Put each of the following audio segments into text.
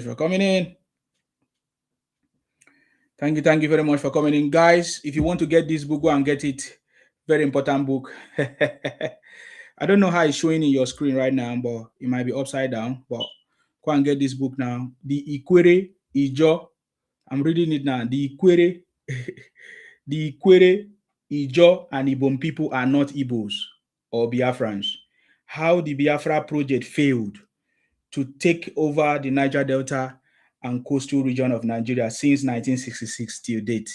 For coming in. Thank you very much for coming in, guys. If you want to get this book, go and get it. Very important book. I don't know how it's showing in your screen right now, but it might be upside down. But go and get this book now. The Ikwere Ijo. I'm reading it now. The Ikwere, the Ikwere Ijo and Ibom people are not Igbos or Biafrans. How the Biafra project failed to take over the Niger Delta and coastal region of Nigeria since 1966 till date.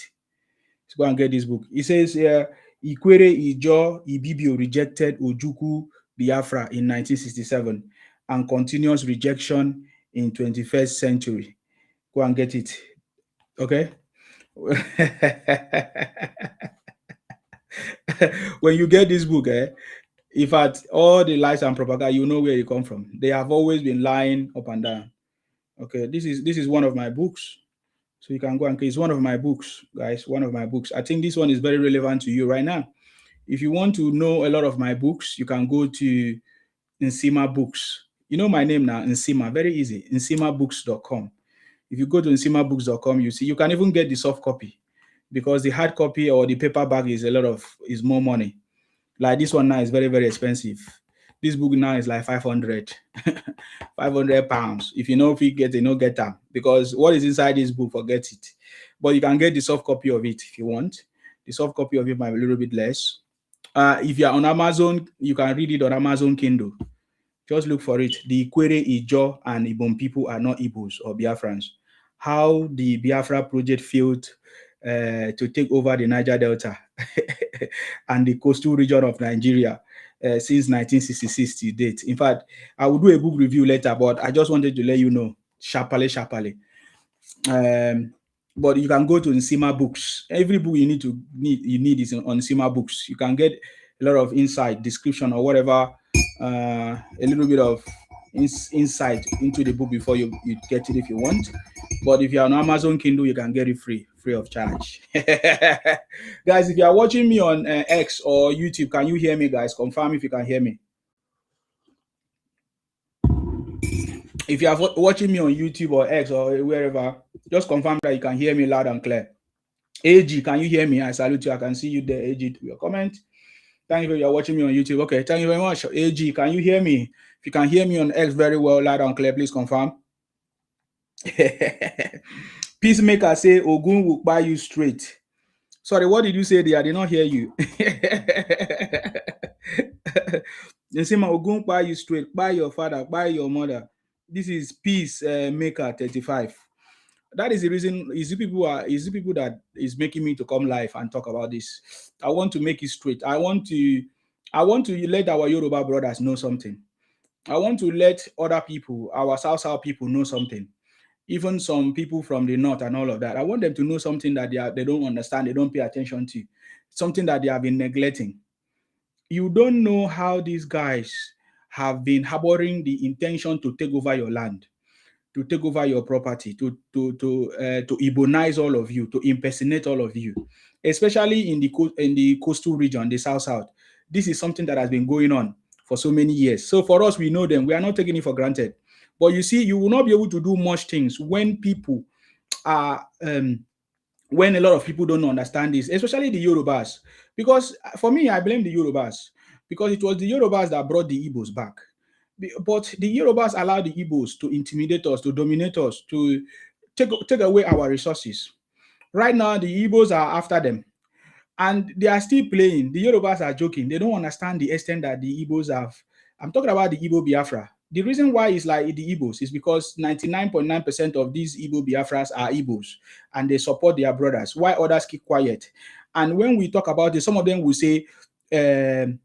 Let's go and get this book. It says here, Ikwere Ijo Ibibio rejected Ojukwu Biafra in 1967 and continuous rejection in 21st century. Go and get it. Okay? When you get this book, in fact, all the lies and propaganda, you know where you come from. They have always been lying up and down. Okay, this is one of my books. So you can go and it's one of my books, guys. One of my books. I think this one is very relevant to you right now. If you want to know a lot of my books, you can go to Nsima Books. You know my name now, Nsima. Very easy. NsimaBooks.com. If you go to NsimaBooks.com, you see you can even get the soft copy because the hard copy or the paperback is more money. Like this one now is very, very expensive. This book now is like 500 pounds. If you know if you get it, no get them. Because what is inside this book, forget it. But you can get the soft copy of it if you want. The soft copy of it might be a little bit less. If you're on Amazon, you can read it on Amazon Kindle. Just look for it. The Ikwere Ijo and Ibom people are not Igbos or Biafrans. How the Biafra project failed to take over the Niger Delta and the coastal region of Nigeria since 1966 to date. In fact, I will do a book review later, but I just wanted to let you know, sharply. But you can go to Nsima Books. Every book you need is on Nsima Books. You can get a lot of insight, description, or whatever, a little bit of insight into the book before you get it if you want. But if you're on Amazon Kindle, you can get it free of charge. Guys, if you are watching me on X or YouTube, can you hear me, guys? Confirm if you can hear me. If you are watching me on YouTube or X or wherever, just confirm that you can hear me loud and clear. AG, can you hear me? I salute you. I can see you there, AG, to your comment. Thank you. You're watching me on YouTube. Okay, thank you very much. AG, can you hear me? If you can hear me on X very well, loud and clear, please confirm. Peacemaker say Ogun will buy you straight. Sorry, what did you say there? I did not hear you. They say, Ogun buy you straight, buy your father, buy your mother. This is Peacemaker 35. That is the reason. Is the people that is making me to come live and talk about this. I want to make it straight. I want to let our Yoruba brothers know something. I want to let other people, our South people, know something. Even some people from the north and all of that. I want them to know something that they don't understand, they don't pay attention to, something that they have been neglecting. You don't know how these guys have been harboring the intention to take over your land, to take over your property, to Igbonize all of you, to impersonate all of you, especially in the coastal region, the South. This is something that has been going on for so many years. So for us, we know them. We are not taking it for granted. But you see, you will not be able to do much things when people are, when a lot of people don't understand this, especially the Yorubas. Because for me, I blame the Yorubas because it was the Yorubas that brought the Igbos back. But the Yorubas allowed the Igbos to intimidate us, to dominate us, to take away our resources. Right now, the Igbos are after them. And they are still playing. The Yorubas are joking. They don't understand the extent that the Igbos have. I'm talking about the Igbo-Biafra. The reason why it's like the Igbos is because 99.9% of these Igbo-Biafras are Igbos and they support their brothers, while others keep quiet. And when we talk about it, some of them will say, oh,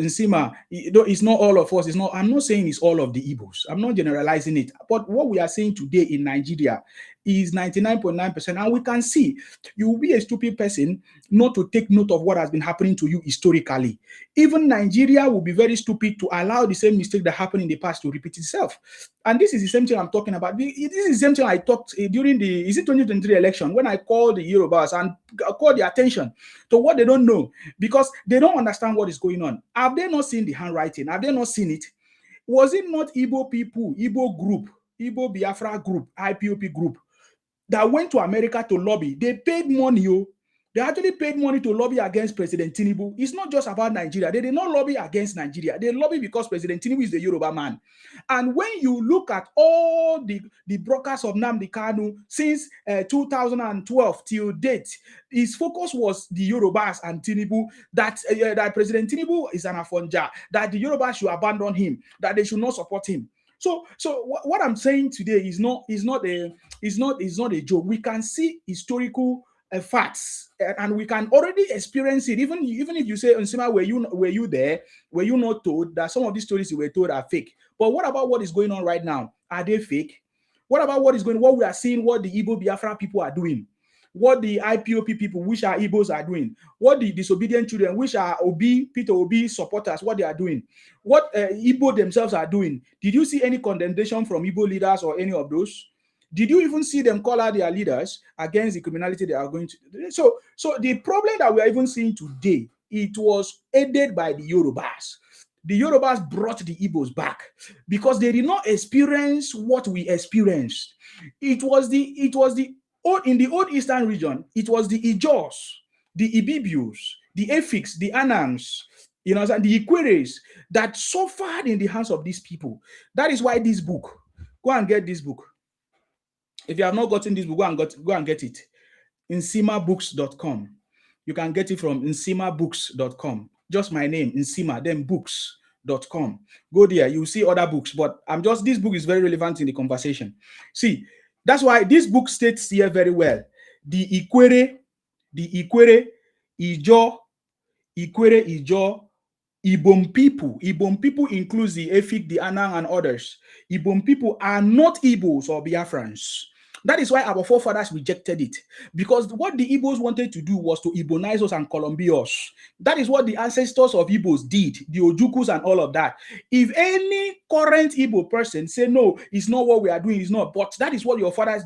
Nsima, it's not all of us. It's not. I'm not saying it's all of the Igbos. I'm not generalizing it. But what we are saying today in Nigeria is 99.9%. And we can see you will be a stupid person not to take note of what has been happening to you historically. Even Nigeria will be very stupid to allow the same mistake that happened in the past to repeat itself. And this is the same thing I'm talking about. This is the same thing I talked during the 2023 election when I called the Yorubas and called their attention to what they don't know because they don't understand what is going on. Have they not seen the handwriting? Have they not seen it? Was it not Igbo people, Igbo group, Igbo-Biafra group, IPOP group, that went to America to lobby. They paid money. They actually paid money to lobby against President Tinubu. It's not just about Nigeria. They did not lobby against Nigeria. They lobby because President Tinubu is the Yoruba man. And when you look at all the brokers of Nnamdi Kanu since 2012 till date, his focus was the Yorubas and Tinubu, that President Tinubu is an Afonja, that the Yorubas should abandon him, that they should not support him. So what I'm saying today is not a joke. We can see historical facts, and we can already experience it. Even if you say, Nsima, were you there? Were you not told that some of these stories you were told are fake? But what about what is going on right now? Are they fake? What about what we are seeing, what the Igbo-Biafra people are doing? What the IPOP people, which are Igbos, are doing? What the disobedient children, which are Peter Obi supporters, what they are doing? What Igbo themselves are doing? Did you see any condemnation from Igbo leaders or any of those? Did you even see them call out their leaders against the criminality they are going to do? So the problem that we are even seeing today, it was aided by the Yorubas. The Yorubas brought the Igbos back because they did not experience what we experienced. It was the in the old Eastern region, it was the Ijos, the Ibibios, the Efiks, the Anams, and the Ikweres that suffered in the hands of these people. That is why this book, go and get this book. If you have not gotten this book, go and get it. NsimaBooks.com. You can get it from NsimaBooks.com. Just my name, Nsima, then books.com. Go there, you'll see other books, but this book is very relevant in the conversation. See, that's why this book states here very well. The Ikwere, Ijo, Ibom people includes the Efik, the Anang, and others. Ibom people are not Igbos or Biafrans. That is why our forefathers rejected it. Because what the Igbos wanted to do was to Igbonize us and Colombia us. That is what the ancestors of Igbos did, the Ojukus and all of that. If any current Igbo person say, no, it's not what we are doing, it's not, but that is what your fathers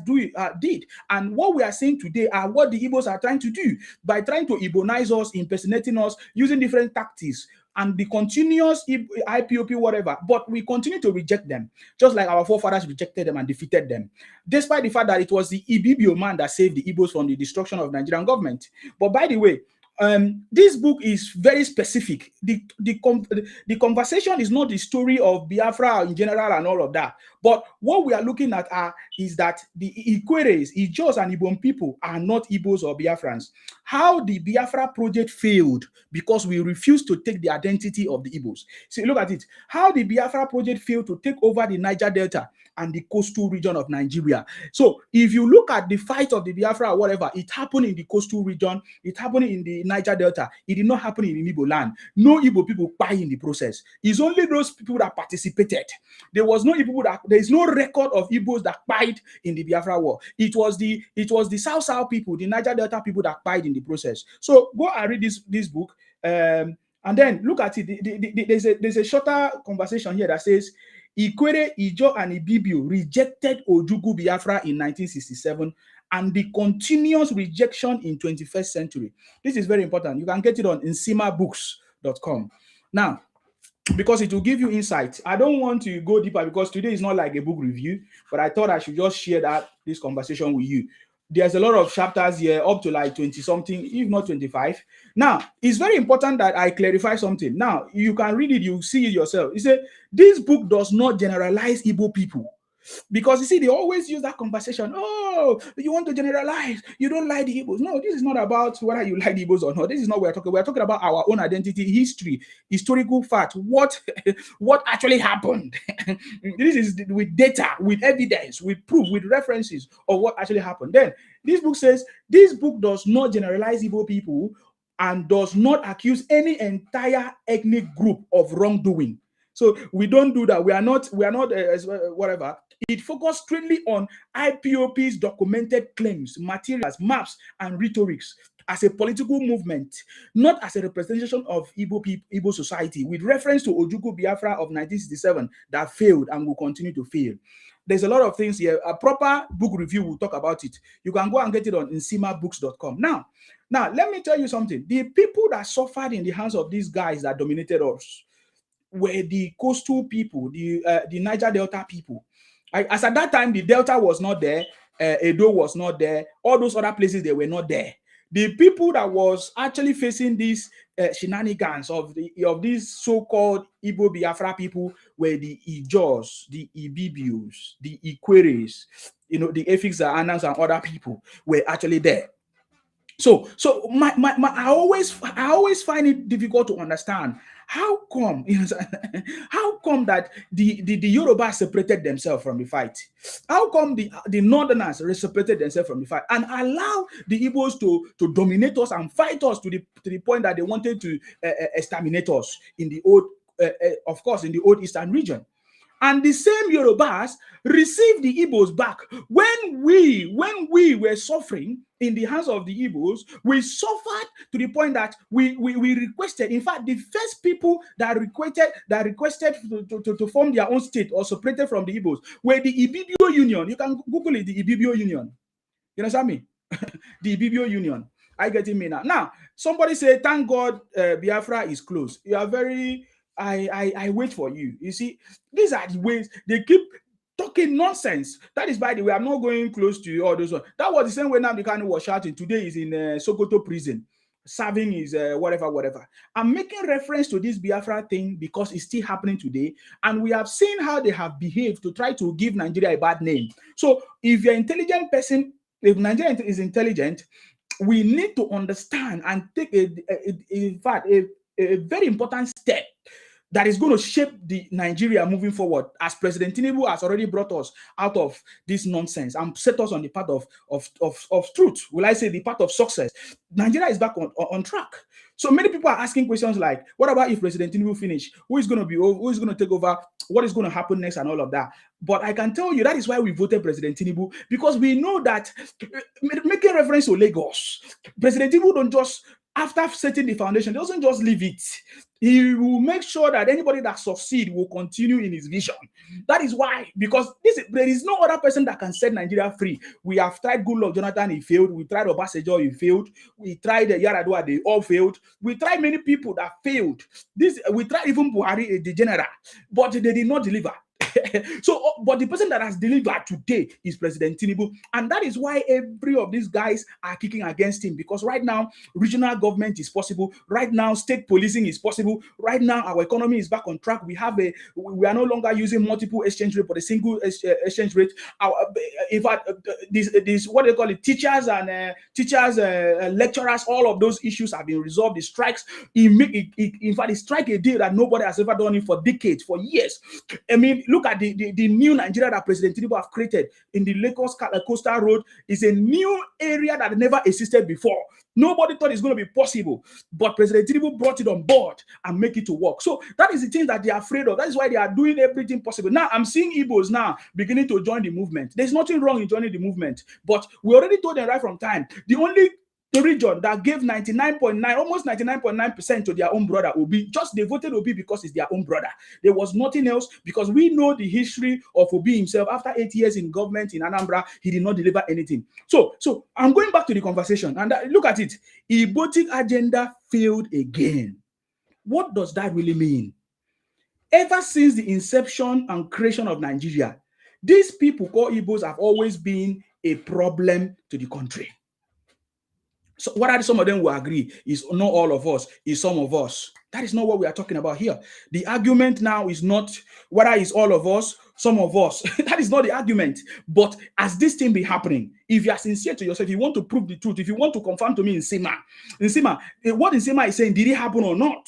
did. And what we are saying today are what the Igbos are trying to do by trying to Igbonize us, impersonating us, using different tactics, and the continuous IPOP, whatever, but we continue to reject them, just like our forefathers rejected them and defeated them, despite the fact that it was the Ibibio man that saved the Igbos from the destruction of Nigerian government. But by the way, this book is very specific. The conversation is not the story of Biafra in general and all of that. But what we are looking at is that the Ikweres, Ijos, and Ibom people are not Igbos or Biafrans. How the Biafra project failed because we refused to take the identity of the Igbos. See, look at it. How the Biafra project failed to take over the Niger Delta and the coastal region of Nigeria. So if you look at the fight of the Biafra or whatever, it happened in the coastal region, it happened in the Niger Delta, it did not happen in Igbo land. No Igbo people buy in the process. It's only those people that participated. There was no Igbo there is no record of Igbos that died in the Biafra war. It was the South people, the Niger Delta people that died in the process. So go and read this book. And then look at it. There's a shorter conversation here that says, Ikwere, Ijo, and Ibibio rejected Ojugu Biafra in 1967 and the continuous rejection in 21st century. This is very important. You can get it on NsimaBooks.com. Now, because it will give you insight. I don't want to go deeper because today is not like a book review, but I thought I should just share this conversation with you. There's a lot of chapters here, up to like 20 something, if not 25. Now, it's very important that I clarify something. Now, you can read it, you see it yourself. You say, this book does not generalize Igbo people. Because you see, they always use that conversation. Oh, you want to generalize. You don't like the Igbos. No, this is not about whether you like the Igbos or not. This is not what we're talking about. We're talking about our own identity, history, historical fact, what actually happened. This is with data, with evidence, with proof, with references of what actually happened. Then this book says, this book does not generalize Igbo people and does not accuse any entire ethnic group of wrongdoing. So we don't do that. We are not whatever. It focused strictly on IPOP's documented claims, materials, maps, and rhetorics as a political movement, not as a representation of Igbo society, with reference to Ojuku Biafra of 1967 that failed and will continue to fail. There's a lot of things here. A proper book review will talk about it. You can go and get it on NsimaBooks.com. Now, let me tell you something. The people that suffered in the hands of these guys that dominated us were the coastal people, the Niger Delta people. As at that time, the Delta was not there, Edo was not there, all those other places, they were not there. The people that was actually facing these shenanigans of these so-called Igbo-Biafra people were the Ijos, the Ibibios, the Ikweres, the Efik and other people were actually there. So I always find it difficult to understand how come how come that the Yoruba separated themselves from the fight? How come the Northerners separated themselves from the fight and allow the Igbos to dominate us and fight us to the point that they wanted to exterminate us in the old, of course, in the old Eastern region? And the same Yorubas received the Igbos back. When we were suffering in the hands of the Igbos, we suffered to the point that we requested. In fact, the first people that requested to form their own state or separated from the Igbos were the Ibibio Union. You can Google it, the Ibibio Union. You understand me? The Ibibio Union. I get it me now. Now, somebody say, thank God Biafra is close. You are very... I wait for you. You see, these are the ways they keep talking nonsense. That is, by the way, I'm not going close to all those ones. That was the same way Nnamdi Kanu was shouting. Today is in Sokoto prison, serving his whatever. I'm making reference to this Biafra thing because it's still happening today, and we have seen how they have behaved to try to give Nigeria a bad name. So if you're an intelligent person, if Nigeria is intelligent, we need to understand and take in fact a very important step that is going to shape the Nigeria moving forward, as President Tinubu has already brought us out of this nonsense and set us on the path of truth. Will I say the path of success? Nigeria is back on track. So many people are asking questions like, what about if President Tinubu finish? Who is going to take over? What is going to happen next and all of that? But I can tell you that is why we voted President Tinubu, because we know that, making reference to Lagos, President Tinubu don't just, after setting the foundation, doesn't just leave it. He will make sure that anybody that succeeds will continue in his vision. That is why, because there is no other person that can set Nigeria free. We have tried Goodluck Jonathan, he failed. We tried Obasanjo, he failed. We tried Yaradua, they all failed. We tried many people that failed. We tried even Buhari, the general, but they did not deliver. So, but the person that has delivered today is President Tinubu, and that is why every of these guys are kicking against him, because right now regional government is possible, right now state policing is possible, right now our economy is back on track. We are no longer using multiple exchange rate but a single exchange rate. In fact, this what they call it, teachers and lecturers, all of those issues have been resolved. The strikes, in fact, the strike a deal that nobody has ever done it for decades, for years. I mean, look at the new Nigeria that President Tinubu have created in the Lagos Coastal Road. Is a new area that never existed before. Nobody thought it's going to be possible, but President Tinubu brought it on board and make it to work. So that is the thing that they are afraid of. That is why they are doing everything possible. Now I'm seeing Igbos now beginning to join the movement. There's nothing wrong in joining the movement, but we already told them right from time. The only region that gave 99.9, almost 99.9% to their own brother Obi, just they voted Obi because it's their own brother. There was nothing else, because we know the history of Obi himself. After 8 years in government in Anambra, he did not deliver anything. So I'm going back to the conversation, and look at it. Igbotic agenda failed again. What does that really mean? Ever since the inception and creation of Nigeria, these people called Igbos have always been a problem to the country. So what are some of them will agree is not all of us, is some of us. That is not what we are talking about here. The argument now is not whether it's all of us, some of us. That is not the argument. But as this thing be happening, if you are sincere to yourself, if you want to prove the truth, if you want to confirm to me in Nsima, what Nsima is saying, did it happen or not?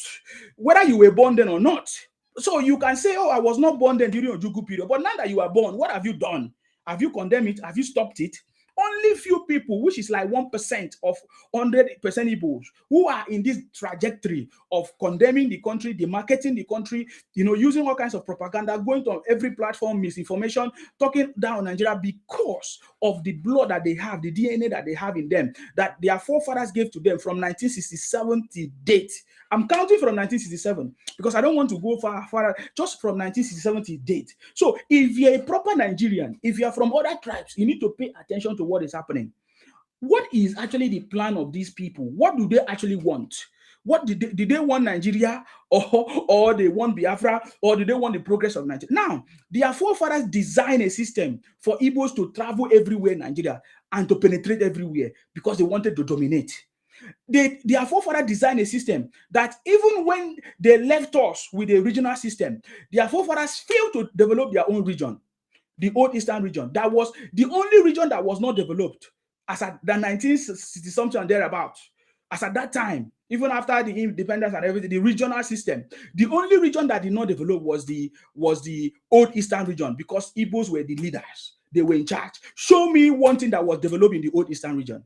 Whether you were born then or not. So you can say, oh, I was not born then during Ojuku period. But now that you are born, what have you done? Have you condemned it? Have you stopped it? Only few people, which is like 1% of 100% Igbos, who are in this trajectory of condemning the country, demarketing the country, using all kinds of propaganda, going to every platform, misinformation, talking down Nigeria because of the blood that they have, the DNA that they have in them, that their forefathers gave to them from 1967 to date. I'm counting from 1967 because I don't want to go far, just from 1967 to date. So if you're a proper Nigerian, if you're from other tribes, you need to pay attention to what is happening. What is actually the plan of these people? What do they actually want? What did they want Nigeria, or they want Biafra, or did they want the progress of Nigeria? Now, their forefathers designed a system for Igbos to travel everywhere in Nigeria and to penetrate everywhere because they wanted to dominate. Their forefathers designed a system that even when they left us with a regional system, their forefathers failed to develop their own region, the old Eastern region. That was the only region that was not developed as at the 1960 something and thereabout. As at that time, even after the independence and everything, the regional system, the only region that did not develop was the old Eastern region, because Igbos were the leaders. They were in charge. Show me one thing that was developed in the old Eastern region.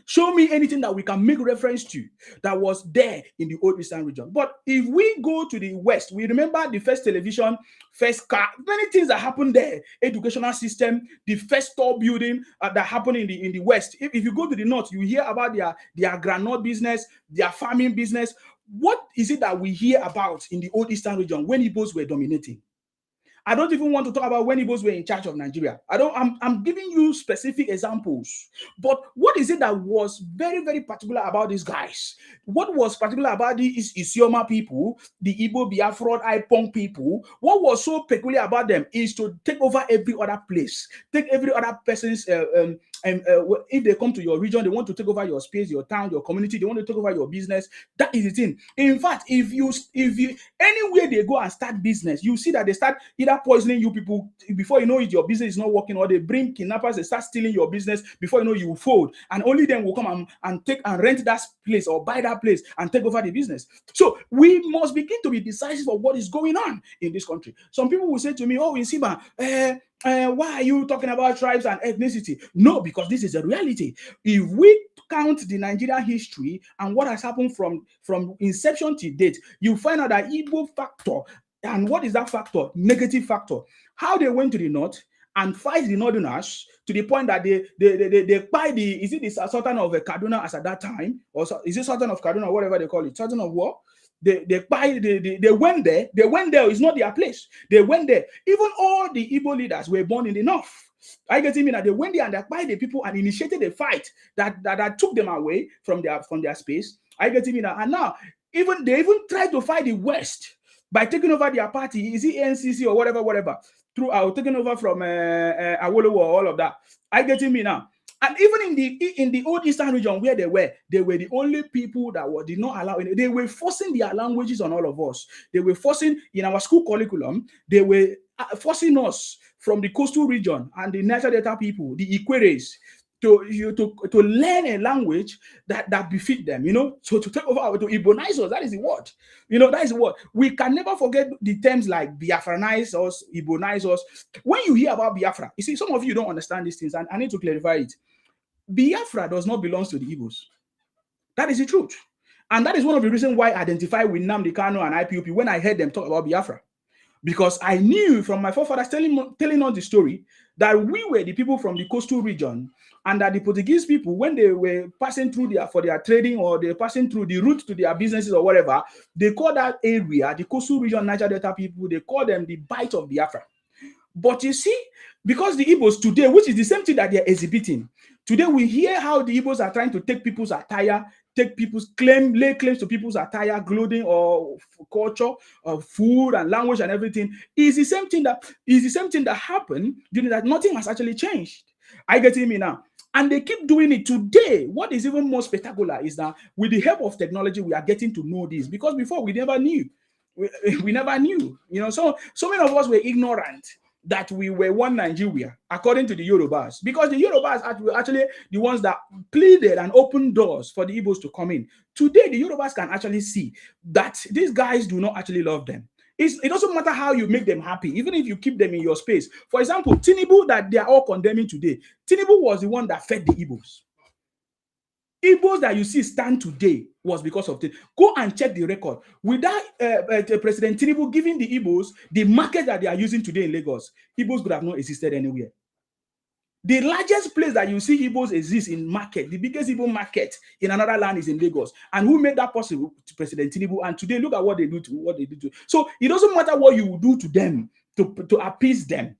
Show me anything that we can make reference to that was there in the old Eastern region. But if we go to the West, we remember the first television, first car, many things that happened there, educational system, the first store building that happened in the West. If you go to the North, you hear about their granite business, their farming business. What is it that we hear about in the old Eastern region when Igbos were dominating? I don't even want to talk about when Igbos were in charge of Nigeria. I'm giving you specific examples. But what is it that was very, very particular about these guys? What was particular about the Isioma people, the Igbo-Biafra Ipob people? What was so peculiar about them is to take over every other place, take every other person's if they come to your region, they want to take over your space, your town, your community, they want to take over your business. That is the thing. In fact, if you anywhere they go and start business, you see that they start either poisoning you people before you know it, your business is not working, or they bring kidnappers, they start stealing your business before you know you will fold, and only then will come and take and rent that place or buy that place and take over the business. So we must begin to be decisive of what is going on in this country. Some people will say to me, "Oh, Isiba, why are you talking about tribes and ethnicity?" No, because this is a reality. If we count the Nigerian history and what has happened from inception to date, you find out that Igbo factor. And what is that factor? Negative factor. How they went to the north and fight the northerners to the point that they buy the, is it the Sultan of Kaduna as at that time, or is it Sultan of Kaduna or whatever they call it, Sultan of what? They went there. They went there. It's not their place. They went there. Even all the Igbo leaders were born in the north. I get mean that they went there and they by the people and initiated a fight that took them away from their space. I get mean that, and now they even tried to fight the West by taking over their party. Is it NCC or whatever through taking over from Awolowo or all of that. I get me now. And even in the old Eastern region where they were the only people that did not allow it. They were forcing their languages on all of us. They were forcing in our school curriculum. They were forcing us from the coastal region and the Niger Delta people, the Ikweres, to learn a language that befit them, so to take over, to Igbonize us. That is the word, that is the word. We can never forget the terms like Biafranize us, Igbonize us. When you hear about Biafra, you see, some of you don't understand these things, and I need to clarify it. Biafra does not belong to the Igbos. That is the truth. And that is one of the reasons why I identify with Nnamdi Kanu and IPOP when I heard them talk about Biafra. Because I knew from my forefathers telling us the story that we were the people from the coastal region, and that the Portuguese people, when they were passing through for their trading, or they're passing through the route to their businesses or whatever, they call that area, the coastal region, Niger Delta people, they call them the Bight of Biafra. But you see, because the Igbos today, which is the same thing that they're exhibiting, today we hear how the Igbos are trying to take people's attire, lay claims to people's attire, clothing, or culture, or food and language and everything. Is the same thing that happened during that. Nothing has actually changed. I get me now. And they keep doing it today. What is even more spectacular is that with the help of technology, we are getting to know this, because before we never knew. We never knew. So many of us were ignorant that we were one Nigeria, according to the Yorubas, because the Yorubas were actually the ones that pleaded and opened doors for the Igbos to come in. Today, the Yorubas can actually see that these guys do not actually love them. It doesn't matter how you make them happy, even if you keep them in your space. For example, Tinubu, that they are all condemning today, Tinubu was the one that fed the Igbos. Igbos that you see stand today was because of it. Go and check the record. Without President Tinubu giving the Igbos the market that they are using today in Lagos, Igbos could have not existed anywhere. The largest place that you see Igbos exist in market, the biggest Igbo market in another land is in Lagos. And who made that possible? President Tinubu. And today, look at what they do to. So it doesn't matter what you do to them to appease them.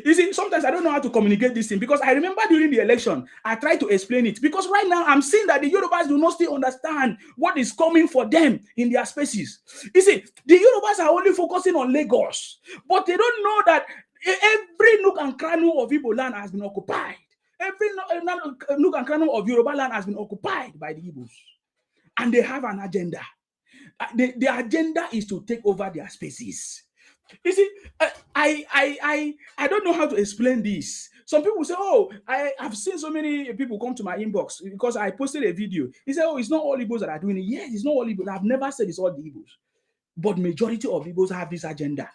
You see, sometimes I don't know how to communicate this thing, because I remember during the election, I tried to explain it, because right now I'm seeing that the Yorubas do not still understand what is coming for them in their spaces. You see, the Yorubas are only focusing on Lagos, but they don't know that every nook and cranny of Igbo land has been occupied. Every nook and cranny of Yoruba land has been occupied by the Igbos, and they have an agenda. The agenda is to take over their spaces. You see, I don't know how to explain this. Some people say, "Oh, I've seen so many people come to my inbox because I posted a video." He said, "Oh, it's not all Igbos that are doing it." Yes, it's not all Igbos. I've never said it's all the Igbos, but majority of Igbos have this agenda.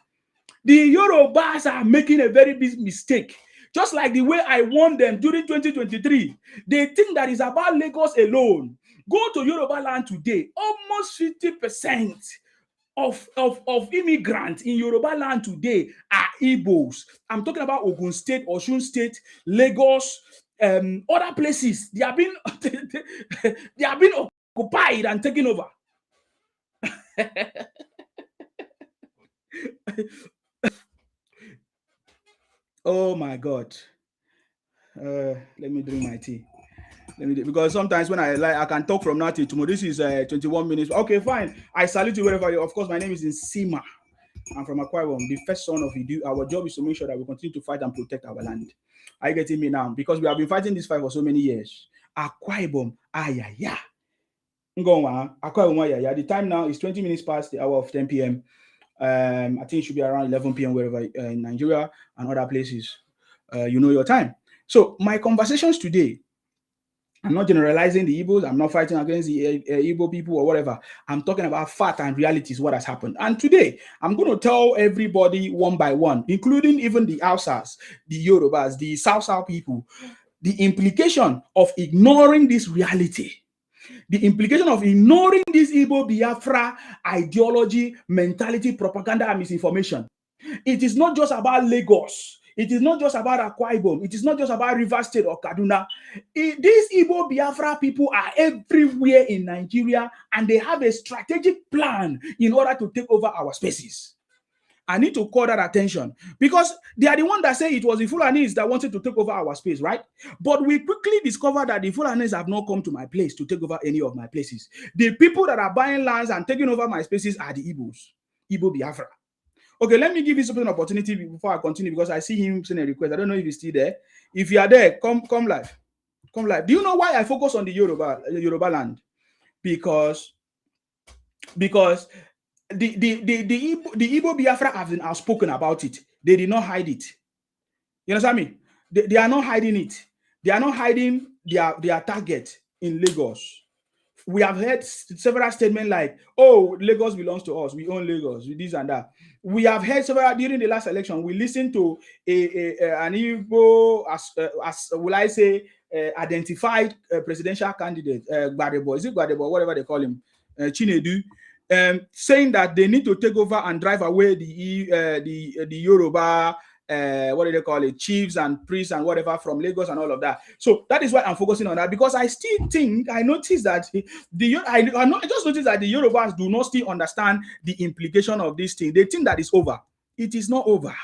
The Yorubas are making a very big mistake. Just like the way I warned them during 2023, they think that it's about Lagos alone. Go to Yoruba land today, almost 50% of immigrants in Yoruba land today are Igbos. I'm talking about Ogun State, Osun State, Lagos, other places. They have been they have been occupied and taken over. Oh my God. Let me drink my tea. Because sometimes when I can talk from now till tomorrow. This is 21 minutes. Okay, fine. I salute you wherever you are. Of course, my name is Nsima. I'm from Akwa Ibom, the first son of Idu. Our job is to make sure that we continue to fight and protect our land. Are you getting me now? Because we have been fighting this fight for so many years. Akwa Ibom, ayaya. Akwa Ibom, ayaya. The time now is 20 minutes past the hour of 10 p.m. I think it should be around 11 p.m. wherever in Nigeria and other places. You know your time. So my conversations today, I'm not generalizing the Igbos. I'm not fighting against the Igbo people or whatever. I'm talking about fact and realities, what has happened. And today, I'm going to tell everybody one by one, including even the Hausas, the Yorubas, the South people, the implication of ignoring this reality. The implication of ignoring this Igbo-Biafra ideology, mentality, propaganda, and misinformation. It is not just about Lagos. It is not just about Akwa Ibom. It is not just about Rivers State or Kaduna. These Igbo-Biafra people are everywhere in Nigeria, and they have a strategic plan in order to take over our spaces. I need to call that attention, because they are the one that say it was the Fulanis that wanted to take over our space, right? But we quickly discovered that the Fulanis have not come to my place to take over any of my places. The people that are buying lands and taking over my spaces are the Igbos, Igbo-Biafra. Okay, let me give you an opportunity before I continue, because I see him send a request. I don't know if he's still there. If you are there, come live. Come live. Do you know why I focus on the Yoruba land? Because the Igbo-Biafra have been outspoken about it. They did not hide it. You understand me? They are not hiding it. They are not hiding their target in Lagos. We have heard several statements like, "Oh, Lagos belongs to us. We own Lagos. This and that." We have heard several during the last election. We listened to an Igbo, as will I say, identified presidential candidate, Gbadebo. Is it Gbadebo? Whatever they call him, Chinedu, saying that they need to take over and drive away the Yoruba. What do they call it? Chiefs and priests and whatever from Lagos and all of that. So that is why I'm focusing on that, because I still think I noticed that I just noticed that the Yorubas do not still understand the implication of this thing. They think that it's over. It is not over.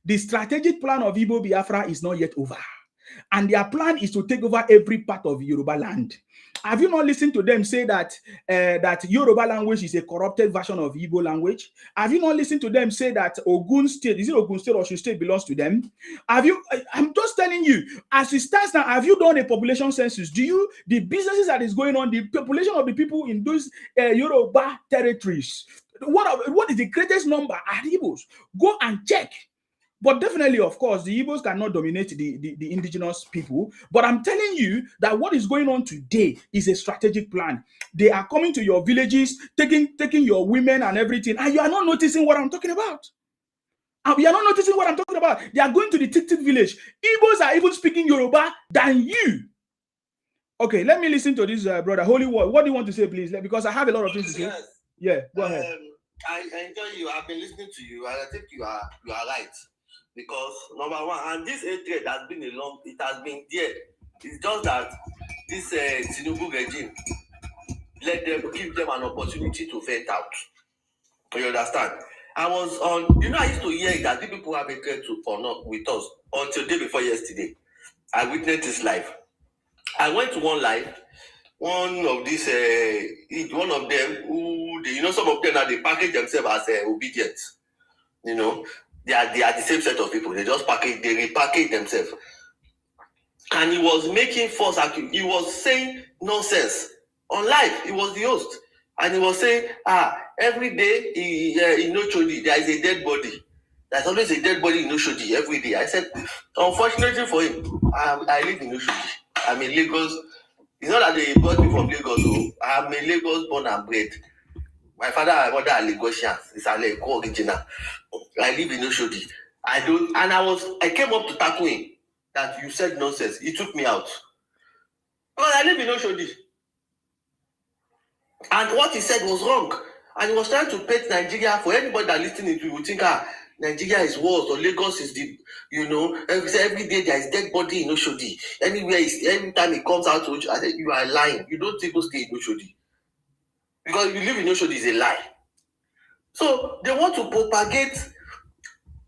The strategic plan of Igbo-Biafra is not yet over, and their plan is to take over every part of Yoruba land. Have you not listened to them say that that Yoruba language is a corrupted version of Igbo language? Have you not listened to them say that Ogun State, is it Ogun State or Osun State, belongs to them? Have you? I'm just telling you, as it stands now, have you done a population census? The businesses that is going on, the population of the people in those Yoruba territories, what is the greatest number are Igbos? Go and check. But definitely, of course, the Igbos cannot dominate the indigenous people. But I'm telling you that what is going on today is a strategic plan. They are coming to your villages, taking your women and everything, and you are not noticing what I'm talking about. You are not noticing what I'm talking about. They are going to the Tik village. Igbos are even speaking Yoruba than you. Okay, let me listen to this brother. Holy Word. What do you want to say, please? Because I have a lot of things to say. Yes. Yeah, go ahead. I enjoy you. I've been listening to you, and I think you are right. Because number one, and this hatred has been it has been there. It's just that this Tinubu regime let them give them an opportunity to vent out. You understand? I was on, I used to hear that people have a care to or not with us until day before yesterday. I witnessed this live. I went to one live. One of these, one of them who, some of them now they package themselves as obedient. They are the same set of people. They just repackage themselves. And he was making false accusation. He was saying nonsense on live. He was the host, and he was saying, every day in Oshodi there is a dead body. There's always a dead body in Oshodi every day. I said, unfortunately for him, I live in Oshodi. I'm in Lagos. It's not that they brought me from Lagos. So I'm in Lagos, born and bred. My father and mother are Lagosians. It's a Lagos original. I live in Oshodi. I came up to tackle him that you said nonsense. He took me out. Because I live in Oshodi. And what he said was wrong. And he was trying to paint Nigeria. For anybody that listening to you would think, Nigeria is worse or Lagos is the, every day there is dead body in Oshodi. Every time it comes out to Oshodi, I said, you are lying. You don't even stay in Oshodi. Because if you live in Oshodi, is a lie. So they want to propagate,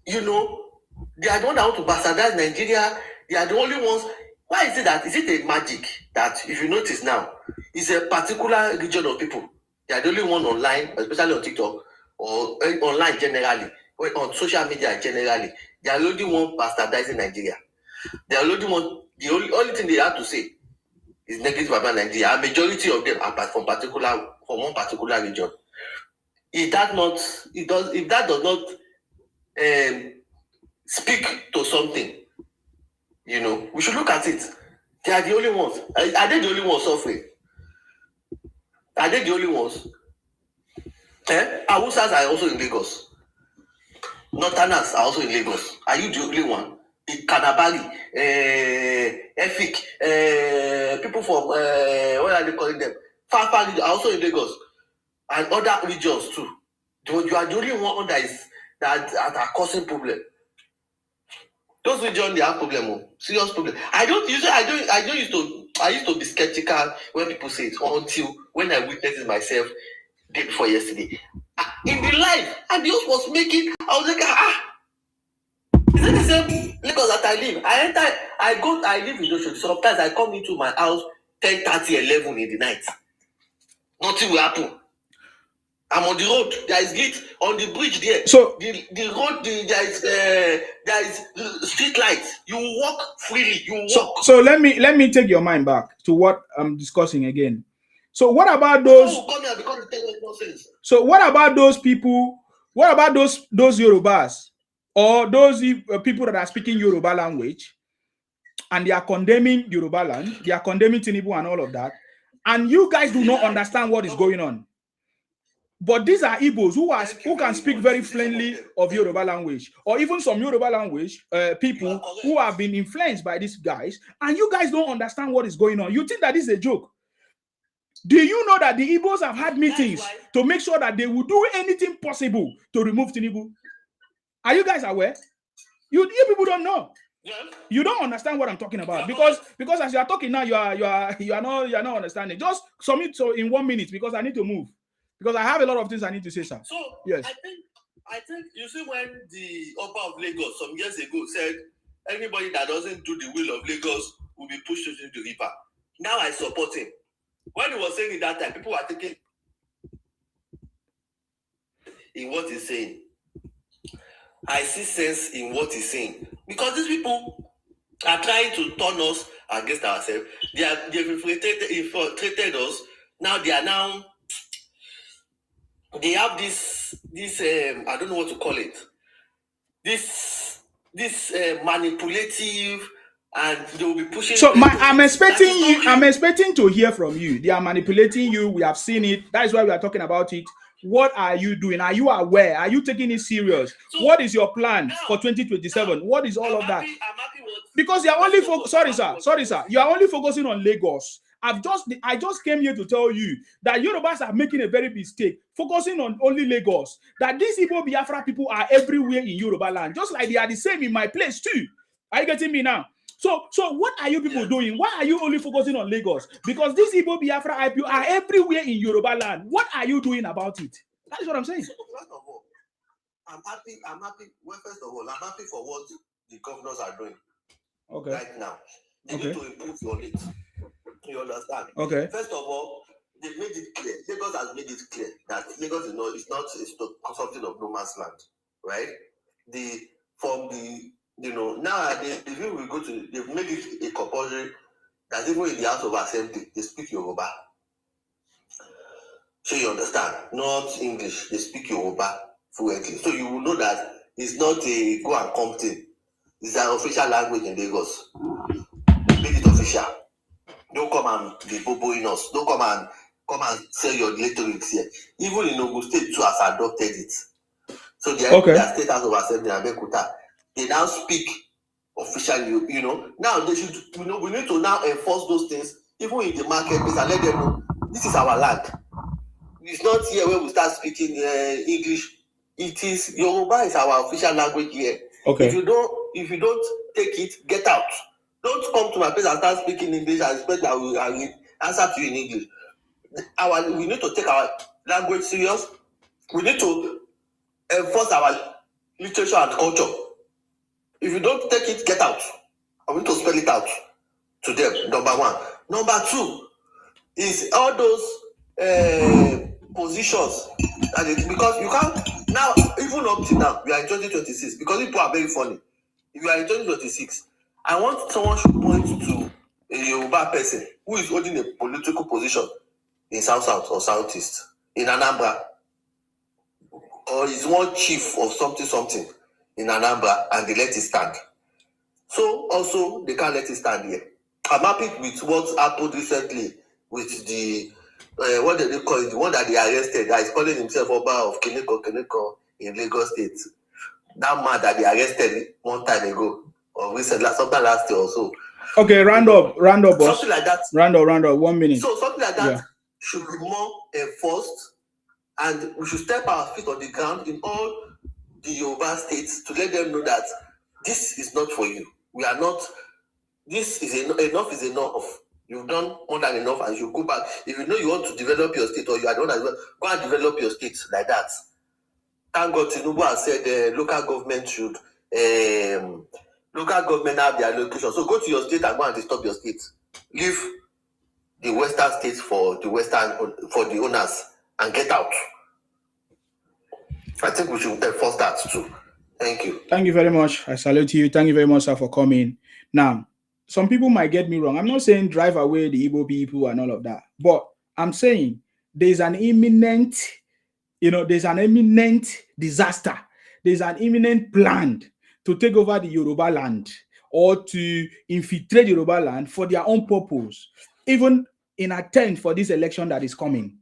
they are the one that want to bastardize Nigeria. They are the only ones. Why is it that? Is it a magic that if you notice now, it's a particular region of people. They are the only one online, especially on TikTok or online generally, or on social media generally. They are the only one bastardizing Nigeria. They are the only one. The only thing they have to say is negative about Nigeria. A majority of them are from one particular region. If that does not speak to something, we should look at it. They are the only ones. Are they the only ones suffering? Are they the only ones? Awusas are also in Lagos. Northerners are also in Lagos. Are you the only one? In Kanabali, Efik, people from what are they calling them? Far are also in Lagos and other regions too. You are the only one that are causing problem. Those regions, they have problem, serious problem. I used to be skeptical when people say it until when I witnessed it myself day before yesterday. In the live, and the host was making, I was like, is it the same Lagos that I live? I live in Oshodi. Sometimes I come into my house 10:30, 11 in the night. Nothing will happen. I'm on the road. There is gate on the bridge there. So the road, there is street lights. You walk freely. You walk. So let me take your mind back to what I'm discussing again. So what about those? So what about those people? What about those Yorubas or those people that are speaking Yoruba language and they are condemning Yoruba land? They are condemning Tinubu and all of that, and you guys do not understand what is going on. But these are Igbos who can speak very fluently of Yoruba language, or even some Yoruba language people who have been influenced by these guys, and you guys don't understand what is going on. You think that this is a joke. Do you know that the Igbos have had meetings to make sure that they will do anything possible to remove Tinubu? Are you guys aware? You people don't know. You don't understand what I'm talking about because as you are talking now, you are not understanding. Just submit in 1 minute because I need to move. Because I have a lot of things I need to say, sir. So yes, I think you see when the Oba of Lagos some years ago said anybody that doesn't do the will of Lagos will be pushed into the river. Now I support him. When he was saying it that time, people were thinking in what he's saying. I see sense in what he's saying because these people are trying to turn us against ourselves. They've infiltrated us. Now they have this I don't know what to call it. This manipulative, and they will be pushing. So I'm expecting to hear from you. They are manipulating you. We have seen it. That is why we are talking about it. What are you doing? Are you aware? Are you taking it serious? So, what is your plan for 2027? What is all of that? Because you are only sorry sir. You are only focusing on Lagos. I just came here to tell you that Yorubas are making a very mistake, focusing on only Lagos. That these Igbo-Biafra people are everywhere in Yoruba land, just like they are the same in my place too. Are you getting me now? So what are you people doing? Why are you only focusing on Lagos? Because these Igbo-Biafra Ipob are everywhere in Yoruba land. What are you doing about it? That is what I'm saying. I'm happy. Well, first of all, I'm happy for what the governors are doing right now. They need to improve on it. You understand? Okay. First of all, they made it clear. Lagos has made it clear that Lagos is not something of no man's land, right? Nowadays, if we go to, they've made it a compulsory that even in the House of Assembly, they speak Yoruba. So you understand? Not English. They speak Yoruba fluently. So you will know that it's not a go and come thing. It's an official language in Lagos. Make it official. Don't come and be boboing us. Don't come and sell your rhetorics here. Even in Ogun State too has adopted it. So they are their state House of Assembly and Bekuta. They now speak officially, Now they should, we need to now enforce those things, even in the marketplace, and let them know this is our land. It's not here where we start speaking English. It is Yoruba is our official language here. Okay. If you don't take it, get out. Don't come to my place and start speaking English and expect that I will answer to you in English. We need to take our language serious. We need to enforce our literature and culture. If you don't take it, get out. I want to spell it out to them, number one. Number two is all those positions. Because you can't, now, even up to now, we are in 2026, because people are very funny. If you are in 2026, I want someone should point to a Yoruba person who is holding a political position in South or Southeast, in Anambra, or is one chief of something in Anambra, and they let it stand. So also they can't let it stand here. I'm happy with what happened recently with the what did they call it? The one that they arrested, that is calling himself Oba of Kiniko in Lagos State. That man that they arrested one time ago, or recently, sometime last year or so. Okay, round up, boss. Something like that. Round up, 1 minute. So something like that should be more enforced, and we should step our feet on the ground in all the Yoruba states to let them know that this is not for you. We are not. This is enough is enough. You've done more than enough, and you go back. If you know you want to develop your state, or you are the one that go and develop your state like that. Thank God Tinubu has said local government should have their allocation. So go to your state and go and disturb your state. Leave the western states for the owners and get out. I think we should enforce that too. Thank you. Thank you very much. I salute you. Thank you very much, sir, for coming. Now, some people might get me wrong. I'm not saying drive away the Igbo people and all of that, but I'm saying there's an imminent disaster. There's an imminent plan to take over the Yoruba land or to infiltrate Yoruba land for their own purpose, even in attempt for this election that is coming,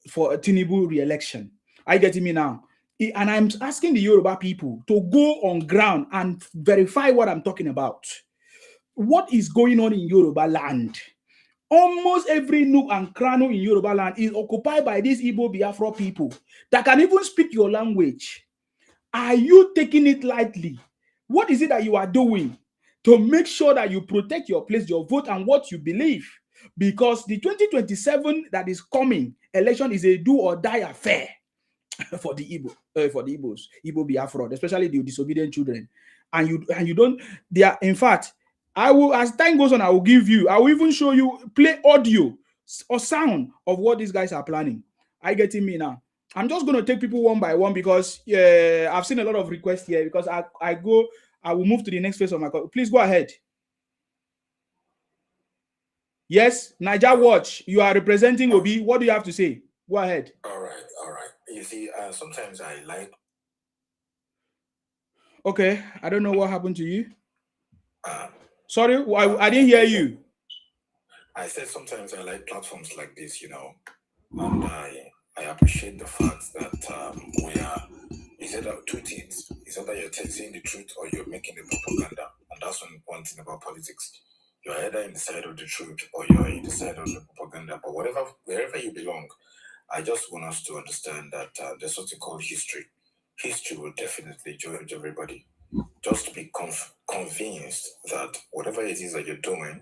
for Tinubu re-election. Are you getting me now? And I'm asking the Yoruba people to go on ground and verify what I'm talking about. What is going on in Yoruba land? Almost every nook and cranny in Yoruba land is occupied by these Igbo-Biafra people that can even speak your language. Are you taking it lightly? What is it that you are doing to make sure that you protect your place, your vote, and what you believe? Because the 2027 that is coming election is a do or die affair for the Igbos, Igbo-Biafra, especially the disobedient children. And you don't. They are, in fact, I will, as time goes on, I will even show you, play audio or sound of what these guys are planning. Are you getting me now? I'm just going to take people one by one because I've seen a lot of requests here, because I will move to the next phase of my call. Please go ahead. Yes, Niger Watch, you are representing Obi. What do you have to say? Go ahead. All right. You see, sometimes I like... Okay, I don't know what happened to you. Sorry, I didn't hear you. I said sometimes I like platforms like this, and I appreciate the fact that we are... It's either two things. It's either you're saying the truth or you're making the propaganda. And that's one thing about politics. You're either in the side of the truth or you're in the side of the propaganda. But wherever you belong, I just want us to understand that there's something called history. History will definitely judge everybody. Just be convinced that whatever it is that you're doing,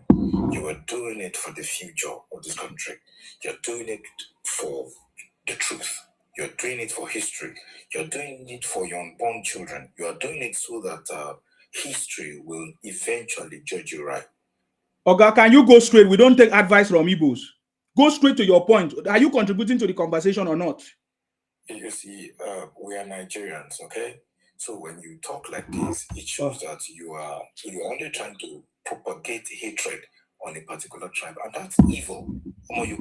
you are doing it for the future of this country. You're doing it for the truth. You're doing it for history. You're doing it for your unborn children. You are doing it so that history will eventually judge you right. Oga, can you go straight? We don't take advice from Igbos. Go straight to your point. Are you contributing to the conversation or not? You see, we are Nigerians, okay? So when you talk like this, it shows that you're only trying to propagate hatred on a particular tribe, and that's evil. For the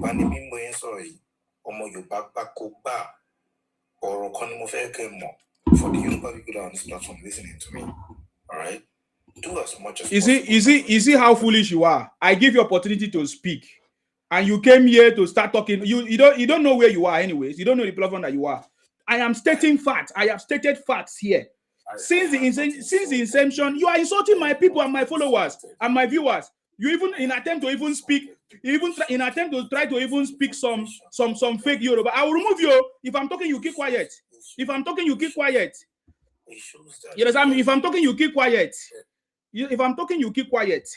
Yoruba people on this platform listening to me, all right? Do as much as possible. You see how foolish you are? I give you opportunity to speak, and you came here to start talking. You don't know where you are, anyways. You don't know the platform that you are. I am stating facts. I have stated facts here. Since the inception, you are insulting my people and my followers and my viewers. You even in attempt to even speak, in attempt to try to even speak some fake Yoruba. I will remove you. If I'm talking, you keep quiet. If I'm talking, you keep quiet. You understand me? If I'm talking, you keep quiet. If I'm talking, you keep quiet.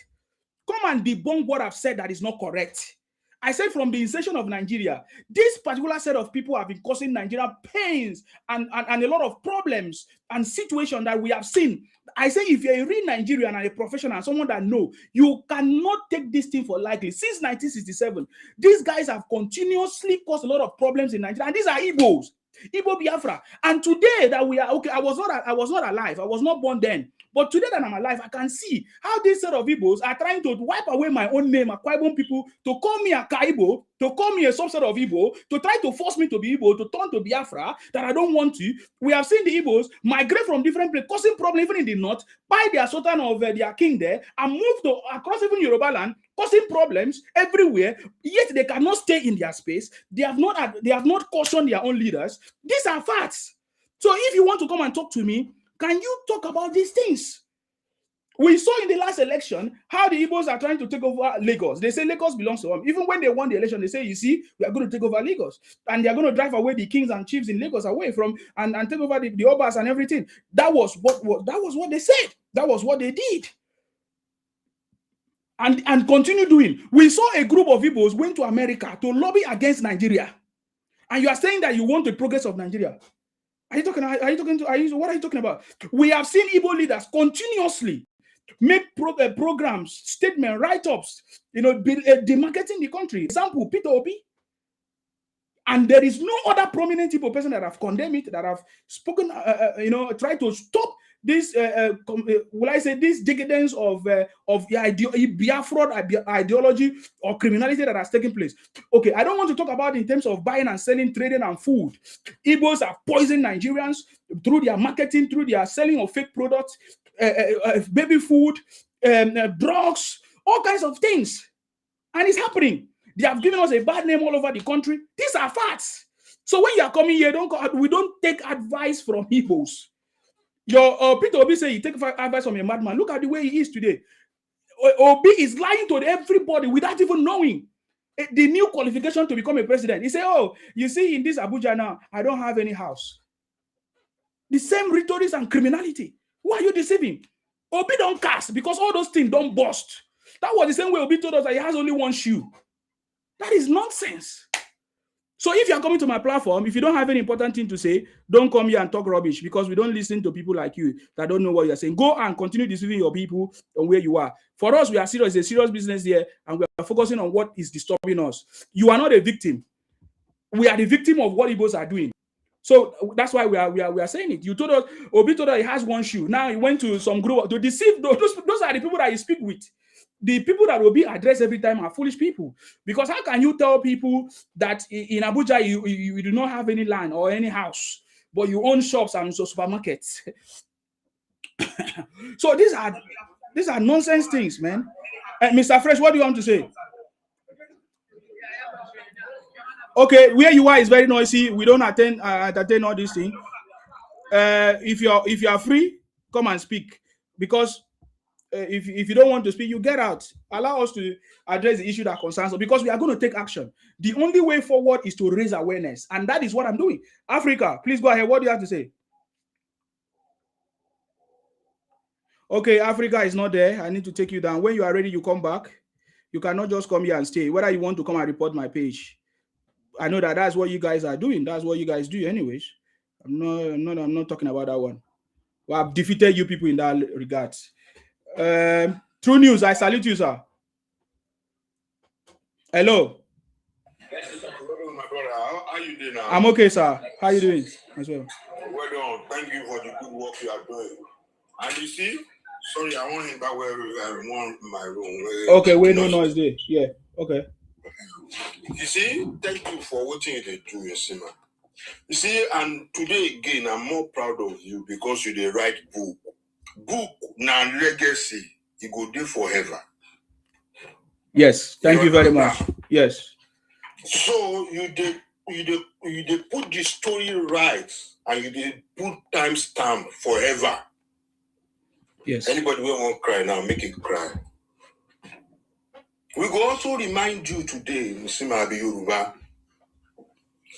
Come and debunk what I've said that is not correct. I said from the inception of Nigeria, this particular set of people have been causing Nigeria pains and a lot of problems and situations that we have seen. I say if you're a real Nigerian and a professional, someone that know, you cannot take this thing for lightly. Since 1967, these guys have continuously caused a lot of problems in Nigeria, and these are Igbos. Igbo-Biafra. And today that we are okay, I was not alive. I was not born then. But today that I'm alive, I can see how this set of Igbos are trying to wipe away my own name, Akwa Ibom people, to call me a Kaibo, to call me a subset of Igbo, to try to force me to be Igbo, to turn to Biafra, that I don't want to. We have seen the Igbos migrate from different places, causing problems even in the north, buy their sultan of their king there, and move to across even Yoruba land, causing problems everywhere, yet they cannot stay in their space. They have not cautioned their own leaders. These are facts. So if you want to come and talk to me, can you talk about these things? We saw in the last election how the Igbos are trying to take over Lagos. They say Lagos belongs to them. Even when they won the election, they say, you see, we are going to take over Lagos. And they are going to drive away the kings and chiefs in Lagos away from and take over the Obas and everything. That was what they said. That was what they did. And continue doing. We saw a group of Igbos went to America to lobby against Nigeria. And you are saying that you want the progress of Nigeria. What are you talking about? We have seen Igbo leaders continuously make programs, statement, write-ups, demarketing the country. Example, Peter Obi. And there is no other prominent Igbo person that have condemned it, that have spoken, tried to stop this, will I say, this decadence of the Biafra ideology or criminality that has taken place. Okay, I don't want to talk about in terms of buying and selling, trading and food. Igbos have poisoned Nigerians through their marketing, through their selling of fake products, baby food, drugs, all kinds of things. And it's happening. They have given us a bad name all over the country. These are facts. So when you are coming here, we don't take advice from Igbos. Your Peter Obi say you take advice from a madman. Look at the way he is today. Obi is lying to everybody without even knowing the new qualification to become a president. He say, "Oh, you see, in this Abuja now, I don't have any house." The same rhetoric and criminality. Who are you deceiving? Obi don't cast because all those things don't bust. That was the same way Obi told us that he has only one shoe. That is nonsense. So if you are coming to my platform, if you don't have any important thing to say, don't come here and talk rubbish, because we don't listen to people like you that don't know what you're saying. Go and continue deceiving your people on where you are. For us, we are serious. It's a serious business here, and we are focusing on what is disturbing us. You are not a victim. We are the victim of what Igbos are doing. So that's why we are saying it. You told us, Obi told us he has one shoe. Now he went to some group to deceive. Those are the people that you speak with. The people that will be addressed every time are foolish people. Because how can you tell people that in Abuja you do not have any land or any house, but you own shops and supermarkets? So these are nonsense things, man. Mr. Fresh, what do you want to say? Okay, where you are is very noisy. We don't entertain all these things. If you are free, come and speak. Because if you don't want to speak, you get out. Allow us to address the issue that concerns us, because we are going to take action. The only way forward is to raise awareness, and that is what I'm doing. Africa, please go ahead. What do you have to say? Okay, Africa is not there. I need to take you down. When you are ready, you come back. You cannot just come here and stay. Whether you want to come and report my page. I know that that's what you guys are doing. That's what you guys do, anyways. I'm not talking about that one. Well, I've defeated you people in that regard. True News, I salute you, sir. Hello. Hello, my brother. How you doing now? I'm okay, sir. How you doing as well? Well done. Thank you for the good work you are doing. And you see, sorry, I want him back where I want my room. Okay, wait, no noise there. Yeah, okay. You see, thank you for what you did do, Yesima. You see, and today again, I'm more proud of you because you did write book. Book now legacy, it go there forever. Yes, thank you very much. Yes. So you did put the story right, and you did put timestamp forever. Yes. Anybody who won't cry now, make it cry. We will also remind you today, Musima Abi Yoruba,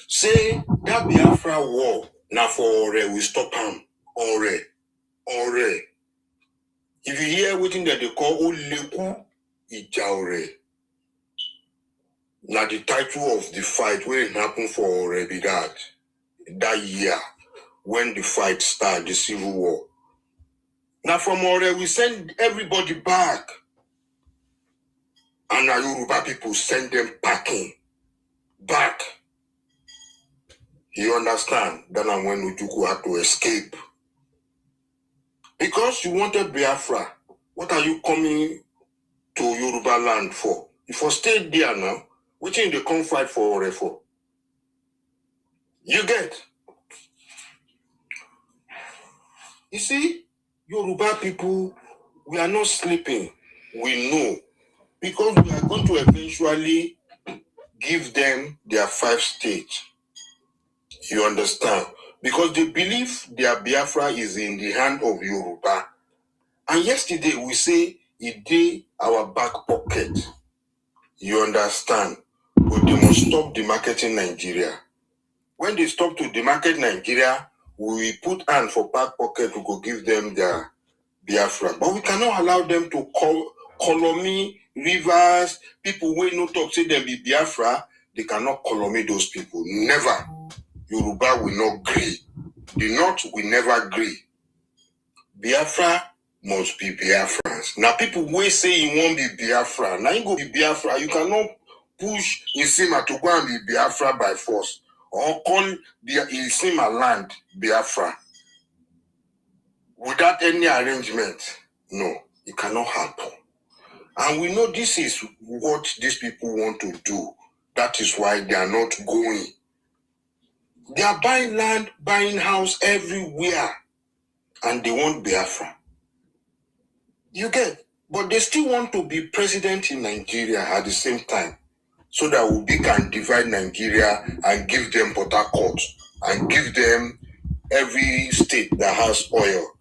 say that Biafra war now for Ore, we stop him. Ore. If you hear what that they call Oleku Ijaure, now the title of the fight where it happened for Ore be that year when the fight started, the civil war. Now from Ore, we send everybody back. And our Yoruba people send them packing back. You understand? Then and when Ujuku had to escape. Because you wanted Biafra, what are you coming to Yoruba land for? If you stay there now, which in the come fight for Ore for? You get? You see, Yoruba people, we are not sleeping. We know. Because we are going to eventually give them their 5 states. You understand? Because they believe their Biafra is in the hand of Yoruba. And yesterday we say it did our back pocket. You understand? But they must stop demarketing Nigeria. When they stop to demarket Nigeria, we put hand for back pocket to go give them their Biafra. But we cannot allow them to call Kolomi, Rivers, people who no talk say them be Biafra. They cannot Kolomi those people. Never. Yoruba will not agree. The North will never agree. Biafra must be Biafrans. Now people will say you won't be Biafra. Now you go be Biafra. You cannot push Isima to go and be Biafra by force. Or call Isima land Biafra. Without any arrangement. No, it cannot happen. And we know this is what these people want to do. That is why they are not going. They are buying land, buying house everywhere. And they want Biafra. You get? But they still want to be president in Nigeria at the same time. So that we can divide Nigeria and give them Port Harcourt. And give them every state that has oil.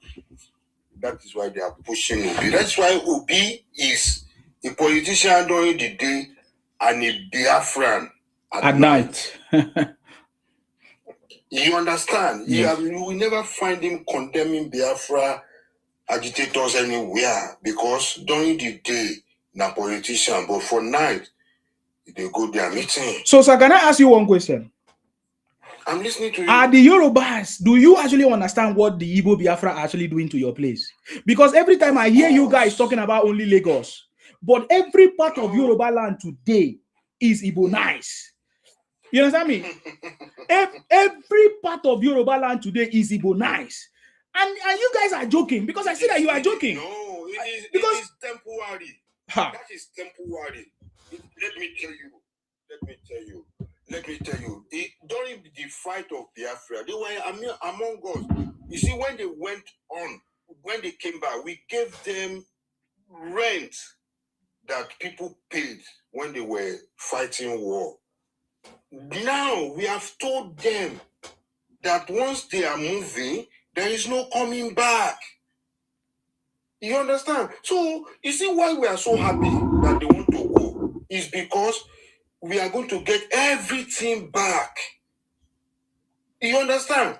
That is why they are pushing Obi. That's why Obi is a politician during the day and a Biafran at night. You understand? Yes. You will never find him condemning Biafra agitators anywhere because during the day, na politician, but for night, they go their meeting. So, sir, can I ask you one question? I'm listening to you. Are the Yorubas, do you actually understand what the Igbo-Biafra are actually doing to your place? Because every time I hear you guys talking about only Lagos, but every part of Yoruba land today is Igbo nice. You understand me? Every part of Yoruba land today is Igbo nice. And you guys are joking because I see that you are joking. No, it is temporary. Ha. That is temporary. Let me tell you. During the fight of Biafra, they were among us. You see, when they went on, when they came back, we gave them rent that people paid when they were fighting war. Now we have told them that once they are moving, there is no coming back. You understand? So you see why we are so happy that they want to go is because we are going to get everything back. You understand?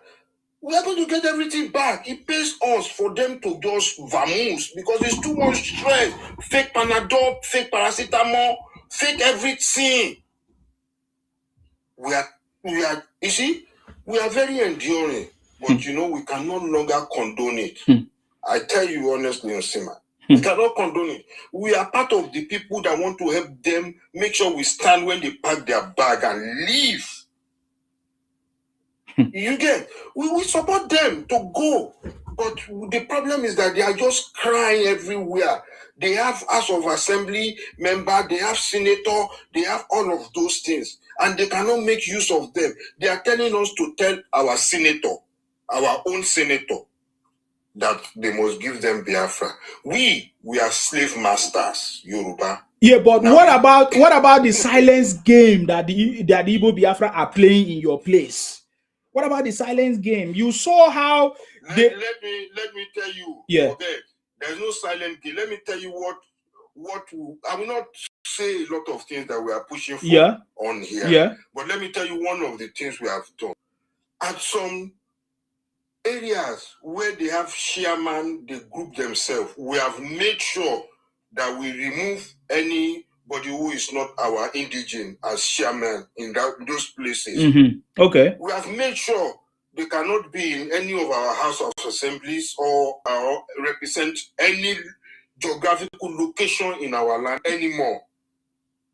We are going to get everything back. It pays us for them to just vamoose because it's too much stress. Fake Panadol, fake paracetamol, fake everything. we are, you see, we are very enduring, but you know, we can no longer condone it. I tell you honestly, Osima, we cannot condone it. We are part of the people that want to help them make sure we stand when they pack their bag and leave. You get, we support them to go, but the problem is that they are just crying everywhere. They have House of Assembly member, they have senator, they have all of those things, and they cannot make use of them. They are telling us to tell our senator, our own senator, that they must give them Biafra. We are slave masters, Yoruba. Yeah, but now, what about the silence game that the Igbo-Biafra are playing in your place? What about the silence game? You saw how let me tell you. Yeah. Okay, there's no silent game. Let me tell you what I will not say a lot of things that we are pushing for on here. Yeah. But let me tell you one of the things we have done. At some areas where they have chairman, they group themselves, we have made sure that we remove anybody who is not our indigene as chairman in those places. Okay. We have made sure they cannot be in any of our House of Assemblies or represent any geographical location in our land anymore.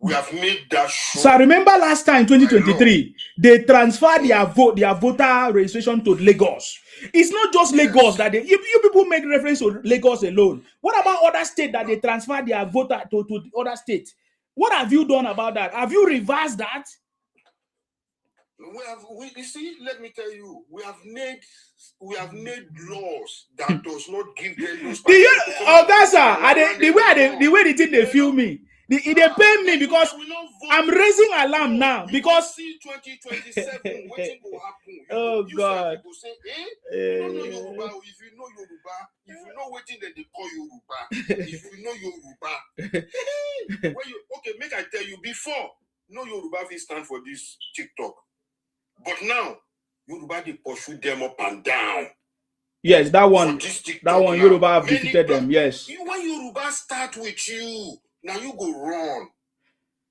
We have made that sure. So I remember last time, 2023, they transferred their voter registration to Lagos. It's not just Lagos that you people make reference to Lagos alone. What about other states that they transfer their voter to other states? What have you done about that? Have you reversed that? You see, let me tell you, we have made laws that does not give them those. The way the thing they feel me. They pay me because I'm raising alarm now because 2027 waiting will happen. Oh God! People say, you don't know Yoruba. If you know Yoruba, if you know waiting, then they call Yoruba. If you know Yoruba, okay, make I tell you before. No Yoruba will stand for this TikTok, but now Yoruba they pursue them up and down. Yes, that one Yoruba have defeated them. Yes. When Yoruba start with you, now you go wrong.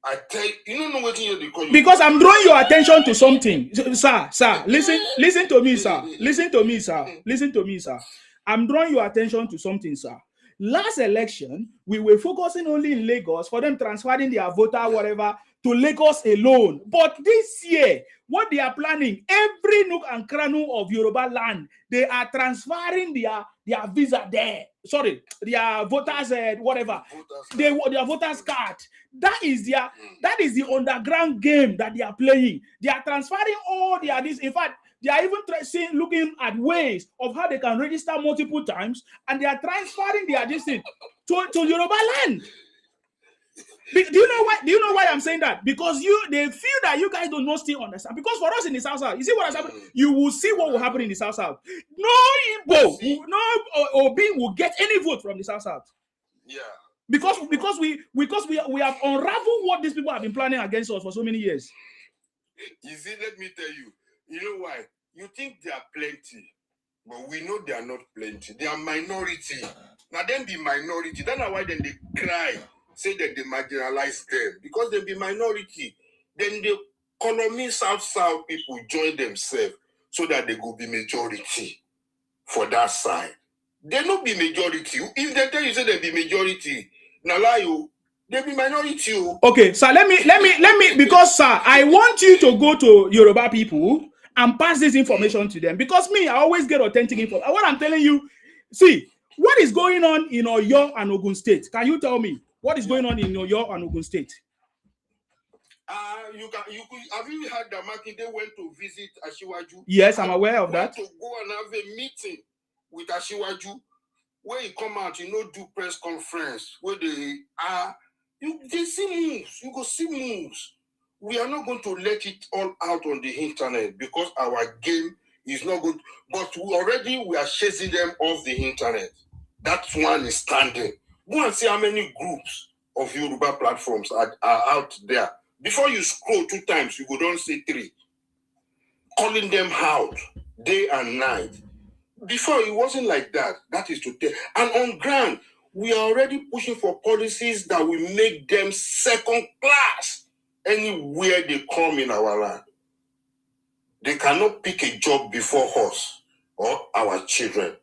I tell you don't know what they call you. Because I'm drawing your attention to something. Sir, listen to me, sir. Listen to me, sir. I'm drawing your attention to something, sir. Last election, we were focusing only in Lagos for them transferring their voter, whatever, to Lagos alone. But this year, what they are planning, every nook and cranny of Yoruba land, they are transferring their visa there. Sorry, their voters, whatever, their voters card. That is the underground game that they are playing. They are transferring all their this. In fact, they are even looking at ways of how they can register multiple times, and they are transferring their distance to Yoruba land. Do you know why I'm saying that? Because they feel that you guys do not still understand. Because for us in the South, you see what has happened. You will see what will happen in the South. No Igbo, no Obi will get any vote from the South. Yeah. Because we have unraveled what these people have been planning against us for so many years. You see, let me tell you. You know why? You think they are plenty, but we know they are not plenty. They are minority. Now them be minority. That's why then they cry. Say that they marginalize them because they be minority. Then the economy South people join themselves so that they go be majority for that side. They not be majority. If they tell you say they be majority, now lie they be minority. Okay, so let me because sir, I want you to go to Yoruba people and pass this information to them because me, I always get authentic information. What I'm telling you, see what is going on in Oyo and Ogun State. Can you tell me? What is going on in Oyo and Ogun State? Have you heard that Makinde went to visit Ashiwaju? Yes, I'm aware of that. To go and have a meeting with Ashiwaju, where he come out, do press conference, where they see moves. You go see moves. We are not going to let it all out on the internet because our game is not good. But we are chasing them off the internet. That one is standing. Go and see how many groups of Yoruba platforms are out there. Before you scroll 2 times, you go down say 3. Calling them out day and night. Before it wasn't like that. That is to tell. And on ground, we are already pushing for policies that will make them second class anywhere they come in our land. They cannot pick a job before us or our children.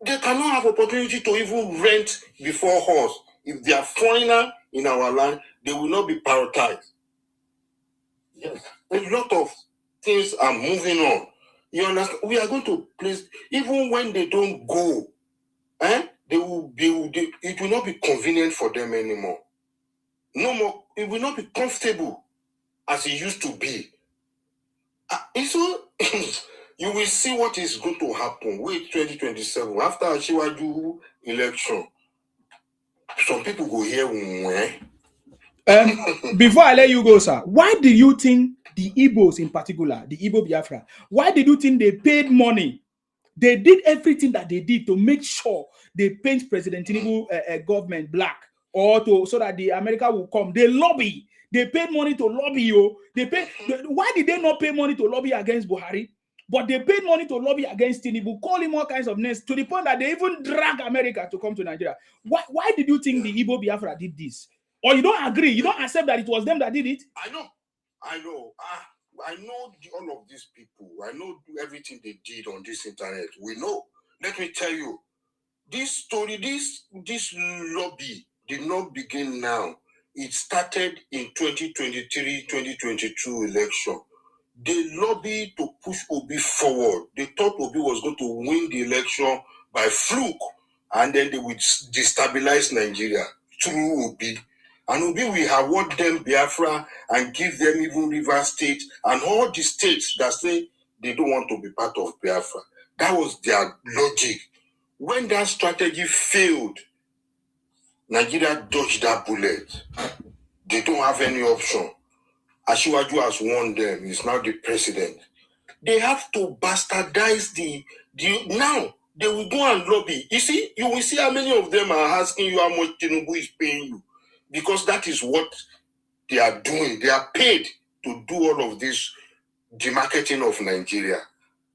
They cannot have opportunity to even rent before us. If they are foreigner in our land, they will not be prioritized. Yes. A lot of things are moving on. You understand? We are going to place, even when they don't go, it will not be convenient for them anymore. No more, it will not be comfortable as it used to be. So you will see what is going to happen with 2027 after Ashiwaju election. Some people go here. Before I let you go, sir, why do you think the Igbos in particular, the Igbo-Biafra, why did you think they paid money? They did everything that they did to make sure they paint President Tinubu government black, or so that the America will come. They lobby. They paid money to lobby you. Why did they not pay money to lobby against Buhari? But they paid money to lobby against Tinubu, call him all kinds of names, to the point that they even drag America to come to Nigeria. Why did you think the Igbo-Biafra did this? Or you don't agree? You don't accept that it was them that did it? I know. I know all of these people. I know everything they did on this internet. We know. Let me tell you, this story, this lobby did not begin now. It started in 2023-2022 election. They lobbied to push Obi forward. They thought Obi was going to win the election by fluke, and then they would destabilize Nigeria through Obi. And Obi will award them Biafra and give them even River State and all the states that say they don't want to be part of Biafra. That was their logic. When that strategy failed, Nigeria dodged that bullet. They don't have any option. Ashiwaju has won them. He's now the president. They have to bastardize the now. They will go and lobby. You see, you will see how many of them are asking you how much Tinubu is paying you. Because that is what they are doing. They are paid to do all of this demarketing of Nigeria.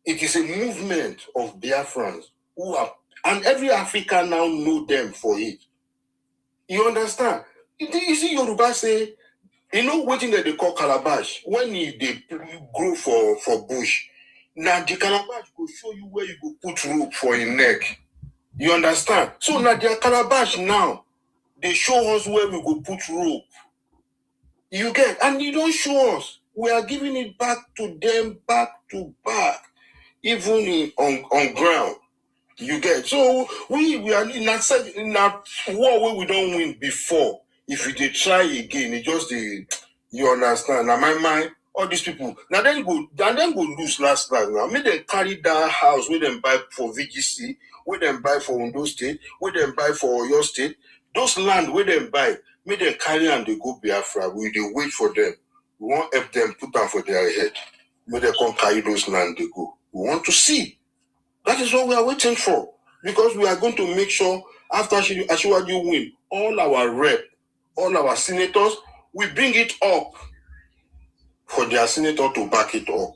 It is a movement of Biafrans who are, and every African now know them for it. You understand? You see Yoruba say, you know what thing that they call calabash? When they grow for bush, now the calabash will show you where you go put rope for your neck. You understand? So now the calabash now, they show us where we go put rope. You get, and you don't show us. We are giving it back to them, back to back, even on ground. You get. So we are in that war where we don't win before. If we dey try again, it just you understand. Now my mind, all these people, now then go lose last night. Now make them carry that house where them buy for VGC, where them buy for Ondo State, where them buy for Oyo State. Those land where them buy, make them carry and they go Biafra. We dey wait for them. We won't help them put them for their head. Make them come carry those land they go. We want to see. That is what we are waiting for. Because we are going to make sure after Ashiwaju win, all our rep, all our senators, we bring it up for their senator to back it up.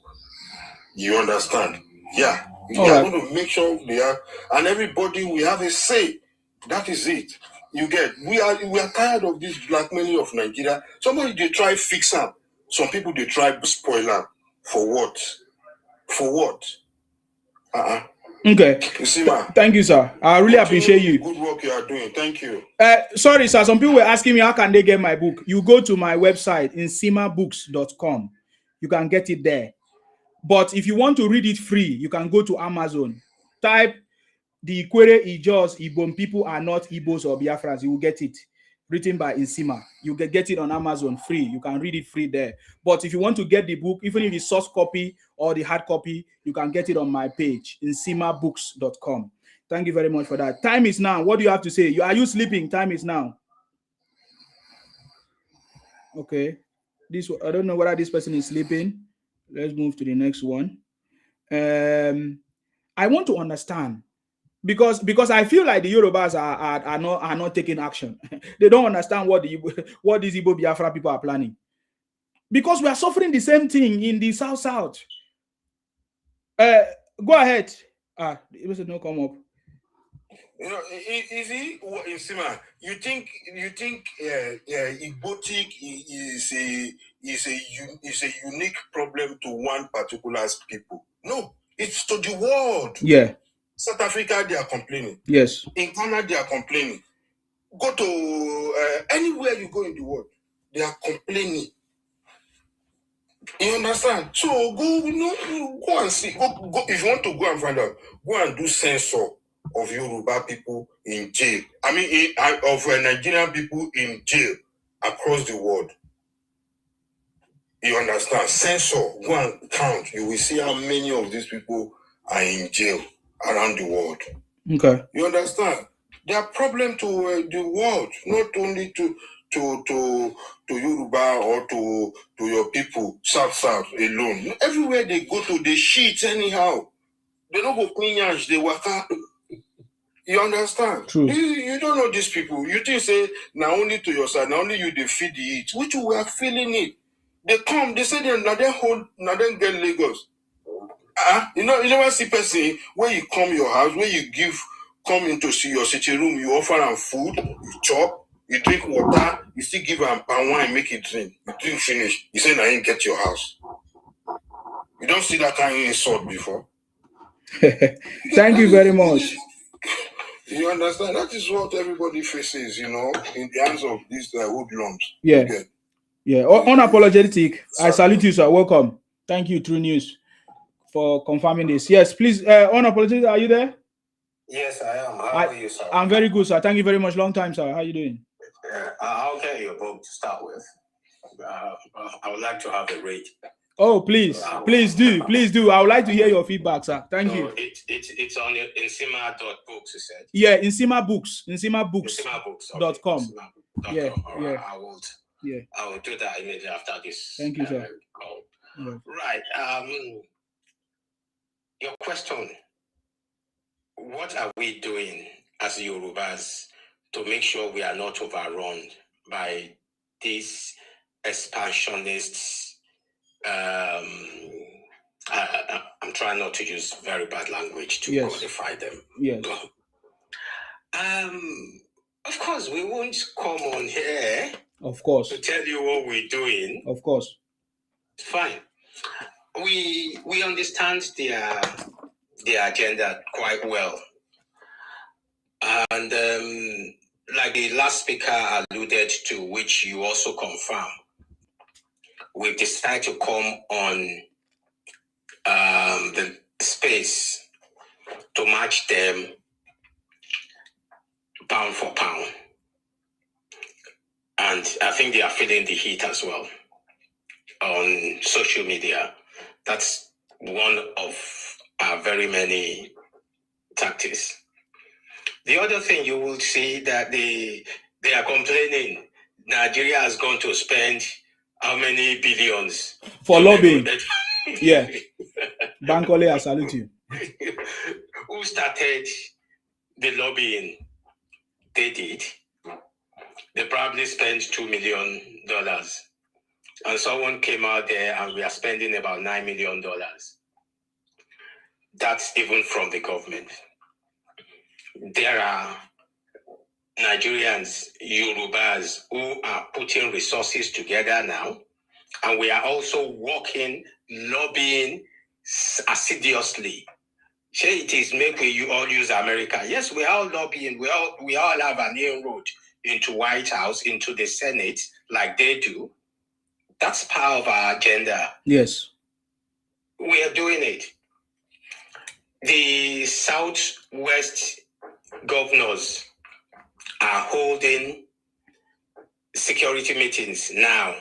You understand? Yeah. We are going to make sure they are, and everybody will have a say. That is it. You get. We are tired of this blackmailing of Nigeria. Somebody they try fix them. Some people they try spoil them. For what? For what? Okay. Thank you, sir. I really appreciate you. Good work you are doing. Thank you. Sorry, sir. Some people were asking me how can they get my book. You go to my website, insimabooks.com. You can get it there. But if you want to read it free, you can go to Amazon. Type the Ikwere Ijos Ibom people are not Igbos or Biafrans. You will get it. Written by Insima. You can get it on Amazon free. You can read it free there. But if you want to get the book, even if it's source copy or the hard copy, you can get it on my page, insimabooks.com. Thank you very much for that. Time is now. What do you have to say? Are you sleeping? Time is now. Okay. I don't know whether this person is sleeping. Let's move to the next one. I want to understand. Because I feel like the Yorubas are not taking action. They don't understand what these Igbo-Biafra people are planning. Because we are suffering the same thing in the South. Go ahead. It was no come up. You know, is Insima? You think Igbotic is a unique problem to one particular people. No, it's to the world. Yeah. South Africa, they are complaining. Yes. In Ghana, they are complaining. Go to anywhere you go in the world, they are complaining. You understand? So go and see. Go if you want to go and find out. Go and do censor of Yoruba people in jail. I mean, of Nigerian people in jail across the world. You understand? Censor. Go and count. You will see how many of these people are in jail around the world. Okay. You understand? They are problem to the world, not only to Yoruba or to your people, South alone. Everywhere they go to, they shit anyhow. They don't go clean yash, they waka. You understand? True. You don't know these people. You think say now only to your side, now only you they feed the eat, which we are feeling it. They come, they say they now they hold, now they get Lagos. You never see person where you come your house, where you come into see your sitting room, you offer them food, you chop, you drink water, you still give them palm wine, make it drink. You drink finish. You say now you get your house. You don't see that kind of insult before. Thank you very much. You understand? That is what everybody faces, in the hands of these hoodlums. Yeah. Yeah. Unapologetic. I salute you, sir. Welcome. Thank you, True News, for confirming this. Yes, please. Unapologetic, are you there? Yes, I am. How are you, sir? I'm very good, sir. Thank you very much. Long time, sir. How are you doing? I'll get your book to start with. I would like to have a rate. Oh, please do. I would like to hear your feedback, sir. Thank you. It's on insima.books, you said. Yeah, Insima Books, insimabooks.com. Yeah. I will do that immediately after this. Thank you, sir. Call. Yeah. Right. Your question: what are we doing as Yorubas to make sure we are not overrun by these expansionists? I'm trying not to use very bad language to qualify them. Yes. Of course, we won't come on here. Of course. To tell you what we're doing. Of course. Fine. We understand their agenda quite well, and like the last speaker alluded to, which you also confirm, we've decided to come on the space to match them pound for pound. And I think they are feeling the heat as well on social media. That's one of our very many tactics. The other thing you will see that they are complaining Nigeria has gone to spend how many billions for lobbying. Yeah. Bankole, I salute you. Who started the lobbying? They did. They probably spent $2 million. And someone came out there and we are spending about $9 million. That's even from the government. There are Nigerians, Yorubas, who are putting resources together now. And we are also working, lobbying assiduously. Say it is make you all use America. Yes, we are all lobbying. We all have an inroad into White House, into the Senate, like they do. That's part of our agenda. Yes. We are doing it. The Southwest governors are holding security meetings now.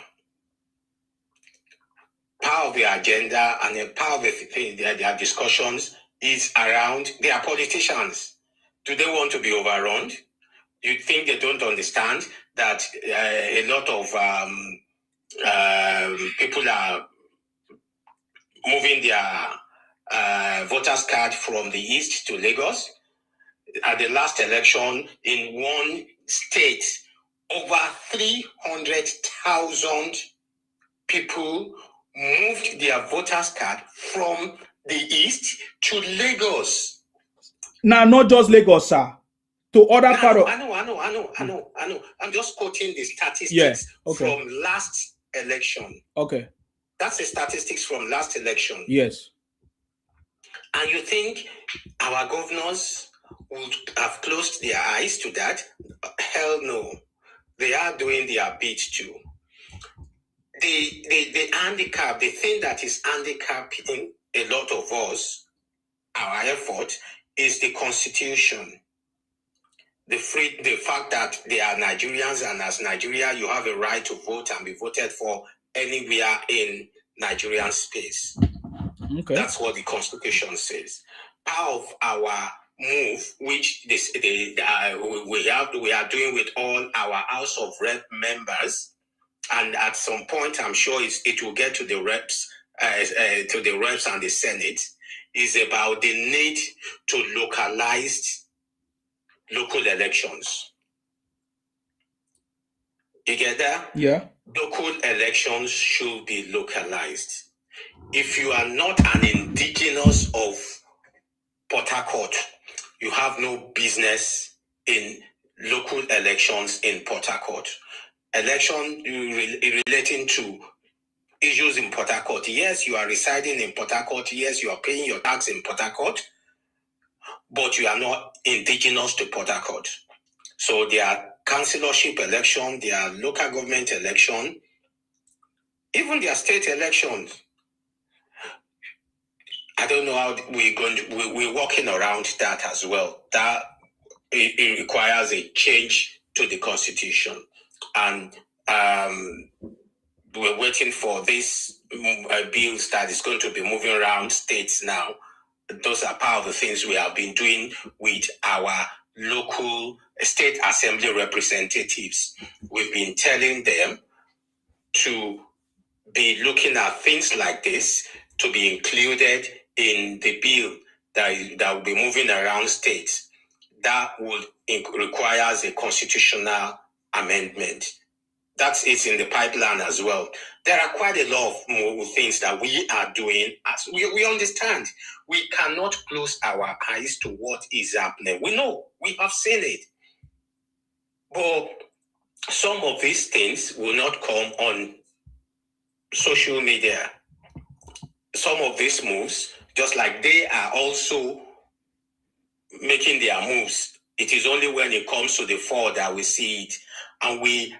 Part of the agenda and a part of their discussions is around their politicians. Do they want to be overrun? You think they don't understand that a lot of people are moving their voters card from the east to Lagos? At the last election, in one state, over 300,000 people moved their voters card from the east to Lagos. Now, not just Lagos, sir. To other part of... I know. I'm just quoting the statistics from last election. Okay. That's the statistics from last election. Yes. And you think our governors would have closed their eyes to that? Hell no. They are doing their bit too. The handicap, the thing that is handicapping a lot of us, our effort, is the constitution. The fact that they are Nigerians, and as Nigeria, you have a right to vote and be voted for anywhere in Nigerian space. Okay. That's what the constitution says. Part of our move, which we are doing with all our House of Rep members, and at some point, I'm sure it will get to the reps, and the Senate, is about the need to localize local elections. You get that? Yeah. Local elections should be localized. If you are not an indigenous of Port Harcourt, you have no business in local elections in Port Harcourt. Election relating to issues in Port Harcourt. Yes, you are residing in Port Harcourt. Yes, you are paying your tax in Port Harcourt, but you are not indigenous to Port Harcourt. So their councillorship election, their local government election, even their state elections, I don't know how we're working around that as well. That it requires a change to the constitution, and we're waiting for these bills that is going to be moving around states now. Those are part of the things we have been doing with our local state assembly representatives. We've been telling them to be looking at things like this, to be included in the bill that will be moving around states. That would requires a constitutional amendment. That's it in the pipeline as well. There are quite a lot of more things that we are doing. As we understand, we cannot close our eyes to what is happening. We know, we have seen it. But some of these things will not come on social media. Some of these moves, just like they are also making their moves, it is only when it comes to the fore that we see it. And we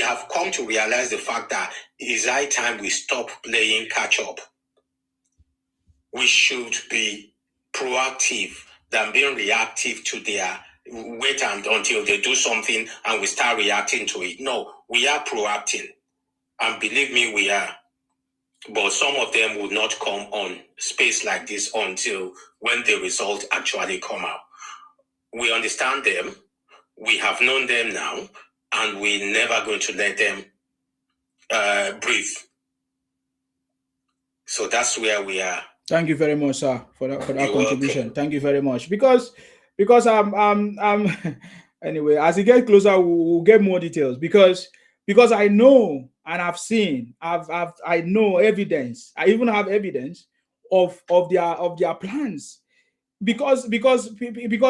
have come to realize the fact that it is high time we stop playing catch up. We should be proactive than being reactive to their wait until they do something and we start reacting to it. No, we are proactive. And believe me, we are. But some of them will not come on space like this until when the results actually come out. We understand them. We have known them now, and we're never going to let them breathe. So that's where we are. Thank you very much, sir, for that contribution. Welcome. Thank you very much. Because anyway, as it gets closer, we'll get more details. Because I know and I've seen, I know evidence. I even have evidence of their plans. Because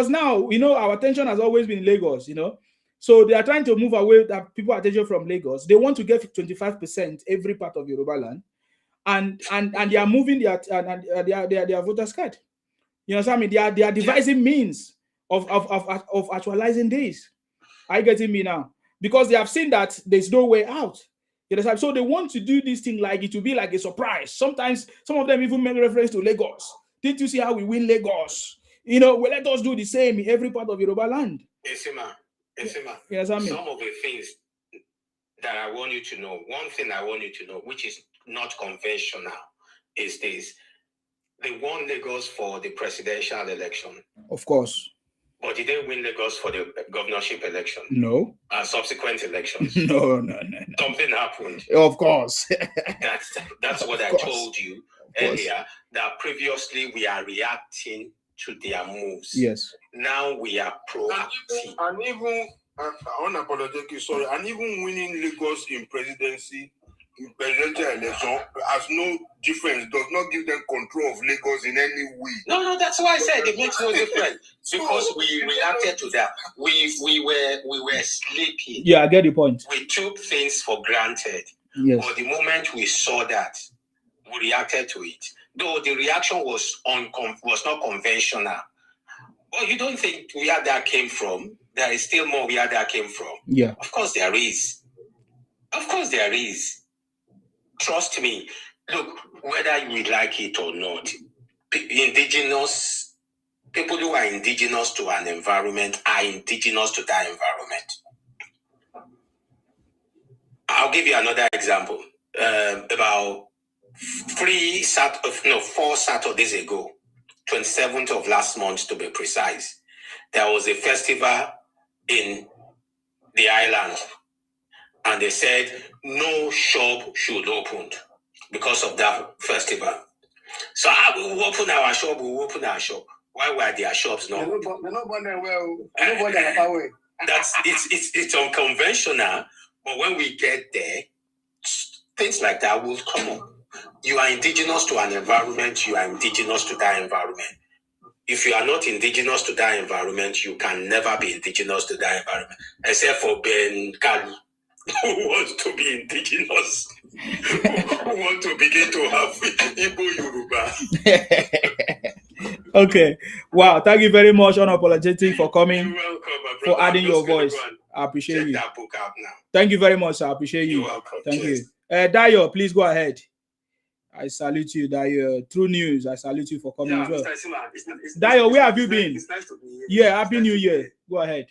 now, you know, our attention has always been Lagos, you know. So they are trying to move away that people attention from Lagos. They want to get 25% every part of Yoruba land, and they are moving their voters card. You know what I mean? They are devising means of actualizing this. Are you getting me now? Because they have seen that there's no way out. You understand? So they want to do this thing like it will be like a surprise. Sometimes some of them even make reference to Lagos. Didn't you see how we win Lagos? You know, well, let us do the same in every part of Yoruba land. Esima, Yes, I mean. some of the things that I want you to know, one thing I want you to know, which is not conventional, is this. They won Lagos for the presidential election. Of course. But did they win Lagos for the governorship election? No. Subsequent elections? No. Something happened. Of course. That's what I told you earlier, that previously we are reacting to their moves. Yes. Now we are proactive. And even unapologetically sorry, and even winning Lagos in presidency presidential election has no difference, does not give them control of Lagos in any way. No, that's why I said it makes no difference because we reacted to that. We were sleeping. Yeah, I get the point. We took things for granted. Yes. But the moment we saw that, we reacted to it. Though the reaction was not conventional. But you don't think where that came from? There is still more where that came from. Yeah. Of course there is. Of course there is. Trust me. Look, whether we like it or not, indigenous people who are indigenous to an environment are indigenous to that environment. I'll give you another example. About 4 Saturdays ago, 27th of last month to be precise, there was a festival in the island, and they said no shop should open because of that festival. So we will open our shop. Why were their shops not? They're not born there well. They're not born there that way. It's unconventional, but when we get there, things like that will come up. You are indigenous to an environment, you are indigenous to that environment. If you are not indigenous to that environment, you can never be indigenous to that environment, except for Ben Kalu, who wants to be indigenous, who wants to begin to have Igbo Yoruba. Okay. Wow. Thank you very much, Unapologetic, for coming. You're welcome, my For brother. adding I'm your just gonna voice. go and I appreciate check you. that book out now. Thank you very much. I appreciate you. You're welcome. Thank Cheers. you. Dayo, please go ahead. I salute you, Dayo. True News. I salute you for coming as well. Mr. Isima, it's Dayo, where have you been? It's nice to be here. Yeah, Happy New Year. Go ahead.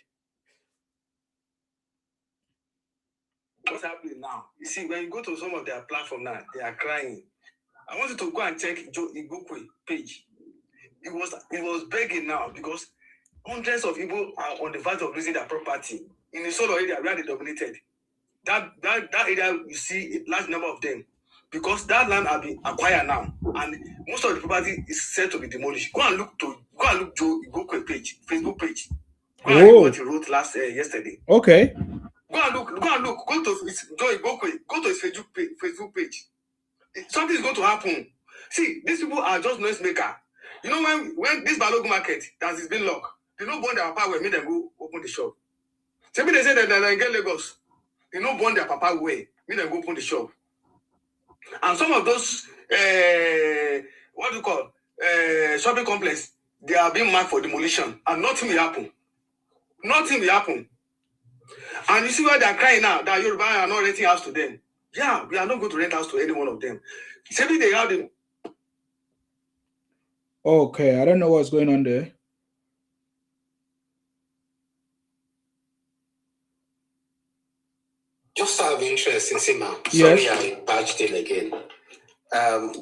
What's happening now? You see, when you go to some of their platform now, they are crying. I want you to go and check Igbo page. It was begging now because hundreds of people are on the verge of losing their property in the solo area where they dominated. That area, you see a large number of them because that land has been acquired now, and most of the property is set to be demolished. Go and look Joe Igbo page, Facebook page. Go and look what he wrote yesterday. Okay. Go and look. Go to his Joe Igbo. Go to his Facebook page. Something is going to happen. See, these people are just noise maker. You know when this Balogun market that is being locked, they don't burn their papa way, make them go open the shop. So they say that they get Lagos. They don't burn their papa way, make them go open the shop. And some of those shopping complex, they are being marked for demolition, and nothing will happen. Nothing will happen. And you see why they are crying now that Yoruba are not renting house to them. Yeah, we are not going to rent house to any one of them. Simply they have them. Okay, I don't know what's going on there. Just out of interest, Sima. Yes. Sorry, I badged in again.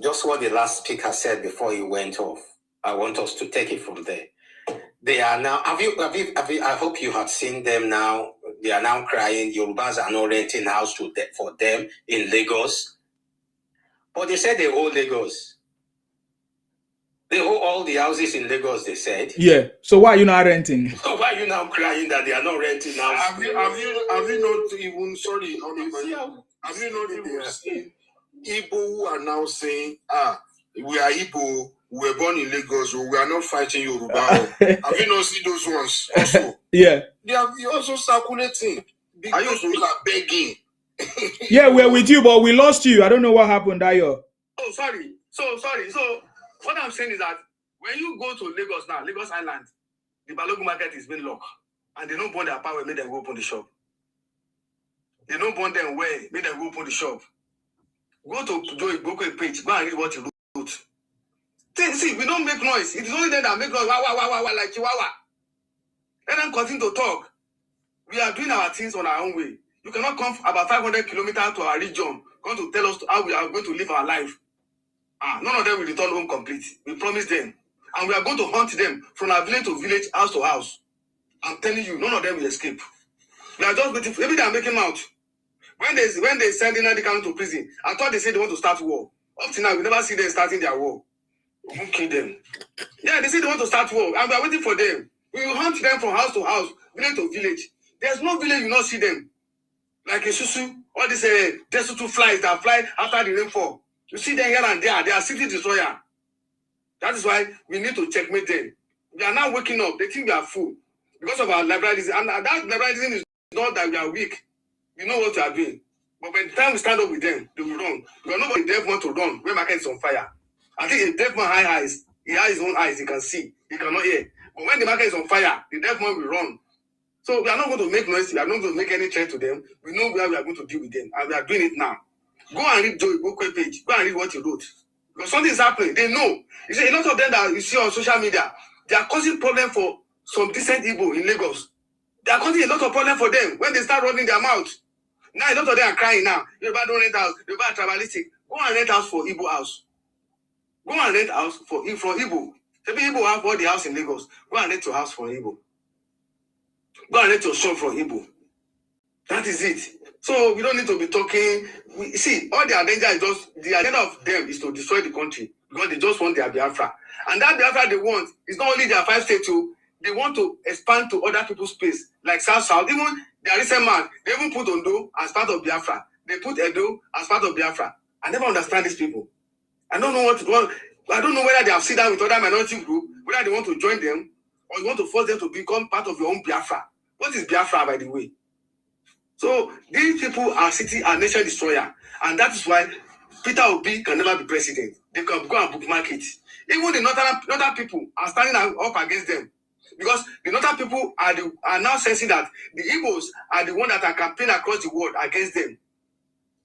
Just what the last speaker said before he went off. I want us to take it from there. They are now. Have you? I hope you have seen them now. They are now crying. Yorubas are not renting house for them in Lagos. But they said they hold Lagos. They hold all the houses in Lagos. They said. Yeah. So why are you not renting? So why are you now crying that they are not renting houses? Have you not even have you not even seen Igbo who are now saying, we are Igbo, we were born in Lagos, we are not fighting Yoruba. Have you not seen those ones also? Yeah. They are also circulating. Because those are begging. Yeah, we're with you, but we lost you. I don't know what happened, Dayo. Oh, sorry. So what I'm saying is that when you go to Lagos now, Lagos Island, the Balogun market is being locked, and they don't burn their power, make them go open the shop. They don't burn them where, make them go open the shop. Go to Joe Igbo page, go and read what he wrote. See, we don't make noise. It is only them that make noise. Wah, like Chihuahua. Let them continue to talk. We are doing our things on our own way. You cannot come about 500 kilometers to our region, going to tell us how we are going to live our life. None of them will return home complete. We promise them. And we are going to hunt them from our village to village, house to house. I'm telling you, none of them will escape. We are just waiting. Maybe they are making out. When they send Nnamdi Kanu to prison, I thought they said they want to start war. Up to now, we never see them starting their war. We won't kill them. Yeah, they say they want to start war, and we are waiting for them. We will hunt them from house to house, village to village. There's no village you not see them. like a susu, all these destitute flies that fly after the rainfall. You see them here and there, they are city destroyer. That is why we need to checkmate them. We are now waking up, they think we are full because of our liberalism. And that liberalism is not that we are weak. We know what we are doing. But by the time we stand up with them, they will run. Because nobody deaf want to run when market is on fire. I think a deaf man has eyes. He has his own eyes, he can see, he cannot hear. But when the market is on fire, the deaf man will run. So we are not going to make noise, we are not going to make any threat to them. We know where we are going to deal with them, and we are doing it now. Go and read Joe Igbo page. Go and read what he wrote. Because something is happening. They know. You see, a lot of them that you see on social media, they are causing problem for some decent Igbo in Lagos. They are causing a lot of problem for them when they start running their mouth. Now a lot of them are crying now. Yoruba don't rent house. Yoruba are tribalistic. Go and rent house for Igbo house. Go and rent house from Igbo. Maybe Igbo have all the house in Lagos. Go and rent your house for Igbo. Go and rent your shop for Igbo. That is it. So we don't need to be talking. We see, all their agenda is just, the agenda of them is to destroy the country because they just want their Biafra. And that Biafra they want is not only their 5 states, they want to expand to other people's space, like South. Even their recent man, they even put Ondo as part of Biafra. They put Edo as part of Biafra. I never understand these people. I don't know I don't know whether they have sit down with other minority group, whether they want to join them, or you want to force them to become part of your own Biafra. What is Biafra, by the way? So these people are nation destroyer, and that is why Peter Obi can never be president. They can go and bookmark it. Even the northern people are standing up against them, because the northern people are now sensing that the Igbos are the one that are campaigning across the world against them,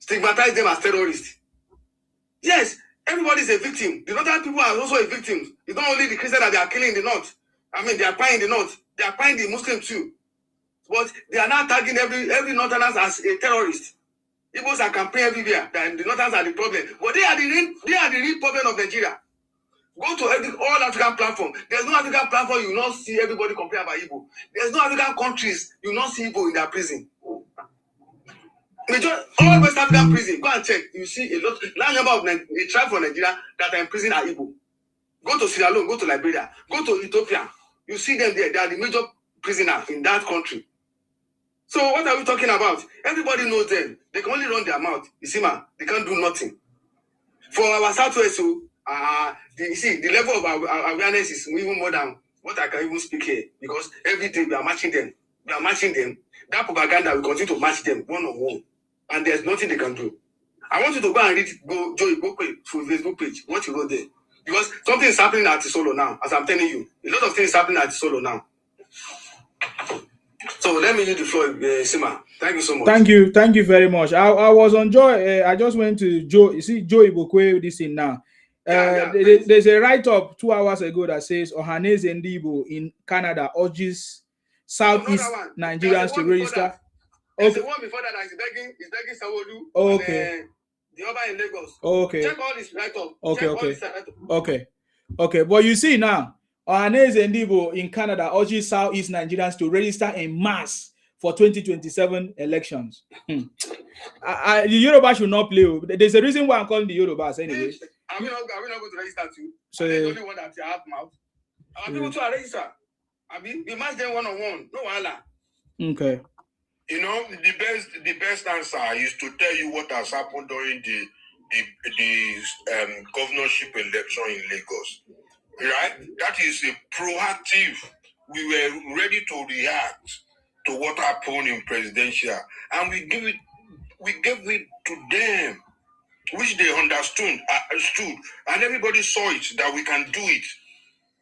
stigmatize them as terrorists. Yes, everybody is a victim. The northern people are also a victim. It's not only the Christians that they are killing in the north. I mean, they are buying the north. They are buying the Muslims too. But they are now tagging every northerners as a terrorist. Igbos are campaigning everywhere. That the northerners are the problem. But they are the real problem of Nigeria. Go to all African platform. There's no African platform you will not see everybody complain about Igbo. There's no African countries you will not see Igbo in their prison. All West African prison, go and check. You see a large number of a tribe from Nigeria that are in prison are Igbo. Go to Sierra Leone, go to Liberia, go to Ethiopia. You see them there. They are the major prisoners in that country. So what are we talking about? Everybody knows them. They can only run their mouth. You see, man, they can't do nothing. For our Southwest, the level of our awareness is even more than what I can even speak here. Because every day we are matching them. We are matching them. That propaganda will continue to match them one on one. And there's nothing they can do. I want you to go and read Joe Igbo through Facebook page, what you wrote there. Because something is happening at Isolo now, as I'm telling you. A lot of things happening at Isolo now. So let me use the floor, Sima. Thank you so much. Thank you very much. I was on Joy. I just went to Joe. You see, Joe Igbo this thing now. There's a write-up 2 hours ago that says Ohaneze Ndibo in Canada urges Southeast Nigerians to register. There's the one before that is begging Sawolu. Okay. The other in Lagos. Okay. Check all this write-up. Okay. But you see now, Ohaneze Ndibo in Canada urges Southeast Nigerians to register en masse for 2027 elections. The Yoruba should not play. There's a reason why I'm calling the Yorubas anyway. Are we not going to register too? So the only one that you have mouth. Our people to register. I mean, we match them one-on-one. No wahala. Okay. You know, the best answer is to tell you what has happened during the governorship election in Lagos. Right? That is a proactive. We were ready to react to what happened in presidential, and we gave it to them, which they understood, and everybody saw it that we can do it.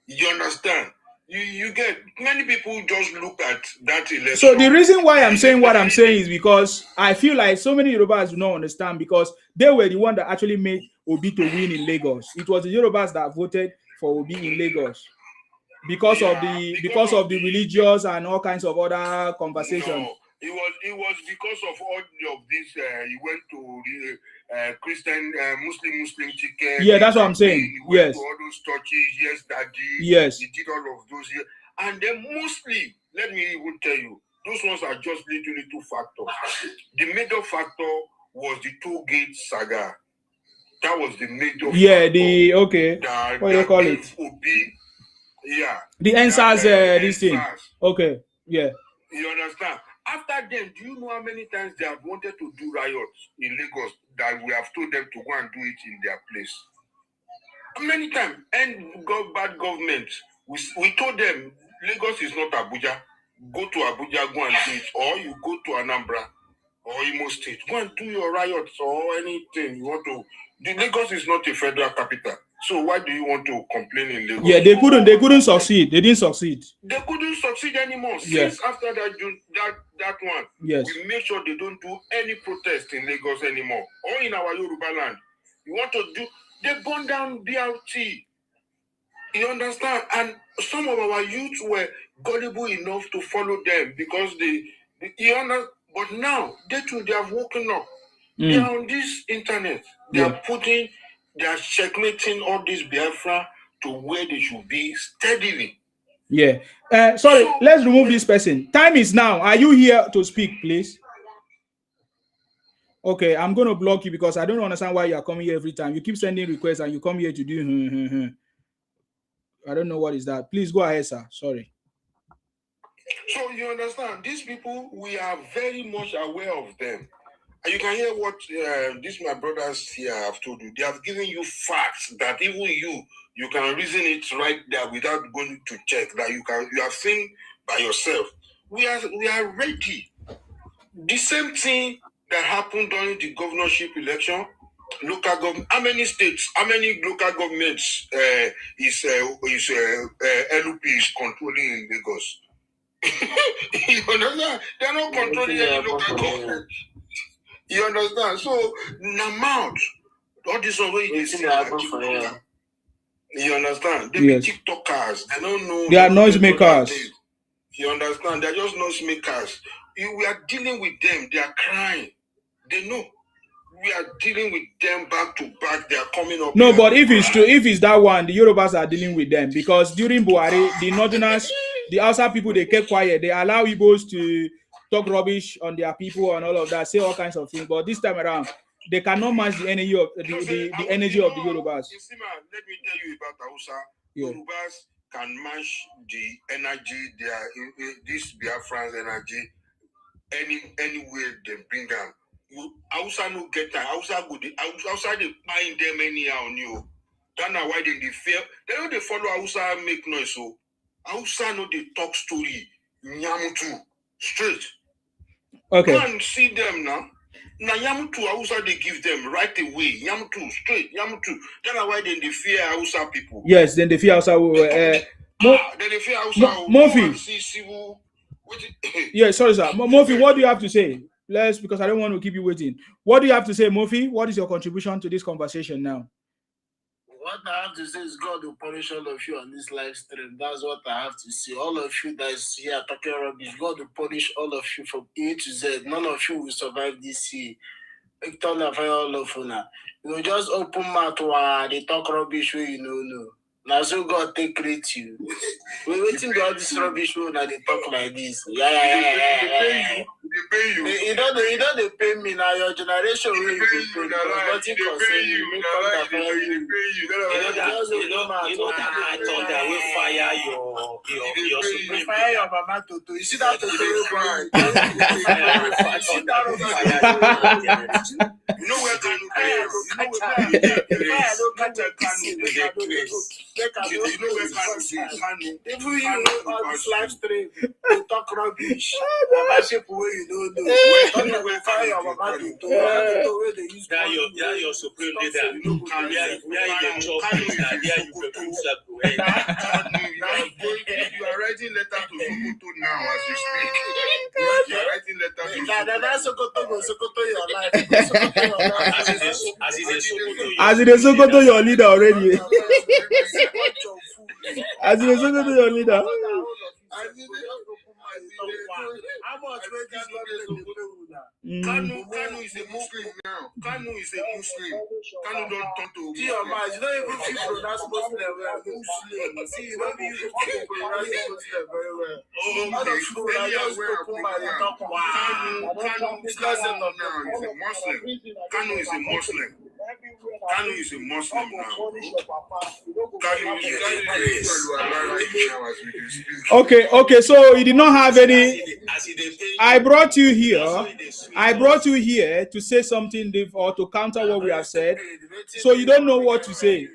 You understand? You get many people just look at that election. So the reason why I'm saying what I'm saying is because I feel like so many Yorubas do not understand, because they were the one that actually made Obi to win in Lagos. It was the Yorubas that voted for Obi in Lagos because of the religious and all kinds of other conversations. No, it was because of all of this. He went to the Christian Muslim ticket. Yeah, that's what I'm saying. He went to all those churches. Yes, Daddy. Yes, he did all of those here. And then mostly, let me even tell you, those ones are just little factors. The major factor was the toll gate saga. That was the major factor. What do you call it? Obi, yeah. The answers, this thing. Okay, yeah. You understand? After them, do you know how many times they have wanted to do riots in Lagos that we have told them to go and do it in their place? How many times? And bad government. We told them Lagos is not Abuja. Go to Abuja, go and do it. Or you go to Anambra or Imo State. Go and do your riots or anything you want to. The Lagos is not a federal capital. So why do you want to complain in Lagos? Yeah, they couldn't succeed. They didn't succeed. They couldn't succeed anymore. Yes. Since after that one, yes, we make sure they don't do any protest in Lagos anymore. Or in our Yoruba land. You want to do, they burn down BRT. You understand? And some of our youth were gullible enough to follow them because you understand? But now, they have woken up. They are on this internet. They are checkmating all this Biafra to where they should be steadily. Yeah. Sorry, let's remove this person. Time is now. Are you here to speak, please? Okay, I'm going to block you because I don't understand why you are coming here every time. You keep sending requests and you come here to do. I don't know what is that. Please go ahead, sir. Sorry. So you understand, these people, we are very much aware of them. And you can hear what these my brothers here have told you. They have given you facts that even you can reason it right there without going to check, that you have seen by yourself. We are ready. The same thing that happened during the governorship election, local government. How many states? How many local governments is LUP is controlling in Lagos? You understand? They're not controlling any local government. You understand? So now, all this way they say you understand? They be TikTokers. They don't know. They are noisemakers. You understand? They're just noisemakers. We are dealing with them. They are crying. They know. We are dealing with them back to back. They are coming up. No, but if it's true, if it's that one, the Yorubas are dealing with them because during Buhari, the Northerners, the outside people, they kept quiet. They allow Igbos to talk rubbish on their people and all of that, say all kinds of things. But this time around, they cannot match the energy of the energy of the Yorubas. Let me tell you about Hausa. Yorubas can match the energy. This Biafran's energy anywhere they bring them. Hausa no get time. Hausa they find them anyhow new. That's why they fear. They know they follow Hausa make noise. So Hausa know they talk story. Nyamutu straight. Okay. Go and see them now. Now Nyamutu Hausa they give them right away. Nyamutu straight. Nyamutu. That's why they fear Hausa people. Yes, then they fear Hausa. Then they fear Hausa. Mofi. Yeah, sorry, sir. Mofi, what do you have to say? Because I don't want to keep you waiting. What do you have to say, Mofi? What is your contribution to this conversation now? What I have to say is God will punish all of you on this live stream. That's what I have to say. All of you that is here talking rubbish, God will punish all of you from A to Z. None of you will survive this year. All of you now. You just open mouth while they talk rubbish where you know. Now so God take credit you. We're waiting for all this rubbish when they talk like this. Yeah. They pay you. You don't they pay me now. Your generation will pay you. Nothing concern you. You know that I thought that will fire your supreme. Fire your mama Toto. You see that Toto? You know where Kanu is. I don't catch a Kanu. You know where Kanu is. Even you on this live stream, you talk rubbish about people where you don't know. Where fire your mama Toto. That your supreme leader. You know where you chop is that there you produce that. You are writing letter to Sokoto now as you speak. You are writing letter to That's Sokoto your life. As it is Sokoto your leader already. As it is Sokoto your leader. How much Kanu is a Muslim now. Kanu is a Muslim. Kanu don't turn to see your mind. You don't even feel pronounce Muslim Muslim. See, you don't even feel pronounce Muslim very well. Kanu is a Muslim. Kanu is a Muslim. Kanu is a Muslim now. Okay, so he did not have any. I brought you here to say something or to counter what we have said. So you don't know what to say.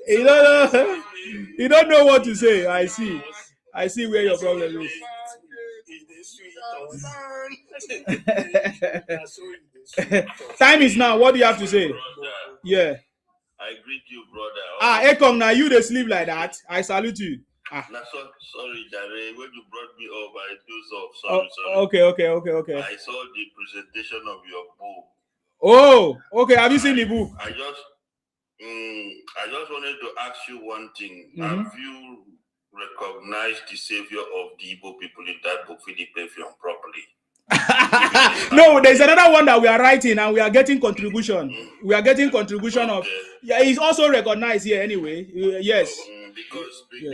You don't know what to say. I see where your problem is. Time is now. What do you have to say? Yeah. I greet you, brother. Ekong, now you they sleep like that. I salute you. Sorry, Jare. When you brought me up, I dozed off. Sorry. Okay. I saw the presentation of your book. Oh, okay. Have you seen the book? I just wanted to ask you one thing. Mm-hmm. Have you recognized the savior of the Igbo people in that book, Misinformation, properly? No, there's another one that we are writing and we are getting contribution. We are getting contribution of. Yeah, he's also recognized here anyway. Yes. Because we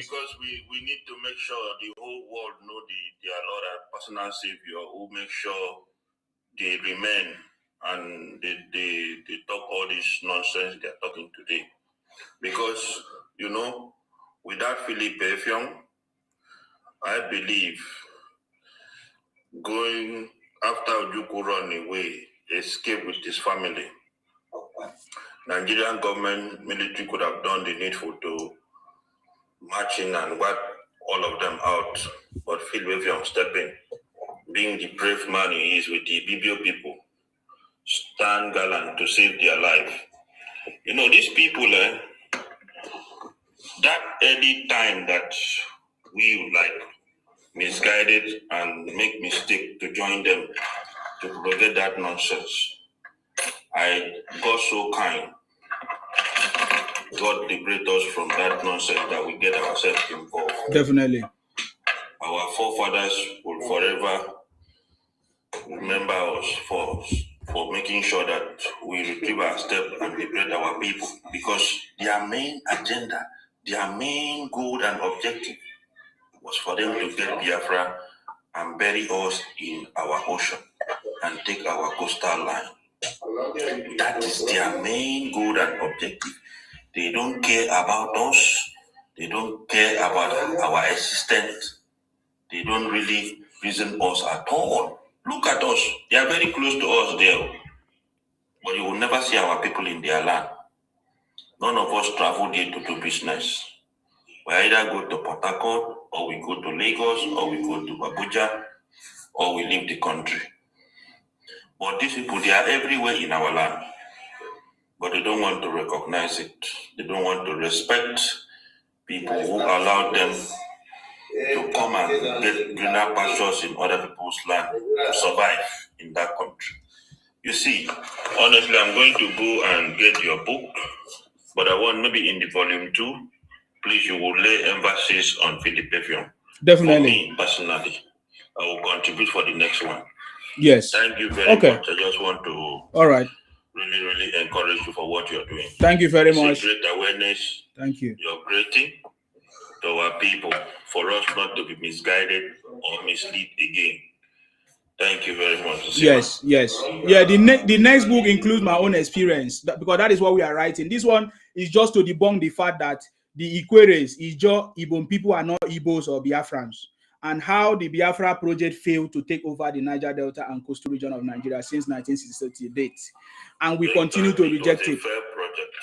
need to make sure the whole world know their Lord and personal savior, who make sure they remain and they talk all this nonsense they're talking today. Because without Philip Effiong, I believe going after Ojukwu run away, escape with his family, Nigerian government military could have done the needful to march in and wipe all of them out. But Philip Effiong stepped in, being the brave man he is with the Ibibio people, stand gallant to save their life. These people, that early time that we misguided and make mistake to join them to propagate that nonsense. I got so kind. God liberate us from that nonsense that we get ourselves involved. Definitely. Our forefathers will forever remember us for making sure that we retrieve our step and liberate our people, because their main agenda, their main goal and objective was for them to get Biafra and bury us in our ocean and take our coastal line. That is their main goal and objective. They don't care about us. They don't care about our existence. They don't really reason us at all. Look at us. They are very close to us there. But you will never see our people in their land. None of us travel there to do business. We either go to Port Harcourt, or we go to Lagos, or we go to Abuja, or we leave the country. But these people, they are everywhere in our land. But they don't want to recognize it. They don't want to respect people who allow them to come and get greener pastures in other people's land to survive in that country. You see, honestly, I'm going to go and get your book, but I want maybe in the volume 2, please, you will lay emphasis on Philip Effiong. Definitely. For me, personally, I will contribute for the next one. Yes. Thank you very much. I just want to all right. Really encourage you for what you're doing. Thank you very much. Great awareness. Thank you. You're creating to our people for us not to be misguided or mislead again. Thank you very much. Yes. Yeah, the next book includes my own experience, because that is what we are writing. This one is just to debunk the fact that the Ikweres, Igbo people are not Igbos or Biafrans, and how the Biafra project failed to take over the Niger Delta and coastal region of Nigeria since 1960 date. And we continue to reject it.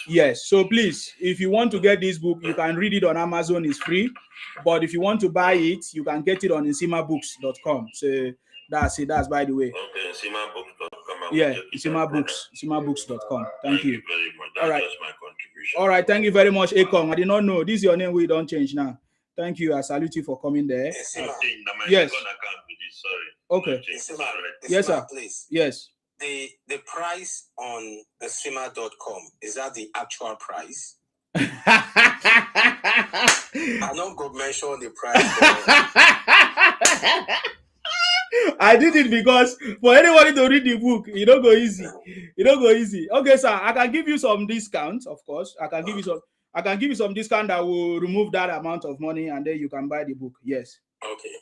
Yes, so please, if you want to get this book, you can read it on Amazon, it's free. But if you want to buy it, you can get it on insimabooks.com. So that's it, that's by the way. Okay, insimabooks.com. Yeah, insimabooks.com. Thank you very much. That's just my contribution. All right, thank you very much, Ekong. I did not know. This is your name, we don't change now. Thank you. I salute you for coming there. Yes. Okay. Yes, sir. Please. Yes. The price on the Sima.com, is that the actual price? I don't go mention the price. I did it because for anybody to read the book, it don't go easy. It don't go easy. Okay, sir. I can give you some discounts, of course. I can give you some discount that will remove that amount of money, and then you can buy the book. Yes. Okay.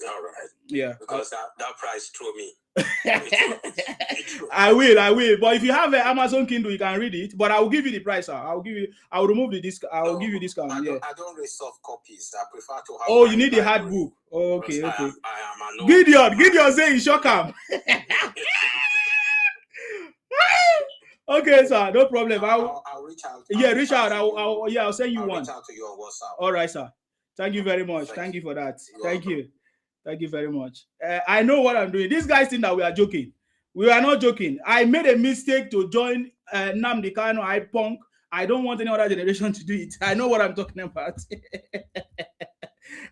All right. Yeah. Because that price threw me. I will. But if you have an Amazon Kindle, you can read it. But I will give you the price. I will remove the discount. I will give you discount. I don't read soft copies. I prefer to have. Oh, you need the hard book. Oh, okay. I am Gideon say shock him. Okay, sir. No problem. I'll reach out. Reach out. I'll send you one. Reach out to you on WhatsApp. All right, sir. Thank you very much. Thank you for that. Thank you. Thank you very much. I know what I'm doing. These guys think that we are joking. We are not joking. I made a mistake to join Nnamdi Kanu. I punk. I don't want any other generation to do it. I know what I'm talking about.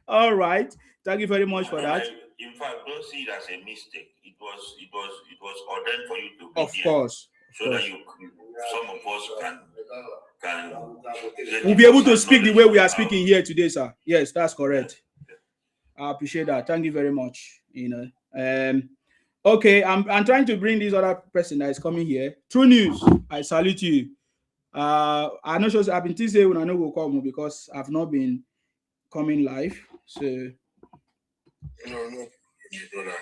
All right. Thank you very much for that. In fact, don't see it as a mistake. It was ordained for you to be Of course. So that some of us can we'll be able to speak the way we are speaking here today, sir. Yes, that's correct. I appreciate that. Thank you very much. Okay, I'm trying to bring this other person that is coming here. True News, I salute you. I'm not sure I've been saying when I know will come because I've not been coming live. So no, brother,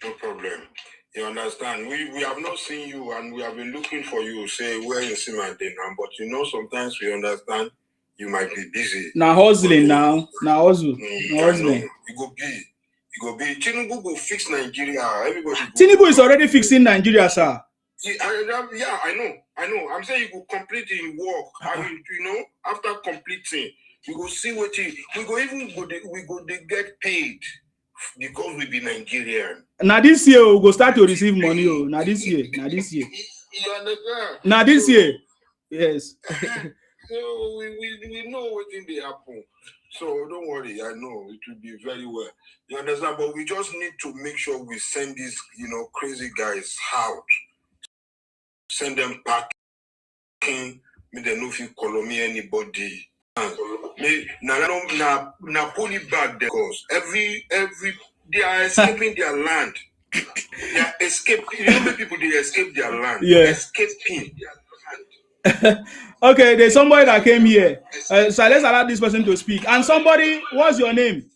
no problem. You understand? We have not seen you and we have been looking for you. Say where you see my day now, but sometimes we understand you might be busy. Now hustling now. Now hustle. Hustling. You go be. Tinubu will fix Nigeria. Everybody. Tinubu is already fixing Nigeria, sir. Yeah, I know. I'm saying you go complete the work. I mean, after completing, we go see what we go they get paid because we be Nigerian. Now this year we go start to receive money. Now this year. You understand? Now this year. Yes. So we know what thing they happen. So don't worry, I know it will be very well. You understand? But we just need to make sure we send these, crazy guys out. Send them packing. Me they no fit call me anybody. Me na pull back there because every they are escaping their land. They are escaping. Many people they escape their land. Yeah. Escaping their land. Okay, there's somebody that came here. So let's allow this person to speak. And somebody, what's your name?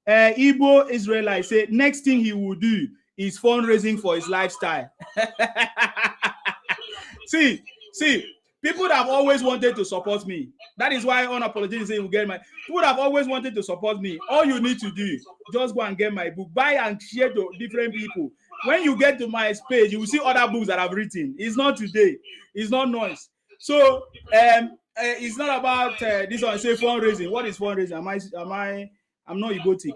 Igbo Israelite say next thing he will do is fundraising for his lifestyle. see, people that have always wanted to support me. That is why unapologetically say you get my people that have always wanted to support me. All you need to do, just go and get my book, buy and share to different people. When you get to my page, you will see other books that I've written. It's not today, it's not noise. So it's not about this one. Say fundraising. What is fundraising? I'm not Igbotic.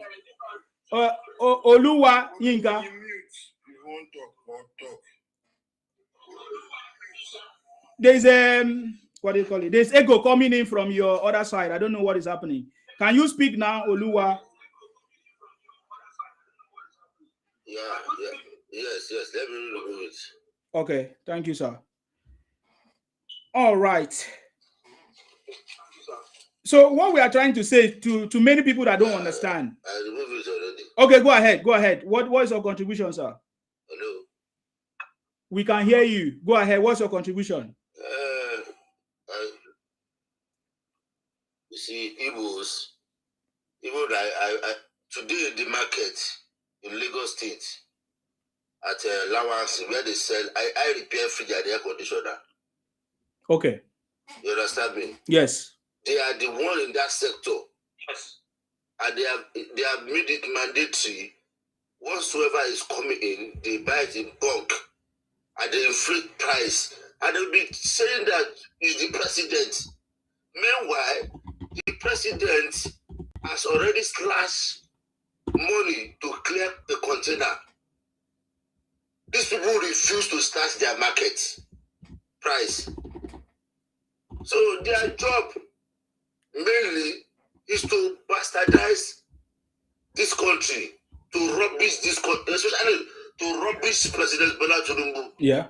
Oluwa Yinka. There's what do you call it? There's echo coming in from your other side. I don't know what is happening. Can you speak now, Oluwa? Yes. Let me remove it. Okay, thank you, sir. All right. So what we are trying to say to many people that don't understand. I removed it already. Okay, go ahead. What is your contribution, sir? Hello. We can hear you. Go ahead. What's your contribution? You see, even today in the market in Lagos State at Lawrence where they sell, I repair fridge and air conditioner. Okay. You understand me? Yes. They are the one in that sector. Yes. And they have made it mandatory. Whatsoever is coming in, they buy it in bulk and they inflate price. And they'll be saying that is the president. Meanwhile, the president has already slashed money to clear the container. These people refuse to slash their market price. So their job mainly is to bastardize this country, to rubbish this country, especially to rubbish President Bola Tinubu. Yeah.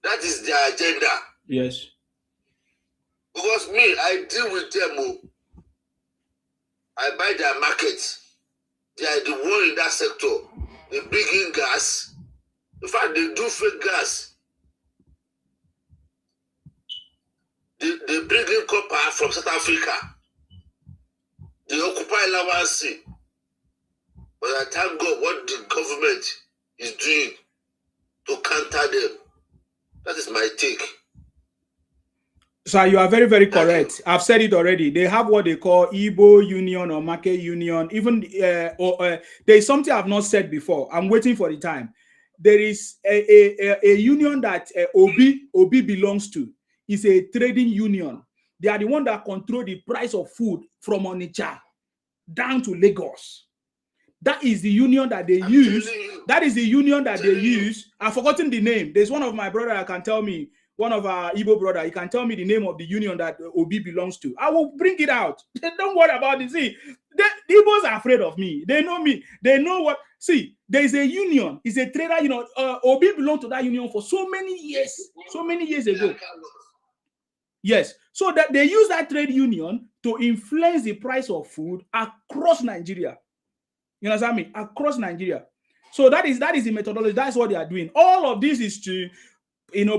That is their agenda. Yes. Because me, I deal with them. I buy their market. They are the one in that sector. They bring in gas. In fact, they do fake gas. They bring in copper from South Africa. They occupy Lawasi. But I thank God what the government is doing to counter them. That is my take. So you are very, very correct. I've said it already. They have what they call Igbo Union or Market Union. Even there is something I've not said before. I'm waiting for the time. There is a union that Obi belongs to. It's a trading union. They are the one that control the price of food from Onitsha down to Lagos. That is the union that they use. That is the union that they use. I've forgotten the name. There's one of my brother that can tell me, one of our Igbo brother, he can tell me the name of the union that Obi belongs to. I will bring it out. Don't worry about it. See, the Igbos are afraid of me. They know me. They know what. See, there is a union. It's a trader. Obi belonged to that union for so many years ago. Yes. So that they use that trade union to influence the price of food across Nigeria. You understand me? Across Nigeria. So that is the methodology. That's what they are doing. All of this is to,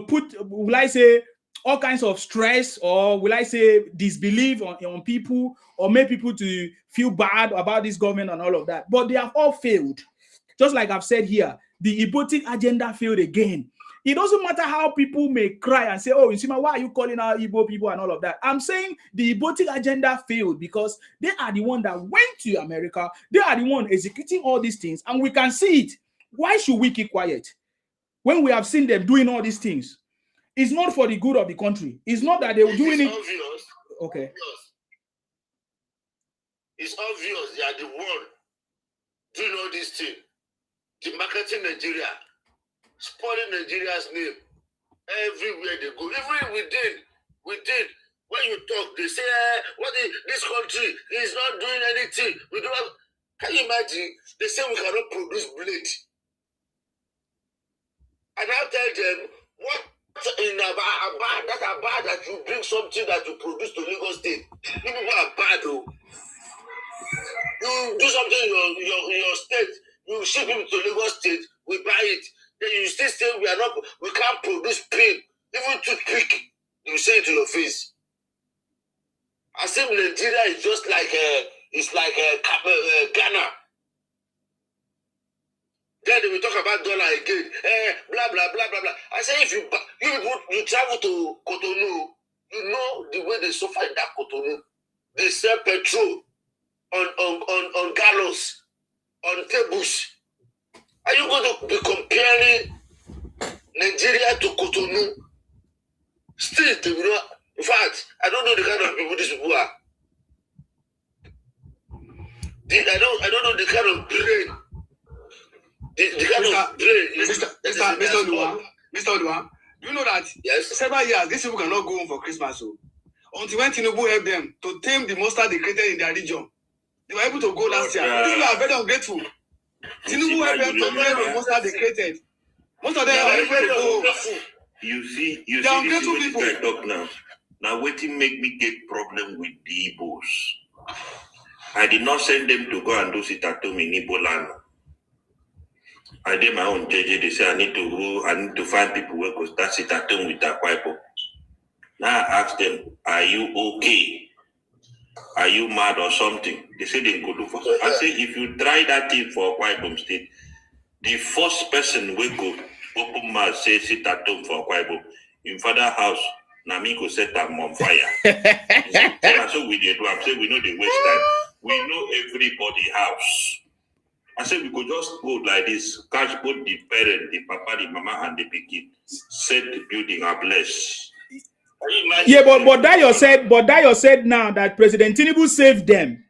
put, will I say, all kinds of stress, or will I say disbelief on people, or make people to feel bad about this government and all of that. But they have all failed. Just like I've said here, the Igbotic agenda failed again. It doesn't matter how people may cry and say, oh, Nsima, why are you calling out Igbo people and all of that? I'm saying the Igbotic agenda failed because they are the one that went to America. They are the one executing all these things, and we can see it. Why should we keep quiet when we have seen them doing all these things? It's not for the good of the country. It's not that they were doing it. Obvious. Okay. It's obvious they are the one doing all these things. The marketing Nigeria, spoiling Nigeria's name everywhere they go. Even within, when you talk, they say, this country is not doing anything. We don't have. Can you imagine? They say we cannot produce blade. And I tell them, what in Abad that you bring something that you produce to Lagos State? You people are bad, though. You do something in your state, you ship it to Lagos State, we buy it. Then you still say we can't produce pin, even toothpick. You say it to your face. I say Nigeria is just like Ghana. Then we talk about dollar again. Blah blah blah blah blah. I say if you travel to Cotonou, you know the way they suffer in that Cotonou. They sell petrol on gallows, on tables. Are you going to be comparing Nigeria to Cotonou? Still, in fact, I don't know the kind of people these people are. I don't know the kind of brain. The kind of brain. Mr. Odua, do you know that several years these people cannot go home for Christmas? So until when Tinubu helped them to tame the monster they created in their region, they were able to go last year. These people are very ungrateful. Tinubu helped them to tame the monster they created. Most of them are able to go home. You see this people I talk now. Now waiting make me get problem with the Igbos. I did not send them to go and do sit at home in Igbo land. I did my own JJ. They say I need to find people who could start sit at home with that Bible. Now I ask them, are you okay? Are you mad or something? They say they go do for. I say if you try that thing for Bible State, the first person will go open mouth say sit at home for Bible in father house. Nami go set them on fire. So we did. I say we know the waste time. We know everybody house. I said we could just go like this, catch both the parent, the papa, the mama, and the pikin, set the building ablaze. Yeah, but Dayo said now that President Tinubu saved them.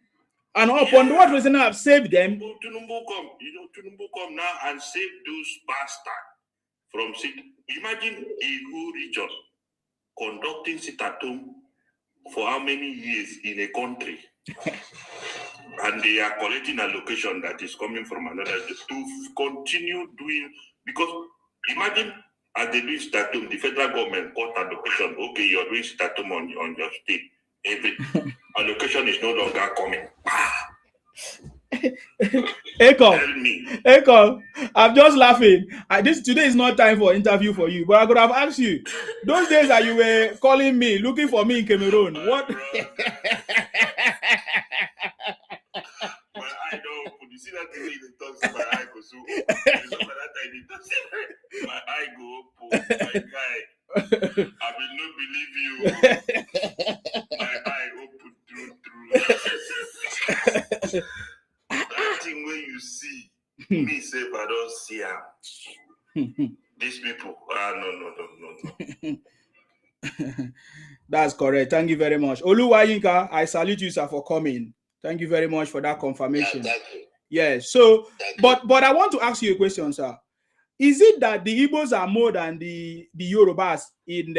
And upon what President have saved them. Tinubu come now and save those bastards from sit. Imagine a whole region conducting sit-at-home for how many years in a country. And they are collecting a location that is coming from another to continue doing, because imagine as they do sit-at-home, the federal government got a location. Okay, you're doing sit-at-home on your state. Every allocation is no longer coming. Eko, I'm just laughing. Today is not time for interview for you, but I could have asked you those days that you were calling me, looking for me in Cameroon. What? My eye don't open. You see that thing when you talk, so my eye goes so open. That time you talk, my eye go open. My guy, I will not believe you. My eye open through. That thing when you see me say, if I don't see her, these people, no. That's correct. Thank you very much. Oluwayinka, I salute you, sir, for coming. Thank you very much for that confirmation. Yeah, thank you. Yes. So, but I want to ask you a question, sir. Is it that the Igbos are more than the Yorubas in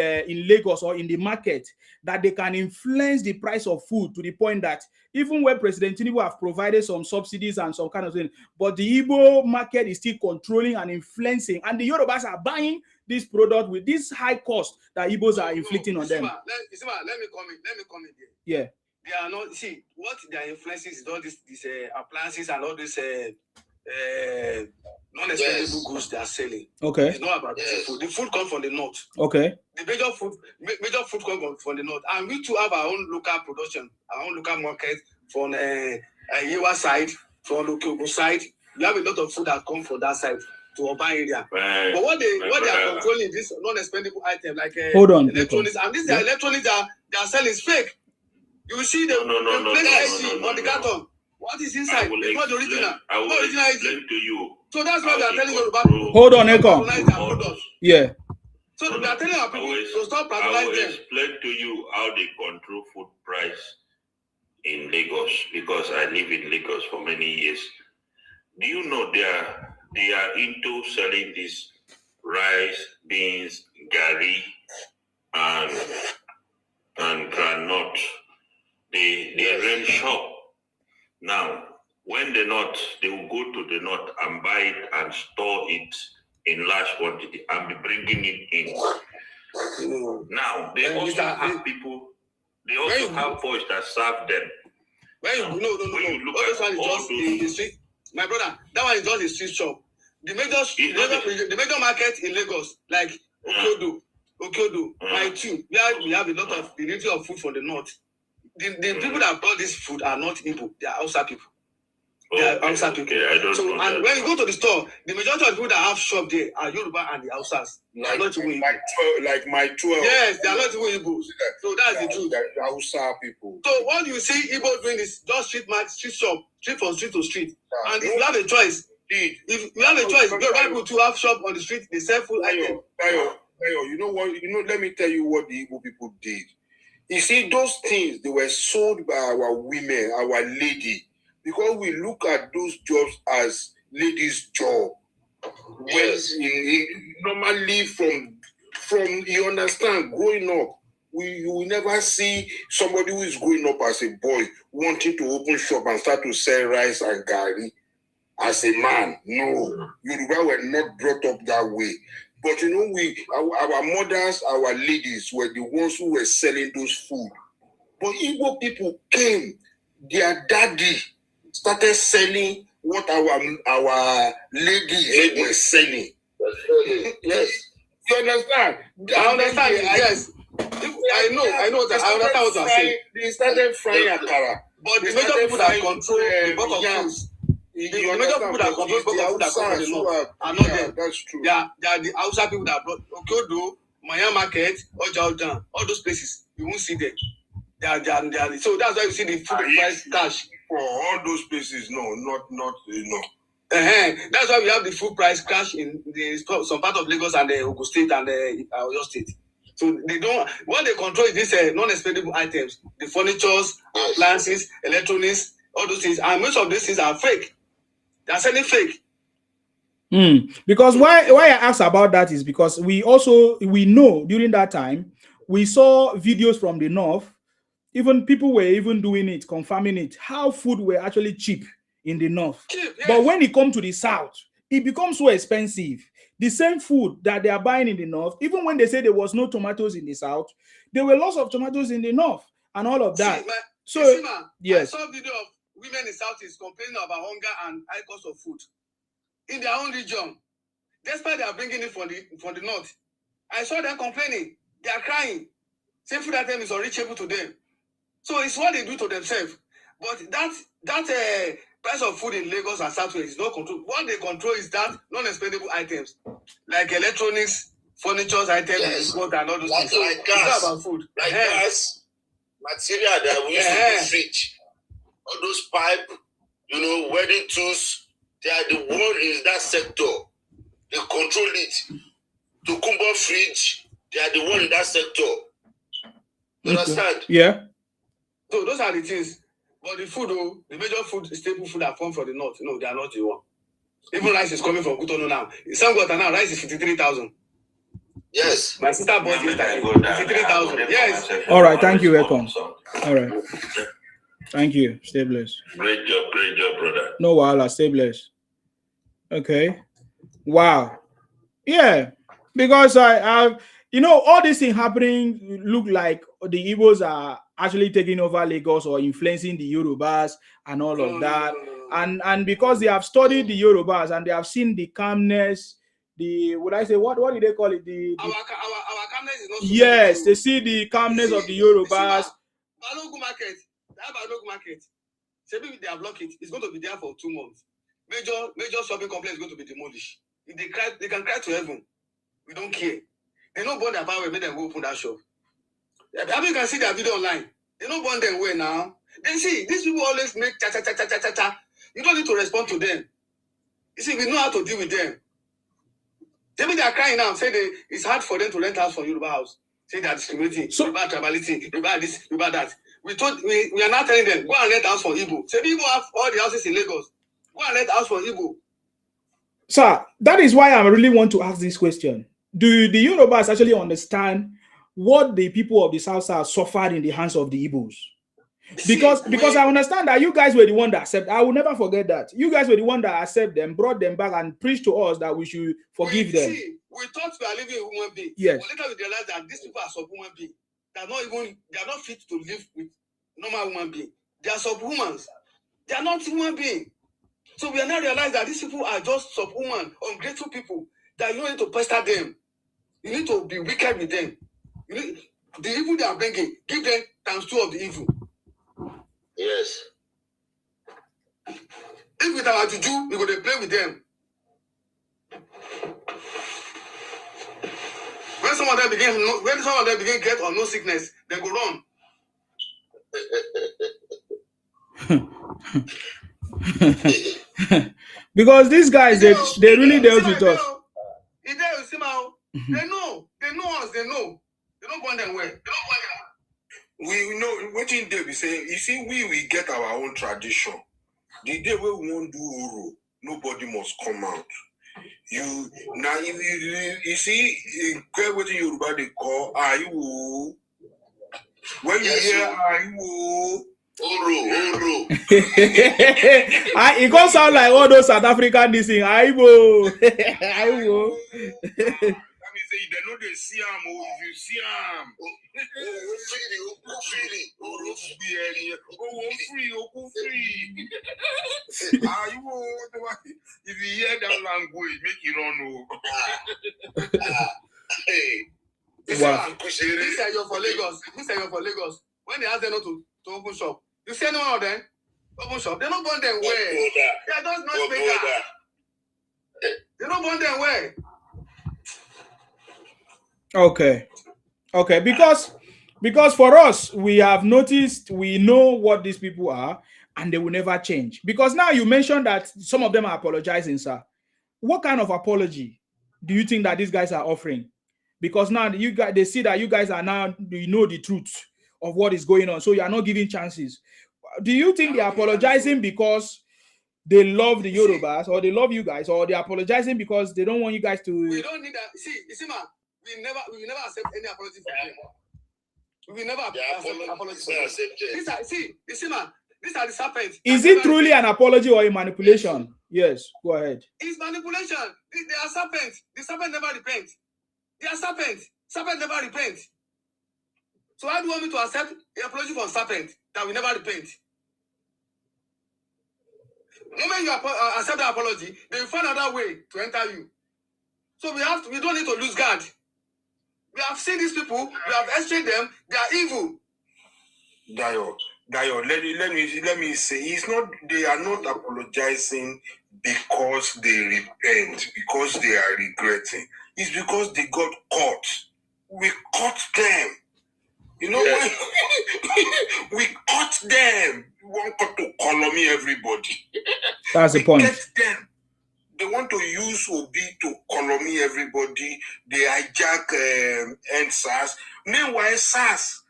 Lagos or in the market, that they can influence the price of food to the point that even when President Tinubu have provided some subsidies and some kind of thing, but the Igbo market is still controlling and influencing, and the Yorubas are buying this product with this high cost that Igbos are inflicting on them? Let me come in there. Yeah. They are not, see, what their influences is all these appliances and all these non-expendable goods they are selling. Okay. It's not about the food. The food comes from the north. Okay. The major food comes from the north. And we too have our own local production, our own local market from Yewa side, from Okeogun side. We have a lot of food that come from that side to urban area. But what they are controlling this non-expendable item like electronics, and this electronics they are selling is fake. You will see the place on the carton. What is inside? It's not the original. I will explain to you. So that's why they are telling you about. Hold on, Eko. Yeah. So they are telling our people to stop patronizing them. I will explain to you how they control food price in Lagos, because I live in Lagos for many years. Do you know they are into selling this rice, beans, gari, and granite. They rent shop. Now, when they will go to the north and buy it and store it in large quantity and be bringing it in. Now, they also have people, they also have boys that serve them. No. This one is just the street. My brother, that one is just a street shop. The major market in Lagos, like Okeodo, Maitu, we have a lot of the nature of food from the north. The people that brought this food are not Igbo, they are Hausa people. They are Hausa people. So, and when you go to the store, the majority of people that have shop there are Yoruba and the Hausas. They are not Igbo. Like my 12. Yes, they are not Igbo Igbos. So that's the truth. The Hausa people. So what you see Igbo doing is just street shop, street from street to street. And if you have a choice, if you have a choice, Yoruba people to have shop on the street, they sell food item. You know what? Let me tell you what the Igbo people did. You see, those things, they were sold by our women, our lady, because we look at those jobs as ladies' job. Yes. Normally from you understand, growing up, you will never see somebody who is growing up as a boy wanting to open shop and start to sell rice and gari as a man. No, Yoruba were not brought up that way. But our mothers, our ladies were the ones who were selling those food. But Igbo people came, their daddy started selling what our ladies were selling. Yes. You understand? I understand. Yes. I know what I understand what you are saying. They started frying akara. But the major people that control the bulk of foods. The major people that control the bulk of food that come from the north are not them. That's true. They are the Hausa people that brought Okeodo, Maya Market, Oja, all those places. You won't see them. They are. So that's why you see the food price cash. For all those places, not. That's why we have the food price crash in some part of Lagos and the Ogun State and the Oyo State. So they don't. What they control is these non-expendable items, the furnitures, appliances, electronics, all those things, and most of these things are fake. They are selling fake. Because why I ask about that is because we know during that time we saw videos from the north. Even people were even doing it, confirming it, how food were actually cheap in the north. Cheap, yes. But when it comes to the south, it becomes so expensive. The same food that they are buying in the north, even when they say there was no tomatoes in the south, there were lots of tomatoes in the north and all of that. Yes. I saw video of women in Southeast complaining about hunger and high cost of food in their own region. Despite they are bringing it from the north. I saw them complaining. They are crying. Saying food item is unreachable to them. So it's what they do to themselves. But that price of food in Lagos and Southwest is not controlled. What they control is that non-expendable items like electronics, furniture items, Yes. and all those Like, things. So like gas. it's not about food. Like gas, material that we used to put fridge. All those pipe, wedding tools, they are the one in that sector. They control it. Tokumbo fridge, they are the one in that sector. You understand? Yeah. So those are the things. But the food, the major food, staple food that come from the north, no, they are not the one. Even rice is coming from Cotonou now. Some got now, rice is 53,000. Yes. My sister bought it at 53,000. Yes. All right. Thank you. Welcome. All right. Thank you. Stay blessed. Great job, brother. No wahala. Stay blessed. Okay. Wow. Yeah. Because I all this thing happening look like the Igbos are actually taking over Lagos or influencing the Yorubas and all of that. And because they have studied the Yorubas and they have seen the calmness, what do they call it? Our calmness is not. Yes, they see the calmness of the Yorubas. Balogun market, that Balogun market. Maybe they have blocked it. It's going to be there for 2 months. Major shopping complex is going to be demolished. If they cry, they can cry to heaven. We don't care. They don't burn their power, make them go open that shop. You can see their video online. They don't burn them away now. Then see, these people always make cha. You don't need to respond to them. You see, we know how to deal with them. Maybe they are crying now, say it's hard for them to rent house from Yoruba house. Say they are discriminating, about tribalism, about this, about that. We are not telling them, go and rent house for Igbo. Say Igbo have all the houses in Lagos. Go and rent house for Igbo. Sir, that is why I really want to ask this question. Do the Yorubas actually understand what the people of the South suffered in the hands of the Igbos? Because I understand that you guys were the one that accept. I will never forget that. You guys were the one that accept them, brought them back, and preached to us that we should forgive them. We thought we are living with human beings. Yes. But later we realized that these people are subhuman beings. They are not fit to live with normal human beings. They are subhumans. They are not human beings. So we are now realized that these people are just subhuman, ungrateful people. That you don't need to pester them. You need to be wicked with them. The evil they are bringing, give them ×2 of the evil. Yes. If we are to do, we're going to play with them. When some of them begin get or no sickness, they go run. Because these guys, they really dealt with us. They know us, they know. They don't want them well. We know what in day we say, you see, we get our own tradition. The day we won't do Uru, nobody must come out. You see, what Yoruba they call Ayu. When you hear Ayu, Uru. It goes sound like all those South African this thing. Aibo. Aibo. I mean, say they know they see him. If you see him, if you hear that language, make it run over. This are your for Lagos. When they ask them not to open shop, you see any one of them open shop. They don't burn them where. They are just not bigger. They don't burn them where. Okay, because for us, we have noticed, we know what these people are, and they will never change. Because now you mentioned that some of them are apologizing, sir. What kind of apology do you think that these guys are offering? Because now they see that you guys are now, you know the truth of what is going on, so you are not giving chances. Do you think they're apologizing because they love the Yorubas, or they love you guys, or they're apologizing because they don't want you guys to? We don't need that. See, man. We will never accept any apology from them. We will never accept apology from them. See, man, these are the serpents. Is it truly an apology or a manipulation? Yes, go ahead. It's manipulation. They are serpents. The serpent never repent. They are serpents. Serpent never repent. So how do you want me to accept an apology from serpent that will never repent? The moment you accept the apology, they will find another way to enter you. So we don't need to lose guard. We have seen these people, we have extracted them, they are evil. Dayo, let me say, they are not apologizing because they repent, because they are regretting. It's because they got caught. We caught them. You know what? We caught them. We want to color me everybody. That's the point. Get them. They want to use Obi to color me everybody. They hijack and SARS. Meanwhile, SARS,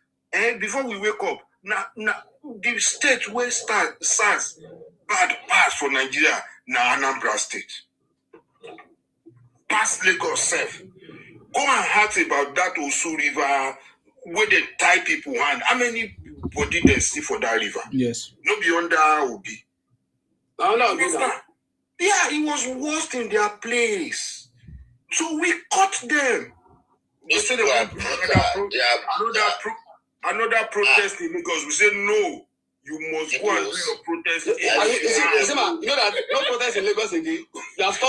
before we wake up, now the state where SARS bad pass for Nigeria, now Anambra State. Pass Lagos self. Go and ask about that Osu River where they tie people hand. How many body they see for that river? Yes. No beyond that Obi. No. Yeah, it was worse in their place. So we caught them. They said they want another protest in Lagos. We said no. You must go and do your protest. You know that no protest in Lagos again.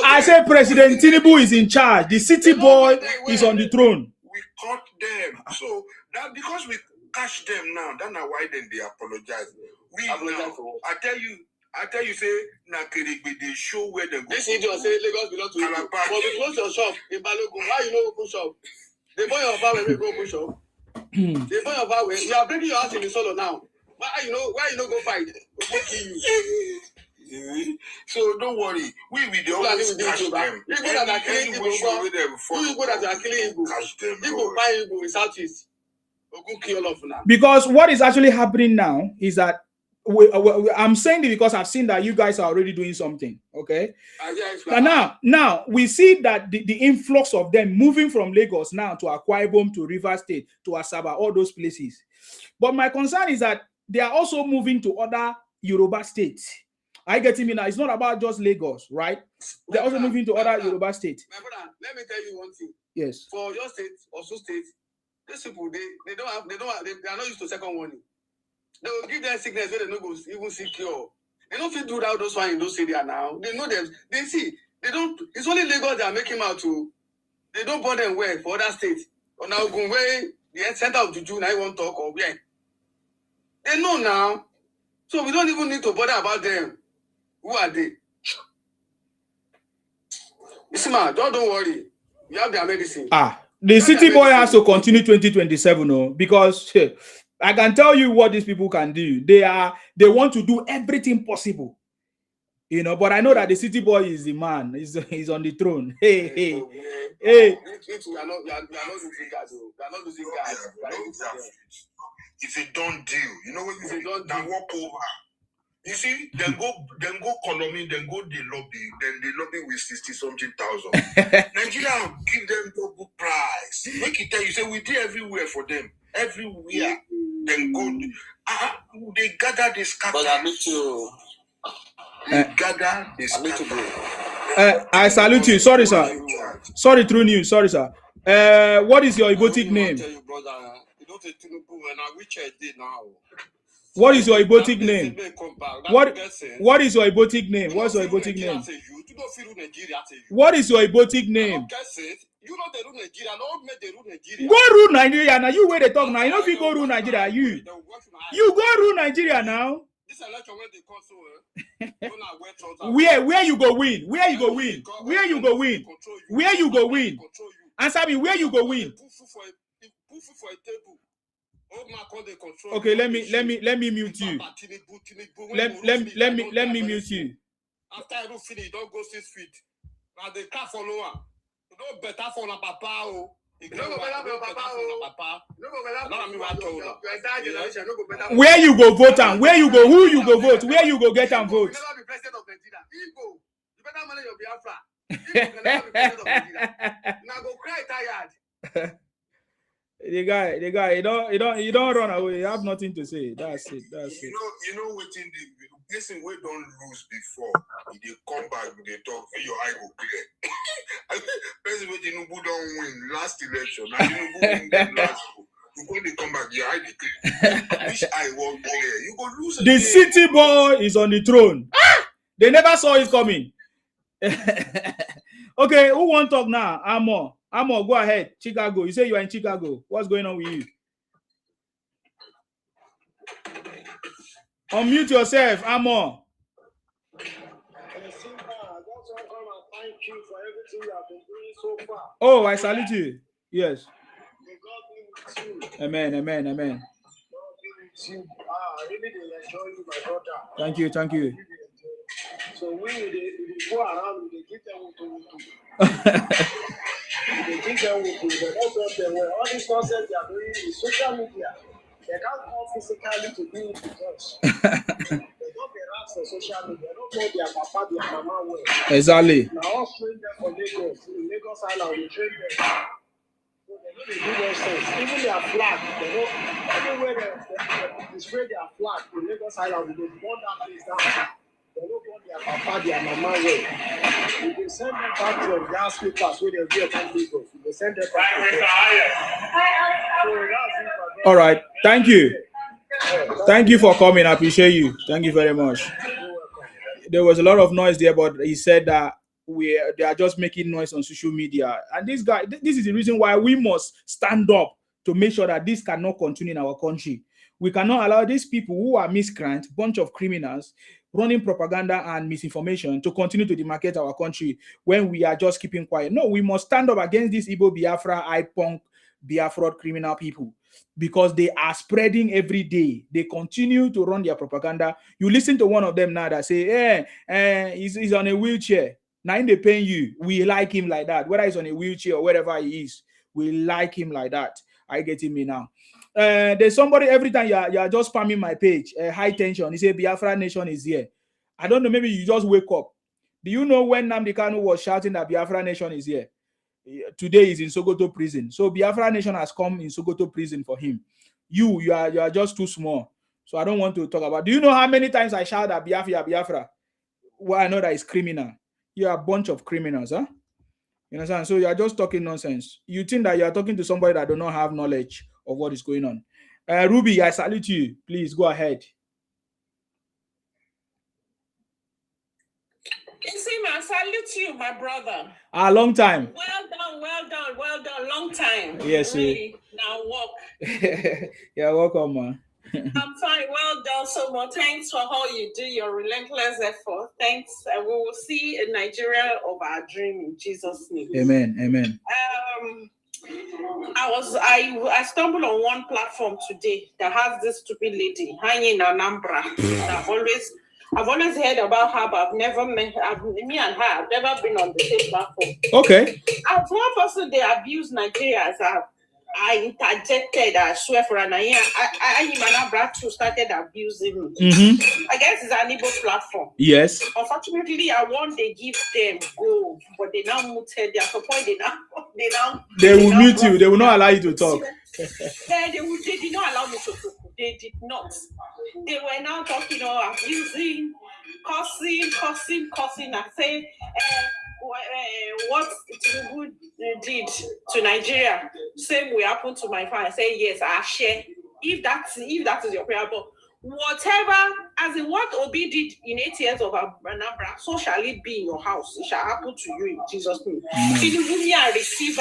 I say President Tinubu is in charge. The city boy is on the throne. We caught them. So that because we catch them now, that's not why then they apologize. I tell you, say they show where they go. This idiot say Lagos belong to you. But we close your shop in Balogun. Why you know open shop? They burn your bar when we go open shop. They burn your bar when you are breaking your house in the solo now. Why you know go fight? We'll kill you. So don't worry. We always catch them. You go that are killing Igbo. Catch them. Igbo buy Igbo in Southeast. We'll go kill all of them. Because what is actually happening now is that I'm saying it because I've seen that you guys are already doing something. Okay. And now we see that the influx of them moving from Lagos now to Akwa Ibom, to River State, to Asaba, all those places. But my concern is that they are also moving to other Yoruba states. I get me now. It's not about just Lagos, right? They're also moving to other Yoruba states. My brother, let me tell you one thing. Yes. For your state, also state, these people they are not used to second warning. They will give them sickness where they don't go even secure. They don't feel do that those one in those areas now. They know them. They see. They don't. It's only Lagos that are making out to. They don't burn them well for other states. Or now go where the center of Juju now you want to talk or where. They know now. So we don't even need to bother about them. Who are they? You see, man, don't worry. You have their medicine. The city boy has to continue 2027, because I can tell you what these people can do. They want to do everything possible, but I know that the city boy is the man. He's on the throne. Hey. We are not losing guys. We are not losing guys. It's a done deal. You know what you say? Then walk over. You see, then go economy, then go the lobby, then the lobby with 60-something thousand. Nigeria give them double price. Make it tell you, say we did everywhere for them. Everywhere. Then go. They gather this capital. But I meet you. Gather this capital. I salute you. Sorry, sir. Sorry, through news. Sorry, sir. What is your Igbotic name? Tell you, brother, you don't take Tinubu, and I wish I did now. What is your Igbotic name? What is your Igbotic name? What's your Igbotic name? What is your Igbotic name? You know they rule Nigeria, not make they rule Nigeria. Go rule Nigeria now. You where they talk now. You know if you go rule Nigeria, you go rule Nigeria now. This election when they come so where you go win? Where you go win? Where you go win? Where you go win? Answer me. Where you go win? For a table. Okay, let me mute you. Let me mute you. After I don't finish, don't go 6 feet. Now they can't follow her. You know better for la papa. Where you go vote and where you go, who you go vote, where you go get and vote. You never be president of Nigeria. Igbo, you better manage your Biafra. Igbo can never be president of Nigeria. Now go cry tired. The guy, you don't run away. You have nothing to say. That's it. You know what in the person we don't lose before. They come back, they talk, your eye go clear. Person we Tinubu don't win last election. Now Tinubu win them last. When they come back, your eye clear. Which eye won't clear? You go lose. The city boy is on the throne. They never saw it coming. Okay, who want to talk now? Amo, go ahead. Chicago. You say you are in Chicago. What's going on with you? Unmute yourself, Amo. Thank you for everything you have been doing so far. Oh, I salute you. Yes. May God be with you. Amen, amen, amen. God be with you. I really enjoy you, my brother. Thank you, thank you. So we go around, we give them to they give them with you. They don't want them. All this nonsense they are doing is social media. They can't come physically to be in the church. They don't be rats for social media. They don't know their papa, their mama well. Exactly. Now all train them for Lagos. In Lagos Island, we train them. So they know they do nonsense. Even their flag, they know anywhere they display their flag in Lagos Island, they burn that place down. They don't want their papa, their mama way. If they send them back to the gas papers where they get from Lagos, they send them back to the All right. Thank you. Thank you for coming. I appreciate you. Thank you very much. There was a lot of noise there, but he said that they are just making noise on social media. And this is the reason why we must stand up to make sure that this cannot continue in our country. We cannot allow these people who are miscreants, bunch of criminals, running propaganda and misinformation to continue to demarcate our country when we are just keeping quiet. No, we must stand up against these Igbo-Biafra Ipob Biafra criminal people because they are spreading every day. They continue to run their propaganda. You listen to one of them now that say, he's on a wheelchair. Now they paying you. We like him like that. Whether he's on a wheelchair or wherever he is, we like him like that. I get me now. There's somebody every time you are just spamming my page, high tension. He say Biafra Nation is here. I don't know, maybe you just wake up. Do you know when Nnamdi Kanu was shouting that Biafra Nation is here? Today is in Sokoto prison. So Biafra Nation has come in Sokoto prison for him. You are just too small. So I don't want to talk about. Do you know how many times I shout at Biafra? Well, I know that it's criminal. You are a bunch of criminals, huh? You understand? So you are just talking nonsense. You think that you are talking to somebody that do not have knowledge of what is going on. Ruby, I salute you. Please go ahead. I salute you, my brother. A long time. Well done. Long time. Yes, really. Now walk. Yeah, welcome, man. I'm fine. Well done so much. Thanks for how you do your relentless effort. Thanks. And we will see a Nigeria of our dream in Jesus' name. Amen. Amen. I stumbled on one platform today that has this stupid lady hanging in Anambra. I've always heard about her, but I've never met her. Me and her have never been on the same platform. Okay. As one person, they abuse Nigeria as I interjected, I swear for an I too started abusing me. Mm-hmm. I guess it's an Igbo platform. Yes. Unfortunately, I want they give them gold, but they now muted their support. They will mute you. They will not allow you to talk. They did not allow me to talk. They did not. They were now talking about abusing, cursing. I say, what Tinubu did to Nigeria, same will happen to my father. I say, yes, I share. If that is your prayer, but whatever, as in what Obi did in 8 years of Anambra, so shall it be in your house. It shall happen to you in Jesus' name. Tinubu, I receive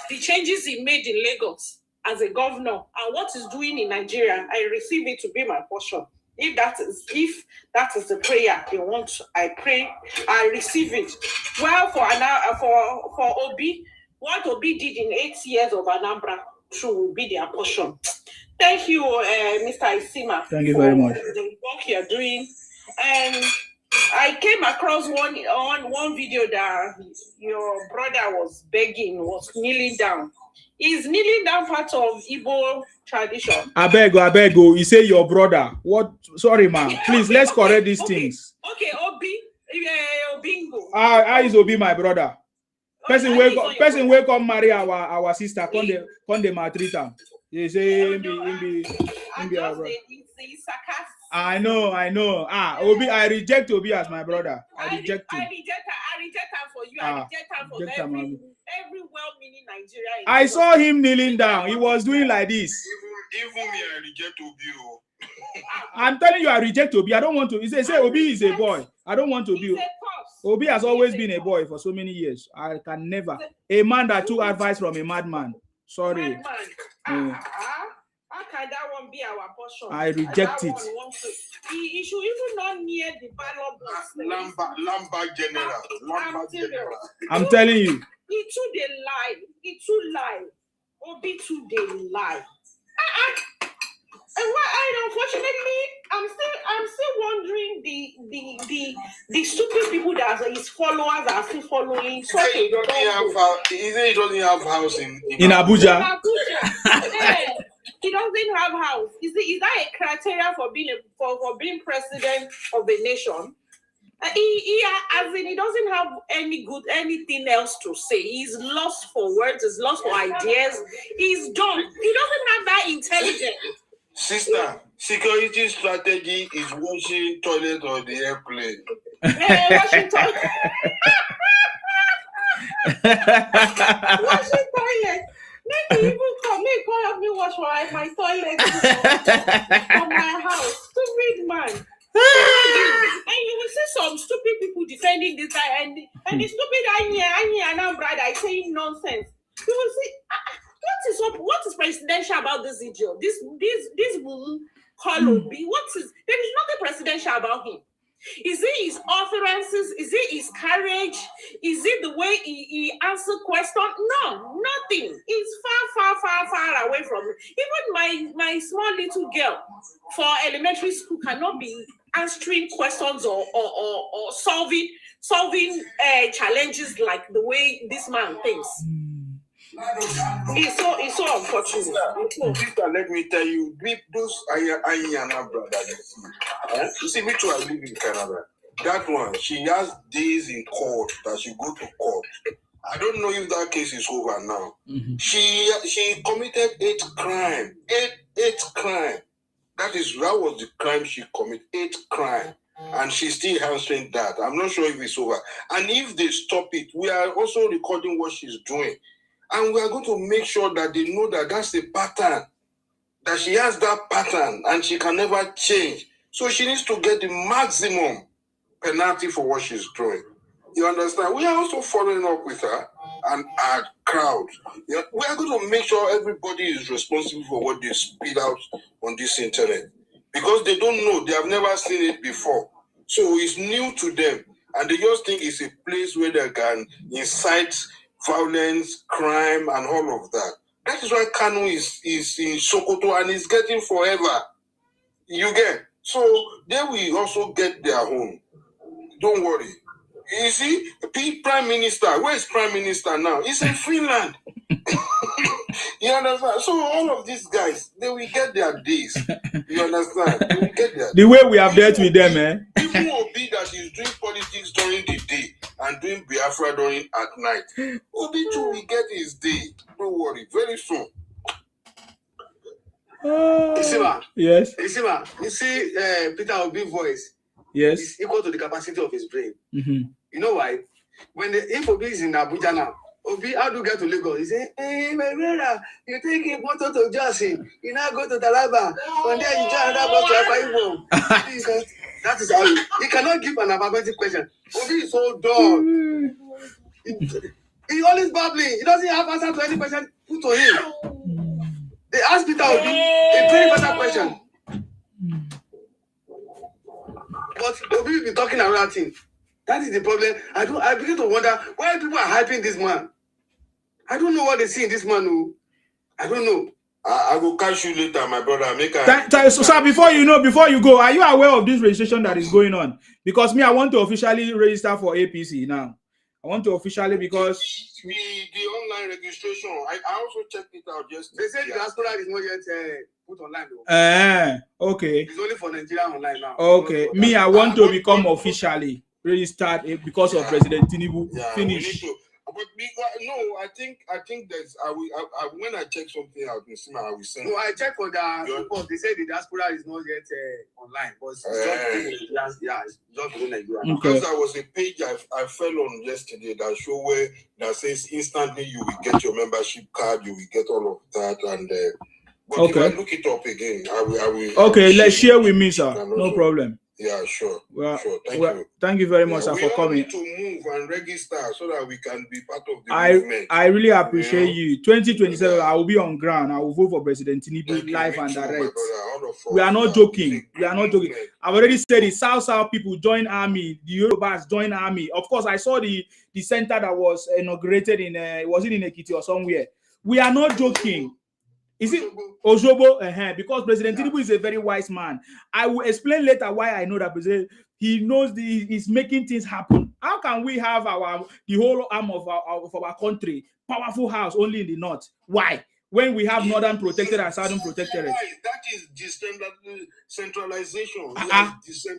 the changes he made in Lagos as a governor and what he's doing in Nigeria, I receive it to be my portion. If that is the prayer they want, I pray, I receive it. Well, for Obi, what Obi did in 8 years of Anambra, true will be their portion. Thank you, Mr. Isima. Thank you very much. The work you're doing. And I came across one video that your brother was kneeling down. Is kneeling down part of Igbo tradition? I beg you. You say your brother. What? Sorry, man. Please, let's correct these things. Okay, Obi, Obingo. How is Obi my brother? Person wake up marry our sister. Come the maltreat am. You say be our brother. I know. Obi, I reject Obi as my brother. I reject him. I reject her for you. I reject her for every well-meaning Nigerian. I saw him kneeling down. He was doing like this. Even me, I reject Obi. I'm telling you, I reject Obi. I don't want to. He say Obi is a boy. I don't want to be. Obi has always been a boy for so many years. I can never. A man that took advice from a madman. Sorry. How can that one be our portion? I reject it. He should even not near the ballot box. Lamba General. I'm telling you. He too they lie. He too lie. Obi too they lie. And unfortunately, I'm still wondering the stupid people that his followers are still following. So he doesn't have house in Abuja. He doesn't have house. Is that a criteria for being president of the nation? He doesn't have anything else to say. He's lost for words. He's lost for ideas. He's dumb. He doesn't have that intelligence. Sister, security strategy is washing toilet on the airplane. Washing toilet. Washing toilet. Maybe even help me wash my toilet from my house. Stupid man. And you will see some stupid people defending this guy and the stupid Anya Anambra that is saying nonsense. You will see what is presidential about this idiot? This Kolo B. There is nothing presidential about him. Is it his utterances? Is it his courage? Is it the way he answers questions? No, nothing. He's far away from it. Even my small little girl for elementary school cannot be answering questions or solving challenges like the way this man thinks. It's so unfortunate. Sister, let me tell you, those Ayana brothers, you see, me too, I live in Canada. That one, she has days in court that she go to court. I don't know if that case is over now. Mm-hmm. She committed 8 crimes. 8 crimes. That was the crime she committed. 8 crimes. And she's still answering that. I'm not sure if it's over. And if they stop it, we are also recording what she's doing. And we are going to make sure that they know that that's the pattern, that she has that pattern and she can never change. So she needs to get the maximum penalty for what she's doing. You understand? We are also following up with her and our crowd. We are going to make sure everybody is responsible for what they spit out on this internet. Because they don't know, they have never seen it before. So it's new to them. And they just think it's a place where they can incite violence, crime, and all of that. That is why Kanu is in Sokoto and is getting forever. You get? So they will also get their own. Don't worry. You see, Prime Minister, where is Prime Minister now? He's in Finland. You understand? So all of these guys, they will get their days. You understand? They will get their the way we have dealt with them, People will be that is doing politics during the day and doing Biafra at night. Obi too will get his day. Don't worry, very soon. Isima. Yes. Isima, you see Peter Obi's voice. Yes. Is equal to the capacity of his brain. Mm-hmm. You know why? If Obi is in Abuja now, Obi, how do you get to Lagos? He say, hey, my brother, you take a motor to Johnson, you now go to Talaba, and then you join another bus to Akwa. That is how he cannot give an affirmative question. Obi is so dull. He always babbling. He doesn't have answer to any question put to him. They ask Peter Obi a very better question. But Obi will be talking around things. That is the problem. I begin to wonder why people are hyping this man. I don't know what they see in this man. I don't know. I will catch you later, my brother. So before you go, are you aware of this registration that is going on? Because me, I want to officially register for APC now. I want to officially because the online registration. I also checked it out yesterday. They said the diaspora is not yet put online. Okay. It's only for Nigeria online now. Okay. Me, I want to become officially registered because of President Tinubu. Yeah, finish. But no, I think there's. When I check something out, I will send. No, I checked for the report. They say the diaspora is not yet online, but it's just Nigeria. Okay. Because there was a page I fell on yesterday that show where that says instantly you will get your membership card, you will get all of that, and But Okay. if I look it up again, I will. Okay, let's share with me, sir. No problem. Yeah, sure. Well, Sure. Thank you very much, sir, for coming. We need to move and register so that we can be part of the movement. I really appreciate you. 2027, I will be on ground. I will vote for President Tinubu live and direct. We are not joking. We are not joking. I've already said it. South people join army. The Yorubas join army. Of course, I saw the center that was inaugurated in was it in Ekiti or somewhere. We are not joking. Is it Oshobo? Because President Tinubu is a very wise man. I will explain later why I know that President. He knows he's making things happen. How can we have the whole arm of our country, powerful house only in the north? Why? When we have northern protected and southern protected. That is decentralization.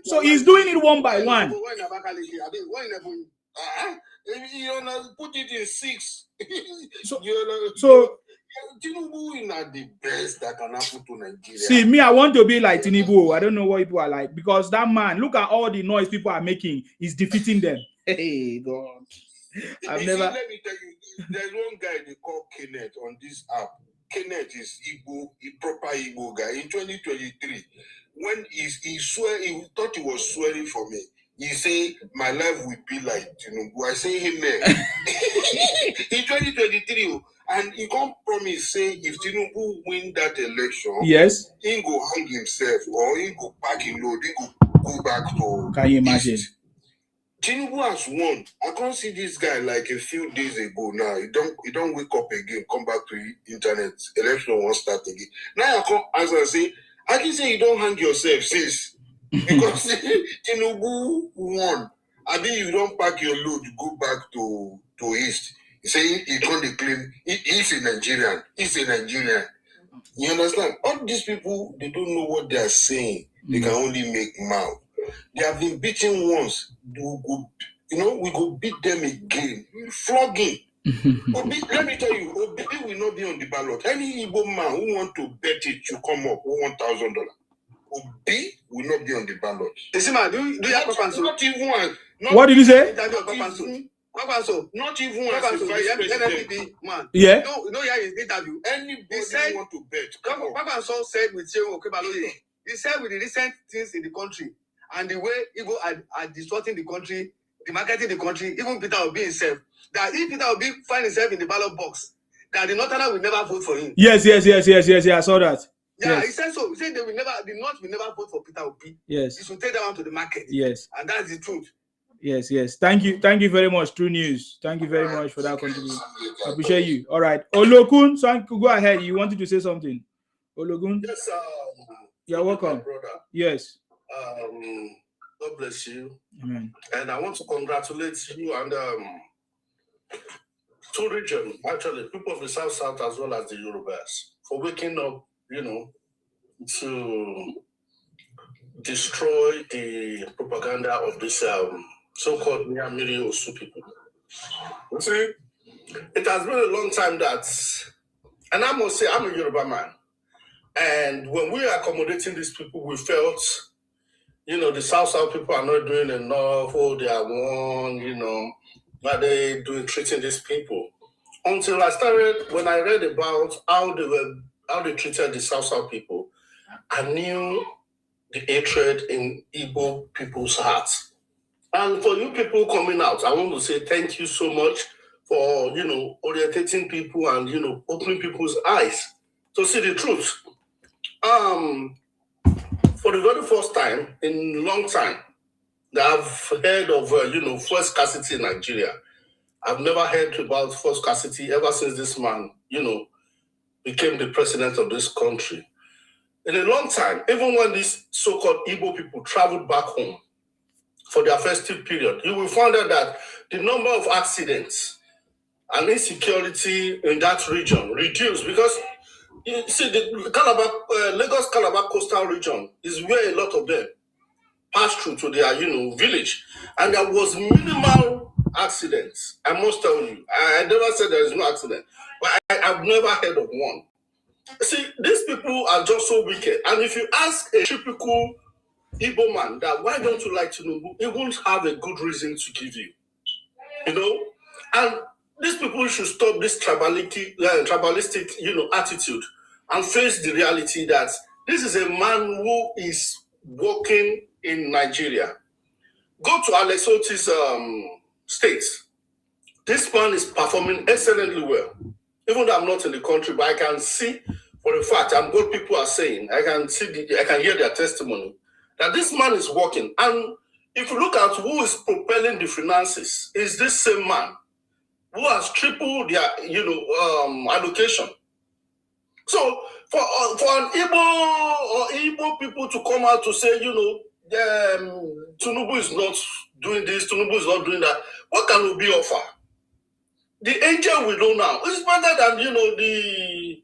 So he's doing it one by one. Put it in 6. So Tinubu is not the best that can happen to Nigeria. See, me, I want to be like Tinubu. I don't know what people are like, because that man, look at all the noise people are making. He's defeating them. Hey, God. Let me tell you, there's one guy they call Kenneth on this app. Kenneth is Igbo, a proper Igbo guy. In 2023, when he thought he was swearing for me. He say my life will be like Tinubu. I say amen. In 2023, and he can't promise say if Tinubu win that election, yes, he go hang himself or he go pack him load, he go back to. Can you imagine? Tinubu has won. I can't see this guy like a few days ago now. He don't wake up again, come back to internet. Election won't start again. Now I come answer and say, I can say you don't hang yourself, sis. Because Tinubu won. I mean, you don't pack your load, you go back to East. He say he can't claim he's a Nigerian. He's a Nigerian. You understand? All these people, they don't know what they are saying. They can only make mouth. They have been beaten once. We go beat them again. Flogging. Obi, let me tell you, Obi will not be on the ballot. Any Igbo man who want to bet it should come up with $1,000. Obi will not be on the ballot. Do you have Papanso? Not even one. What did you say? Papanso. Not even as a vice president. Man. Yeah. No, yeah, his interview. Anybody want to bet? Papanso said with Shehu Okebaloye. He said with the recent things in the country and the way Igbo are distorting the country, the marketing the country, even Peter Obi himself, that if Peter Obi find himself in the ballot box, that the Northerner will never vote for him. Yes. I saw that. Yeah, yes. He said so. He said the North will never vote for Peter Obi. Yes. He should take that one to the market. Yes. And that's the truth. Yes. Thank you very much, True News. Thank you very much for that contribution. I appreciate you. All right. Olokun, so go ahead. You wanted to say something. Ologun? Yes, you're welcome. Brother. Yes. God bless you. Amen. And I want to congratulate you and two regions, actually, people of the South as well as the Yorubas, for waking up, to destroy the propaganda of this so-called Nyamiri Osu people. You see, it has been a long time that, and I must say, I'm a Yoruba man. And when we are accommodating these people, we felt, the South people are not doing enough. Oh, they are one, what they doing treating these people. Until when I read about how they treated the South people, I knew the hatred in Igbo people's hearts. And for you people coming out, I want to say thank you so much for, orientating people and, opening people's eyes to see the truth. For the very first time in a long time that I've heard of, fuel scarcity in Nigeria. I've never heard about fuel scarcity ever since this man, became the president of this country. In a long time, even when these so-called Igbo people traveled back home for their festive period, you will find out that the number of accidents and insecurity in that region reduced because you see, the Lagos-Calabar coastal region is where a lot of them pass through to their, village. And there was minimal accidents. I must tell you. I never said there is no accident. But I've never heard of one. See, these people are just so wicked. And if you ask a typical Igbo man that, why don't you like Tinubu? He won't have a good reason to give you. And these people should stop this tribalistic, attitude and face the reality that this is a man who is working in Nigeria. Go to Alex Oti's state. This man is performing excellently well. Even though I'm not in the country, but I can see for a fact, and what people are saying, I can hear their testimony, that this man is working. And if you look at who is propelling the finances, is this same man who has tripled their, allocation. So for an Igbo people to come out to say, Tinubu is not doing this, Tinubu is not doing that, what can Obi offer? The angel we know now is better than the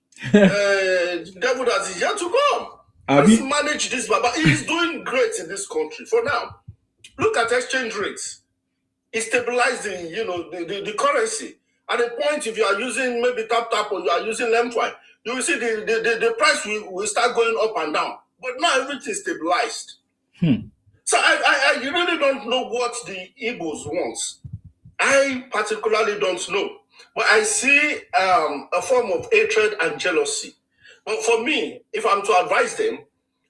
devil that is yet to come. Let's manage this, but he's doing great in this country for now. Look at exchange rates. It's stabilizing, the currency. At the point, if you are using maybe tap or you are using Lemfi, you will see the price will start going up and down. But now everything is stabilized. So I really don't know what the Igbos want. I particularly don't know. But I see a form of hatred and jealousy. But for me, if I'm to advise them,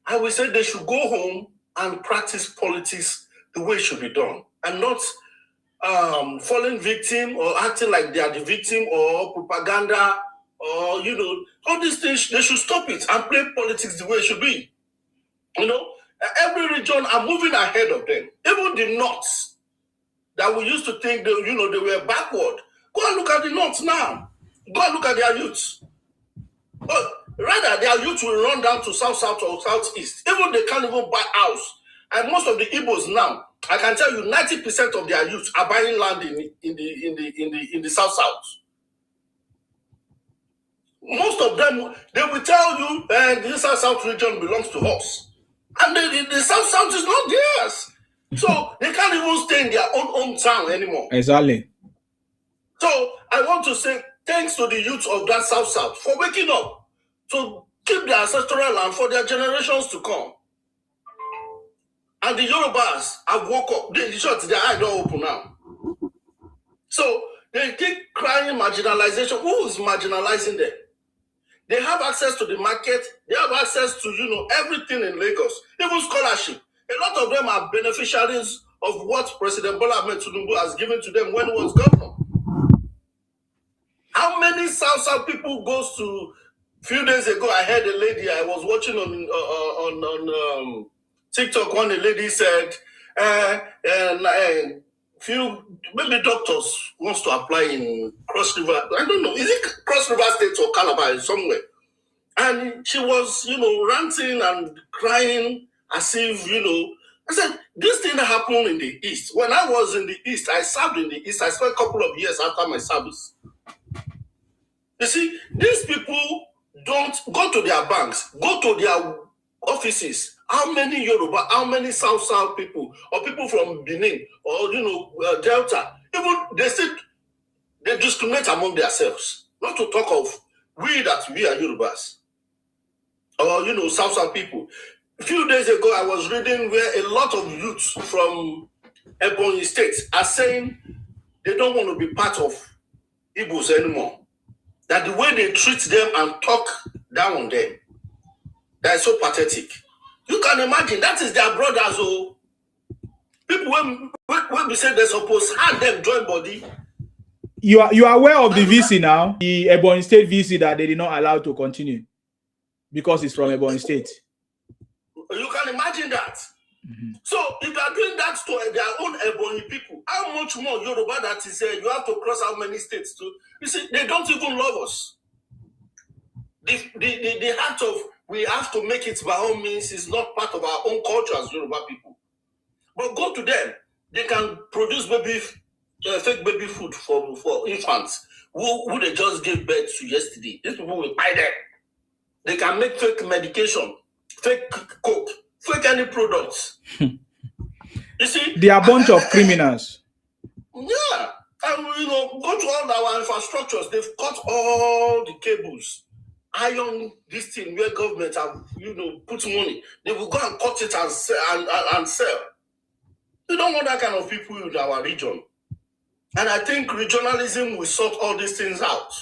I will say they should go home and practice politics the way it should be done. And not falling victim or acting like they are the victim or propaganda or, all these things, they should stop it and play politics the way it should be. Every region are moving ahead of them. Even the North that we used to think they were backward. Go and look at the North now. Go and look at their youth. But rather, their youth will run down to South or Southeast. Even they can't even buy house. And most of the Igbos now, I can tell you, 90% of their youth are buying land in the South. Most of them, they will tell you, the South region belongs to us, and the South is not theirs. So they can't even stay in their own hometown anymore. Exactly. So I want to say thanks to the youth of that South for waking up to keep their ancestral land for their generations to come. And the Yorubas have woke up. They shut their eye door open now. So they keep crying marginalization. Who is marginalizing them? They have access to the market. They have access to, everything in Lagos. Even scholarship. A lot of them are beneficiaries of what President Bola Ahmed Tinubu has given to them when he was governor. How many South people goes to? A few days ago, I heard a lady I was watching on TikTok. One lady said, few maybe doctors wants to apply in Cross River. I don't know. Is it Cross River State or Calabar somewhere? And she was, ranting and crying as if, I said, this thing happened in the East. When I was in the East, I served in the East. I spent a couple of years after my service. You see, these people don't go to their banks, go to their offices. How many Yoruba, how many South people, or people from Benin, or Delta, even they discriminate among themselves. Not to talk of we are Yorubas, or South people. A few days ago, I was reading where a lot of youths from Ebonyi State are saying they don't want to be part of Igbos anymore. That the way they treat them and talk down on them, that is so pathetic. You can imagine that is their brothers. Oh, people when we say they're supposed to have them join body. You are aware of the VC now, the Ebonyi State VC that they did not allow to continue because it's from Ebonyi State. You can imagine that. So if they are doing that to their own Ebonyi people, how much more Yoruba that is you have to cross how many states to? You see, they don't even love us. The act of we have to make it by all means is not part of our own culture as Yoruba people. But go to them, they can produce fake baby food for infants who they just gave birth to yesterday. These people will buy them. They can make fake medication, fake coke, fake any products. You see, they are a bunch of criminals. Yeah, and go to all our infrastructures. They've cut all the cables, iron this thing where government have put money. They will go and cut it and sell. We don't want that kind of people in our region. And I think regionalism will sort all these things out.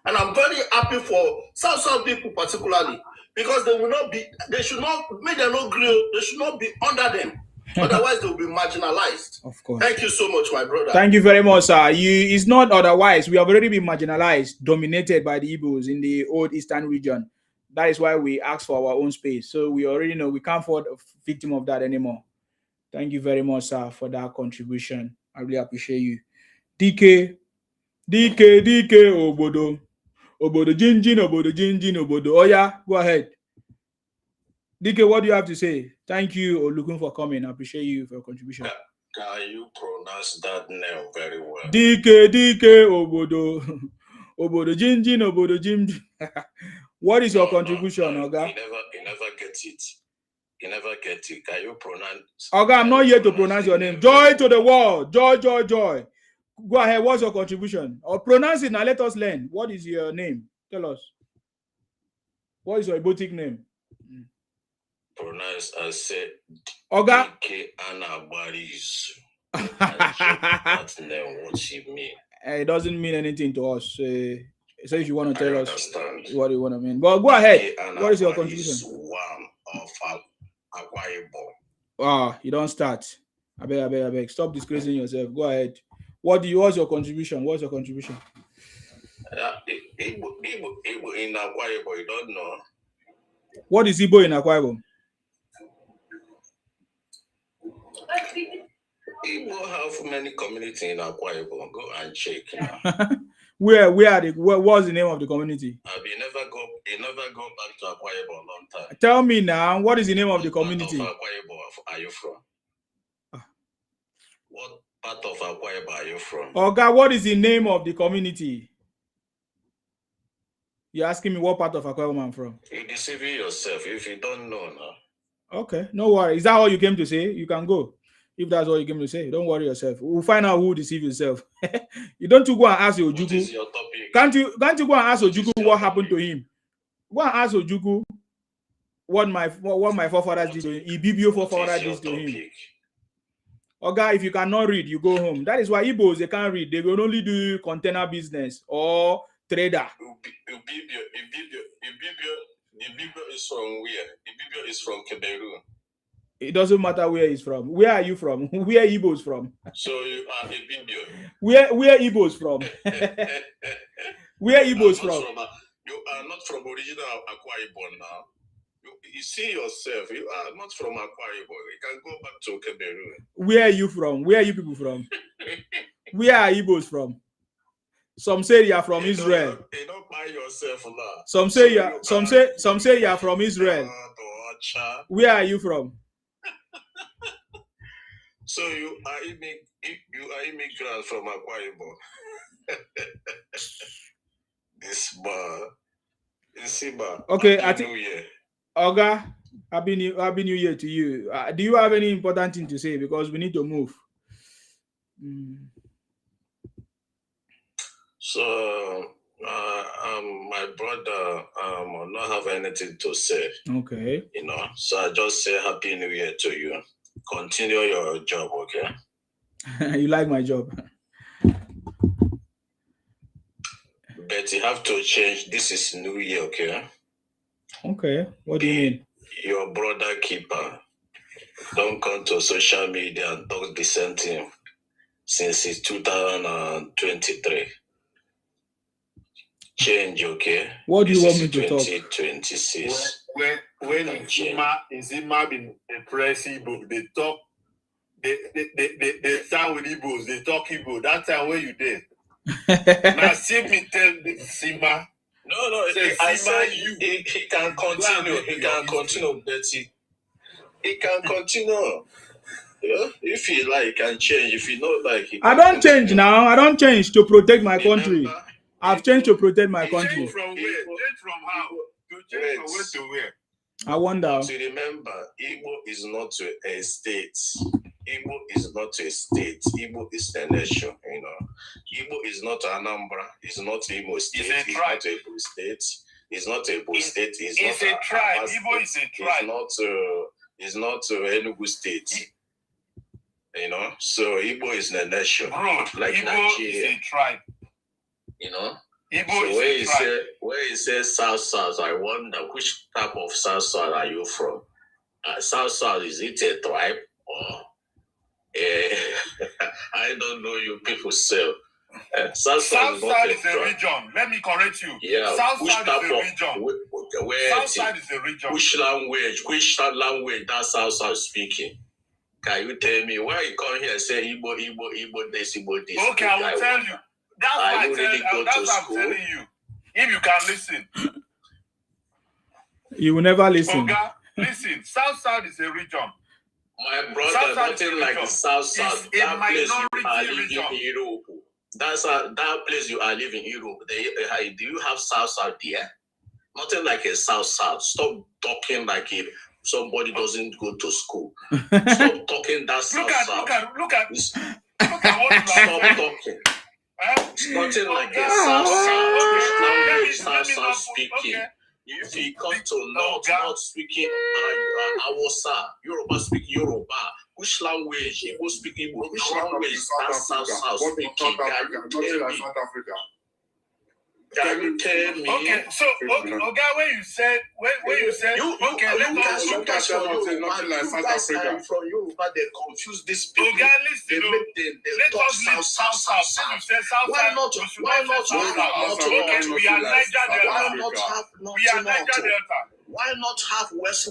And I'm very happy for South people particularly, because they will not be, they should not, make them not grill, they should not be under them. Otherwise, they will be marginalized. Of course. Thank you so much, my brother. Thank you very much, sir. It's not otherwise. We have already been marginalized, dominated by the Igbos in the old eastern region. That is why we ask for our own space. So we already know we can't afford a victim of that anymore. Thank you very much, sir, for that contribution. I really appreciate you. DK, Obodo. Obodo Jinjin, Obodo. Oh yeah, go ahead. DK, what do you have to say? Thank you, Olukun, for coming. I appreciate you for your contribution. Can you pronounce that name very well? DK, Obodo. Obodo Jinjin, Obodo Jinjin. What is your contribution, Oga? You never get it. You never get it. Can you pronounce? Oga, I'm not here to pronounce your name. Joy to the world. Joy. Go ahead. What's your contribution? Or pronounce it now. Let us learn. What is your name? Tell us. What is your Igbotic name? Pronounce as said. Oga. That name, what she mean? It doesn't mean anything to us. So if you want to tell us what you want to mean, but go ahead. What is your contribution? One of Akwa Ibom. Ah, you don't start. I beg. Stop disgracing yourself. Go ahead. What's your contribution? What's your contribution? Igbo in Akwa Ibom, you don't know. What is Igbo in Akwa Ibom? Igbo have many communities in Akwa Ibom. Go and check. What's the name of the community? You never go back to Akwa Ibom a long time. Tell me now, what is the name of the community? What part of Akwa Ibom are you from? What part of Akwa Ibom are you from? Oga, what is the name of the community? You're asking me what part of Akwa Ibom I'm from. You're deceiving yourself if you don't know now. Okay, no worry. Is that all you came to say? You can go. If that's all you came to say, don't worry yourself. We'll find out who deceived yourself. You don't go and ask Ojuku. What is your topic? Can't you go and ask Ojuku what happened to him? Go and ask Ojuku what my forefathers did to him. Ibibio forefathers did to him. Oga, if you cannot read, you go home. That is why Igbos, they can't read. They will only do container business or trader. Ibibio is from where? Ibibio is from Cameroon. It doesn't matter where he's from. Where are you from? Where Igbos from? So you are Ibibio. Where Igbos from? Where Igbos from? You are not from original Akwa Ibom now. You see yourself. You are not from Akwa Ibom. You can go back to Cameroon. Where are you from? Where are you people from? Where are Igbos from? Some say you are from Israel. You don't buy yourself now. Some say you are from Israel. Where are you from? So you are immigrant from Akwa Ibom. This bar. Okay, I think. Oga, happy New Year to you. Do you have any important thing to say? Because we need to move. So, my brother will not have anything to say. Okay. So I just say Happy New Year to you. Continue your job, okay? You like my job? But you have to change. This is New Year, okay? Okay. What do you mean? Your brother keeper. Don't come to social media and talk the same thing since it's 2023. Change, okay? What do you want me to talk? 2026. When Nzima been press Igbo, they talk, they start with Igbos, they talk Igbo. That time where you did. Now see me tell Nzima. No, I said he can continue. He can continue, Betty. He can continue. Yeah? If he like, he can change. If he not like, he I don't change now. I don't change to protect my country. I've changed to protect my country. Change from where? Change from how? To change from where to where? I wonder. To remember, Igbo is not a state. Igbo is not a state. Igbo is a nation, Igbo is not Anambra. It's not Imo State. It's not Igbo State. It's not Igbo State. It's a tribe. Igbo is a tribe. It's not Enugu State. So Igbo is a nation. Bro, like Igbo Nigeria. is a tribe. Igbo where you say South, I wonder which type of South are you from? South, is it a tribe or I don't know you people say. South is a region. Let me correct you. Yeah, South is a region. South is a region. Which language that South speaking? Can you tell me why you come here and say Igbo this, Igbo this? Okay, I will tell you. That's why I'm telling you. If you can listen. You will never listen. Oga, listen. South is a region. My brother, nothing like the South. That place you are living in Europe. That place you are living in Europe. Do you have South there? Nothing like a South. Stop talking like it. Somebody doesn't go to school. Stop talking that South. Look at what you Stop talking. It's nothing like a South speaking. If you come to not speaking Hausa, Yoruba speak Yoruba. Which language? Igbo speak Igbo. Which language? That's South speaking. Can you tell me? Okay, so Oga, when you said, okay, look at from Yoruba, they confuse this people. Oga, listen, let us leave South. Why not? We are Niger Delta. Why not have West?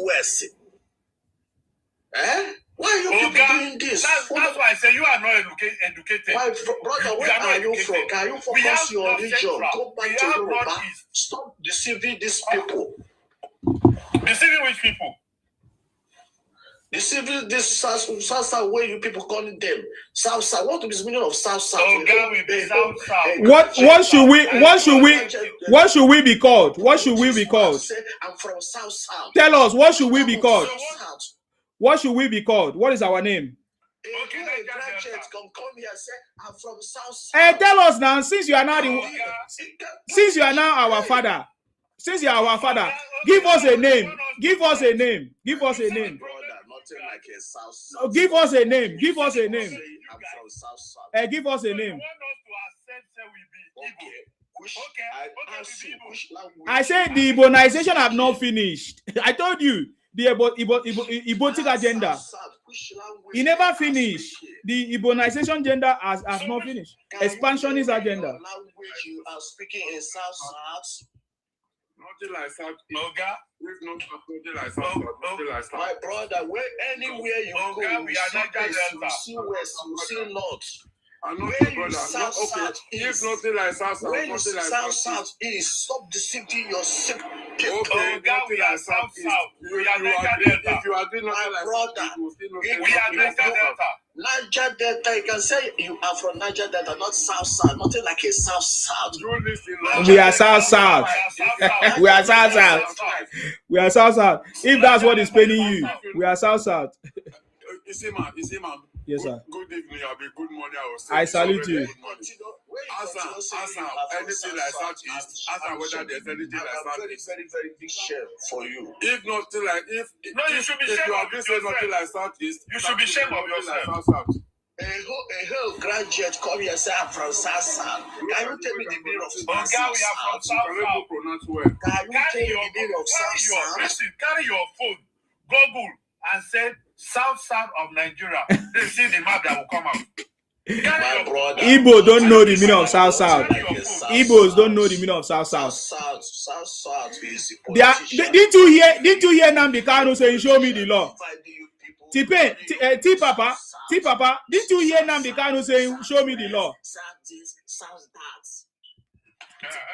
Why are you people doing this? That's why I say you are not educated. My brother, where are you from? Can you focus your region? Go back to Yoruba. Stop deceiving these people. Deceiving which people? Deceiving this South where you people calling them South. What is the meaning of South? Oh, God, we be South. What should we be called? What should we be called? I'm from South. Tell us, what should we be called? What should we be called? What is our name? Okay, come here and say, I'm from South. Hey, tell us now, since you are now our father. Since you are our father, give us a name. Give us a name. Give us a name. Give us a name. Give us a name. Give us a name. I said the Igbo-nization have not finished. I told you. The Igbotic agenda. He never finished. The Igbo-nization agenda has not finished. Expansionist agenda. Language you are speaking in South. Nothing like South. Oga. Nothing like South. My brother, anywhere you go, we are not you see West, you see North. I'm not your brother. If nothing like South, when you nothing like South East, stop deceiving yourself. Okay, we are South. We are Niger Delta. If you agree, nothing like brother, we are Niger Delta. Niger Delta, you can say you are from Niger Delta, not South. Nothing like a South. We are South. We are South. We are South. If that's what is paining you, we are South. You see, man. Yes, sir. Good evening, good morning. I salute you. Answer anything like Southeast. Answer whether there's anything like Southeast. Very big share for you. If nothing like you should be if you agree say nothing like Southeast, you should be ashamed of yourself. A whole graduate come here and say I'm from South. Can you tell me the meaning of South? We are from South. Can you tell me the meaning of South? Carry your phone, Google, and say South of Nigeria. They see the map that will come out. My brother, Igbo don't know the meaning of South. Igbos don't know the meaning of South. South is Didn't you hear Nnamdi Kanu saying, "Show me the law"? T Papa, didn't you hear Nnamdi Kanu saying, "Show me the law"?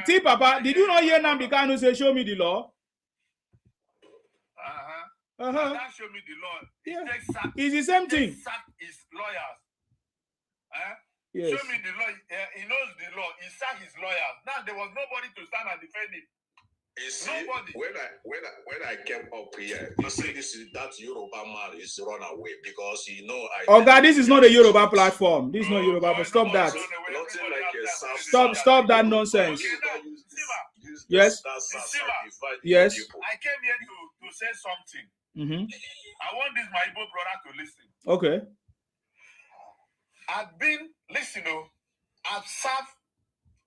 T Papa, did you not hear Nnamdi Kanu say, "Show me the law"? That show me the law. Yeah. It's the same thing. Sack is lawyers. Yes. Show me the law. He knows the law. He sacked his lawyers. Now there was nobody to stand and defend him. You see, nobody. When I came up here, you see that Yoruba man is run away because God, this is not a Yoruba platform. This is not Yoruba. Stop that. Stop that nonsense. Yes. Yes. I came here to say something. I want my Igbo brother to listen. Okay. I've been, I've served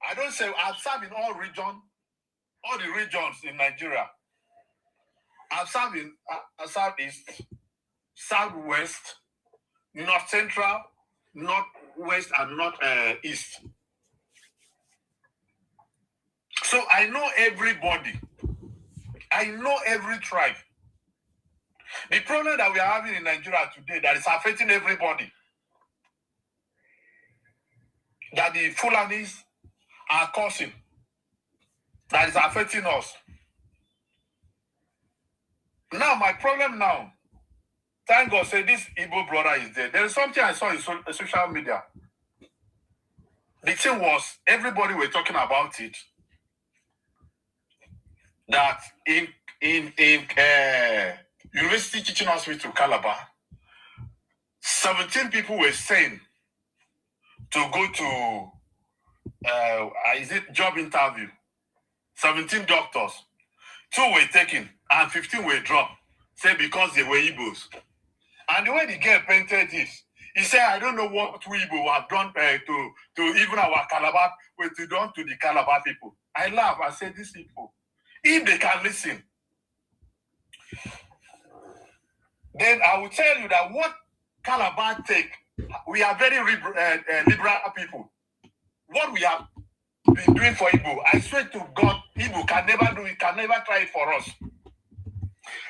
I don't say I've served in all the regions in Nigeria. I've served in Southeast, Southwest, North Central, Northwest, and Northeast. So I know everybody. I know every tribe. The problem that we are having in Nigeria today that is affecting everybody, that the Fulanis are causing, that is affecting us. Now, my problem now, thank God, say this Igbo brother is there. There is something I saw in social media. The thing was, everybody were talking about it. That in University Teaching Hospital, Calabar, 17 people were saying to go to job interview. 17 doctors. 2 were taken and 15 were dropped. Say because they were Igbos. And the way the girl painted it, he said, I don't know what we Igbo have done to even our Calabar, what we done to the Calabar people. I laugh. I said, these people, if they can listen, then I will tell you that what Calabar take, we are very liberal people. What we have been doing for Igbo, I swear to God, Igbo can never do it, can never try it for us.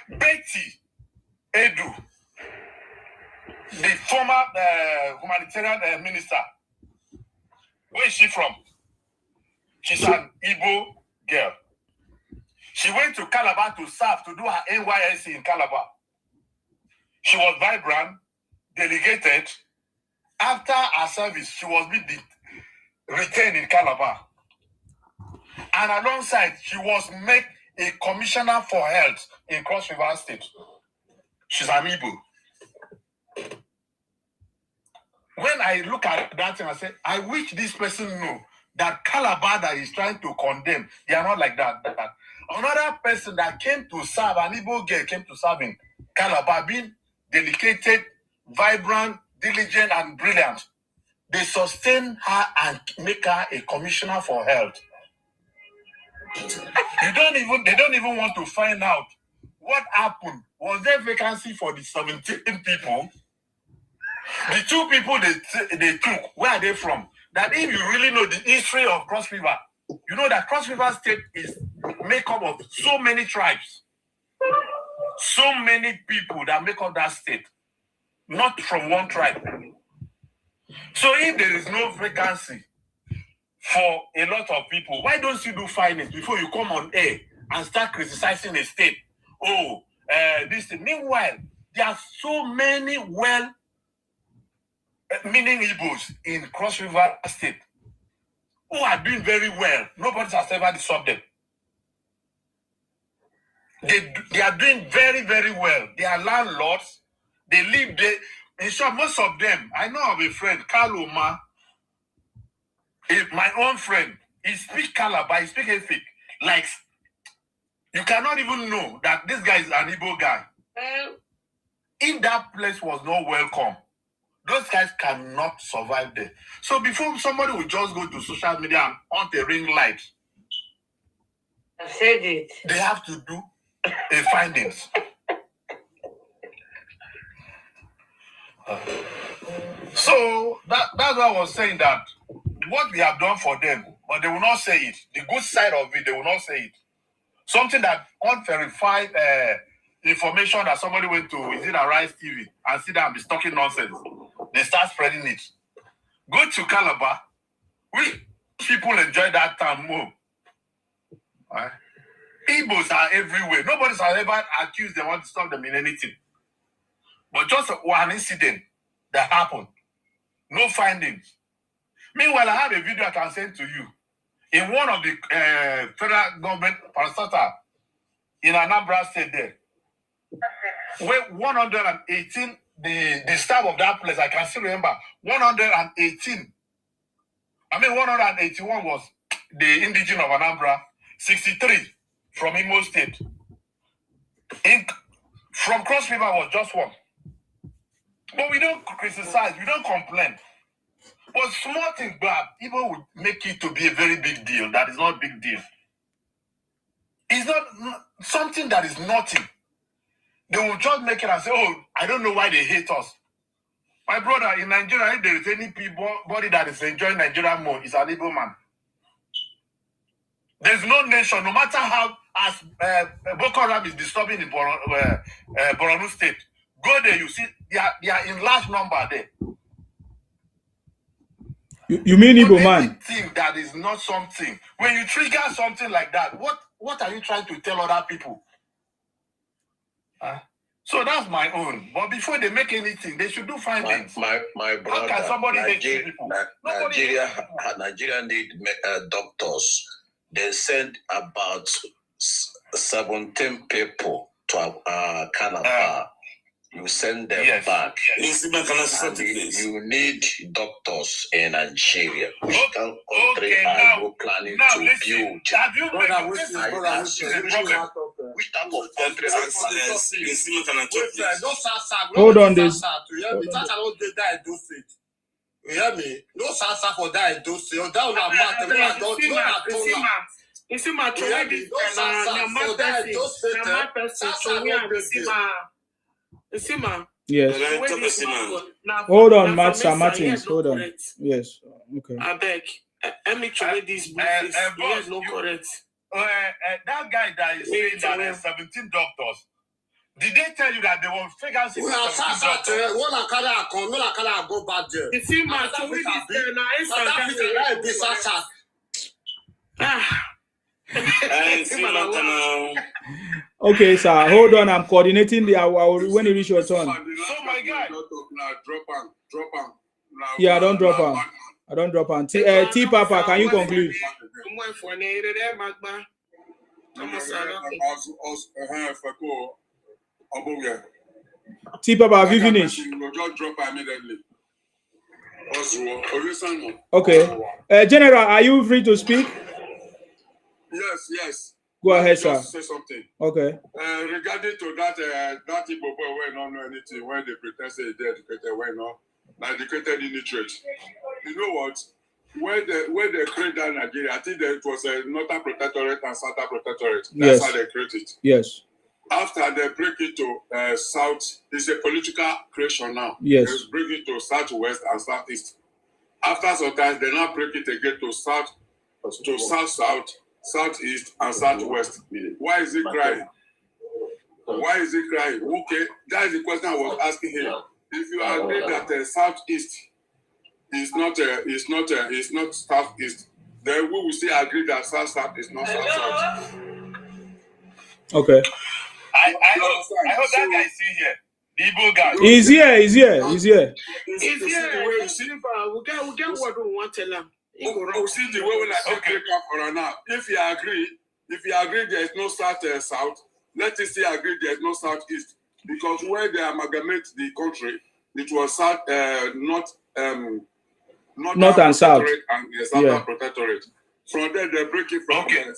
Betty Edu, the former humanitarian minister, where is she from? She's an Igbo girl. She went to Calabar to serve, to do her NYSC in Calabar. She was vibrant, delegated. After her service, she was retained in Calabar. And alongside, she was made a commissioner for health in Cross River State. She's an Igbo. When I look at that thing, I say, I wish this person knew that Calabar that is trying to condemn, they are not like that. Another person that came to serve, an Igbo girl came to serve in Calabar, being dedicated, vibrant, diligent, and brilliant. They sustain her and make her a commissioner for health. They don't even want to find out what happened. Was there vacancy for the 17 people? The 2 people they took, where are they from? That if you really know the history of Cross River, you know that Cross River State is made up of so many tribes, so many people that make up that state, not from one tribe. So if there is no vacancy for a lot of people, why don't you do finance before you come on air and start criticizing the state? Oh, this thing. Meanwhile, there are so many meaning Igbos in Cross River State who are doing very well. Nobody has ever disturbed them. They are doing very, very well. They are landlords. They live there. In short, most of them, I know of a friend, Kaluma, my own friend. He speaks Calabar, he speaks Efik. Like, you cannot even know that this guy is an Igbo guy. If that place was not welcome, those guys cannot survive there. So before somebody will just go to social media and on the ring light, I said it. They have to do a findings. So that's why I was saying that what we have done for them, but they will not say it. The good side of it, they will not say it. Something that unverified information that somebody went to, is it Arise TV, and see that and be talking nonsense. They start spreading it. Go to Calabar. People enjoy that time more. Right? Igbos are everywhere. Nobody has ever accused them or to stop them in anything. But just one incident that happened. No findings. Meanwhile, I have a video I can send to you. In one of the federal government parastatal in Anambra State there, where 118, the staff of that place, I can still remember, 118. 181 was the indigenous of Anambra, 63 from Imo State. From Cross River was just 1. But we don't criticize, we don't complain. But small thing, Bob, people would make it to be a very big deal. That is not a big deal. It's not something that is nothing. They will just make it and say, oh, I don't know why they hate us. My brother, in Nigeria, if there is anybody that is enjoying Nigeria more, it's an Igbo man. There's no nation, no matter how, as Boko Haram is disturbing in Borno State, go there, you see, they are in large number there. You mean Igbo man? Anything that is not something. When you trigger something like that, what are you trying to tell other people? So that's my own. But before they make anything, they should do findings. My brother, how can somebody Nigeria need doctors. They sent about 17 people to Canada. You send them back. And you need doctors in Nigeria. Which country are you planning to build? Which type of country are you planning to build? Hold on, this. You hear me? No salsa for that. Yes. Hold on, Martins. Hold on. Yes. Okay. I beg. Let me try this. Yes, no correct. That guy that is saying that there's 17 doctors. Did they tell you that they will figure out 17 doctors? Go back there. You see, man, to read this Okay, sir. Hold on. I'm coordinating the hour when you reach your turn. So my guy, drop him. Yeah, I don't drop him. I don't drop him. T Papa, can you conclude? T Papa, have you finished? Just drop him immediately. Okay. General, are you free to speak? Yes. Go ahead, sir. Just say something. Okay. Regarding to that Igbo boy who don't know anything, when they pretend say they're educated, when not educated illiterate. You know what? When they create that Nigeria, I think that it was a Northern Protectorate and Southern Protectorate. That's how they created it. Yes. After they break it to South, it's a political creation now. Yes. They break it to Southwest and Southeast. After some time, they now break it again to South, Southeast, and Southwest. Why is he crying? Okay, that is the question I was asking him. If you agree that Southeast is not Southeast, then we will still agree that South is not South. Okay. I hope that guy is still here. The Igbo guy. He's here. He's here. We'll get what we want to tell him. See the way we like okay for now. If you agree there is no South, let us say agree there is no Southeast. Because where they amalgamate the country, it was South, North and South. And Southern Protectorate. From there, they break it from okay, let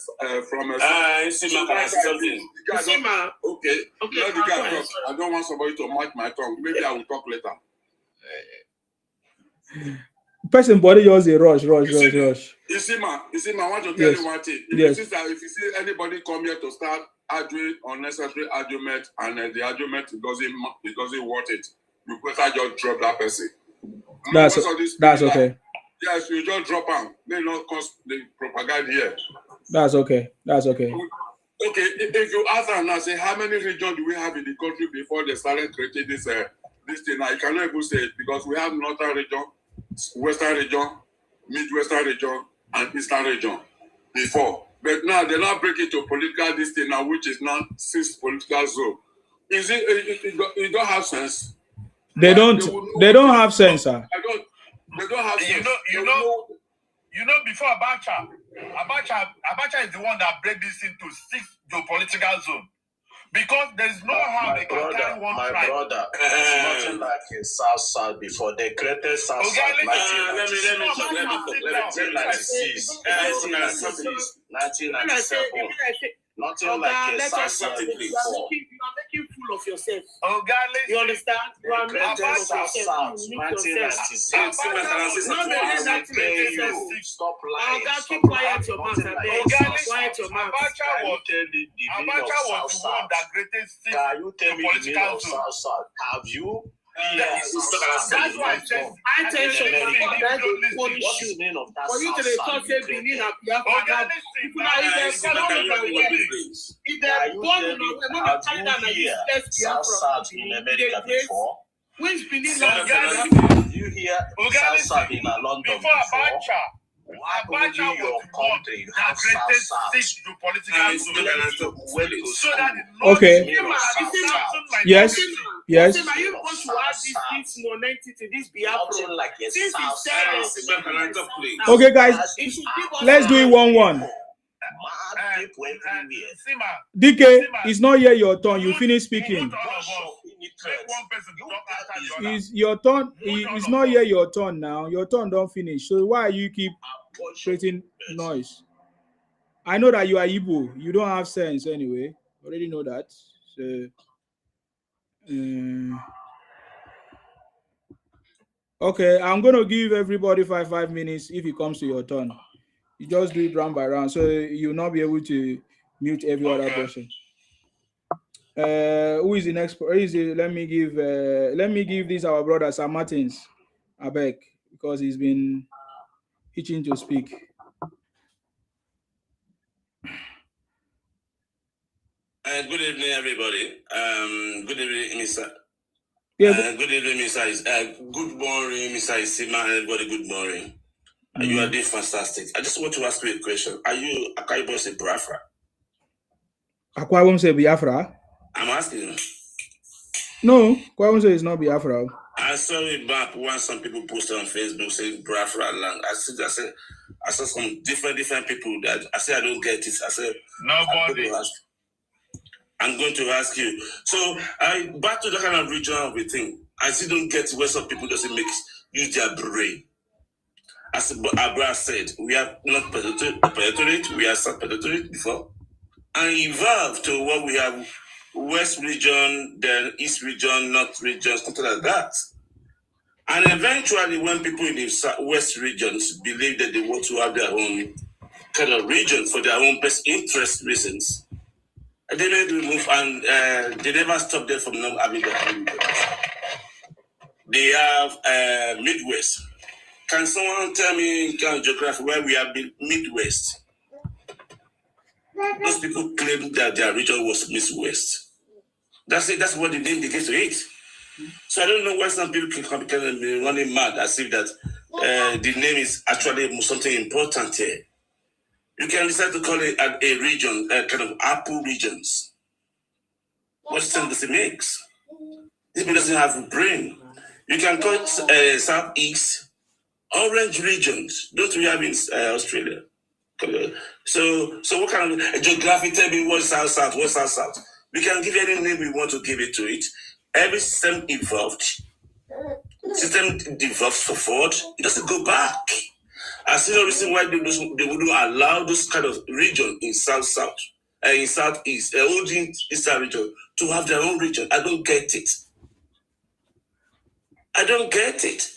the guy talk. I don't want somebody to match my tongue. Maybe I will talk later. Person body just a rush. You see, man, I want to tell you one thing. If you see anybody come here to start arguing unnecessary argument and the argument doesn't worth it, you better just drop that person. That's okay. Yes, you just drop them. They not cause the propaganda here. That's okay. Okay, if you ask them now, say how many regions do we have in the country before they started creating this thing? Now you cannot even say it because we have Northern region, Western region, Midwestern region, and Eastern region before. But now they now break it to political this thing now, which is now 6 political zone. Is it don't have sense? They don't have sense, sir. They don't have sense. You know, before Abacha is the one that break this into 6 geopolitical zones. Because there's no how they can carry one tribe. My brother, it's nothing like a South before they created South. Let me talk. 1997. Nothing like a South before. full of yourself. You understand? You are made full of yourself. You need yourself. Stop lying. Keep quiet your mouth. Quiet your mouth. Abacha was the one that created Can you tell me the name of South? Have you? That's why I said, I tell you, that they punish you. For you to talk, say, Benin and Biafra. People are either if they're born in a way, not carry that like this, South in America before? Which Benin you hear South in London before before? Abacha? Abacha was the one that created 6 political so that Okay. Yes. Yes. Are you going to add this non-entity, this Biafra? Like a Since he said Okay, guys. Let's do it 1-1. DK, it's not yet your turn. You finish speaking. It's your turn. It's not yet your turn now. Your turn don't finish. So why you keep creating noise? I know that you are Igbo. You don't have sense anyway. Already know that. So, okay, I'm gonna give everybody 5 minutes if it comes to your turn. You just do it round by round, so you'll not be able to mute every other person. Who is the next? Let me give this our brother Sam Martins, I beg, because he's been itching to speak. Good evening, everybody. Good evening, Mr. Good evening, Mr. Good morning, Mr. Isima. Everybody, good morning. You are doing fantastic. I just want to ask you a question. Are you Akwa Ibom say Biafra? Akwa Ibom say Biafra? I'm asking you. No, Akwa Ibom say it's not Biafra. I saw it back when some people posted on Facebook saying Biafra land. I saw some different people that I said I don't get it. I said nobody. I'm going to ask you. So back to the kind of region of the thing. I still don't get where some people doesn't use their brain. As Abra said, we have not penetrated, we have not penetrated before, and evolved to what we have: West region, then East region, North region, something like that. And eventually, when people in the West regions believe that they want to have their own kind of region for their own best interest reasons, they made the move, and they never stopped them from not having their own region. They have Midwest. Can someone tell me in kind of geography where we have been Midwest? Those people claim that their region was Midwest. That's it. That's what the name they gave to it. So I don't know why some people can be running mad as if that the name is actually something important here. You can decide to call it a region, kind of Apple regions. What sense does it make? This people doesn't have a brain. You can call it Southeast. Orange regions, don't we have in Australia? So what kind of geography? Tell me what's south, what's south. We can give any name we want to give it to it. Every system evolved. System develops forward. It doesn't go back. I see no reason why they wouldn't allow this kind of region in south, in southeast, holding eastern region to have their own region. I don't get it. I don't get it.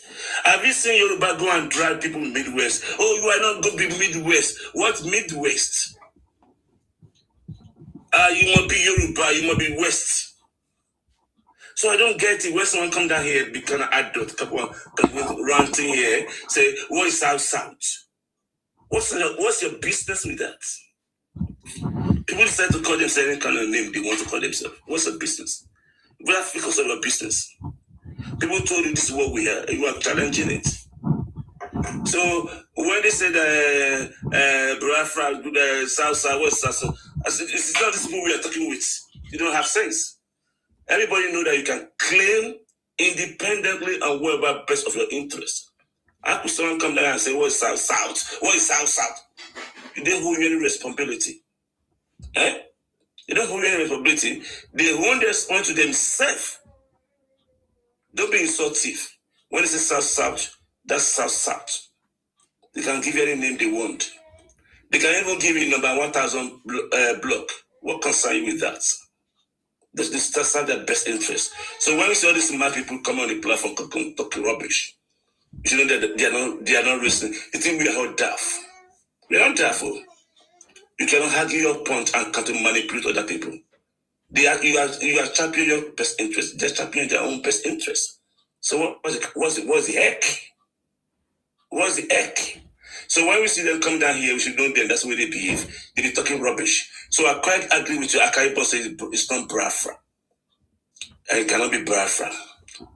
Have you seen Yoruba go and drive people in Midwest? Oh, you are not going to be Midwest. What Midwest? You must be Yoruba, you must be West. So I don't get it. When someone come down here, be kind of adult, couple ranting here, say, what is south? What's your business with that? People decide to call themselves any kind of name they want to call themselves. What's your business? We have to focus on your business. People told you this is what we are. You are challenging it. So when they said Biafra, South, West, I said it's not these people we are talking with. You don't have sense. Everybody know that you can claim independently and whatever best of your interest. How could someone come down and say, what is South? What is South? You don't hold any responsibility. You don't hold any responsibility. They hold their responsibility to themselves. Don't be insultive. When they say South, that's South. They can give you any name they want. They can even give you number 1,000 block. What concern you with that? They serve their best interest. So when we see all these mad people come on the platform talking rubbish, you know that they are not listening. You think we are all daft? We are not daft. You cannot argue your point and come to manipulate other people. You are championing your best interest. They're championing their own best interest. So what's the heck? What's the heck? So when we see them come down here, we should know them. That's the way they behave. They be talking rubbish. So I quite agree with you. Akai boss says it's not Biafra. And it cannot be Biafra.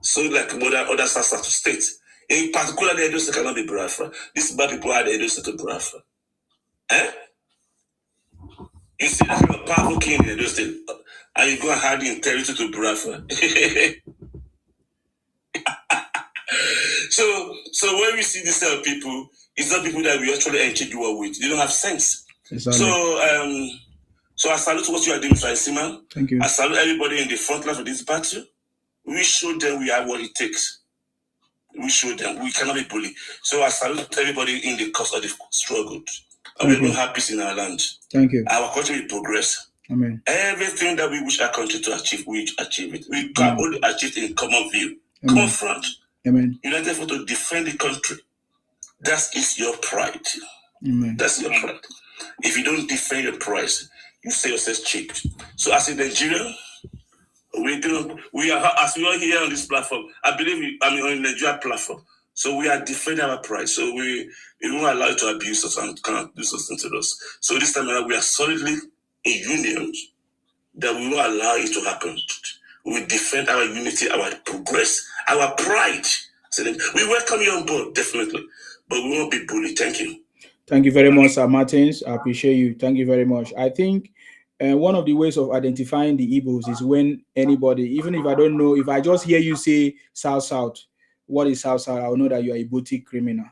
So like other states. In particular, the Edo State cannot be Biafra. These bad people are the Edo State to Biafra. You see that kind of powerful king in Edo State, and you go and hide in territory to Biafra. So when we see these people, it's not people that we actually engage war with. They don't have sense. Exactly. So I salute what you are doing, Sima. Thank you. I salute everybody in the front line of this battle. We show them we are what it takes. We show them we cannot be bullied. So I salute everybody in the cause of the struggle. And we will have peace in our land. Thank you. Our country will progress. Amen. Everything that we wish our country to achieve, we achieve it. We can only achieve it in common view, common front. Amen. United for to defend the country. That is your pride. Amen. That's your pride. If you don't defend your pride, you say yourself cheap. So as a Nigerian, we are, as we are here on this platform, I believe on the Nigeria platform. So we are defending our pride. So we won't allow you to abuse us and cannot do something to us. So this time around, we are solidly in union that we won't allow it to happen. We will defend our unity, our progress, our pride. So we welcome you on board, definitely. But we won't be bullied. Thank you. Thank you very much, Sir Martins. I appreciate you. Thank you very much. I think one of the ways of identifying the Igbos is when anybody, even if I don't know, if I just hear you say South, what is South? I'll know that you are a Igbotic criminal.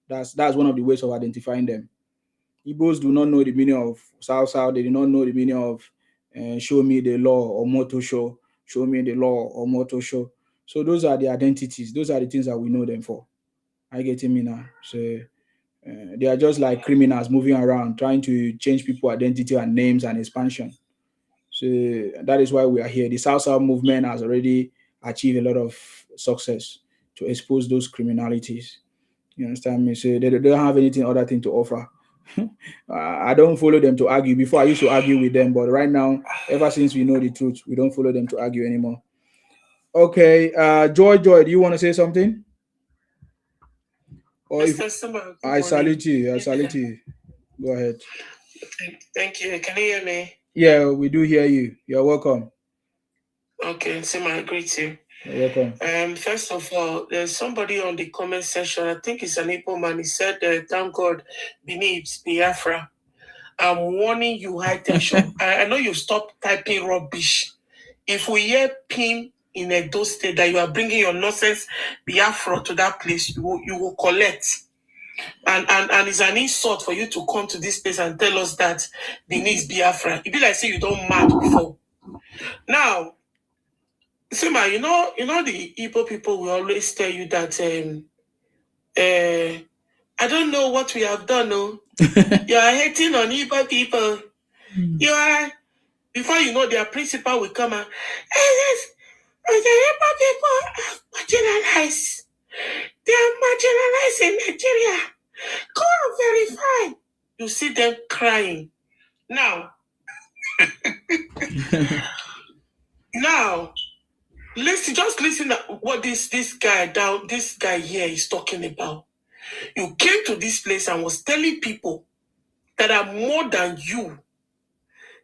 That's one of the ways of identifying them. Igbos do not know the meaning of South. They do not know the meaning of show me the law or motto show. Show me the law or motto show. So those are the identities. Those are the things that we know them for. I get me now. So they are just like criminals moving around, trying to change people's identity and names and expansion. So that is why we are here. The South movement has already achieved a lot of success to expose those criminalities. You understand me? So they don't have anything other thing to offer. I don't follow them to argue. Before I used to argue with them, but right now, ever since we know the truth, we don't follow them to argue anymore. Okay, Joy, do you want to say something? Or I salute you. I salute you. Go ahead. Thank you. Can you hear me? Yeah, we do hear you. You're welcome. Okay, Sima, I greet you. You're welcome. First of all, there's somebody on the comment section. I think it's an Igbo man. He said, "Thank God, beneath Biafra." I'm warning you, high tension. I know you stopped typing rubbish. If we hear pin in Edo State that you are bringing your nonsense Biafra to that place, you will collect. And it's an insult for you to come to this place and tell us that beneath Biafra. It be like say you don't mad before. Now, Sima, you know the Igbo people will always tell you that I don't know what we have done. No, you are hating on Igbo people. You are, before you know, their principal will come and the Igbo people are marginalized. They are marginalized in Nigeria. Go and verify. You see them crying. Now, just listen to what this guy here is talking about. You came to this place and was telling people that are more than you,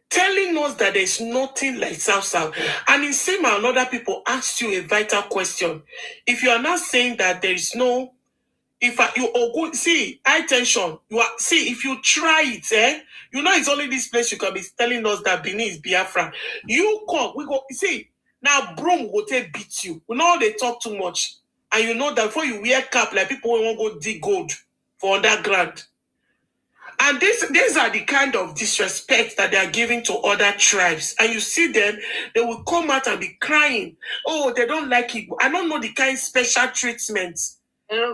telling us that there's nothing like South. And in same and other people asked you a vital question. If you are not saying that there is no, high tension, if you try it, you know it's only this place you can be telling us that Benin is Biafra. You come, we go, now broom will take beat you. We know they talk too much. And you know that before you wear cap, like people won't go dig gold for underground. And these are the kind of disrespect that they are giving to other tribes. And you see them, they will come out and be crying. Oh, they don't like it. I don't know the kind of special treatment. I don't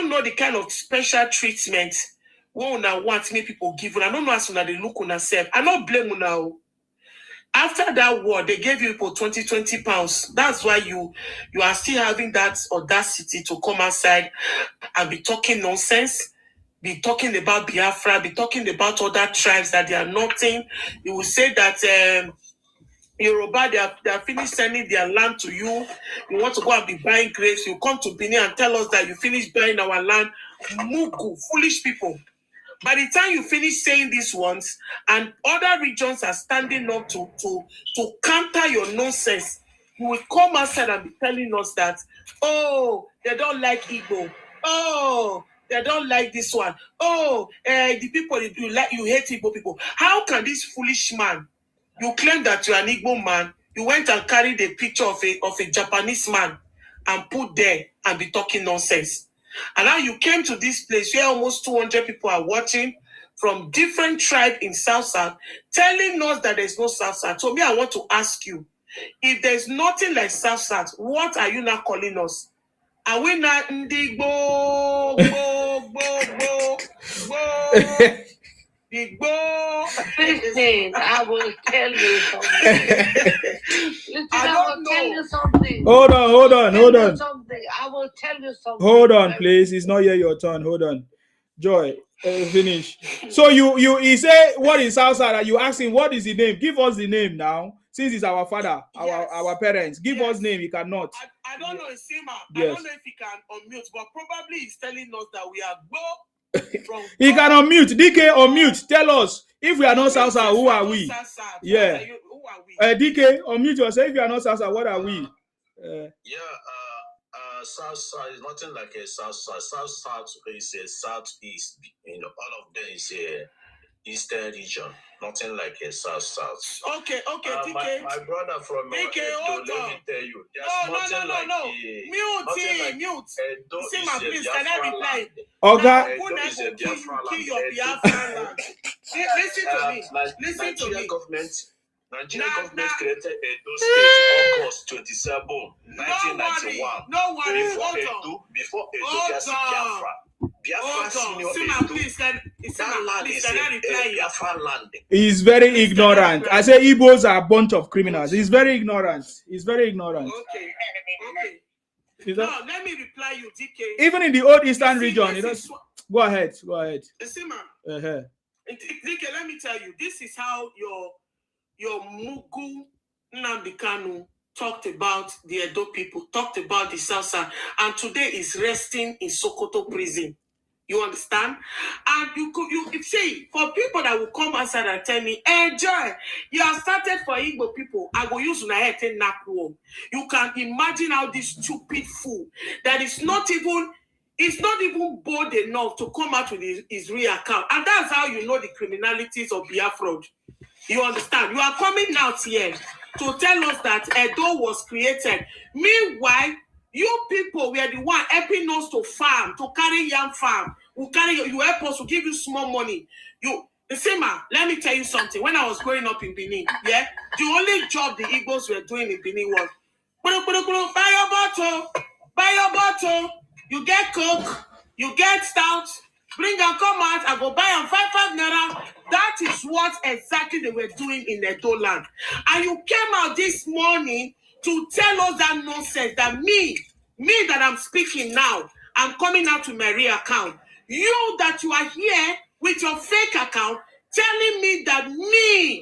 know the kind of special treatment we want make people give. I don't know as soon as they look on themselves. I don't blame you now. After that war, they gave you for 20 pounds. That's why you are still having that audacity to come outside and be talking nonsense, be talking about Biafra, be talking about other tribes that they are nothing. You will say that Yoruba, they are finished sending their land to you. You want to go and be buying grapes. You come to Benin and tell us that you finished buying our land. Mugu, foolish people. By the time you finish saying these ones, and other regions are standing up to counter your nonsense, you will come outside and be telling us that, oh, they don't like Igbo. Oh, they don't like this one. Oh, the people you hate Igbo people. How can this foolish man, you claim that you're an Igbo man, you went and carried a picture of a Japanese man and put there and be talking nonsense? And now you came to this place where almost 200 people are watching from different tribes in South, telling us that there's no South. So me, I want to ask you, if there's nothing like South, what are you now calling us? Are we not Igbo? Listen, I will tell you something. Listen, I will tell you something. Hold on. Something. I will tell you something. Hold on, please. It's not yet your turn. Hold on. Joy, finish. So he say, what is Southside? You ask him, what is the name? Give us the name now. Since he's our father, our parents. Give us name. He cannot. I don't know, Sima. Yes. I don't know if he can unmute, but probably he's telling us that we are he can unmute. DK, unmute. Tell us. If we are not Southside, who are we? Yeah. Who are we? DK, unmute yourself. If you are not Southside, what are we? Southside is nothing like a Southside. South is a Southeast. All of them is a Eastern region. Nothing like a South. Okay, DK. My brother from DK, Edo, let me tell you. No. Mute. Sima, please, can I reply? Okay. Who never kill your Biafra land? Listen to me. Nigerian government created Edo State August 27, 1991. No worry. Before Edo gets Biafra. He's very ignorant. I say Igbos are a bunch of criminals. He's very ignorant. Okay. Now let me reply you, DK. Even in the old Eastern region, go ahead. DK, let me tell you, this is how your Mugu Nnamdi Kanu talked about the Edo people, talked about the South, and today is resting in Sokoto prison. You understand? And you see, for people that will come outside and tell me, hey, Joy, you have started for Igbo people, I will use Unahete Nakwo. You can imagine how this stupid fool that is not even bold enough to come out with his real account. And that's how you know the criminalities of Biafra. You understand? You are coming out here to tell us that Edo was created. Meanwhile, you people were the one helping us to farm, to carry yam farm. You help us to give you small money. Sima, let me tell you something. When I was growing up in Benin, the only job the Igbos were doing in Benin was buy your bottle. You get Coke, you get stout. Bring and come out, I go buy and 5 naira. That is what exactly they were doing in Edo land. And you came out this morning to tell us that nonsense that me that I'm speaking now, I'm coming out with my real account. You that you are here with your fake account telling me that me,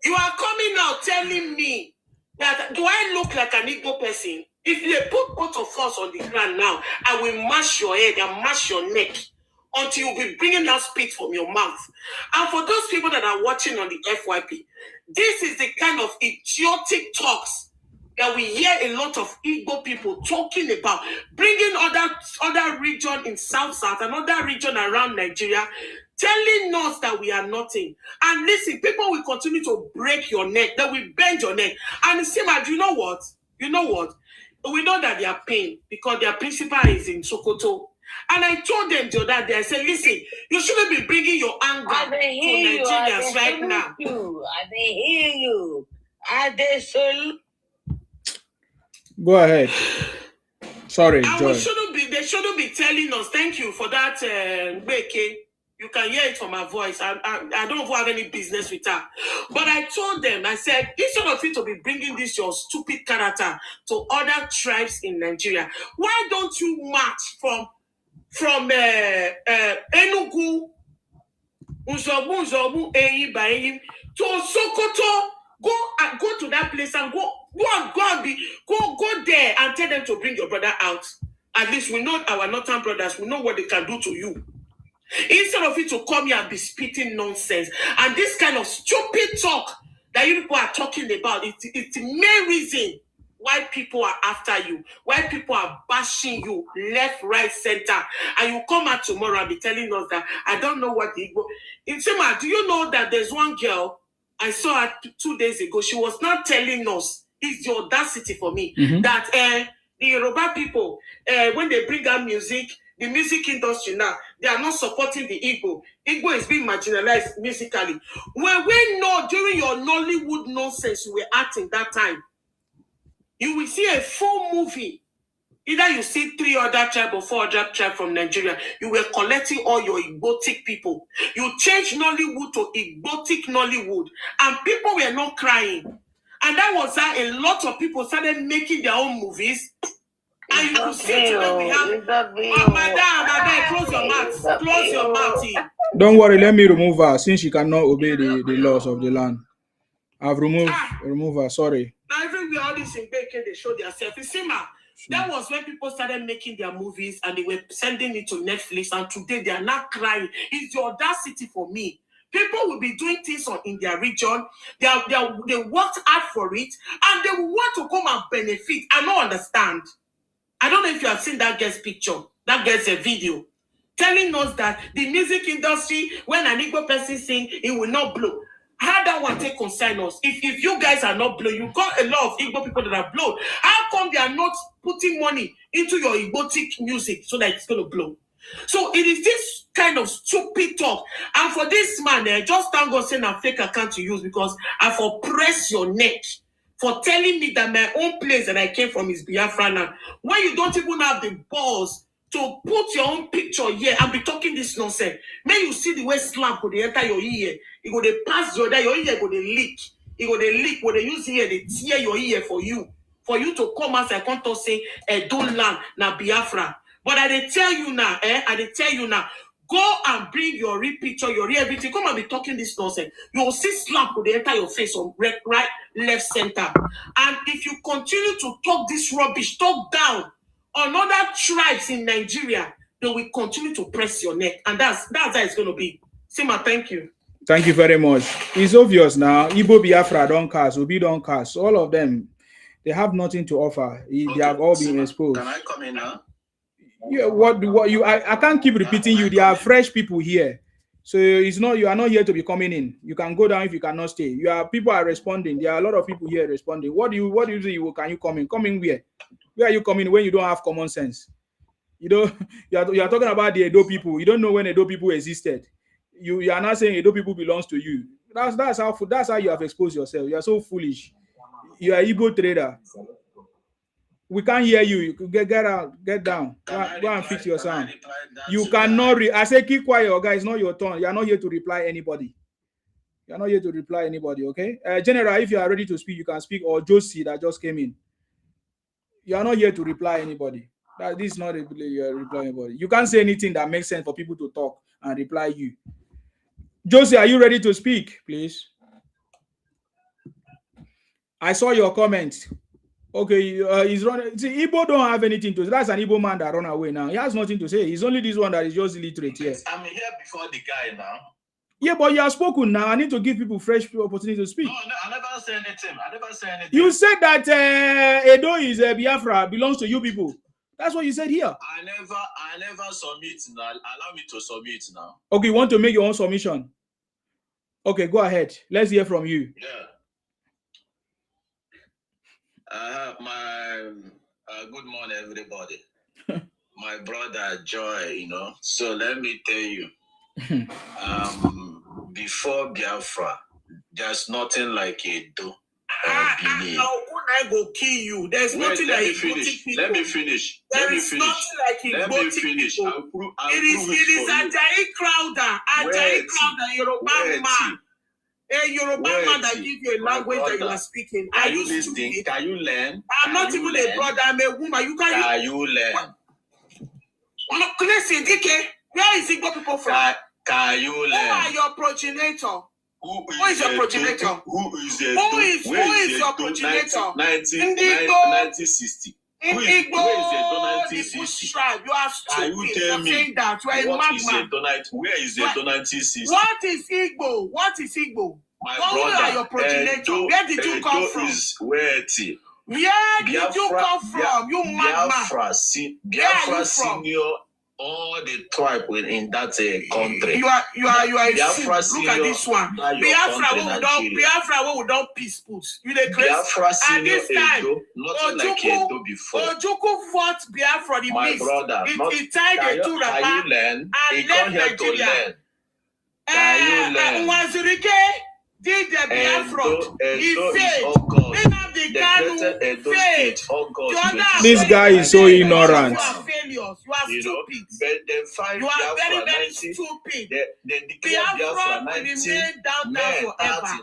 you are coming out telling me that do I look like an Igbo person? If they put both of us on the ground now, I will mash your head and mash your neck until you'll be bringing out spit from your mouth. And for those people that are watching on the FYP, this is the kind of idiotic talks that we hear a lot of Igbo people talking about, bringing other region in South and other region around Nigeria, telling us that we are nothing. And listen, people will continue to break your neck, they will bend your neck. And Sima, do you know what? We know that they are pain because their principal is in Sokoto. And I told them the other day, I said, listen, you shouldn't be bringing your anger to Nigerians right now. I hear you. Go ahead. Sorry, and Joy. They shouldn't be telling us. Thank you for that, Beke. You can hear it from my voice. I don't have any business with her. But I told them, I said, instead of you to be bringing this your stupid character to other tribes in Nigeria, why don't you march from Enugu, Nzobu, Eyi, Bayi, to Sokoto? Go to that place and go there and tell them to bring your brother out. At least we know our northern brothers. We know what they can do to you. Instead of you to come here and be spitting nonsense and this kind of stupid talk that you people are talking about, it's the main reason why people are after you, why people are bashing you left, right, center, and you come out tomorrow and be telling us that I don't know what the Igbo. Insema, do you know that there's one girl I saw her 2 days ago? She was not telling us, it's the audacity for me, that the Yoruba people, when they bring out music, the music industry now, they are not supporting the Igbo. Igbo is being marginalized musically. When we know during your Nollywood nonsense you were acting that time, you will see a full movie. Either you see 3 other tribes or 4 other tribes from Nigeria. You were collecting all your Igbotic people. You changed Nollywood to Igbotic Nollywood. And people were not crying. And that was how a lot of people started making their own movies. And you could see today we have... Madam, close your mouth. Close your mouth. Don't worry, let me remove her since she cannot obey the laws of the land. I've removed her, sorry. Now everywhere all this in Bacon, they show themselves. You see, that was when people started making their movies and they were sending it to Netflix, and today they are not crying. It's the audacity for me. People will be doing things in their region. They worked hard for it, and they want to come and benefit. I don't understand. I don't know if you have seen that girl's picture. That girl's a video telling us that the music industry, when an Igbo person sing, it will not blow. How that one take concern us? If you guys are not blow, you got a lot of Igbo people that are blown. How come they are not putting money into your Igbotic music so that it's going to blow? So it is this kind of stupid talk. And for this man, just thank God saying a fake account to use, because I for press your neck for telling me that my own place that I came from is Biafra land. When you don't even have the balls to put your own picture here and be talking this nonsense. May you see the way slam could enter your ear. It go they pass your ear go they leak. It go they leak. When they use here, they tear your ear for you. For you to come as I can't talk say, don't land na Biafra. But I they tell you now, I they tell you now, go and bring your real picture, your real everything. Come and be talking this nonsense. You will see slap could enter your face on right, left, center. And if you continue to talk this rubbish, talk down on other tribes in Nigeria, they will continue to press your neck. And that's how it's going to be. Sima, thank you. Thank you very much. It's obvious now. Igbo-Biafra don't cast, Obi don't cast. All of them, they have nothing to offer. They have all been exposed. Can I come in now? Yeah, I can't keep repeating you. There are fresh people here. So it's not, you are not here to be coming in. You can go down if you cannot stay. People are responding. There are a lot of people here responding. What do you say? Can you come in? Come in where? Where are you coming when you don't have common sense? You are talking about the Edo people. You don't know when Edo people existed. You are not saying Edo people belongs to you. That's how you have exposed yourself. You are so foolish. You are Igbo trader. We can't hear you. You get out, get down. Go and fix your sound. You cannot. I say keep quiet, guys. It's not your turn. You are not here to reply anybody. You are not here to reply anybody. Okay, General, if you are ready to speak, you can speak. Or Josie that just came in. You are not here to reply anybody. This is not reply anybody. You can't say anything that makes sense for people to talk and reply you. Josie, are you ready to speak, please? I saw your comment. Okay, he's running. See, Igbo don't have anything to say. That's an Igbo man that run away now. He has nothing to say. He's only this one that is just illiterate here. I'm here before the guy now. Yeah, but you have spoken now. I need to give people fresh opportunity to speak. No, I never said anything. You said that Edo is Biafra, belongs to you people. That's what you said here. I never submit now. Allow me to submit now. Okay, you want to make your own submission? Okay, go ahead. Let's hear from you. Yeah. Good morning, everybody. My brother Joy, So let me tell you, before Biafra, there's nothing like Edo or Benin. I go kill you. There's nothing like Igbotic people. Let me finish. There is nothing like Igbotic people. It is Ajayi Crowder. Ajayi Crowder, Yoruba man. A Yoruba man that give you a language that you are speaking. Are you listening? Can you learn? I'm not even a brother. I'm a woman. Can you learn? Listen, DK, where is Igbo people from? Can you learn? Who are your progenitor? Who is your progenitor? Who is your progenitor? 1960. In Igbo, the Bush tribe, you are stupid. Can you tell me saying that you are a madman. Where is the 1960? What is Igbo? What is Igbo? My who brother, are your progenitor? Where did you come from? Where did you come from? You madman. Biafra senior. All the tribe in that country. You are a Biafra fool. Look at this one. Biafra we don't peace put. You the crazy. At this time, Ojuku fought Biafra the my beast. brother, He tied the two rubber and left Nigeria. Wazirike did the Biafra. He failed. This guy is so ignorant. You are failures. You are stupid. You are very, very stupid. Biafra will remain down forever.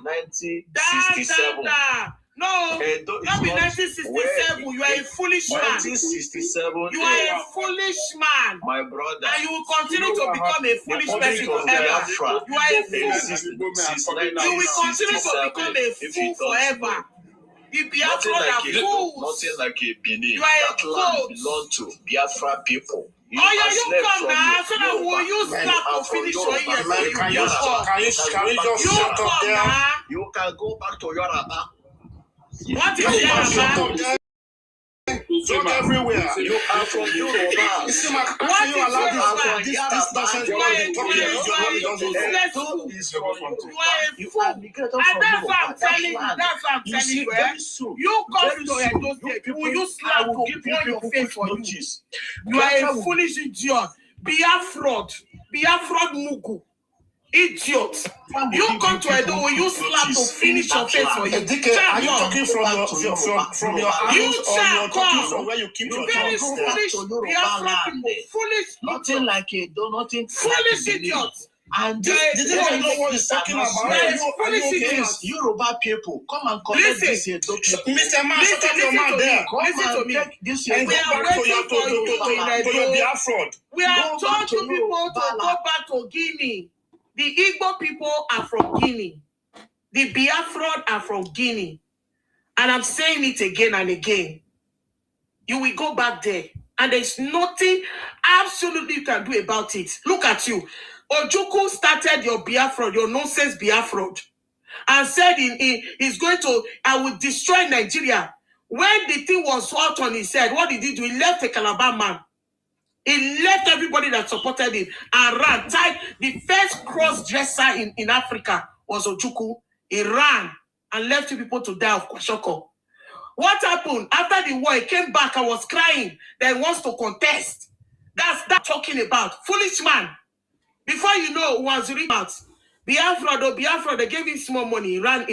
Down. No, not be 1967. You are a foolish man. 1967. You are a foolish man. My brother. And you will continue to become a foolish person forever. You are a fool. You will continue to become a fool forever. The Biafra are fools. Nothing like a Benin. You are a fool. Belong to Biafra people. You come now, so that will you start to finish your years? Can you just shut up there? You can go back to Yoruba. What is Yoruba? Talk everywhere. You are from Yoruba. What is Yoruba? This nonsense you are talking You are a fool. And that's what I'm telling you. That's what I'm telling you. You come to Edo State. Will you slap to pour your face for you? You are a foolish idiot. Biafra Mugu. Idiot. You come to Edo, will you slap to finish your face for you? Are you talking from your house or you're talking from where you keep your very tongue? foolish Biafra people. Foolish. Nothing like a nothing. Foolish idiots. And did you know what he's talking about? Yoruba people, come and collect this document. Mr. Man, shut up your mouth there. Listen to me. And go back to your Biafra. We are told to people to go back to Guinea. The Igbo people are from Guinea. The Biafra are from Guinea. And I'm saying it again and again. You will go back there. And there's nothing absolutely you can do about it. Look at you. Ojukwu started your Biafra, your nonsense Biafra, and said he's going to, I will destroy Nigeria. When the thing was out on his head, what did he do? He left a Calabar man. He left everybody that supported him and ran. The first cross-dresser in Africa was Ojukwu. He ran and left you people to die of Kwashoko. What happened? After the war, he came back and was crying that he wants to contest. That's that talking about. Foolish man. Before you know, was out. Biafra, they gave him small money. He ran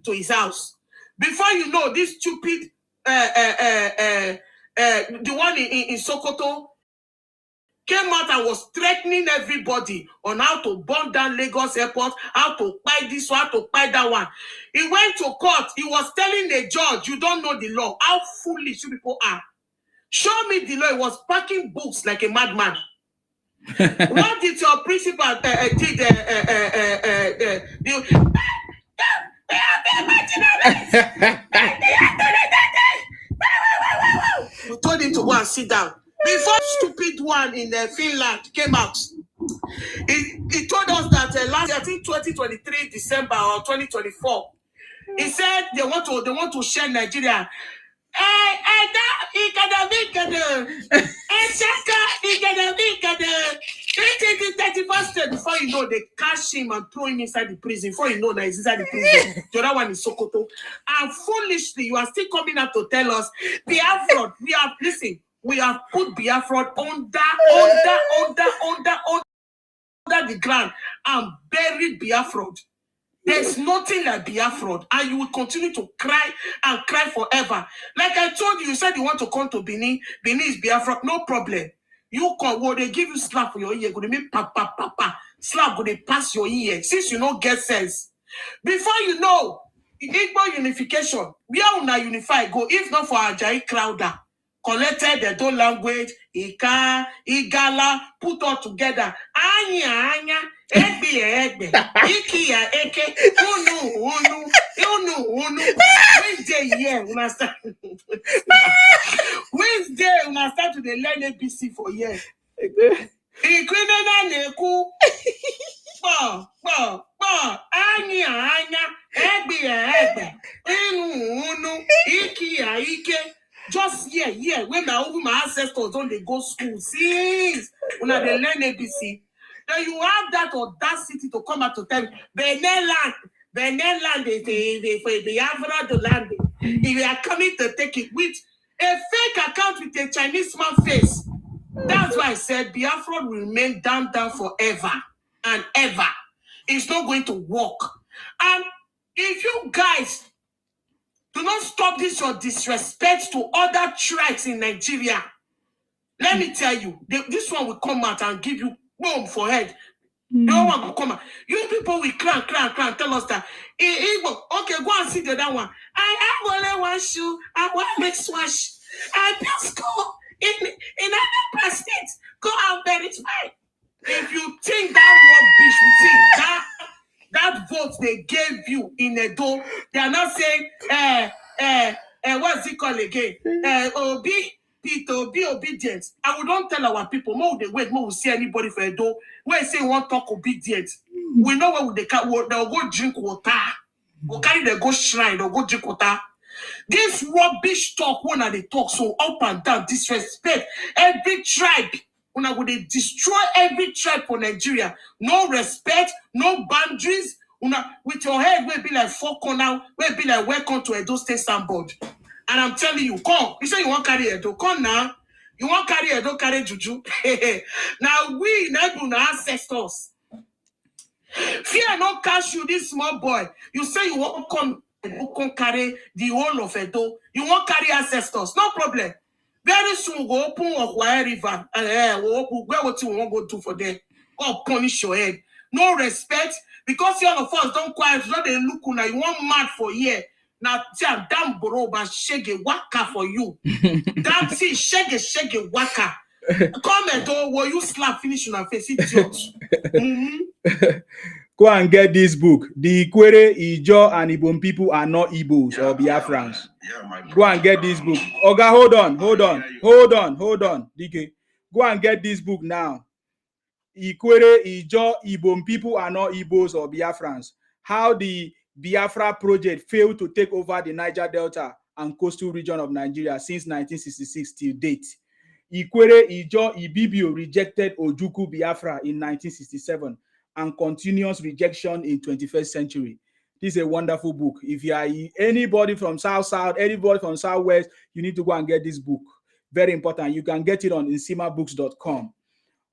to his house. Before you know, this stupid, the one in Sokoto, came out and was threatening everybody on how to burn down Lagos airport, how to buy this one, how to buy that one. He went to court. He was telling the judge, you don't know the law. How foolish you people are. Show me the law. He was packing books like a madman. What did your principal We told him to go and sit down. Before stupid one in Finland came out, he told us that last year, I think 2023 December or 2024, he said they want to share Nigeria. Before you know, they catch him and throw him inside the prison. Before you know that he's inside the prison. The other one is Sokoto. And foolishly, you are still coming up to tell us, Biafra, we have put Biafra under the ground and buried Biafra. There's nothing like Biafra, and you will continue to cry and cry forever. Like I told you, you said you want to come to Benin. Benin is Biafra, no problem. You come, well, they give you slap for your ear. Go to me, papa, papa. Slap, go they pass your ear. Since you don't get sense. Before you know, Igbo unification, we are una unify. Go, if not for Ajayi Crowder. Collected the two language, Ika, Igala, put all together. Anya, Egbe, Ikia, Eke, Unu. Wednesday, yeah, when I start. Wednesday, when I start to learn ABC for years. Ikwinena neku. Anya, Egbe, Unu, Ikia, Ike. Just yeah, when my ancestors don't they go school, since when they learn ABC, then you have that audacity to come out to tell me, Benin land, they have the land. If you are coming to take it with a fake account with a Chinese man face, that's why I said Biafra will remain down forever and ever. It's not going to work. And if you guys do not stop this your disrespect to other tribes in Nigeria, let me tell you, this one will come out and give you boom for head. No one will come out. You people will cry, tell us that. Okay, go and see the other one. I only one shoe. I want to make swash. I just go in another state. Go out there, it's fine. If you think that rubbish, we think that vote they gave you in Edo, they are not saying, what's it called again? Be obedient. I will not tell our people, more they wait, more will see anybody for Edo. When say one talk obedient, we know where they'll go drink water. We'll carry the go shrine, they'll go drink water. This rubbish talk, when they talk so up and down, disrespect every tribe. When I would destroy every tribe for Nigeria, no respect, no boundaries. With your head, will be like four corner, will be like welcome to Edo State Sandboard. And I'm telling you, come. You say you want carry Edo, come now. You want carry Edo, carry Juju. Now we Nebu ancestors. Fear not catch you, this small boy. You say you want come carry the whole of Edo. You want carry ancestors, no problem. Very soon we'll open Okwaya River and we'll open where what you want to go do for them. God punish your head. No respect. Because all of us don't quiet, not they look now. You want mad for year. Now damn boroba shege waka for you. Damn see shege waka. Come and do will you slap finish on face idiot. Go and get this book. The Ikwere, Ijo, and Ibom people are not Igbos or Biafrans. Go and get this book. Oga, hold on. DK. Go and get this book now. Ikwere, Ijo, Ibom people are not Igbos or Biafrans. How the Biafra project failed to take over the Niger Delta and coastal region of Nigeria since 1966 till date. Ikwere, Ijo, Ibibio rejected Ojukwu Biafra in 1967 and continuous rejection in 21st century. This is a wonderful book. If you are anybody from South, anybody from Southwest, you need to go and get this book. Very important. You can get it on insimabooks.com.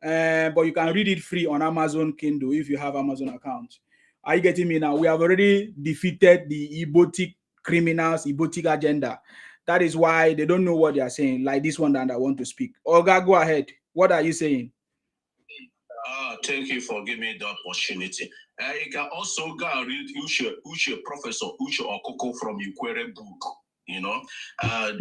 But you can read it free on Amazon Kindle if you have Amazon account. Are you getting me now? We have already defeated the Igbotic criminals, Igbotic agenda. That is why they don't know what they are saying, like this one that I want to speak. Olga, go ahead. What are you saying? Thank you for giving me the opportunity. You can also go and read Uche Professor Uche Okoko from Ikwere book, the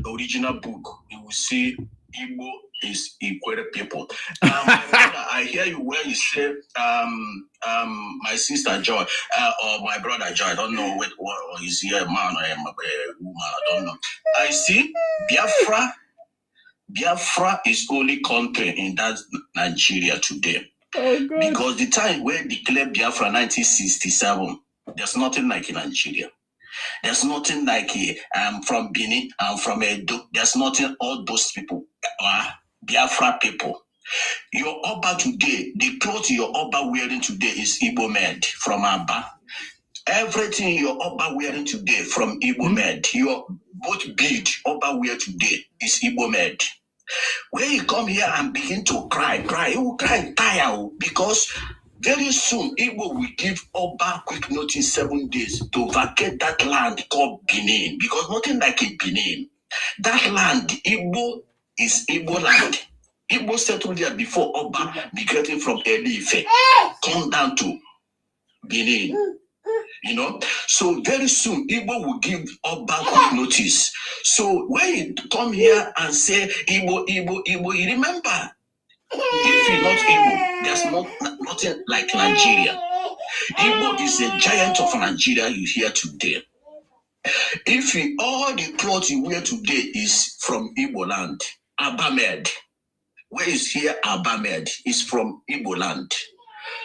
original book. You will see Igbo is Ikwere people. I hear you when you say my sister Joy or my brother Joy. I don't know what is he a man or a woman. I don't know. I see Biafra is only country in that Nigeria today. Oh, because the time when they declared Biafra 1967, there's nothing like in Nigeria. There's nothing like from Benin and from Edo. There's nothing. All those people are Biafra people. Your Oba today, the clothes your Oba wearing today is Igbo made from Aba. Everything your Oba wearing today from Igbo made. Your both bead Oba wear today is Igbo made. When you come here and begin to cry, you will cry tire because Very soon, Igbo will give Oba quick notice 7 days to vacate that land called Benin, because nothing like a Benin. That land, Igbo, is Igbo land. Igbo settled there before Oba migrating from Elife, come down to Benin. You know, so very soon Igbo will give Oba quick notice. So when you come here and say Igbo, you remember, if you're not Igbo, there's nothing like Nigeria. Igbo is a giant of Nigeria you hear today. If all the clothes you wear today is from Igbo land, Abamed, where is here Abamed is from Igbo land.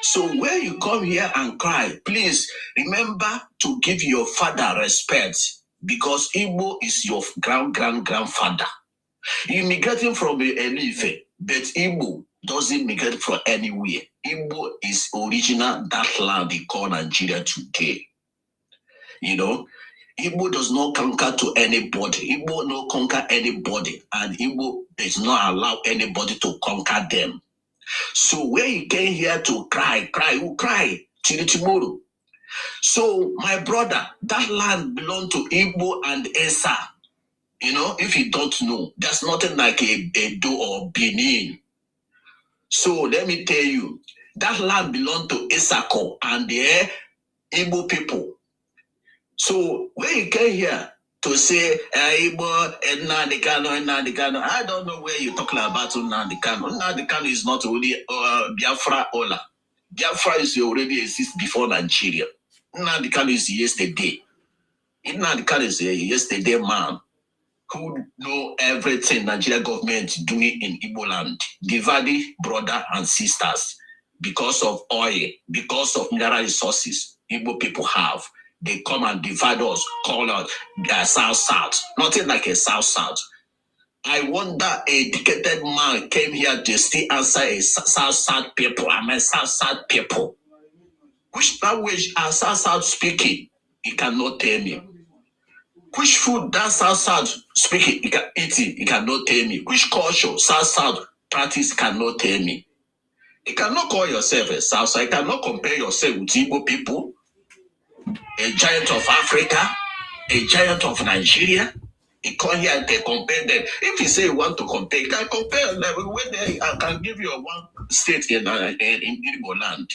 So when you come here and cry, please remember to give your father respect, because Igbo is your grandfather. You migrating from Elife, but Igbo doesn't migrate from anywhere. Igbo is original that land they call Nigeria today. You know, Igbo does not conquer to anybody. Igbo no conquer anybody, and Igbo does not allow anybody to conquer them. So when you came here to cry, you cry till tomorrow. So my brother, that land belongs to Igbo and Esa. You know, if you don't know, there's nothing like a Edo or Benin. So let me tell you, that land belongs to Isako and the Igbo people. So when you came here to say Igbo and Nandikano, I don't know where you're talking about Nandikano. Nandikano is not only Biafra Ola. Biafra is already exists before Nigeria. Nandikano is yesterday. Nandikano is a yesterday man who know everything Nigeria government doing in Igbo land, dividing brother and sisters because of oil, because of mineral resources Igbo people have. They come and divide us, call us South. Nothing like a South. I wonder a educated man came here to still answer a South people. I'm a South people. Which language are South speaking? He cannot tell me. Which food that South speaking, he can eat it, he cannot tell me. Which culture South practice cannot tell me. You cannot call yourself a South. You cannot compare yourself with Igbo people, a giant of Africa, a giant of Nigeria. You come here and they compare them. If you say you want to compare, you can compare them. I can give you one state in Igbo land.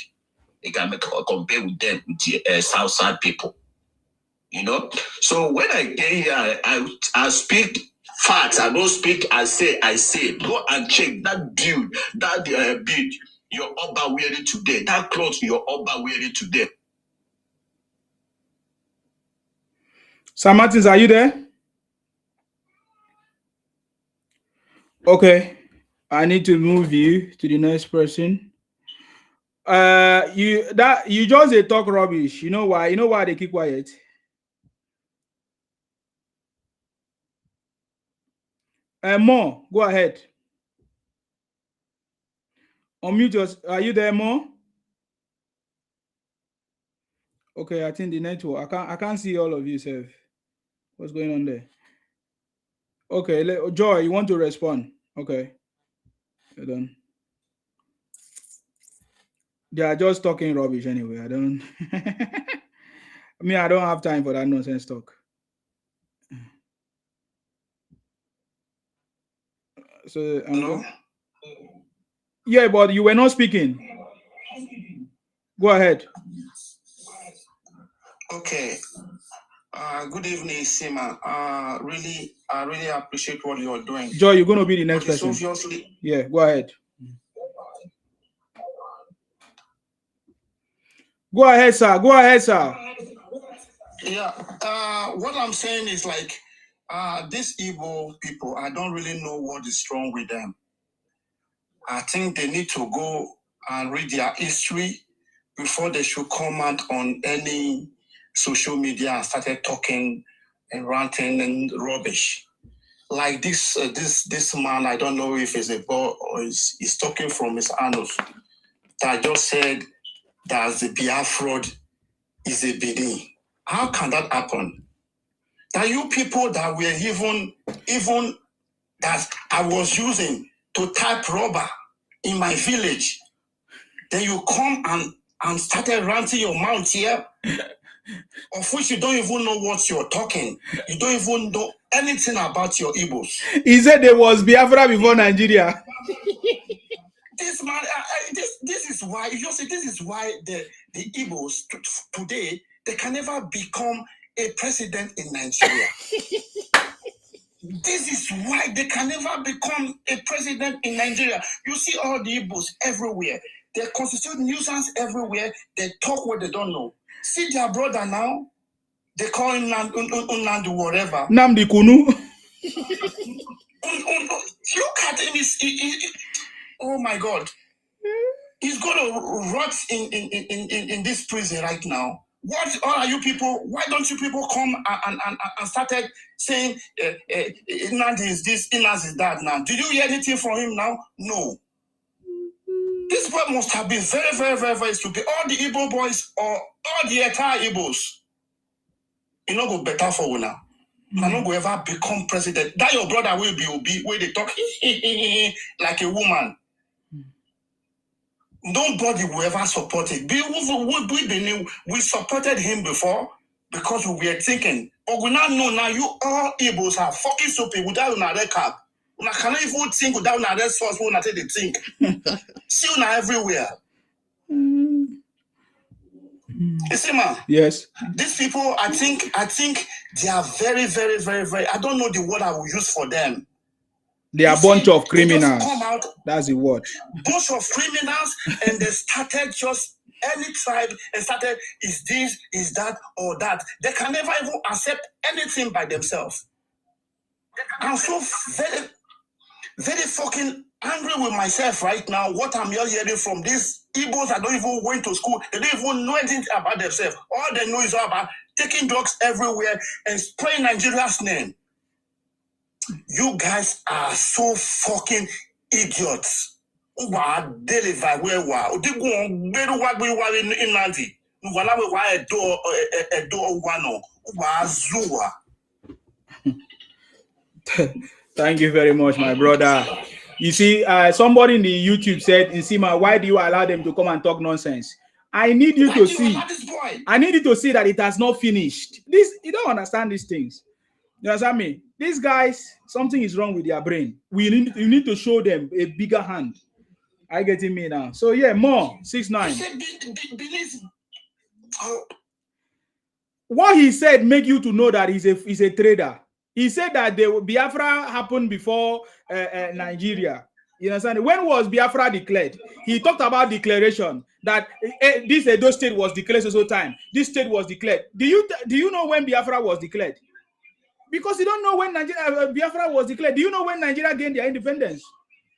You can compare with them, with the South people. You know, so when I get here, I speak facts. I don't speak. I say. Go and check that dude, that bead your Oba wearing today. That clothes your Oba wearing today. Sir Martins, are you there? Okay, I need to move you to the next person. You just talk rubbish. You know why? You know why they keep quiet? Mo, go ahead. Unmute yours. Are you there, Mo? Okay, I think the network. I can't see all of you, Seth. What's going on there? Okay, Joy, you want to respond? Okay. Hold on. They are just talking rubbish anyway. I don't I don't have time for that nonsense talk. So hello? Yeah, but you were not speaking. Go ahead. Okay. Good evening, Sima. I really appreciate what you're doing. Joy, you're going to be the next person. Obviously... Yeah, go ahead. Go ahead, sir. Go ahead, sir. Yeah. What I'm saying is like these Igbo people, I don't really know what is wrong with them. I think they need to go and read their history before they should comment on any social media and started talking and ranting and rubbish. Like this man, I don't know if he's a boy or he's talking from his anus, that just said that the Biafra is a Benin. How can that happen? That you people that were even that I was using to type rubber in my village, Then you come and started ranting your mouth here, of which you don't even know what you're talking. You don't even know anything about your Igbos. He said there was Biafra before Nigeria. This man, this is why, you see, this is why the Igbos today, they can never become a president in Nigeria. This is why they can never become a president in Nigeria. You see all the Igbos everywhere. They constitute nuisance everywhere. They talk what they don't know. See their brother now. They call him Nandu whatever. Namdi Kunu. Look at him. Oh my God. He's going to rot in this prison right now. What are you people? Why don't you people come and started saying Inland is this, Inland is that now? Did you hear anything from him now? No. This boy must have been very, very, very, very stupid. All the Igbo boys or all the entire Igbos, you know, go better for you now. I don't go ever become president. That your brother will be Obi, where they talk like a woman. Nobody will ever support it. We supported him before because we were thinking, but we now know now you all Igbos are fucking stupid without a record. I cannot even think without a red source when I take the think. See you now everywhere. You see, man? Yes. These people, I think they are very, very, very, very, I don't know the word I will use for them. They are a bunch of criminals. That's the word. Bunch of criminals, and they started just any tribe and started, is this, is that, or that. They can never even accept anything by themselves. I'm so very, very fucking angry with myself right now. What I'm hearing from these Igbos that don't even went to school, they don't even know anything about themselves. All they know is all about taking drugs everywhere and spraying Nigeria's name. You guys are so fucking idiots. Thank you very much, my brother. You see, somebody in the YouTube said, Nsima, why do you allow them to come and talk nonsense? I need you to see. I need you to see that it has not finished. This, you don't understand these things. You understand me? These guys, something is wrong with their brain. You need to show them a bigger hand. I get me now. So yeah, more 6ix9ine. What he said make you to know that he's a trader. He said that Biafra happened before Nigeria. You understand? When was Biafra declared? He talked about declaration that this Edo state was declared so time. This state was declared. Do you know when Biafra was declared? Because you don't know when Biafra was declared. Do you know when Nigeria gained their independence?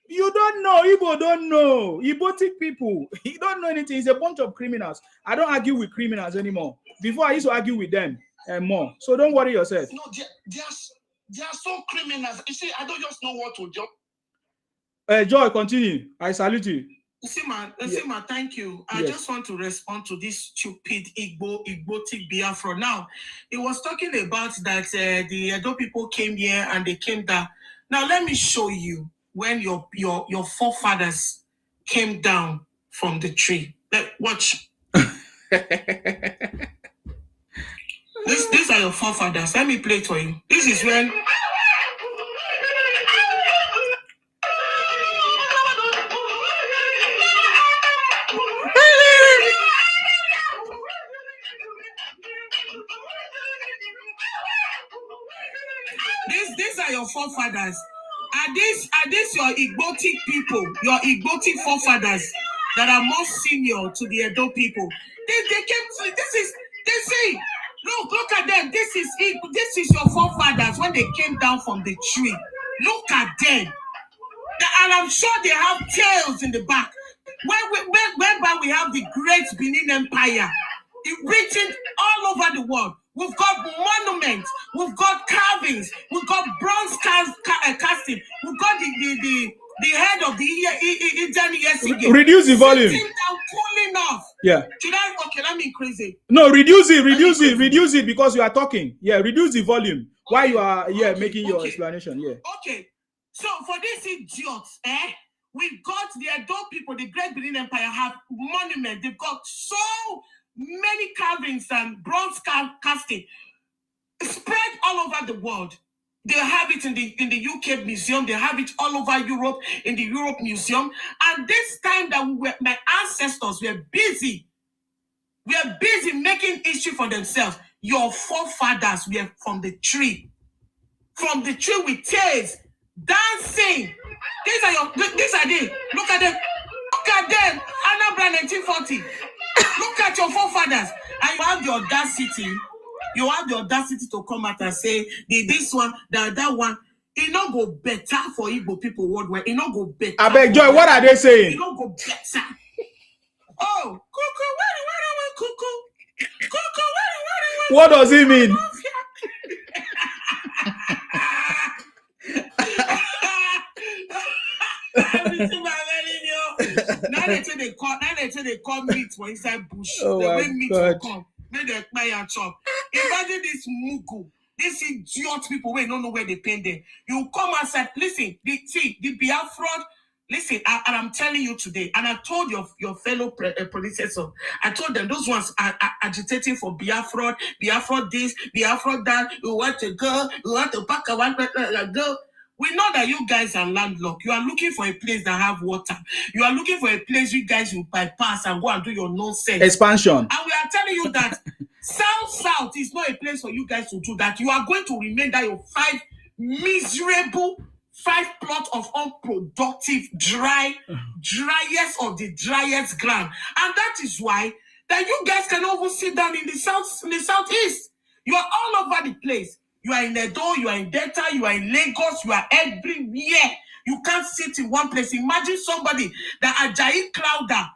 You don't know. Igbo don't know. Igbotic people. You don't know anything. It's a bunch of criminals. I don't argue with criminals anymore. Before I used to argue with them and more. So don't worry yourself. No, they are so criminals. You see, I don't just know what to do. Joy, continue. I salute you. Nsima, thank you. I just want to respond to this stupid Igbotic Biafra. Now, he was talking about that the Edo people came here and they came down. Now, let me show you when your forefathers came down from the tree. Watch. These are your forefathers. Let me play it for you. This is when... These are your forefathers. Are these your Igbotic people, your Igbotic forefathers that are more senior to the Edo people? They say, look at them. This is your forefathers when they came down from the tree. Look at them. And I'm sure they have tails in the back. Whereby we have the great Benin Empire written all over the world. We've got monuments, we've got carvings, we've got bronze casting, we've got the head of the Indian Yesige. Reduce the volume. Sitting down, cooling off. Yeah. Okay, let me increase it. No, reduce it because you are talking. Yeah, reduce the volume while you are making your explanation. Yeah. Okay. So for these idiots, We got the Edo people, the Great Benin Empire have monuments. They've got so many carvings and bronze casting spread all over the world. They have it in the UK museum. They have it all over Europe in the Europe museum. And this time that my ancestors were busy. We are busy making history for themselves. Your forefathers were from the tree. From the tree with tears, dancing. These are them. Look at them. Look at them. Anambra 1940. Look at your forefathers. And you have the audacity. You have the audacity to come out and say, this one, that one. It not go better for Igbo people worldwide. It not go better. I beg Joy, what are they saying? It not go better. Oh, Cuckoo, where Cuckoo? Cuckoo, What does it mean? Now they say they call meat for inside bush. Oh the my way meat God. will come. Make them buy and chop. Imagine this mugu. These idiot people who don't know where they paint them. You come outside. Listen, the Biafra. Listen, and I'm telling you today, and I told your fellow predecessors, I told them those ones are agitating for Biafra this, Biafra that. You want to go, you want to pack a one go. We know that you guys are landlocked. You are looking for a place that have water. You are looking for a place you guys will bypass and go and do your nonsense. Expansion. And we are telling you that South is not a place for you guys to do that. You are going to remain that your 5 miserable 5 plots of unproductive, driest of the driest ground. And that is why that you guys can even sit down in the southeast. You are all over the place. You are in Edo, you are in Delta, you are in Lagos, you are everywhere. You can't sit in one place. Imagine somebody that Ajayi Crowder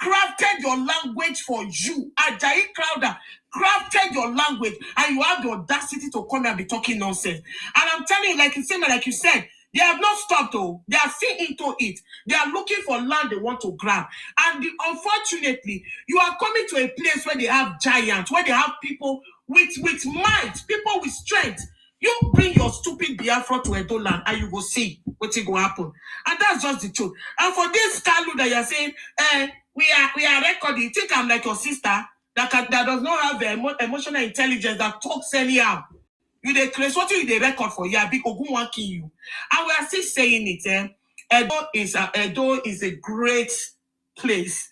crafted your language for you. Ajayi Crowder crafted your language, and you have the audacity to come and be talking nonsense. And I'm telling you, like you said, they have not stopped though. They are still into it. They are looking for land they want to grab. And unfortunately, you are coming to a place where they have giants, where they have people with might, people with strength. You bring your stupid Biafra to Edo land and you will see what will happen. And that's just the truth. And for this Kalu that you're saying, we are recording, you think I'm like your sister that does not have emotional intelligence, that talks anyhow. You the crazy, what you the record for? Yeah, big Ogun won't kill you. And we are still saying it. Edo is a great place.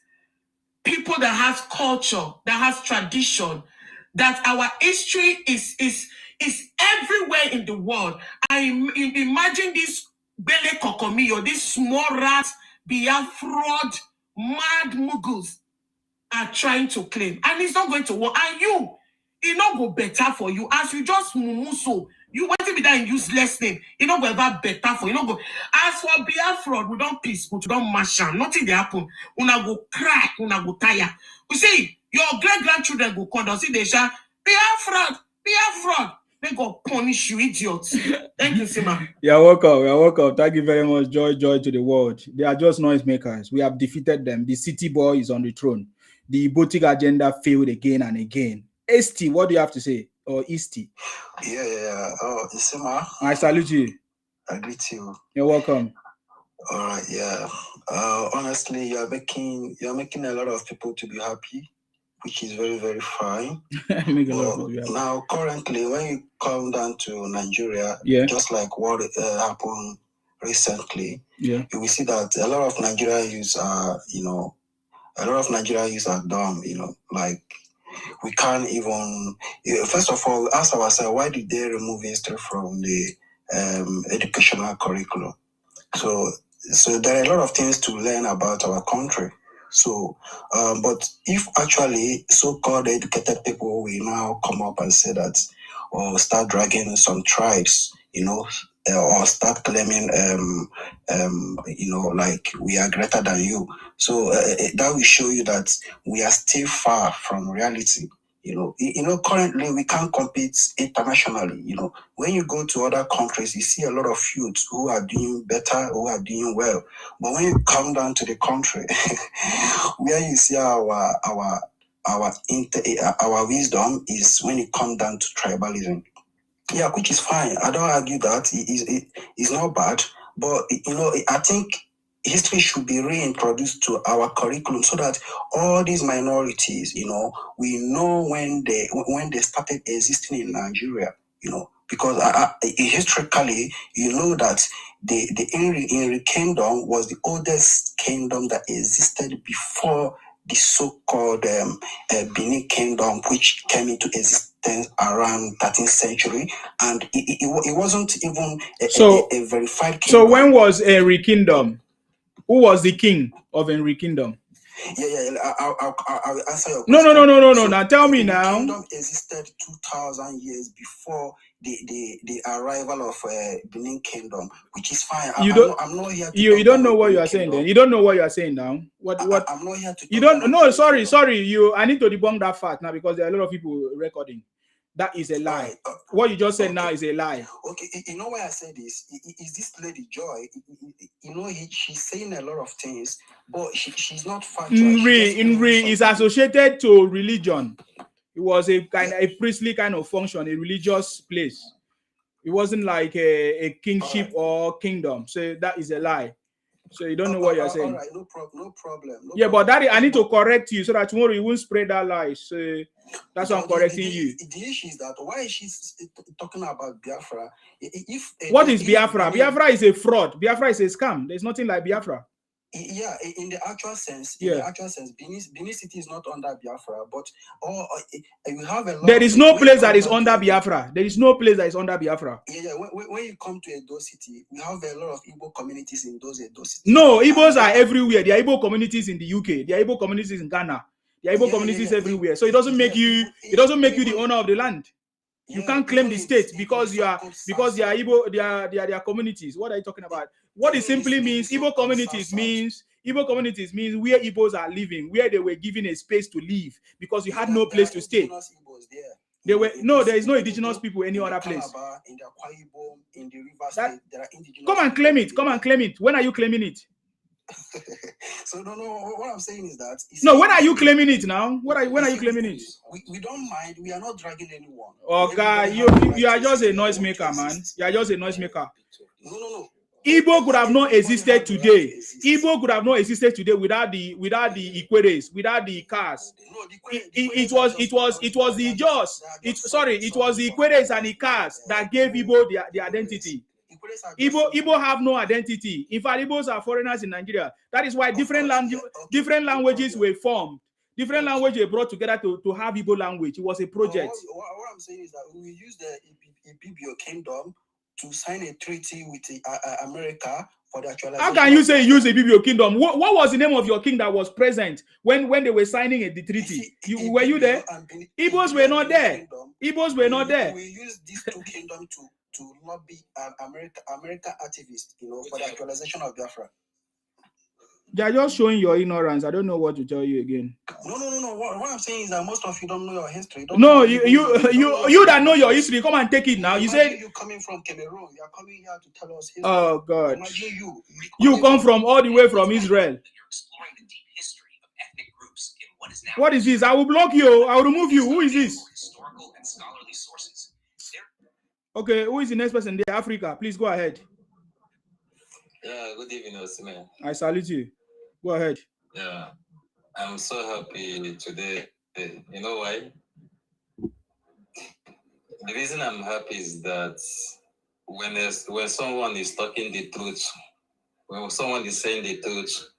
People that has culture, that has tradition, that our history is everywhere in the world. I imagine this Bele Kokomi or this small rat, Biafra, mad muggles are trying to claim. And it's not going to work. And it not go better for you. As you just mumuso, you want to be that useless name. It not go ever better for you. Not go. As for Biafra, we don't peace, we don't mash down. Nothing they happen. Una go cry, una go tire. You see, your great-grandchildren go come down. See, they shall Biafra. They go punish you, idiots. Thank you, Sima. You're welcome. Thank you very much. Joy to the world. They are just noise makers. We have defeated them. The city boy is on the throne. The Igbotic agenda failed again and again. Esti, what do you have to say? Or Isti? Yeah. Oh, Isima. I salute you. I greet you. You're welcome. All right, yeah. Honestly, you're making a lot of people to be happy, which is very, very fine. Now, currently, when you come down to Nigeria, just like what happened recently, you will see that a lot of Nigerian youths are, dumb, like we can't even, first of all, ask ourselves, why did they remove history from the educational curriculum? So there are a lot of things to learn about our country. So, but if actually so-called educated people will now come up and say that, or start dragging some tribes, or start claiming, like we are greater than you. So that will show you that we are still far from reality. Currently we can't compete internationally. When you go to other countries, you see a lot of youths who are doing better, who are doing well. But when you come down to the country, where you see our wisdom is when it comes down to tribalism. Yeah, which is fine. I don't argue that it's not bad, but I think history should be reintroduced to our curriculum so that all these minorities, we know when they started existing in Nigeria, because historically, that the Inri kingdom was the oldest kingdom that existed before the so-called Benin kingdom, which came into existence around 13th century, and it wasn't even a verified kingdom. So when was Henry Kingdom? Who was the king of Henry Kingdom? I'll answer your question. No. So now tell me now. The kingdom existed 2,000 years before the arrival of Benin Kingdom, which is fine. I'm not here to you don't know what you are saying then. You don't know what you are saying now. What I'm not here to you don't know. Sorry. I need to debunk that fact now because there are a lot of people recording. That is a lie. What you just said now is a lie. Okay, you know why I say this? Is this lady Joy? She's saying a lot of things, but she's not factual. Inri is associated to religion. It was a priestly kind of function, a religious place. It wasn't like a kingship or kingdom. So that is a lie. So you don't know what you're saying. All right, no problem. But that I need to correct you so that tomorrow you won't spread that lie. So that's why I'm correcting you. The issue is that why is she talking about Biafra? What is Biafra? Biafra is a fraud. Biafra is a scam. There's nothing like Biafra. Yeah, in the actual sense, Benin City is not under Biafra, but you have a lot. There is no place that is under Biafra. There is no place that is under Biafra. Yeah. When you come to Edo City, we have a lot of Igbo communities in those Edo cities. No, Igbos are everywhere. There are Igbo communities in the UK. There are Igbo communities in Ghana. There are Igbo communities everywhere. So it doesn't make you. It doesn't make you the owner of the land. You can't claim the state because you are Igbo. They are communities. What are you talking about? What it simply means, Igbo communities means where Igbos are living, where they were given a space to live because you had no place to stay. There is no indigenous people any other place. Come and claim it. Come and claim it. When are you claiming it? So no. What I'm saying is that when are you claiming it now? When are you claiming it? We don't mind. We are not dragging anyone. Okay, you are just a noisemaker, man. You are just a noisemaker. No. Igbo could have not existed today. Igbo could have not existed today without the Ikweres, without the cars. It was the Jaws. It was the Ikweres and the cars that gave Igbo their identity. Igbo have no identity. In fact, Igbos are foreigners in Nigeria. That is why different languages were formed. Different languages were brought together to have Igbo language. It was a project. What I'm saying is that we use the Ibibio Kingdom to sign a treaty with America for the actualization. How can you say you use the Ibibio Kingdom? What was the name of your king that was present when they were signing the treaty? Were you there? Igbos were not there. Igbos were not there. We use these two kingdoms to lobby American activists, for the actualization of Biafra. They are just showing your ignorance. I don't know what to tell you again. No. What I'm saying is that most of you don't know your history. You that know your history, come and take it now. You said you coming from Cameroon. You are coming here to tell us history. Oh God! Imagine you come from all the way from Israel. What is this? I will block you. I will remove you. Who is this? Okay, who is the next person there? Africa, please go ahead. Yeah, good evening, Osman. I salute you. Go ahead. Yeah, I'm so happy today. You know why? The reason I'm happy is that when someone is talking the truth, when someone is saying the truth,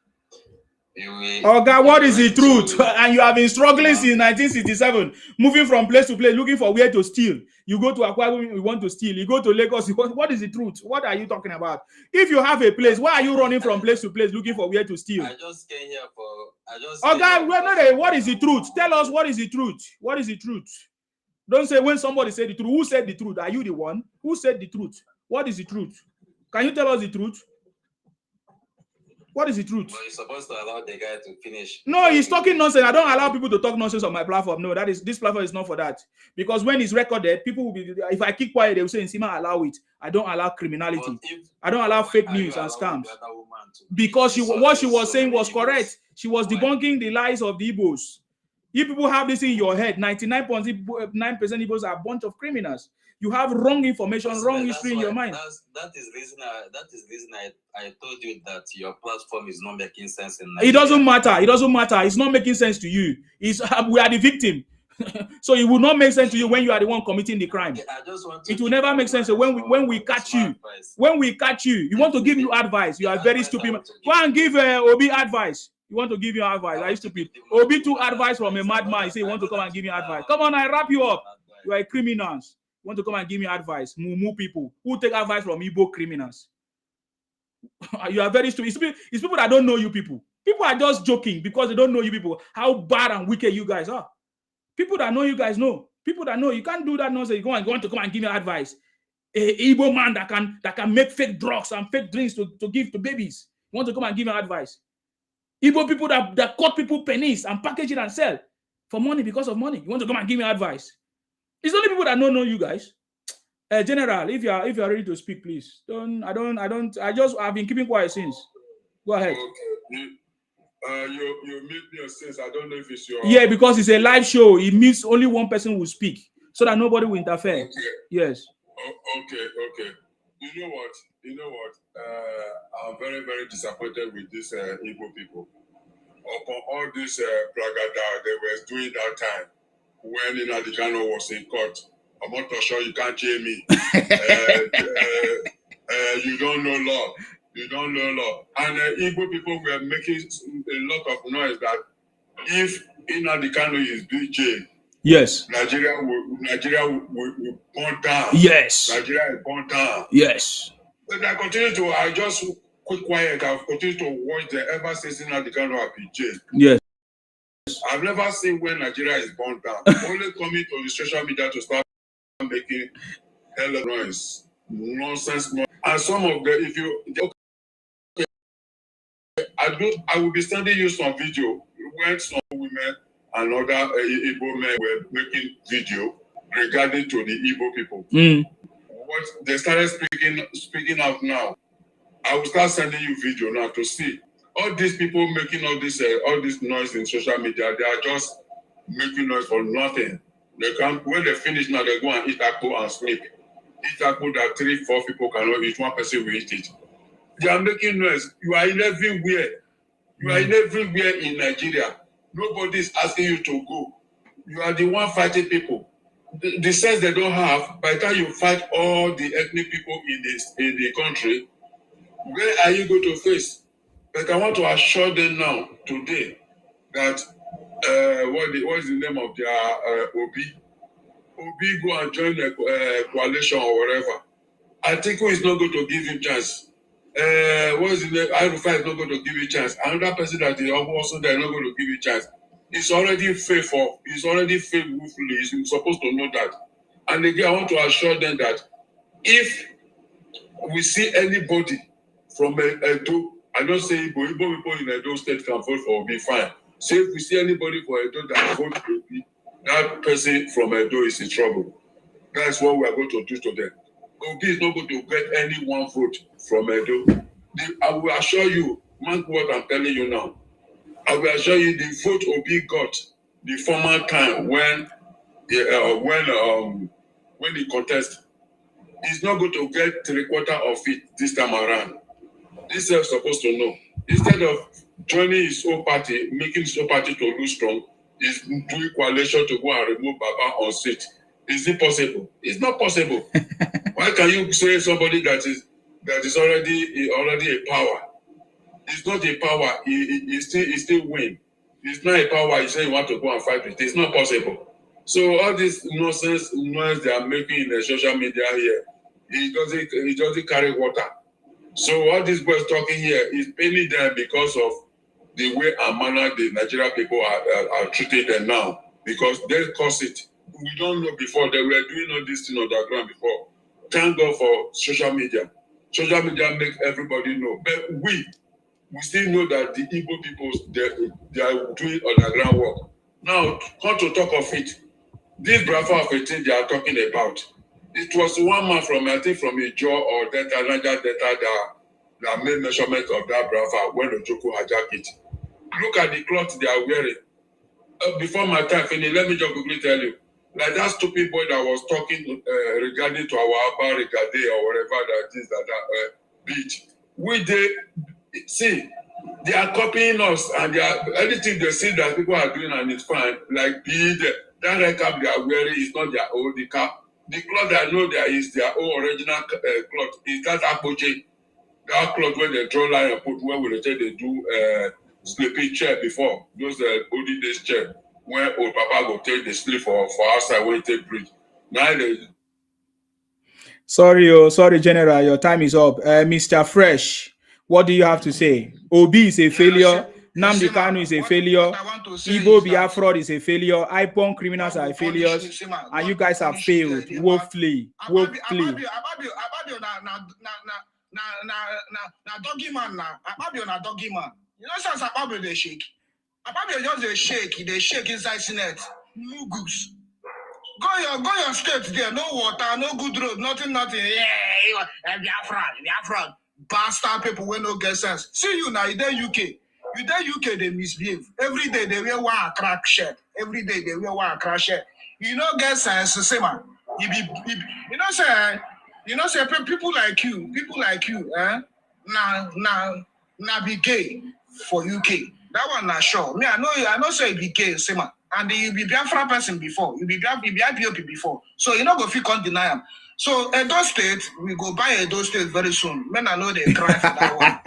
oh God, what is the truth? And you have been struggling since 1967, moving from place to place, looking for where to steal. You go to Aquarium, you want to steal. You go to Lagos, what is the truth? What are you talking about? If you have a place, why are you running from place to place looking for where to steal? I just came here for. Oh God, what is the truth? Tell us what is the truth? What is the truth? Don't say when somebody said the truth. Who said the truth? Are you the one? Who said the truth? What is the truth? Can you tell us the truth? What is the truth? Well, you're supposed to allow the guy to finish. No, he's talking nonsense. I don't allow people to talk nonsense on my platform. No, this platform is not for that. Because when it's recorded, people will be. If I keep quiet, they will say, "Nsima, allow it." I don't allow criminality. I don't allow fake news and scams. Because what she was saying was correct. She was debunking the lies of the Igbos. You people have this in your head. 99.9% Igbos are a bunch of criminals. you have wrong information, wrong history in your mind. That is reason I told you that your platform is not making sense in Nigeria. It doesn't matter. It doesn't matter. It's not making sense to you. It's we are the victim. So it will not make sense to you when you are the one committing the crime. It will never make sense. So when we catch you, you want to give you advice. You are very stupid. Go and give Obi advice. You want to give you advice. Are you stupid? Obi took advice from a madman. He said, you want to come and give me advice. Come on, I wrap you up. You are criminals. You want to come and give me advice. Mumu people who take advice from Igbo criminals. You are very stupid. It's people that don't know you people. People are just joking because they don't know you people. How bad and wicked you guys are. People that know you guys know. People that know you can't do that nonsense. You want to come and give me advice. A Igbo man that can make fake drugs and fake drinks to give to babies. You want to come and give me advice. Igbo people that cut people pennies and package it and sell for money because of money. You want to come and give me advice. It's only people that don't know you guys. General, if you are ready to speak, please. I've been keeping quiet since. Go ahead. Okay. You made me a sense. I don't know if it's your... Yeah, because it's a live show. It means only one person will speak so that nobody will interfere. Okay. Yes. Okay. You know what? I'm very, very disappointed with these Igbo people. Upon all this bragada they were doing that time when Nnamdi Kanu was in court. I'm not sure you can't hear me. You don't know law. You don't know law. And Igbo people were making a lot of noise that if Nnamdi Kanu is being jailed, yes, Nigeria will burn down. Yes. Nigeria will burn down. Yes. But I just keep quiet. I've continued to watch them ever since Nnamdi Kanu have been jailed. Yes. I've never seen when Nigeria is burned down. Only coming to the social media to start making hell of noise. Nonsense. And some of them, if you... I will be sending you some video when some women and other Igbo men were making video regarding to the Igbo people. What they started speaking out now. I will start sending you video now to see all these people making all this noise in social media. They are just making noise for nothing. They can when they finish now, they go and eat apple and sleep. Eat apple that 3-4 people cannot eat. One person will eat it. They are making noise. You are in everywhere. You are in everywhere in Nigeria. Nobody is asking you to go. You are the one fighting people. The sense they don't have, by the time you fight all the ethnic people in the country, where are you going to face? But I want to assure them now, today, that what is the name of their Obi? Obi go and join a coalition or whatever. Atiku is not going to give him chance. What is the name? Arufai is not going to give you chance. Another person that is also there is not going to give you chance. It's already faithful. It's already faithfully. You're supposed to know that. And again, I want to assure them that if we see anybody from Edo, I don't say Igbo people in Edo State can vote for Obi, fine. So if we see anybody for Edo that vote for Obi, that person from Edo is in trouble. That's what we are going to do to them. Obi is not going to get any one vote from Edo. I will assure you, mark what I'm telling you now. I will assure you the vote Obi got the former time when he contest, he's not going to get 3/4 of it this time around. This is supposed to know. Instead of joining his own party, making his own party to lose strong, he's doing coalition to go and remove Baba on seat. Is it possible? It's not possible. Why can you say somebody that is already a power? It's not a power. He still win. It's not a power. You say you want to go and fight with. It's not possible. So all this nonsense noise they are making in the social media here, it doesn't carry water. So all these boys talking here is paining them because of the way and manner the Nigerian people are treated them now, because they cause it. We don't know before. They were doing all this thing on the ground before. Thank God for social media. Social media make everybody know. But we still know that the Igbo people, they are doing underground work. Now, come to talk of it. This Biafra of a thing they are talking about. It was one man from, I think, from Ijo or Delta, Niger Delta, that made measurement of that Biafra when Ojoko hijacked it. Look at the cloth they are wearing. Before my time finish, let me just quickly tell you. Like that stupid boy that was talking regarding to our Abba Regade or whatever that is that beach. They are copying us and they are anything they see that people are doing and it's fine. Like that red cap they are wearing is not their own the cap. The cloth I know there is their own original cloth. Is that Apoche? That cloth when they draw line and put where we say they do sleeping chair before. Those olden days chair where old papa go take the sleep for outside when he take breathe. Now they sorry, General, your time is up. Mr. Fresh, what do you have to say? Obi is a failure. Namdi Kanu is a failure. Igbo-Biafra is a failure. Ipob criminals are failures. And you guys have failed woefully. Woefully. Na doggy man na Akpabio na doggy man. You know since Akpabio they shake. Akpabio just they shake inside Senate. No goose. Go your state there, no water, no good road, nothing. Yeah, Biafra. Bastard people will no get sense. See you now, you there UK. You there UK, they misbehave. Every day they wear one crack shirt. Every day they wear one crack shirt. You know get sense, say man. You know say people like you, na be gay for UK. That one not sure. Me, I know say be gay, say man. And you be Biafra person before, you be IPOP before. So you know go fit can't deny them. So Edo State, we go buy Edo State very soon. Men I know they cry for that one.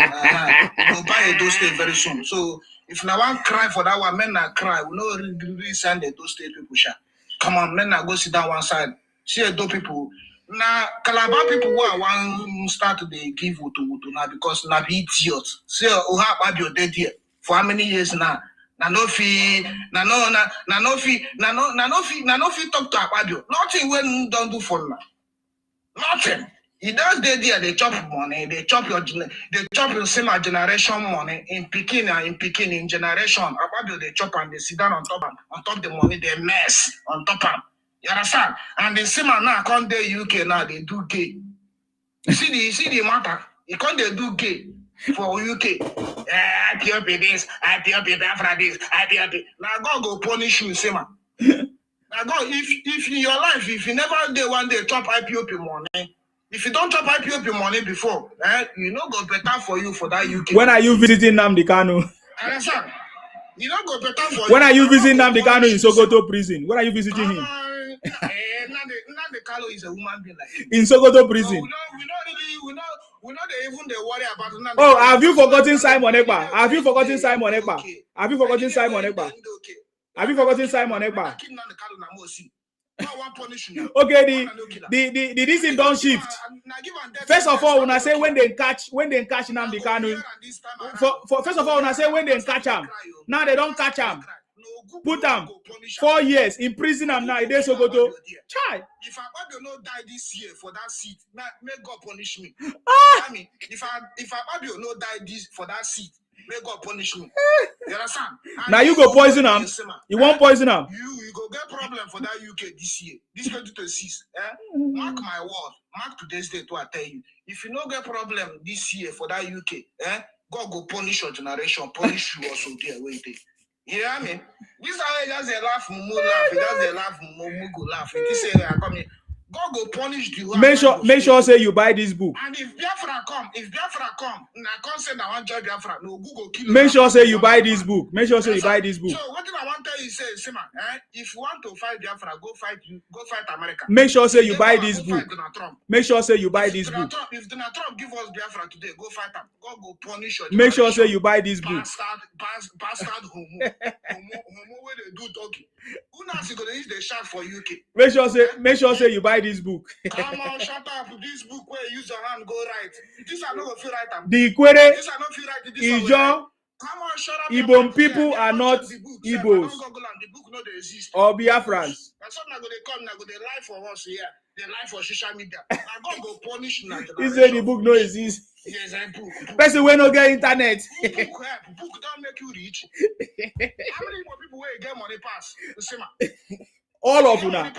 Go buy Edo State very soon. So if now one cry for that one, men not cry. We know really send Edo State people sha. Come on, men not go sit down one side. See Edo people. Now Calabar people who are one start to give to now because now be idiots. See Oha Babio dead here for how many years now? Na no fi talk to Akpabio. Nothing when don't do for now. Nothing. He does there, they chop money, they chop your same generation money in Pekin in generation. Akpabio they chop and they sit down on top the money, they mess on top of. You understand? And the same now come there UK now, they do gay. You see the matter? You can't they do gay. For UK, IPOP this, IPOP Biafra this, IPOP. Now God go punish you, say man. Now God, if in your life, if you never day one day chop IPOP money, if you don't chop IPOP money before, you know go better for you for that UK. When are you visiting Namdi Kanu? Understand? You know go better for you. When are you visiting Namdi Kanu in Sokoto prison? When are you visiting him? Namdi Kanu is a woman being like him. In Sokoto prison. We not even they worry about Namdi. Oh, have you forgotten Simon Ekpa? Have you forgotten Simon Ekpa? Have you forgotten Simon Ekpa? Have you forgotten Simon Ekpa? Okay, the this thing don't shift. First of all, when I say when they catch Namdi Kanu, first of all, when I say when they catch him, now they don't catch him. Put him 4 years in prison and now they so go to child. If Akpabio no die this year for that seat, may God punish me. I mean, if Akpabio no die this for that seat, may God punish me. You understand? And now you go poison him. You won't poison him. You go get problem for that UK this year. This 2026. Mark my word. Mark today's date to I tell you. If you no get problem this year for that UK, God go punish your generation, punish you also there. Wait. You know what I mean? This is how just a laugh, mumu laugh. It does a laugh, mumu go laugh. This area coming. God go punish the make sure say you buy this book. And if Biafra come, na come say na one joy Biafra, no Google kill. Make sure say you buy this book. Make sure say you buy this book. So what I want to tell you say, man, if you want to fight Biafra, go fight America. Make sure say you buy this book. Make sure say you buy this book. If Donald Trump give us Biafra today, go fight him. God go punish your. Make sure say you buy this book. Bastard homo where they do talking. Who knows gonna use the shout for UK? Make sure say you buy this book. Come on, shut up. This book where you use your hand go right. This I know if you write. The query this I know if you write. This is your come on, shut up. Igbo people are not Igbos or Biafrans. That's something I'm gonna come. I'm gonna lie for us here. They lie for social media. I'm gonna go punish now. He said the book no exist. Yes, I book. Person when no get internet. Book don't make you rich. How many more people where you get money pass? All of una.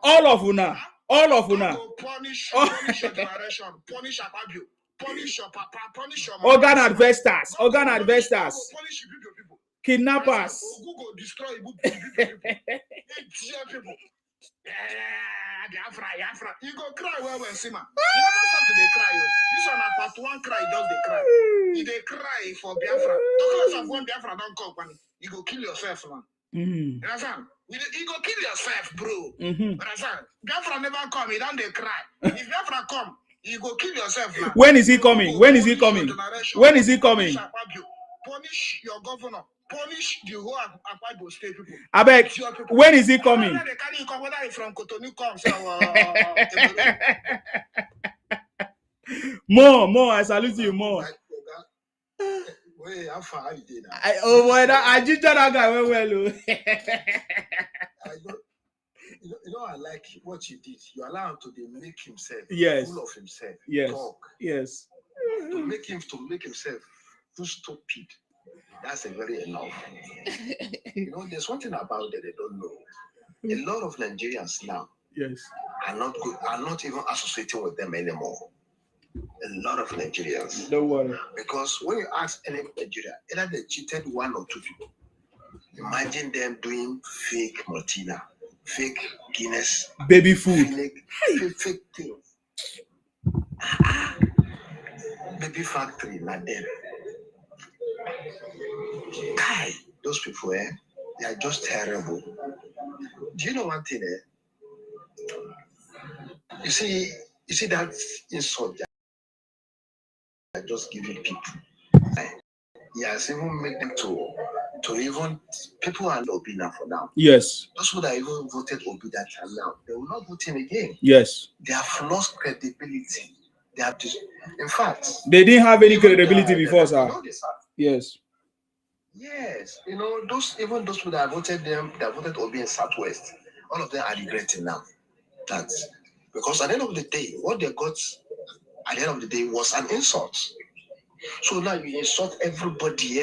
All of una. All of una. Punish your generation. Punish Akpabio. Punish your papa. Punish your organ investors. Organ investors. Punish people. Kidnappers. Google destroy people. Biafra. You go cry well, Sima. You never start to dey cry. This one, part one cry, just they cry. You they cry for Biafra. Talk less of when Biafra don't come, man. You go kill yourself, man. You understand? You go kill yourself, bro. Understand? Biafra never come. You don't they cry. If Biafra come, you go kill yourself, man. When is he coming? When is he coming? When is he coming? Punish your governor. Punish the whole Akwa state people. I beg. When is he coming? They carry you come, whether you from Cotonou come, More. I salute you more. Wait, how far you did now? Oh boy, I just that guy well. You know, I like what you did. You allow him to make himself full of himself. Yes. Talk. Yes. To make himself too stupid. That's a very enough. You know, there's one thing about that they don't know. A lot of Nigerians now are not good, are not even associating with them anymore. A lot of Nigerians. Don't worry. Because when you ask any Nigerian, either they cheated one or two people. Imagine them doing fake Martina, fake Guinness, baby food, fake things. Baby factory, not them. Guy, those people, they are just terrible. Do you know one thing? You see that insult that I just giving people. He has even made them to even people are Obi now for now. Yes. Those who that even voted Obi that time now, they will not vote him again. Yes. They have lost credibility. They have in fact, they didn't have any credibility before, sir. Yes. Yes, you know, those people that voted Obi in Southwest, all of them are regretting now. That because at the end of the day, what they got at the end of the day was an insult. So now you insult everybody, you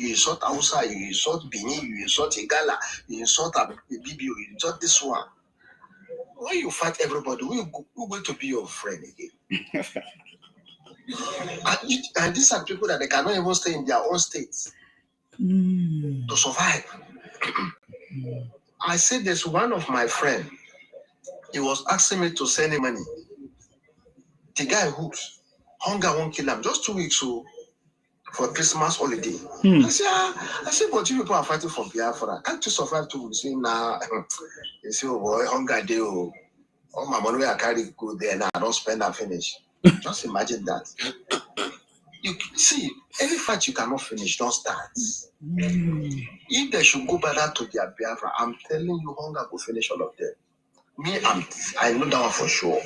insult Hausa, you insult Bini, you insult Igala, you insult Bibi, you insult this one. When you fight everybody, who's going to be your friend again? and these are people that they cannot even stay in their own states to survive. I said there's one of my friends, he was asking me to send him money. The guy hooked, hunger won't kill him, just 2 weeks for Christmas holiday. I said, but you people are fighting for Biafra. Can't you survive 2 weeks? Nah. He said, oh boy, hunger day. All my money I carry go there now. I don't spend and finish. Just imagine that. You see, any fight you cannot finish, don't start. If they should go back to their Biafra, I'm telling you, hunger will finish all of them. Me, I know that one for sure.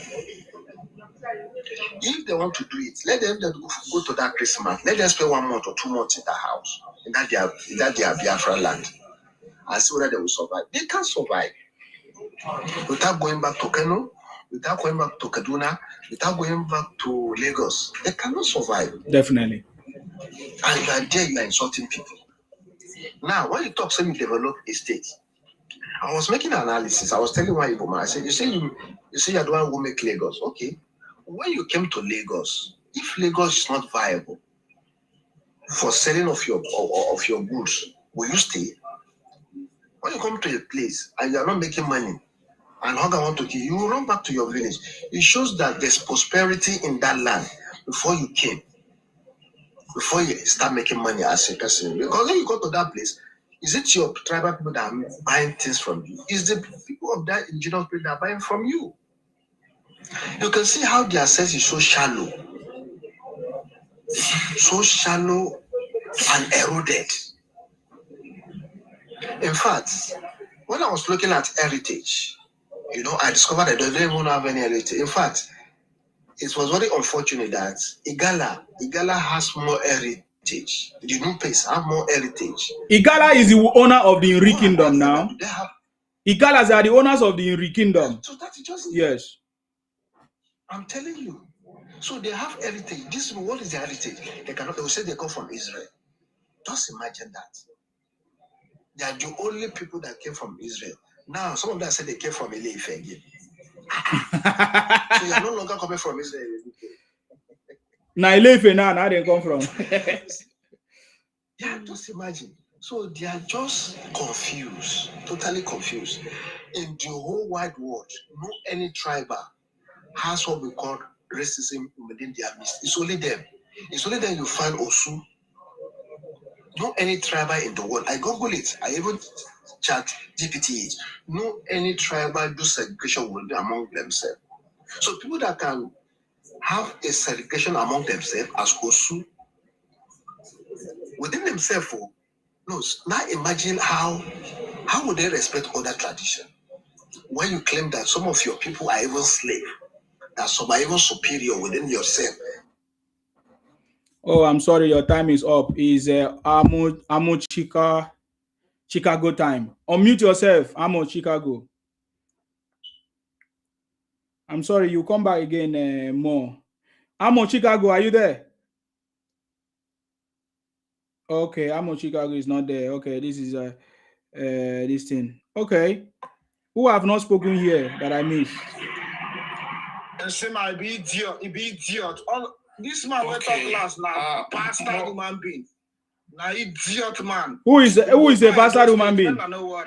If they want to do it, let them go to that Christmas. Let them spend 1 month or 2 months in that house, in that their Biafra land, and see whether they will survive. They can't survive without going back to Kano, without going back to Kaduna, without going back to Lagos. They cannot survive. Definitely. And you are there, you are insulting people. Now, when you talk, say you develop a state, I was making an analysis. I was telling one Igbo man, I said, you say you're the one who make Lagos. Okay. When you came to Lagos, if Lagos is not viable for selling of your goods, will you stay? When you come to a place and you are not making money and hunger want to kill you, will run back to your village. It shows that there's prosperity in that land before you came, before you start making money as a person. Because when you go to that place, is it your tribal people that are buying things from you? Is the people of that indigenous people that are buying from you? You can see how their sense is so shallow and eroded. In fact, when I was looking at heritage, you know, I discovered that they don't even have any heritage. In fact, it was very unfortunate that Igala has more heritage. The Nupes have more heritage. Igala is the owner of the Nri Kingdom now. Igalas are the owners of the Nri Kingdom. So that's just yes. I'm telling you. So they have heritage. What is the heritage? They will say they come from Israel. Just imagine that. They are the only people that came from Israel. Now, some of them say they came from Ile-Ife again. So you are no longer coming from Israel. Now Ile-Ife now they come from. Yeah, just imagine. So they are just confused, totally confused. In the whole wide world, no any tribal has what we call racism within their midst. It's only them. It's only then you find Osu. No any tribal in the world. I Google it. I even chat GPT it. No any tribal do segregation will be among themselves. So people that can have a segregation among themselves as Osu within themselves. No, now imagine how would they respect other tradition when you claim that some of your people are even slave, that some are even superior within yourself. Oh, I'm sorry, your time is up. Is Amo Chicago time. Unmute yourself, Amo Chicago. I'm sorry, you come back again more. Amo Chicago, are you there? Okay, Amo Chicago is not there. Okay, this is this thing. Okay. Who have not spoken here that I missed? And say my be idiot. All this man we talk last now, bastard human being. Now idiot man. Who is a bastard human being?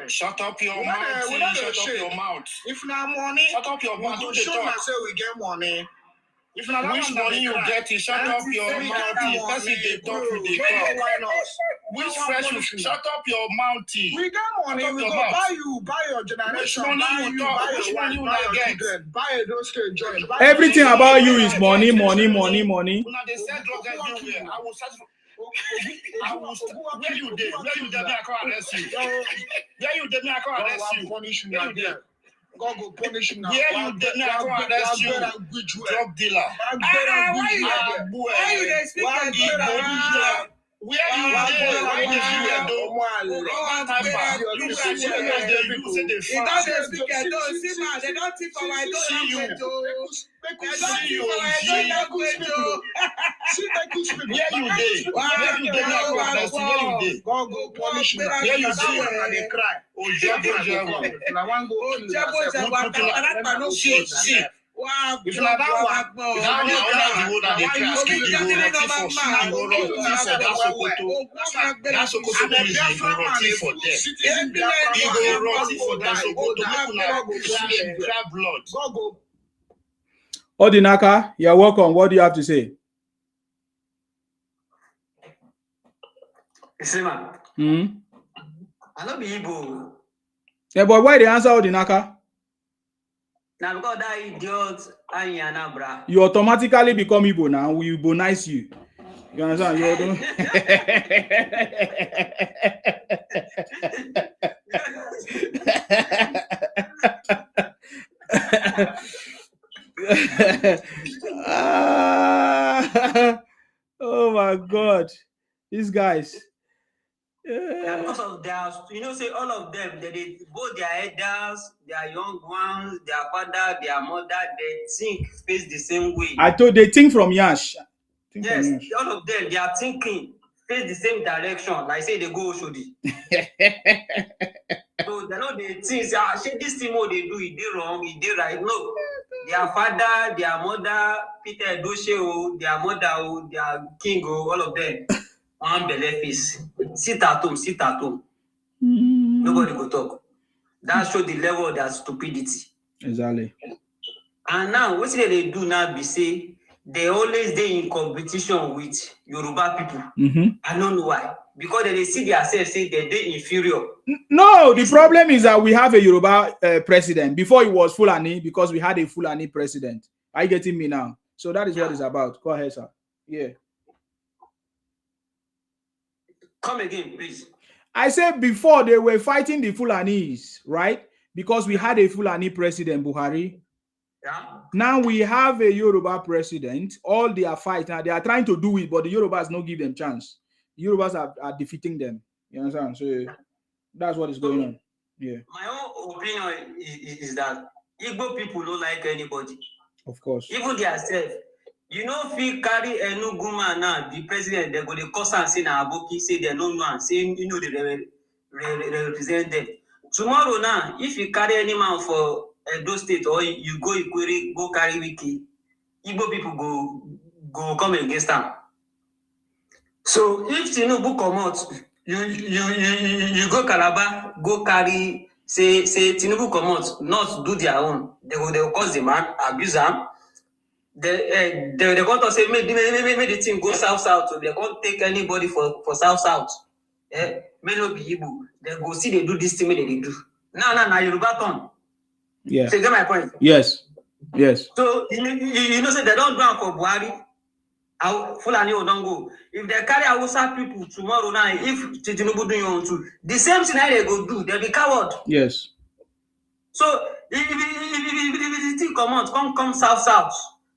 Shut up your mouth. Shut up your mouth. If now money, shut up your mouth. Don't show myself we get money. If now which money you get, shut up your mouth. Because they talk, they talk. Which fresh? Shut up your mouth. We got money. We go buy your generation. Which money you talk? Which money you not get? Buy those to enjoy. Everything about you is money. Now they sell drugs everywhere. I will search. Where you there? Where you there? I can't arrest you. Where you there? I can't arrest you. Where you there? God go punish you now. Where you there? I can't arrest you. Drug dealer. Why you dey speak like that? Where you there? Why you there? You see where they use it. They don't speak at all. See man, they don't think for my don't See you. Where you there? God go punish you. Where you there? And they cry. Now one go see. If you are that one, now you are the one that they crash. You go roti for food, you go roti for that Sokoto. That Sokoto prison, you go roti for them. You go roti for that Sokoto. Make una grab blood. Odinaka, you're welcome. What do you have to say? Isima. I don't be Igbo. Yeah, but why the answer Odinaka? Now because that idiot Anyanabra. You automatically become Igbo now. We Igbonize you. You understand? You don't. Oh my God, these guys. Yeah, because of their, say all of them, they both their elders, their young ones, their father, their mother, they think face the same way. I told they think from Yash. Yes, all of them, they are thinking face the same direction. Like say they go Oshodi. So they know they think, this thing what they do, it did wrong, it did right. No, their father, their mother, Peter Edoshe, their mother, their king, all of them. One belly face. Sit at home. Nobody go talk. That shows the level of their stupidity. Exactly. And now, what they do now be say they always they in competition with Yoruba people. I don't know why. Because they see themselves say they're inferior. No, the problem is that we have a Yoruba president. Before it was Fulani, because we had a Fulani president. Are you getting me now? So that is what it's about. Go ahead, sir. Yeah. Come again, please. I said before they were fighting the Fulanis, right? Because we had a Fulani president, Buhari. Yeah. Now we have a Yoruba president. All they are fighting, they are trying to do it, but the Yorubas don't give them chance. The Yorubas are defeating them. You understand? So that's what is going on. Yeah. My own opinion is that Igbo people don't like anybody. Of course. Even themselves. You know, if you carry a new woman now, the president, they're going to cause and say, Aboki, say they don't know, and say, they represent them. Tomorrow now, if you carry any man for Edo State or you go Ikwere, go carry Wiki, Igbo people go come against them. So if Tinubu come out, you go Calabar, go carry say Tinubu comot, not do their own. They will cause the man, abuse him. They go to say make the thing go south. So they can't take anybody for south. May not be Igbo. They go see they do this thing they do. Now Yoruba turn. Yeah. So you get my point? Yes. So you know say they don't do it for Buhari. Fulani don't go. If they carry Hausa people tomorrow now, if Tinubu do you want to, the same thing they go do. They'll be coward. Yes. So if the thing come south.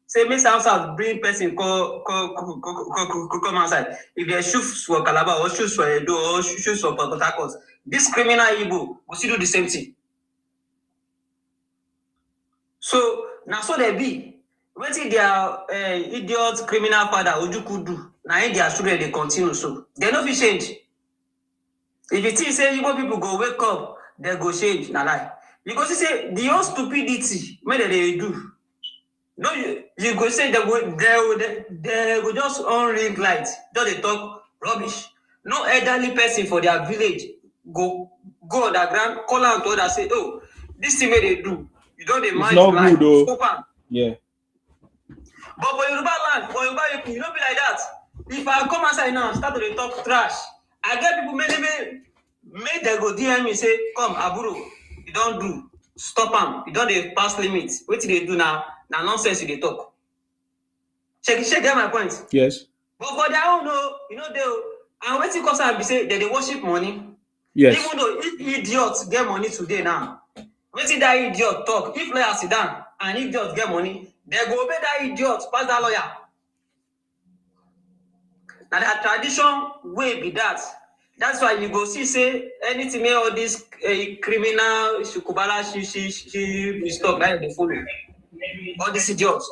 Say make south bring person come outside. If they shoot for Calabar or shoot for Edo or shoot for Port Harcourt, this criminal Igbo will still do the same thing. So now so they be. Wetin their idiot criminal father Ojukwu do, now in their children they continue so. They no fit change. If you think say Igbo people go wake up, they go change, na lie. Because you say the whole stupidity wey they do. No, you go say they go just on ring light, just they talk rubbish. No elderly person for their village go underground, call out to others say, oh, this thing wey they do, you don't It's not good though. stop am. Yeah. But for Yoruba land, for Yoruba people, you don't be like that. If I come outside now and start to talk trash, I get people make they go DM me say, come, Aburo, you don't do. Stop am. You don't pass limits. What do they do now? Now nonsense they talk. Check get my point. Yes. But for their own, you know, and what cause I be say they worship money. Yes. Even though if idiots get money today now, what did that idiot talk? If lawyer sit down and idiots get money, they go obey that idiot, pass that lawyer. Now that tradition way be that. That's why you go see say anything may all this criminal shukubala she stop like they follow. All these idiots,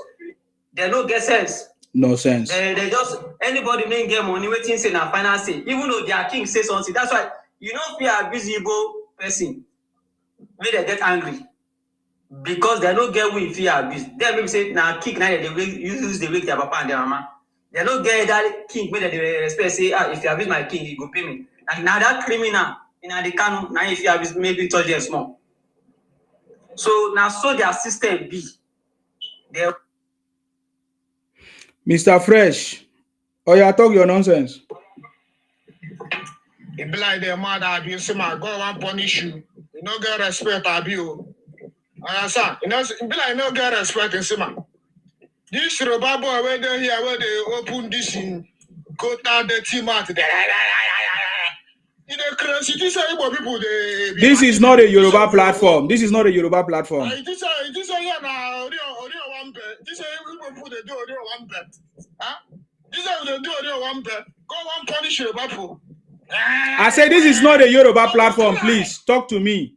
they don't get sense. No sense. They just anybody may get money waiting say na final say. Even though their king say something, that's why you don't feel abuse Igbo person. May they get angry because they don't get we fear abuse. They maybe say now kick now they use the wake their papa and their mama. They don't get that king where they respect say if you abuse my king, you go pay me. And now that criminal in the can now if you abuse maybe touch them small. So now so their system be. Mr. Fresh, you talk your nonsense. It be like the mother abuse my God want punish you. You no get respect abuse. Understand? You know, it be like no get respect in Sima. This Yoruba boy where they here where they open this in go down the team out. This is not a Yoruba platform. This is not a Yoruba platform. This I say this is not a Yoruba platform. Please talk to me.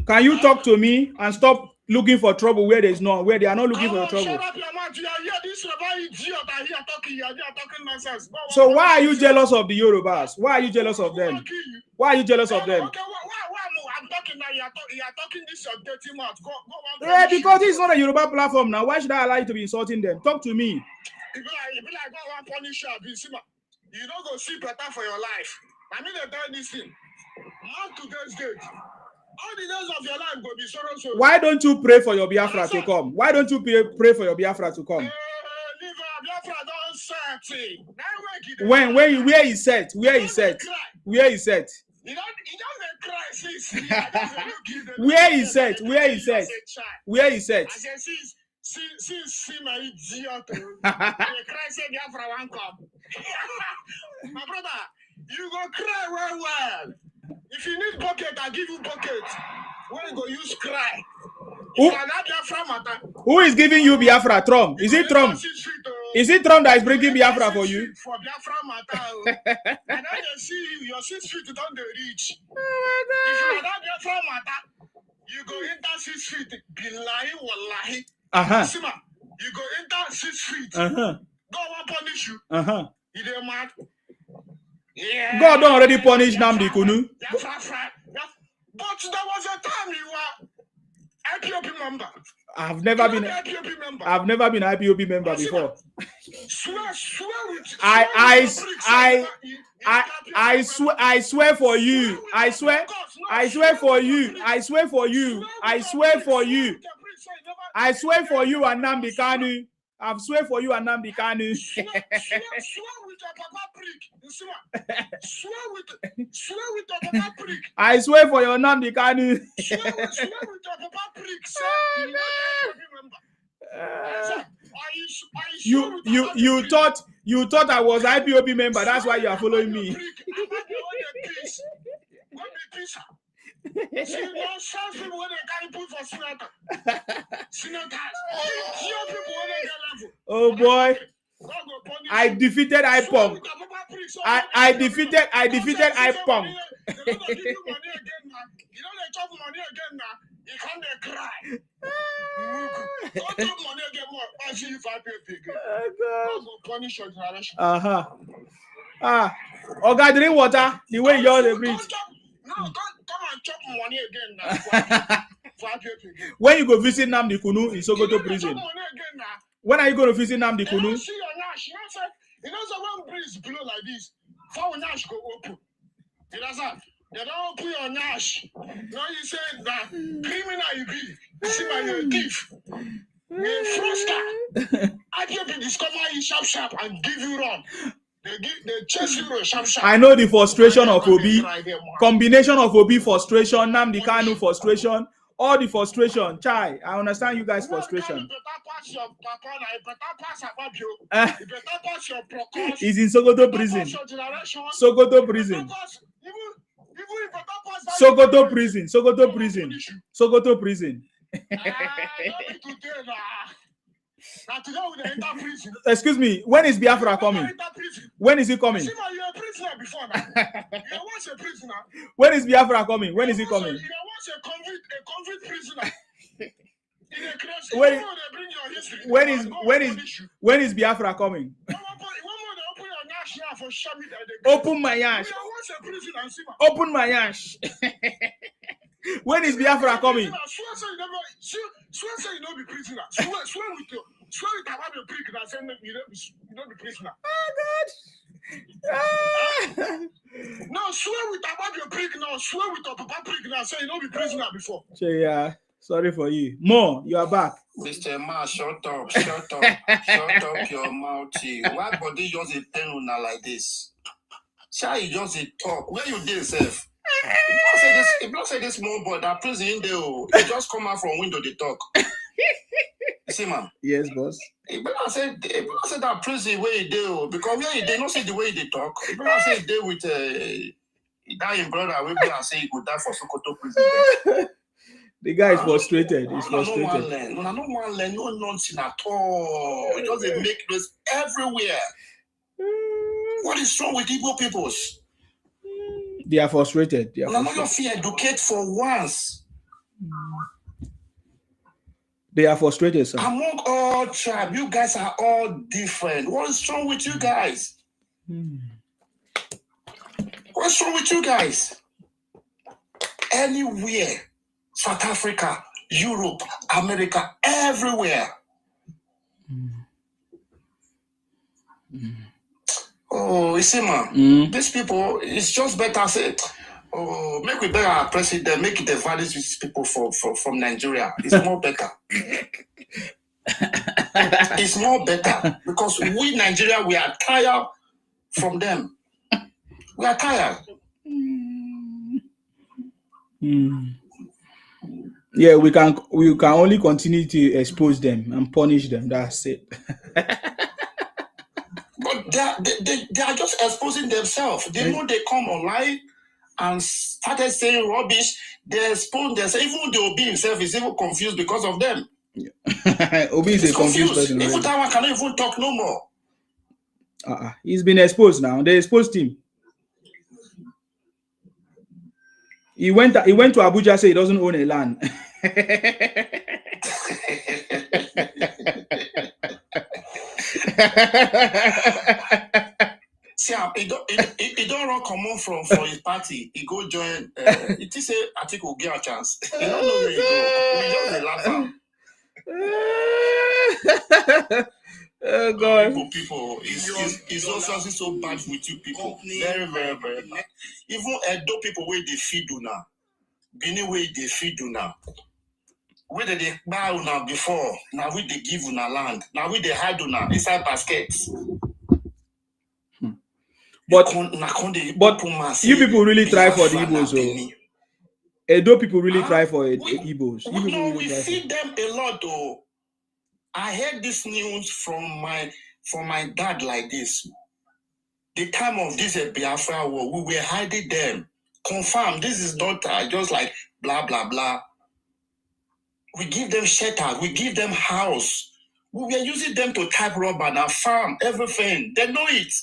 Can you talk to me and stop looking for trouble where there is none, where they are not looking for trouble? Shut up your mouth. You are here. This idiot are here talking. You are talking nonsense. So why are you jealous of the Yorubas? Why are you jealous of them? Why are you jealous of them? Okay, I'm talking now. You are talking this your dirty mouth. Go Yeah, because this is not a Yoruba platform now. Why should I allow you to be insulting them? Talk to me. If you like, go and punish you. You don't go see better for your life. I mean, they tell this thing. Not today's date. All the days of your life will be sorrow. Why don't you pray for your Biafra to come? Why don't you pray for your Biafra to come? Biafra don't set. When where is set? Where is set? Where is set? He doesn't cry since. Where is set? Where is set? Where is set? See my idiot. You cry say Biafra won't come. My brother, you go cry well. If you need bucket, I'll give you bucket. When you go use cry. Who is giving you Biafra? Trump? Is it Trump? Is it Trump that is bringing Biafra for you? For Biafra matter. And then they see you, your 6 feet don't reach. If you are that Biafra matter, you go enter 6 feet. Billahi wallahi. You go enter 6 feet. God won't punish you. You dey mad? Yeah. God don't already punish Nnamdi Kanu. But there was a time you were IPOP member. I've never been an IPOB member before. I swear for you. I swear for you. And Nnamdi Kanu. I've swear for you and Nnamdi Kanu. Swear with your papa prick. Swear with your papa prick. I swear for your Nnamdi Kanu. Swear with your papa prick. Say you thought I was IPOB member. That's why you are following me. Oh boy, I defeated Ipob. I defeated Ipob. Oga, drink water. The way you breathe. No, don't come and chop money again now. When you go visit Nnamdi Kanu in Sokoto prison? When are you going to visit Nnamdi Kanu? See your Nash. You know, so when breeze blow like this, how Nash go open? You know, sir, they don't open your Nash. Now you say that criminal you be. See my thief. You froster. I give you discover you sharp and give you run. They chase you sharp. I know the frustration of Obi. Combination of Obi frustration, Nnamdi Kanu frustration, all the frustration. Chai, I understand you guys' frustration. He's in Sokoto prison. Sokoto prison. Sokoto prison. Sokoto prison. Sokoto prison. Excuse me, when is Biafra coming? When is he coming? When is Biafra coming? When is he coming? When is Biafra coming? Open my ash. Open my ash. When is Biafra coming? Swear say you don't be prisoner. Swear with about your prick that say you don't be prisoner. Oh God. No, swear with about your prick now. Swear with your papa prick now. Say you don't be prisoner before. Yeah, sorry for you. More, you are back. Mr. Ma, shut up your mouth. Why body just a pen una like this? Shall you just a talk? Where you did, self? If not say this small boy that prison in there, he just come out from window to talk. You see, man? Yes, boss. If not say that prison where he do, because where he not see the way they talk. If not say they with dying brother, we be and say he could die for Sokoto prison. The guy is frustrated. He's frustrated. No one learn, no nonsense at all. It doesn't make this everywhere. What is wrong with Igbo peoples? They are frustrated. I'm not going to educate for once. They are frustrated, sir. Among all tribes, you guys are all different. What is wrong with you guys? What's wrong with you guys? Anywhere, South Africa, Europe, America, everywhere. Oh, you see, man, these people, it's just better say, oh, make we better our president, make the values with people from Nigeria. It's more better. It's more better because we Nigeria, we are tired from them. We are tired. Yeah, we can only continue to expose them and punish them. That's it. But they are just exposing themselves. They know they come online and started saying rubbish. They expose themselves. Even the Obi himself is even confused because of them. Obi is a confused person. Even that one cannot even talk no more. He's been exposed now. They exposed him. He went to Abuja, say he doesn't own a land. See, he don't run common from his party. He go join. It is say Atiku will get a chance. He don't know where he go. We just laugh Oh God. Igbo people is also so bad with you people. Very, very, very bad. Even Edo people where they feed you now. Benin where they feed you now. Where they buy you now before. Now we they give you now land. Now we they hide you now inside baskets. But you people really try for the Igbos, so Edo people really try for Igbos. We feed them a lot, though. I heard this news from my dad like this. The time of this Biafra war, we were hiding them. Confirm, this is not just like blah blah blah. We give them shelter, we give them house. We were using them to type rubber and farm everything. They know it.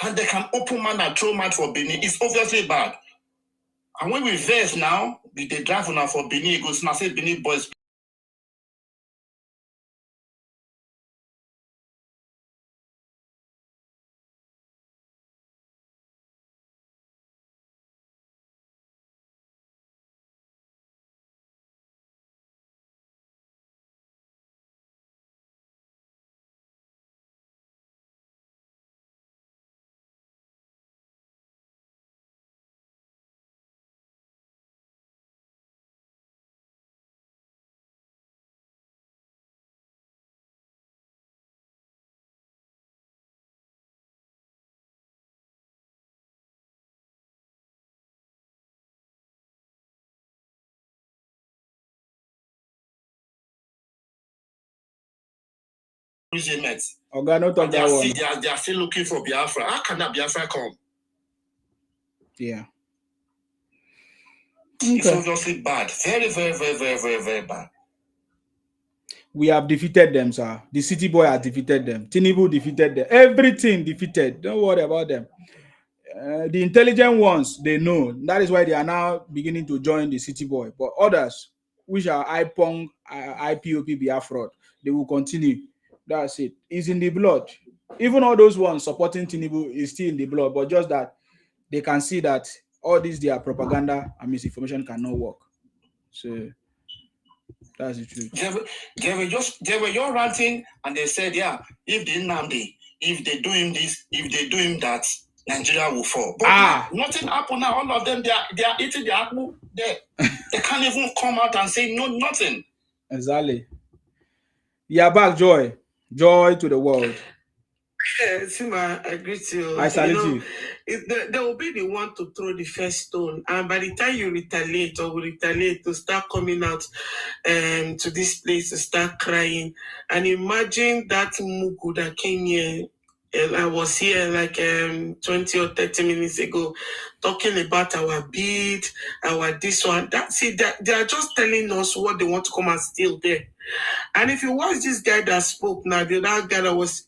And they can open man and throw man for Benin. It's obviously bad. And when we verse now, they drive now for Benin, it goes now say Benin boys. Okay, no talk that one. They are still looking for Biafra. How can that Biafra come? Yeah. It's obviously bad. Very, very, very, very, very, very bad. We have defeated them, sir. The city boy has defeated them. Tinubu defeated them. Everything defeated. Don't worry about them. The intelligent ones, they know. That is why they are now beginning to join the city boy. But others, which are IPONG, IPOP, Biafra, they will continue. That's it. It's in the blood. Even all those ones supporting Tinubu is still in the blood, but just that they can see that all this their propaganda and misinformation cannot work. So that's the truth. They were just ranting, and they said, yeah, if they Nnamdi, if they do him this, if they do him that, Nigeria will fall. But nothing happened now. All of them, they are eating the apple. They can't even come out and say nothing. Exactly. Yeah, back, Joy. Joy to the world. Sima, I greet you. I salute you. They will be the one to throw the first stone, and by the time you retaliate or we retaliate, to start coming out to this place to start crying, and imagine that Mugu that came here. I was here like 20 or 30 minutes ago talking about our bid, our this one. They are just telling us what they want to come and steal there. And if you watch this guy that spoke now, the other guy that was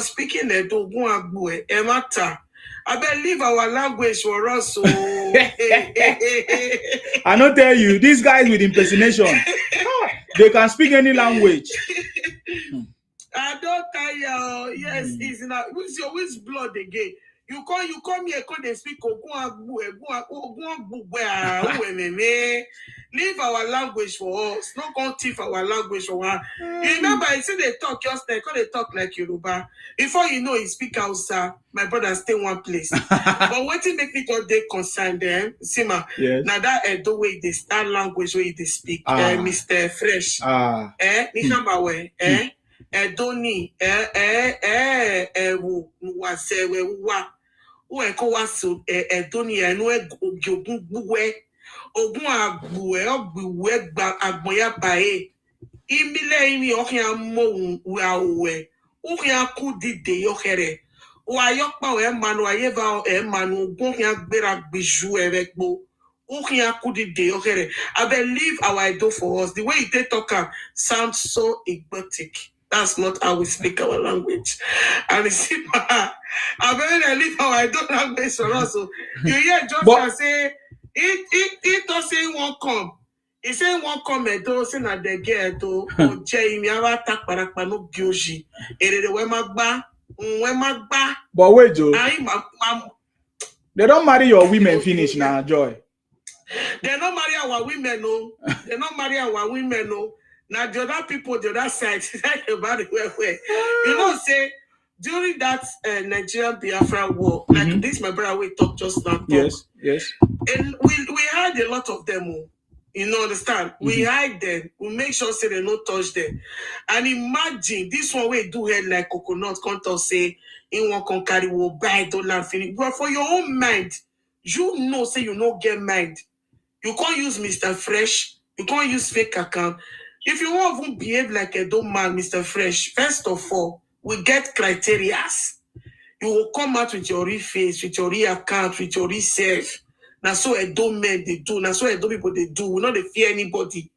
speaking the Dogun Emata. I believe our language for us. So I not tell you, these guys with impersonation, they can speak any language. I don't tire. Yes, it's in which blood again. You come here, they speak leave our language for us. Not going to thief our language for us. You remember, I said they talk just like they talk like Yoruba. Before you know, he speak Hausa. My brother stay one place. But what it make me go they concern them? Sima. Yes. Now that the way they start language where they speak, Mr. Fresh. Nihambawe. Doni. Wa. Ueko wasu. Doni. Jogun buwe. Ogun agbuwe ogbuwe gba agboya bae imile imi okin mo we okin aku dide yokere wa yokpa we manu ayeva manu ogun kin agbera gbiju eregbo okin aku dide yokere. I believe our idol for us. The way they talk sounds so Igbotic. That's not how we speak our language. And you see, I believe our idol language for us. So you hear just say it don't say won't come. He say won't come and do say na the girl to Jay mi awa tak parakpa no bioji. Ere we magba. But wait, Joe. They don't marry your women finish now, Joy. They don't marry our women, no. They don't marry our women, no. Now the other people, the other side, about it where. You know, say during that Nigerian Biafra war, like this, my brother we talk just now. Yes. And we hide a lot of them. You know, understand? We hide them. We make sure say they don't touch them. And imagine this one way do head like coconut can't say in one can carry will buy don't laugh finish. But for your own mind, you know say you no get mind. You can't use Mr. Fresh. You can't use fake account. If you want to behave like a dumb man, Mr. Fresh, first of all, we get criterias. You will come out with your real face, with your real account, with your real self. Now so a dumb men they do. Now so a dumb people they do. We not they fear anybody.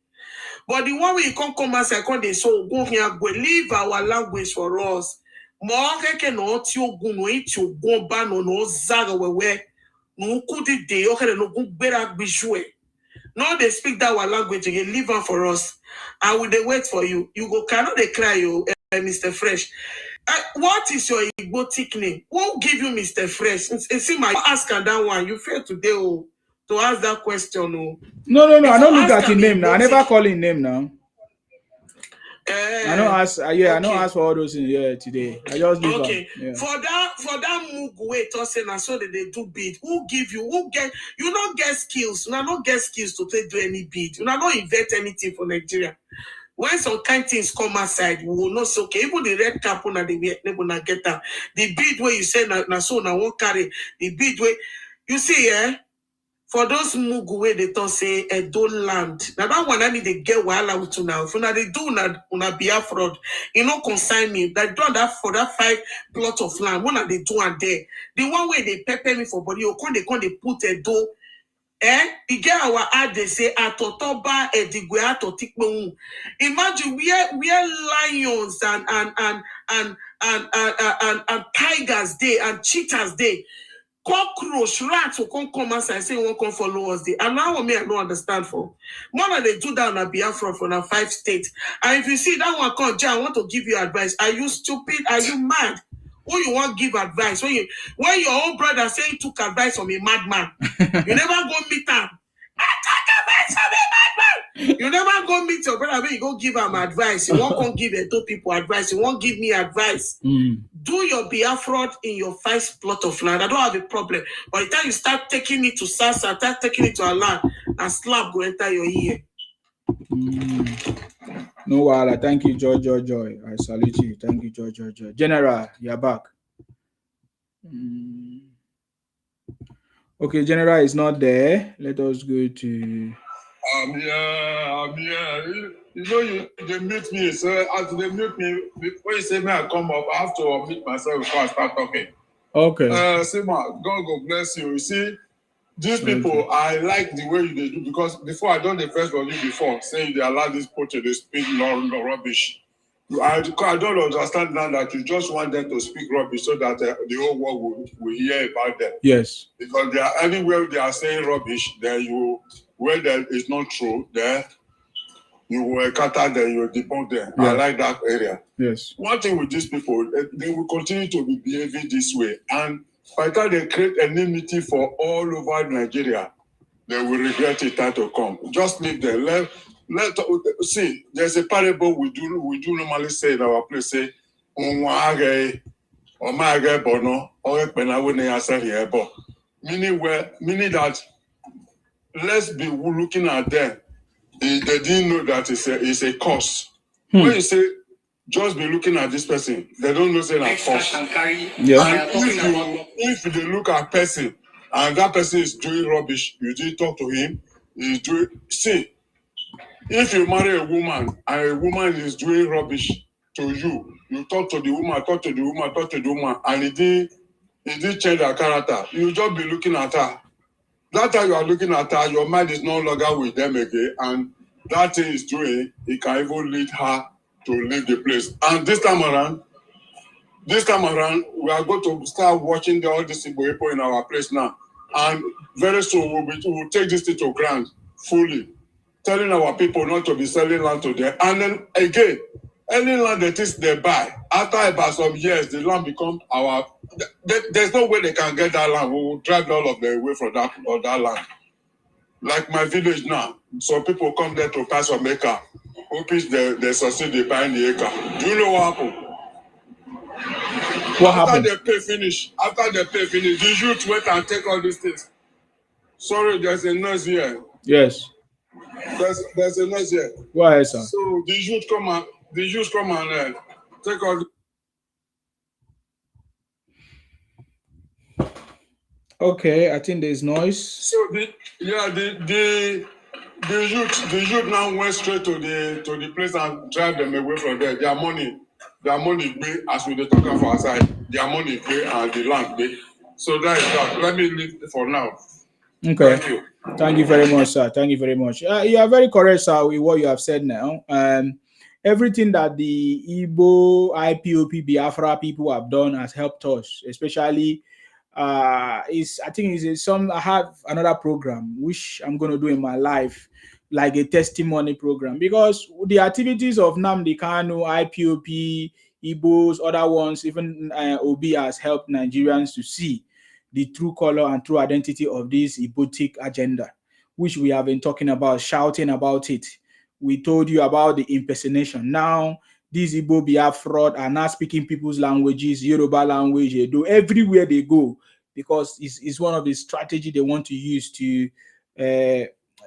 But the one way you can't come outside, they so go here, go leave our language for us. More can not you go no eat you go ban on no zaga we no could they okay no go better be sure. No, they speak that our language again, leave them for us. I will they wait for you. You go cannot they cry you, Mr. Fresh. What is your Igbotic name? Who give you Mr. Fresh? See my ask her that one. You fail today to ask that question. No. I don't look at his name now. I never call his name now. I don't ask. I don't ask for all those things today. I just leave okay. Yeah. For that move way to say na so that they do bid. Who give you? Who get? You don't get skills. You don't get skills to do any bid. You don't invent anything for Nigeria. When some kind things come outside, we will not say okay. Even the red cap on the never not get that. The bid where you say na so na won't carry the bid where you see for those mugu where they don't say a do land. Now that one I need to get while out to now. If they do una be a fraud, you know consign me. That done that for that 5 plot of land. One they do and there. The one way they pepper me for body, you they put a do. You get our ad they say atotoba edigwe atotikmo. Imagine we are lions and tigers day and cheetahs day. Cockroach, rats will come outside and say won't come follow us there. And now me I don't understand for. One of they do that on Biafra from 5 states. And if you see that one come, I want to give you advice. Are you stupid? Are you mad? Who you want give advice? When your own brother say he took advice from a madman, you never go meet him. I took advice from a madman. You never go meet your brother when you go give him advice. You won't come give two people advice. You won't give me advice. Do your Biafra in your 5 plot of land. I don't have a problem. By the time you start taking it to Sasa, start taking it to our land, and slap go enter your ear. No, Wala. Thank you, Joy. I salute you. Thank you, Joy. General, you're back. Okay, General is not there. Let us go to. I'm here. You know, they mute me. So as they mute me, before you say me, I come up, I have to mute myself before I start talking. Okay. Sima, God bless you. You see, these people, I like the way they do, because before I done the first one before, saying they allow this poacher to speak no rubbish. I don't understand now that you just want them to speak rubbish so that the whole world will hear about them. Yes. Because they are anywhere they are saying rubbish, then where that is not true, there you will cutter them, you will debunk them. Yeah. I like that area. Yes. One thing with these people, they will continue to be behaving this way, and by the time they create enmity for all over Nigeria, they will regret it time to come. Just leave them. See, there's a parable we do normally say in our place, say, meaning that let's be looking at them. They didn't know that it's a curse. When you say just be looking at this person, they don't know say that curse. Yeah. If they look at person and that person is doing rubbish, you didn't talk to him. See, if you marry a woman and a woman is doing rubbish to you, you talk to the woman, and it didn't change her character. You just be looking at her. That time you are looking at her, your mind is no longer with them again, and that thing is doing, it can even lead her to leave the place. And this time around, we are going to start watching all these people in our place now. And very soon we'll take this thing to ground fully, telling our people not to be selling land to them. And then again, any land that is they buy, after about some years, the land becomes our. There's no way they can get that land. We will drive all of them away from that land. Like my village now, some people come there to pass some acre. Hoping they succeed in buying the acre. Do you know what happened? After they pay finish, the youth went and take all these things. Sorry, there's a noise here. Yes. There's a noise here. Go ahead, sir. So the youth come and take all the... Okay, I think there's noise. So the youth now went straight to the place and drive them away from there. Their money pay, as we talk about outside, their money pay and the land pay. So that is that. Let me leave for now. Okay. Thank you. Thank you very much, sir. Thank you very much. You are very correct, sir, with what you have said now. Everything that the Igbo, IPOB, Biafra people have done has helped us, especially I have another program which I'm going to do in my life, like a testimony program, because the activities of Nnamdi Kanu, IPOB, Igbos, other ones, even Obi has helped Nigerians to see the true color and true identity of this Igbotic agenda, which we have been talking about, shouting about it. We told you about the impersonation. Now, these Igbo-Biafra are now speaking people's languages, Yoruba language, they do everywhere they go, because it's one of the strategy they want to use to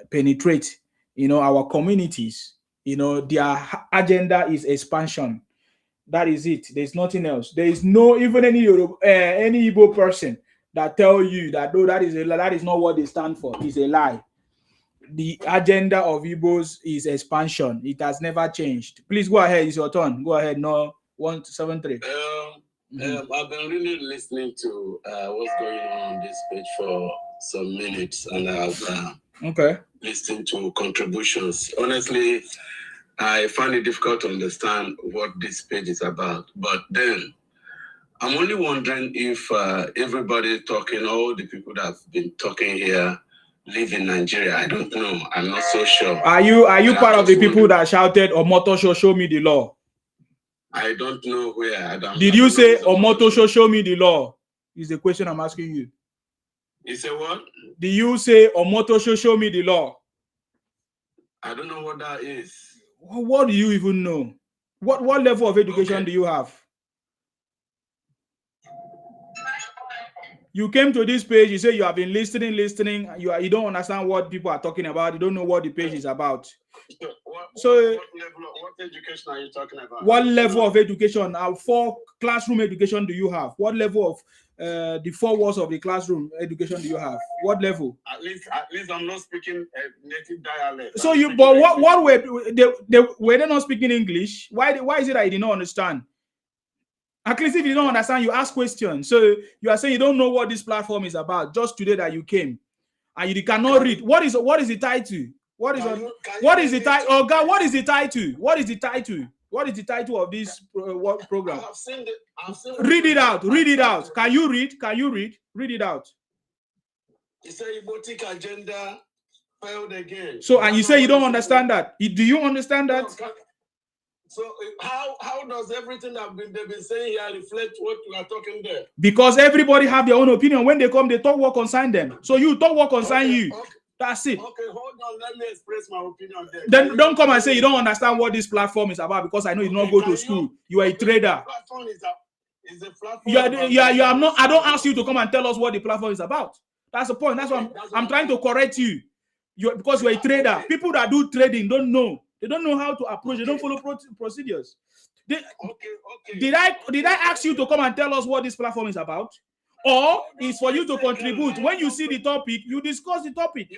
penetrate, our communities. Their agenda is expansion. That is it. There's nothing else. There is no even any Igbo person that tell you that no, that is not what they stand for. It's a lie. The agenda of Igbos is expansion. It has never changed. Please go ahead. It's your turn. Go ahead. No, 173. I've been really listening to what's going on this page for some minutes, and I've listened to contributions. Honestly, I find it difficult to understand what this page is about. But then, I'm only wondering if everybody talking, all the people that have been talking here, live in Nigeria. I don't know. I'm not so sure. Are you part of the people that shouted Omotosho, show me the law? I don't know where. Did you say Omotosho, show me the law? Is the question I'm asking you. You say what? Did you say Omotosho, show me the law? I don't know what that is. What do you even know? What level of education do you have? You came to this page, you say you have been listening, you don't understand what people are talking about, you don't know what the page is about. What education are you talking about? What level of education, for classroom education do you have? What level of the 4 walls of the classroom education do you have? What level? At least I'm not speaking native dialect. So what were they not speaking English? Why is it that you did not understand? At least if you don't understand, you ask questions. So you are saying you don't know what this platform is about just today that you came, and you cannot read. What is the title? What is the title? Oh God, what is the title? What is the title? What is the title of this program? I've seen it. Read it out. Read it out. Can you read? Read it out. It's a Igbotic agenda failed again. So, and you say you don't understand that. Do you understand that? So how does everything they've been saying here reflect what we are talking there? Because everybody have their own opinion. When they come, they talk what concern them. So you talk what concern you. Okay. That's it. Okay, hold on. Let me express my opinion there. Then don't come and say you don't understand what this platform is about, because I know you don't go to school. You are a trader. Platform is a platform. You are not. I don't ask you to come and tell us what the platform is about. That's the point. That's why I'm trying to correct you. Because you're a trader. People that do trading don't know. They don't know how to approach. They don't follow procedures. Did I ask you to come and tell us what this platform is about? Or is for you to contribute? When you see the topic, you discuss the topic.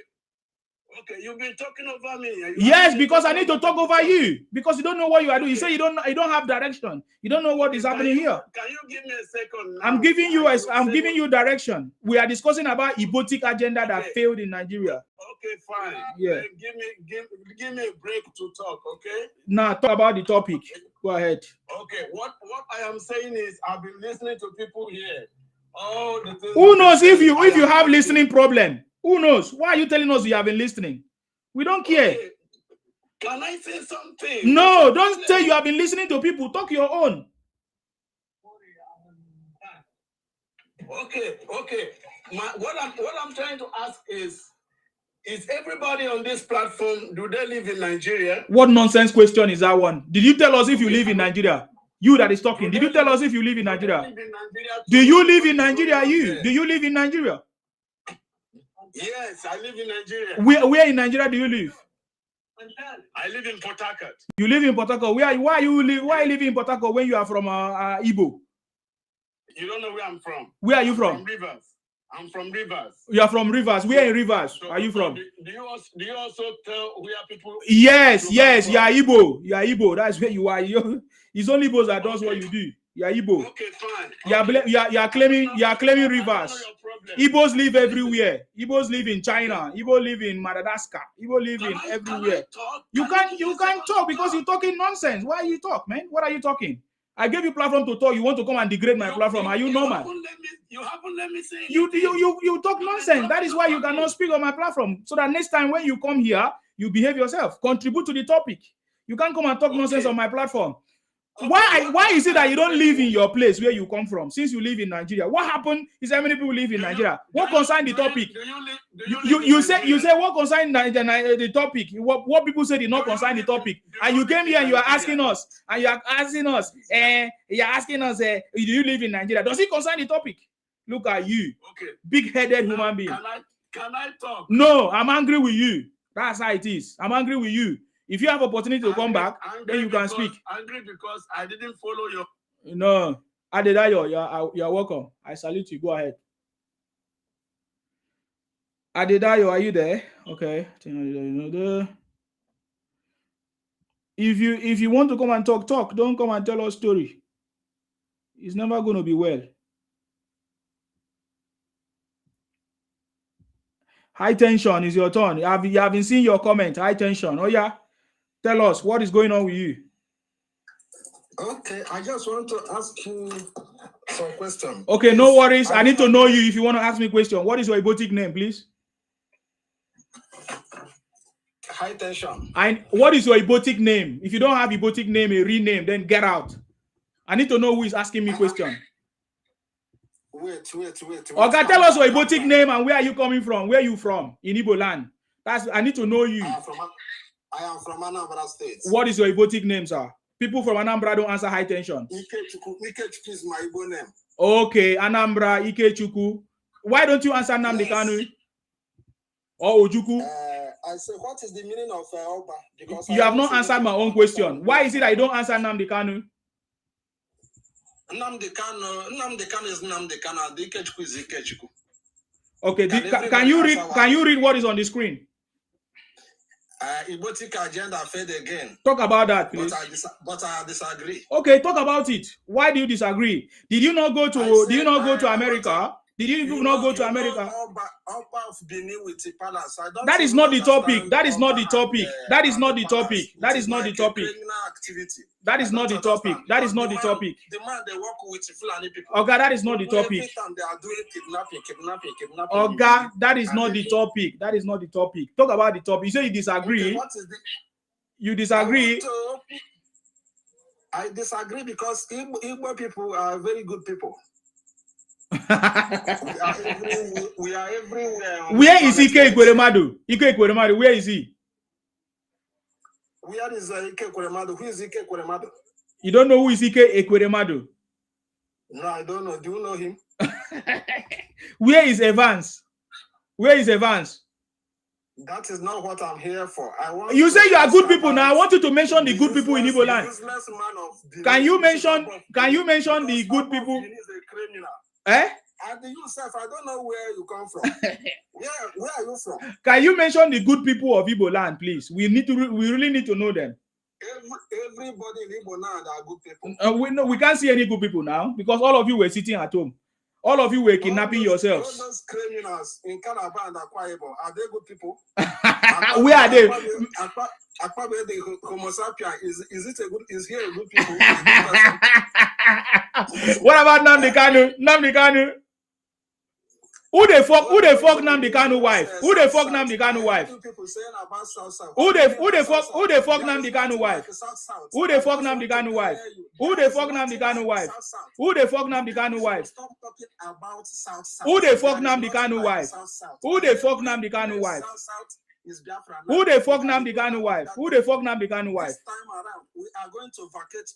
Okay, you've been talking over me. Yes, because I need to talk over you. Because you don't know what you are doing. You say you don't have direction. You don't know what is happening here. Can you give me a second now? I'm giving you direction. We are discussing about Igbotic agenda that failed in Nigeria. Okay, fine. Yeah. Then give me a break to talk, okay? Now talk about the topic. Go ahead. Okay, what I am saying is I've been listening to people here. All the things. Who knows if you have listening problem? Who knows? Why are you telling us you have been listening? We don't care. Okay. Can I say something? No, don't say you have been listening to people. Talk your own. Okay. What I'm trying to ask is Is everybody on this platform, do they live in Nigeria? What nonsense question is that one? Did you tell us if you live in Nigeria? You that is talking. Did you tell us if you live in Nigeria? Do you live in Nigeria? Do you live in Nigeria? Yes, I live in Nigeria. Where in Nigeria do you live? I live in Port Harcourt. You live in Port Harcourt. Why you live in Port Harcourt when you are from Igbo? You don't know where I'm from. Where are you from? From Rivers. I'm from Rivers. You are from Rivers. Where in Rivers are you from? Do you also tell where people? Yes. You are Igbo. You are Igbo. That's where you are. It's only Igbos that does what you do. You are Igbo. Okay, fine. You are claiming Rivers. Igbos live everywhere. Igbos live in China. Igbo live in Madagascar. Igbo live in everywhere. You can't talk because you're talking nonsense. Why you talk, man? What are you talking? I gave you platform to talk. You want to come and degrade my platform? Are you normal? You haven't let me say. You talk nonsense. That is why you cannot speak on my platform. So that next time when you come here, you behave yourself. Contribute to the topic. You can't come and talk nonsense on my platform. Why is it that you don't live in your place where you come from? Since you live in Nigeria, what happened is how many people live in Nigeria? What concern the topic? You say what concern the topic? What people say did not concern the topic, and you came here and you are asking us, do you live in Nigeria? Does it concern the topic? Look at you, big-headed human being. Can I talk? No, I'm angry with you. That's how it is. I'm angry with you. If you have opportunity to come back, then you can speak. Angry because I didn't follow your. No, Adedayo, you're welcome. I salute you. Go ahead. Adedayo, are you there? Okay. If you want to come and talk. Don't come and tell us story. It's never going to be well. High tension is your turn. You haven't seen your comment. High tension. Oh yeah. Tell us what is going on with you. Okay, I just want to ask you some questions. Okay, no worries. I need to know you if you want to ask me a question. What is your Igbotic name, please? High tension. What is your Igbotic name? If you don't have Igbotic name, a rename, then get out. I need to know who is asking me question. Wait. Okay, tell us your Igbotic name and where are you coming from? Where are you from in Igbo land? I need to know you. I am from Anambra State. What is your Igbotic name, sir? People from Anambra don't answer high tension. Ikechukwu is my Igbo name. Okay, Anambra, Ikechukwu. Why don't you answer Nnamdi Kanu? Or Ojukwu? I say, what is the meaning of Oba? Because you have not answered my own question. Why is it I don't answer Nnamdi Kanu? Nnamdi Kanu is Nnamdi Kanu. Ikechukwu is Ikechukwu. Okay, can you read what is on the screen? Igbotic agenda failed again. Talk about that, please. But I disagree. Okay, talk about it. Why do you disagree? Did you not go to America? Did you not go to America? That is not the topic. That is not the topic. That is not the topic. That is not the topic. That is not the topic. That is not the topic. The man they work with Fulani people. Okay, that is not the topic. Every time they are doing kidnapping. Okay, that is not the topic. That is not the topic. Talk about the topic. You say you disagree. Okay, what is the... You disagree. I disagree because Igbo people are very good people. We are everywhere. Where is Ike Ekweremadu? Ike Ekweremadu, where is he? Where is Ike Ekweremadu? Who is Ike Ekweremadu? You don't know who is Ike Ekweremadu? No, I don't know. Do you know him? Where is Evans? Where is Evans? That is not what I'm here for. You say you are good people now. I want you to mention the good people in Igbo land. Can you mention the good people? Eh? And yourself, I don't know where you come from. where are you from? Can you mention the good people of Igbo land, please? We really need to know them. Everybody in Igbo land are good people. We can't see any good people now because all of you were sitting at home. All of you were kidnapping yourselves. All those criminals in Calabar and Akwa Ibom, are they good people? Where are they? Akwa the Homo sapien, is he a good people? What about Nnamdi Kanu? Nnamdi Kanu? Who they fuck Nnamdi Kanu wife? Who they fuck Nnamdi Kanu wife? Who they fuck Nnamdi Kanu wife? Who they fuck Nnamdi Kanu wife? Who they fuck Nnamdi Kanu wife? Who they fuck Nnamdi Kanu wife? Who they fuck Nnamdi Kanu wife? Who they fuck Nnamdi Kanu wife? Who they fuck Nnamdi Kanu wife? Who they fuck Nnamdi Kanu wife?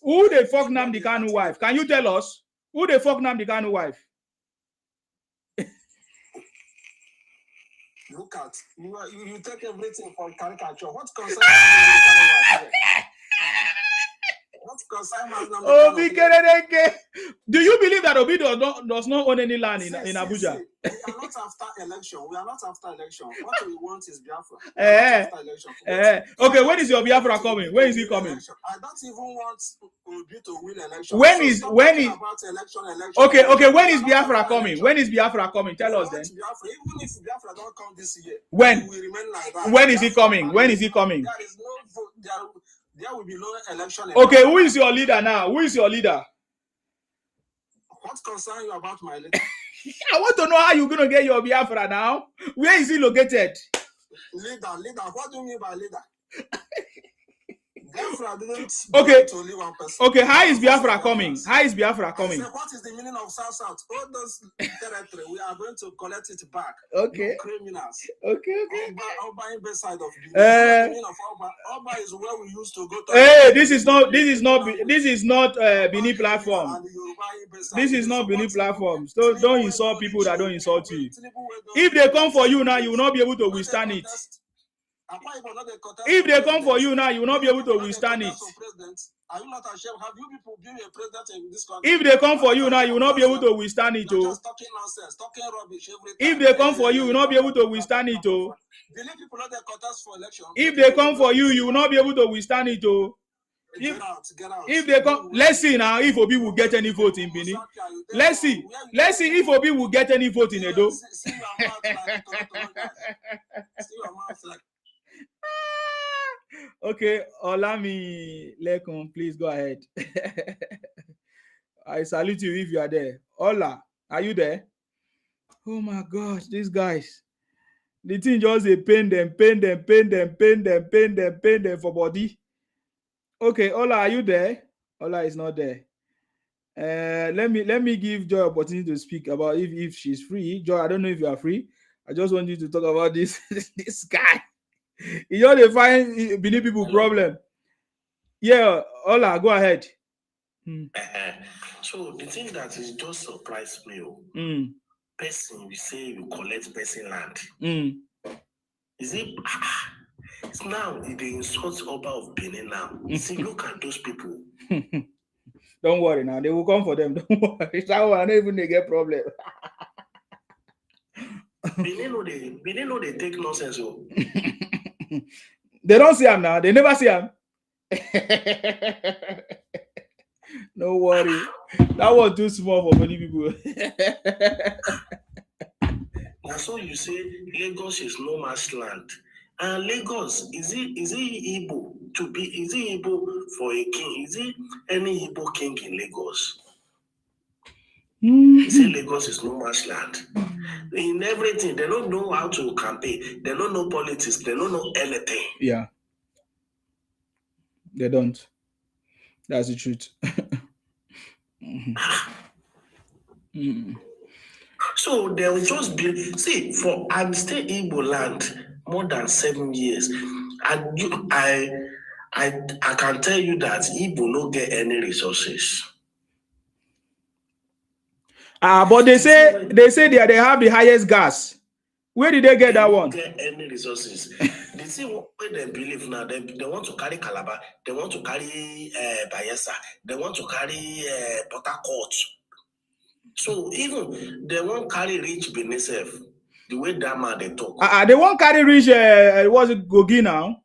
Who they fuck Nnamdi Kanu wife? Can you tell us? Who they fuck Nnamdi Kanu wife? Look at you take everything for caricature. What concern? Obi Kereke. Do you believe that Obi does not own any land in Abuja? We are not after election. We are not after election. What we want is Biafra. Okay, when is your Biafra coming? When is he coming? I don't even want Obi to win election. When is election? Okay, when is Biafra coming? When is Biafra coming? Tell us then. Even if Biafra don't come this year, when? We remain like that. When is he coming? When is he coming? There is no vote. There will be no election. Okay, who is your leader now? Who is your leader? What concerns you about my leader? I want to know how you're gonna get your Biafra now. Where is he located? Leader. What do you mean by leader? Biafra didn't okay. To only one person. Okay, how is Biafra coming? How is Biafra coming? I said, what is the meaning of South? All those territory, we are going to collect it back. Okay. No criminals. Okay. Oba in the side of the meaning of Oba is where we used to go to. Hey, this is not Bini platform. This is not Bini platform. So don't insult people that don't insult you. If they come for you now, you will not be able to withstand it. If they come for you now, you will not be able to withstand it. Are you not ashamed? Have you people been a president in this country? If they come for you now, you will not be able to withstand it. Just talking nonsense, talking rubbish every time. If they come for you, you will not be able to withstand it. Believe people not contest for election. If they come for you, you will not be able to withstand it. Get out. If they come, let's see now if Obi will get any vote in Benin. Let's see if Obi will get any vote in Edo. Okay, Olami Lekon, please go ahead. I salute you if you are there. Ola, are you there? Oh my gosh, these guys. The thing just they pain them for body. Okay, Ola, are you there? Ola is not there. Let me give Joy opportunity to speak about if she's free. Joy, I don't know if you are free. I just want you to talk about this this guy. You know they find Benin people problem. Yeah, Ola, go ahead. So the thing that is just surprised me, person we say you collect person land. Is it? It's now the insult Oba of Benin now. See, look at those people. Don't worry now, they will come for them. Don't worry. That one, I don't even they get problem. Benin know they take nonsense. Oh. They don't see him now. They never see him. No worry. That was too small for many people. Now, so you say Lagos is no man's land. And Lagos, is it Igbo to be? Is it Igbo for a king? Is it any Igbo king in Lagos? You say Lagos is no man's land. In everything, they don't know how to campaign. They don't know politics. They don't know anything. Yeah. They don't. That's the truth. So they'll just be, see, for I'm still Igbo land more than 7 years. And I can tell you that Igbo no get any resources. But they say they have the highest gas. Where did they get that one? Get any resources. They see what they believe now. They want to carry Calabar. They want to carry Bayelsa. They want to carry Port Harcourt. So even they won't carry rich Benin self. The way that man they talk. They won't carry rich. Was it Gogi now?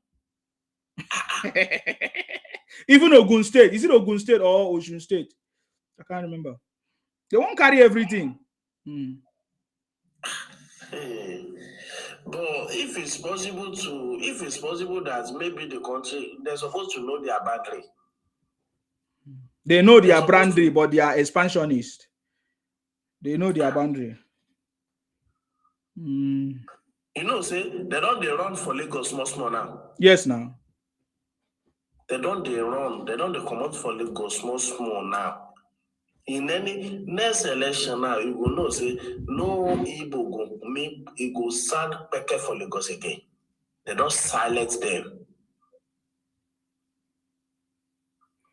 Even Ogun State. Is it Ogun State or Osun State? I can't remember. They won't carry everything. But if it's possible that maybe the country, they're supposed to know their boundary. They know their boundary, but they are expansionist. They know their boundary. You know, say they run for Lagos small now. Yes, now. They don't come out for Lagos small now. In any next election now, you will know say no Igbo go stand peke for Lagos again. They don't silence them.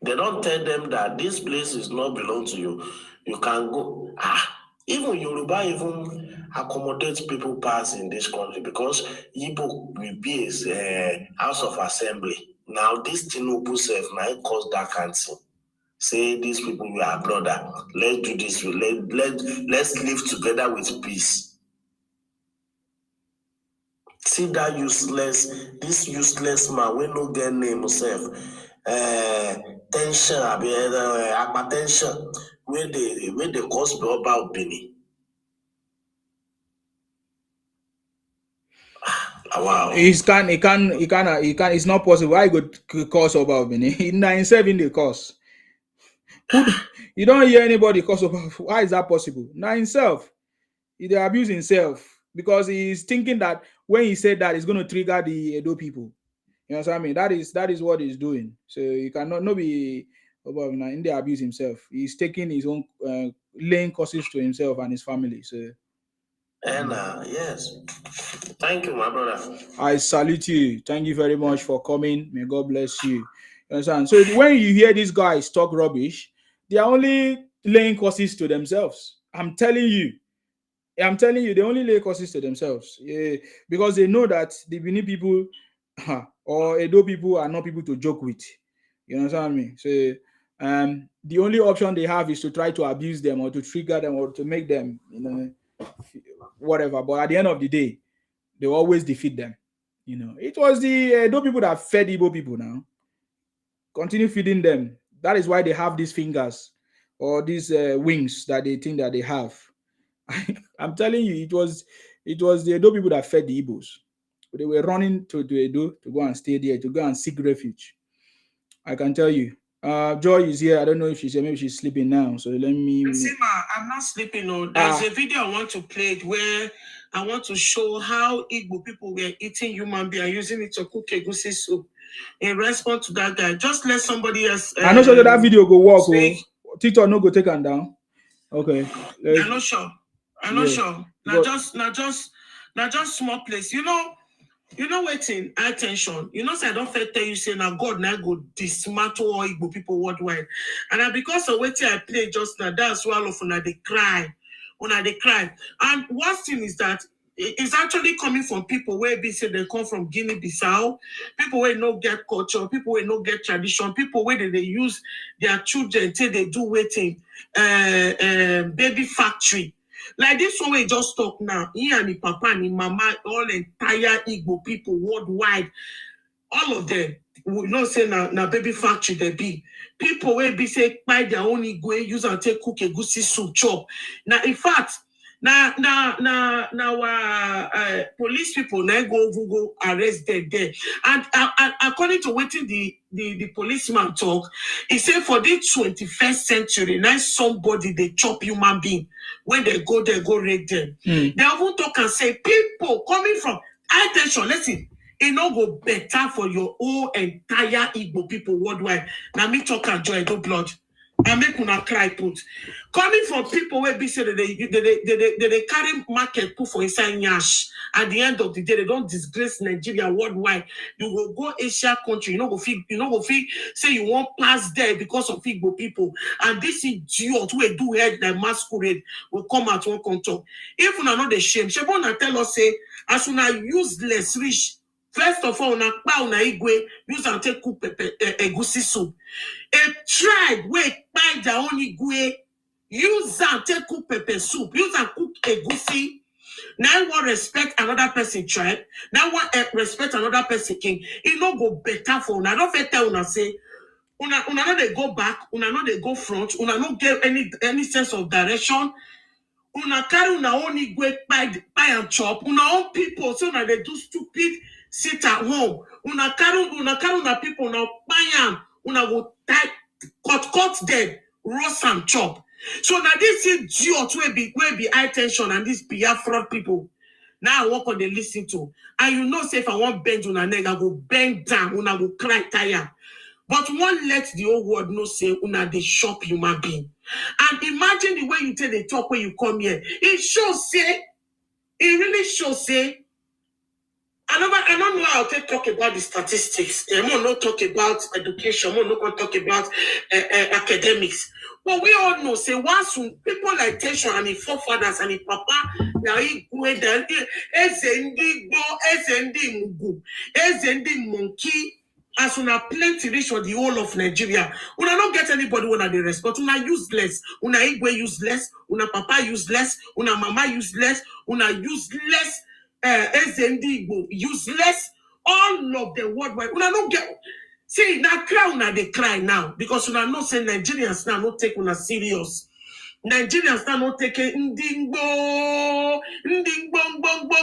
They don't tell them that this place is not belong to you. You can go. Even Yoruba even accommodate people pass in this country because Igbo will be a House of Assembly. Now this Tinubu self might cause that cancer. Say these people we are brother. Let's do this. Let's live together with peace. See that this useless man we no get name himself. Tension, hypertension, where they cause about Bini. Wow. It's not possible. Why could cause about Bini? In 97 the cause. You don't hear anybody cause about. Why is that possible? Now himself. He abuse himself because he's thinking that when he said that, it's going to trigger the Edo people. You know what I mean? That is what he's doing. So you cannot be in the abuse himself. He's taking his own laying causes to himself and his family. So and yes, thank you, my brother. I salute you. Thank you very much for coming. May God bless you. You understand? So when you hear these guys talk rubbish, they are only laying causes to themselves. I'm telling you, they only lay causes to themselves. Because they know that the Benin people or Edo people are not people to joke with. You understand me? So the only option they have is to try to abuse them or to trigger them or to make them, whatever. But at the end of the day, they always defeat them. It was the Edo people that fed Igbo people now. Continue feeding them. That is why they have these fingers or these wings that they think that they have. I'm telling you, it was the Edo people that fed the Igbos. They were running to Edo to go and stay there, to go and seek refuge. I can tell you. Joy is here. I don't know if she's here. Maybe she's sleeping now. So let me. Sima, I'm not sleeping. No. There's a video I want to play where I want to show how Igbo people were eating human being and using it to cook egusi soup. In response to that guy, just let somebody else. I'm not sure that video go work. TikTok no go take them down. Okay. I'm not sure. Not sure. Now just small place. You know waiting, attention. Say I don't fair tell you say now God now go dismantle all Igbo people worldwide. And because of waiting I play just now, that's why all of them they cry. When they cry. And one thing is that it's actually coming from people where they say they come from Guinea-Bissau, people where no get culture, people where no get tradition, people where they use their children till they do waiting baby factory. Like this one we just talk now, he and his papa and his mama, all entire Igbo people worldwide, all of them, we not say now baby factory they be. People where be say buy their own Igwe, use and take cook egusi soup chop. Now in fact, now police people now go arrest them there. And according to what the policeman talk, he said for the 21st century, now somebody they chop human being. When they go raid them. They often talk and say, people coming from, attention, listen, it no go better for your whole entire Igbo people worldwide. Now me talk and joy, no blood. I make una cry put. Coming from people where be said they carry market put for inside Nyash. At the end of the day, they don't disgrace Nigeria worldwide. You will go Asia country, you know go feel say you won't pass there because of Igbo people. And this idiot who do head like masquerade will come out one control. If una not the shame, Shebona tell us say as una useless rich. First of all, una igwe use and take cook egusi soup. A tribe where buy their own igwe use and take cook pepper soup. Use and cook egusi. Now one respect another person tribe. Now one respect another person king. It no go better for una. Don't tell una say una no they go back. Una no they go front. Una no get any sense of direction. Una carry una own igwe buy and chop. Una own people so now they do stupid. Sit at home. Una carry una people now buy am. Una go cut them, roast and chop. So now this idiot will be high tension and this Biafra people. Now I walk on the listen to. And you know, say if I want bend on a neck, I go bend down, when I go cry tire. But one let the whole world know, say, una they shop human being. And imagine the way you tell the talk when you come here. It shows, say, it really shows, say, I don't know how to talk about the statistics. I'm not talk about education. I'm not talk about academics. But we all know, say, once people like Tesha and his forefathers and his papa, now he go there, Ezendi Mugu, Ezendi Monkey, as una plenty reach for the whole of Nigeria. Una don't get anybody when they respect. Una useless. Una Igwe useless. Una papa useless. Una mama useless. Una useless. Igbo useless. All of them worldwide. Una don't get. See, now cry, una they cry now because una not say Nigerians now not take una serious. Nigerians now not take Ndingbo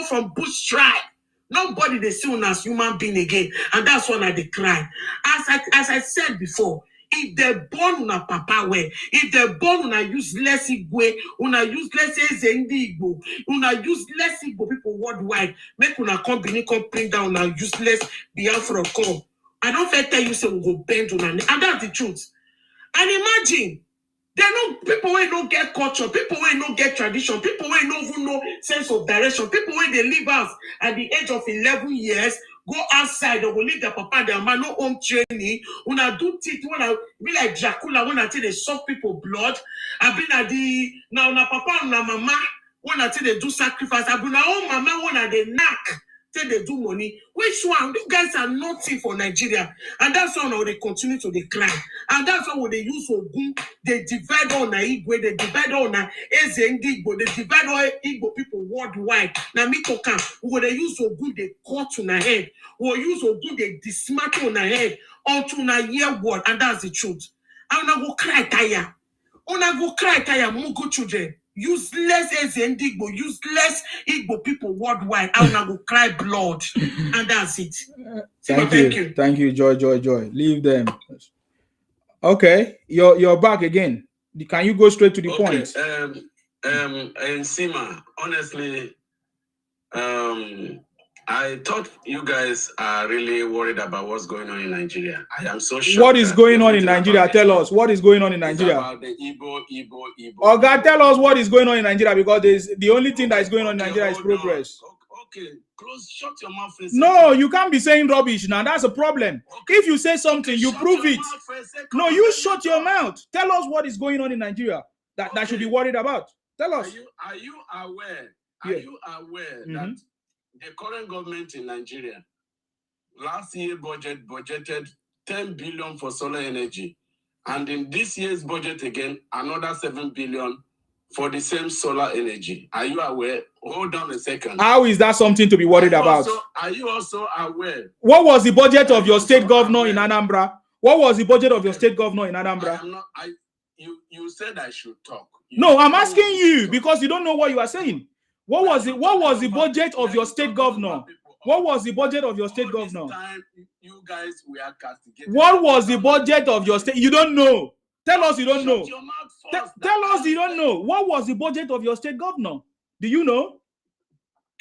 from Bush tribe. Nobody they see una as human being again, and that's when I decline. As I said before, if they born una papa way, if they born una useless Igwe, una useless Ezendi Igbo, una useless Igbo people worldwide, make una company come bring down una useless Biafra come. I don't fair tell you say we go bend una, and that's the truth. And imagine. They know people who don't get culture, people who don't get tradition, people who don't even know sense of direction, people who they live out at the age of 11 years, go outside or will leave their papa and their man, no home training, when I do teeth, when I be like Dracula, when I tell they suck people blood, I've been at the now papa and mama, when I tell they do sacrifice, I've been own mama when I they knock. Say they do money. Which one? You guys are nothing for Nigeria. And that's why they continue to decline. And that's why when they use Ogun, they divide on Igbo, they divide on Ezendi Igbo, they divide on Igbo people worldwide. Now, me talk, when they use Ogun, they cut on their head. Or use Ogun, they dismantle on their head until na year word. And that's the truth. And I go cry tire. Una go cry tire, Mugu children. Useless Ezendi Igbo, useless Igbo people worldwide. I wanna go cry blood, and that's it. Thank you, Joy. Leave them. Okay, you're back again. Can you go straight to the point? And Sima, honestly, I thought you guys are really worried about what's going on in Nigeria. I am so shocked. What is going on in Nigeria? Tell us what is going on in Nigeria. About the Igbo. Oh God, tell us what is going on in Nigeria, because the only thing that is going on in Nigeria is progress. Okay, shut your mouth. No, you can't be saying rubbish now. That's a problem. Okay. If you say something, you prove it. No, you shut your mouth. Tell us what is going on in Nigeria that should be worried about. Tell us. Are you aware? That the current government in Nigeria last year budgeted 10 billion for solar energy, and in this year's budget again another 7 billion for the same solar energy? Are you aware? Hold on a second. How is that something to be worried about? Are you also aware? What was the budget of your state governor in Anambra? What was the budget of your state governor in Anambra? You said I should talk. No, I'm asking you because you don't know what you are saying. What was the budget of your state governor? What was the budget of your state governor? You guys were castigated. What was the budget of your state? You don't know. Tell us you don't know. Tell us you don't know. What was the budget of your state governor? Do you know?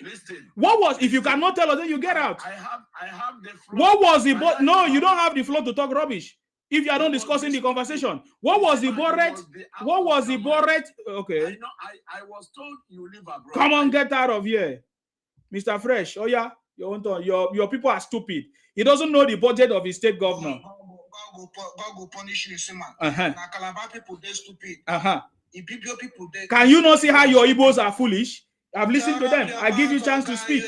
Listen. What was? If you cannot tell us, then you get out. I have the floor. What was the budget? No, you don't have the floor to talk rubbish. If you are not discussing the conversation, what was the budget? What was the budget? Okay. I was told you live abroad. Come on, get out of here, Mr. Fresh. Oh yeah, your people are stupid. He doesn't know the budget of his state governor. God will punish you, Sima. Uh-huh. Now Calabar people they stupid. Ibibio people they. Can you not see how your Igbos are foolish? I've listened to them. I give you a chance to speak.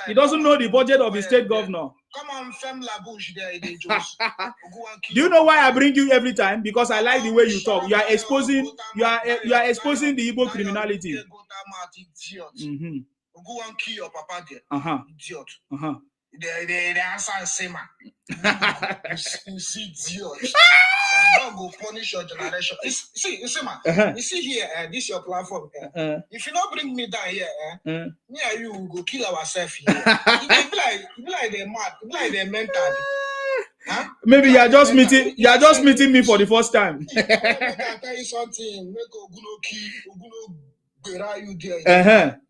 He doesn't know the budget of his state governor. Come on, fem la bouche there. Do you know why I bring you every time? Because I like the way you talk. You are exposing the Igbo criminality. Mm-hmm. Go and kill your papa there. Idiot. The answer is same. You see, idiot. God will punish your generation. You see here, this is your platform. If you not bring me down here, me and you will go kill ourselves here. You be like they're mad. You be like they're mental. Huh? Maybe you are just meeting me for the first time. I tell you something. Make Oguno kill, Oguno bera you there.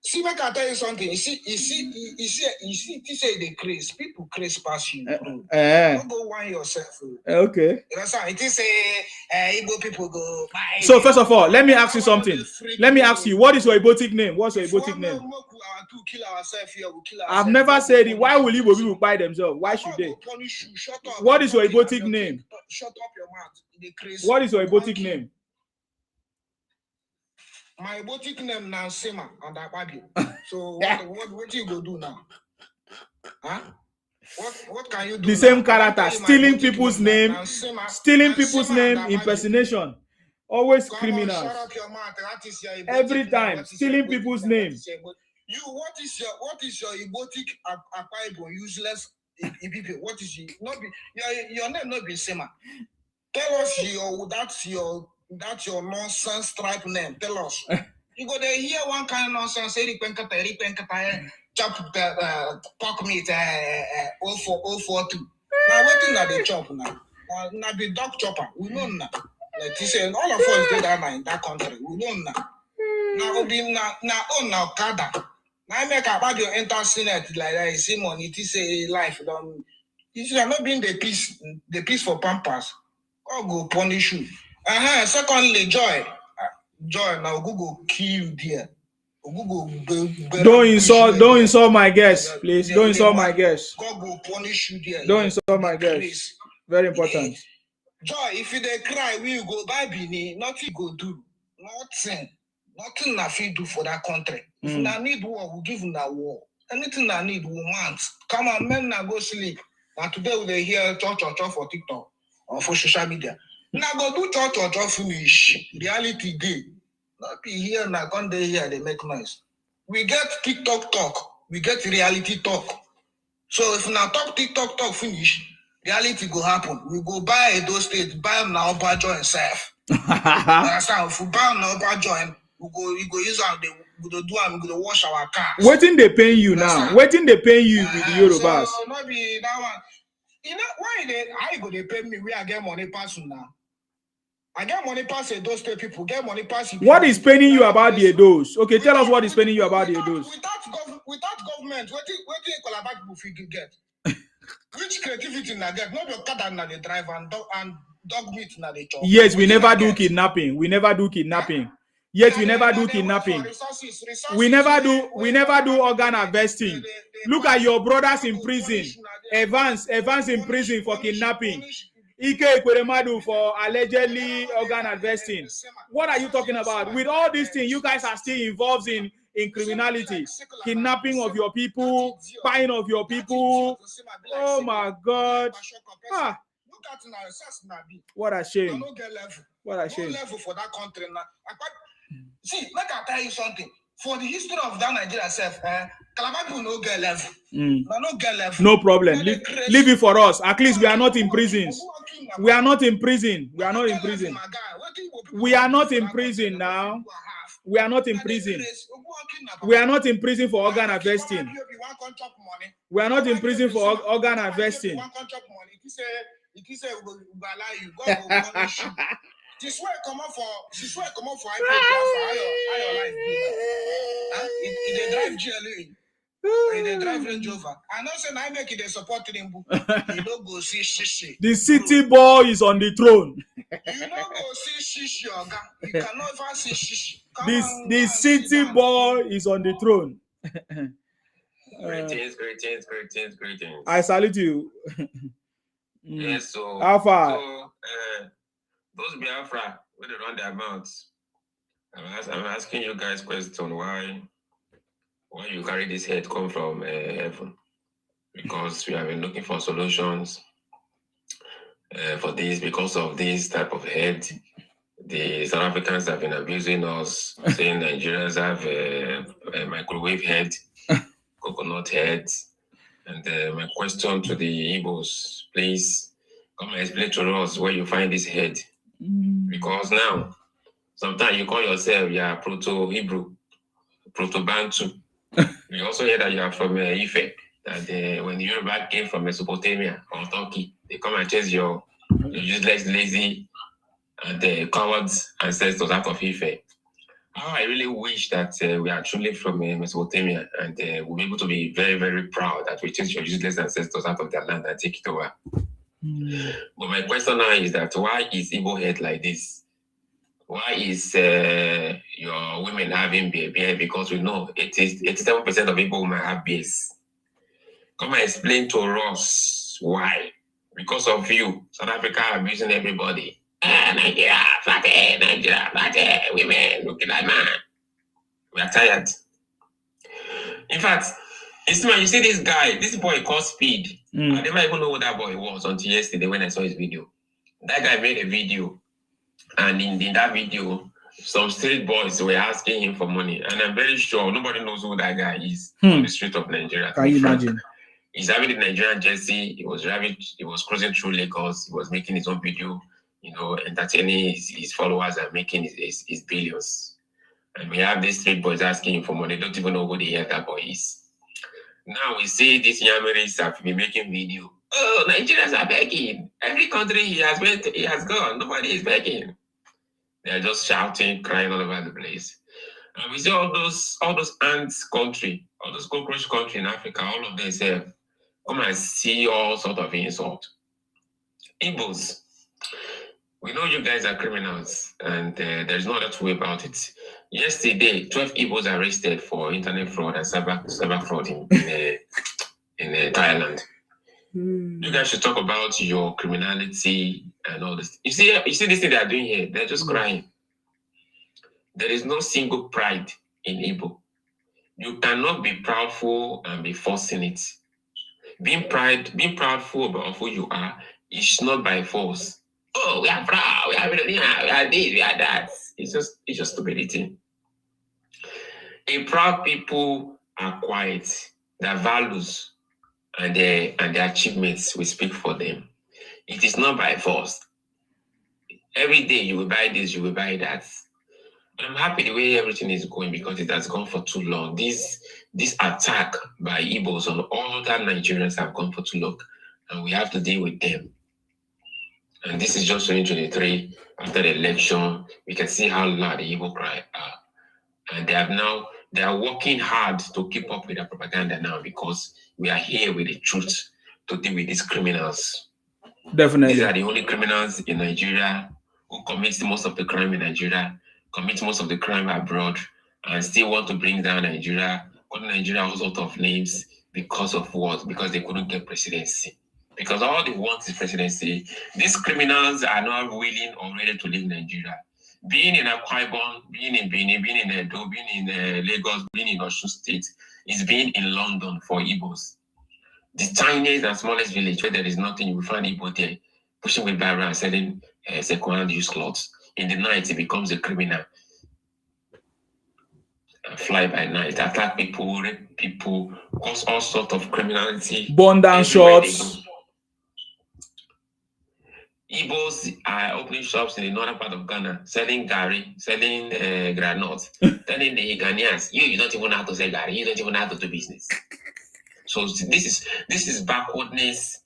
See, make I tell you something. You see, this say they craze. People craze past you, bro. Don't go whine yourself. Okay. That's how it is. Igbo people go. So first of all, let me ask you something. Let me ask you, what is your Igbotic name? What's your Igbotic name? I've never said it. Why will Igbo people buy themselves? Why should they? What is your Igbotic name? Shut up your mouth. What is your Igbotic name? My Igbotic name now Sema and Akpabio. So what do you go do now? Huh? What can you do? The same character, stealing people's name, impersonation. Always criminals. Shut up your mouth. That is your Every time stealing people's name. You what is your Igbotic Akpabio useless people? What is your name? Not be Sema. Tell us that's your nonsense tribe name. Tell us. You go there hear one kind of nonsense. Chop pork meat 042. Now waiting at the chop now. Now the dog chopper. We know now. Like he said, all of us did that in that country. We know now. Now be now Kada. Now I make about your enter Senate like that. See money. It is a life. You should not been the peace for Pampas. God go punish you. Secondly, joy now Google kill you there. Don't insult my guests, please. Don't insult my guests. God will punish you there. Don't insult my guests. Very important. Joy, if you dey cry, we go buy Bini. Nothing go do. Nothing na fit do for that country. If na need war, we give na war. Anything na need, we want. Come on, men na go sleep. Now today we dey hear church for TikTok or for social media. Now go do church finish. Reality day. Not be here now, one day here they make noise. We get TikTok talk, we get reality talk. So if now TikTok talk finish, reality go happen. We go buy those states, buy them now by join self. Understand? If we buy them now by join, we go use them. We go do them. We go wash our cars. Waiting they pay you now. Waiting they pay you with the Yorubas. So not be that one. You know why I go they pay me? We are get money passing now. I get money pass those people. Get money pass. What is paying you about the Edos? Okay, tell us what is paying you about the Edos. Without government, what do you call about people figure get? Which creativity na get? Not your car na the drive and dog meat na the chop. Yes, we never do kidnapping. We never do kidnapping. Yes, we never do kidnapping. We never do organ harvesting. Look at your brothers in prison. Evans in prison for kidnapping. Ike Ekweremadu for allegedly organ harvesting. What are you talking about? With all these things, you guys are still involved in criminality, kidnapping of your people, buying of your people. Oh my God! Ah. What a shame! What a shame! For that country now. See, let me tell you something. For the history of that Nigeria itself, Calabar people no get level. No get level. No problem. Leave it for us. At least we are not in prisons. We are not in prison. We are not in prison. We are not in prison now. We are not in prison. We are not in prison for organ harvesting. We are not in prison for organ harvesting. This way come up for Ipob life. It drive GLE. They drive Range Rover. I know say I make it a support Tinubu. You don't go see shishi. The city boy is on the throne. You don't go see shishi, Oga. You cannot even see shishi. The city boy is on the throne. Greetings. I salute you. Yes, so how far? Those Biafra when they run their mouths, I'm asking you guys question why you carry this head come from heaven, because we have been looking for solutions for this. Because of this type of head, the South Africans have been abusing us, saying Nigerians have a microwave head, coconut head. And my question to the Igbos, please come and explain to us where you find this head. Because now, sometimes you call yourself, you are Proto-Hebrew, Proto-Bantu. We also hear that you are from Ife, that when the Yoruba came from Mesopotamia or Turkey, they come and chase your useless, lazy, and cowards ancestors out of Ife. How I really wish that we are truly from Mesopotamia and we'll be able to be very, very proud that we chased your useless ancestors out of their land and take it over. But my question now is that why is Igbo head like this? Why is your women having beer? Because we know 87% of Igbo women have beers. Come and explain to us why. Because of you, South Africa abusing everybody. Nigeria, flat, women looking like man. We are tired. In fact, you see this guy, this boy called Speed. I never even know who that boy was until yesterday when I saw his video. That guy made a video, and in that video, some street boys were asking him for money. And I'm very sure nobody knows who that guy is on the street of Nigeria. Can you imagine? He's having the Nigerian jersey. He was cruising through Lagos. He was making his own video, entertaining his followers and making his billions. And we have these street boys asking him for money. They don't even know who the hell that boy is. Now we see these Yamaris have been making video. Oh, Nigerians are begging. Every country he has gone. Nobody is begging. They are just shouting, crying all over the place. And we see all those ants country, all those cockroach country in Africa, all of them say, come and see all sort of insult. Igbos, we know you guys are criminals, and there's no other way about it. Yesterday, 12 Igbos arrested for internet fraud and cyber fraud in Thailand. You guys should talk about your criminality and all this. You see this thing they are doing here? They're just crying. There is no single pride in Igbo. You cannot be proudful and be forcing it. Being proudful of who you are is not by force. Oh, we are proud, we are this, we are that. It's just stupidity. A proud people are quiet. Their values and their achievements will speak for them. It is not by force. Every day you will buy this, you will buy that. But I'm happy the way everything is going because it has gone for too long. This attack by Igbos on all other Nigerians have gone for too long, and we have to deal with them. And this is just 2023. After the election, we can see how loud the Igbo cry are. And they are working hard to keep up with the propaganda now because we are here with the truth to deal with these criminals. Definitely. These are the only criminals in Nigeria who commit most of the crime in Nigeria, commit most of the crime abroad, and still want to bring down Nigeria, call Nigeria all sorts of names because of what? Because they couldn't get presidency. Because all they want is presidency. These criminals are not willing or ready to leave Nigeria. Being in Akwa Ibom, being in Benin, being in Edo, being in Lagos, being in Osun State, is being in London for Igbos. The tiniest and smallest village where there is nothing, you will find Igbo there, pushing with barrier and selling second-hand used clothes. In the night, he becomes a criminal. Fly by night, attack people, rape people, cause all sorts of criminality. Burn down shops. Igbos are opening shops in the northern part of Ghana, selling gari, selling granite, telling the Ghanaians, you don't even know how to sell gari, you don't even know how to do business. So this is backwardness,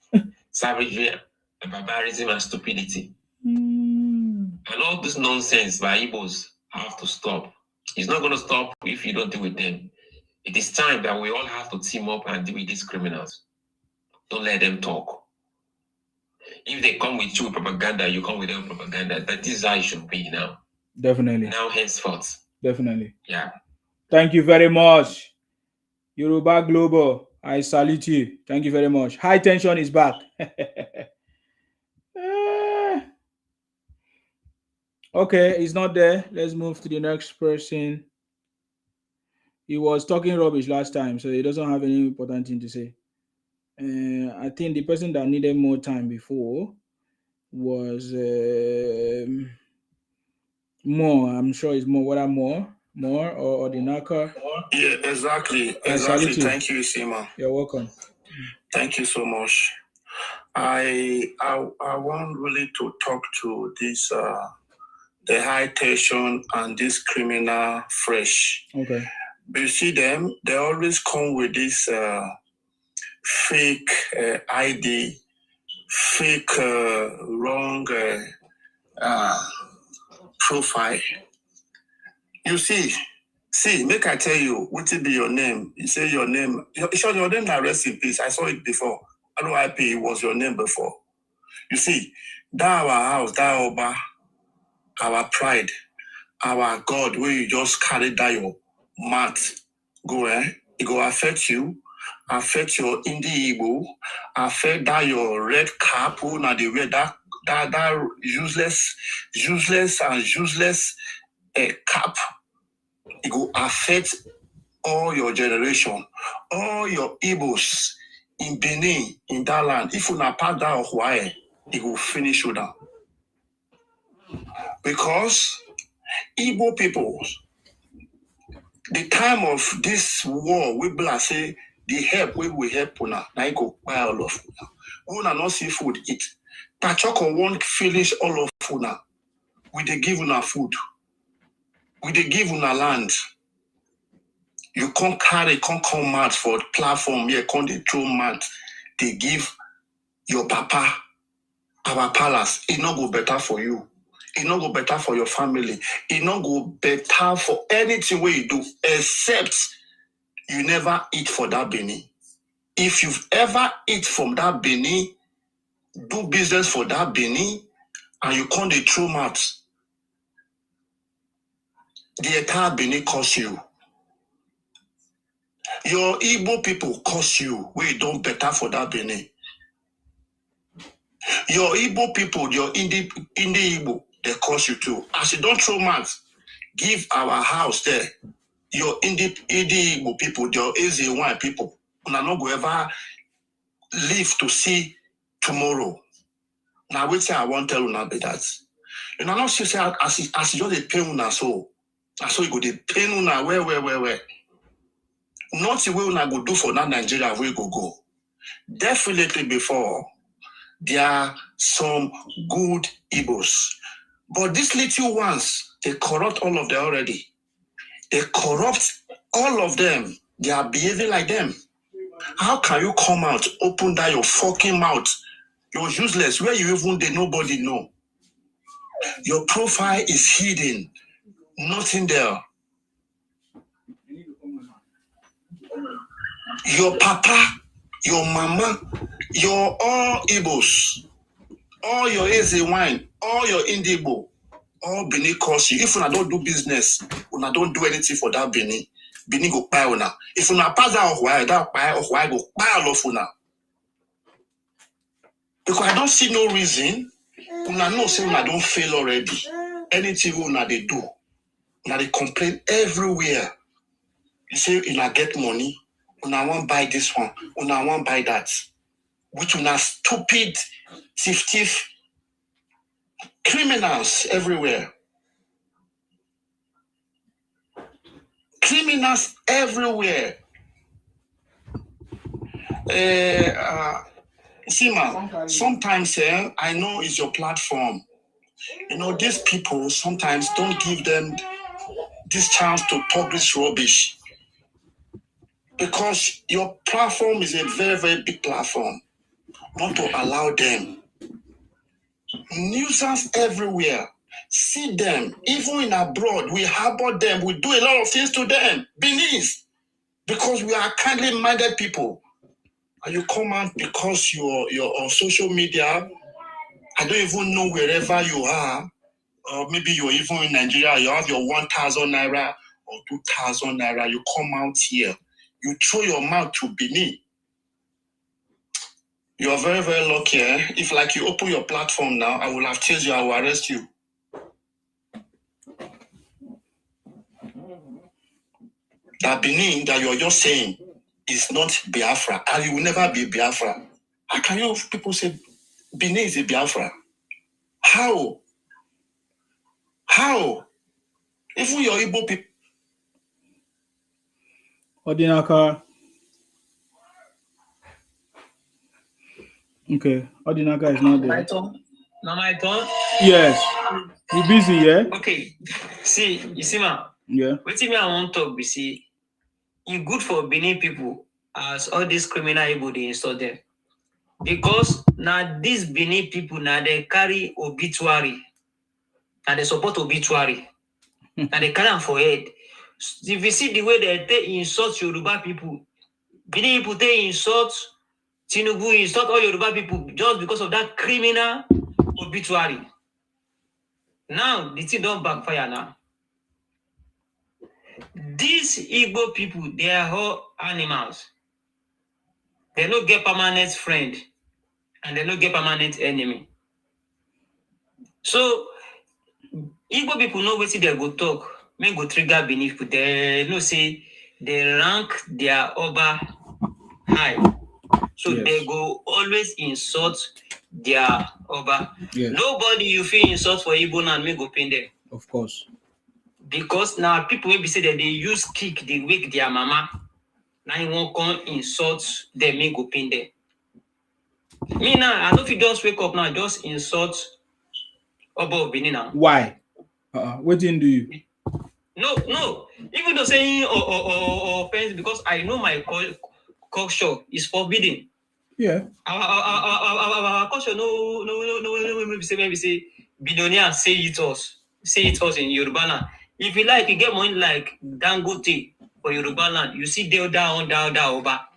savagery, and barbarism and stupidity. And all this nonsense by Igbos have to stop. It's not going to stop if you don't deal with them. It is time that we all have to team up and deal with these criminals. Don't let them talk. If they come with you with propaganda, you come with them with propaganda. That this is how it should be now. Definitely. Now, henceforth. Definitely. Yeah. Thank you very much. Yoruba Global, I salute you. Thank you very much. High tension is back. Okay, he's not there. Let's move to the next person. He was talking rubbish last time, so he doesn't have any important thing to say. I think the person that needed more time before was more. I'm sure it's more. What are more or the Naka? Yeah, exactly. Thank you, Sima. You're welcome. Thank you so much. I want really to talk to this the high tension and this criminal fresh. Okay. You see them, they always come with this fake ID, fake wrong profile. You see, make I tell you, what will be your name? You say your name. Your name now, rest in peace. I saw it before. RIP was your name before. You see, that our house, that Oba, our pride, our God, where you just carry that your mat, it go affect you, affect your indie Igbo, affect that your red cap, who now they wear that useless cap. It go affect all your generation, all your Igbos in Benin, in that land. If you not pass that of Hawaii, it will finish you down. Because Igbo people, the time of this war, we will say the help we will help una. Now you go buy all of una. Una not see food eat. Pachoko won't finish all of una. We dey give una food. We dey give una land. You can't come mad for platform here, can't they throw mad. They give your papa our palace. It not go better for you. It not go better for your family. It not go better for anything where you do, except you never eat for that Benin. If you've ever eat from that Benin, do business for that Benin, and you can't dey throw mad, the entire Benin cost you. Your Igbo people cost you, where you don't better for that Benin. Your Igbo people, your indie Igbo, they cost you too. As you don't throw mats, give our house there. Your indie Igbo people, your AZ1 people, una not go ever live to see tomorrow. Now, wait till I won't tell una be that. You know, not say as you just a pain una so. And so you go the pain una where. Not the way una go do for that Nigeria where you go. Definitely before, there are some good Igbos. But these little ones, they corrupt all of them already. They corrupt all of them. They are behaving like them. How can you come out, open that your fucking mouth? You're useless. Where you even did, nobody know. Your profile is hidden. Nothing there. Your papa, your mama, your all Igbos, all your Eze wine, all your Indigo, all Benin cost you. If una don't do business, una don't do anything for that Benin, Benin go buy una. If una pass that Ohwai, that Ohwai go buy all of una. Because I don't see no reason. Una know say una don't fail already. Anything una they do, una they complain everywhere. You say una get money, una want buy this one, una want buy that. Which una stupid thief criminals everywhere. Criminals everywhere. See, man, sometimes I know it's your platform. You know, these people sometimes don't give them this chance to talk this rubbish. Because your platform is a very, very big platform. Not to allow them. Nuisance everywhere. See them. Even in abroad, we harbor them. We do a lot of things to them. Beneath. Because we are kindly minded people. And you come out because you're on social media. I don't even know wherever you are. Or maybe you're even in Nigeria. You have your 1,000 naira or 2,000 naira. You come out here. You throw your mouth to Benin. You are very, very lucky. If like you open your platform now, I will have chased you. I will arrest you. That Benin that you're just saying is not Biafra, and you will never be Biafra. How can you people say Benin is a Biafra? How? Even your Igbo people. Odinaka. Okay, Odinaka is not there. My turn. Now my turn. Yes. You busy, yeah? Okay. See, you see, man. Yeah. What me I want to talk, we see. It's good for Benin people as all these criminal Igbo they install them. Because now these Benin people now they carry obituary and they support obituary. And they carry them for head. If you see the way they insult Yoruba people, Benin people they insult Tinubu, insult all Yoruba people just because of that criminal obituary. Now the thing don't backfire now. These Igbo people, they are all animals. They don't get permanent friend and they don't get permanent enemy. So Igbo people know what they go talk. May go trigger beneath, but they know say they rank their Oba high. So they go always insult their Oba. Yes. Nobody you feel insult for Igbo and may go pain them. Of course. Because now people will be say that they use kick, they wake their mama. Now you won't come insult them, may go pain them. Me now, I know if you just wake up now, just insult Oba of Benin now. Why? What didn't do you? No. Even though saying or offense, because I know my culture is forbidden. Yeah. Our culture no. Maybe say billionaire say it us in Yoruba land. If you like, you get money like Dangote for Yoruba land. You see down Oba.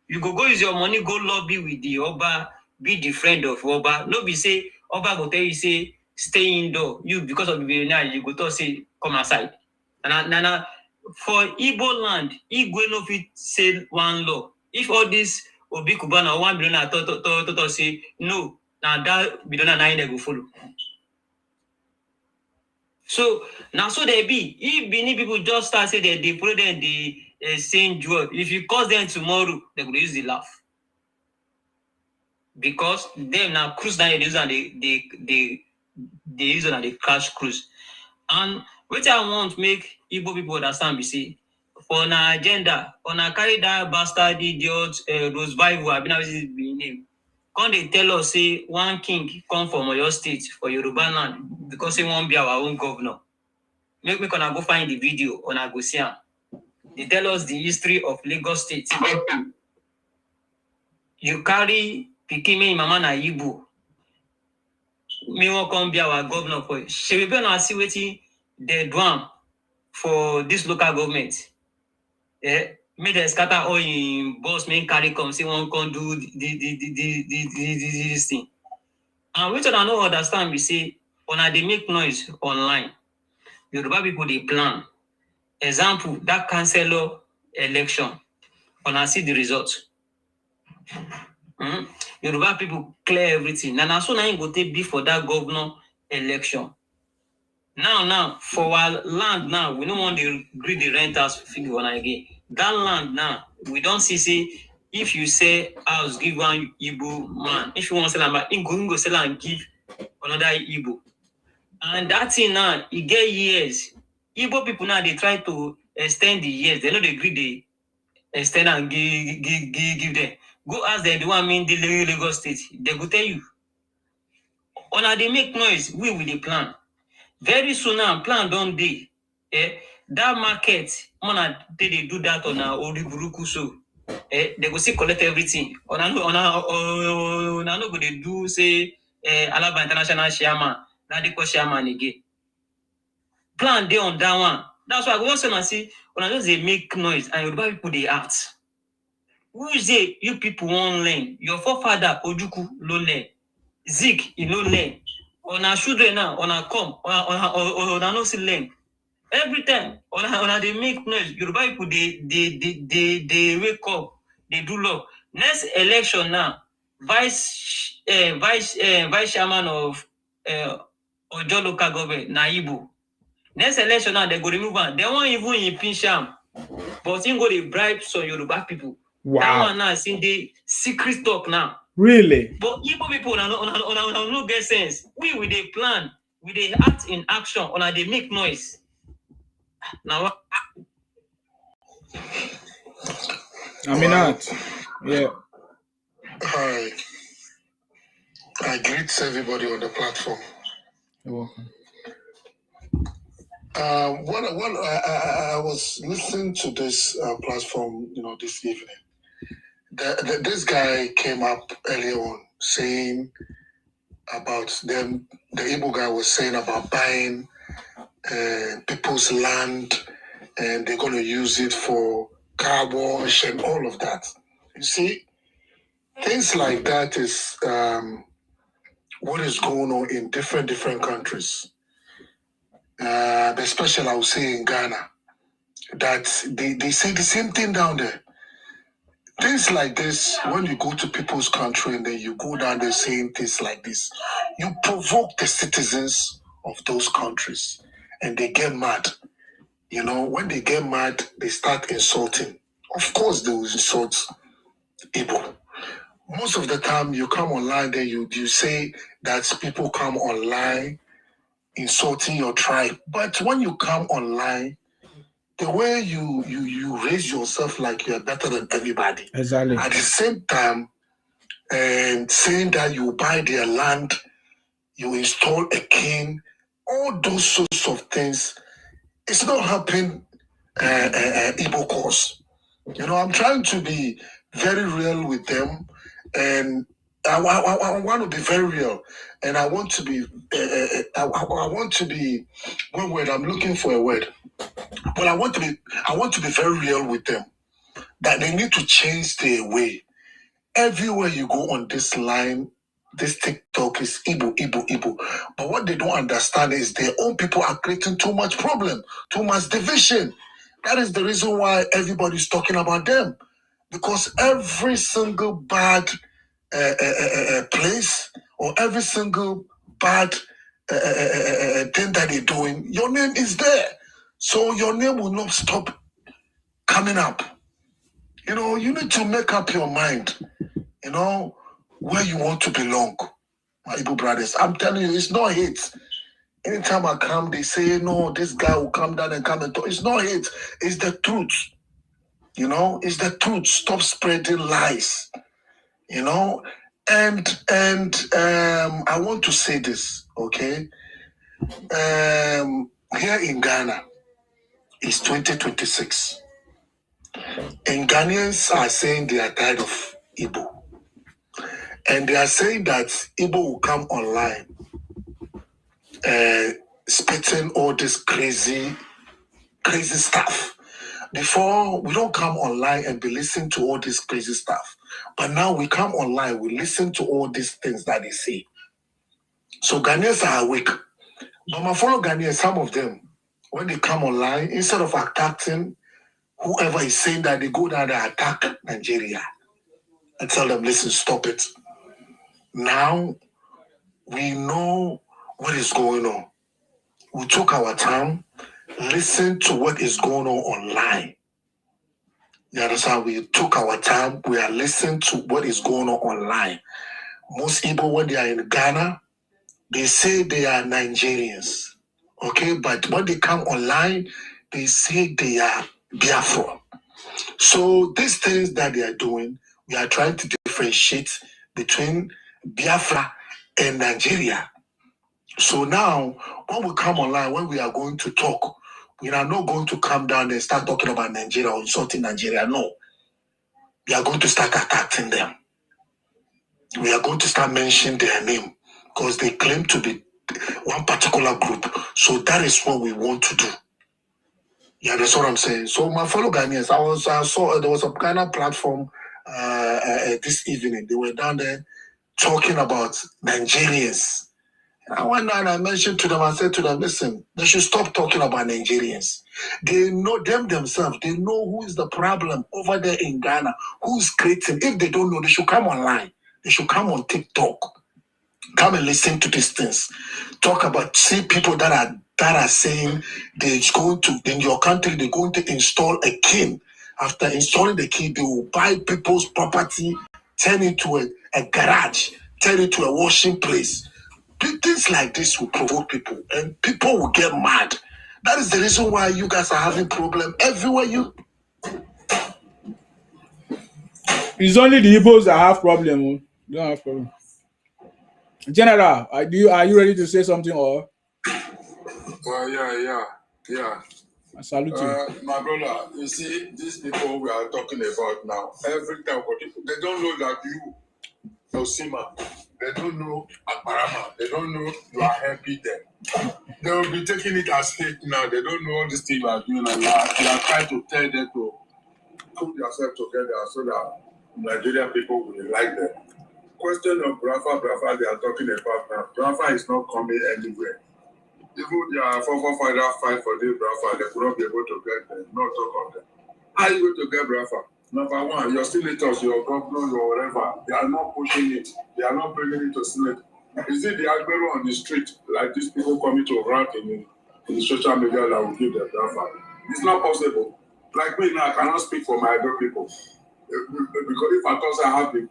You go use your money, go lobby with the Oba, be the friend of Oba. No be say Oba go tell you say stay indoor. You because of the billionaire, you go to say come outside. And for Igbo land, Igwe no fit say one law. If all this Obi Kubana 1 billion to say no, now that billionaire na go follow. So now so they be. If Benin people just start say that they put them the same word, if you cause them tomorrow, they will use the laugh. Because them now cruise down they use and they use and they crash cruise. And what I want to make Igbo people understand, we see, for an agenda, on a carry that bastard idiot, those Bible, I've been name. Can they tell us, say, one king come from Oyo State for Yoruba land because he won't be our own governor? Make me gonna go find the video on Agosian. They tell us the history of Lagos State. You carry Pikimi Mama na Igbo. Me won't come be our governor for it. She will be on see waiting the drum for this local government. May they scatter all in boss main carry come say one can do this thing. And which I don't understand, we say when they make noise online, Yoruba people they plan. Example, that councillor election, when I see the results. Yoruba people clear everything. Now so now you go take beef for that governor election. Now for our land now, we don't want to greet the renters figure one again. That land now, we don't see if you say house give one Igbo man, if you want to sell them, go sell and give another Igbo. And that thing now, it get years. Igbo people now they try to extend the years. They know they agree they extend and give them. Go ask them the one mean the Lagos State. They go tell you. Or now they make noise, we will the plan. Very soon now, plan don't day. That market, they do that on our Oriburuku so. They go see collect everything. On a no go they do say Alaba International Chairman. Now they call Chairman again. Plan day on that one. That's why I go also see when I just they make noise and Yoruba people they act. Who say you people won't learn? Your forefather Ojuku no learn. Zeke he no learn. On our children now, on our come, on our no see learn. Every time on they make noise, Yoruba people they wake up, they do law. Next election now, vice chairman of Ojo local government, Naibu. Next election now, they go remove one. They won't even impeach him, but he go to bribe some Yoruba people. Wow. That one now is in the secret talk now. Really? But Igbo people no get sense. We with a plan, with they act in action, on they make noise. Now Aminat. Yeah. Hi. I greet everybody on the platform. You're welcome. I was listening to this platform, this evening. This guy came up earlier on saying about them. The Igbo guy was saying about buying people's land, and they're going to use it for car wash and all of that. You see, things like that is what is going on in different countries. Especially, I would say in Ghana, that they say the same thing down there. Things like this, when you go to people's country and then you go down there saying things like this, you provoke the citizens of those countries and they get mad. You know, when they get mad, they start insulting. Of course, they will insult Igbo. Most of the time, you come online, then you say that people come online insulting your tribe. But when you come online, the way you raise yourself like you're better than everybody. Exactly. At the same time, and saying that you buy their land, you install a king, all those sorts of things, it's not helping Igbo cause. You know, I'm trying to be very real with them, and I want to be very real, and I want to be, I want to be, one word, I'm looking for a word, but I want to be very real with them, that they need to change their way. Everywhere you go on this line, this TikTok is Igbo. But what they don't understand is their own people are creating too much problem, too much division. That is the reason why everybody's talking about them. Because every single bad place or every single bad thing that they're doing, your name is there. So your name will not stop coming up. You know, you need to make up your mind, you know, where you want to belong, my Igbo brothers. I'm telling you, it's not hate. Anytime I come, they say, no, this guy will come down and come and talk. It's not hate. It's the truth. You know, it's the truth. Stop spreading lies. You know, and I want to say this, okay? Here in Ghana, it's 2026. And Ghanaians are saying they are tired of Igbo. And they are saying that Igbo will come online spitting all this crazy stuff. Before, we don't come online and be listening to all this crazy stuff. But now we come online, we listen to all these things that they say. So Ghanaians are awake. But my fellow Ghanaians, some of them, when they come online, instead of attacking whoever is saying that, they go down and attack Nigeria and tell them, listen, stop it. Now, we know what is going on. We took our time, listen to what is going on online. You understand? We took our time, we are listening to what is going on online. Most people, when they are in Ghana, they say they are Nigerians. Okay, but when they come online, they say they are Biafra. So these things that they are doing, we are trying to differentiate between Biafra and Nigeria. So now, when we come online, when we are going to talk, we are not going to come down and start talking about Nigeria or insulting Nigeria. No. We are going to start attacking them. We are going to start mentioning their name because they claim to be one particular group. So that is what we want to do. Yeah, that's what I'm saying. So my fellow Ghanaians, I saw there was a Ghana platform this evening. They were down there talking about Nigerians. And I went down and I mentioned to them, I said to them, listen, they should stop talking about Nigerians. They know them themselves. They know who is the problem over there in Ghana, who is creating. If they don't know, they should come online. They should come on TikTok. Come and listen to these things. Talk about, see people that are saying they're going to, in your country, they're going to install a king. After installing the king, they will buy people's property, turn it to a garage, turn it to a washing place. Things like this will provoke people, and people will get mad. That is the reason why you guys are having problem everywhere you. It's only the Igbos that have problem. You don't have problem. General, are you ready to say something or? Yeah. I salute you. My brother, you see, these people we are talking about now, every time, they don't know that you, Osima, They don't know Aparama. They don't know you are helping them. They will be taking it as hate now. They don't know all these things you are doing, and you are trying to tell them to put yourself together so that Nigerian people will like them. Question of Biafra they are talking about now. Biafra is not coming anywhere. Even their forefather fight for this Biafra, they could not be able to get them. Not talk of them. How are you going to get Biafra? Number one, your senators, your governors, or whatever, they are not pushing it. They are not bringing it to Senate. Is it the Agbero on the street, like these people coming to rant in the social media that will give them Biafra? It's not possible. Like me now, I cannot speak for my other people. Because if I thought I have the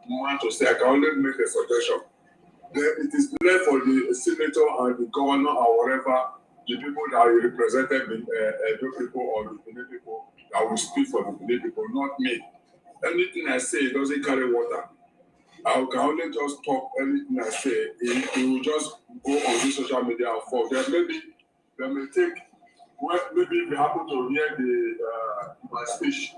man to say, I can only make a suggestion. Then it is left for the senator and the governor or whatever, the people that are represented the people or the Benin people that will speak for the Benin people, not me. Anything I say doesn't carry water. I can only just talk anything I say. It will just go on the social media and fall. Then maybe they may think, well, maybe if they happen to hear my speech,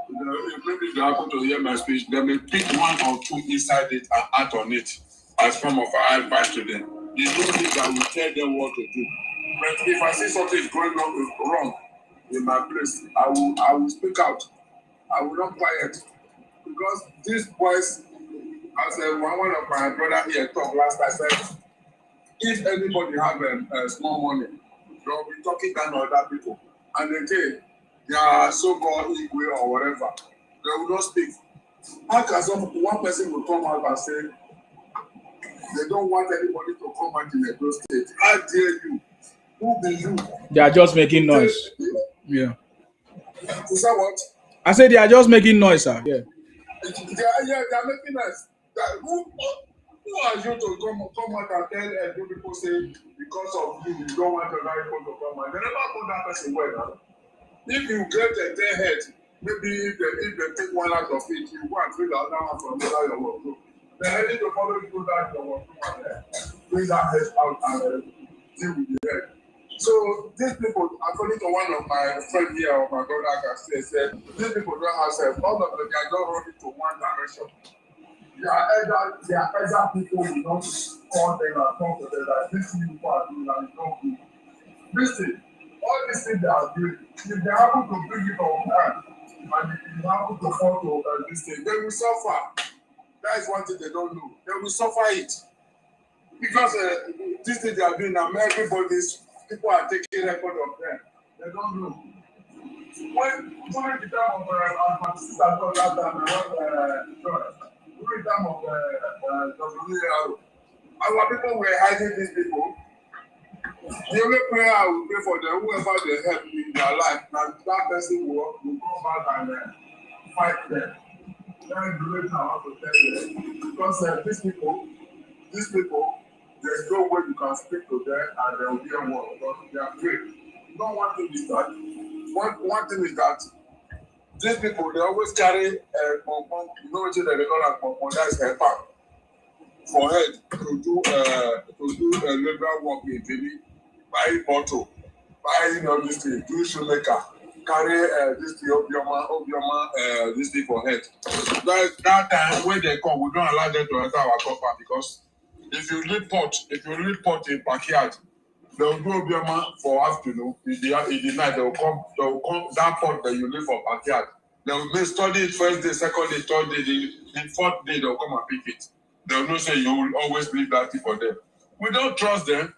maybe if they happen to hear my speech, they may pick one or two inside it and act on it as form of advice to them. It's not me that will tell them what to do. But if I see something going wrong in my place, I will speak out. I will not quiet. Because these boys, as one of my brother here talked last time, said, if anybody have small money, they'll be talking down to other people. And again, they are so-called Igwe or whatever. They will not speak. How can one person will come out and say, they don't want anybody to come out in those states? How dare you? Who be you? They are just making noise. Yeah. Is that what? I said they are just making noise, sir. Yeah. They are making noise. Who are you to come out and tell people say because of you don't want another people to come out? They never put that person well now. If you get a dead head, maybe if they take one out of it, you go and fill the other one from your work. They're ready to follow you that your work and bring that head out and deal with the head. So these people, according to one of my friends here, or my brother said, these people don't have self. All of them, they are not running to one direction. They are either people will not call them and talk to them that this thing you are doing and don't do. Listen, all these things they are doing, if they happen to bring it on hand, and if they happen to fall to this thing, they will suffer. That is one thing they don't know. They will suffer it. Because this thing they are doing now, people are taking record of them. They don't know. During the time of my sister told that time, during the time of WAR, our people were hiding these people. The only prayer I will pray for them, whoever they help in their life, that person will come back and fight them. That is the reason I want to tell them. Because these people, there's no way you can speak to them and they will be a war because they are afraid. You don't want to be that. One thing is that these people, they always carry a pompon, you know what they call a pompon, that is a pack for head to do liberal work in Vili, buy bottle, buy this thing, do shoemaker, carry this thing, obioma, this thing for head. That time when they come, we don't allow them to enter our compound because if you leave pot in backyard, they will do obioma for afternoon. In the night, they will come that pot that you leave for backyard. They will study it first day, second day, third day, the fourth day, they will come and pick it. They will not say you will always leave that thing for them. We don't trust them.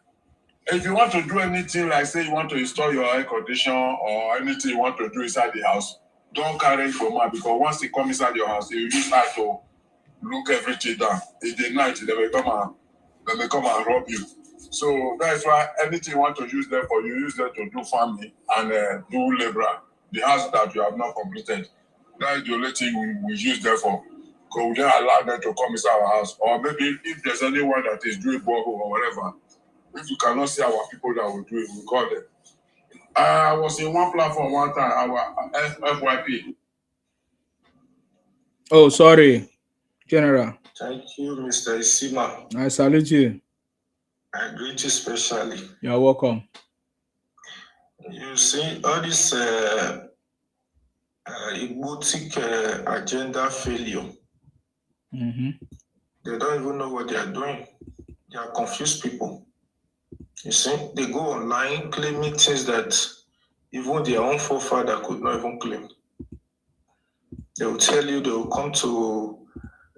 If you want to do anything like say you want to install your air conditioner or anything you want to do inside the house, don't carry it from because once it comes inside your house, you use that to look everything down. In the night, they may come and rob you. So that's why anything you want to use them for, you use them to do farming and do labor. The house that you have not completed, that is the only thing we use them for. Because we don't allow them to come inside our house. Or maybe if there's anyone that is doing borehole or whatever, if you cannot see our people that will do it, we call them. I was in one platform one time, our FYP. Oh, sorry, General. Thank you, Mr. Isima. I salute you. I greet you specially. You're welcome. You see, all this Igbotic agenda failure. Mm-hmm. They don't even know what they are doing. They are confused people. You see, they go online claiming things that even their own forefather could not even claim. They will tell you they will come to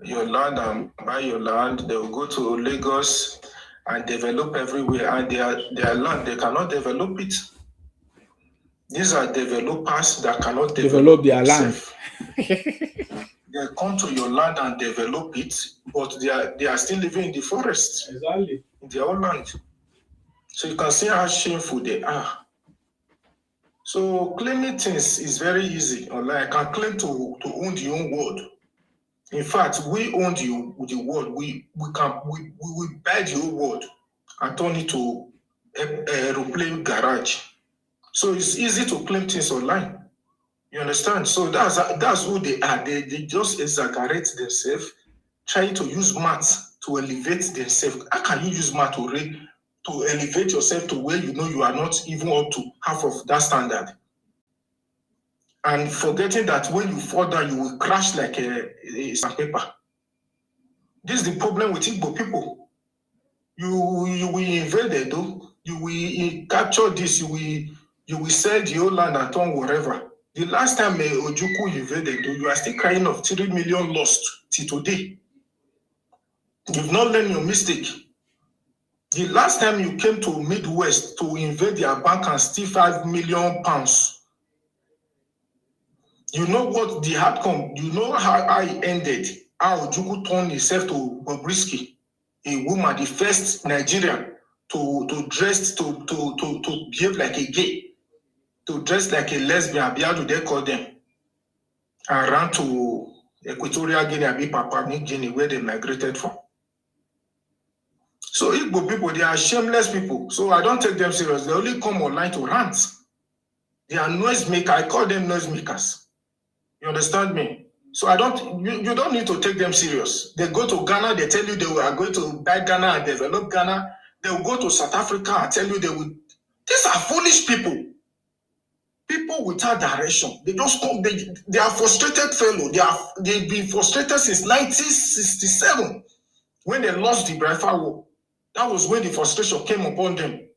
your land and buy your land. They will go to Lagos and develop everywhere, and their land, they cannot develop it. These are developers that cannot develop their land. They come to your land and develop it, but they are still living in the forest. Exactly. In their own land. So you can see how shameful they are. So claiming things is very easy. Online, I can claim to own the own world. In fact, we own the world. We buy the whole world and turn it to aeroplane garage. So it's easy to claim things online. You understand? So that's who they are. They just exaggerate themselves, trying to use maths to elevate themselves. How can you use math to elevate yourself to where you know you are not even up to half of that standard? And forgetting that when you fall down, you will crash like a sandpaper. This is the problem with Igbo people. You will invade though. You will capture this. You will sell the whole land and turn whatever. The last time Ojukwu invaded, you are still crying of 3 million lost till today. You've not learned your mistake. The last time you came to Midwest to invade their bank and steal £5 million, you know what the outcome, you know how it ended, how Ojukwu turned himself to Bobrisky, a woman, the first Nigerian to dress, to behave like a gay, to dress like a lesbian, how do they call them? And ran to Equatorial Guinea, Papua New Guinea, where they migrated from. So Igbo people, they are shameless people. So I don't take them serious. They only come online to rant. They are noisemakers. I call them noisemakers. You understand me? So you don't need to take them serious. They go to Ghana, they tell you they are going to buy Ghana and develop Ghana. They will go to South Africa and tell you they will. These are foolish people. People without direction. They just come, they are frustrated fellow. They've been frustrated since 1967 when they lost the Biafra War. That was when the frustration came upon them.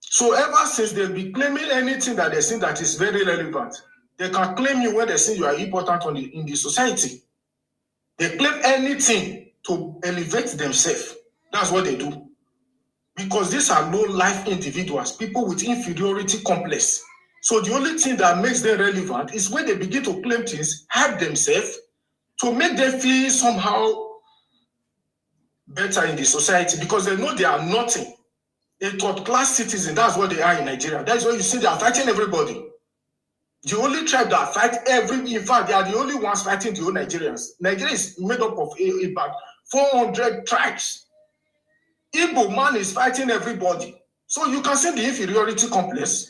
So ever since they'll be claiming anything that they think that is very relevant. They can claim you when they think you are important in the society. They claim anything to elevate themselves. That's what they do. Because these are low-life individuals, people with inferiority complex. So the only thing that makes them relevant is when they begin to claim things, hype themselves, to make them feel somehow better in the society, because they know they are nothing. A third-class citizen, that's what they are in Nigeria. That's why you see they are fighting everybody. The only tribe that fight in fact, they are the only ones fighting the whole Nigerians. Nigeria is made up of about 400 tribes. Igbo man is fighting everybody. So you can see the inferiority complex.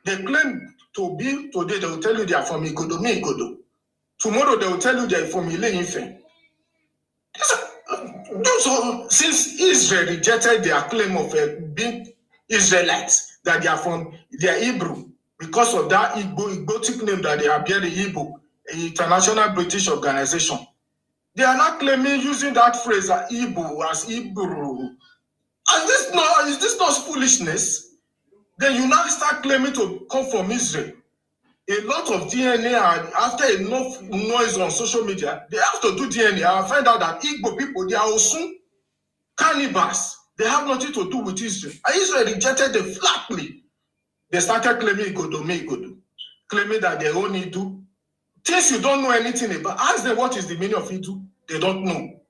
They claim to be, today they will tell you they are from Igodo. Tomorrow they will tell you they are from Ile-Ife. So since Israel rejected their claim of being Israelites, that they are Hebrew, because of that Igbotic name that they are bearing, Igbo, International British Organization, they are not claiming using that phrase Igbo as Hebrew. Is this not foolishness? Then you now start claiming to come from Israel. A lot of DNA, after enough noise on social media, they have to do DNA and find out that Igbo people, they are also cannibals. They have nothing to do with Israel. And Israel rejected them flatly. They started claiming Igodo, claiming that they own Idu. Things you don't know anything about. Ask them what is the meaning of Idu. They don't know.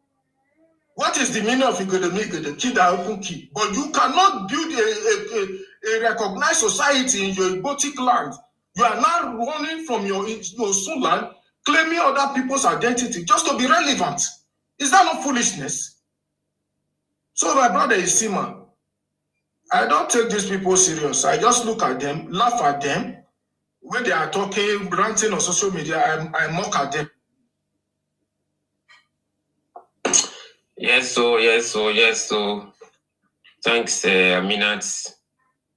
What is the meaning of Igbo, key that open key? But you cannot build a recognized society in your Igbotic land. You are now running from your Sun land, claiming other people's identity just to be relevant. Is that not foolishness? So my brother Isima, I don't take these people serious. I just look at them, laugh at them. When they are talking, ranting on social media, I mock at them. Yes, so. Thanks, Aminat,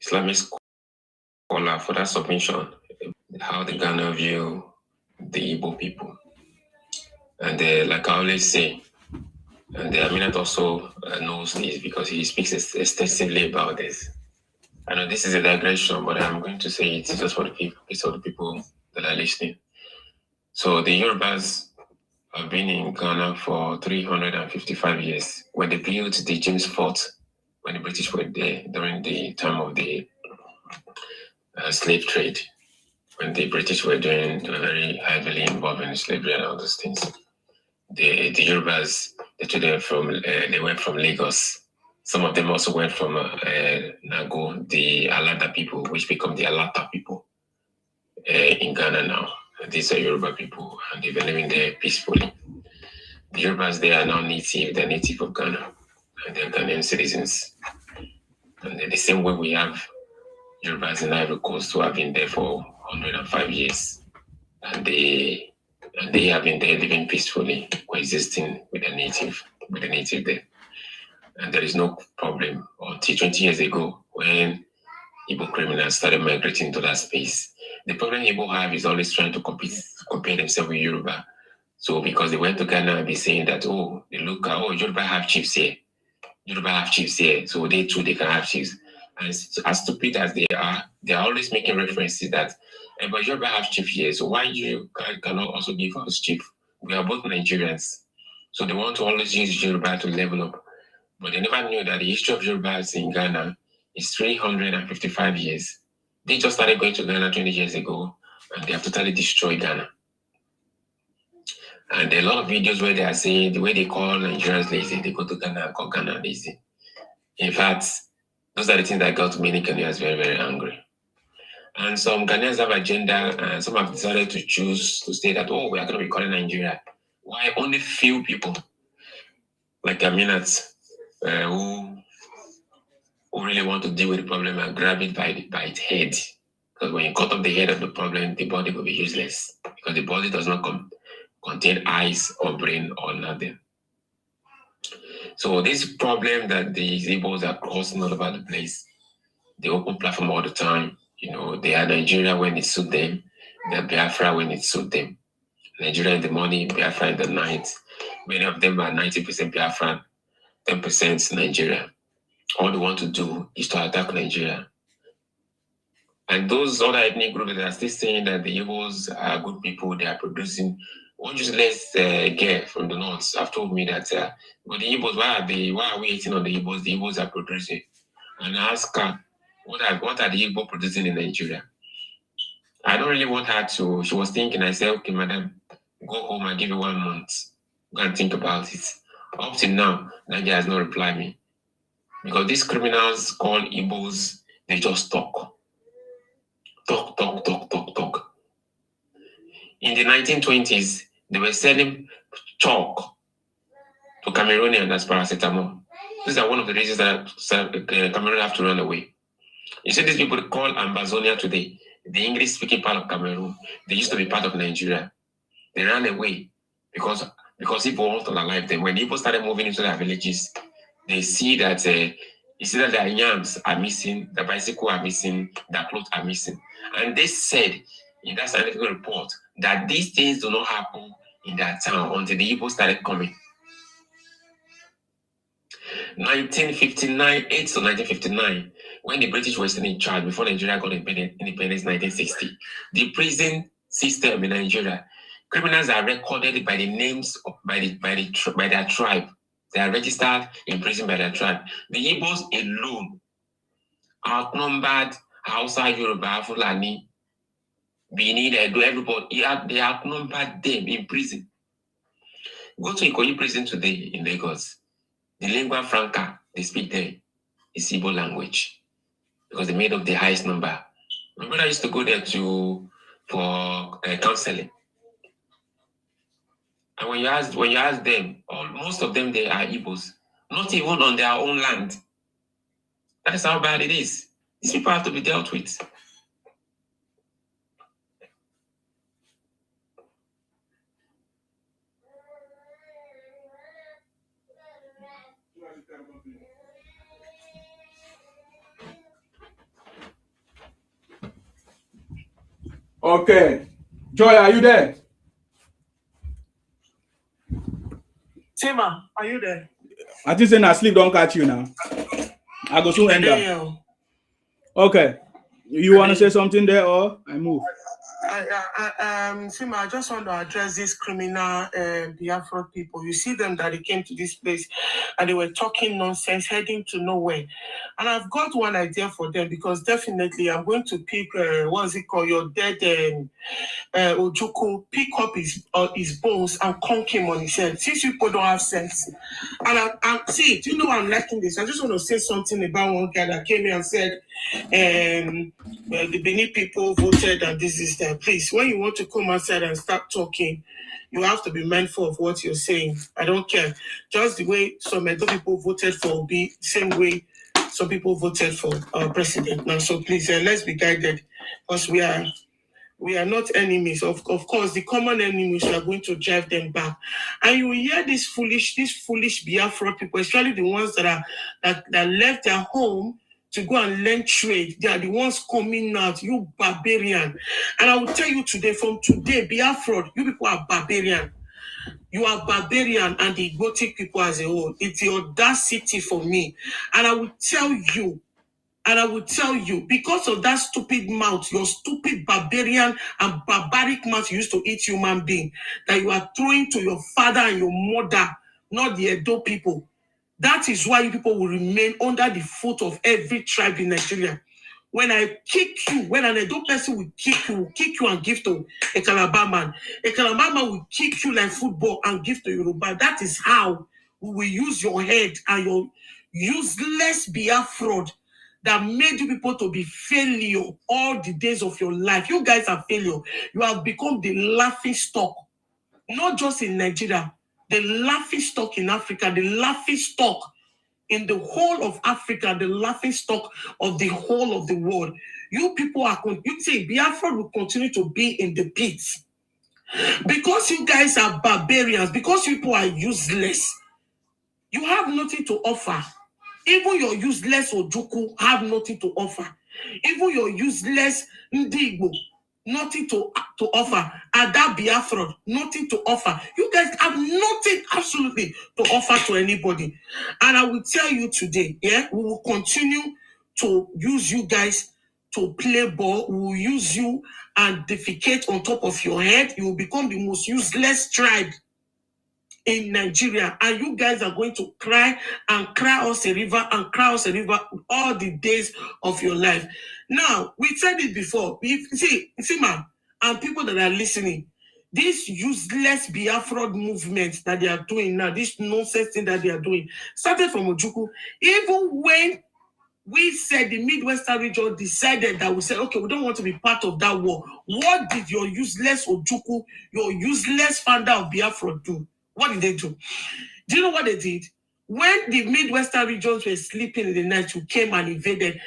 Islamic scholar, for that submission. How the Ghana view the Igbo people. And like I always say, And the Aminat also knows this because he speaks extensively about this. I know this is a digression, but I'm going to say it just for the people, it's for the people that are listening. So the Yorubas have been in Ghana for 355 years. When they built the James Fort, when the British were there during the time of the slave trade, when the British were doing very heavily involved in slavery and all those things, the Yorubas they went from Lagos. Some of them also went from Nago, the Alada people, which become the Alata people in Ghana now. These are Yoruba people, and they've been living there peacefully. The Yorubas, they are now native, they're native of Ghana, and they're Ghanaian citizens. And the same way we have Yorubas in Ivory Coast who have been there for 105 years, and they have been there living peacefully, coexisting with the native there. And there is no problem until 20 years ago when Igbo criminals started migrating to that space. The problem Igbo have is always trying to compare themselves with Yoruba. So because they went to Ghana and be saying that, Yoruba have chiefs here. Yoruba have chiefs here. So they too, they can have chiefs. And as stupid as they are always making references that, but Yoruba have chief here. So why you cannot also give us chief? We are both Nigerians. So they want to always use Yoruba to level up. But they never knew that the history of Yorubas in Ghana is 355 years. They just started going to Ghana 20 years ago, and they have totally destroyed Ghana. And there are a lot of videos where they are saying the way they call Nigerians lazy, they go to Ghana and call Ghana lazy. In fact, those are the things that got many Ghanaians very, very angry. And some Ghanaians have agenda, and some have decided to choose to say that, we are going to be calling Nigeria. Why only few people, like Aminat, who really want to deal with the problem and grab it by its head. Because when you cut off the head of the problem, the body will be useless. Because the body does not contain eyes or brain or nothing. So this problem that the Igbos are causing all over the place, they open platform all the time. They are Nigeria when it suits them. They are Biafra when it suits them. Nigeria in the morning, Biafra in the night. Many of them are 90% Biafra, 10% Nigeria. All they want to do is to attack Nigeria. And those other ethnic groups that are still saying that the Igbos are good people, they are producing. One useless girl from the north have told me that, but the Igbos, why are we eating on the Igbos? The Igbos are producing. And I ask her, what are the Igbo producing in Nigeria? I don't really want her to. She was thinking, I said, okay, madam, go home and give you 1 month. Go and think about it. Up till now, Nigeria has not replied me. Because these criminals called Igbos, they just talk. Talk. In the 1920s, they were selling chalk to Cameroonians as paracetamol. These are one of the reasons that Cameroon have to run away. You see, these people call Ambazonia today, the English-speaking part of Cameroon. They used to be part of Nigeria. They ran away because people want to alive them. When people started moving into their villages, they see that their yams are missing, the bicycle are missing, their clothes are missing. And they said in that scientific report that these things do not happen in their town until the Igbo started coming. 1959, 8 to 1959, when the British were still in charge before Nigeria got independence 1960, the prison system in Nigeria, criminals are recorded by the names by their tribe. They are registered in prison by their tribe. The Igbos alone outnumbered Hausa, Yoruba, Fulani, Benin, Edo, everybody. They outnumbered them in prison. Go to Ikoyi prison today in Lagos. The lingua franca they speak there is Igbo language because they made up the highest number. My brother used to go there for counseling. And when you ask them, most of them, they are Igbos, not even on their own land. That is how bad it is. These people have to be dealt with. Okay. Joy, are you there? Sema, are you there? I think saying sleep don't catch you now. I go soon end up. Okay. You want to say something there or I move? Sima, I just want to address these criminal Biafra people. You see them that they came to this place and they were talking nonsense, heading to nowhere. And I've got one idea for them because definitely I'm going to pick, what's it called, your dead Ojukwu, pick up his bones and conk him on his head. Since people don't have sense. And I see, do you know I'm liking this? I just want to say something about one guy that came here and said, the Benin people voted and this is that. Please, when you want to come outside and start talking, you have to be mindful of what you're saying. I don't care. Just the way some other people voted for Obi, same way some people voted for our president now. So please, let's be guided because we are not enemies. Of course, the common enemies are going to drive them back. And you will hear these foolish Biafra people, especially the ones that left their home to go and learn trade. They are the ones coming out, you barbarian. And I will tell you today, from today, Biafra, you people are barbarian. You are barbarian and the Igbotic people as a whole. It's the audacity for me. And I will tell you, because of that stupid mouth, your stupid barbarian and barbaric mouth you used to eat human being, that you are throwing to your father and your mother, not the Edo people. That is why you people will remain under the foot of every tribe in Nigeria. When I kick you, when an Edo person will kick you and give to a Calabar man. A Calabar man will kick you like football and give to Yoruba. That is how we will use your head and your useless Biafra that made you people to be failure all the days of your life. You guys are failure. You have become the laughing stock, not just in Nigeria, the laughing stock in Africa, the laughing stock in the whole of Africa, the laughing stock of the whole of the world. You people you say Biafra will continue to be in the pits. Because you guys are barbarians, because you people are useless, you have nothing to offer. Even your useless Ojukwu have nothing to offer. Even your useless Ndigbo, nothing to offer. Ada Biafra, nothing to offer. You guys have nothing absolutely to offer to anybody. And I will tell you today, we will continue to use you guys to play ball. We will use you and defecate on top of your head. You will become the most useless tribe in Nigeria, and you guys are going to cry us a river and cry us a river all the days of your life. Now, we said it before. See, man, and people that are listening, this useless Biafra movement that they are doing now, this nonsense thing that they are doing, started from Ojukwu. Even when we said the Midwestern region decided that we said, okay, we don't want to be part of that war. What did your useless Ojukwu, your useless founder of Biafra do? What did they do? Do you know what they did? When the Midwestern regions were sleeping in the night, you came and invaded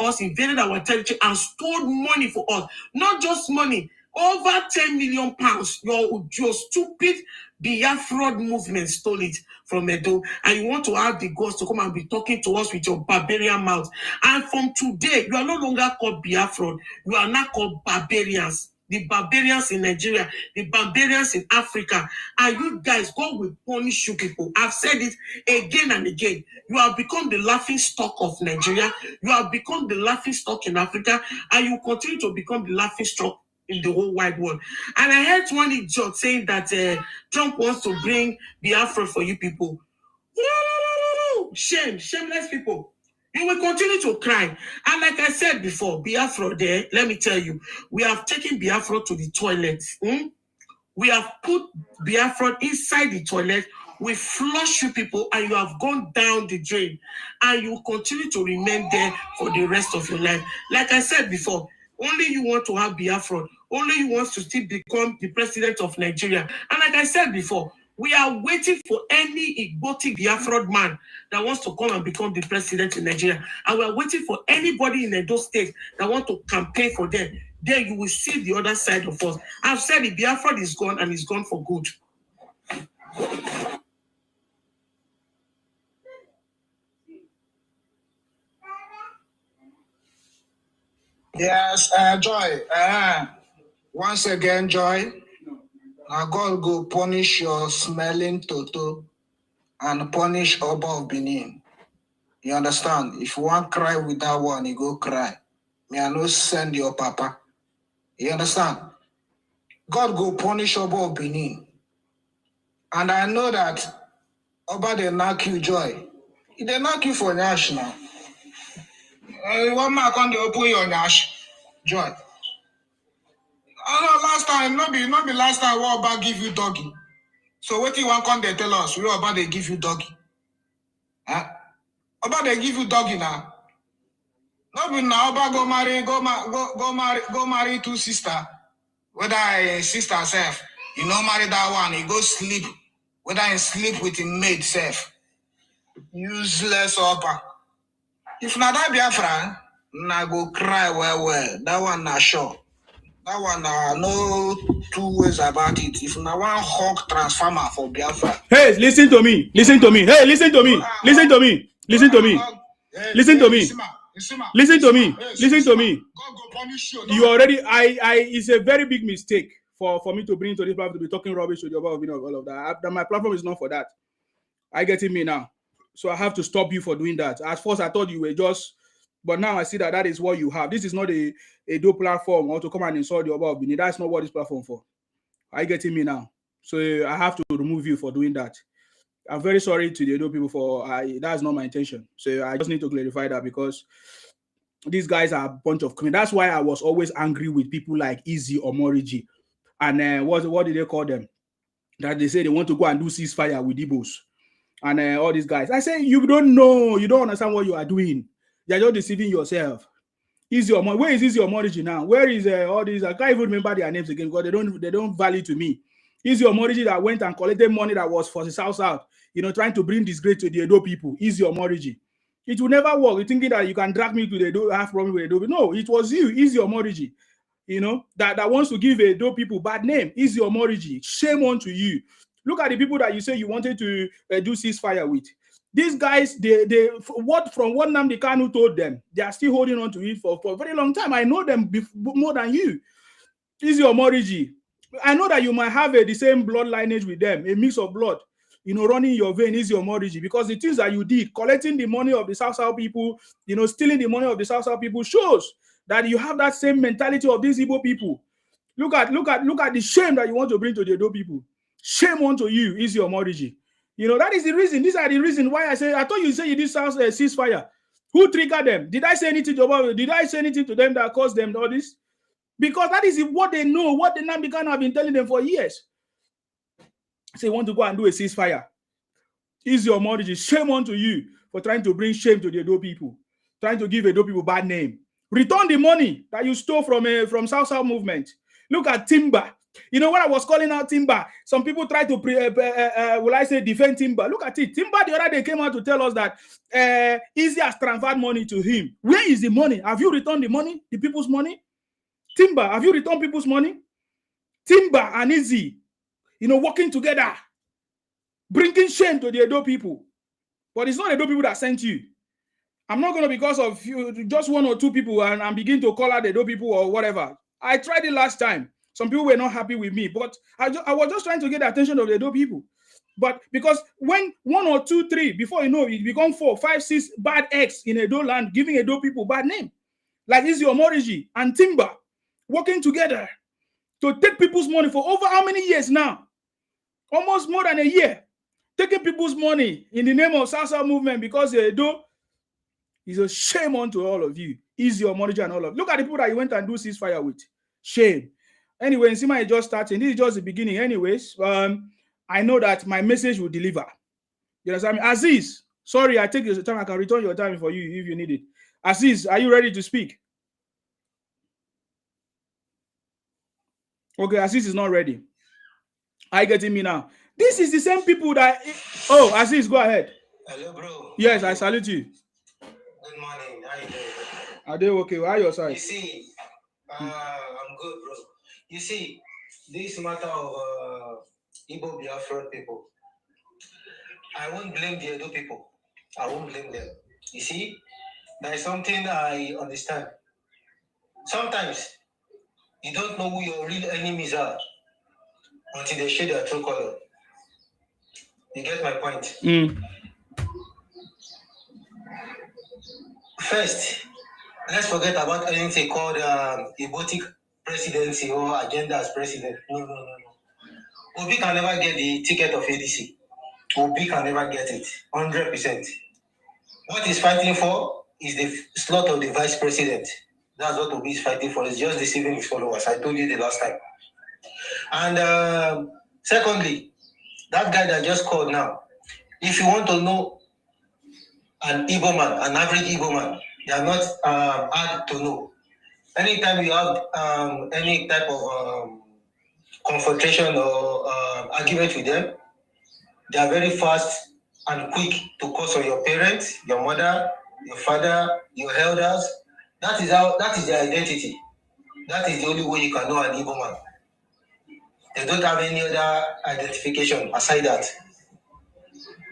us, invaded our territory, and stole money for us. Not just money, over 10 million pounds. Your stupid Biafra movement stole it from Edo, and you want to have the guts to come and be talking to us with your barbarian mouth. And from today, you are no longer called Biafra. You are now called barbarians. The barbarians in Nigeria, the barbarians in Africa. And you guys, God will punish you people. I've said it again and again. You have become the laughing stock of Nigeria. You have become the laughing stock in Africa. And you continue to become the laughing stock in the whole wide world. And I heard one idiot saying that Trump wants to bring Biafra for you people. Shame, shameless people. You will continue to cry. And like I said before, Biafra there, let me tell you, we have taken Biafra to the toilet. We have put Biafra inside the toilet. We flush you people and you have gone down the drain. And you continue to remain there for the rest of your life. Like I said before, only you want to have Biafra. Only you want to still become the president of Nigeria. And like I said before, we are waiting for any Igbotic Biafra man that wants to come and become the president in Nigeria. And we are waiting for anybody in Edo State that wants to campaign for them. Then you will see the other side of us. I've said the Biafra is gone and is gone for good. Yes, Joy. Once again, Joy. Now God go punish your smelling toto and punish Oba of Benin. You understand? If you want cry with that one, you go cry. Me I no send your papa. You understand? God go punish Oba of Benin. And I know that Oba they knock you joy. They knock you for Nash now. One mark on the open your Nash joy. I know last time, not be last time what Oba give you doggy. So what you want come they tell us? We Oba they give you doggy. Huh? Oba they give you doggy now. No be now Oba go marry two sister. Whether a sister self, you know marry that one, he go sleep. Whether he sleep with him maid self. Useless Oba. If not that Biafra, na go cry well. That one na sure. That one no two ways about it. If na one hawk transformer for Biafra. Hey, listen to me. Listen to me. Hey, listen to me. Listen to me. Listen to me. Listen to me. Listen to me. Listen to me. You already. It's a very big mistake for me to bring to this platform to be talking rubbish to the about all of that. My platform is not for that. I get me now. So I have to stop you for doing that. At first, I thought you were just, but now I see that is what you have. This is not a do platform or to come and insult the above. That's not what this platform for. I get me now. So I have to remove you for doing that. I'm very sorry to the Edo people for that's not my intention. So I just need to clarify that because these guys are a bunch of criminals. That's why I was always angry with people like Easy or Moriji. And what did they call them? That they say they want to go and do ceasefire with Igbos. And all these guys. I say, you don't know. You don't understand what you are doing. You're just deceiving yourself. Where is Easy or Moriji now? Where is all these? I can't even remember their names again because they don't value to me. Easy or Moriji that went and collected money that was for the South, trying to bring disgrace to the Edo people. Easy or Moriji. It will never work. You're thinking that you can drag me to the Edo, have problem with Edo. No, it was you, Easy or Moriji. That wants to give Edo people bad name. Easy or Moriji. Shame on to you. Look at the people that you say you wanted to do ceasefire with. These guys, from what Nnamdi Kanu told them, they are still holding on to it for a very long time. I know them more than you. Easy or Moriji. I know that you might have the same blood lineage with them, a mix of blood, running your vein. Easy or Moriji, because the things that you did, collecting the money of the South people, stealing the money of the South people, shows that you have that same mentality of these Igbo people. Look at the shame that you want to bring to the Edo people. Shame onto you, Easy or Moriji. That is the reason. These are the reasons why I say, I thought you said you did ceasefire. Who triggered them? Did I say anything to them? Did I say anything to them that caused them all this? Because that is what they know, what the Nnamdi Kanu have been telling them for years. Say, want to go and do a ceasefire. Easy or Moriji, shame onto you for trying to bring shame to the Edo people. Trying to give Edo people bad name. Return the money that you stole from South movement. Look at Timber. When I was calling out Timber, some people try to defend Timber. Look at it. Timber the other day came out to tell us that Easy has transferred money to him. Where is the money? Have you returned the money? The people's money? Timber, have you returned people's money? Timber and Easy, working together, bringing shame to the Edo people. But it's not Edo people that sent you. I'm not going to, because of you, just one or two people, and begin to call out the Edo people or whatever. I tried it last time. Some people were not happy with me, but I was just trying to get the attention of the Edo people. But because when 1 or 2, 3, before you know it become 4, 5, 6 bad eggs in Edo land, giving Edo people bad name. Like Easy or Moriji and Timber working together to take people's money for over how many years now? Almost more than a year. Taking people's money in the name of South movement because Edo is a shame unto all of you. Easy or Moriji and all of you. Look at the people that you went and do ceasefire with. Shame. Anyway, Nsima is just starting. This is just the beginning. Anyways, I know that my message will deliver. You understand me? Aziz, sorry, I take your time. I can return your time for you if you need it. Aziz, are you ready to speak? Okay, Aziz is not ready. Are you getting me now? This is the same people that... Oh, Aziz, go ahead. Hello, bro. Yes, I salute you. Good morning. How you doing? Are they okay? Why are your side? You see, I'm good, bro. You see, this matter of Igbo-Biafra people, I won't blame the Edo people. I won't blame them. You see, there is something I understand. Sometimes you don't know who your real enemies are. until they show their true color. You get my point? First, let's forget about anything called Igbotic presidency or agenda as president. No. Obi can never get the ticket of ADC. Obi can never get it, 100%. What he's fighting for is the slot of the vice president. That's what Obi is fighting for. It's just deceiving his followers. I told you the last time. And secondly, that guy that just called now, if you want to know an Igbo man, an average Igbo man, they are not hard to know. Anytime you have any type of confrontation or argument with them, they are very fast and quick to cause on your parents, your mother, your father, your elders. That is their identity. That is the only way you can know an Igbo man. They don't have any other identification aside that.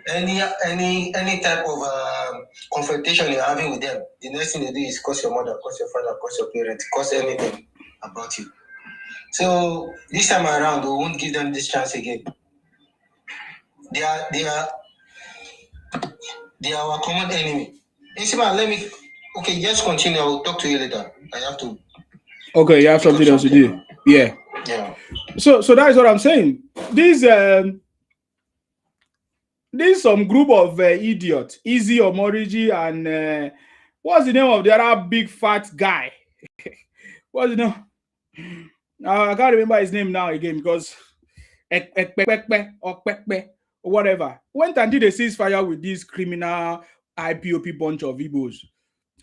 Any type of confrontation you're having with them, the next thing they do is cause your mother, cause your father, cause your parents, cause anything about you. So this time around, we won't give them this chance again. They are our common enemy. Isima, okay, just continue. I will talk to you later. I have to. Okay, you have something else to do. Yeah. So that is what I'm saying. This some group of idiots, Easy Omoriji and what's the name of the other big fat guy? What's the name? I can't remember his name now again because or whatever went and did a ceasefire with this criminal IPOP bunch of Igbos.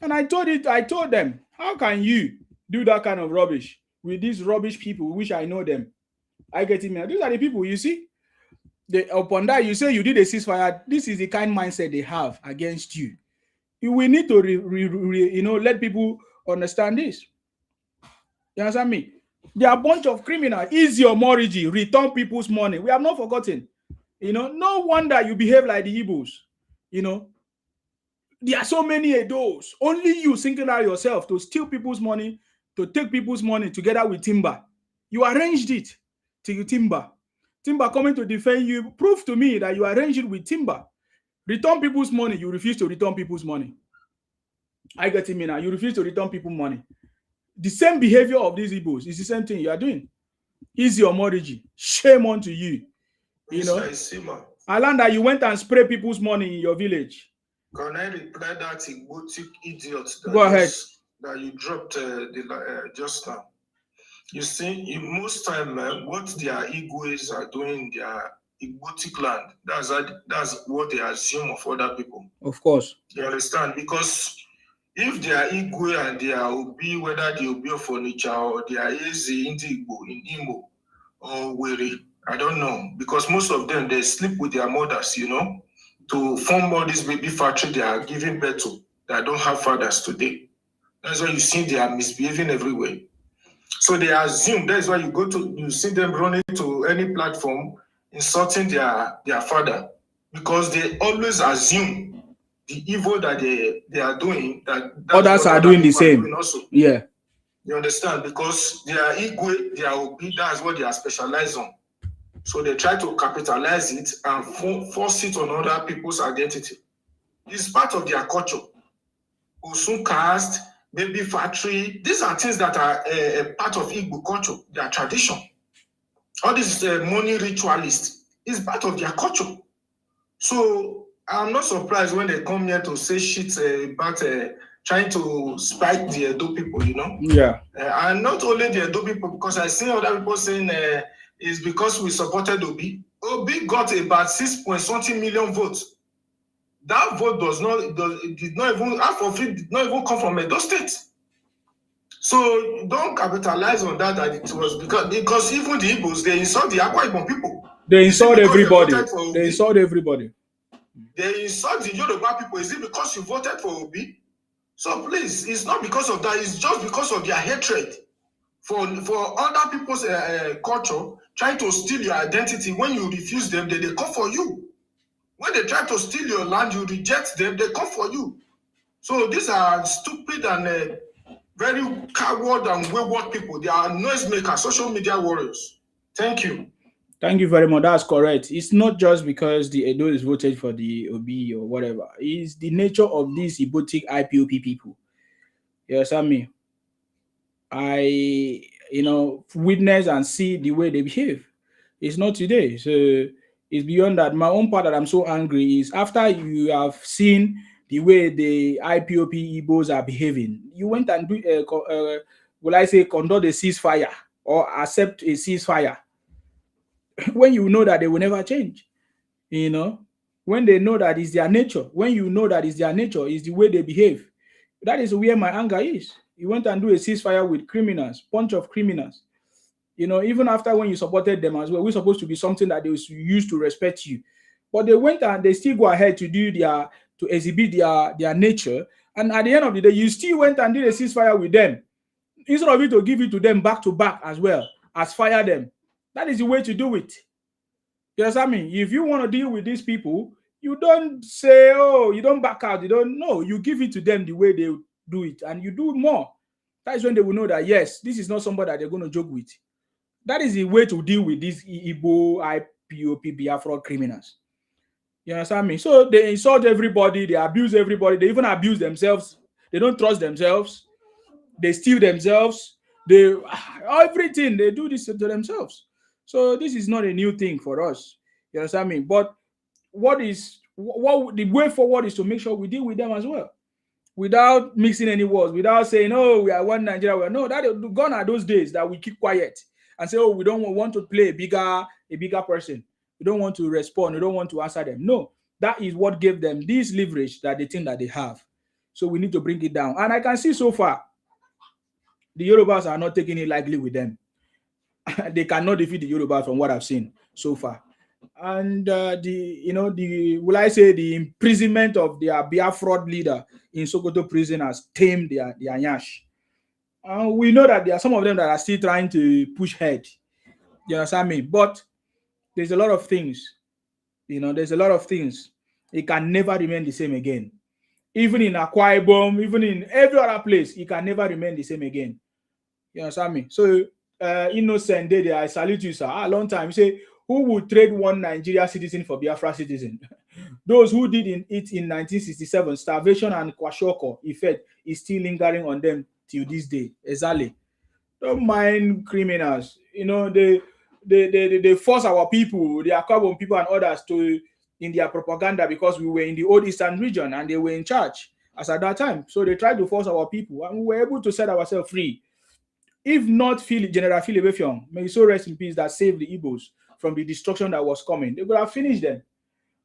And I told them, how can you do that kind of rubbish with these rubbish people, which I know them? I get it, man. These are the people, you see. Upon that, you say you did a ceasefire. This is the kind of mindset they have against you. We need to, let people understand this. You understand me? They are a bunch of criminals. Easy Omoriji, return people's money. We have not forgotten. No wonder you behave like the Igbos. There are so many of those. Only you single out yourself to steal people's money, to take people's money together with Timber. You arranged it to Timber. Timber coming to defend you. Prove to me that you arranged it with Timber. Return people's money. You refuse to return people's money. I get it now. You refuse to return people's money. The same behavior of these Igbos is the same thing you are doing. Easy Omoriji. Shame unto you. Alanda, you went and sprayed people's money in your village. Can I reply that Igbotic idiot that Go ahead. That you dropped just now? You see, in most time, what their Igbo's are doing in their Igbotic land, that's what they assume of other people. Of course. You understand? Because if they are Igbo and they are Obi, whether they Obi of Onitsha or they are Eze in Igbo, in Imo, or Were, I don't know. Because most of them, they sleep with their mothers, to form all this baby factory they are giving birth to that don't have fathers today. That's why you see they are misbehaving everywhere. So they assume, that's why you see them running to any platform, insulting their father, because they always assume the evil that they are doing, that others are doing the same. Also. Yeah. You understand? Because they are Igwe, they are Obi, that's what they are specialized on. So they try to capitalize it and force it on other people's identity. It's part of their culture. Osun caste, baby factory, these are things that are a part of Igbo culture, their tradition. All this money ritualist is part of their culture. So I'm not surprised when they come here to say shit about trying to spite the Edo people, Yeah. And not only the Edo people, because I see other people saying it's because we supported Obi. Obi got about 6.something million votes. That vote did not even, half of it did not even come from Edo State. So don't capitalize on that it was because even the Igbos, they insult the Akwa Ibom people. They insult everybody. They insult everybody. They insult the Yoruba people. Is it because you voted for Obi? So please, it's not because of that. It's just because of their hatred for other people's culture, trying to steal your identity. When you refuse them, they come for you. When they try to steal your land, you reject them, they come for you. So these are stupid and very coward and wayward people. They are noisemakers, social media warriors. Thank you. Thank you very much. That's correct. It's not just because the Edos voted for the Obi or whatever. It's the nature of these Igbotic IPOP people. You understand me? I, witness and see the way they behave. It's not today. So it's beyond that. My own part that I'm so angry is after you have seen the way the IPOP Igbos are behaving, you went and will I say, conduct a ceasefire or accept a ceasefire when you know that they will never change. When they know that it's their nature, when you know that it's their nature, is the way they behave. That is where my anger is. You went and do a ceasefire with criminals, bunch of criminals. Even after when you supported them as well, we're supposed to be something that they used to respect you. But they went and they still go ahead to exhibit their nature. And at the end of the day, you still went and did a ceasefire with them. Instead of it to give it to them back to back as well as fire them. That is the way to do it. You understand me? If you want to deal with these people, you don't say, oh, you don't back out. You don't know. You give it to them the way they do it, and you do more. That is when they will know that, yes, this is not somebody that they're going to joke with. That is the way to deal with these Igbo, IPOP, Biafra criminals. You understand me? So they insult everybody. They abuse everybody. They even abuse themselves. They don't trust themselves. They steal themselves. Everything. They do this to themselves. So this is not a new thing for us. You understand me? But what the way forward is to make sure we deal with them as well, without mixing any words, without saying, oh, we are one Nigeria. No, that gone are those days that we keep quiet and say, oh, we don't want to play a bigger person. We don't want to respond. We don't want to answer them. No, that is what gave them this leverage that they think that they have. So we need to bring it down. And I can see so far, the Yorubas are not taking it lightly with them. They cannot defeat the Yorubas from what I've seen so far. And the imprisonment of their Biafra leader in Sokoto prison has tamed their nyash. We know that there are some of them that are still trying to push ahead. You understand me? But there's a lot of things. There's a lot of things. It can never remain the same again. Even in Akwa Ibom, even in every other place, it can never remain the same again. You understand me? So, Innocent Day, I salute you, sir. A long time. You say, who would trade one Nigeria citizen for Biafra citizen? Those who did it in 1967, starvation and kwashoko effect is still lingering on them till this day. Exactly. Don't mind criminals. They force our people, the Akabon people and others to in their propaganda because we were in the old Eastern region and they were in charge as at that time. So they tried to force our people and we were able to set ourselves free. If not General Philip Effiong, may he so rest in peace, that saved the Igbos from the destruction that was coming, they would have finished them.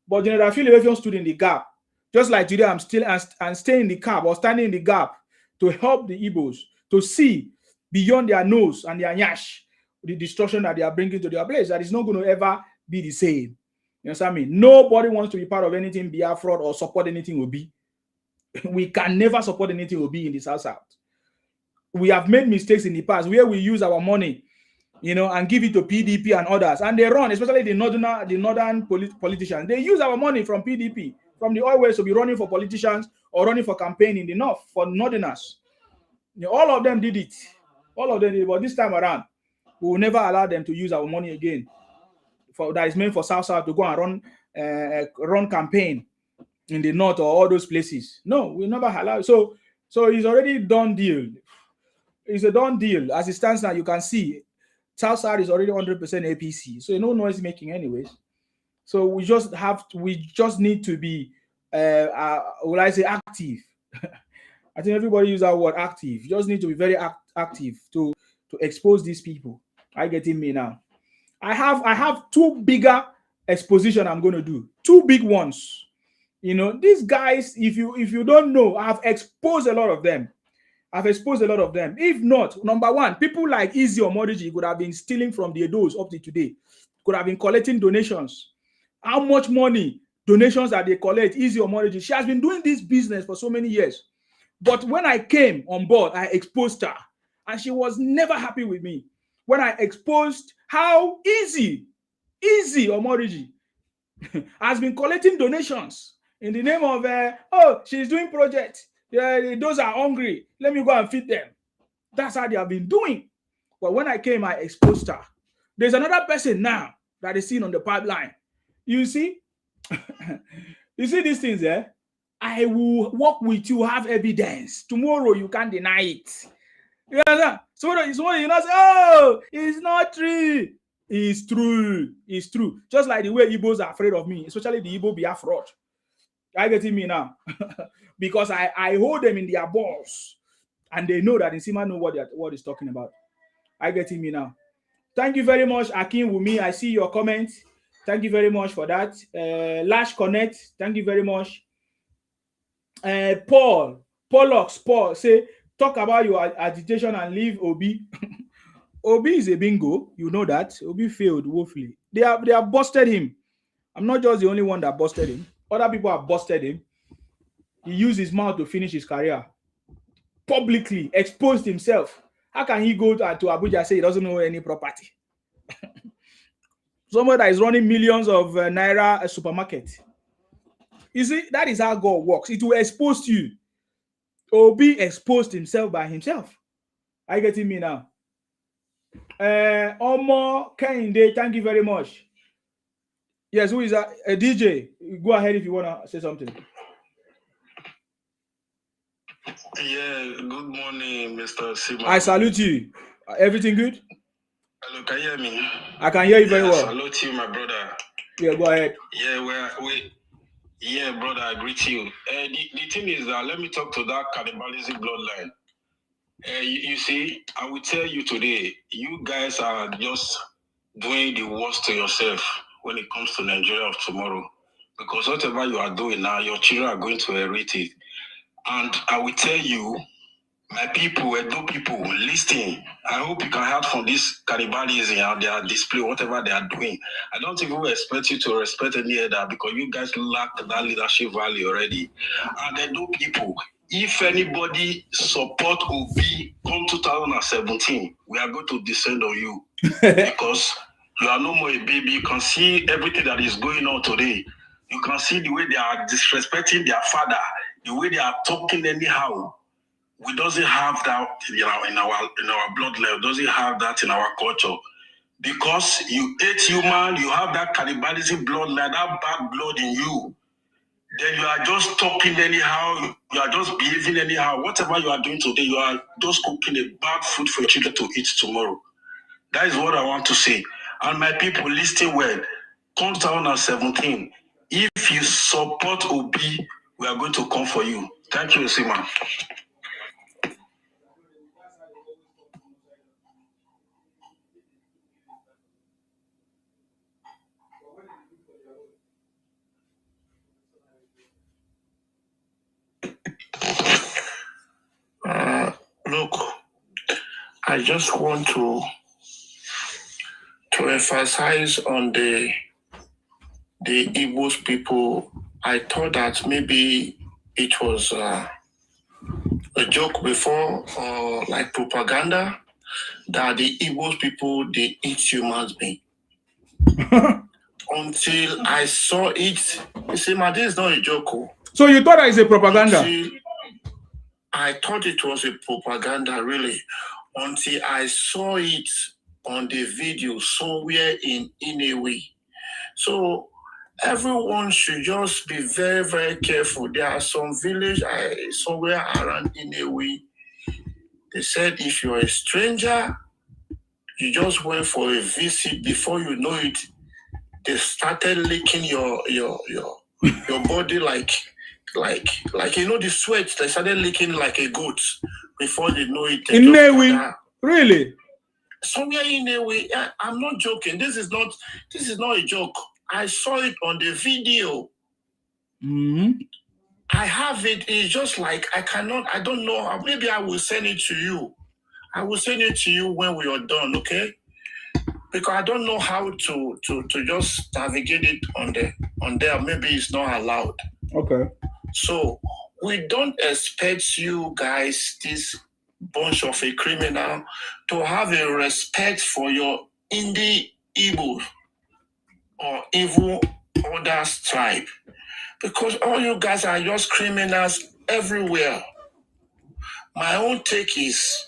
But General Philip Effiong stood in the gap. Just like today, I'm still and staying in the gap or standing in the gap to help the Igbos to see beyond their nose and their nyash the destruction that they are bringing to their place. That is not going to ever be the same. You understand me? Nobody wants to be part of anything Biafra or support anything Obi. We can never support anything Obi in the South. We have made mistakes in the past where we use our money, and give it to PDP and others, and they run, especially the northern politicians. They use our money from PDP, from the oil wells, to be running for politicians or running for campaign in the north for northerners. All of them did it. All of them did it. But this time around, we will never allow them to use our money again. That is meant for South to go and run campaign in the north or all those places. No, we'll never allow it. So it's already done deal. It's a done deal. As it stands now, you can see South is already 100% APC. So no noise making anyways. So we just need to be, will I say, active. I think everybody use that word, active. You just need to be very active to expose these people. Are you getting me now? I have two bigger exposition I'm going to do. Two big ones. These guys, if you don't know, I've exposed a lot of them. If not, number one, people like Izzy or Moriji could have been stealing from the Edos up to today. Could have been collecting donations. How much money, donations that they collect, Izzy or Moriji? She has been doing this business for so many years. But when I came on board, I exposed her. And she was never happy with me. When I exposed how Izzy or Moriji has been collecting donations in the name of, she's doing project. Those are hungry. Let me go and feed them. That's how they have been doing. But when I came, I exposed her. There's another person now that is seen on the pipeline. You see, you see these things, eh? I will work with you, have evidence. Tomorrow you can't deny it. You understand? So you not say, oh, it's not true. It's true. It's true. Just like the way Igbos are afraid of me, especially the Igbo-Biafra. Are you getting me now? Because I hold them in their balls, and they know that Nsima know what he's talking about. Are you getting me now? Thank you very much, Akin Wumi. I see your comment. Thank you very much for that. Lash Connect. Thank you very much. Paul say, talk about your agitation and leave Obi. Obi is a bingo. You know that. Obi failed woefully. They have busted him. I'm not just the only one that busted him. Other people have busted him. He used his mouth to finish his career. Publicly exposed himself. How can he go to Abuja and say he doesn't know any property? Someone that is running millions of naira supermarket. You see, that is how God works. It will expose you. Obi exposed himself by himself. Are you getting me now? Omo Kehinde, thank you very much. Yes, who is that? A DJ. Go ahead if you want to say something. Yeah, good morning, Mr. Sima. I salute you. Everything good? Hello, can you hear me? I can hear you very well. Salute you, my brother. Yeah, go ahead. Yeah, brother, I greet you. The thing is that let me talk to that cannibalism bloodline. You see, I will tell you today, you guys are just doing the worst to yourself when it comes to Nigeria of tomorrow. Because whatever you are doing now, your children are going to inherit it. And I will tell you, my people, Edo people, listen. I hope you can help from this cannibalism and their display, whatever they are doing. I don't think we will expect you to respect any other because you guys lack that leadership value already. And Edo people, if anybody support Obi come 2017, we are going to descend on you because you are no more a baby. You can see everything that is going on today. You can see the way they are disrespecting their father, the way they are talking anyhow. We doesn't have that, in our bloodline. Doesn't have that in our culture. Because you hate human, you have that cannibalism bloodline, that bad blood in you. Then you are just talking anyhow. You are just behaving anyhow. Whatever you are doing today, you are just cooking a bad food for your children to eat tomorrow. That is what I want to say. And my people, listen well. Come 2017. If you support Obi, we are going to come for you. Thank you, Sima. Look, I just want to emphasize on the Igbos people. I thought that maybe it was a joke before, or like propaganda, that the Igbos people, they eat humans being. Until I saw it, you see, my this is not a joke. So you thought that is a propaganda? I thought it was a propaganda, really, until I saw it on the video somewhere in Inewi. So everyone should just be very, very careful. There are some village somewhere around Inewi. They said if you're a stranger, you just went for a visit. Before you know it, they started licking your body like the sweat. They started licking like a goat. Before they know it, in Inewi, really? Somewhere in Inewi. I'm not joking. This is not a joke. I saw it on the video. Mm-hmm. I have it. It's just like I don't know. Maybe I will send it to you. I will send it to you when we are done, okay? Because I don't know how to just navigate it on there. Maybe it's not allowed. Okay. So we don't expect you guys, this bunch of a criminal, to have a respect for your indie Igbo or evil other tribe. Because all you guys are just criminals everywhere. My own take is,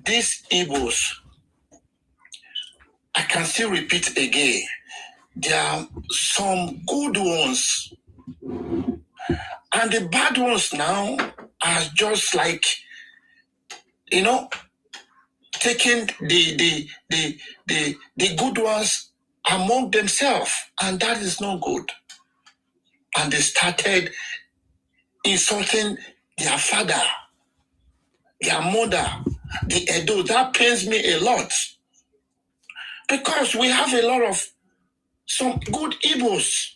these Igbos, I can still repeat again. There are some good ones, and the bad ones now are just like, you know, taking the good ones among themselves, and that is not good. And they started insulting their father, their mother, the Edo. That pains me a lot, because we have a lot of some good Igbos,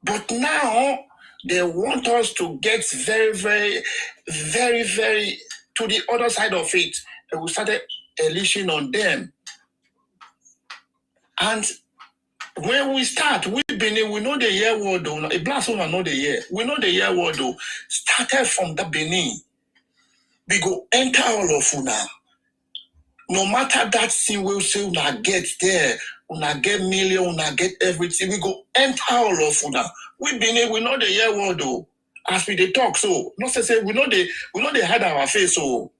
but now they want us to get very, very, very, very to the other side of it, and we started unleashing on them. And when we start, we Benin, we know the year word though. A blast one know the year. We know the year word though. Started from the Benin. We go enter all of Una. No matter that thing we'll say Una get there, Una get million, Una get everything. We go enter all of Una. We Benin, we know the year word though. As we they talk, so not to say we know they hide our face, so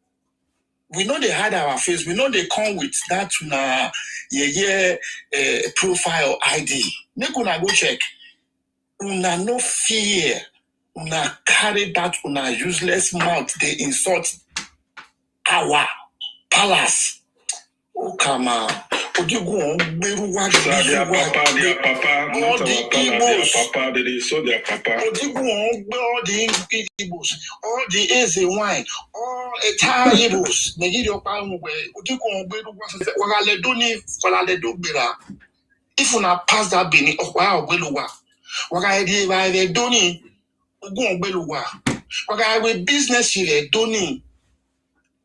we know they hide our face. We know they come with that profile ID. Make una go check. Una no fear. Una carry that una useless mouth. They insult our palace. Oh, come on. Their papa, all the Igbos. Papa, they saw their papa. All the Igbos, all the Eze wine, all entire Igbos. If you not pass that Benin, wow, Beluwa. Waka Doni, Ugun Beluwa. Waka business here, Doni,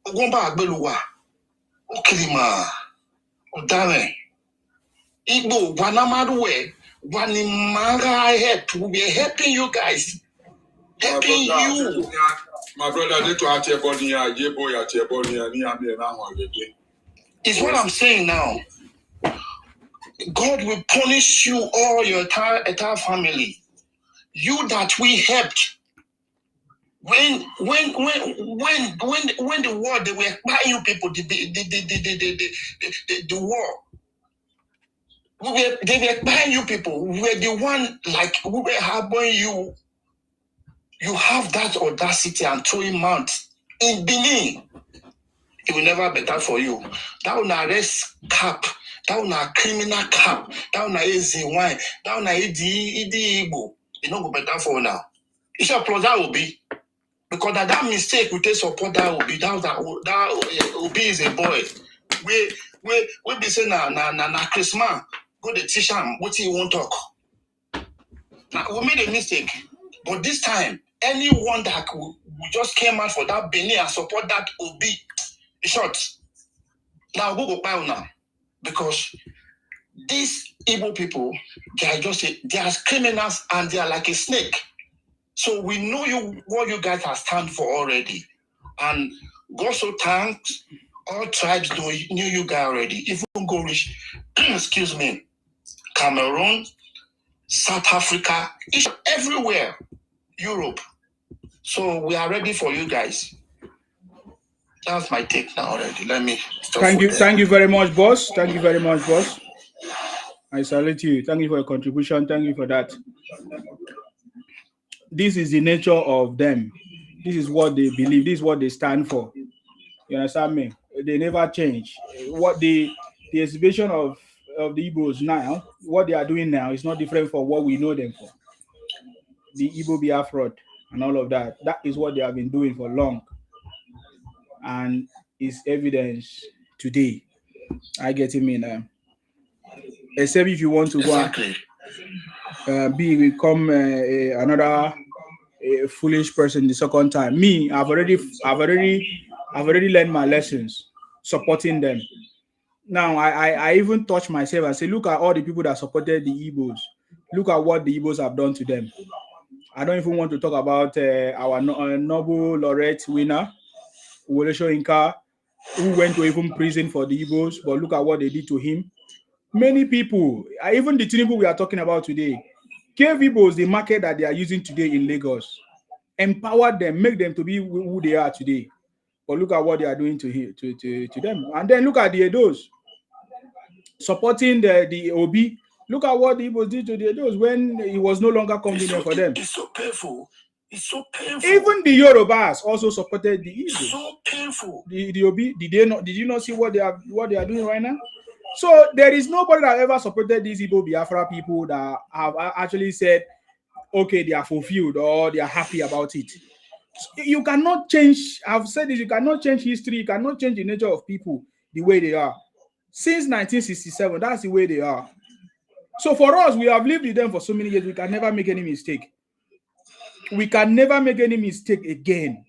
Ugumba Beluwa. Okilima, Odame. Igbo, Wanamaruwe, Wanimanga help. We are helping you guys. Helping you. My brother, they to at your body, at your body, it's what I'm saying now. God will punish you all your entire family. You that we helped. When the war, they were buying you people, the war. They were buying you people. We were the one, like, we were harboring you. You have that audacity and throwing mount in Benin. It will never be better for you. That will arrest cap. That will criminal cap. That will easy wine. That will Igbo. It not go better for now. It's a plus that will be. Because that mistake we take support that will be. That Obi is a boy. We be saying na Christmas. Go to teach him what he won't talk. Now, we made a mistake. But this time, anyone that we just came out for that Benin and support that Obi, short. Now go buy now. Because these Igbo people, they are criminals and they are like a snake. So we know what you guys have stand for already. And God so thanks, all tribes knew you guys already. Even go reach, excuse me, Cameroon, South Africa, everywhere, Europe. So we are ready for you guys. That's my take now already. Let me stop. Thank you very much, boss. Thank you very much, boss. I salute you. Thank you for your contribution. Thank you for that. This is the nature of them. This is what they believe. This is what they stand for. You understand me? They never change. What the exhibition of the Igbos now, what they are doing now is not different from what we know them for. The Igbo-Biafra and all of that. That is what they have been doing for long. And is evidence today. I get him in. Except if you want to go and become another foolish person the second time. Me, I've already learned my lessons supporting them. Now I even touch myself and say, look at all the people that supported the Igbos. Look at what the Igbos have done to them. I don't even want to talk about our Nobel laureate winner, Wolesho Inka, who went to even prison for the Igbos, but look at what they did to him. Many people, even the Tinubu we are talking about today, gave Igbos the market that they are using today in Lagos, empowered them, make them to be who they are today. But look at what they are doing to them. And then look at the Edos supporting the Obi. Look at what the Igbos did to the Edos when it was no longer convenient for them. It's so painful. It's so painful. Even the Yorubas also supported the Igbo. It's so painful. The Obi, did you not see what they are doing right now? So there is nobody that ever supported these Igbo-Biafra people that have actually said, okay, they are fulfilled or they are happy about it. So you cannot change, I've said this, you cannot change history, you cannot change the nature of people the way they are. Since 1967, that's the way they are. So for us, we have lived with them for so many years, we can never make any mistake. We can never make any mistake again.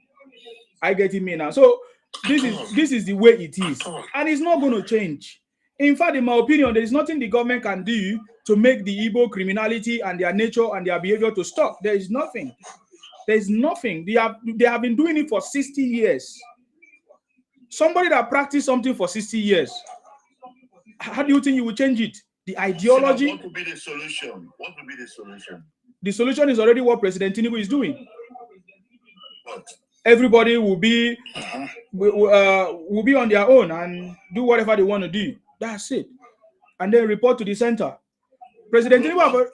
I get it, me now. So this is the way it is, and it's not going to change. In fact, in my opinion, there is nothing the government can do to make the Igbo criminality and their nature and their behavior to stop. There is nothing. There is nothing. They have been doing it for 60 years. Somebody that practiced something for 60 years, how do you think you will change it? The ideology. What would be the solution? What would be the solution? The solution is already what President Tinubu is doing. What? Everybody will be on their own and do whatever they want to do. That's it. And then report to the center. President Tinubu.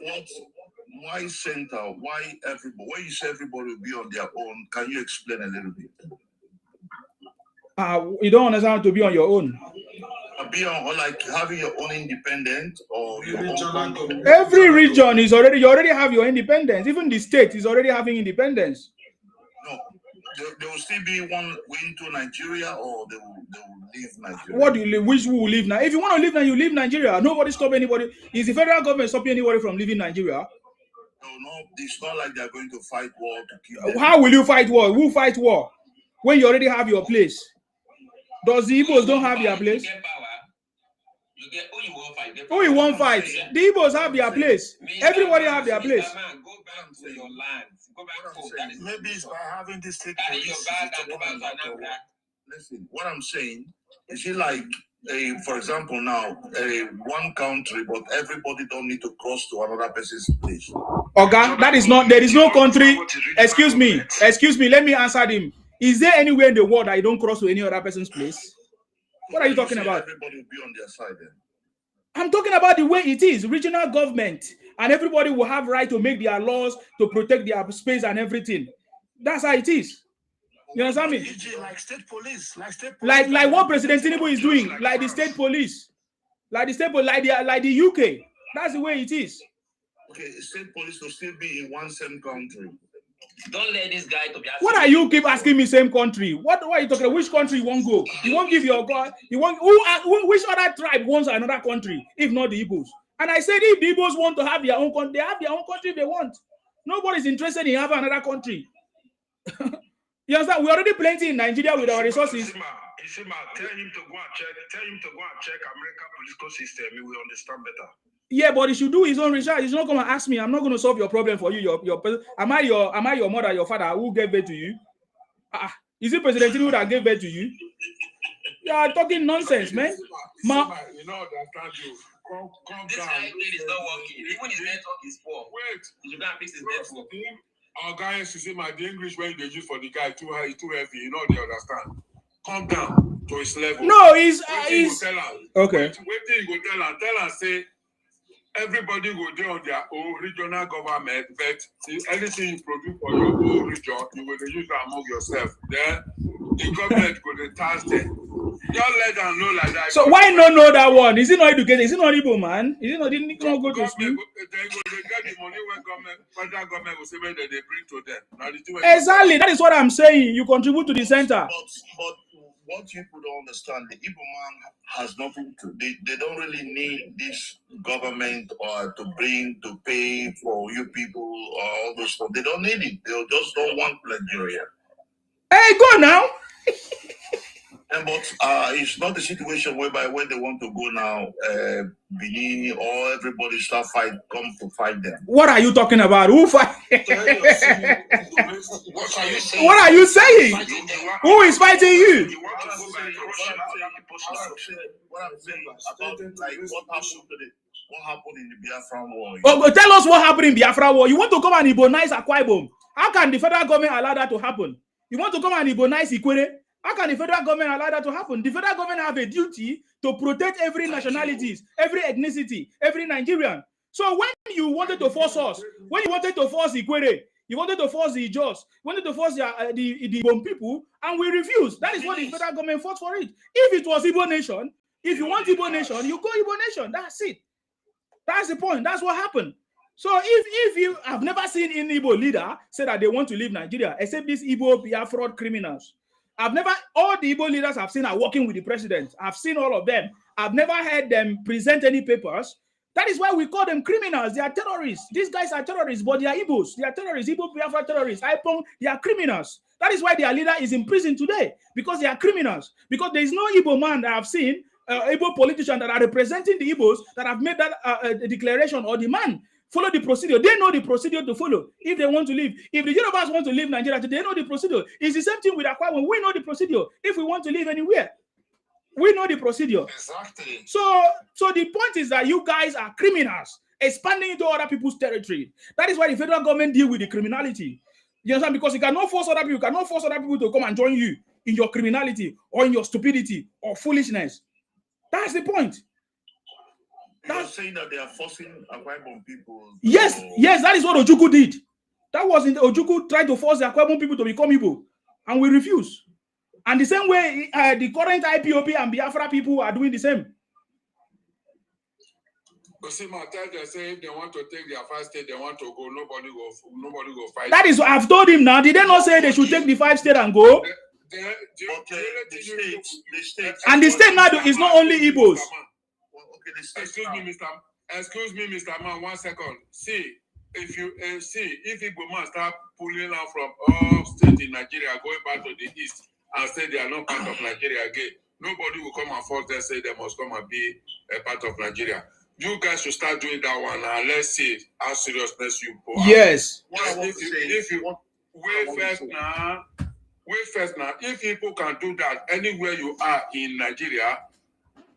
Why center? Why everybody? When you say everybody will be on their own, can you explain a little bit? You don't understand how to be on your own. Be on, or like having your own independent or your own. Every region is already, you already have your independence. Even the state is already having independence. No, there will still be one going to Nigeria, or they will leave Nigeria. What do you live? Which will leave now? If you want to leave now, you leave Nigeria. Nobody stop anybody. Is the federal government stopping anybody from leaving Nigeria? No, it's not like they're going to fight war to keep them. How will you fight war? Who fight war when you already have your place? Does the Igbos don't have their place? Who you won't fight? The Igbos have their place. Everybody have their place. Go back to your land. Go back home. Maybe it's by having this state police. Listen, what I'm saying is it like for example now, one country, but everybody don't need to cross to another person's place. Okay, that is not. There is no country. Excuse me. Let me answer him. Is there anywhere in the world that you don't cross to any other person's place? What are you talking about? Everybody will be on their side then. I'm talking about the way it is, regional government, and everybody will have right to make their laws to protect their space and everything. That's how it is. You understand me? Like state police, like what President Tinubu is doing, like the state police, like the UK. That's the way it is. Okay, state police will still be in one same country. Don't let this guy to be. What are you keep asking me? Same country? What are you talking about? Which country you won't go? You won't give your God. You want which other tribe wants another country if not the Igbos? And I said if the Igbos want to have their own country, they have their own country if they want. Nobody's interested in having another country. You understand? We're already plenty in Nigeria with our resources. Isima, tell him to go and check American political system. He will understand better. Yeah, but he should do his own research. He's not going to ask me. I'm not going to solve your problem for you. Am I your mother, your father who gave birth to you? Is it President Tinubu that gave birth to you? You are talking nonsense, man. You know, understand you. Calm this down. guy is not working. Even his network is poor. Wait. You should go and fix his network. Our guys, you see, the English when they use for the guy too high, too heavy. You know they understand. Calm down to his level. No, he's okay. Wait till you go tell her, say. Everybody will do on their own regional government, but anything you produce for your own region, you will use it among yourself. Then the government will tax them. Just let them know like that. So why not know that one? Is it not educated? Is it not Igbo, man? Is it not? Didn't go to school? They get the money when federal government will say when they bring to them. Exactly. That is what I'm saying. You contribute to the center. But what people don't understand, the Igbo man has nothing to. They don't really need this government or to pay for you people or all those stuff. They don't need it. They just don't want Nigeria. Hey, go now. But it's not the situation whereby when they want to go now, Benin or everybody come to fight them. What are you talking about? Who fight? What are you saying? Who is fighting you? What I'm saying about like what happened in the Biafra war. Oh, tell us what happened in Biafra war. You want to come and Igbonize Akwa Ibom? How can the federal government allow that to happen? You want to come and Igbonize Ikwere? How can the federal government allow that to happen? The federal government have a duty to protect every nationalities, every ethnicity, every Nigerian. So when you wanted to force us, when you wanted to force Ikwere, you wanted to force the Ijos, you wanted to force the Igbo people, and we refused. That is what the federal government fought for it. If it was Igbo nation, if you want Igbo nation, you go Igbo nation. That's it. That's the point. That's what happened. So if you have never seen any Igbo leader say that they want to leave Nigeria, except these Igbo-Biafra criminals. I've never, all the Igbo leaders I've seen are working with the president. I've seen all of them. I've never heard them present any papers. That is why we call them criminals. They are terrorists. These guys are terrorists, but they are Igbos. They are terrorists. Igbo-Biafra terrorists. Ipob, they are criminals. That is why their leader is in prison today, because they are criminals. Because there is no Igbo man that I've seen, Igbo politician that are representing the Igbos that have made that declaration or demand. Follow the procedure. They know the procedure to follow if they want to leave. If the Yorubas want to leave Nigeria, they know the procedure. It's the same thing with Akwa. When we know the procedure, if we want to leave anywhere, we know the procedure. Exactly. So the point is that you guys are criminals expanding into other people's territory. That is why the federal government deal with the criminality. You understand? Because you cannot force other people. You cannot force other people to come and join you in your criminality or in your stupidity or foolishness. That's the point. You're saying that they are forcing Akwa Ibom people. Yes, that is what Ojukwu did. That was in the Ojukwu tried to force the Akwa Ibom people to become Igbo, and we refuse. And the same way, the current IPOB and Biafra people are doing the same. Osima, tell them, say if they want to take their 5 state, they want to go. Nobody go fight. That is what I've told him now. Did they not say they should take the 5 state and go? The state, and the state now is not only Igbos. Excuse me, Mr. Man, 1 second. See, if Igbo man start pulling out from all states in Nigeria, going back to the east, and say they are not part of Nigeria again, nobody will come and force them, say they must come and be a part of Nigeria. You guys should start doing that one, and let's see how seriousness you put. Yes. If you wait first now, if people can do that anywhere you are in Nigeria,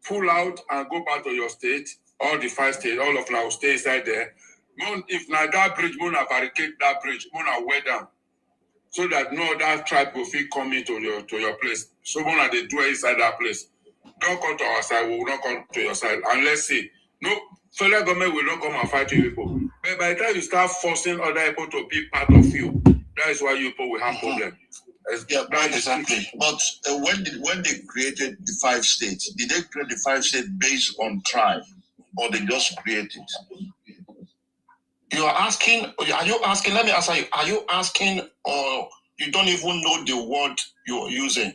pull out and go back to your state, all the 5 states, all of now stay inside there. If now that bridge, Mona barricade that bridge, Mona wear down, so that no other tribe will feel coming to your place. So Mona they do it inside that place. Don't come to our side, we will not come to your side. And let's see. No, federal government will not come and fight you people. But by the time you start forcing other people to be part of you, that is why you people will have problems. Yeah, exactly. But when they created the 5 states, did they create the 5 states based on tribe, or they just created it? Are you asking, let me answer you. Are you asking, or you don't even know the word you're using?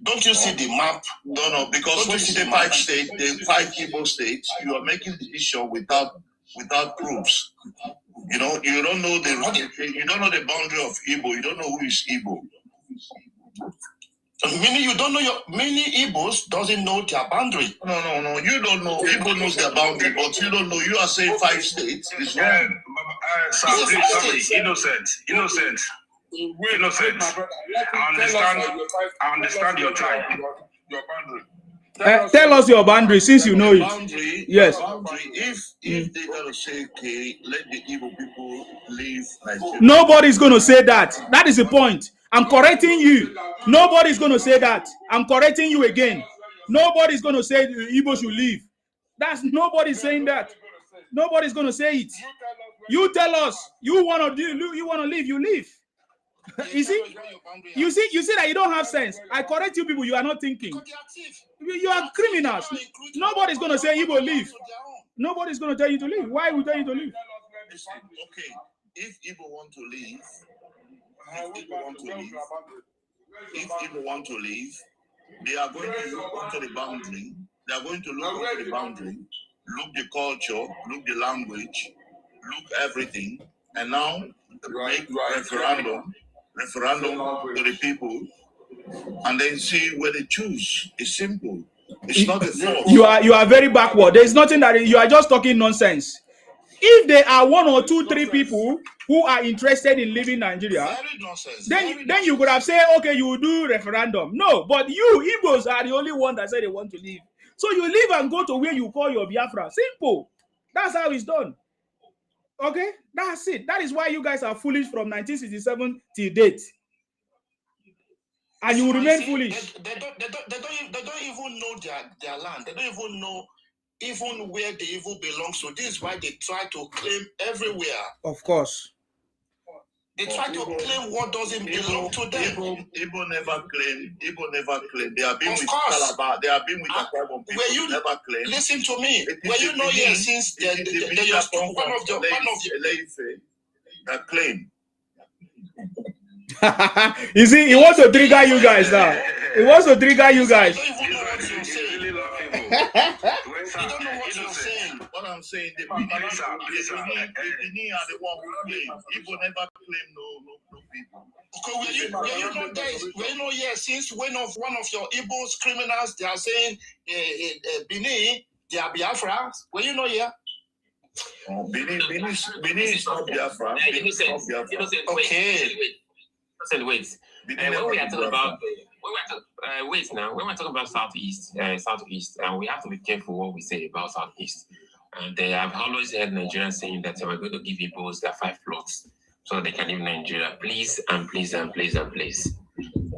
Don't you see the map? No, because when you see the 5 states, the 5 Igbo states, you are making the decision without proofs. You know, you don't know the boundary of Igbo. You don't know who is Igbo. Meaning you don't know many Igbos doesn't know their boundary. No. You don't know. Igbo knows their boundary, but you don't know. You are saying 5 states. It's wrong. Innocent. I understand your tribe. Your boundary. Tell us your boundary, since you know it. Boundary, yes. Boundary. If they're gonna say, okay, let the Igbo people leave Nigeria. Nobody's gonna say that. That is the point. I'm correcting you. Nobody's gonna say that. I'm correcting you again. Nobody's gonna say the Igbo should leave. Nobody's saying that. Nobody's gonna say it. You tell us. You wanna leave. You leave. You see that you don't have sense. I correct you people. You are not thinking. You are criminals. Nobody's gonna say Igbo leave. Nobody's gonna tell you to leave. Why would tell you to leave? Okay, if Igbo want to leave, they are going to look onto the boundary. They are going to look onto the boundary, look the culture, look the language, look everything, and now make referendum to the people, and then see where they choose. It's simple. It's not a force. You are very backward. There is nothing that you are just talking nonsense. If there are 1 or 2, 3 people who are interested in leaving Nigeria, then you could have said, okay, you will do referendum. No, but you Igbos are the only one that said they want to leave. So you leave and go to where you call your Biafra. Simple. That's how it's done. Okay, that's it. That is why you guys are foolish from 1967 till date. And you will remain foolish. They don't even know their land. They don't even know even where the evil belongs to. This is why they try to claim everywhere. Of course. They try to claim what doesn't belong to them. Igbo never claim. They have been with Calabar. They have been with the tribal people. Were you never claim? Listen to me. Were you not here since one of the that claim? You see, he wants to trigger you guys now. He wants to trigger you guys. You don't know what you're saying. What I'm saying, the Benin are the one who claim. Igbo never claim no people. Okay, were you not here since when one of your Igbo's criminals they are saying Benin, they are Biafra? Were you not here? Benin is not Biafra. Okay. Wait. When we are talking about when we're talking about southeast, we have to be careful what we say about southeast. And they have always heard Nigerians saying that we're going to give Igbos their 5 plots so they can live in Nigeria. Please and please and please and please.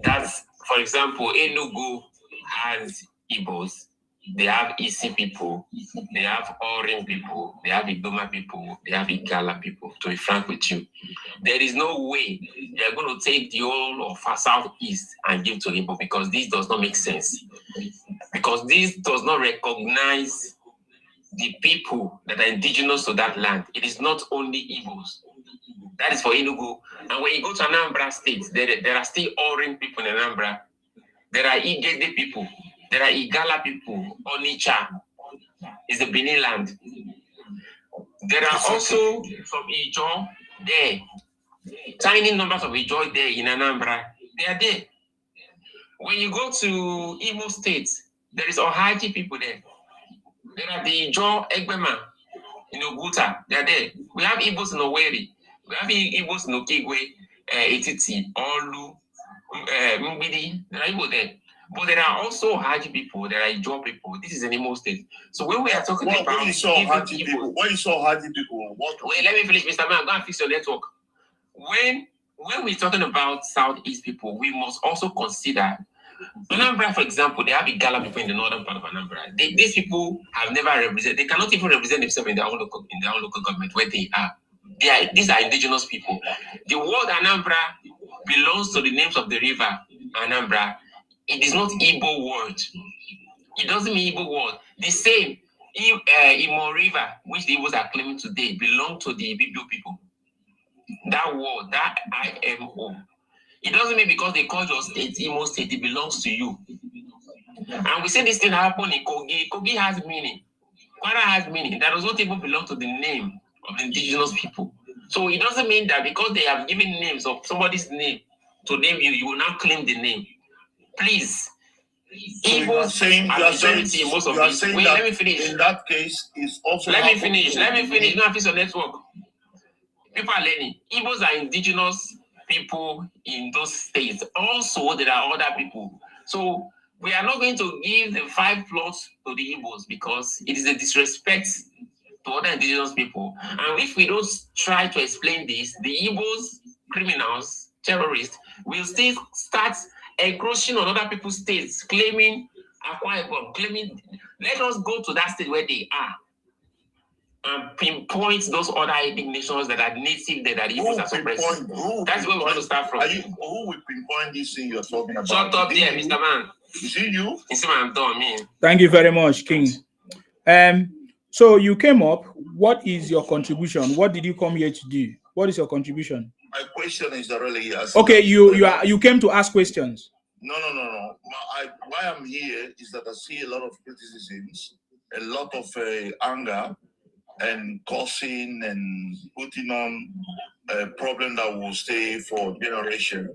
That's, for example, Enugu has Igbos. They have Isi people, they have Orin people, they have Idoma people, they have Igala people, to be frank with you. There is no way they're going to take the whole of our southeast and give to Igbo, because this does not make sense. Because this does not recognize the people that are indigenous to that land. It is not only Igbos. That is for Enugu. And when you go to Anambra State, there are still Orin people in Anambra. There are Igede people. There are Igala people. Onitsha is the Benin land. There are also some Ijo there. Tiny numbers of Ijo there in Anambra. They are there. When you go to Imo State, there is Ohaji people there. There are the Ijo Egbema in Oguta. They are there. We have Igbos in Owerri. We have Igbos in Okigwe, Etiti, Olu, Mbidi. There are Igbo there. But there are also Haji people, there are Ijo people. This is an Imo State. So when we are talking about when you saw Haji people, what? Wait, let me finish, Mr. Man. Go and fix your network. When we're talking about Southeast people, we must also consider Anambra, for example. They have Igala people in the northern part of Anambra. These people have never represented. They cannot even represent themselves in their own local government where they are. These are indigenous people. The word Anambra belongs to the names of the river Anambra. It is not Igbo word. It doesn't mean Igbo word. The same Imo River, which the Igbos are claiming today, belong to the Ibibio people. That word, that IMO. It doesn't mean because they call your state Imo State, it belongs to you. And we say this thing happened in Kogi. Kogi has meaning. Kwara has meaning. That does not even belong to the name of the indigenous people. So it doesn't mean that because they have given names of somebody's name to name you, you will now claim the name. Please. So you are saying Wait, let me finish. In that case, it's also. Let me finish. Now fix your network. People are learning. Igbos are indigenous people in those states. Also, there are other people. So we are not going to give the 5 plots to the Igbos because it is a disrespect to other indigenous people. And if we don't try to explain this, the Igbos, criminals, terrorists, will still start encroaching on other people's states, claiming, let us go to that state where they are and pinpoint those other ethnic nations that are native there, that Igbos are suppressing. That's where we're going to start from. Who will pinpoint this thing you're talking about? Shut up there, Mr. Man. Is it you? You see what I'm doing, me. Thank you very much, King. So you came up. What is your contribution? What did you come here to do? What is your contribution? My question is really okay. You came to ask questions. No. Why I'm here is that I see a lot of criticisms, a lot of anger, and causing and putting on a problem that will stay for generation,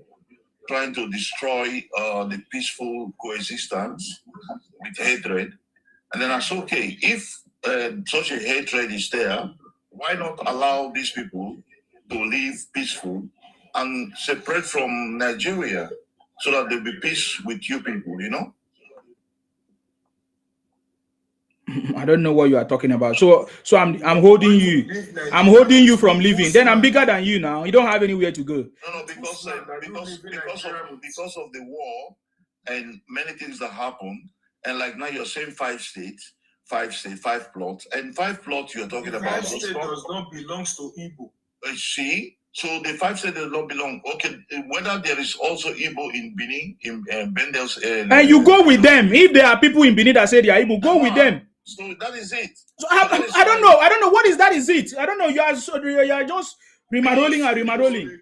trying to destroy the peaceful coexistence with hatred. And then I said, okay, if such a hatred is there, why not allow these people to live peaceful and separate from Nigeria so that there'll be peace with you people, you know? I don't know what you are talking about. So I'm holding you. I'm holding you from leaving. Then I'm bigger than you now. You don't have anywhere to go. No, because of the war and many things that happened, and like now you're saying 5 states, 5 plots, and 5 plots you're talking about. 5 states does not belong to Igbo. See, so the 5 states does not belong. Okay, whether there is also Igbo in Benin, in Bendel's. And you go with them. If there are people in Benin that say they are Igbo, go with them. So that is it. So I don't know. I don't know what is that. Is it? I don't know. You are just remarolling and remarolling.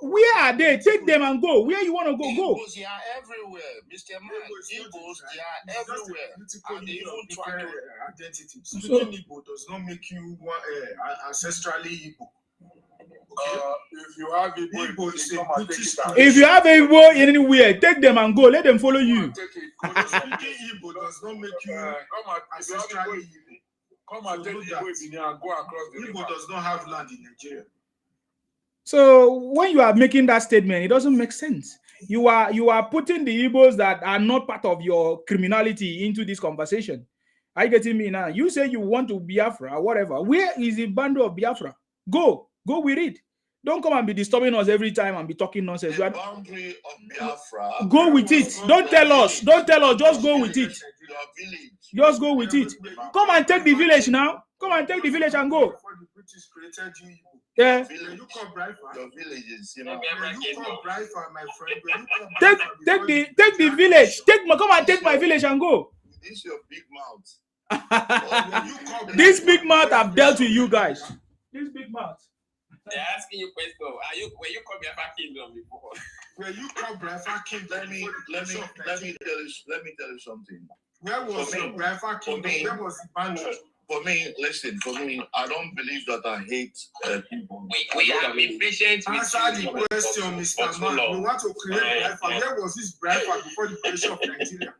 Where are they? Take them and go. Where you want to go? Go. Igbos, they are everywhere, Mr. Man. Igbos, they are everywhere. And they even try identity. Speaking Igbo does not make you ancestrally Igbo. If you have Igbo, if you have Igbo anywhere, take them and go. Let them follow you. Speaking Igbo does not make you ancestrally Igbo. Come and take Igbo and go across the river. Igbo does not have land in Nigeria. So when you are making that statement, it doesn't make sense. You are putting the Igbos that are not part of your criminality into this conversation. Are you getting me now? You say you want to Biafra or whatever. Where is the bundle of Biafra? Go with it. Don't come and be disturbing us every time and be talking nonsense. The boundary of Biafra. Go with it. Don't tell us. Just go with it. Just go with it. Come and take the village now. Come and take the village and go. The British created you. Yeah. When you come Biafra, your villages, when you come Biafra, my friend, when you come take the village. Come and take my village and go. This is your big mouth. This big mouth I've dealt with you guys. This big mouth. They're asking you question. Were you come Biafra Kingdom before? When you come Biafra Kingdom, let me tell you something. Where was your Biafra Kingdom? Where was the boundary? For me, I don't believe that I hate people. We have been patient with answer the question, Mr. Man. We want to create Biafra. Where was this Biafra before the creation of Nigeria?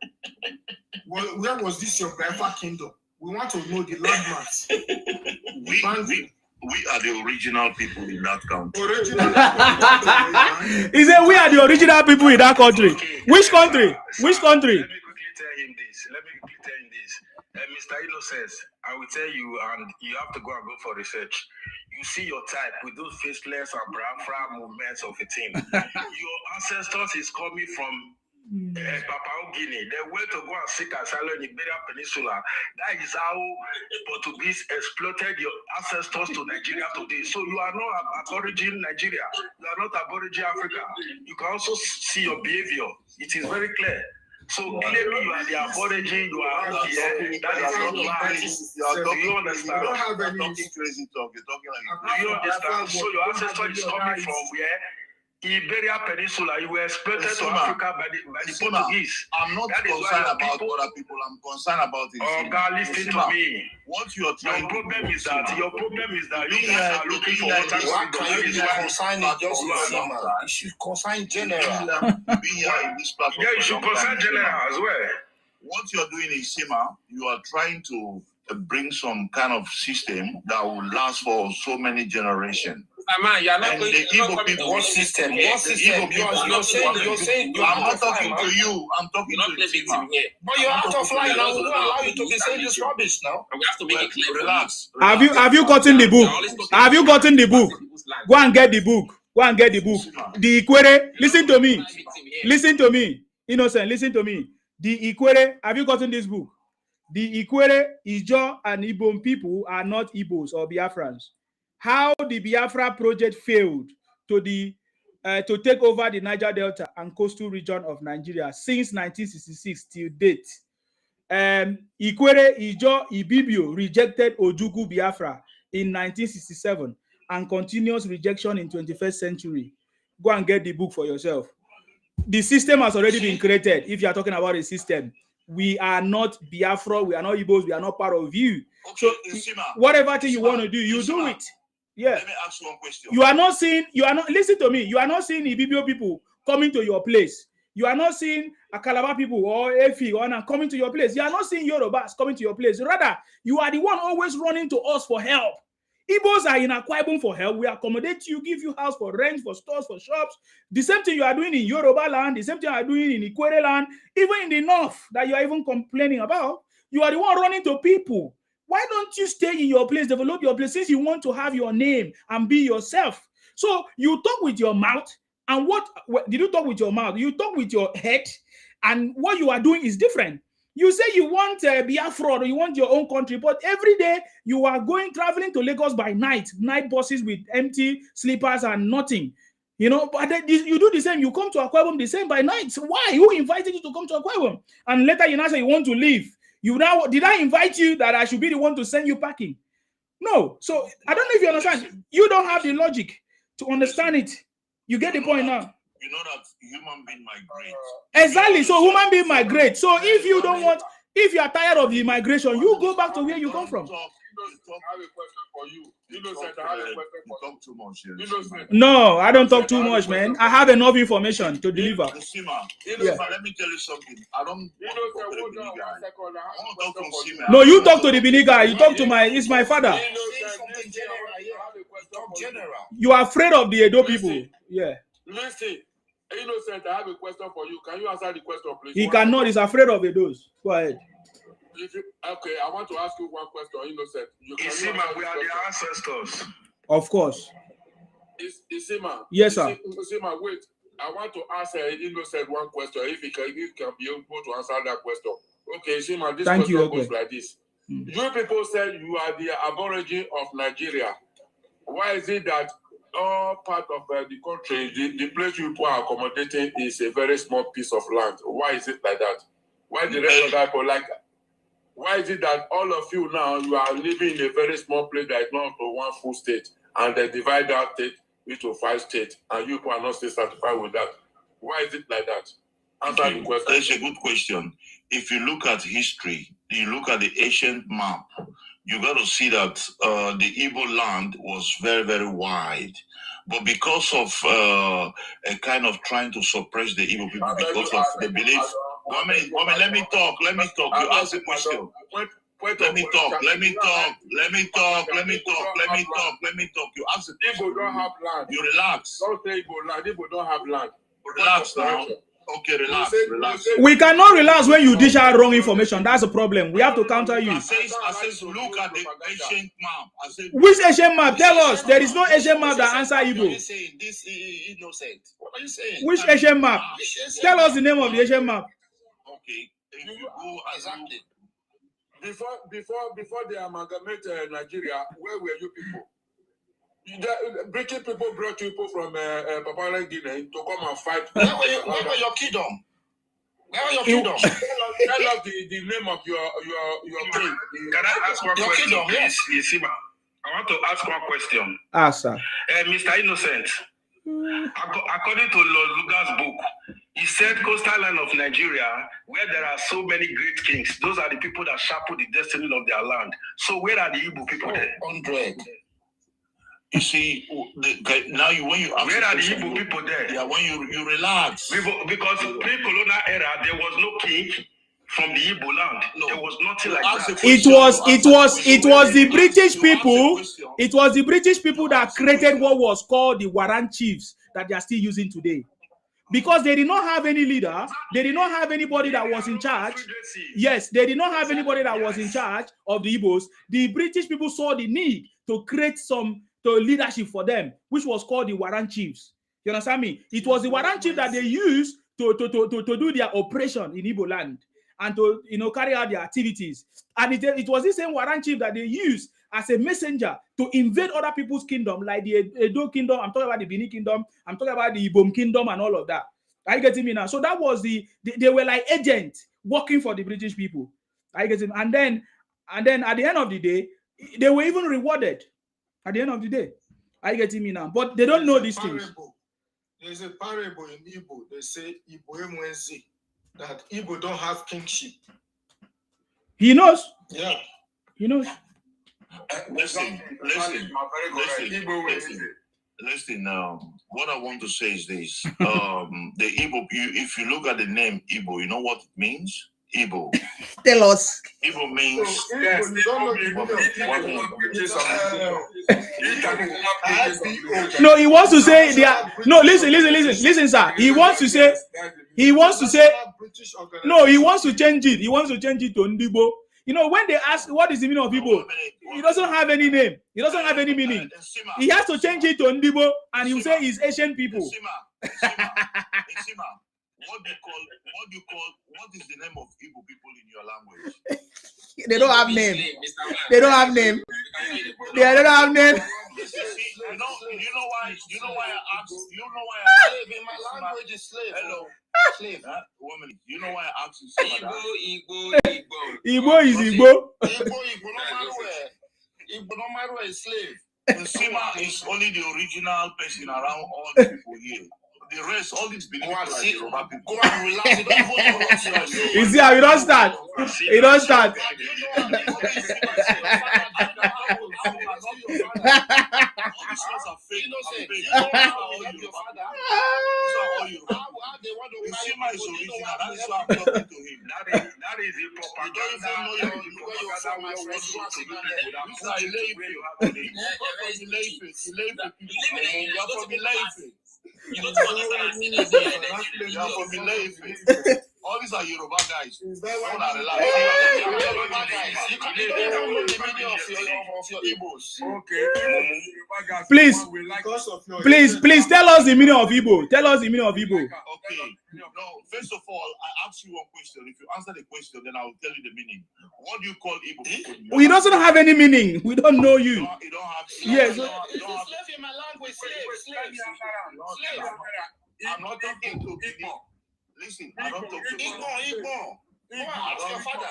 Where was this your Biafra Kingdom? We want to know the landmass. We are the original people in that country. He said we are the original people in that country. Which country? Which country? Let me quickly tell him this. Mr. Innocence, I will tell you, and you have to go and go for research. You see your type with those faceless and Biafra movements of a team. Your ancestors is coming from Papua Guinea. They went to go and seek asylum in Iberian Peninsula. That is how Portuguese exploited your ancestors to Nigeria today. So you are not Aborigine Nigeria. You are not Aborigine Africa. You can also see your behavior. It is very clear. So claiming you are the Aborigine, you are that is not right. Do you understand? You don't have any talking crazy talk. You're talking like. Do you understand? So your ancestor is coming from where? Iberian Peninsula, you were exploited to Africa by the Portuguese. I'm not concerned about other people. I'm concerned about it. Oh, God, listen to me. What you're trying your problem is that you guys are looking for water. Why can you be consigned just you should consign general. Yeah, you should consign general as well. What you're doing is, Sima, you are trying to bring some kind of system that will last for so many generations. Man, you're not and going the Igbo people, what system? You're saying I'm not talking to you. I'm talking to Tima. But you're out of line now. We don't allow you to be saying this rubbish now. We have to make it clear. Relax. Have you gotten the book? Have you gotten the book? Go and get the book. Go and get the book. The Ikwere, listen to me. Listen to me. Innocent, listen to me. The Ikwere, have you gotten this book? The Ikwere, Ijo, and Ibom people are not Igbos or Biafrans. How the Biafra project failed to take over the Niger Delta and coastal region of Nigeria since 1966 till date. Ikwere, Ijo, Ibibio rejected Ojugu Biafra in 1967 and continuous rejection in 21st century. Go and get the book for yourself. The system has already been created. If you are talking about a system, we are not Biafra, we are not Igbos, we are not part of you. Okay, so whatever thing you want to do, you do it. Yeah. Let me ask you one question. Listen to me. You are not seeing Ibibio people coming to your place. You are not seeing Calabar people or Efi or Ana coming to your place. You are not seeing Yorubas coming to your place. Rather, you are the one always running to us for help. Igbos are in Akwa Ibom for help. We accommodate you, give you house for rent, for stores, for shops. The same thing you are doing in Yoruba land, the same thing you are doing in Ikwere land, even in the north that you are even complaining about. You are the one running to people. Why don't you stay in your place, develop your place, since you want to have your name and be yourself? So you talk with your mouth, and what did you talk with your mouth? You talk with your head, and what you are doing is different. You say you want Biafra, or you want your own country, but every day you are traveling to Lagos by night buses with empty sleepers and nothing. You know, but then you do the same. You come to Akwa Ibom the same by night. Why? Who invited you to come to Akwa Ibom? And later you now say you want to leave. Did I invite you that I should be the one to send you packing? No. So I don't know if you understand. You don't have the logic to understand it. You get the point now. You know that human being migrate. Exactly. So human being migrate. So if you don't want, if you are tired of the migration, you go back to where you come from. I have a question for you. Innocent, I have a question for you. Talk too much. Innocent. No, I don't talk too much, man. I have enough information to deliver. Yeah. Let me tell you something. I don't talk to Sima. No, you talk to the Bini guy. You talk to it's my father. You are afraid of the Edo people. Yeah. Listen, Innocent, I have a question for you. Can you answer the question, please? He cannot. He's afraid of Edos. Go ahead. Okay, I want to ask you one question, Innocent. Isima, we are the ancestors. Of course. Isima. Yes, sir. Isima, wait. I want to ask Innocent one question. If he can be able to answer that question. Okay, Isima, this question goes like this. You people said you are the aborigine of Nigeria. Why is it that all part of the country, the place you people are accommodating is a very small piece of land? Why is it like that? Why the rest of that people like? Why is it that all of you now, you are living in a very small place that is not one full state, and they divide that state into 5 states, and you are not still satisfied with that? Why is it like that? Answer the question. That's a good question. If you look at history, you look at the ancient map, you got to see that the Igbo land was very, very wide. But because of a kind of trying to suppress the Igbo people, because of the belief. Let me talk. You ask a question. Let me talk. You ask a question. Igbo don't have land. You relax. Don't say Igbo land. Igbo don't have land. Relax now. Okay, relax. We cannot relax when you dish out wrong information. That's a problem. We have to counter you. I says, look at the ancient map. Which ancient map? Tell us. There is no ancient map that answer Igbo. What are you saying? This is innocent. What are you saying? Which ancient map? Tell us the name of the ancient map. Okay. If you go exactly. Before they amalgamate Nigeria, where were you people? British people brought you people from Papua Guinea to come and fight. Where were your kingdom? Where were your kingdom? Tell us the name of your king. Can I ask one question? Kingdom, yes. Isima, I want to ask one question. Ask, sir. Mr. Innocent, according to Lord Luga's book, he said coastal line of Nigeria, where there are so many great kings, those are the people that sharpen the destiny of their land. So where are the Igbo people there? 100. You see, when you ask where are the Igbo people there? Yeah, when you relax. Because pre-colonial era, there was no king from the Igbo land. No. There was nothing like that. It was the British people. It was the British people that created what was called the Warrant Chiefs that they are still using today. Because they did not have any leader, they did not have anybody that was in charge. Yes, they did not have anybody that was in charge of the Igbos. The British people saw the need to create some leadership for them, which was called the Warrant Chiefs. You understand me? It was the Warrant Chief that they used to do their operation in Igbo land and to carry out their activities. And it was the same Warrant Chief that they used as a messenger to invade other people's kingdom, like the Edo kingdom. I'm talking about the Bini kingdom. I'm talking about the Ibom kingdom and all of that. Are you getting me now? So that was they were like agents working for the British people. Are you getting me? And then at the end of the day, they were even rewarded. At the end of the day, are you getting me now? But they don't know these things. There's a parable in Igbo. They say Igbo Emwenzi, that Igbo don't have kingship. He knows. Yeah. He knows. Listen. What I want to say is this: the Igbo. If you look at the name Igbo, you know what it means. Igbo. Tell us. Igbo means. No, he wants to say they are. No, listen, sir. He wants to say. No, he wants to change it. He wants to change it to Ndibo. You know, when they ask what is the meaning of Igbo, he doesn't have any name. He doesn't have any meaning. He has to change it to Ndibo, and he will say he's Asian people. What is the name of Igbo people in your language? They don't have name. They don't have name. They don't have name. You know why I asked? You know why I asked? In my language is slave. Hello. Slave. Woman, you know why I asked you? Igbo is Igbo. Igbo no matter where. Igbo no matter where is slave. Nsima is only the original person around all the people here. The rest, all these people are Yoruba people. Go and relax. You don't even know what you are saying. You see how you don't start? You don't start. All these ones are fake. Nsima is original. That is why I'm talking to him. That is the propaganda. You don't even know your all these are Yoruba guys. You don't know the meaning of your Igbos. Okay. Please tell us the meaning of Igbo. Tell us the meaning of Igbo. Okay. No, first of all, I ask you one question. If you answer the question, then I will tell you the meaning. What do you call Igbo people? We doesn't have any meaning. We don't know you. You don't have. Yes. Slave in my language. Slave. I'm not talking to Igbo. Listen, I don't talk to Igbo. Go and ask your father.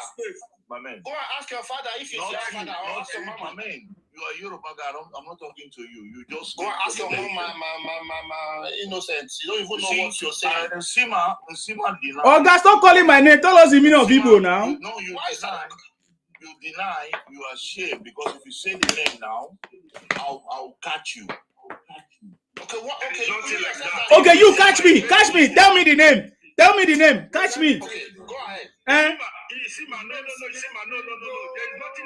My man. Go and ask your father if he's your father or ask your mama. My man, you are Yoruba guy. I'm not talking to you. You just go and ask your mom. My innocent. You don't even know what you're saying. Nsima deny. Oh, God, stop calling my name. Tell us the meaning of Igbo now. No, you deny. You deny. You are ashamed because if you say the name now, I'll catch you. Okay, what? Okay, you catch me. Catch me. Tell me the name. Tell me the name. Catch me. Okay, go ahead. No. There's nothing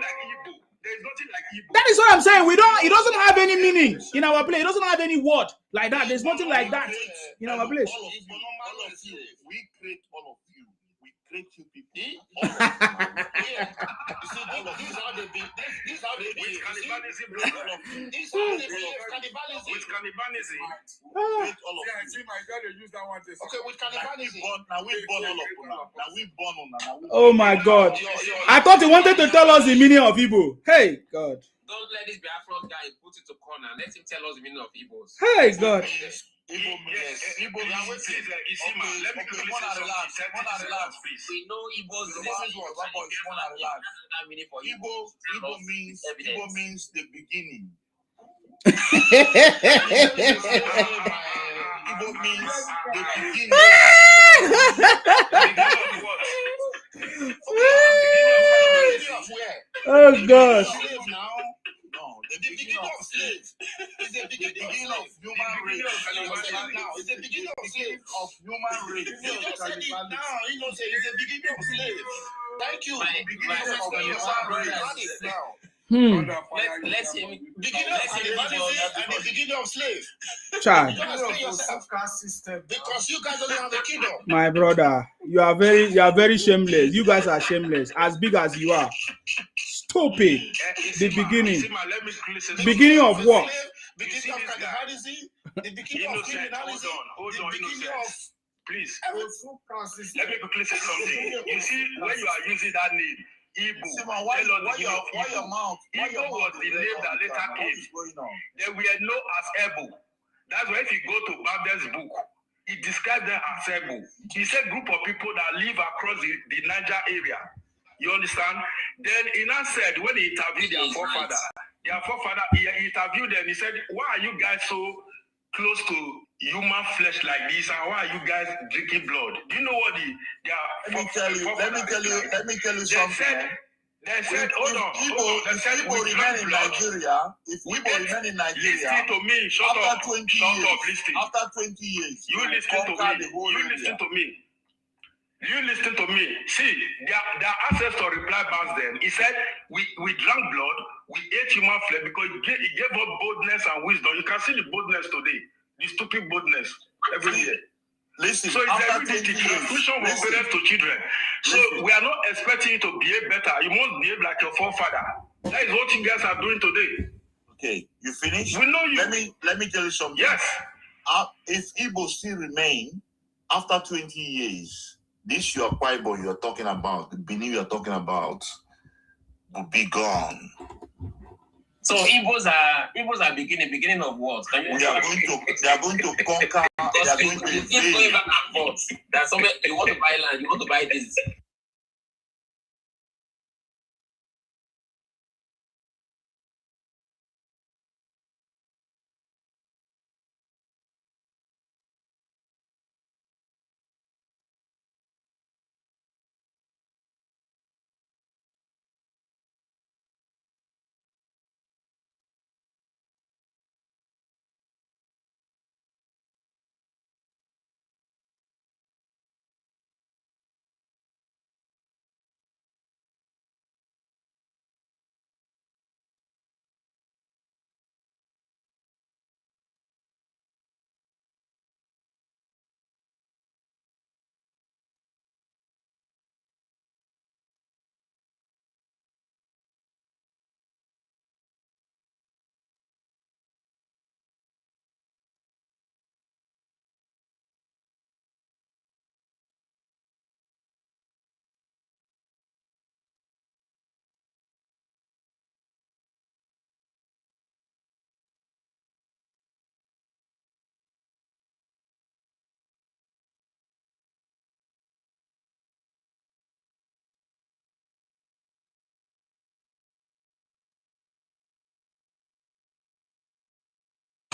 like Igbo. There's nothing like Igbo. That is what I'm saying. It doesn't have any meaning in our place. It doesn't have any word like that. There's nothing like that in our place. All of you. We create all of you. We create you people. Which cannibalism. Okay, with cannibalism. Now we born all of them. Now we born on. Oh my God! I thought you wanted to tell us the meaning of Igbo. Hey God! Don't let this Biafra guy put it to corner. Let him tell us the meaning of Igbos. Hey God! Igbo means. Let me relax. We know Igbos. Igbo means the beginning. Igbo means the beginning. Oh gosh. No, the beginning of slave is the beginning of human race. Now, it's the beginning of slave of human race. You just said it now. You know, say it's the beginning of slave. Thank you. The beginning of human race. Now. Let's him. Beginning of cannibalism and the beginning of slave. Child. You don't explain yourself. Because you guys only have the kingdom. My brother, you are very shameless. You guys are shameless. As big as you are. Stupid. The beginning. Beginning of what? Beginning of cannibalism. The beginning of criminalism. The beginning of. Please. Let me quickly say something. You see, when you are using that name, Igbo, why your mouth? Igbo was the name that later came. They were known as Ebo. That's why if you go to Babel's book, he described them as Ebo. He said group of people that live across the Niger area. You understand? Then he now said when he interviewed their forefather, he interviewed them. He said, "Why are you guys so close to human flesh like this? And why are you guys drinking blood?" Do you know what Let me tell you something. They said, hold on. If Igbo remain in Nigeria, listen to me. Shut up. After 20 years, you listen to me. You listen to me. See, their ancestor replied back then. He said, we drank blood, we ate human flesh because it gave us boldness and wisdom. You can see the boldness today, the stupid boldness every year. Listen, So it's after every 20 years, transmission from parents to children. So we are not expecting you to behave better. You must behave like your forefather. That is what you guys are doing today. Okay, you finish? We know you. Let me tell you something. Yes. If Igbo still remain after 20 years, this your Bible you're talking about, the Benin you're talking about, will be gone. So Igbos are beginning of what? They are going to conquer. They are going to keep going back and forth. That somewhere you want to buy land, you want to buy this.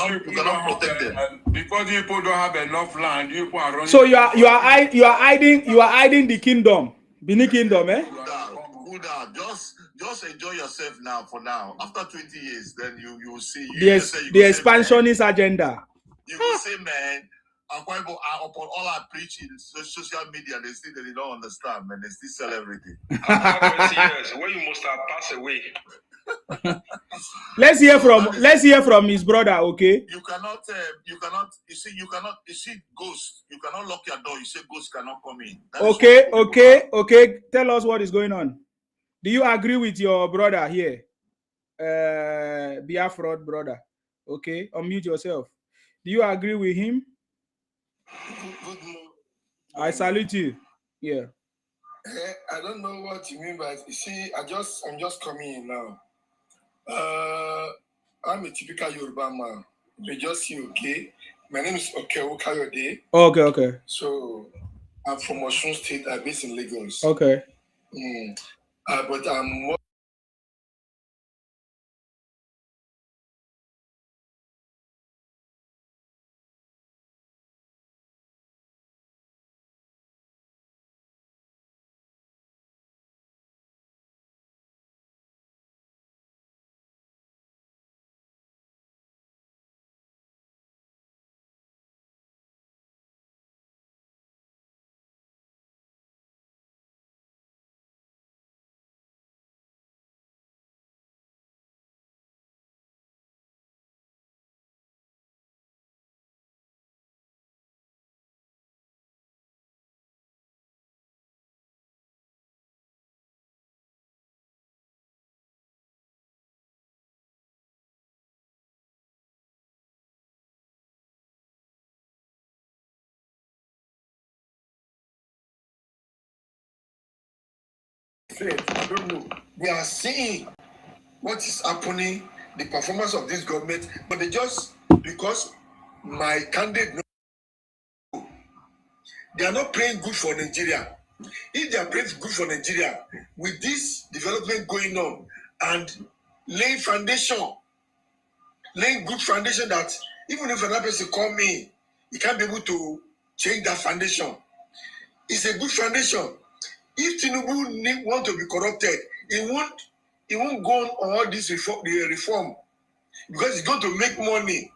You cannot protect them. Because people don't have enough land, you are running. So you are hiding the kingdom, Benin kingdom, eh? Just enjoy yourself now. For now, after 20 years, then you will see The expansionist agenda. You will say, man, upon all I preach in social media, they say they don't understand, man. They still sell everything. After 20 years, when you must have passed away. Let's hear from his brother, okay? You see ghosts. You cannot lock your door. You say ghosts cannot come in. Okay. Tell us what is going on. Do you agree with your brother here? Biafra brother. Okay, unmute yourself. Do you agree with him? I salute you. Yeah. I don't know what you mean by, you see, I'm just coming in now. I'm a typical Yoruba man. You just see, okay. My name is Okewo Kayode. Okay. So I'm from Osun State. I'm based in Lagos. Okay. But I'm more. I don't know. We are seeing what is happening, the performance of this government, but they just, because my candidate, they are not praying good for Nigeria. If they are praying good for Nigeria, with this development going on and laying good foundation that even if another person call me, he can't be able to change that foundation. It's a good foundation. If Tinubu want to be corrupted, he won't go on all this reform because he's going to make money.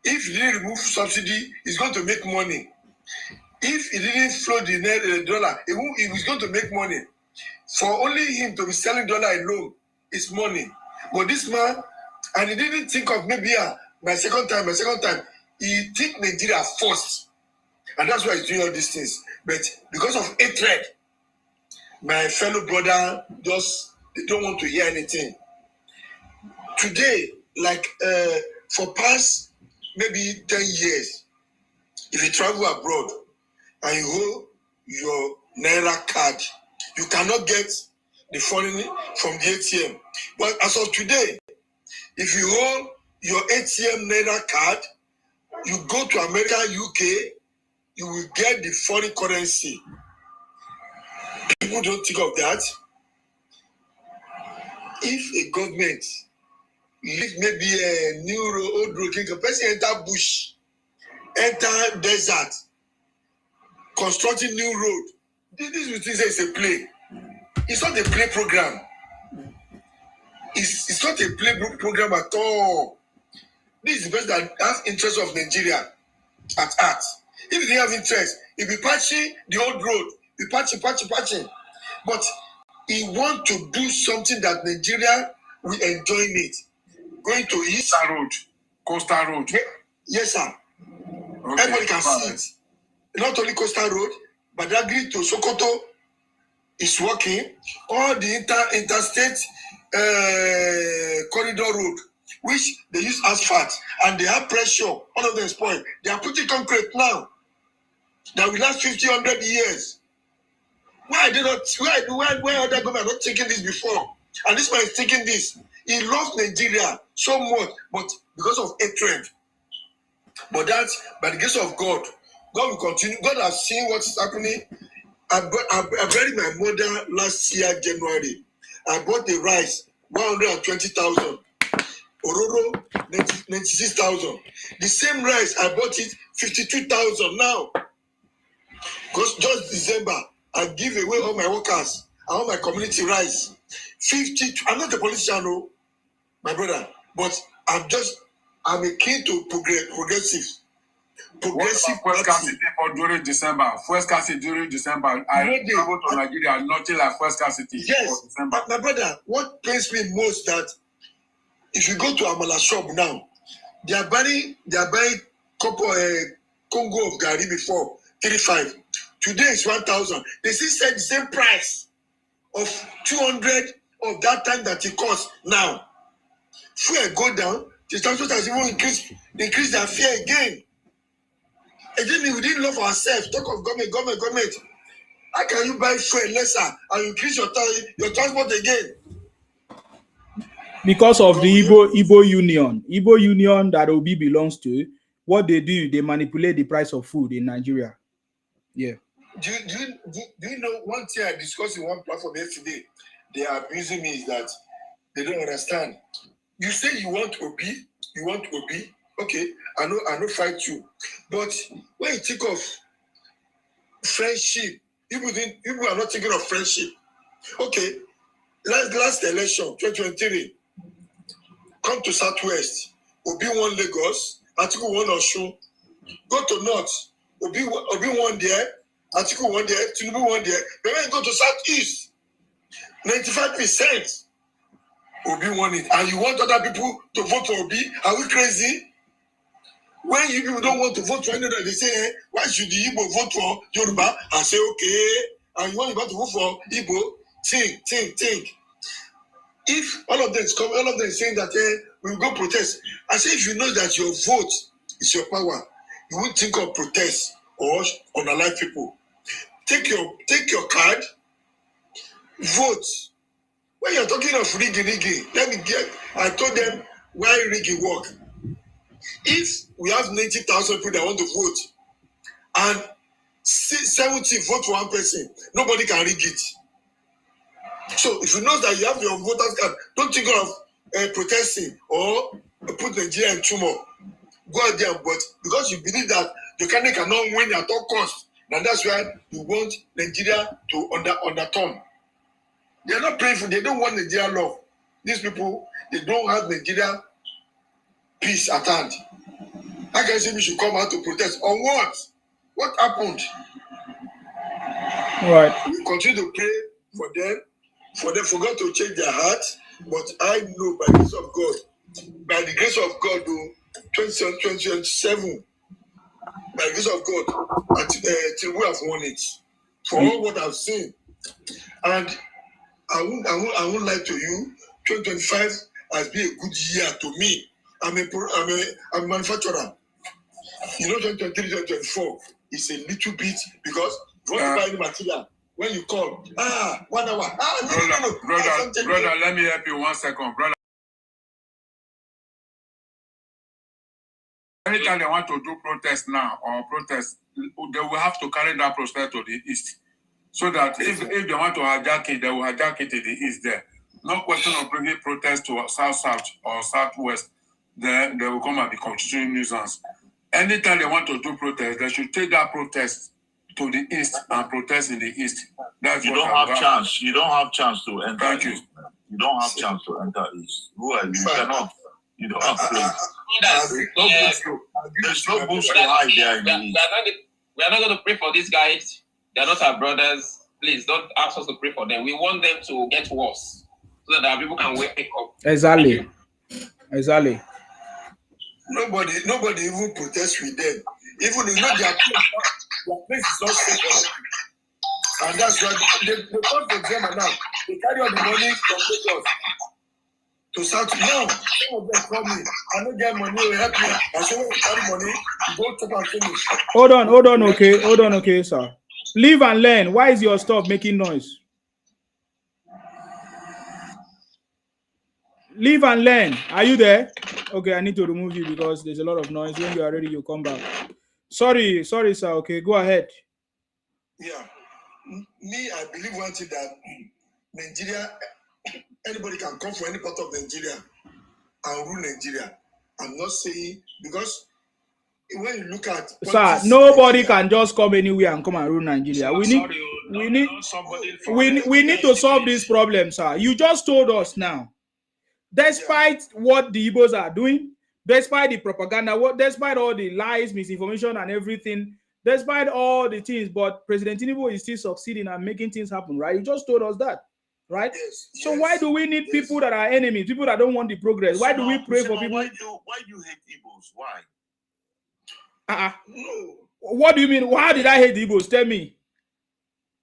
If he didn't remove subsidy, he's going to make money. If he didn't float the dollar, he was going to make money. For only him to be selling dollar alone, it's money. But this man, and he didn't think of maybe my second time. He think Nigeria first. And that's why he's doing all these things. But because of hatred, my fellow brother they don't want to hear anything. Today, like for past maybe 10 years, if you travel abroad and you hold your Naira card, you cannot get the foreign from the ATM. But as of today, if you hold your ATM Naira card, you go to America, UK, you will get the foreign currency. People don't think of that. If a government leave maybe a new road, old road, a person enter bush, enter desert, constructing new road, this is a play. It's not a play program. It's not a play program at all. This is the person that has interest of Nigeria at heart. If they have interest, if you patching the old road, you patching. But he want to do something that Nigeria will enjoy it. Going to East Road, Coastal Road. Yes, sir. Okay. Everybody can see it. Not only Coastal Road, but Badagry to Sokoto is working. All the interstate corridor road, which they use asphalt and they have pressure, all of them spoil. They are putting concrete now that will last 50, 100 years. Why other government are not taking this before? And this man is taking this. He loves Nigeria so much, but because of hatred. But that's by the grace of God. God will continue. God has seen what's happening. I buried my mother last year, January. I bought the rice, 120,000. Ororo, 96,000. The same rice, I bought it, 52,000 now. Because just December, I give away all my workers, all my community rice. 50, I'm not a politician, no, my brother, but I'm a key to progressive. Progressive First Cassidy for during December. First Cassidy during December. I travel to Nigeria, nothing like First Cassidy. Yes, my brother, what pains me most that if you go to Amala shop now, they are buying couple Congo of Gary before 35. Today is 1,000. They still said the same price of 200 of that time that it costs now. Fuel go down, the transport has even increase their fare again. Again, we didn't love ourselves. Talk of government. How can you buy fuel lesser and increase your transport again? Because of the Igbo Union that Obi belongs to, what they do, they manipulate the price of food in Nigeria. Yeah. Do you know one thing I discussed in one platform yesterday? They are abusing me is that they don't understand. You say you want Obi. Okay, I know fight you. But when you think of friendship, people are not thinking of friendship. Okay, last election, 2023, come to Southwest. Obi won Lagos, Atiku won Osun. Go to North, Obi won there, Atiku won there, Tinubu won there. But when you go to Southeast, 95%, Obi won it. And you want other people to vote for Obi? Are we crazy? When you people don't want to vote for another, they say, why should the Igbo vote for Yoruba? I say, okay. And you want to vote for Igbo? Think. If all of them is saying that we'll go protest. I say, if you know that your vote is your power, you won't think of protest or unalive people. Take your card, vote. When you're talking of rigging, I told them why rigging work. If we have 90,000 people that want to vote and 70 vote for one person, nobody can rig it. So if you know that you have your voters card, don't think of protesting or put Nigeria in tumor. Go out there, but because you believe that the candidate cannot win at all costs, and that's why you want Nigeria to underturn. They are not praying for. They don't want Nigeria love. These people, they don't have Nigeria peace at hand. How can you say we should come out to protest? On what? What happened? All right. We continue to pray for them, for God to change their hearts. But I know by the grace of God, 2027, by the grace of God, till we have won it. For all what I've seen, and I won't lie to you. 2025 has been a good year to me. I'm a manufacturer. You know, 2023, 2024 is a little bit because you want to buy any material. When you call, 1 hour. No. Brother, let me help you 1 second, brother. Anytime they want to do protest now or protest, they will have to carry that protest to the east. So that if they want to hijack it, they will hijack it to the east there. No question of bringing protest to south or southwest. Then they will come and be constituting nuisance. Anytime they want to do protest, they should take that protest to the east and protest in the east. That's You don't have chance. You don't have chance to enter east. You don't have chance to enter east. Who are you? You cannot. You don't have place. There's no boost to hide there in the east. We are not going to pray for these guys. They are not our brothers. Please don't ask us to pray for them. We want them to get worse so that our people can wake up. Exactly. Nobody even protests with them. Even you know their place is not safe. And that's why they come to them and now they carry all the money from Lagos to South. Now some of them call me. I don't get money, will help me. I say when you carry money, you go chop and finish. Hold on, okay, sir. Live and learn. Why is your stuff making noise? Live and learn. Are you there? Okay, I need to remove you because there's a lot of noise. When you are ready, you come back. Sorry, sir. Okay, go ahead. Yeah. Me, I believe one thing that Nigeria, anybody can come from any part of Nigeria and rule Nigeria. I'm not saying because when you look at sir, nobody can just come anywhere and come and rule Nigeria. We need to solve this problem, sir. You just told us now. Despite what the Igbos are doing, despite the propaganda, despite all the lies, misinformation, and everything, despite all the things, but President Tinubu is still succeeding and making things happen, right? You just told us that, right? Yes, so why do we need people that are enemies, people that don't want the progress? Why do we pray for people? Why do you hate Igbos? Why? No. What do you mean? Why did I hate the Igbos? Tell me.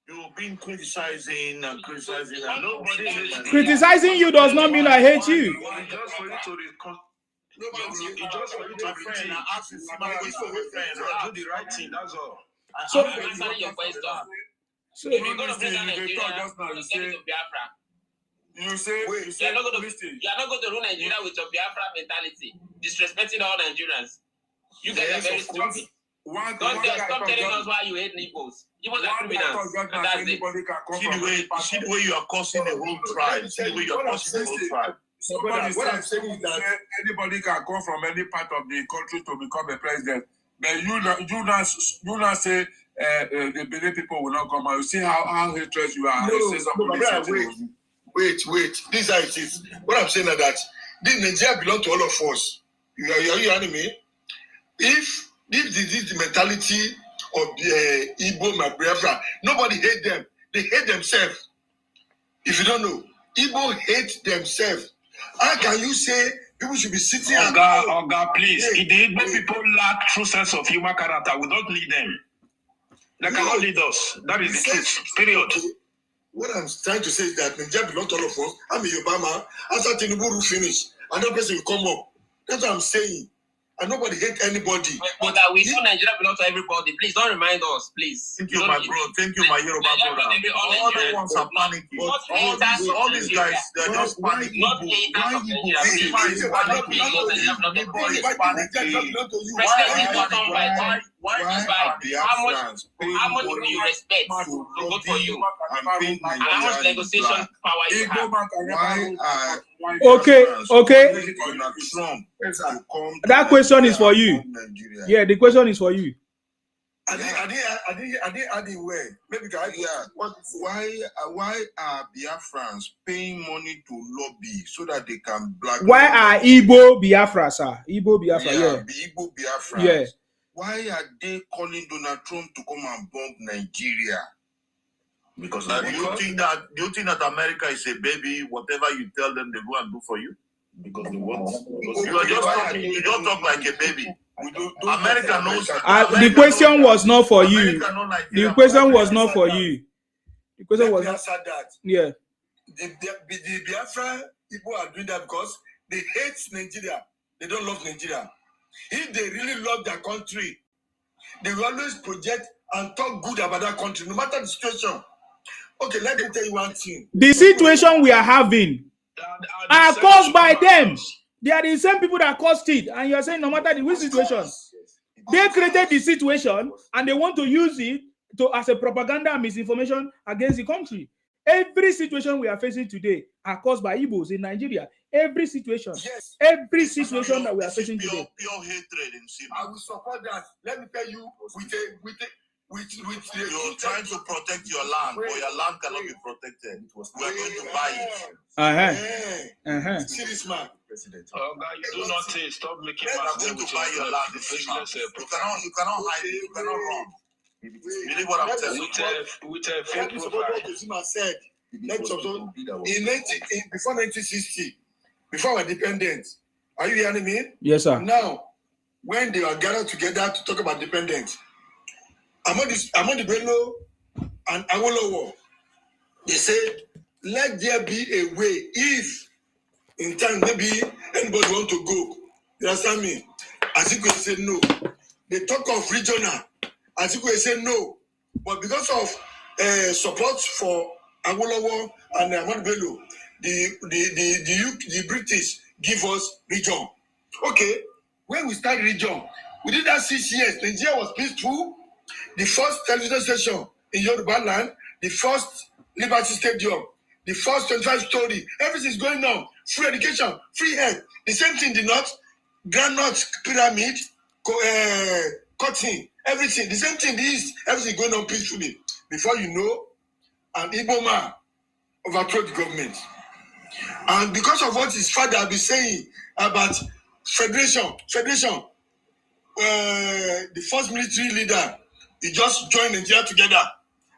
You've been criticizing and nobody hates you. Criticizing you does not mean I hate you. Just for you to just for you to be friend and ask if somebody is for a friend and do the right thing. That's all. So I'm answering your question. So if you're going to bring down Nigeria, you say you're not going to rule Nigeria with your Biafra mentality, disrespecting all Nigerians. You guys are very stupid. Stop telling us why you hate Igbos. Igbos are criminals. And that's it. See the way you are causing the whole tribe. See the way you are causing the whole tribe. What I'm saying is that anybody can come from any part of the country to become a president. But you not say the Benin people will not come out. You see how hatred you are. Wait. This is how it is. What I'm saying is that this Nigeria belongs to all of us. You hearing me? If this is the mentality of the Igbo-Biafra, nobody hate them. They hate themselves. If you don't know, Igbo hate themselves. How can you say people should be sitting Oga, please. If the Igbo people lack true sense of human character, we don't lead them. They cannot lead us. That is the truth. Period. What I'm trying to say is that Nigeria belongs to all of us. I'm in Obama. After Tinubu will finish, another person will come up. That's what I'm saying. And nobody hate anybody. But we know Nigeria belongs to everybody. Please don't remind us, please. Thank you, my bro. Thank you, my hero, my brother. All the ones are panicking. All these guys, they're just panicking. Not haters of Nigeria. How much do you respect to vote for you? And how much negotiation power you have? Okay. That question is for you. Yeah, the question is for you. I didn't add it well. Maybe why are Biafrans paying money to lobby so that they can blackmail? Why are Igbo-Biafra, sir? Igbo-Biafra, yeah. Igbo-Biafra. Yeah. Why are they calling Donald Trump to come and bomb Nigeria? Because do you think that America is a baby? Whatever you tell them, they go and do for you. Because they want. You don't talk like a baby. America knows. The question was not for you. The question was not for you. The question was not. Yeah. The Biafra people are doing that because they hate Nigeria. They don't love Nigeria. If they really love their country, they will always project and talk good about that country, no matter the situation. Okay, let me tell you one thing. The situation we are having are caused by them. They are the same people that caused it. And you are saying no matter the which situation, they created the situation and they want to use it as a propaganda and misinformation against the country. Every situation we are facing today are caused by Igbos in Nigeria. Every situation. Yes. Every situation that we are facing today. Pure hatred in Sima. I will support that. Let me tell you, you're trying to protect your land, but your land cannot be protected. We are going to buy it. See this man. President. You do not say stop making we are going to buy your land. You cannot hide it. You cannot run. Believe what I'm telling you. With a fake profile. Said, before 1960, before our independence, are you hearing me? Yes, sir. Now, when they are gathered together to talk about independence, Amadi Bello and Awolowo, they say, let there be a way if in time maybe anybody want to go. You understand me? Atiku said no. They talk of regional. Atiku said no. But because of support for Awolowo and Amadi Bello, the British give us region. Okay, when we start region, within that 6 years, Nigeria was peaceful. The first television station in Yoruba land, the first Liberty Stadium, the first 25 story, everything's going on. Free education, free health. The same thing in the north, Granite Pyramid, cotton, everything. The same thing in the east, everything going on peacefully. Before you know, an Igbo man overthrew the government. And because of what his father had been saying about federation, the first military leader, he just joined Nigeria together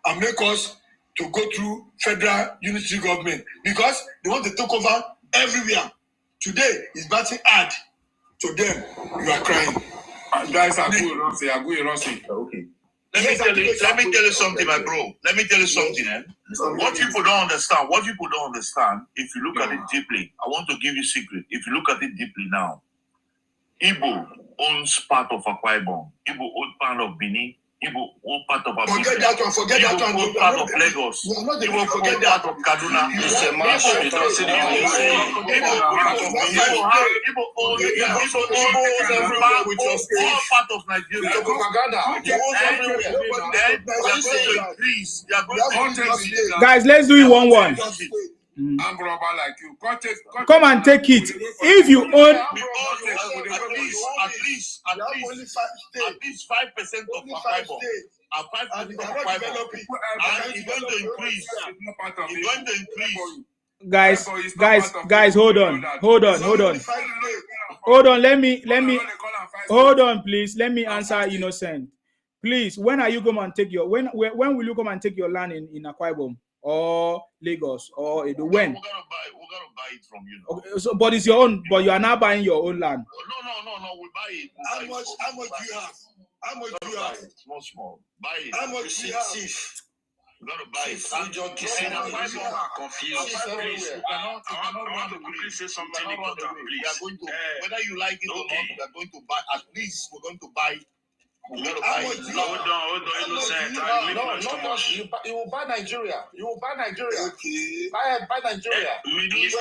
and make us to go through federal unitary government because they want to take over everywhere. Today is batting hard to them. You are crying. Guys are good, Rossi. Okay. Let me tell you something, my bro. Let me tell you something. What people don't understand, if you look at it deeply, I want to give you a secret. If you look at it deeply now, Igbo owns part of Akwa Ibom. Igbo owns part of Benin. Igbo owns part of Abuja. Forget that one. Igbo owns part of Lagos. Igbo forget part of Kaduna. It's a mass. Igbo owns all part of Nigeria. Guys, let's do it 1-1. Like you. Come and take it. If you own at least 5% of Akwa Ibom. And 5% of Akwa Ibom. And it's going to increase. It's going to increase. Guys, hold on. Let me hold on, please. Let me answer Innocent. Please, when are you going to take your when will you come and take your land in Akwa Ibom or Lagos or Edo? When? We're gonna buy it from you. Okay, so, but it's your own. But you are now buying your own land. No. We buy it. How much do you have? How much do you have? Small. Buy it. How much do you have? You gotta buy it. Confused. Please, I want to quickly say something important, please. Whether you like it or not, we are going to buy. At least we're going to buy. Hold on, Innocent. You will buy Nigeria. Okay. Buy Nigeria. Mr.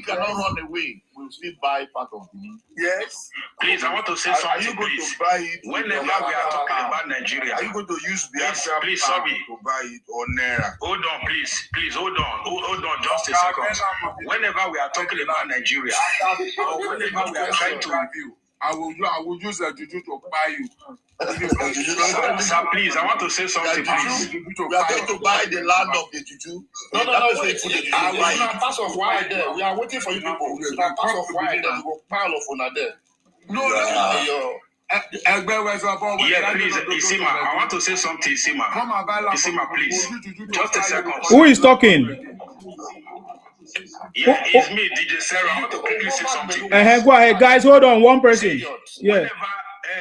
cannot run away. We'll still buy part of it. Yes. Please, I want to say something. Are you going to buy it? Whenever we are talking about Nigeria, are you going to use Biafra to buy it or Naira? Hold on, please. Hold on, just a second. Whenever we are talking about Nigeria, or whenever we are trying to review, I will use a juju to buy you. Sir, please, I want to say something, please. We are going to buy the land of the juju. No, wait. We are part of why there. We are waiting for you people. We are part of why there. We will pile of una there. Yeah, please, Isima, I want to say something, Isima, please. Just a second. Who is talking? Yeah, it's me, DJ Sarah. I want to quickly say something. Go ahead, guys. Hold on, one person. Yeah. Whenever,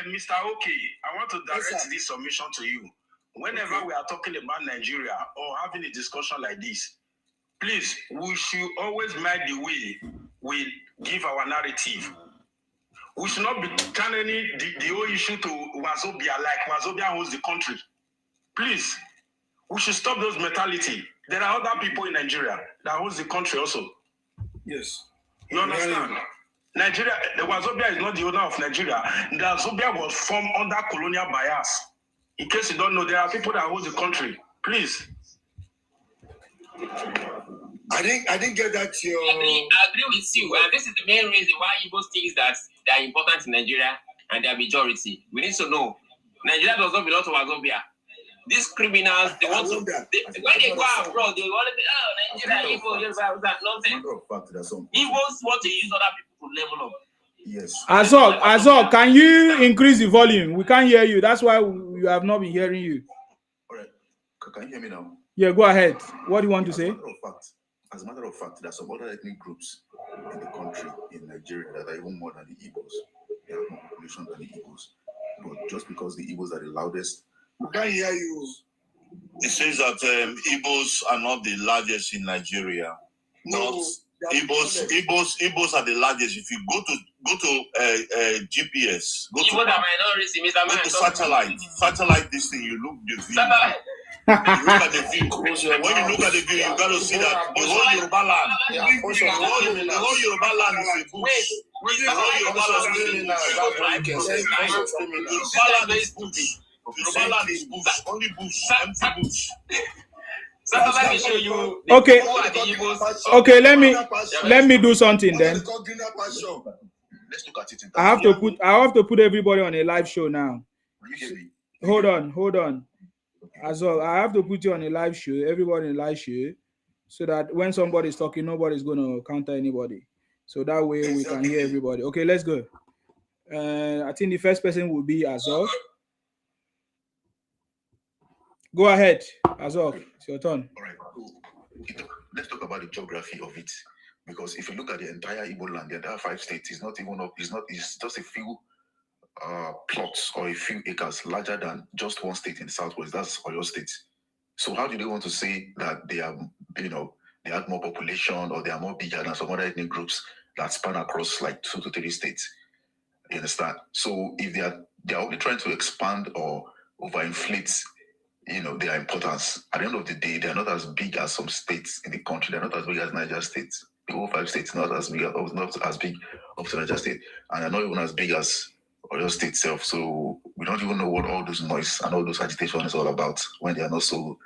Mr. Okay, I want to direct this submission to you. Whenever we are talking about Nigeria or having a discussion like this, please, we should always mind the way we give our narrative. We should not be channeling the whole issue to Wazobia, like Wazobia owns the country. Please, we should stop those mentality. There are other people in Nigeria that owns the country also. Yes. You understand? Nigeria, the Wazobia is not the owner of Nigeria. The Wazobia was formed under colonial bias. In case you don't know, there are people that own the country. Please. I didn't get that. I agree with you. And this is the main reason why Igbo thinks that they are important in Nigeria and they are majority. We need to know. Nigeria does not belong to Wazobia. These criminals, they want to. When they go abroad, they want to be, Nigeria, Igbo, that nonsense. Igbos want to use other people to level up. Yes. Azog, can you increase the volume? We can't hear you. That's why we have not been hearing you. All right. Can you hear me now? Yeah, go ahead. What do you want to say? As a matter of fact, there are some other ethnic groups in the country, in Nigeria, that are even more than the Igbos. They have more population than the Igbos. But just because the Igbos are the loudest, I can't hear you. It says that Igbos are not the largest in Nigeria. No, Igbos are the largest. If you go to GPS, go to satellite this thing, you look the view. You look at the view. When you look at the view, you gotta see that the whole Yoruba land, the whole Yoruba land is a bush. The whole Yoruba land is bush. Yoruba land is bush. Only bush. Empty bush. Let me show you. Okay, let me do something then. Let's look at it. I have to put everybody on a live show now. Hold on. As well, I have to put you on a live show, everybody in a live show, so that when somebody's talking, nobody's going to counter anybody. So that way we can hear everybody. Okay, let's go. I think the first person will be Azov. Go ahead, Azov. It's your turn. All right, cool. Let's talk about the geography of it. Because if you look at the entire Igbo land, the entire 5 states, it's just a few plots or a few acres larger than just one state in the southwest. That's Oyo State. So how do they want to say that they are, they have more population or they are more bigger than some other ethnic groups that span across like 2 to 3 states? You understand? So if they are only trying to expand or overinflate, their importance, at the end of the day, they are not as big as some states in the country. They're not as big as Niger State. The whole 5 states not as big up to Niger State, and they're not even as big as Oyo State itself. So we don't even know what all those noise and all those agitation is all about when they are not so,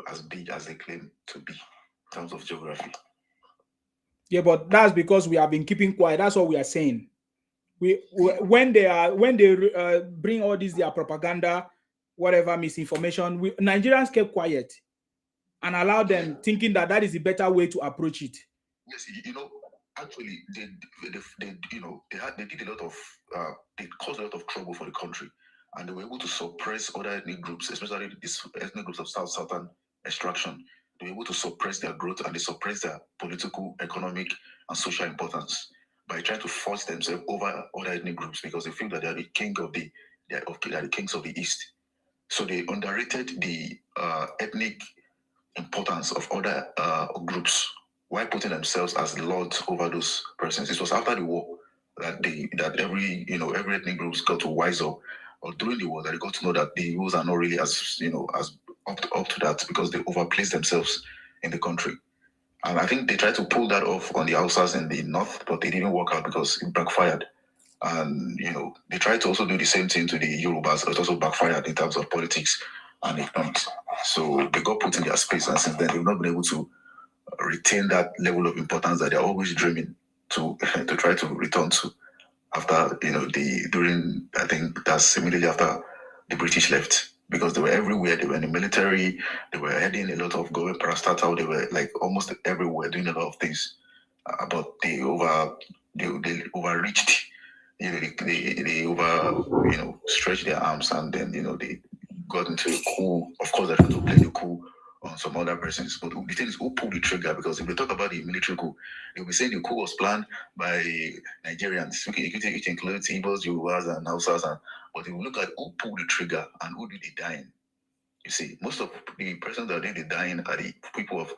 as big as they claim to be in terms of geography. Yeah, but that's because we have been keeping quiet. That's what we are saying. When they bring all this their propaganda, whatever misinformation, Nigerians kept quiet and allowed them thinking that is the better way to approach it. Yes, actually, they did a lot of, they caused a lot of trouble for the country, and they were able to suppress other ethnic groups, especially these ethnic groups of southern extraction. They were able to suppress their growth, and they suppressed their political, economic, and social importance by trying to force themselves over other ethnic groups because they feel that they are the king of they are the kings of the East. So they underrated the ethnic importance of other groups, while putting themselves as lords over those persons. It was after the war that every ethnic groups got to wise up, or during the war that they got to know that the rules are not really as up to that because they overplaced themselves in the country. And I think they tried to pull that off on the Hausas in the north, but they didn't work out because it backfired. And they tried to also do the same thing to the Yorubas, but it also backfired in terms of politics and economics. So they got put in their space, and since then they've not been able to retain that level of importance that they're always dreaming to try to return to after I think that's immediately after the British left, because they were everywhere. They were in the military, they were heading a lot of going parastatal, they were like almost everywhere doing a lot of things, but they overreached. They stretched their arms, and then they got into a coup. Of course, they tried to play the coup on some some other persons. But the thing is, who pulled the trigger? Because if we talk about the military coup, they'll be saying the coup was planned by Nigerians. It includes Igbos, Yorubas, and Hausas. But if you look at who pulled the trigger and who did the dying, you see, most of the persons that did the dying are the people of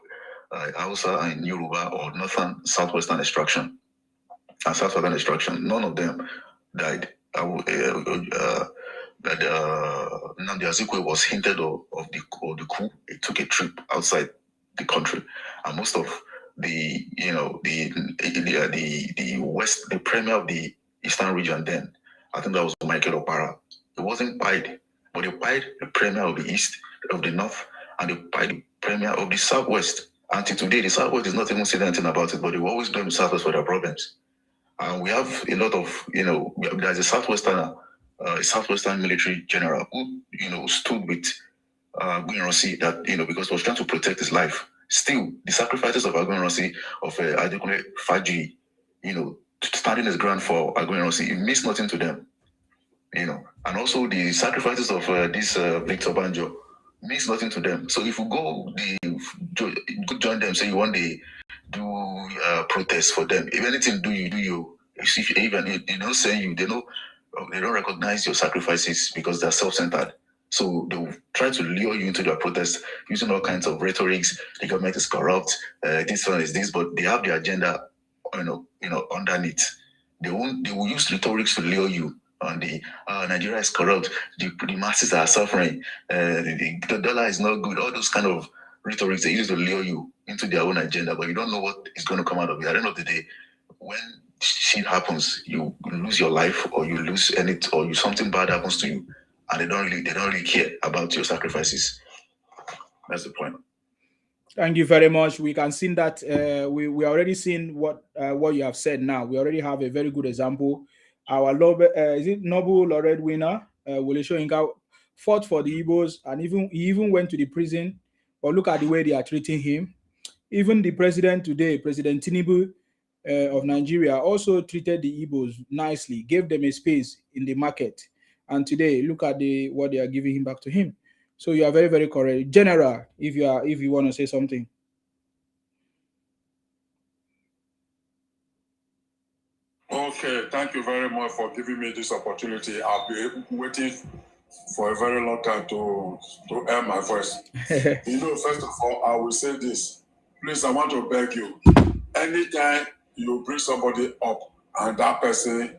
Hausa and Yoruba or northern, southwestern extraction and southwestern extraction. None of them died. That Nnamdi Azikiwe was hinted of the coup. He took a trip outside the country, and most of the west, the premier of the eastern region then, I think that was Michael Opara. It wasn't pied, but they pied the premier of the east, of the north, and they pied the premier of the southwest. Until today, the southwest is not even saying anything about it, but they were always doing the southwest for their problems. And we have a lot of, there's a southwestern military general who, stood with Aguiyi-Ironsi that, because he was trying to protect his life. Still, the sacrifices of Aguiyi-Ironsi, of Adekunle Faji, standing his ground for Aguiyi-Ironsi, it means nothing to them, And also the sacrifices of this Victor Banjo means nothing to them. So if you go join them, say you want to do protests for them, if anything do you. Even if they don't say you, they don't recognize your sacrifices because they're self-centered. So they will try to lure you into their protest using all kinds of rhetorics. The government is corrupt. This one is this, but they have the agenda, underneath. They will use rhetorics to lure you. On the Nigeria is corrupt. The masses are suffering. The dollar is not good. All those kind of rhetorics they use to lure you into their own agenda, but you don't know what is going to come out of it. At the end of the day, when shit happens, you lose your life, or you lose or something bad happens to you, and they don't really care about your sacrifices. That's the point. Thank you very much. We can see that we already seen what you have said. Now we already have a very good example. Our is it Noble Laureate winner, Wole Soyinka, fought for the Igbos, and he even went to the prison. But look at the way they are treating him. Even the president today, President Tinubu of Nigeria, also treated the Igbos nicely, gave them a space in the market. And today, look at what they are giving him back to him. So you are very, very correct. General, if you want to say something. Okay, thank you very much for giving me this opportunity. I've been waiting for a very long time to air my voice. First of all, I will say this. Please, I want to beg you. Anytime you bring somebody up and that person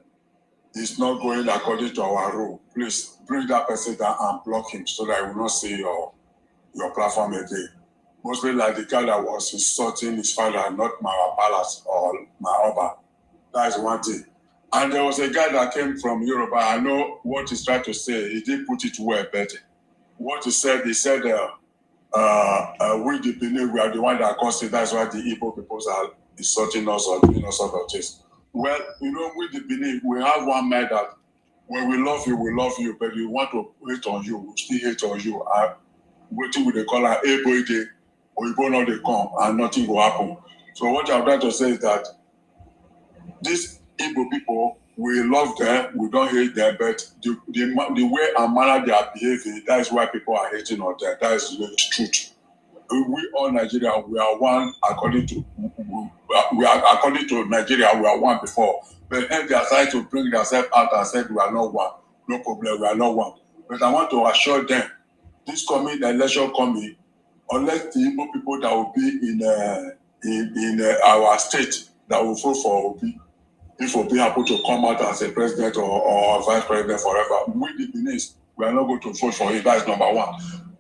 is not going according to our rule, please bring that person down and block him so that I will not see your platform again. Mostly like the guy that was insulting his father, not my palace or my Oba. That is one thing. And there was a guy that came from Europe. I know what he's trying to say. He didn't put it well, but what he said, we the Benin, we are the one that caused it. That's why the Igbo people are insulting us or doing all sort of things. Well, with the Benin, we have one man that when we love you, but we want to hate on you, we still hate on you. Waiting with the color, every or you go not they come and nothing will happen. So what I'm trying to say is that these Igbo people, we love them, we don't hate them, but the way and manner they are behaving, that is why people are hating on them. That is the truth. We all Nigeria, we are one according to Nigeria, we are one before. But then they are trying to bring themselves out and say we are not one. No problem, we are not one. But I want to assure them, this election coming, unless the Igbo people that will be in our state that will vote for Obi, if Obi happen to come out as a president or vice president forever, we the Benin, we are not going to vote for him. That is number one.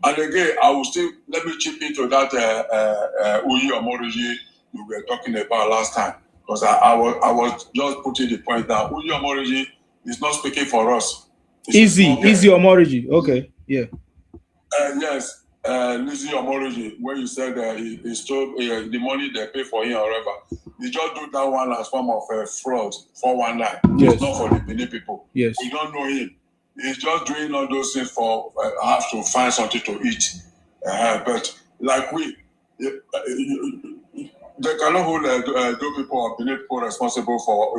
And again, I will still let me chip into that Uyi Omoriji we were talking about last time, because I was just putting the point that Uyi Omoriji is not speaking for us. Easy Omoriji. Okay, yeah. Yes. Lizzie Omoriji, when you said he stole the money they pay for him or whatever, he just do that one as form of fraud, 419. Yes. It's not for the Benin people. Yes. We don't know him. He's just doing all those things for have to find something to eat. But like they cannot hold those people or Benin people responsible for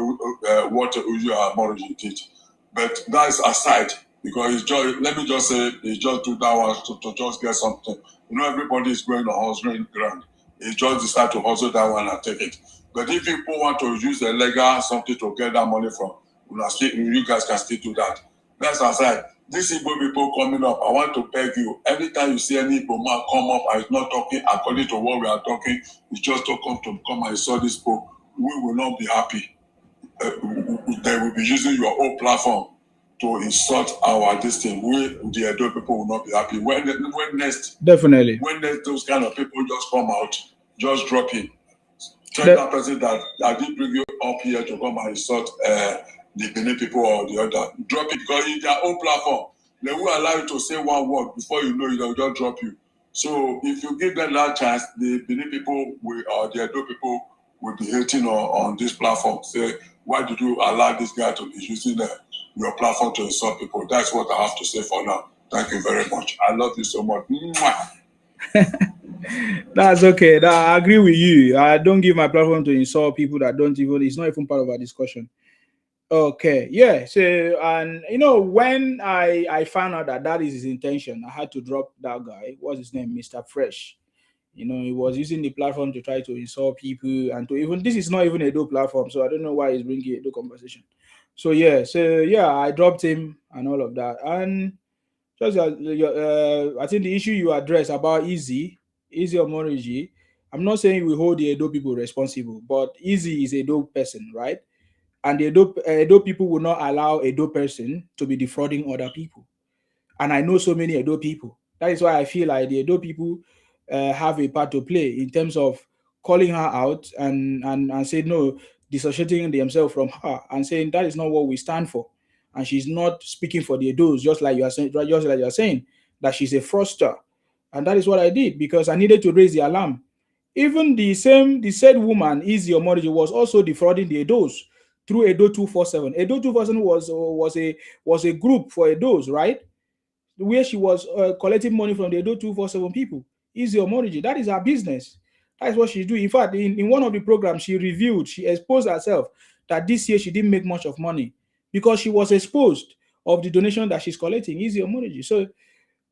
what Uyi Omoriji did. But that is aside. Because it's just, let me just say, it's just 2 hours to just get something. You know, everybody is going on hustling ground. He just decide to hustle that one and take it. But if people want to use the legal something to get that money from, you guys can still do that. That's aside. These Igbo people coming up, I want to beg you, anytime you see any Igbo man come up and is not talking according to what we are talking, it's just to come and saw this book, we will not be happy. They will be using your own platform to insult our destiny. We, the adult people, will not be happy. When next, definitely, when next those kind of people just come out, just drop in. Tell that person that I did bring you up here to come and insult the Benin people or the other. Drop it because it's their own platform. They will allow you to say one word before you know it, they'll just drop you. So if you give them that chance, the Benin people or the adult people will be hating on this platform. Say, why did you allow this guy to be using your platform to insult people? That's what I have to say for now. Thank you very much. I love you so much. That's okay. I agree with you. I don't give my platform to insult people that don't even, it's not even part of our discussion. Okay, yeah. So, and you know, when I found out that is his intention, I had to drop that guy. What's his name? Mr. Fresh. You know, he was using the platform to try to insult people and to even, this is not even a Edo platform, so I don't know why he's bringing a Edo conversation. So yeah, I dropped him and all of that. And just I think the issue you address about Easy or Moriji, I'm not saying we hold the Edo people responsible, but Easy is a Edo person, right? And the Edo people will not allow a Edo person to be defrauding other people. And I know so many Edo people. That is why I feel like the Edo people have a part to play in terms of calling her out and say no, dissociating themselves from her and saying that is not what we stand for. And she's not speaking for the Edos, just like you are saying, that she's a fraudster. And that is what I did because I needed to raise the alarm. Even the said woman, Izzy Omoriji, was also defrauding the Edos through Edo 247. Edo 247 was a group for Edos, right? Where she was collecting money from the Edo 247 people. Izzy Omoriji, that is her business. That is what she's doing. In fact, in one of the programs, she exposed herself that this year she didn't make much of money because she was exposed of the donation that she's collecting. Izzy Omoriji. So,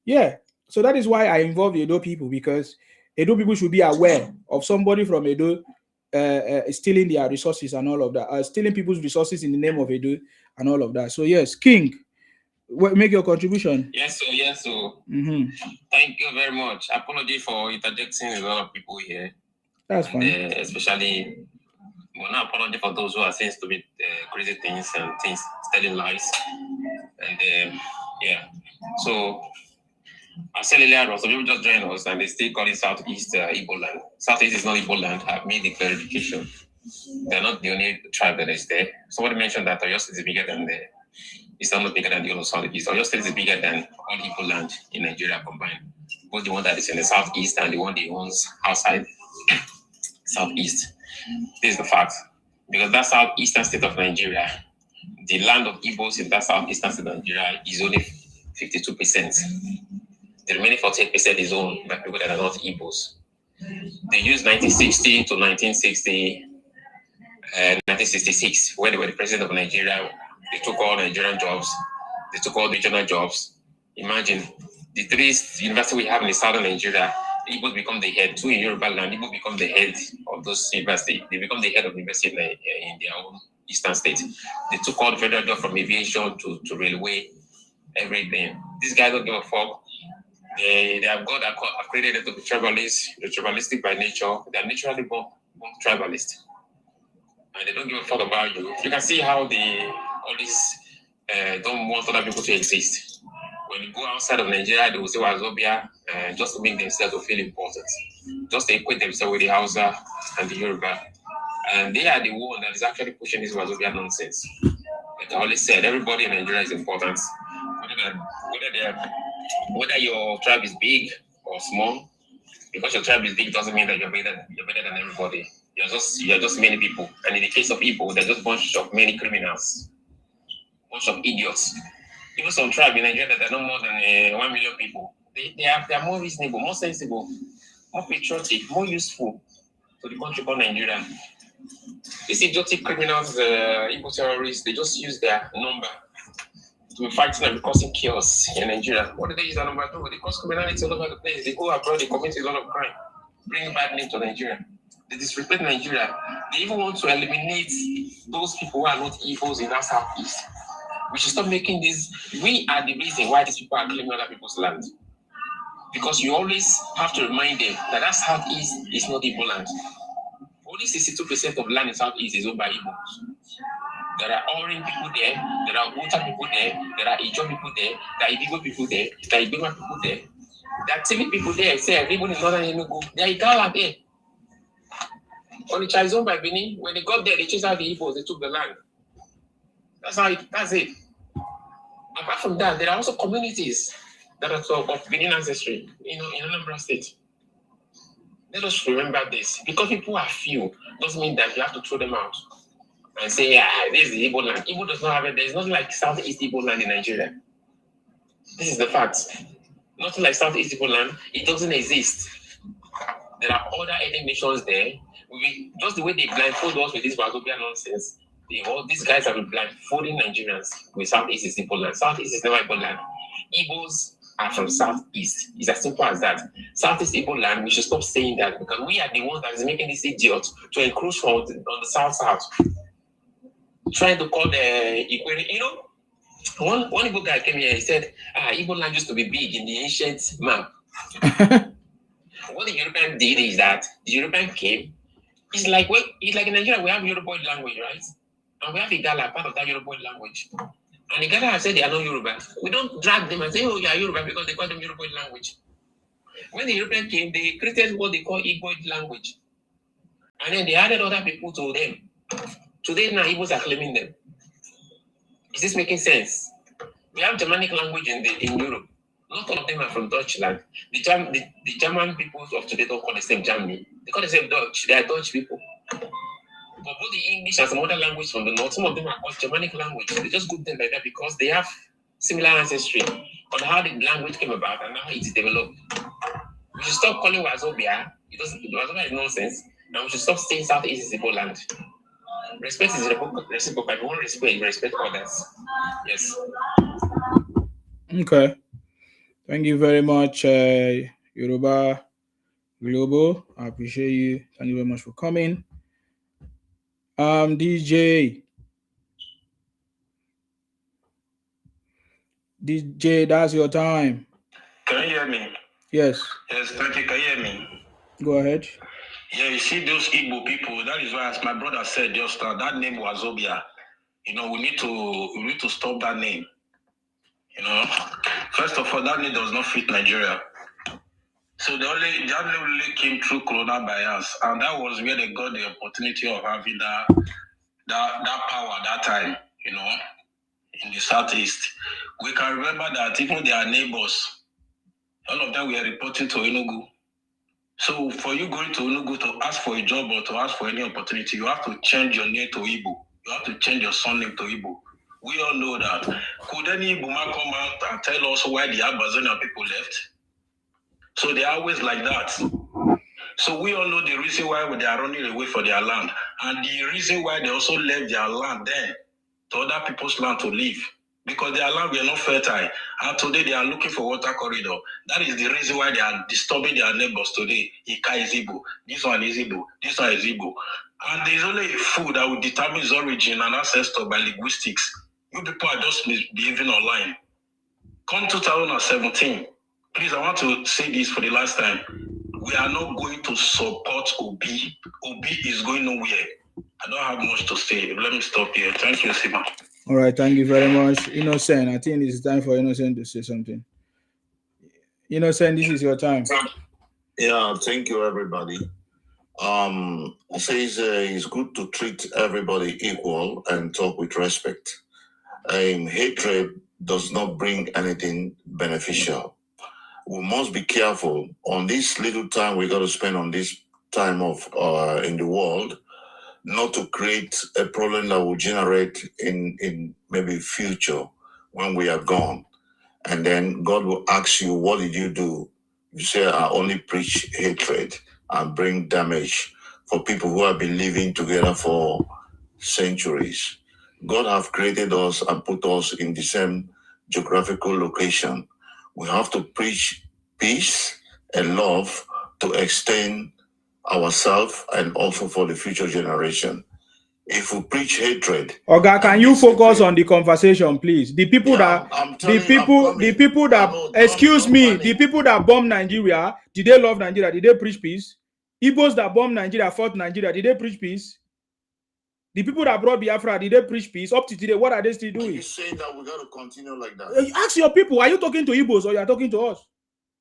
yeah. So that is why I involve the Edo people, because Edo people should be aware of somebody from Edo stealing their resources and all of that, stealing people's resources in the name of Edo and all of that. So yes, King, make your contribution. Yes, so. Mm-hmm. Thank you very much. Apology for interjecting a lot of people here. That's fine. Especially, not apology for those who are saying stupid, crazy things and things, telling lies. And yeah, so I said earlier, some people just join us and they still call it Southeast Igbo land. Southeast is not Igbo land. I've made the clarification. They're not the only tribe that is there. Somebody mentioned that Oyo State is bigger than the It's not bigger than the other Southeast. Oyo State is bigger than all Igbo land in Nigeria combined. Both the one that is in the Southeast and the one they owns outside Southeast. This is the fact. Because that Southeastern state of Nigeria, the land of Igbos in that Southeastern state of Nigeria is only 52%. The remaining 48% is owned by people that are not Igbos. They used 1960 to 1960 and 1966, when they were the president of Nigeria. They took all Nigerian jobs. They took all regional jobs. Imagine the 3 universities we have in the southern Nigeria. Igbos become the head. 2 in Yoruba land, Igbo become the head of those universities. They become the head of the university in their own eastern state. They took all the federal jobs from aviation to railway, everything. These guys don't give a fuck. They have God that have created them to be tribalists. They're tribalistic by nature. They're naturally born tribalist. And they don't give a fuck about you. You can see how all these don't want other people to exist. When you go outside of Nigeria, they will say Wazobia just to make themselves to feel important. Just to equate themselves with the Hausa and the Yoruba. And they are the one that is actually pushing this Wazobia nonsense. Like I always said, everybody in Nigeria is important. Whether your tribe is big or small, because your tribe is big doesn't mean that you're better than everybody. You're just many people. And in the case of people, they're just a bunch of many criminals, bunch of idiots. Even some tribe in Nigeria that are no more than 1 million people, they are more reasonable, more sensible, more patriotic, more useful to the country called Nigeria. These idiotic criminals, Igbo terrorists, they just use their number to be fighting and causing chaos in Nigeria. What do they use that number to do? They cause criminality all over the place. They go abroad, they commit a lot of crime, bring bad name to Nigeria. They disrespect Nigeria. They even want to eliminate those people who are not evils in our southeast. We should stop making this. We are the reason why these people are claiming other people's land. Because you always have to remind them that southeast is not Igbo land. Only 62% of land in southeast is owned by Igbos. There are Orange people there, there are Uta people there, there are Ijo people there, there are Igbo people there, there are Igbo people there. There are Tibi people there, say everybody in northern Enugu, there are Igala there. Onitsha is owned by Benin. When they got there, they chased out the Igbos, they took the land. That's it. Apart from that, there are also communities that are of Benin ancestry, in Anambra State. Let us remember this. Because people are few, doesn't mean that you have to throw them out and say, this is the Igbo land. Igbo does not have it. There's nothing like Southeast Igbo land in Nigeria. This is the fact. Nothing like Southeast Igbo land. It doesn't exist. There are other ethnic nations there. Just the way they blindfold us with this Wazobia nonsense, these guys have been blindfolding Nigerians with Southeast Igbo land. Southeast is never Igbo land. Igbos are from Southeast. It's as simple as that. Southeast Igbo land, we should stop saying that because we are the ones that is making this idiot to encroach on the South. Trying to call the Igbo, one Igbo guy came here, he said, Igbo land used to be big in the ancient map. What the European did is that the European came, it's like in Nigeria, we have Yoruba language, right? And we have Igala, part of that Yoruba language. And Igala have said they are not Yoruba. We don't drag them and say, oh, you are Yoruba because they call them Yoruba language. When the European came, they created what they call Igbo language. And then they added other people to them. Today now, Igbos are claiming them. Is this making sense? We have Germanic language in Europe. Not all of them are from Deutschland. The German people of today don't call themselves Germany. They call themselves Dutch. They are Dutch people. But both the English and some other language from the north, some of them are called Germanic language. They just group them like that because they have similar ancestry on how the language came about and how it's developed. We should stop calling Wazobia. Wazobia is nonsense. And we should stop saying Southeast is Igbo land. Respect is reciprocal. If you want respect, you respect others. Yes. Okay. Thank you very much, Yoruba Global. I appreciate you. Thank you very much for coming. DJ, that's your time. Can you hear me? Yes. Yes, thank you. Can you hear me? Go ahead. Yeah, you see those Igbo people. That is why, as my brother said just now, that name was Wazobia. We need to stop that name. First of all, that name does not fit Nigeria. So that only came through colonial bias, and that was where they got the opportunity of having that power that time. In the southeast, we can remember that even their neighbors, all of them were reporting to Enugu. So for you going to Enugu to ask for a job or to ask for any opportunity, you have to change your name to Igbo. You have to change your surname to Igbo. We all know that. Could any Igbo man come out and tell us why the Amazonian people left? So they're always like that. So we all know the reason why they are running away for their land. And the reason why they also left their land then to other people's land to live. Because their land were not fertile. And today they are looking for water corridor. That is the reason why they are disturbing their neighbors today. Ika is Igbo. This one is Igbo. This one is Igbo. And there's only a food that will determine its origin and ancestor by linguistics. You people are just misbehaving online. Come 2017, please, I want to say this for the last time. We are not going to support Obi. Obi is going nowhere. I don't have much to say. Let me stop here. Thank you, Sima. All right, thank you very much. Innocent, I think it's time for Innocent to say something. Innocent, this is your time. Yeah, thank you, everybody. I say it's good to treat everybody equal and talk with respect. Hatred does not bring anything beneficial. We must be careful on this little time we got to spend on this time of in the world, not to create a problem that will generate in maybe future when we are gone. And then God will ask you, what did you do? You say, I only preach hatred and bring damage for people who have been living together for centuries. God have created us and put us in the same geographical location. We have to preach peace and love to extend ourselves and also for the future generation. If we preach hatred, Oga, can you focus on the conversation, please? The people that, the people that, excuse me, the people that bomb Nigeria, did they love Nigeria? Did they preach peace? Igbos that bomb Nigeria, fought Nigeria, did they preach peace? The people that brought Biafra, did they preach peace? Up to today, what are they still doing? Are you saying that we got to continue like that? Ask your people, are you talking to Igbos or you are talking to us?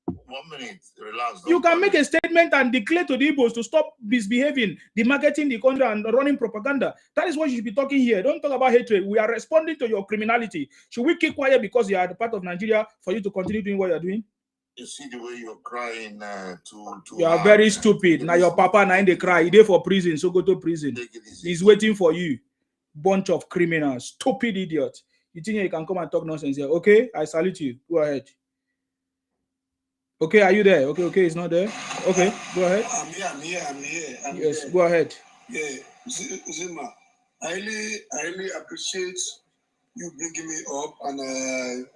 1 minute, relax. You can make a statement and declare to the Igbos to stop misbehaving, demarketing the country and running propaganda. That is what you should be talking here. Don't talk about hatred. We are responding to your criminality. Should we keep quiet because you are the part of Nigeria for you to continue doing what you are doing? You see the way you're crying you are very stupid. Now your papa now in the cry. He there for prison, so go to prison. He's waiting for you. Bunch of criminals, stupid idiot. You think you can come and talk nonsense here? Okay, I salute you. Go ahead. Okay, are you there? Okay, it's not there. Okay, go ahead. I'm here. Yes, go ahead. Yeah, Zima, I really appreciate you bringing me up, and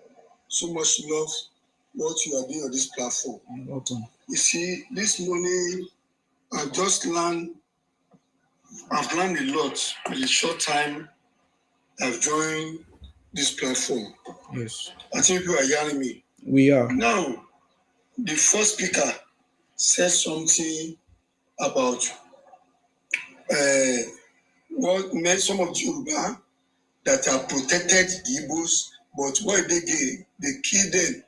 so much love what you are doing on this platform. You're welcome. You see, this morning I've learned a lot in a short time I've joined this platform. Yes. I think you are hearing me. We are. Now, the first speaker said something about what made some of the Yoruba that have protected the Igbos, but what they did, they killed them.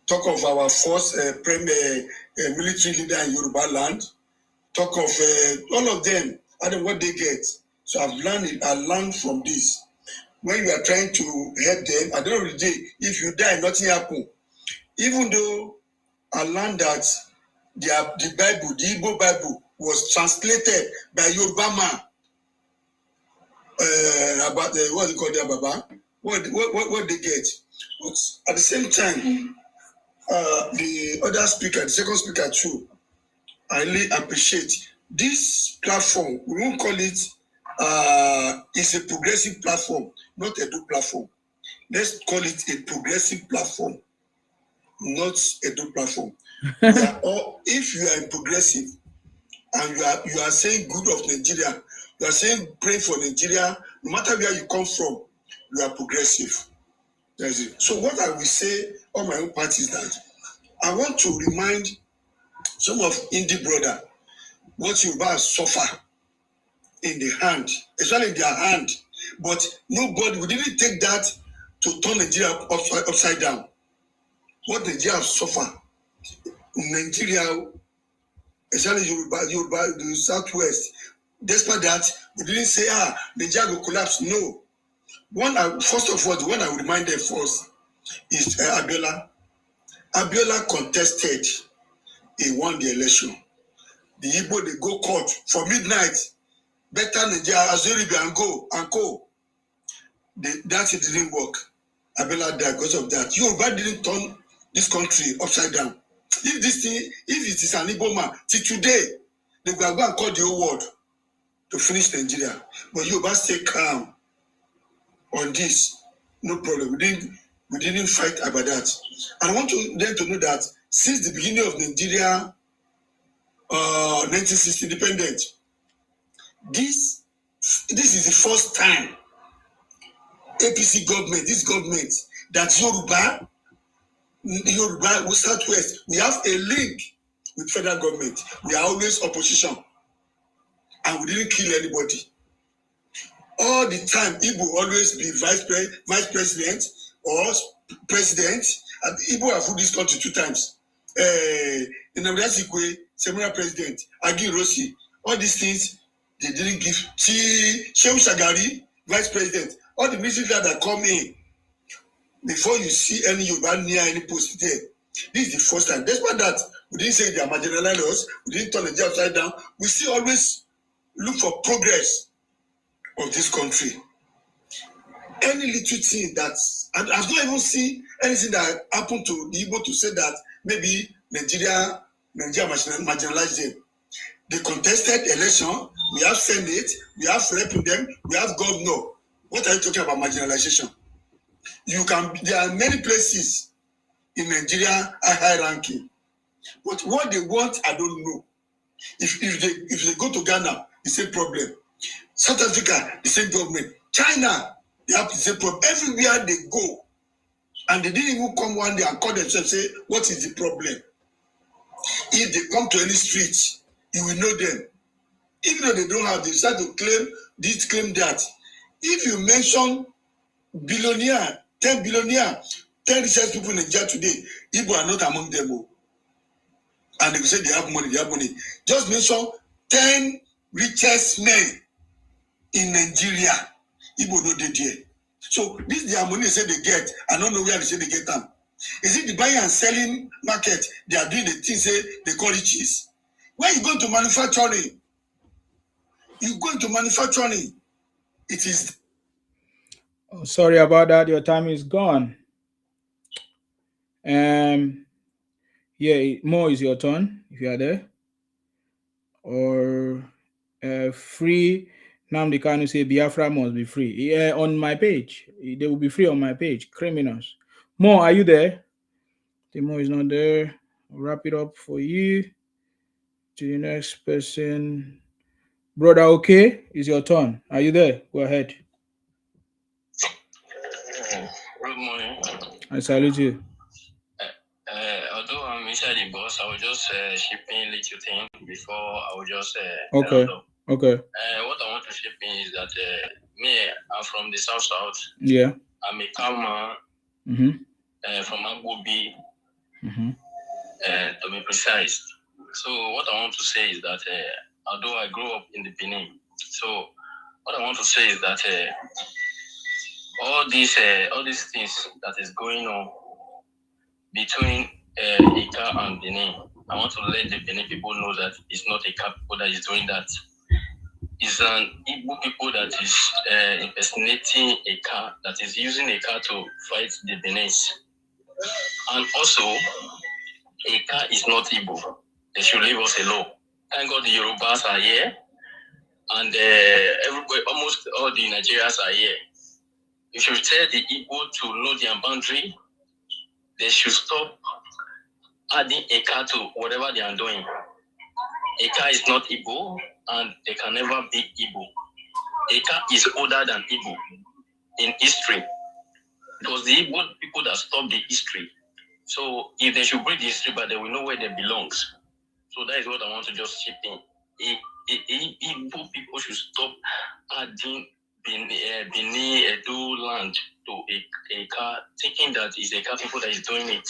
Talk of our first military leader in Yoruba land. Talk of all of them, and what they get. So I learned from this. When you are trying to help them, at the end of the day, if you die, nothing happen. Even though I learned that the Bible, the Igbo Bible, was translated by Yoruba man. About what they call their Baba, what they get. But at the same time, the other speaker, the second speaker too, I really appreciate this platform. We won't call it it's a progressive platform, not a do platform. Let's call it a progressive platform, not a do platform. If you are progressive and you are saying good of Nigeria, you are saying pray for Nigeria, no matter where you come from, you are progressive. That's it. So what I will say on my own part is that I want to remind some of indie brother what you suffer in the hand, especially in their hand. But nobody, we didn't take that to turn Nigeria upside down. What Nigeria suffer in Nigeria, especially Yoruba, the Southwest. Despite that, we didn't say, Nigeria will collapse. No. First of all, the one I will remind them first is Abiola. Abiola contested. He won the election. The Igbo, they go court for midnight. Better Nigeria, Azuribi and go. That it didn't work. Abiola died because of that. Yoruba didn't turn this country upside down. If it is an Igbo man, till today, they will go and call the whole world to finish Nigeria. But Yoruba stay calm on this. No problem. We didn't fight about that. And I want them to know that since the beginning of Nigeria, 1960 independence, this is the first time APC government, this government, that Yoruba, Southwest, we have a link with federal government. We are always opposition. And we didn't kill anybody. All the time, Igbo always be vice president or president. And Igbo have ruled this country 2 times. In Amadasikwe, Semura president, Agi Rossi, all these things, they didn't give. Shehu Shagari, vice president. All the military that come in, before you see any Yoruba near any post there, this is the first time. Despite that, we didn't say they are marginalized us, we didn't turn the job upside down. We still always look for progress of this country. Any little thing that, and I've not even seen anything that happened to the Igbo to say that maybe Nigeria marginalized them. They contested election, we have Senate, we have rep in them, we have governor. What are you talking about marginalization? There are many places in Nigeria are high ranking. But what they want, I don't know. If they go to Ghana, the same problem. South Africa, the same problem. China, they have the same problem. Everywhere they go. And they didn't even come one day and call themselves and say, what is the problem? If they come to any street, you will know them. Even though they don't have, they start to claim this, claim that. If you mention billionaire, 10 billionaire, 10 richest people in Nigeria today, Igbo are not among them. And they will say they have money, they have money. Just mention 10 richest men in Nigeria. Igbo no dey there. So this their money they say they get. I don't know where they say they get them. Is it the buying and selling market? They are doing the things say they call it cheese. Where you going to manufacturing? You going to manufacturing? It is. Oh, sorry about that. Your time is gone. Yeah, more is your turn if you are there. Or free. Nnamdi Kanu say Biafra must be free. Yeah, on my page. They will be free on my page. Criminals. More, are you there? The more is not there. I'll wrap it up for you. To the next person. Brother, okay? It's your turn. Are you there? Go ahead. Good morning. I salute you. Although I'm inside the bus, I will just ship in little thing before I will just Okay. Okay. what I want to ship in is that me, I'm from the south. Yeah. I'm a farmer from Agobi, to be precise. So what I want to say is that although I grew up in the Benin, so what I want to say is that all these things that is going on between Ika and Benin, I want to let the Benin people know that it's not Ika people that is doing that. It's an Igbo people that is impersonating Ika, that is using Ika to fight the Benin. And also, Ika is not Igbo. They should leave us alone. Thank God the Yorubas are here, and everybody, almost all the Nigerians are here. You should tell the Igbo to know their boundary. They should stop adding Eka to whatever they are doing. Eka is not Igbo, and they can never be Igbo. Eka is older than Igbo in history. It was the Igbo people that stopped the history. So if they should break the history, but they will know where they belong. So that is what I want to just chip in. Igbo people should stop adding Benin Edo land to Eka, thinking that it's Eka people that is doing it,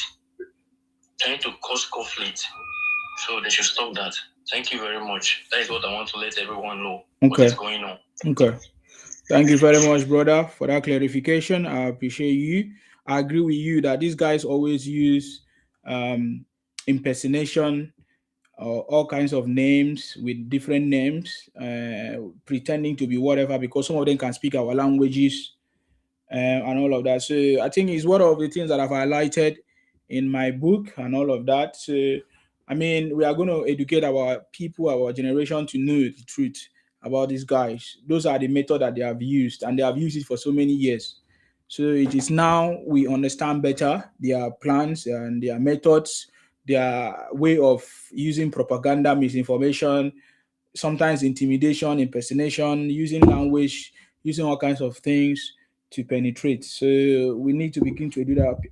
trying to cause conflict. So they should stop that. Thank you very much. That is what I want to let everyone know what is going on. Okay. Thank you very much, brother, for that clarification. I appreciate you. I agree with you that these guys always use impersonation or all kinds of names with different names, pretending to be whatever, because some of them can speak our languages and all of that. So I think it's one of the things that I've highlighted in my book and all of that. So, I mean, we are going to educate our people, our generation, to know the truth about these guys. Those are the method that they have used, and they have used it for so many years. So it is now we understand better their plans and their methods, their way of using propaganda, misinformation, sometimes intimidation, impersonation, using language, using all kinds of things to penetrate. So we need to begin to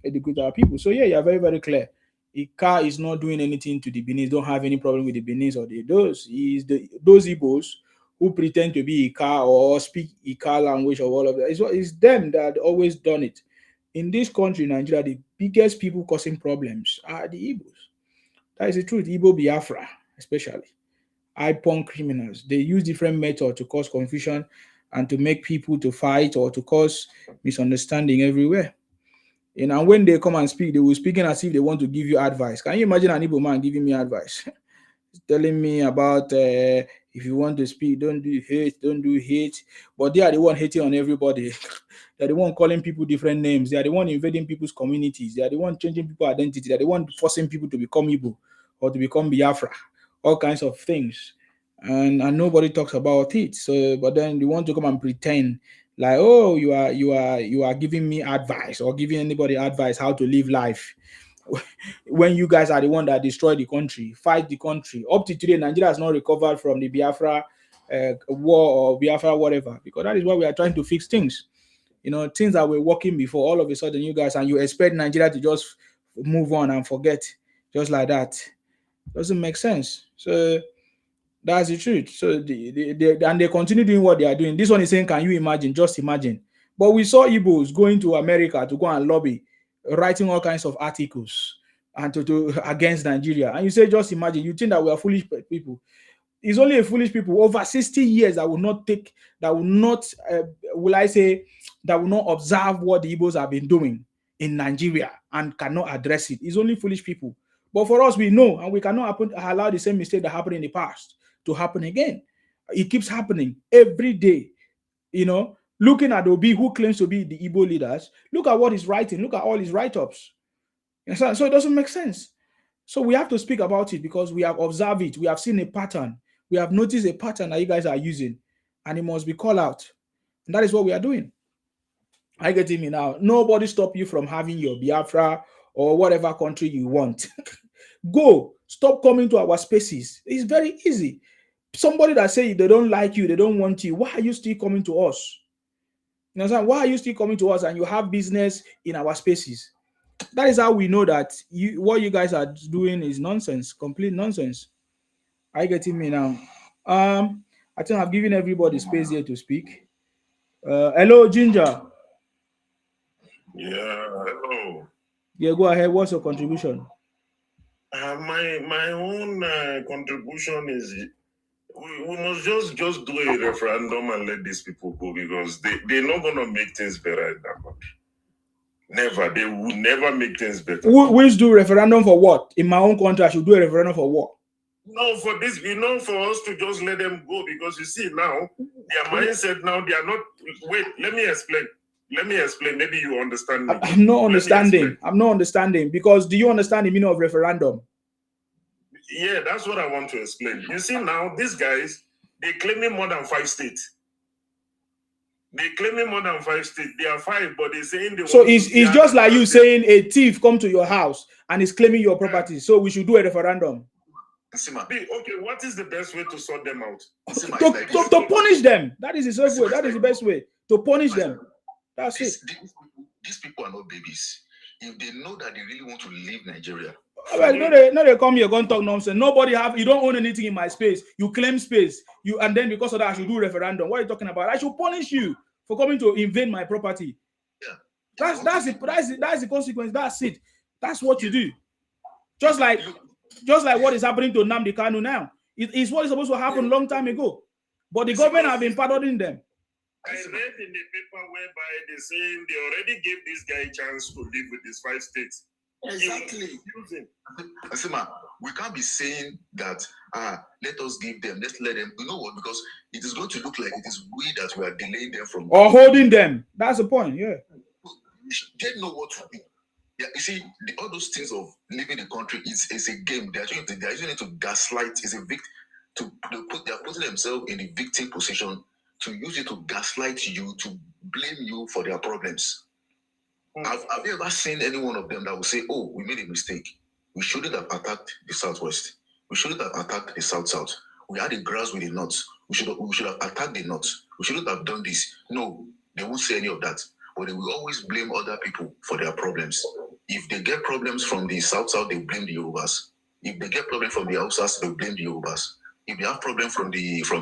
educate our people. So yeah, you're very, very clear. Ika is not doing anything to the Benin. Don't have any problem with the Benin or those Igbos who pretend to be Ika or speak Ika language or all of that. It's them that always done it. In this country, Nigeria, the biggest people causing problems are the Igbos. That is the truth. Igbo-Biafra, especially. Ipob criminals. They use different methods to cause confusion and to make people to fight or to cause misunderstanding everywhere. And when they come and speak, they will speak as if they want to give you advice. Can you imagine an Igbo man giving me advice? Telling me about if you want to speak, don't do hate. But they are the one hating on everybody. They're the one calling people different names. They are the one invading people's communities. They are the one changing people's identity. They're the one forcing people to become Igbo or to become Biafra. All kinds of things. And nobody talks about it. So, but then they want to come and pretend Like, oh, you are giving me advice or giving anybody advice how to live life. When you guys are the one that destroyed the country, fight the country. Up to today, Nigeria has not recovered from the Biafra war or Biafra whatever, because that is why we are trying to fix things. Things that were working before, all of a sudden you guys, and you expect Nigeria to just move on and forget just like that. Doesn't make sense. So that's the truth. So and they continue doing what they are doing. This one is saying, can you imagine? Just imagine. But we saw Igbos going to America to go and lobby, writing all kinds of articles and to against Nigeria. And you say, just imagine. You think that we are foolish people. It's only a foolish people over 60 years that will not observe what the Igbos have been doing in Nigeria and cannot address it. It's only foolish people. But for us, we know, and we cannot allow the same mistake that happened in the past to happen again. It keeps happening every day. Looking at Obi, who claims to be the Igbo leaders, look at what he's writing. Look at all his write-ups. So it doesn't make sense. So we have to speak about it because we have observed it. We have seen a pattern. We have noticed a pattern that you guys are using, and it must be called out. And that is what we are doing. I get me now. Nobody stop you from having your Biafra or whatever country you want. Go. Stop coming to our spaces. It's very easy. Somebody that say they don't like you, they don't want you, why are you still coming to us? You understand? Why are you still coming to us and you have business in our spaces? That is how we know that what you guys are doing is nonsense, complete nonsense. Are you getting me now? I think I've given everybody space here to speak. Hello, Ginger. Yeah, hello. Yeah, go ahead. What's your contribution? My own contribution is we must just do a referendum and let these people go, because they're not going to make things better in that country. Never. They will never make things better. Which do referendum for what? In my own country, I should do a referendum for what? No, for this, for us to just let them go, because you see now, their mindset now, they are not. Wait, let me explain. Maybe you understand me. I'm not understanding. Because do you understand the meaning of referendum? Yeah, that's what I want to explain. You see now, these guys, they claiming more than 5 states. They are 5, but they're saying they. So it's just like you saying a thief come to your house and is claiming your property. So we should do a referendum. Okay, what is the best way to sort them out? To punish them. That is the best way. That is the best way to punish them. That's it. These people are not babies. If they know that they really want to leave Nigeria. No, they come here, go and talk nonsense. You don't own anything in my space. You claim space. And then because of that, I should do referendum. What are you talking about? I should punish you for coming to invade my property. Yeah. That's the consequence. That's it. That's what you do. Just like what is happening to Nnamdi Kanu now. It is what is supposed to happen a long time ago. But the government have been pardoning them. I read in the paper whereby they're saying they already gave this guy a chance to live with his 5 states. Exactly. Asima, we can't be saying that let us give them, let's let them. You know what? Because it is going to look like it is we that we are delaying them from or holding them. That's the point. Yeah. They know what to do. Yeah, you see, all those things of leaving the country is a game. They're using it to gaslight. They are putting themselves in the victim position to use it to gaslight you, to blame you for their problems. Have you ever seen any one of them that will say, "Oh, we made a mistake. We shouldn't have attacked the Southwest. We shouldn't have attacked the South. We had a grass with the North. We should have attacked the North. We shouldn't have done this." No, they won't say any of that. But they will always blame other people for their problems. If they get problems from the South, they blame the Yorubas. If they get problems from the Hausas, they blame the Yorubas. If they have problems from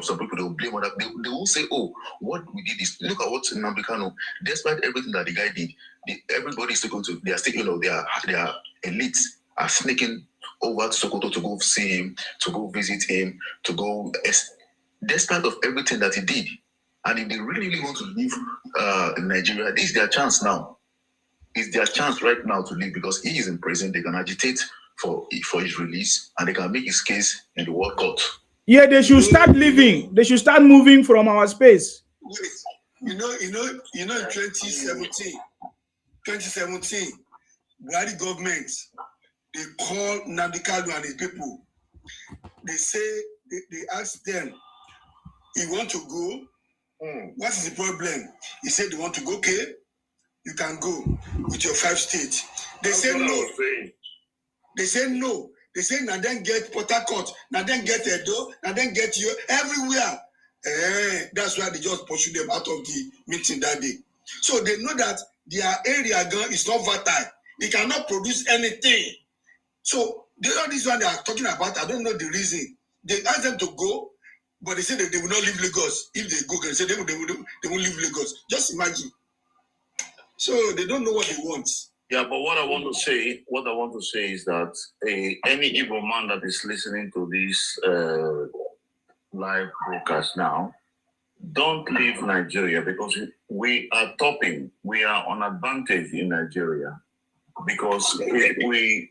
some people, they will blame other. They won't say, "Oh, what we did is." Look at what Nnamdi Kanu. Despite everything that the guy did, everybody's still going to. They are still, their elites are sneaking over to Sokoto to go see him, to go visit him, to go. Despite of everything that he did, and if they really want to leave in Nigeria, this is their chance now. It's their chance right now to leave, because he is in prison. They can agitate for his release, and they can make his case in the World Court. Yeah, they should start leaving. They should start moving from our space. You know, in 2017, Buhari government, they call Nnamdi Kanu and his people. They say they ask them, "You want to go?" What is the problem? He said they want to go, okay, you can go with your 5 states. They say no. They say no. They say now then get Port Harcourt, now then get Edo, now then get you everywhere. That's why they just pursue them out of the meeting that day. So they know that their area is not fertile. They cannot produce anything. So all this one they are talking about, I don't know the reason. They ask them to go, but they say that they will not leave Lagos. If they go, they say they won't leave Lagos. Just imagine. So they don't know what they want. Yeah, but what I want to say is that any Igbo man that is listening to this live broadcast now, don't leave Nigeria because we are topping. We are on advantage in Nigeria because if we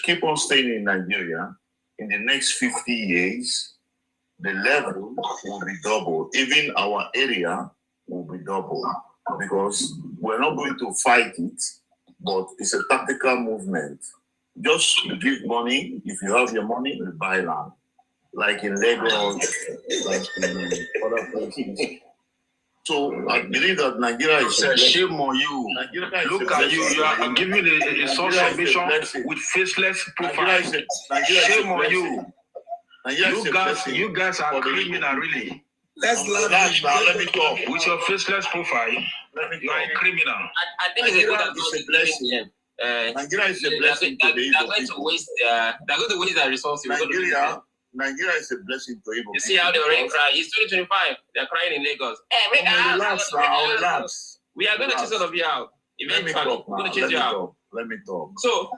keep on staying in Nigeria, in the next 50 years, the level will be double. Even our area will be double because we're not going to fight it, but it's a tactical movement. Just give money. If you have your money, you buy land. Like in Lagos, like in other places. So I believe that Nigeria is a shame on you. Look at you. You are giving a source of mission with faceless profile. Shame on you. You guys are criminal, really. Let me talk. With your faceless profile, you are a criminal. I think it's a good advantage. Nigeria is a blessing to the Igbo people. They're going to waste their resources. Nigeria is a blessing to Igbo. You see how they already cry? It's 2025. They're crying in Lagos. Relax. We are going to chase all of you out. Eventually, we're going to chase you out. Let me talk. So,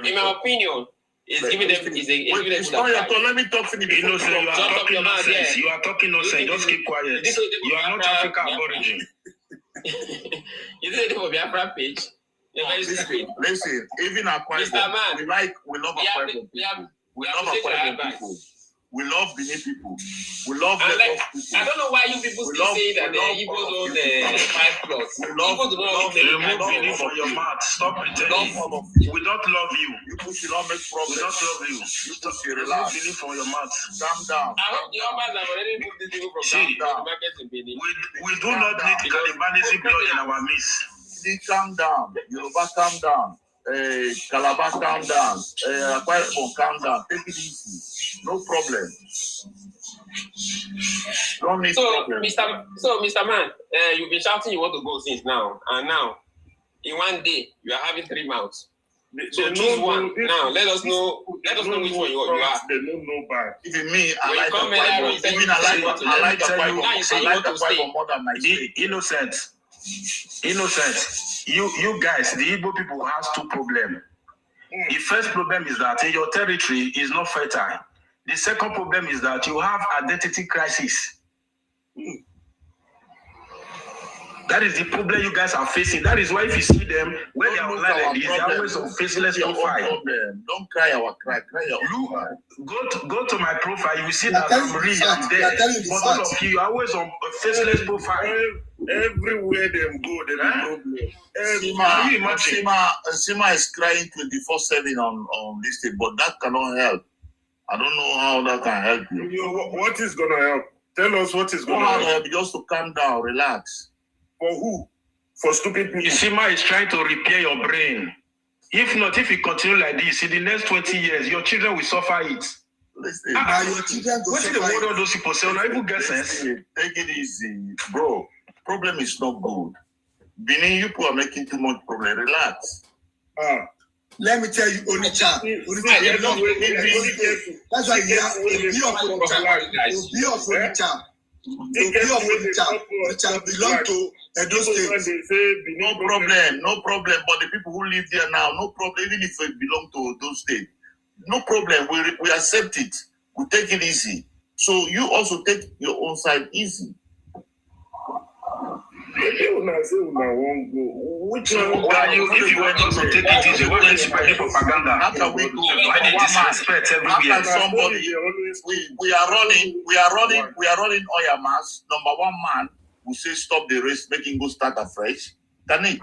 in my opinion, it's giving them. It's not your turn. Let me talk. Innocent, you are talking nonsense. You are talking nonsense. Just keep quiet. You are not African origin. You did it for Biafra page. Listen, even Akwa Ibom, we love Akwa Ibom people. We love Akwa Ibom people. We love Benin people. We love Lagos people. I don't know why you people still say that the Igbos own the 5 plots. Remove Benin from your mouth. Stop pretending. We don't love you. You people should not make problems. We don't love you. You people should relax. Remove Benin from your mouth. Calm down. I hope the Omas have already moved these people from the market in Benin. We do not need cannibalism blood in our midst. Calm down. Yoruba, calm down. Calabar, calm down. Akwa Ibom, calm down. Take it easy. No problem. Don't need problem. Mr. Man, you've been shouting you want to go since now, and now in one day you are having 3 mouths. So choose one. Now let us know. Let us know which one you are. They don't know back. Even me, I like the Bible more than my state. Innocent. You guys, the Igbo people has 2 problems. The first problem is that your territory is not fertile. The second problem is that you have identity crisis. That is the problem you guys are facing. That is why if you see them, when they are online like this, they are always on faceless profile. Don't cry our cry. Cry your cry. Go to my profile. You will see that I'm real. I'm there. But all of you are always on a faceless profile. Everywhere they go, they have problem. Sima is crying 24/7 on this thing, but that cannot help. I don't know how that can help you. What is going to help? Tell us what is going to help. Just to calm down, relax. For who? For stupid people. Sima is trying to repair your brain. If not, if you continue like this, in the next 20 years, your children will suffer it. Listen, your children will what is the word of those people say? Not even get sense. Take it easy, bro. Problem is not good. Benin, you people are making too much problem. Relax. Let me tell you, Onicha. That's why you have a view of Onicha. Onicha belong to Edo State. No problem. But the people who live there now, no problem. Even if it belong to those states, no problem. We accept it. We take it easy. So you also take your own side easy. If you want us to take it easy, why is spreading propaganda? How can we go? Why they disrespect everywhere? We are running oil mass. Number 1 man who say stop the race, make him go start afresh. Can he?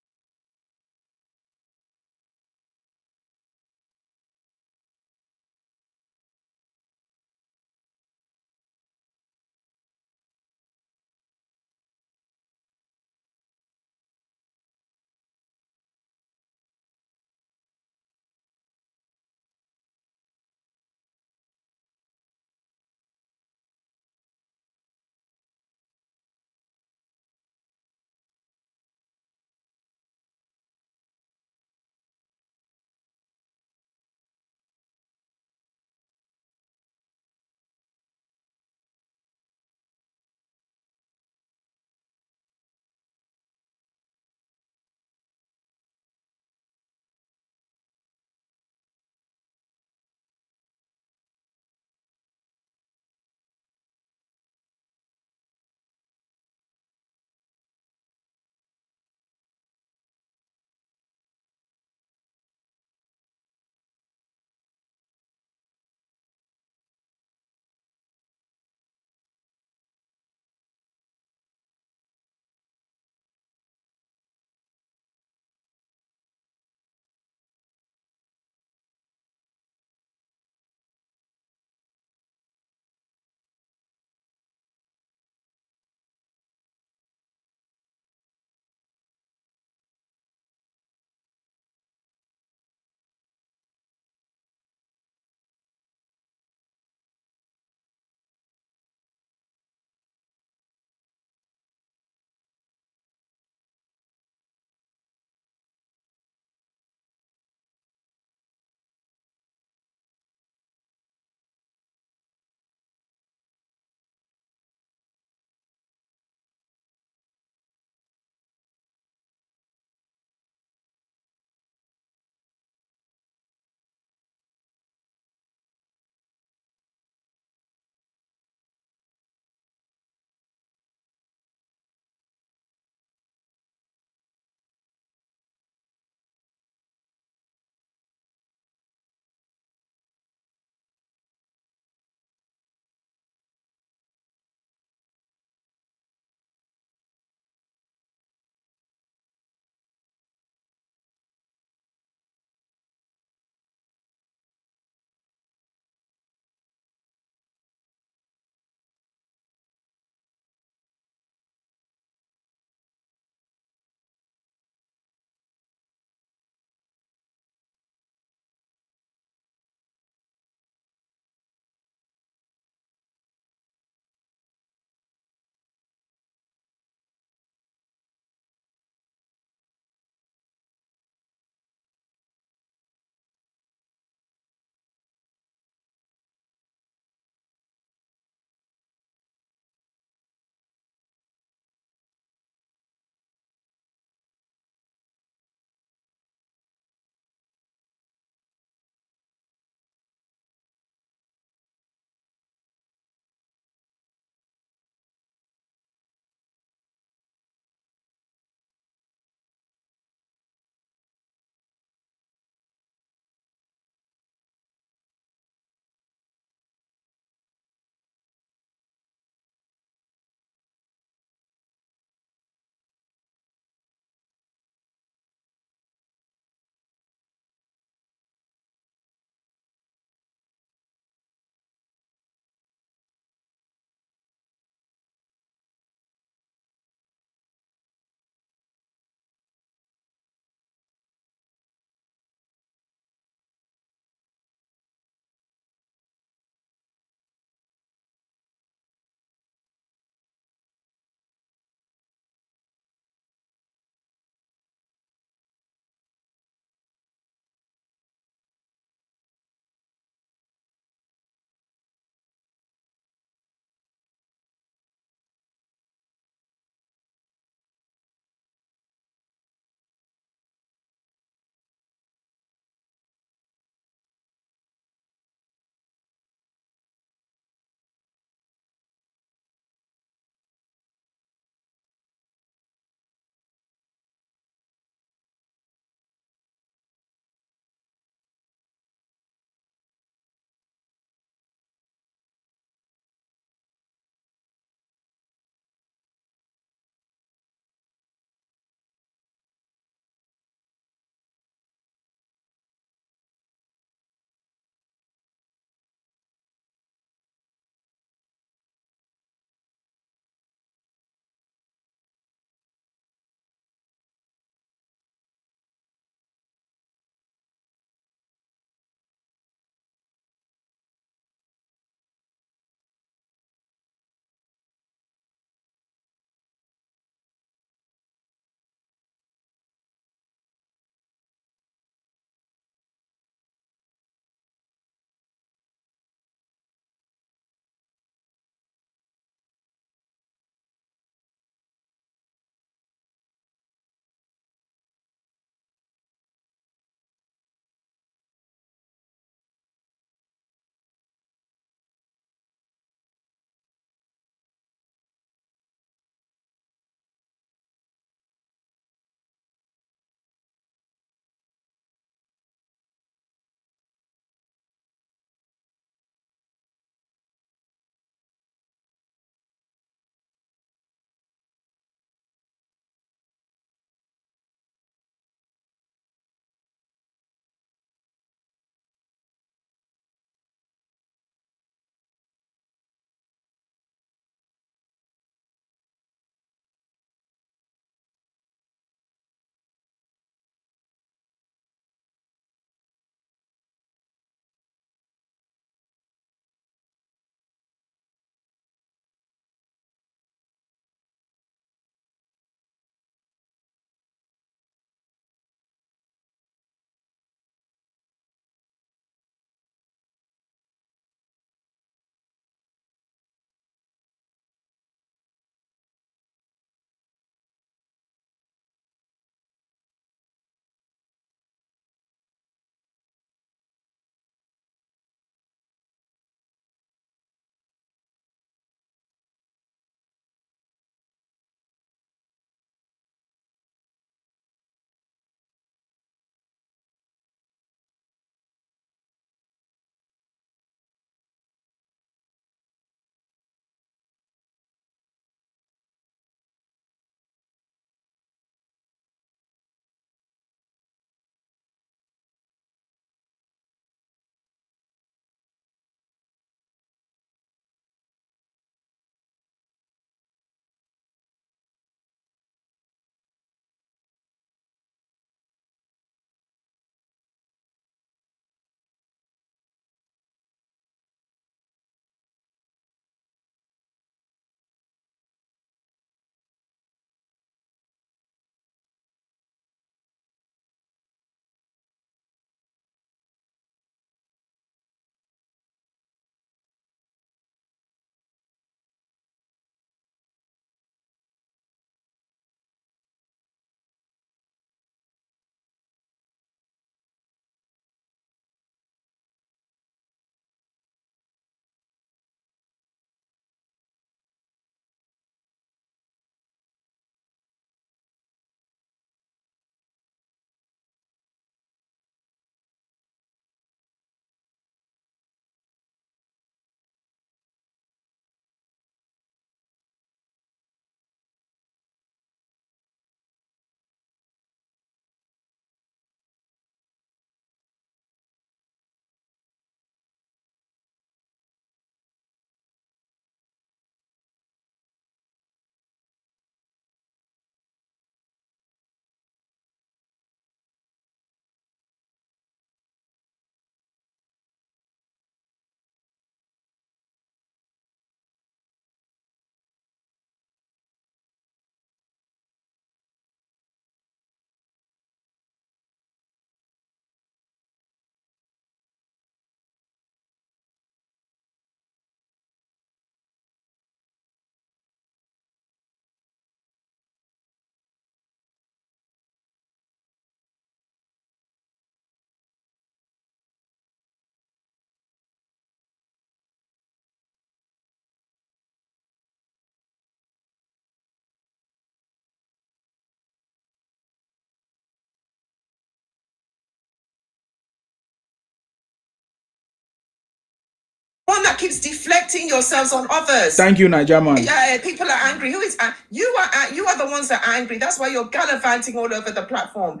that keeps deflecting yourselves on others. Thank you, Nijaman. People are angry. Who is you are the ones that are angry. That's why you're gallivanting all over the platform.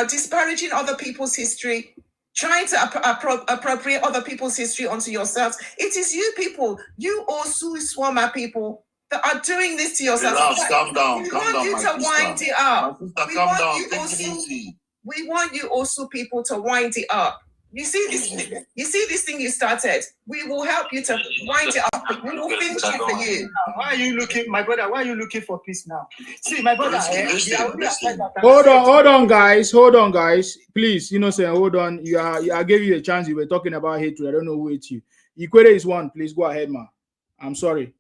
Disparaging other people's history, trying to appropriate other people's history onto yourselves. It is you people, you Osu Swama people, that are doing this to yourselves. Calm down. We want you to wind it up. We want you Osu people to wind it up. You see this thing you started. We will help you to wind it up. We will finish it for you. Why are you looking, my brother? Why are you looking for peace now? See, my brother. Hold on, guys. Please, hold on. I gave you a chance. You were talking about hatred. I don't know who hit you. Ikwere is one. Please go ahead, ma. I'm sorry.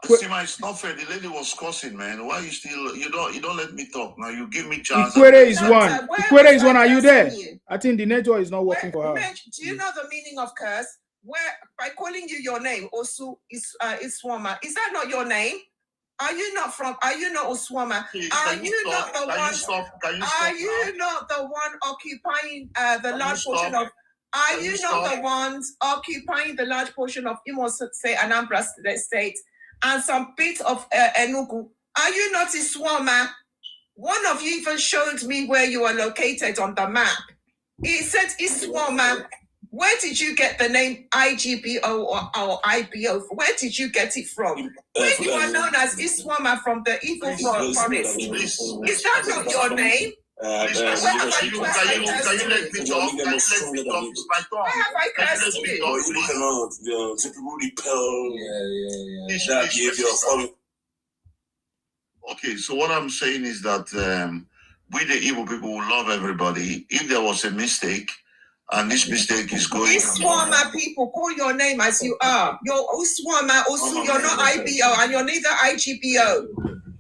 Sima, it's not fair. The lady was cursing, man. Why you still you don't let me talk now? You give me chance. Ikwere is one. Ikwere is one. Are you there? I think the network is not working for her. Do you know the meaning of curse? Where by calling you your name, Osu Iswama, is that not your name? Are you not Oswama? Are you not the one occupying the large portion of? Are you not the ones occupying the large portion of Imo State, Anambra State, and some bit of Enugu? Are you not Iswama? One of you even showed me where you are located on the map. It said Iswama. Where did you get the name IGBO or IBO? Where did you get it from? When you are known as Iswama from the Igbo forest, is that not your name? Can you let me talk? Where have I cursed you? Okay, so what I'm saying is that we the Igbo people will love everybody. If there was a mistake, and this mistake is going. Iswama people, call your name as you are. You're Uswama Osu, you're not IBO, and you're neither IGBO.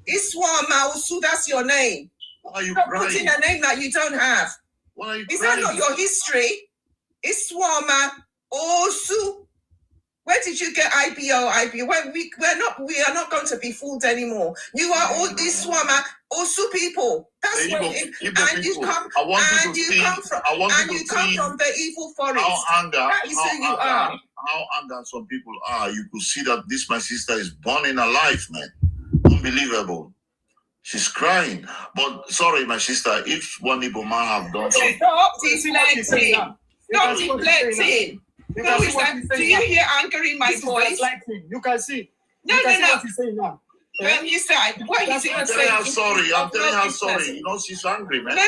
Iswama Osu, that's your name. Why are you Stop putting a name that you don't have. Why are you Is that not your history? Iswama Osu. Where did you get IBO? We are not going to be fooled anymore. You are all Iswama Osu people. That's where you come from the evil forest. That is who you are. How anger some people are. You could see that this my sister is burning alive, man. Unbelievable. She's crying. But sorry, my sister, if one Igbo man have done something. Stop deflecting. Stop deflecting. Who is that? Do you hear anger in my voice? You can see. No. What he's saying now. You said, what is it? I'm telling her sorry. I'm telling her sorry. You know, she's angry, man. No.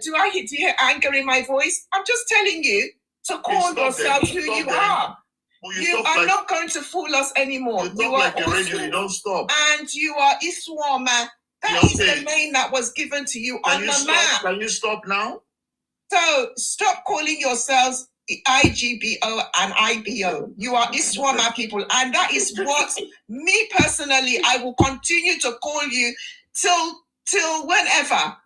Do you hear anger in my voice? I'm just telling you to call yourself who you are. You are not going to fool us anymore. You are like a radio. You don't stop. And you are Iswama. That is the name that was given to you on the map. Can you stop now? So stop calling yourselves IGBO and IBO. You are Iswama people, and that is what me personally I will continue to call you till whenever.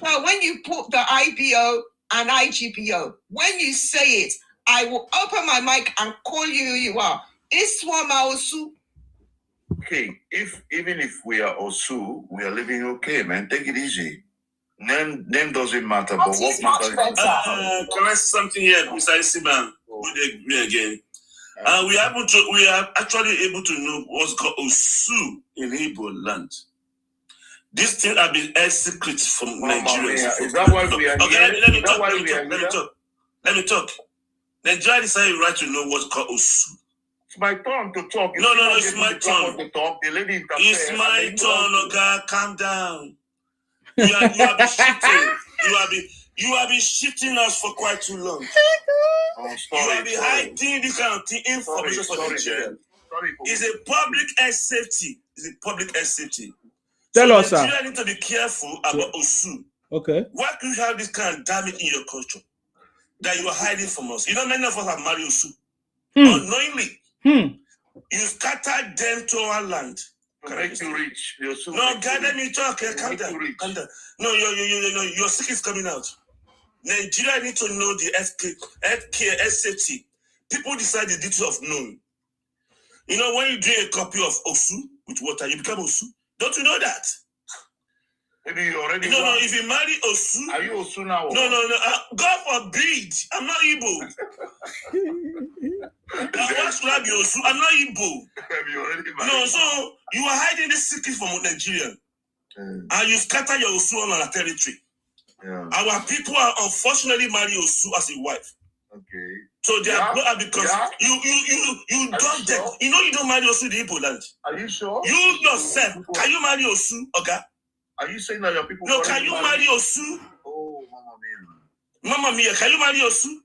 So when you put the IBO and IGBO, when you say it, I will open my mic and call you who you are. Iswama Osu. Okay, even if we are Osu, we are living okay, man. Take it easy. Name doesn't matter, but what matters is can I say something here, Mr. Isiman? Would agree again? We are actually able to know what's called Osu in Igbo land. This thing have been a secret from Nigeria. Is that why we are here? Let me talk. Nigeria decided right to know what's called Osu. It's my turn to talk. No, it's my turn. It's my turn, okay? Calm down. You have been shifting. You have been shifting us for quite too long. You have been hiding this kind of information for Nigeria. It's a public health safety. Tell us, sir. Nigeria need to be careful about Osu. Okay. Why do you have this kind of damage in your culture that you are hiding from us? You know, many of us have married Osu unknowingly. You scattered them to our land. Correct to reach. No, God, let me talk. Calm down. No, your sick is coming out. Nigeria need to know the healthcare, health safety. People decide the details of knowing. You know, when you drink a copy of Osu with water, you become Osu. Don't you know that? Maybe you already No, won. if you marry Osu. Are you Osu now? No. God forbid. I'm not Igbo. Why should I be Osu? I'm not Igbo. You already married. No, so you are hiding this secret from Nigeria. And you scatter your Osu on our territory. Yeah. Our people are unfortunately marry Osu as a wife. Okay. So they are because you don't sure? You know you don't marry Osu the Igbo land. Are you sure? You yourself, can you marry Osu, okay? Are you saying that your people? No, can you marry Osu? Oh, Mama Mia. Mama Mia, can you marry Osu?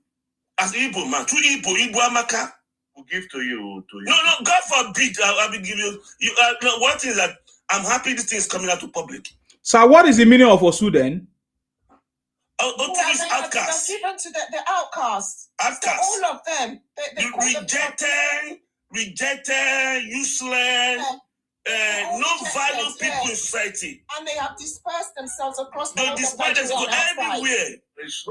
As Igbo man, to Igbo Amaka. We'll give to you. No, God forbid. I'll be giving you. No, one thing is that I'm happy this thing is coming out to public. So what is the meaning of Osu then? Is outcast. They're given to the outcasts. Outcast. All of them. They rejected, useless, no value people in society. And they have dispersed themselves across the world. They dispersed themselves everywhere. This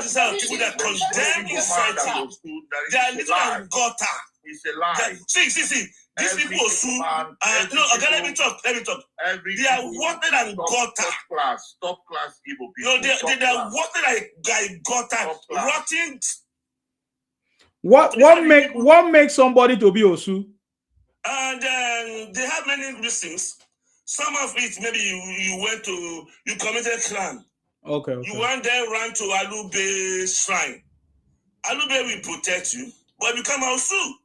is how people that condemn in society. They are little and gutter. It's a lie. See. These people Osu. Let me talk. They are watered and gutter. Top class Igbo people. No, they are watered like gutter, rotting. What makes somebody to be Osu? And they have many reasons. Some of it, maybe you committed crime. Okay. You went there, ran to Alube shrine. Alube will protect you, but you become Osu.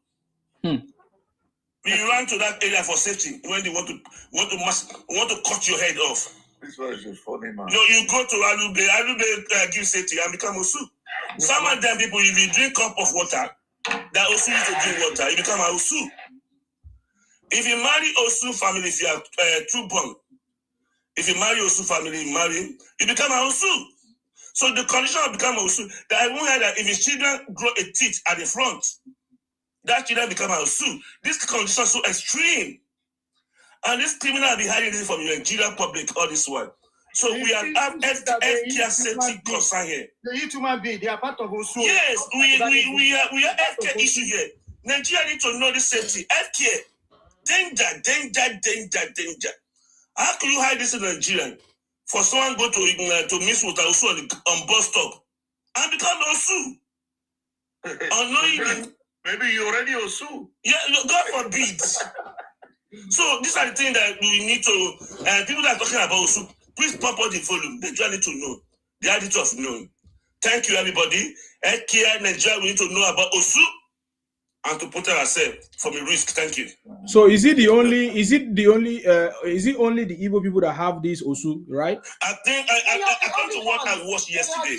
You run to that area for safety when they want to cut your head off. This one is funny, man. No, you go to Alube gives safety and become Osu. Some of them people, if you drink cup of water, that Osu used to drink water, you become Osu. If you marry Osu family, if you are true born, if you marry Osu family, you become Osu. So the condition of becoming Osu, that I won't hear that if his children grow a teeth at the front, that children become Osu. This condition is so extreme. And this criminal be hiding this from the Nigerian public, all this one. So we have healthcare safety concern here. The human being, they are part of Osu. Yes, we are healthcare issue here. Nigeria need to know this safety. Healthcare. Danger. How can you hide this in Nigeria? For someone go to miss with Osu on bus stop and become Osu. Unknowingly. Maybe you already Osu. Yeah, God forbid. So these are the things that we need to. People that are talking about Osu, please pop out the volume. They just need to know the attitude of knowing. Thank you, everybody. Here, Nigeria, we need to know about Osu and to put ourselves from a risk. Thank you. So is it only the Igbo people that have this Osu, right? I think I come to what I watched yesterday.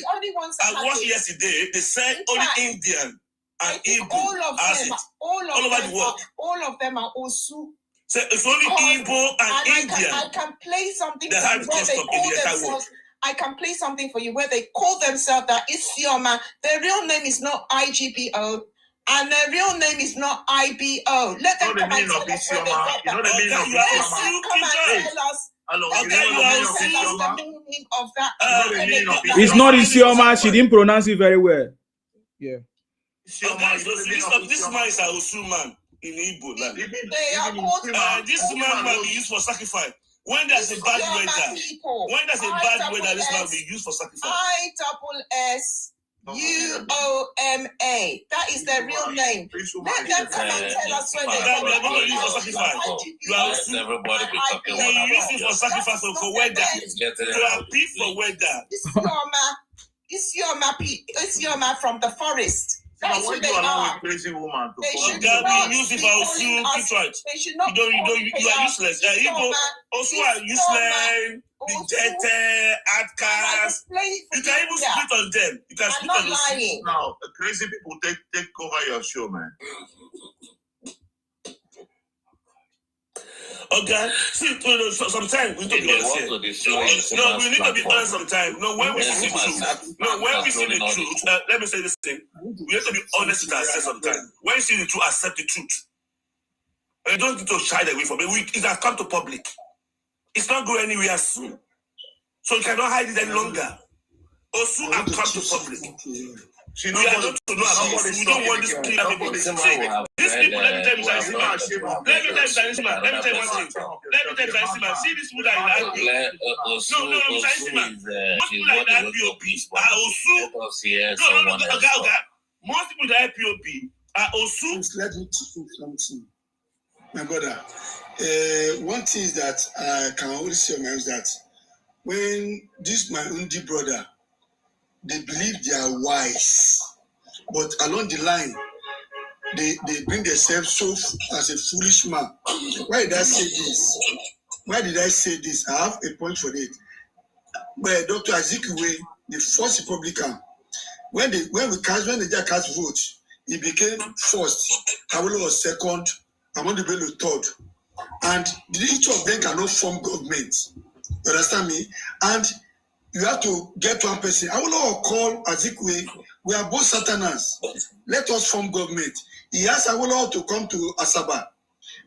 They said only Indian and Igbo has it. All over the world. All of them are Osu. So it's only Igbo and Indian. I can play something for you where they call themselves. I can play something for you where they call themselves that Isioma. Their real name is not IGBO. And their real name is not IBO. Let them come and tell us where they got that. The meaning of that. It's not Isioma. She didn't pronounce it very well. Yeah. This man is a Osu man in Igbo land. This man might be used for sacrifice. When there's a bad weather, this man will be used for sacrifice. ISSUOMA. That is their real name. Let them come and tell us when they are going to use for sacrifice. Everybody be talking you use it for sacrifice for weather. To appeal for weather. Isioma from the forest. That's who they are. Crazy woman they should not use it for Osu. They should not. You are useless. Osu are useless. Rejected, outcast. You can even split on them. You can split on Osu. Now, crazy people take over your show, man. Okay, see, sometimes we need to be honest. No, we need to be honest sometimes. No, when we see the truth. Let me say this thing. We have to be honest with ourselves sometimes. When you see the truth, accept the truth. And you don't need to shy away from it. It has come to public. It's not going anywhere soon. So you cannot hide it any longer. Osu have come to public. See, we are not to know about this. We don't want this clear people. See, these people, let me tell you something. Let me tell you something. Let me tell you one thing. Let me tell you something. See these people that are in IPOB. No, most people that are in IPOB are Osu. No. Most people that are IPOB are Osu. Let me teach you something, my brother. One thing is that I can only say on my own is that when this my Undi brother, they believe they are wise, but along the line, they bring themselves so as a foolish man. Why did I say this? Why did I say this? I have a point for it. But Dr. Azikiwe, the first Republican, when the Jack cast vote, he became first. Awolowo was second. Amadu Bello third. And each of them cannot form government. You understand me? And you have to get one person. Awolowo call Azikiwe. We are both Satanans. Let us form government. He asked Awolowo to come to Asaba.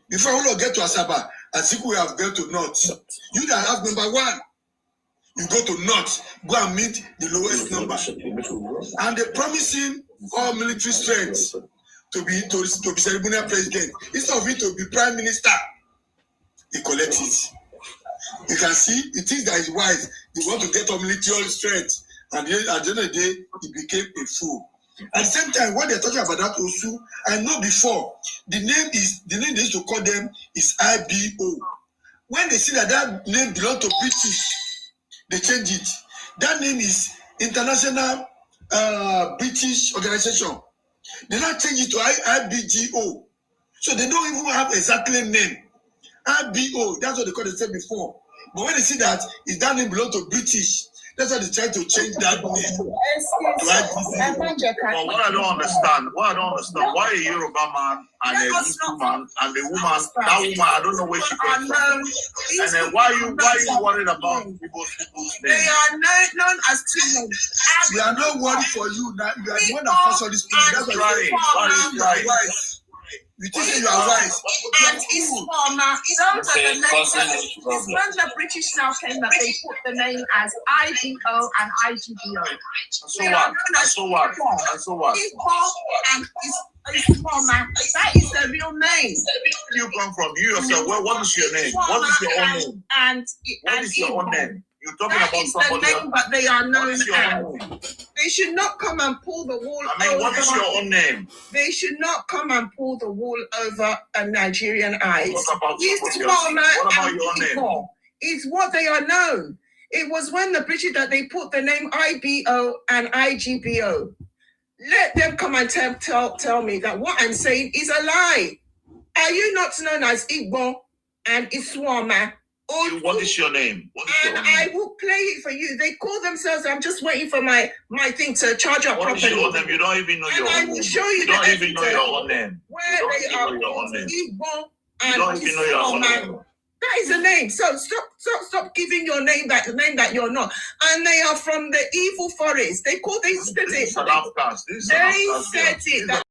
Before Awolowo get to Asaba, Azikiwe have gone to North. You that have number one, you go to North, go and meet the lowest number. And they promising all military strength to be ceremonial president. Instead of it to be prime minister, he collects it. You can see, it is that he's wise. They want to get all military strength. And then at the end of the day, he became a fool. At the same time, when they're talking about that Osu, I know before, the name they used to call them is IBO. When they see that name belongs to British, they change it. That name is International British Organization. They now change it to IBGO. So they don't even have exactly name. IBO, that's what they called themselves before. But when they see that that name belongs to British, that's why they try to change that name. But what I don't understand, why a Yoruba man and a Igbo man and a woman, that woman, I don't know where she came from. And then why you worried about people's names? They are known as two men. We are not worried for you now. You are the one that caused all this problem. That's why you are wise. You think you are wise. And it's former. Those are the names. It's when the British now came that they put the name as IGO and IGBO. So what? Igbo and it's former. That is the real name. Where do you come from? You yourself. What is your name? What is your own name? What is your own name? You're talking that about is somebody the name, but they are known as. name? They should not come and pull the wool over. What is your own name? They should not come and pull the wool over a Nigerian eyes. What about your name? It's what they are known. It was when the British that they put the name IBO and IGBO. Let them come and tell me that what I'm saying is a lie. Are you not known as Igbo and Iswama? What is your name? I will play it for you. They call themselves. I'm just waiting for my thing to charge up properly. What is your name? You don't even know your own name. I will show you. You don't even know your own name. Where they are called Igbo and you don't even know your own name. That is the name. So stop giving your name that the name that you're not. And they are from the evil forest. They said it. That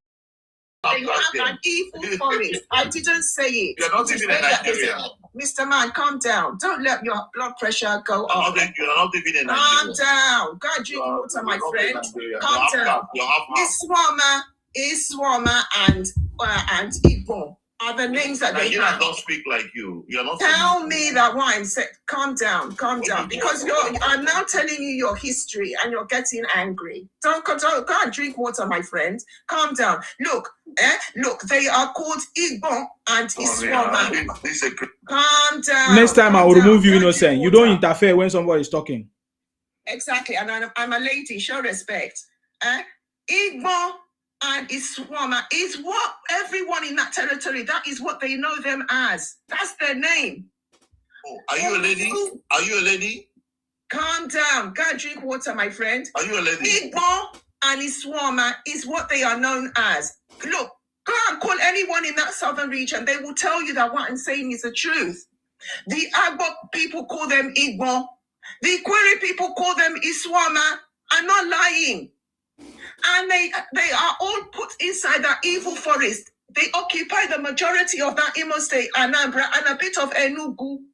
they have an evil forest. I didn't say it. You're not even in Nigeria. Mr. Man, calm down. Don't let your blood pressure go up. You're not even in Nigeria. Calm down. Go and drink water, my friend. Calm down. Iswama and Igbo are the names that they have. Don't speak like you. You're not. Tell me that what I'm saying. Calm down, because I'm now telling you your history and you're getting angry. Don't go and drink water, my friend. Calm down. Look, they are called Igbo and Iswama. Calm down. Next time I will remove you, innocent. You don't interfere when somebody is talking. Exactly, and I'm a lady. Show respect. Igbo and Iswama is what everyone in that territory, that is what they know them as. That's their name. Oh, are you a lady? Are you a lady? Calm down. Go and drink water, my friend. Are you a lady? Igbo and Iswama is what they are known as. Look, go and call anyone in that southern region. They will tell you that what I'm saying is the truth. The Agbo people call them Igbo. The Kweri people call them Iswama. I'm not lying. And they are all put inside that evil forest. They occupy the majority of that Imo State, Anambra, and a bit of Enugu.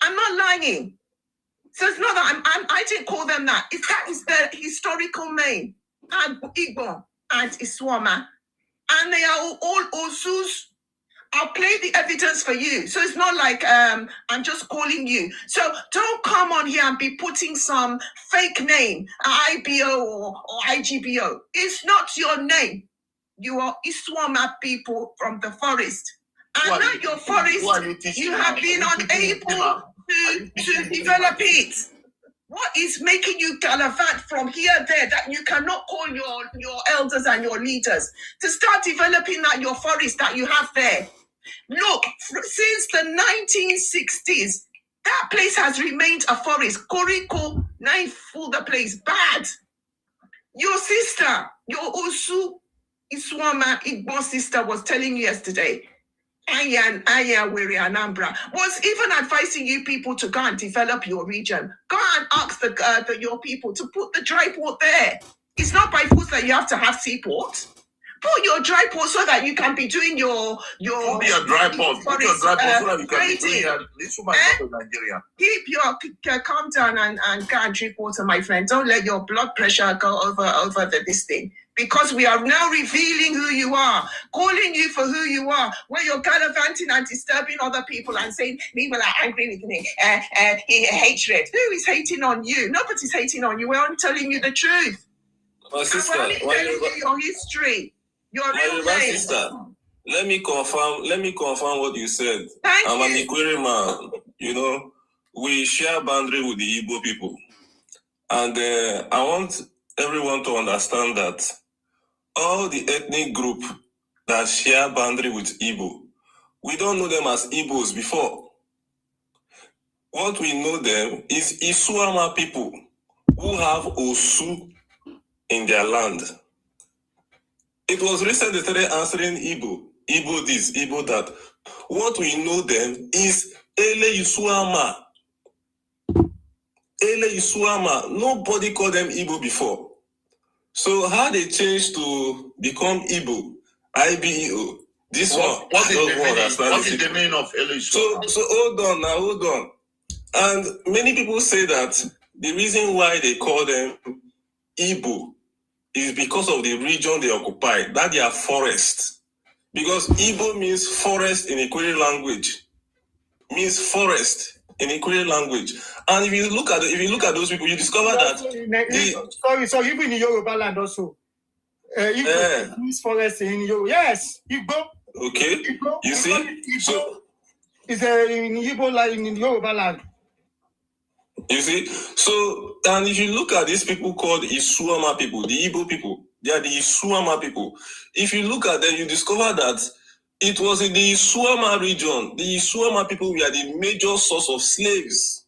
I'm not lying. So it's not that I didn't call them that. That is their historical name. Igbo and Iswama, and they are all Osus. I'll play the evidence for you. So it's not like I'm just calling you. So don't come on here and be putting some fake name, IBO or IGBO. It's not your name. You are Iswama people from the forest. And now your forest, you have been unable to develop it. What is making you gallivant from here there that you cannot call your elders and your leaders to start developing that your forest that you have there? Look, since the 1960s, that place has remained a forest. Koriko, knife full the place, bad. Your sister, your Osu Iswama Igbo sister was telling you yesterday, Aya Wiri Anambra, was even advising you people to go and develop your region. Go and ask your people to put the dry port there. It's not by force that you have to have seaport. Put your dry port so that you can be doing your Put your dry port. Put your dry port so that you can be doing this woman in Nigeria. Keep your calm down and go and drink water, my friend. Don't let your blood pressure go over this thing. Because we are now revealing who you are, calling you for who you are, where you're gallivanting and disturbing other people and saying, people are angry with me, hatred. Who is hating on you? Nobody's hating on you. We're only telling you the truth. My sister, we're only telling you your history. Your real name. Sister, let me confirm what you said. I'm an Ikwere man. You know, we share boundary with the Igbo people. And I want everyone to understand that all the ethnic group that share boundary with Igbo, we don't know them as Igbos before. What we know them is Isuama people who have Osu in their land. It was recently they started answering Igbo this, Igbo that. What we know them is Ele Isuama. Ele Isuama. Nobody called them Igbo before. So how they changed to become Igbo, IBEO, this one. What is the meaning of Ele Isuama? So hold on. And many people say that the reason why they call them Igbo is because of the region they occupy, that they are forest. Because Igbo means forest in Ikwere language. Means forest in Ikwere language. And if you look at those people, you discover that sorry, even in Yoruba land also. Igbo means forest in Yoruba. Yes, Igbo. Okay. Igbo, you see? Igbo is in Igbo land, in Yoruba land. You see? So, and if you look at these people called Isuama people, the Igbo people, they are the Isuama people. If you look at them, you discover that it was in the Isuama region, the Isuama people were the major source of slaves.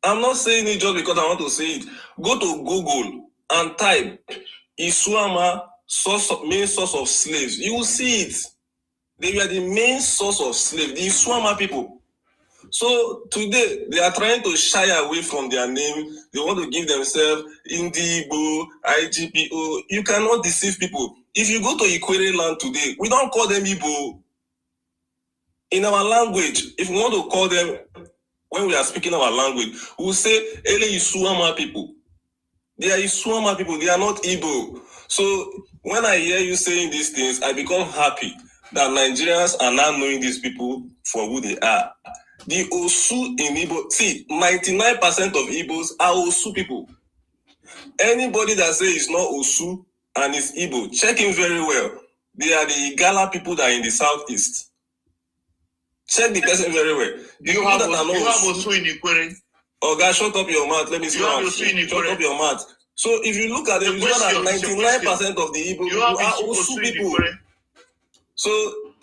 I'm not saying it just because I want to say it. Go to Google and type Isuama main source of slaves. You will see it. They were the main source of slaves, the Isuama people. So today they are trying to shy away from their name. They want to give themselves Igbo, IGPO. You cannot deceive people. If you go to Ikwere land today, we don't call them Igbo. In our language, if we want to call them, when we are speaking our language, we will say Ele Isuama people. They are Isuama people. They are not Igbo. So when I hear you saying these things, I become happy that Nigerians are now knowing these people for who they are. The Osu in Igbo, see, 99% of Igbos are Osu people. Anybody that says it's not Osu and it's Igbo, check him very well. They are the Igala people that are in the southeast. Check the person very well. You have Osu in Ikwere. Oh, guys, shut up your mouth. Let me see. Shut up your mouth. So if you look at them, you know that 99% of the Igbo people are Osu people. So,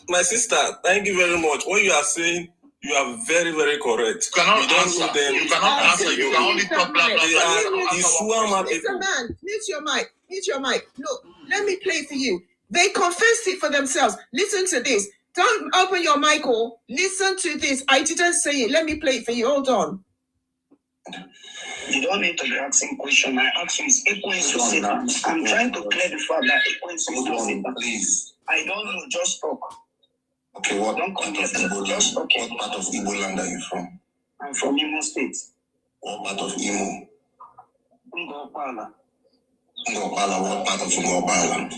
my sister, thank you very much. What you are saying, you are very, very correct. You cannot answer. You cannot answer. You can only talk blah, blah, blah. Listen, man, mute your mic. Look, let me play for you. They confessed it for themselves. Listen to this. Don't open your mic or listen to this. I didn't say it. Let me play it for you. Hold on. You don't need to be asking questions. My action is equals to sit. I'm trying to clear the fact that equals to sit. Please. I don't know. Just talk. Okay, what part of Igbo land? What part of Igbo land are you from? I'm from Imo State. What part of Imo? Ngopala. Ngopala, what part of Ngopala?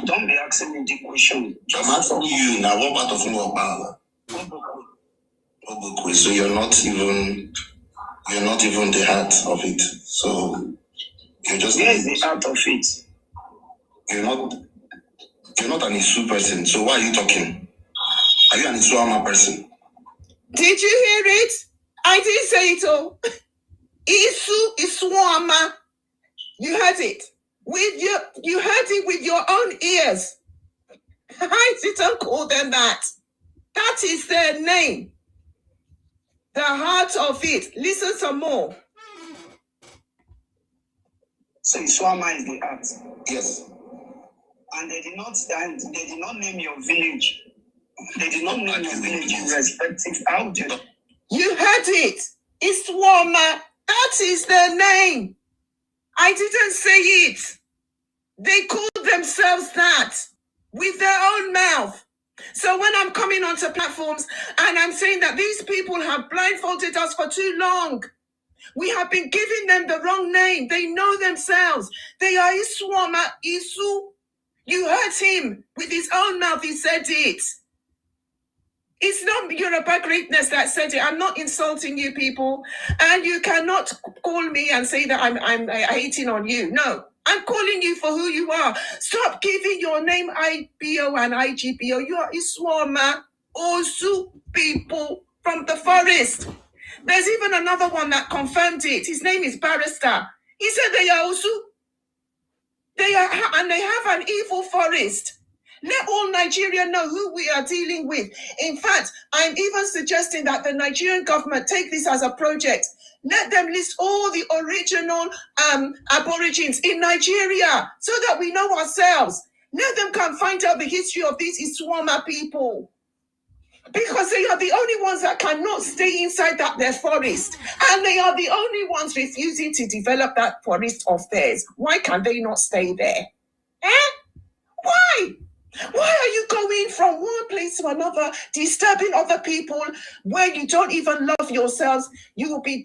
Don't be asking me the question. I'm asking you now, what part of Ngopala? Obokwe. So you're not even the heart of it. So you're just. Where is the heart of it? You're not an Isu person. So why are you talking? Are you an Isuama person? Did you hear it? I didn't say it all. Isuama. You heard it. You heard it with your own ears. I didn't call them that. That is their name. The heart of it. Listen some more. So Isuama is the heart. Yes. And they did not name your village. They did not name your village in respective audio. You heard it. Isuama. That is their name. I didn't say it. They called themselves that with their own mouth. So when I'm coming onto platforms and I'm saying that these people have blindfolded us for too long, we have been giving them the wrong name. They know themselves. They are Isuama, Isu. You heard him with his own mouth. He said it. It's not Yoruba greatness that said it. I'm not insulting you people. And you cannot call me and say that I'm hating on you. No, I'm calling you for who you are. Stop giving your name IBO and IGBO. You are Iswama, Osu people from the forest. There's even another one that confirmed it. His name is Barrister. He said they are Osu. They have an evil forest. Let all Nigeria know who we are dealing with. In fact, I'm even suggesting that the Nigerian government take this as a project. Let them list all the original aborigines in Nigeria so that we know ourselves. Let them come find out the history of these Iswama people. Because they are the only ones that cannot stay inside their forest. And they are the only ones refusing to develop that forest of theirs. Why can they not stay there? Why? Why are you going from one place to another, disturbing other people where you don't even love yourselves? You will be,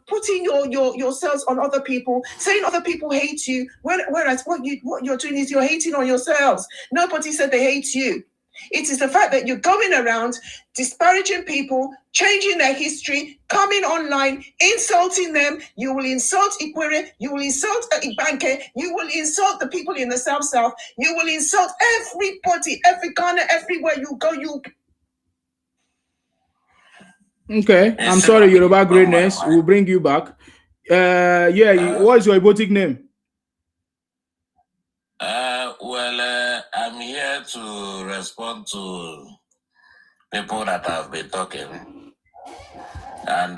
putting yourselves on other people, saying other people hate you, whereas what you're doing is you're hating on yourselves. Nobody said they hate you. It is the fact that you're going around disparaging people, changing their history, coming online, insulting them. You will insult Ikwere, you will insult Ibanke, you will insult the people in the South, you will insult everybody, every Ghana, everywhere you go, Okay, I'm sorry, Yoruba greatness. We'll bring you back. What is your Igbotic name? I'm here to respond to people that have been talking. And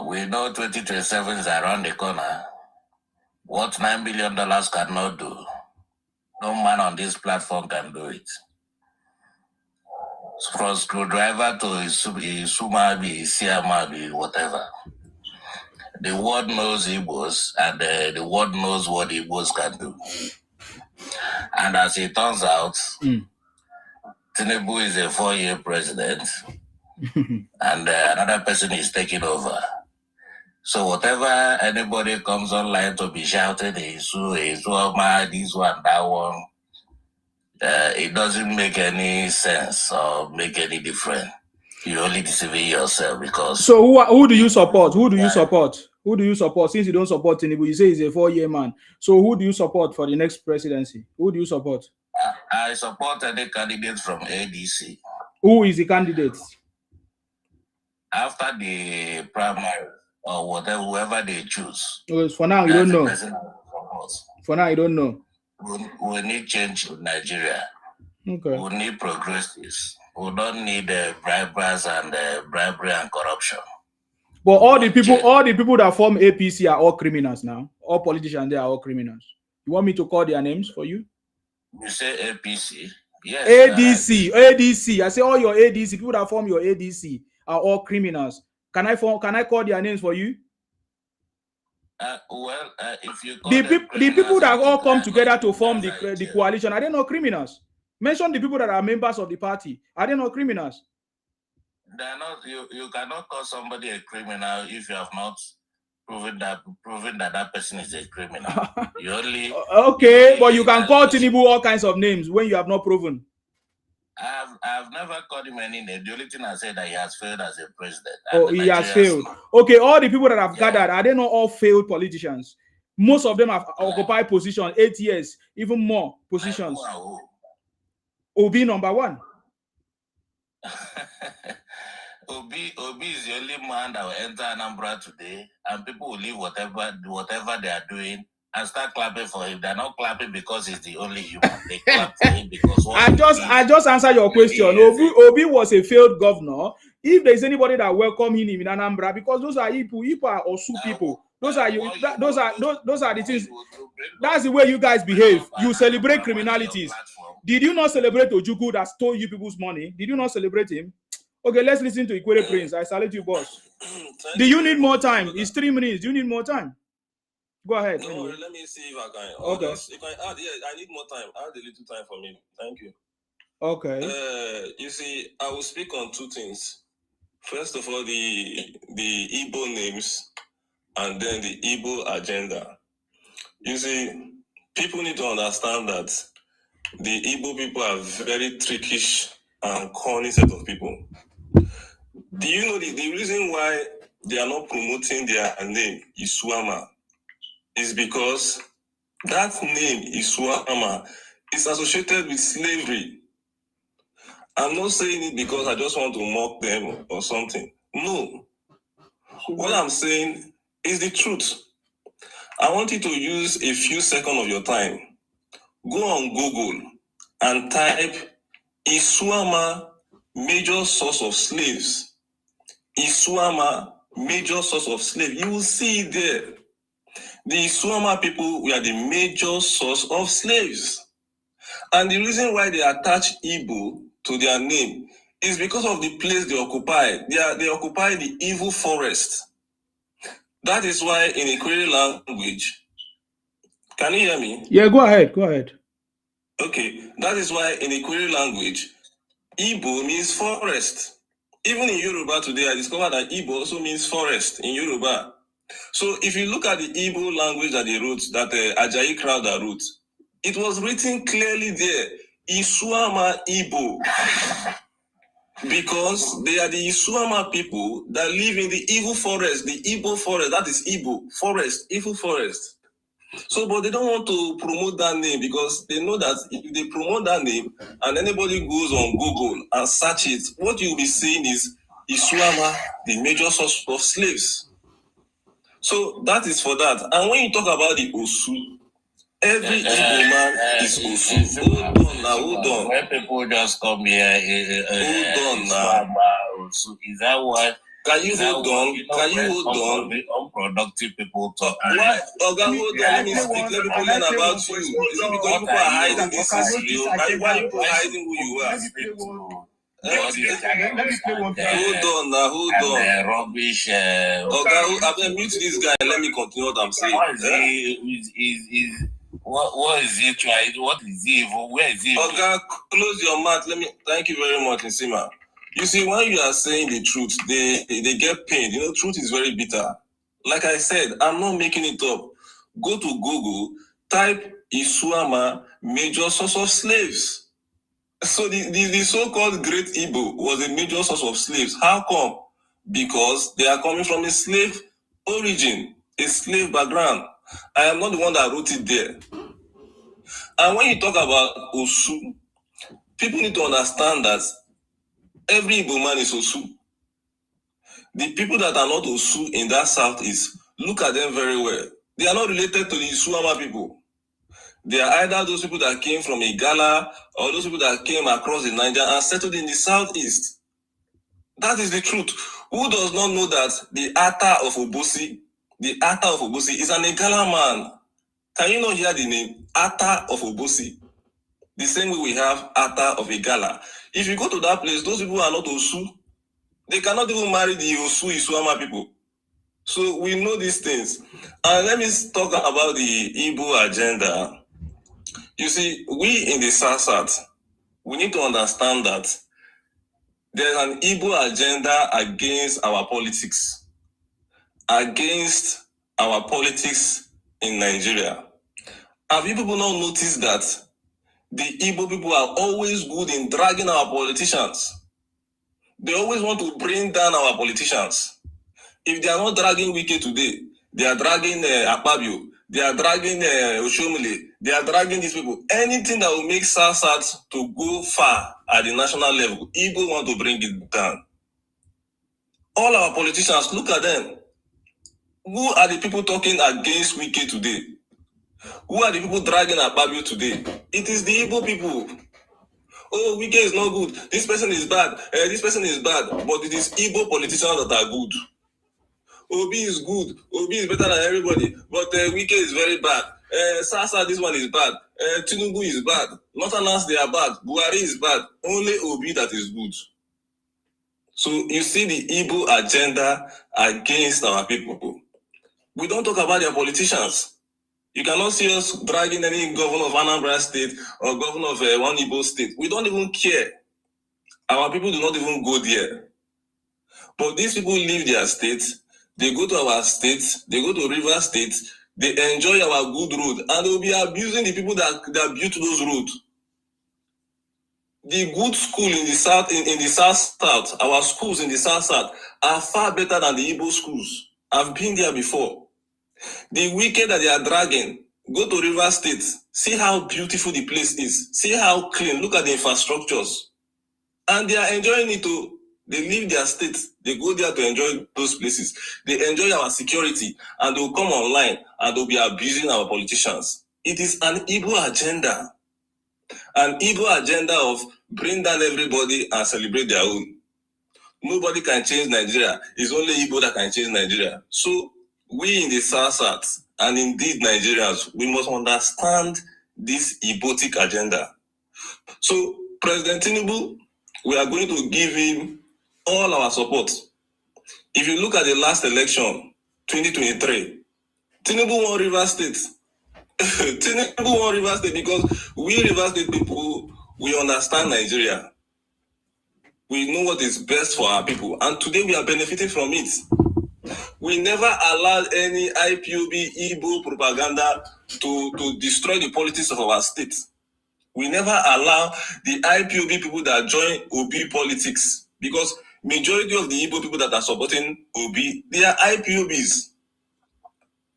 we know 2027 is around the corner. What $9 billion cannot do, no man on this platform can do it. From screwdriver to Isumabi, Siamabi, whatever. The world knows Igbos, and the world knows what Igbos can do. And as it turns out, Tinubu is a 4-year president, and another person is taking over. So whatever anybody comes online to be shouting, Isu, this one, that one, it doesn't make any sense or make any difference. You're only deceiving yourself because. So who do you support? Who do you support? Who do you support? Since you don't support Tinubu, you say he's a 4-year man. So who do you support for the next presidency? Who do you support? I support any candidate from ADC. Who is the candidate? After the primary or whatever, whoever they choose. For now, you don't know. For now, you don't know. We need change in Nigeria. Okay. We need progressives. We don't need bribers and bribery and corruption. But all the people that form APC are all criminals now. All politicians, they are all criminals. You want me to call their names for you? You say APC? Yes. ADC. I say all your ADC, people that form your ADC are all criminals. Can I call their names for you? If you the people that all come together to form the coalition, are they not criminals? Mention the people that are members of the party. Are they not criminals? They're not. You cannot call somebody a criminal if you have not proving that person is a criminal. You only okay, but you can call Tinubu all kinds of names when you have not proven. I've never called him any name. The only thing I said that he has failed as a president. Oh, he has failed. Okay, all the people that have gathered, are they not all failed politicians? Most of them have occupied positions, 8 years, even more positions. Obi number one. Obi is the only man that will enter Anambra today, and people will leave whatever they are doing and start clapping for him. They're not clapping because he's the only human. They clap for him because I just answered your question. Obi was a failed governor. If there's anybody that welcome him in Anambra, because those are Igbo are Osu people. Those are the things. That's the way you guys behave. You celebrate criminalities. Did you not celebrate Ojukwu that stole you people's money? Did you not celebrate him? Okay, let's listen to Ikwere Prince. I salute you, boss. Do you need more time? It's 3 minutes. Do you need more time? Go ahead. No, anyway. Let me see if I can. Okay. If I add, I need more time. Add a little time for me. Thank you. Okay. You see, I will speak on two things. First of all, the Igbo names, and then the Igbo agenda. You see, people need to understand that the Igbo people are very trickish and corny set of people. Do you know the reason why they are not promoting their name, Isuama, is because that name, Isuama, is associated with slavery. I'm not saying it because I just want to mock them or something. No. What I'm saying is the truth. I want you to use a few seconds of your time. Go on Google and type Isuama, major source of slaves. Isuama, major source of slaves. You will see it there. The Isuama people were the major source of slaves. And the reason why they attach Igbo to their name is because of the place they occupy. They occupy the evil forest. That is why in Ikwere language, can you hear me? Yeah, go ahead. Go ahead. Okay, that is why in Ikwere language, Igbo means forest. Even in Yoruba today, I discovered that Igbo also means forest in Yoruba. So if you look at the Igbo language that they wrote, that Ajayi Crowder wrote, it was written clearly there, Isuama Igbo. Because they are the Isuama people that live in the evil forest, the Igbo forest, that is Igbo forest, evil forest. So, but they don't want to promote that name because they know that if they promote that name and anybody goes on Google and search it, what you'll be seeing is Isuama, the major source of slaves. So that is for that. And when you talk about the Osu, every Igbo man is Osu. Hold on. When people just come here, hold on now. Osu, is that what? Can you hold on? Can you hold on? Unproductive people talk. Why? Oga, hold on. Let me speak. Let me learn about you. Is it because people are hiding this is you? Why are you hiding who you are? Let me play one. Hold on now. Hold on. Rubbish. Oga, I'm gonna mute this guy and let me continue what I'm saying. What is he trying? What is he? Where is he? Oga, close your mouth. Thank you very much, Nsima. You see, when you are saying the truth, they get pained. You know, truth is very bitter. Like I said, I'm not making it up. Go to Google, type Isuama, major source of slaves. So the so-called Great Igbo was a major source of slaves. How come? Because they are coming from a slave origin, a slave background. I am not the one that wrote it there. And when you talk about Osu, people need to understand that every Igbo man is Osu. The people that are not Osu in that southeast, look at them very well. They are not related to the Isuama people. They are either those people that came from Igala or those people that came across the Niger and settled in the southeast. That is the truth. Who does not know that the Ata of Obosi is an Igala man? Can you not hear the name? Ata of Obosi. The same way we have Ata of Igala. If you go to that place, those people are not Osu. They cannot even marry the Osu Isuama people. So we know these things. And let me talk about the Igbo agenda. You see, we in the South, we need to understand that there's an Igbo agenda against our politics, against our politics in Nigeria. Have you people not noticed that the Igbo people are always good in dragging our politicians? They always want to bring down our politicians. If they are not dragging Wike today, they are dragging Akpabio, they are dragging Oshomole, they are dragging these people. Anything that will make SARSAT to go far at the national level, Igbo want to bring it down. All our politicians, look at them. Who are the people talking against Wike today? Who are the people dragging Akpabio today? It is the Igbo people. Oh, Wike is not good. This person is bad. This person is bad. But it is Igbo politicians that are good. Obi is good. Obi is better than everybody. But Wike is very bad. Sasa, this one is bad. Tinubu is bad. Northerners, they are bad. Buhari is bad. Only Obi that is good. So you see the Igbo agenda against our people. We don't talk about their politicians. You cannot see us dragging any governor of Anambra State or governor of one Igbo state. We don't even care. Our people do not even go there. But these people leave their states. They go to our states. They go to River State. They enjoy our good road. And they will be abusing the people that built those roads. The good school in the south, in the south, our schools in the south are far better than the Igbo schools. I've been there before. The wicked that they are dragging, go to River State, see how beautiful the place is, see how clean, look at the infrastructures. And they are enjoying it too. They leave their state, they go there to enjoy those places. They enjoy our security, and they'll come online and they'll be abusing our politicians. It is an Igbo agenda. An Igbo agenda of bring down everybody and celebrate their own. Nobody can change Nigeria. It's only Igbo that can change Nigeria. So we in the South and indeed Nigerians, we must understand this Igbotic agenda. So President Tinubu, we are going to give him all our support. If you look at the last election, 2023, Tinubu won River State. Tinubu won River State because we River State people, we understand Nigeria. We know what is best for our people, and today we are benefiting from it. We never allowed any IPOB Igbo propaganda to destroy the politics of our state. We never allow the IPOB people that join Obi politics, because majority of the Igbo people that are supporting Obi, they are IPOBs.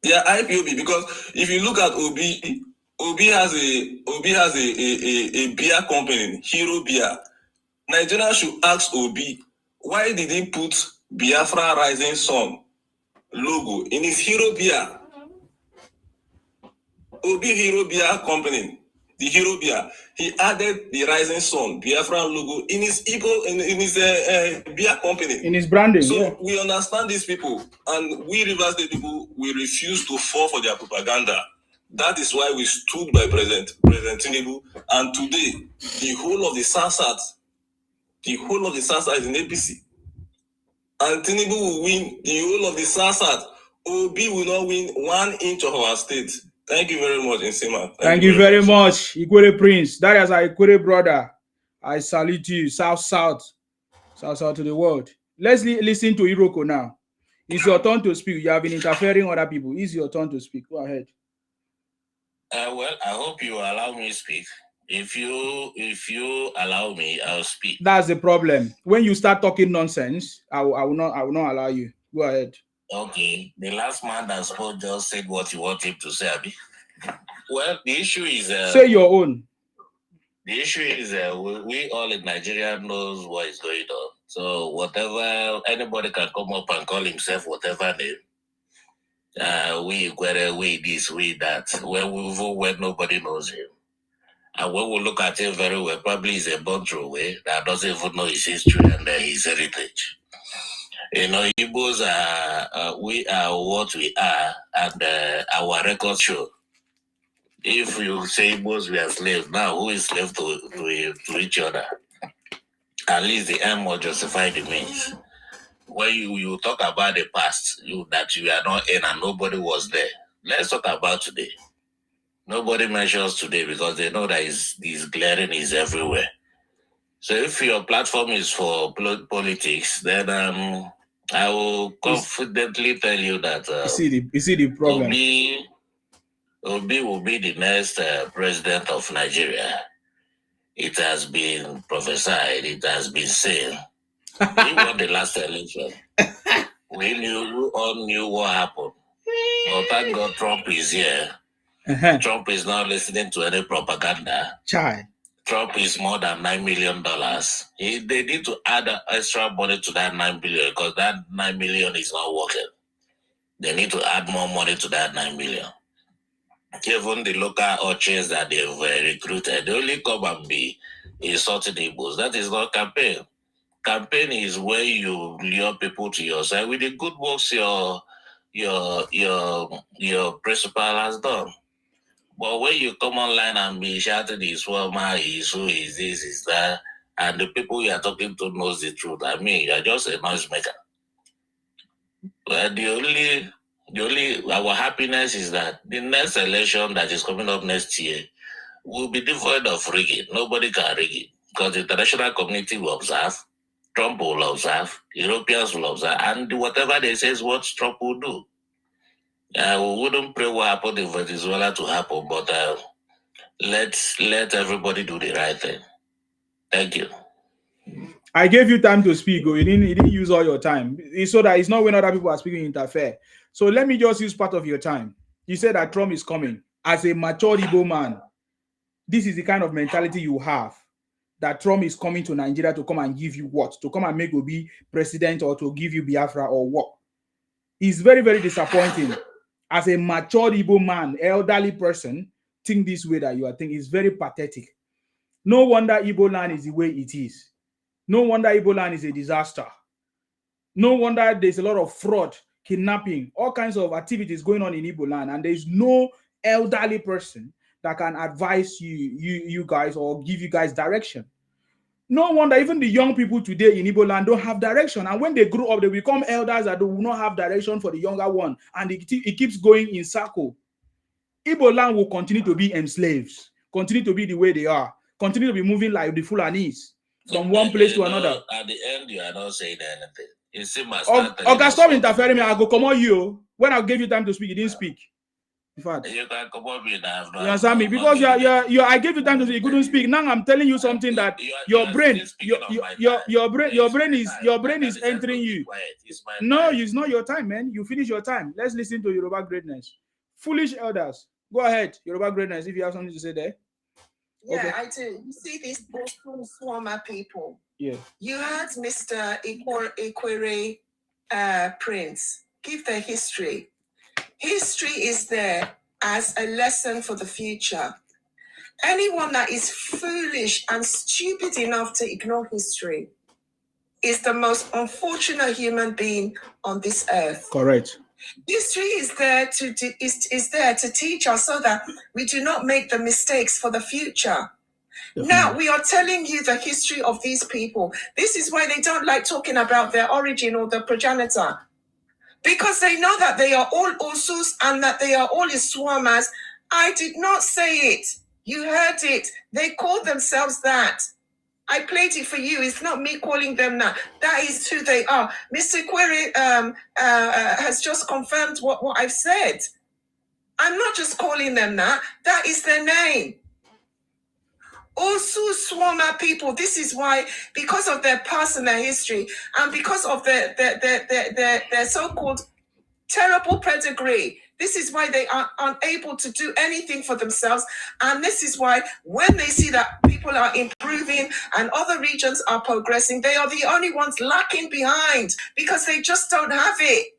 They are IPOB because if you look at Obi, Obi has a beer company, Hero Beer. Nigeria should ask Obi, why did he put Biafra Rising Sun logo in his Hero Beer? Obi Hero Beer company, the Hero Beer, he added the Rising Sun Biafra logo in his beer company. In his branding. So yeah. We understand these people, and we River State people, we refuse to fall for their propaganda. That is why we stood by President Tinubu, and today the whole of the South is in APC. And Tinubu will win the whole of the South. Obi will not win 1 inch of our state. Thank you very much, Nsima. Thank you very much, Ikwere Prince. That is our Ikwere brother. I salute you, South to the world. Let's listen to Iroko now. It's your turn to speak. You have been interfering with other people. It's your turn to speak. Go ahead. Well, I hope you allow me to speak. If you allow me, I'll speak. That's the problem. When you start talking nonsense, I will not allow you. Go ahead. Okay. The last man that spoke just said what you want him to say, Abi. Well, the issue is say your own. The issue is we all in Nigeria knows what is going on. So whatever anybody can come up and call himself whatever name. We this, we that. When nobody knows him. And when we look at him very well, probably is a born way that doesn't even know his history and his heritage. You know, Igbos we are what we are, and our records show. If you say Igbos we are slaves, now who is slave to each other? At least the end will justify the means. When you talk about the past, that you are not in and nobody was there. Let's talk about today. Nobody mentions today because they know that this glaring is everywhere. So if your platform is for politics, then I will confidently tell you that you see the problem. Obi will be the next president of Nigeria. It has been prophesied. It has been said. He won the last election. We all knew what happened. But thank God Trump is here. Trump is not listening to any propaganda. Trump is more than $9 million. They need to add extra money to that $9 billion because that $9 million is not working. They need to add more money to that $9 million. Even the local urchins that they've recruited, they only come and be insulting Igbos. That is not campaign. Campaign is where you lure people to your side with the good works your principal has done. But when you come online and be shouting is Swama, is who is this, is that, and the people you are talking to knows the truth. I mean, you are just a noise maker. But the only our happiness is that the next election that is coming up next year will be devoid of rigging. Nobody can rig it because the international community will observe, Trump will observe, Europeans will observe, and whatever they say is what Trump will do. We wouldn't pray what happened in Venezuela to happen, but let everybody do the right thing. Thank you. I gave you time to speak. You didn't use all your time. It's so that it's not when other people are speaking interfere. So let me just use part of your time. You said that Trump is coming. As a mature Igbo man, this is the kind of mentality you have. That Trump is coming to Nigeria to come and give you what? To come and make Obi president or to give you Biafra or what? It's very, very disappointing. As a mature Igbo man, elderly person, think this way that you are thinking is very pathetic. No wonder Igbo land is the way it is. No wonder Igbo land is a disaster. No wonder there's a lot of fraud, kidnapping, all kinds of activities going on in Igbo land, and there's no elderly person that can advise you guys or give you guys direction. No wonder even the young people today in Igbo land don't have direction, and when they grow up, they become elders that will not have direction for the younger one, and it keeps going in circle. Igbo land will continue to be enslaved, continue to be the way they are, continue to be moving like the Fulanis from one place to another. At the end, you are not saying anything. You see my Okay, stop interfering me. I go come on you. When I gave you time to speak, you didn't speak. In fact, you can come on me now. You understand me? Because I gave you time to speak, you couldn't speak. Now I'm telling you something that your brain is entering you. No, it's not your time, man. You finish your time. Let's listen to Yoruba greatness. Foolish elders. Go ahead, Yoruba greatness, if you have something to say there. Yeah, Okay. I do. You see these Swarmer people. Yeah. You heard Mr. Ikwere Prince give the history. History is there as a lesson for the future. Anyone that is foolish and stupid enough to ignore history is the most unfortunate human being on this earth. Correct. History is there to teach us so that we do not make the mistakes for the future. Definitely. Now, we are telling you the history of these people. This is why they don't like talking about their origin or the progenitor. Because they know that they are all Osus and that they are all Iswamas. I did not say it. You heard it. They called themselves that. I played it for you. It's not me calling them that. That is who they are. Mr. Query has just confirmed what I've said. I'm not just calling them that. That is their name. Osu Swama people, this is why, because of their past and their history, and because of their so-called terrible pedigree, this is why they are unable to do anything for themselves. And this is why when they see that people are improving and other regions are progressing, they are the only ones lacking behind because they just don't have it.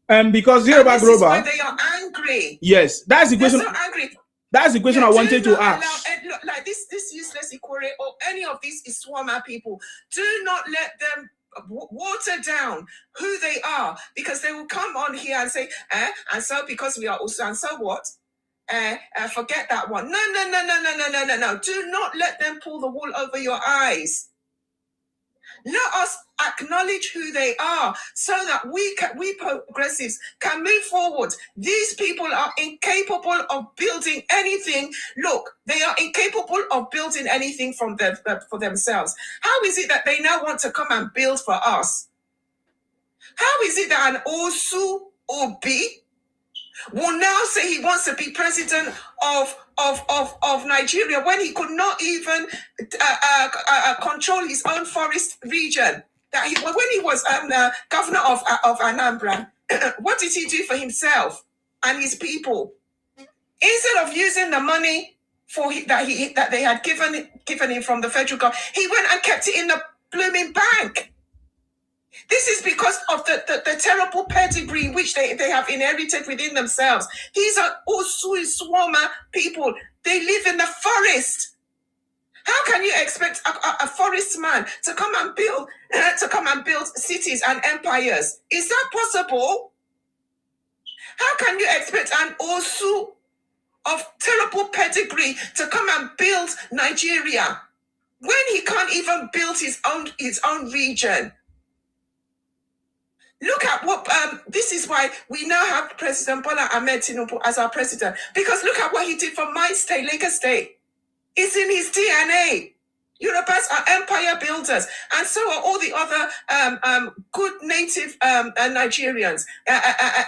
And because Yoruba Global, why they are angry. Yes, that's the question. They're so angry. That's the question I wanted to ask. Look, like this useless Ikore or any of these Iswama people, do not let them water down who they are, because they will come on here and say, and so because we are also, and so what? Forget that one. No. Do not let them pull the wool over your eyes. Let us acknowledge who they are so that we progressives can move forward. These people are incapable of building anything. Look, they are incapable of building anything for themselves. How is it that they now want to come and build for us? How is it that an Osu Obi will now say he wants to be president of Nigeria when he could not even control his own forest region? When he was governor of Anambra, what did he do for himself and his people? Instead of using the money that they had given him from the federal government, he went and kept it in the blooming bank. This is because of the terrible pedigree which they have inherited within themselves. These are Osu Swama people. They live in the forest. How can you expect a forest man to come and build cities and empires? Is that possible? How can you expect an Osu of terrible pedigree to come and build Nigeria when he can't even build his own region? Look at what this is why we now have President Bola Ahmed Tinubu as our president, because look at what he did for my state, Lagos State. It's in his DNA. Yorubas are empire builders, and so are all the other good native Nigerians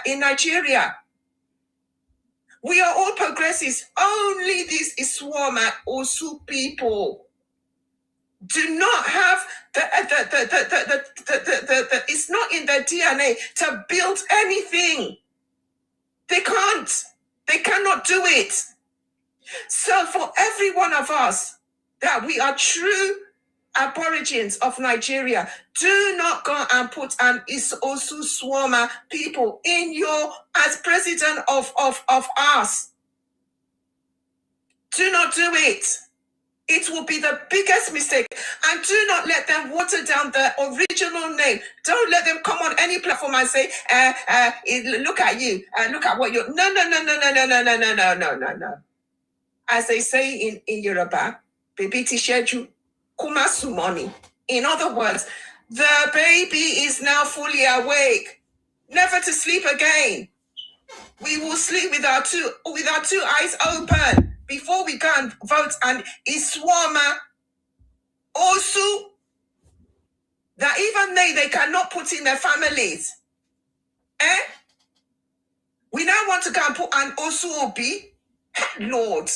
in Nigeria. We are all progressives. Only these Iswama Osu people do not have it's not in their DNA to build anything. They can't. They cannot do it. So for every one of us that we are true aborigines of Nigeria, do not go and put an Osu Swama people in as president of us. Do not do it. It will be the biggest mistake. And do not let them water down the original name. Don't let them come on any platform and say, look at you, look at what you're... No. As they say in Yoruba, Bebiti Sheju, Kumasu money. In other words, the baby is now fully awake, never to sleep again. We will sleep with our two eyes open before we go and vote and Iswama Osu that even they cannot put in their families. We now want to go and put an Osu Obi. Lord,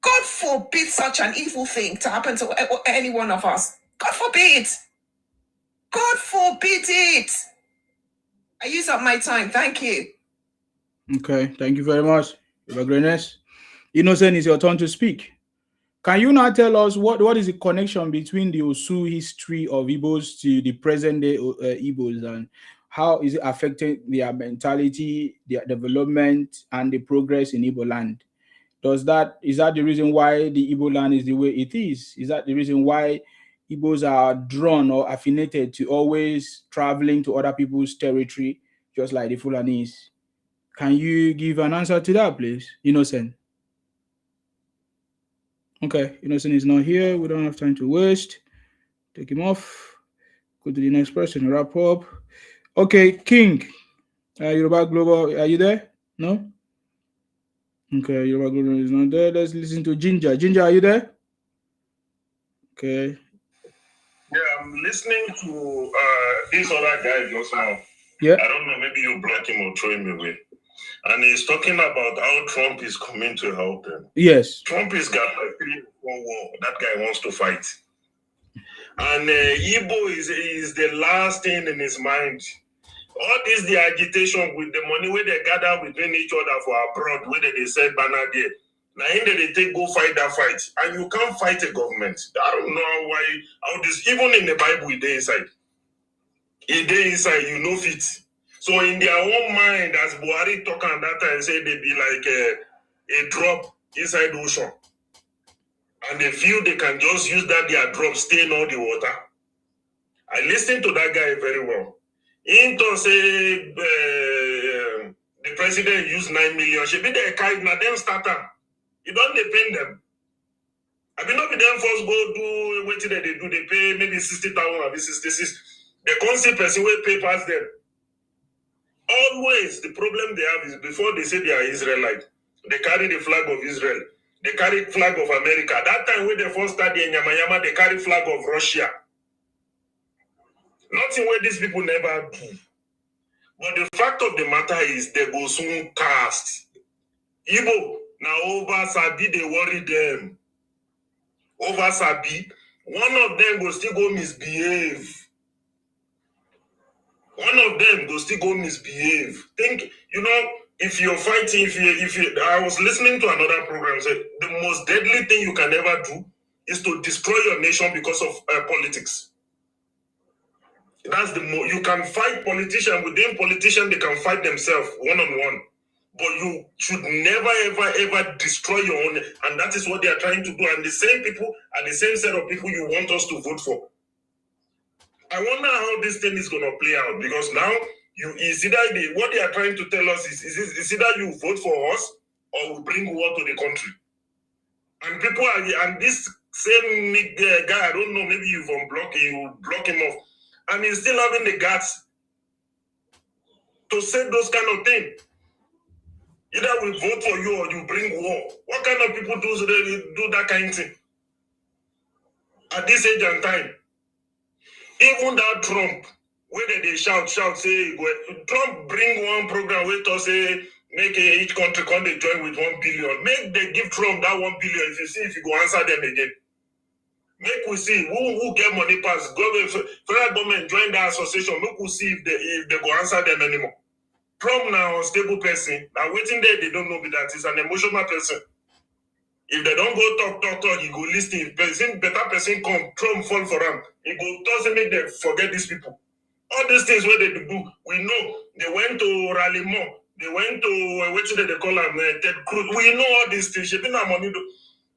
God forbid such an evil thing to happen to any one of us. God forbid. God forbid it. I use up my time. Thank you. Okay, thank you very much, Your Greatness. Innocent, it's your turn to speak. Can you now tell us what is the connection between the Osu history of Igbos to the present day Igbos, and how is it affecting their mentality, their development, and the progress in Igbo land? Is that the reason why the Igbo land is the way it is? Is that the reason why Igbos are drawn or affiliated to always traveling to other people's territory, just like the Fulanis? Can you give an answer to that, please, Innocent? Okay, Innocent is not here. We don't have time to waste. Take him off. Go to the next person. Wrap up. Okay, King. Yoruba Global, are you there? No? Okay, Yoruba Global is not there. Let's listen to Ginger. Ginger, are you there? Okay. Yeah, I'm listening to this other guy just now. Yeah. I don't know, maybe you block him or throw him away. And he's talking about how Trump is coming to help them. Yes. Trump has got like 3 or 4 war that guy wants to fight. And Igbo is the last thing in his mind. All this, the agitation with the money where they gather within each other for abroad, where they say banner there. Now, they take go fight that fight. And you can't fight a government. I don't know how this, even in the Bible, it's inside. It's inside, you know fit. So in their own mind, as Buhari talk on that time, say they be like a drop inside the ocean. And they feel they can just use that their drop, stay in all the water. I listened to that guy very well. Into say the president used 9 million. She be the kind now them starter. You don't depend them. I mean, not be them first go do what they do. They pay maybe 60,000 or 66. The concept person will pay past them. Always the problem they have is before they say they are Israelite, they carry the flag of Israel. They carry flag of America. That time when they first started in Yamayama, they carry flag of Russia. Nothing where these people never do. But the fact of the matter is they go soon cast. Igbo, now over Sabi, they worry them. Over Sabi, one of them will still go misbehave. One of them will still go misbehave. Think, if you're fighting, I was listening to another program, said the most deadly thing you can ever do is to destroy your nation because of politics. That's you can fight politicians. Within politicians, they can fight themselves one-on-one. But you should never, ever, ever destroy your own. And that is what they are trying to do. And the same people are the same set of people you want us to vote for. I wonder how this thing is going to play out. Because now, what they are trying to tell us is either you vote for us or we bring war to the country. And people are, and this same guy, I don't know, maybe you block him off. And he's still having the guts to say those kind of things. Either we vote for you or you bring war. What kind of people do that kind of thing? At this age and time. Even that Trump, where they shout, say, Trump bring one program where to say, make each country come they join with 1 billion. Make they give Trump that 1 billion if you see if you go answer them again. Make we see who get money pass. Federal government join that association. Make we see if they go answer them anymore. Trump now stable person. Now waiting there, they don't know that he's an emotional person. If they don't go talk, he go listen. If better person come, Trump fall for them. He go doesn't make them forget these people. All these things where they do, we know. They went to Rallymo. They went to what should they call them? Ted Cruz. We know all these things. She didn't have money.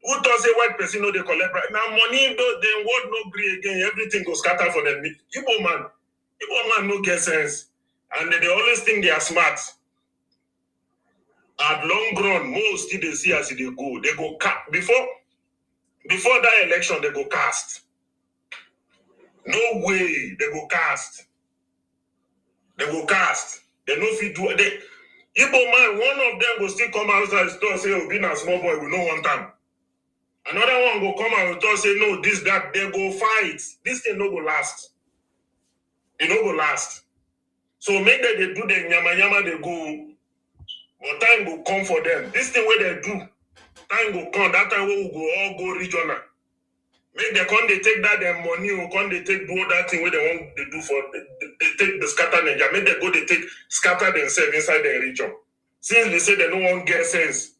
Who does a white person know they collect right now? Money, then what no agree again? Everything goes scatter for them. Igbo man no get sense. And they always think they are smart. At long run, most they see as they go. They go before that election, they go cast. No way they go cast. They go cast. They know if you do it. Igbo man, one of them will still come outside and say, oh, being a small boy, we don't want time. Another one will come out and say, no, this, that, they go fight. This thing no go last. It no go last. So make that they do the nyama, they go. But time will come for them. This thing where they do, time will come. That time we will all go regional. Make they come, they take that their money, or come they take do that thing where they want they do for they take the scatter Nigeria. Make they go, they take scatter themselves inside their region. Since they say they don't want get sense.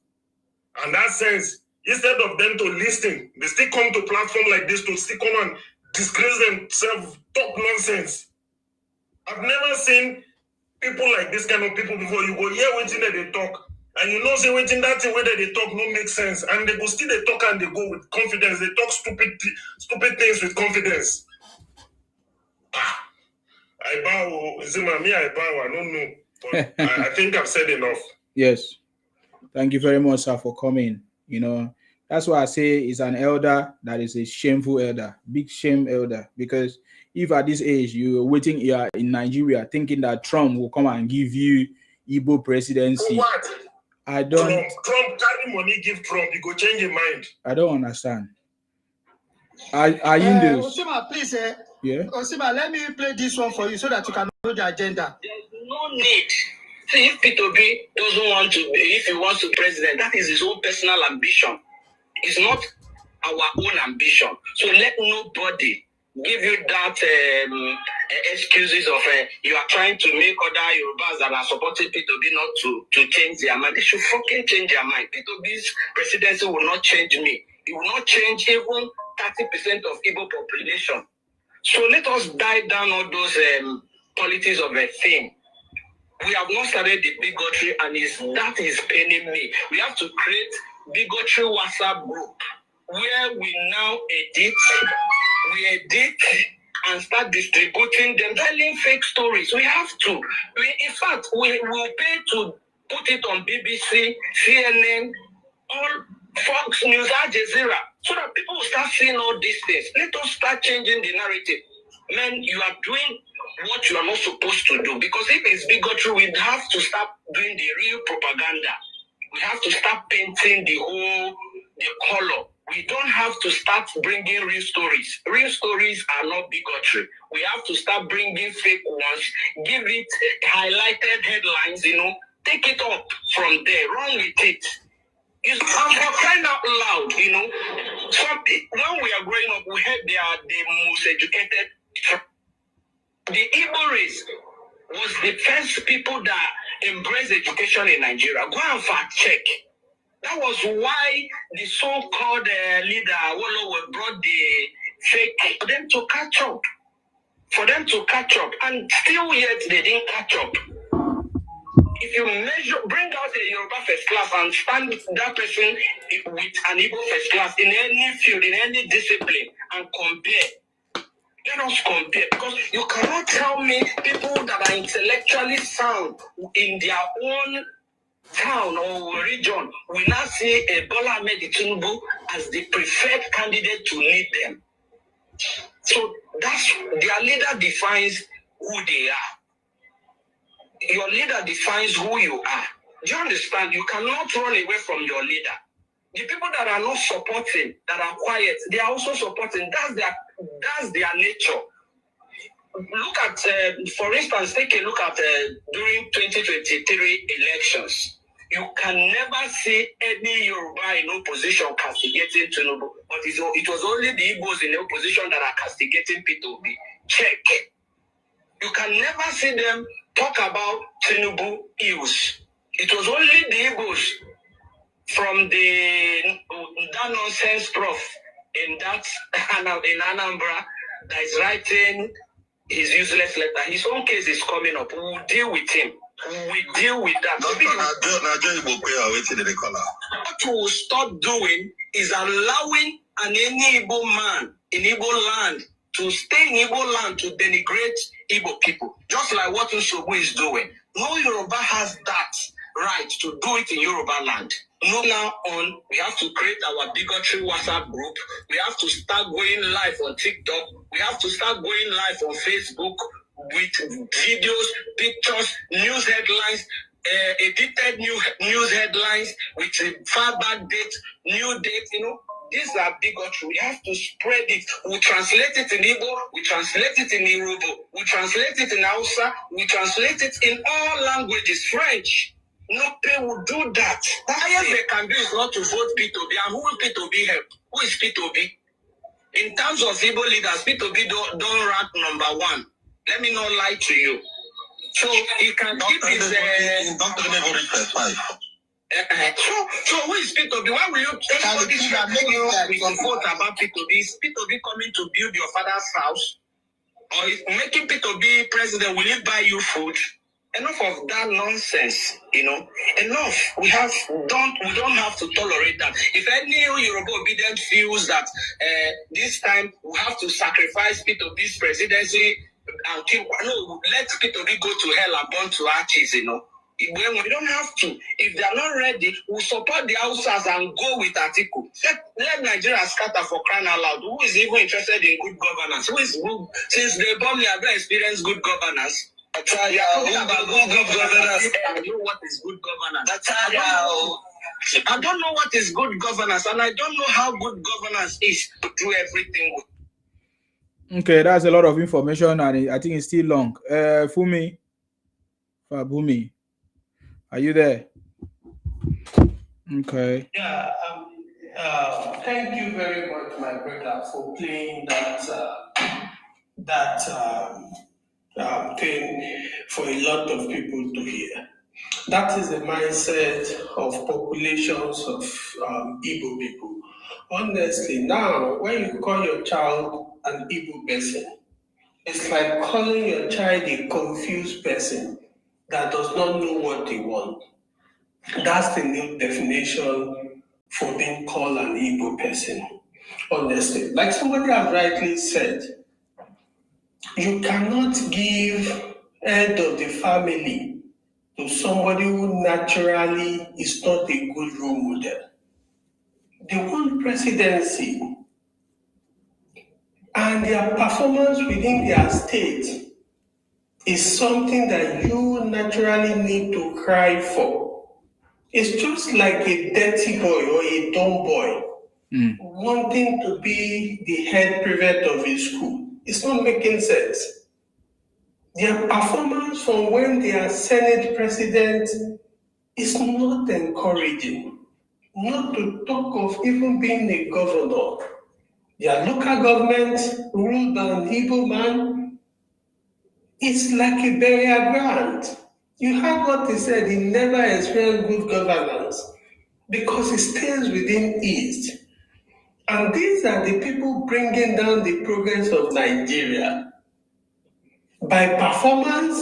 And that sense, instead of them to listen, they still come to platform like this to still come and disgrace themselves, talk nonsense. I've never seen people like this kind of people before. You go hear waiting that they talk, and you know say waiting that thing where they talk no make sense, and they go still they talk and they go with confidence. They talk stupid things with confidence. I bow, Zima, me I bow. I don't know, but I think I've said enough. Yes, thank you very much, sir, for coming. That's why I say it's an elder that is a shameful elder, big shame elder, because if at this age you're waiting here in Nigeria thinking that Trump will come and give you Igbo presidency. What? I don't. Trump carry money, give Trump, you go change your mind. I don't understand. Are you in this? Osima, please, yeah. Osima, let me play this one for you so that you can know the agenda. There's no need. See, if P2B doesn't want to, if he wants to be president, that is his own personal ambition. It's not our own ambition. So let nobody give you that excuses of you are trying to make other Yorubas that are supporting P2B not to change their mind. They should fucking change their mind. P2B's presidency will not change me. It will not change even 30% of Igbo population. So let us die down all those politics of a thing. We have not started the bigotry, and that is paining me. We have to create bigotry WhatsApp group where we now edit and start distributing them, telling fake stories. We have to. In fact, we will pay to put it on BBC, CNN, all Fox News, Al Jazeera, so that people will start seeing all these things. Let us start changing the narrative. Man, you are doing what you are not supposed to do. Because if it's bigotry, we have to start doing the real propaganda. We have to start painting the color We don't have to start bringing real stories. Real stories are not bigotry. We have to start bringing fake ones, give it highlighted headlines, take it up from there, run with it. And for crying out loud, when we are growing up, we heard they are the most educated. The Igbo race was the first people that embraced education in Nigeria. Go and fact check. That was why the so-called leader Awolowo brought the fake for them to catch up. And still yet they didn't catch up. If you bring out a Yoruba first class and stand that person with an Igbo first class in any field, in any discipline, and compare. Let us compare, because you cannot tell me people that are intellectually sound in their own town or region will not see a Bola Ahmed Tinubu as the preferred candidate to lead them. So that's their leader defines who they are. Your leader defines who you are. Do you understand? You cannot run away from your leader. The people that are not supporting, that are quiet, they are also supporting. That's their nature. Look at, for instance, take a look at during 2023 elections. You can never see any Yoruba in opposition castigating Tinubu, but it was only the Igbos in opposition that are castigating P2B. Check. You can never see them talk about Tinubu ills. It was only the Igbos from that nonsense prof in Anambra that is writing his useless letter. His own case is coming up. We will deal with him. We deal with that. What we will stop doing is allowing an Igbo man in Igbo land to stay in Igbo land to denigrate Igbo people, just like what Nsogbu is doing. No Yoruba has that right to do it in Yoruba land. No, now on, we have to create our bigotry WhatsApp group. We have to start going live on TikTok. We have to start going live on Facebook with videos, pictures, news headlines, edited news headlines with a far back date, new date, These are bigotry. We have to spread it. We translate it in Igbo, we translate it in Yoruba, we translate it in Hausa, we translate it in all languages, French. No pay will do that. The highest they can do is not to vote P2B. And who will P2B help? Who is P2B? In terms of Igbo leaders, P2B don't rank number one. Let me not lie to you. So he can keep his So who is P2B? Why will you anybody should make you vote about P2B? Is P2B coming to build your father's house? Or is making P2B president, will it buy you food? Enough of that nonsense, Enough. We don't have to tolerate that. If any Yoruba obedient feels that this time we have to sacrifice P2B's presidency and kill, no, let P2B go to hell and burn to ashes, When we don't have to. If they are not ready, we'll support the Hausas and go with Atiku. Let Nigeria scatter for crying out loud. Who is even interested in good governance? Who is good? Since they bomb, they have not experienced good governance. I know what is good governance. I don't know what is good governance, and I don't know how good governance is to do everything. Okay, that's a lot of information, and I think it's still long. Fumi, Fabumi, are you there? Okay. Yeah. Thank you very much, my brother, for playing that thing for a lot of people to hear. That is the mindset of populations of Igbo people. Honestly, now, when you call your child an Igbo person, it's like calling your child a confused person that does not know what they want. That's the new definition for being called an Igbo person. Honestly, like somebody has rightly said, you cannot give head of the family to somebody who naturally is not a good role model. They want presidency, and their performance within their state is something that you naturally need to cry for. It's just like a dirty boy or a dumb boy. wanting to be the head prefect of a school. It's not making sense. Their performance from when they are Senate president is not encouraging. Not to talk of even being a governor. Their local government ruled by an Igbo man is like a burial ground. You heard what he said, he never experienced good governance because he stays within East. And these are the people bringing down the progress of Nigeria by performance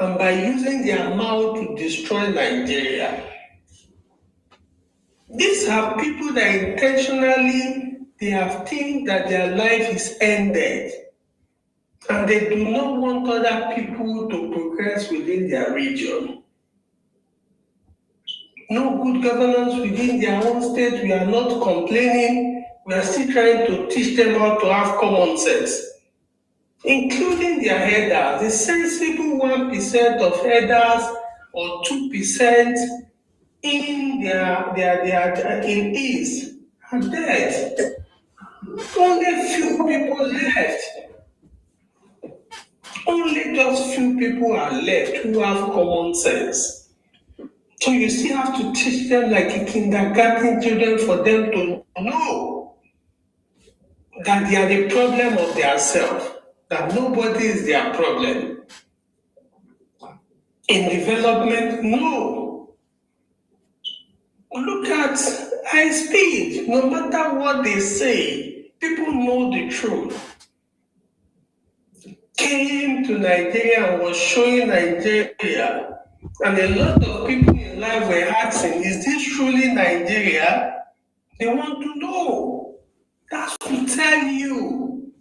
and by using their mouth to destroy Nigeria. These are people that intentionally, they have think that their life is ended. And they do not want other people to progress within their region. No good governance within their own state. We are not complaining. We are still trying to teach them how to have common sense, including their headers. The sensible 1% of headers or 2% in their in East are dead. Only few people left. Only just few people are left who have common sense. So you still have to teach them like a kindergarten children for them to know that they are the problem of their self, that nobody is their problem. In development, no. Look at high speed. No matter what they say, people know the truth. Came to Nigeria and was showing Nigeria. And a lot of people in life were asking, is this truly Nigeria? They want to know. That's to tell you.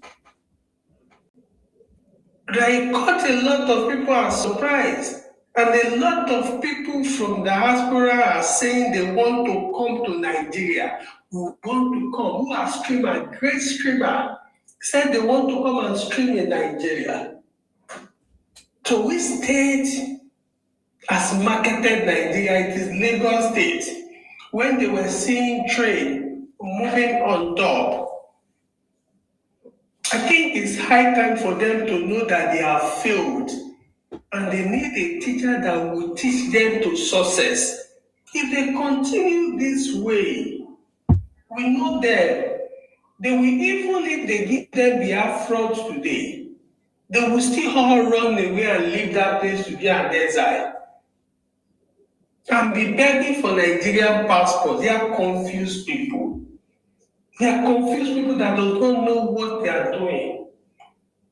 They caught a lot of people are surprised. And a lot of people from the diaspora are saying they want to come to Nigeria, who want to come, who are streamers, great streamer, said they want to come and stream in Nigeria. So which state has marketed Nigeria? It is Lagos State. When they were seeing train moving on top, I think it's high time for them to know that they have failed. And they need a teacher that will teach them to success. If they continue this way, we know them. They will, even if they give them Biafra today, they will still all run away and leave that place to be an exile. And be begging for Nigerian passport. They are confused people. They are confused people that do not know what they are doing.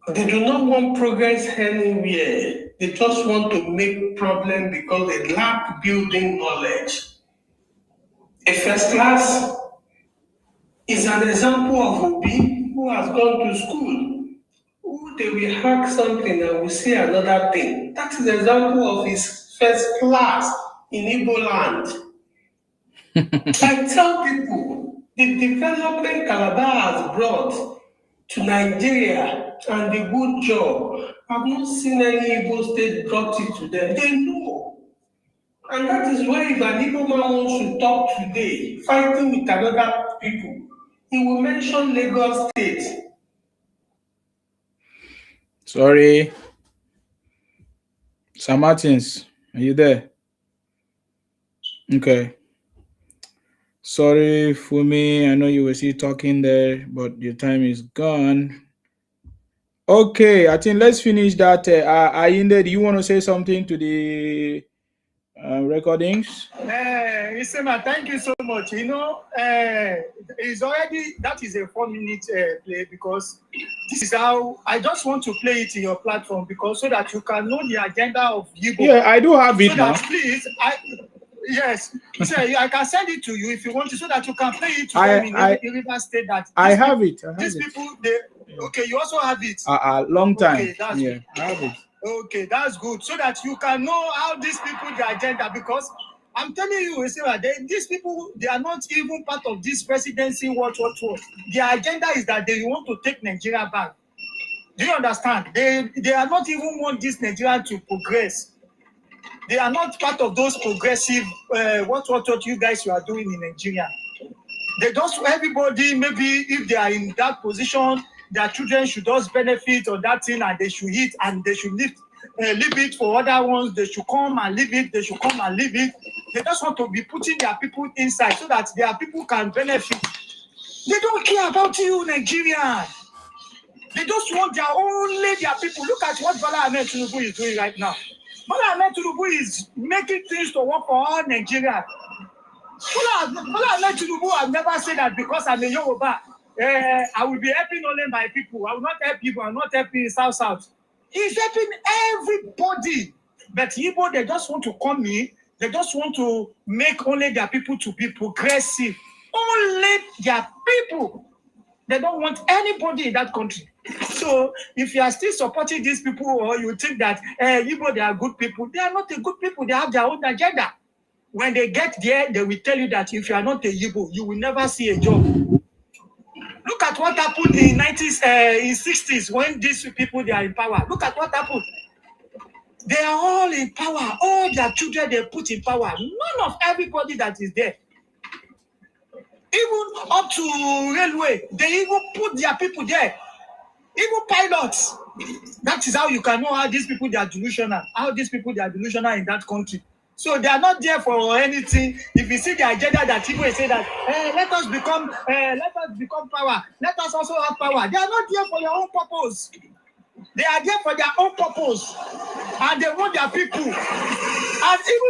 They do not want progress anywhere. They just want to make problem because they lack building knowledge. A first class is an example of Obi who has gone to school. Who they will hack something and will see another thing. That is an example of his first class in Igbo land. I tell people, the development Calabar has brought to Nigeria and the good job, I've not seen any Igbo state brought it to them. They know. And that is why if an Igbo man wants to talk today, fighting with another people, he will mention Lagos State. Sorry. Sir Martins, are you there? Okay. Sorry, Fumi. I know you were still talking there, but your time is gone. Okay, I think let's finish that. Ayinde, do you want to say something to the recordings? Isema, thank you so much. You know, it's already, that is a 4-minute play because this is how, I just want to play it in your platform because so that you can know the agenda of Igbo. Yeah, I do have it so now. That please, yes, so I can send it to you if you want to so that you can play it to them in River State. That I have it. These people, they, okay, you also have it. Long time. Okay, that's yeah, good. I have it. Okay, that's good. So that you can know how these people, the agenda, because I'm telling you, these people, they are not even part of this presidency, what. Their agenda is that they want to take Nigeria back. Do you understand? They are not even want this Nigeria to progress. They are not part of those progressive, what you guys you are doing in Nigeria. They just, everybody, maybe if they are in that position, their children should just benefit on that thing and they should eat and they should leave it for other ones. They should come and leave it. They should come and leave it. They just want to be putting their people inside so that their people can benefit. They don't care about you, Nigeria. They just want only their people. Look at what Bola Ahmed Tinubu is doing right now. Bola Ahmed Tinubu is making things to work for all Nigeria. Bola Ahmed Tinubu have never said that because I'm a Yoruba, I will be helping only my people. I will not help people. I will not help in South. He's helping everybody. But Igbo, they just want to come in. They just want to make only their people to be progressive. Only their people. They don't want anybody in that country. So if you are still supporting these people or you think that Igbo, they are good people, they are not a good people. They have their own agenda. When they get there, they will tell you that if you are not a Igbo, you will never see a job. Look at what happened in 60s when these people, they are in power. Look at what happened. They are all in power. All their children, they put in power. None of everybody that is there. Even up to railway, they even put their people there. Even pilots. That is how you can know how these people, they are delusional. How these people, they are delusional in that country. So they are not there for anything. If you see the agenda that people say that, let us become power. Let us also have power. They are not there for your own purpose. They are there for their own purpose. And they want their people.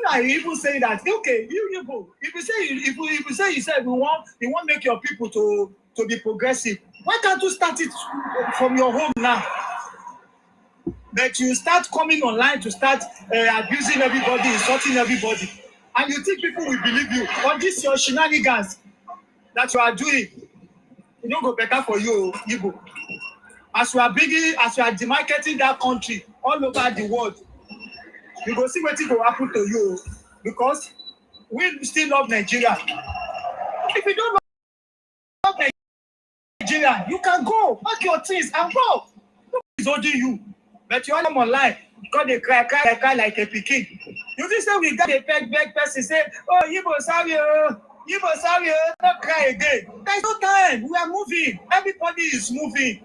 And even say that, okay, you go. If you say you want to make your people to be progressive, why can't you start it from your home now? But you start coming online to start abusing everybody, insulting everybody. And you think people will believe you. All these your shenanigans that you are doing, it don't go better for you, Igbo. As you are demarcating that country all over the world, you go see what will happen to you. Because we still love Nigeria. If you don't love Nigeria, you can go, pack your things and go. Nobody's holding you. But you all come online because they cry like a pikin. You just say we got a beg person say, oh, Igbo sorry, don't cry again. There's no time. We are moving. Everybody is moving.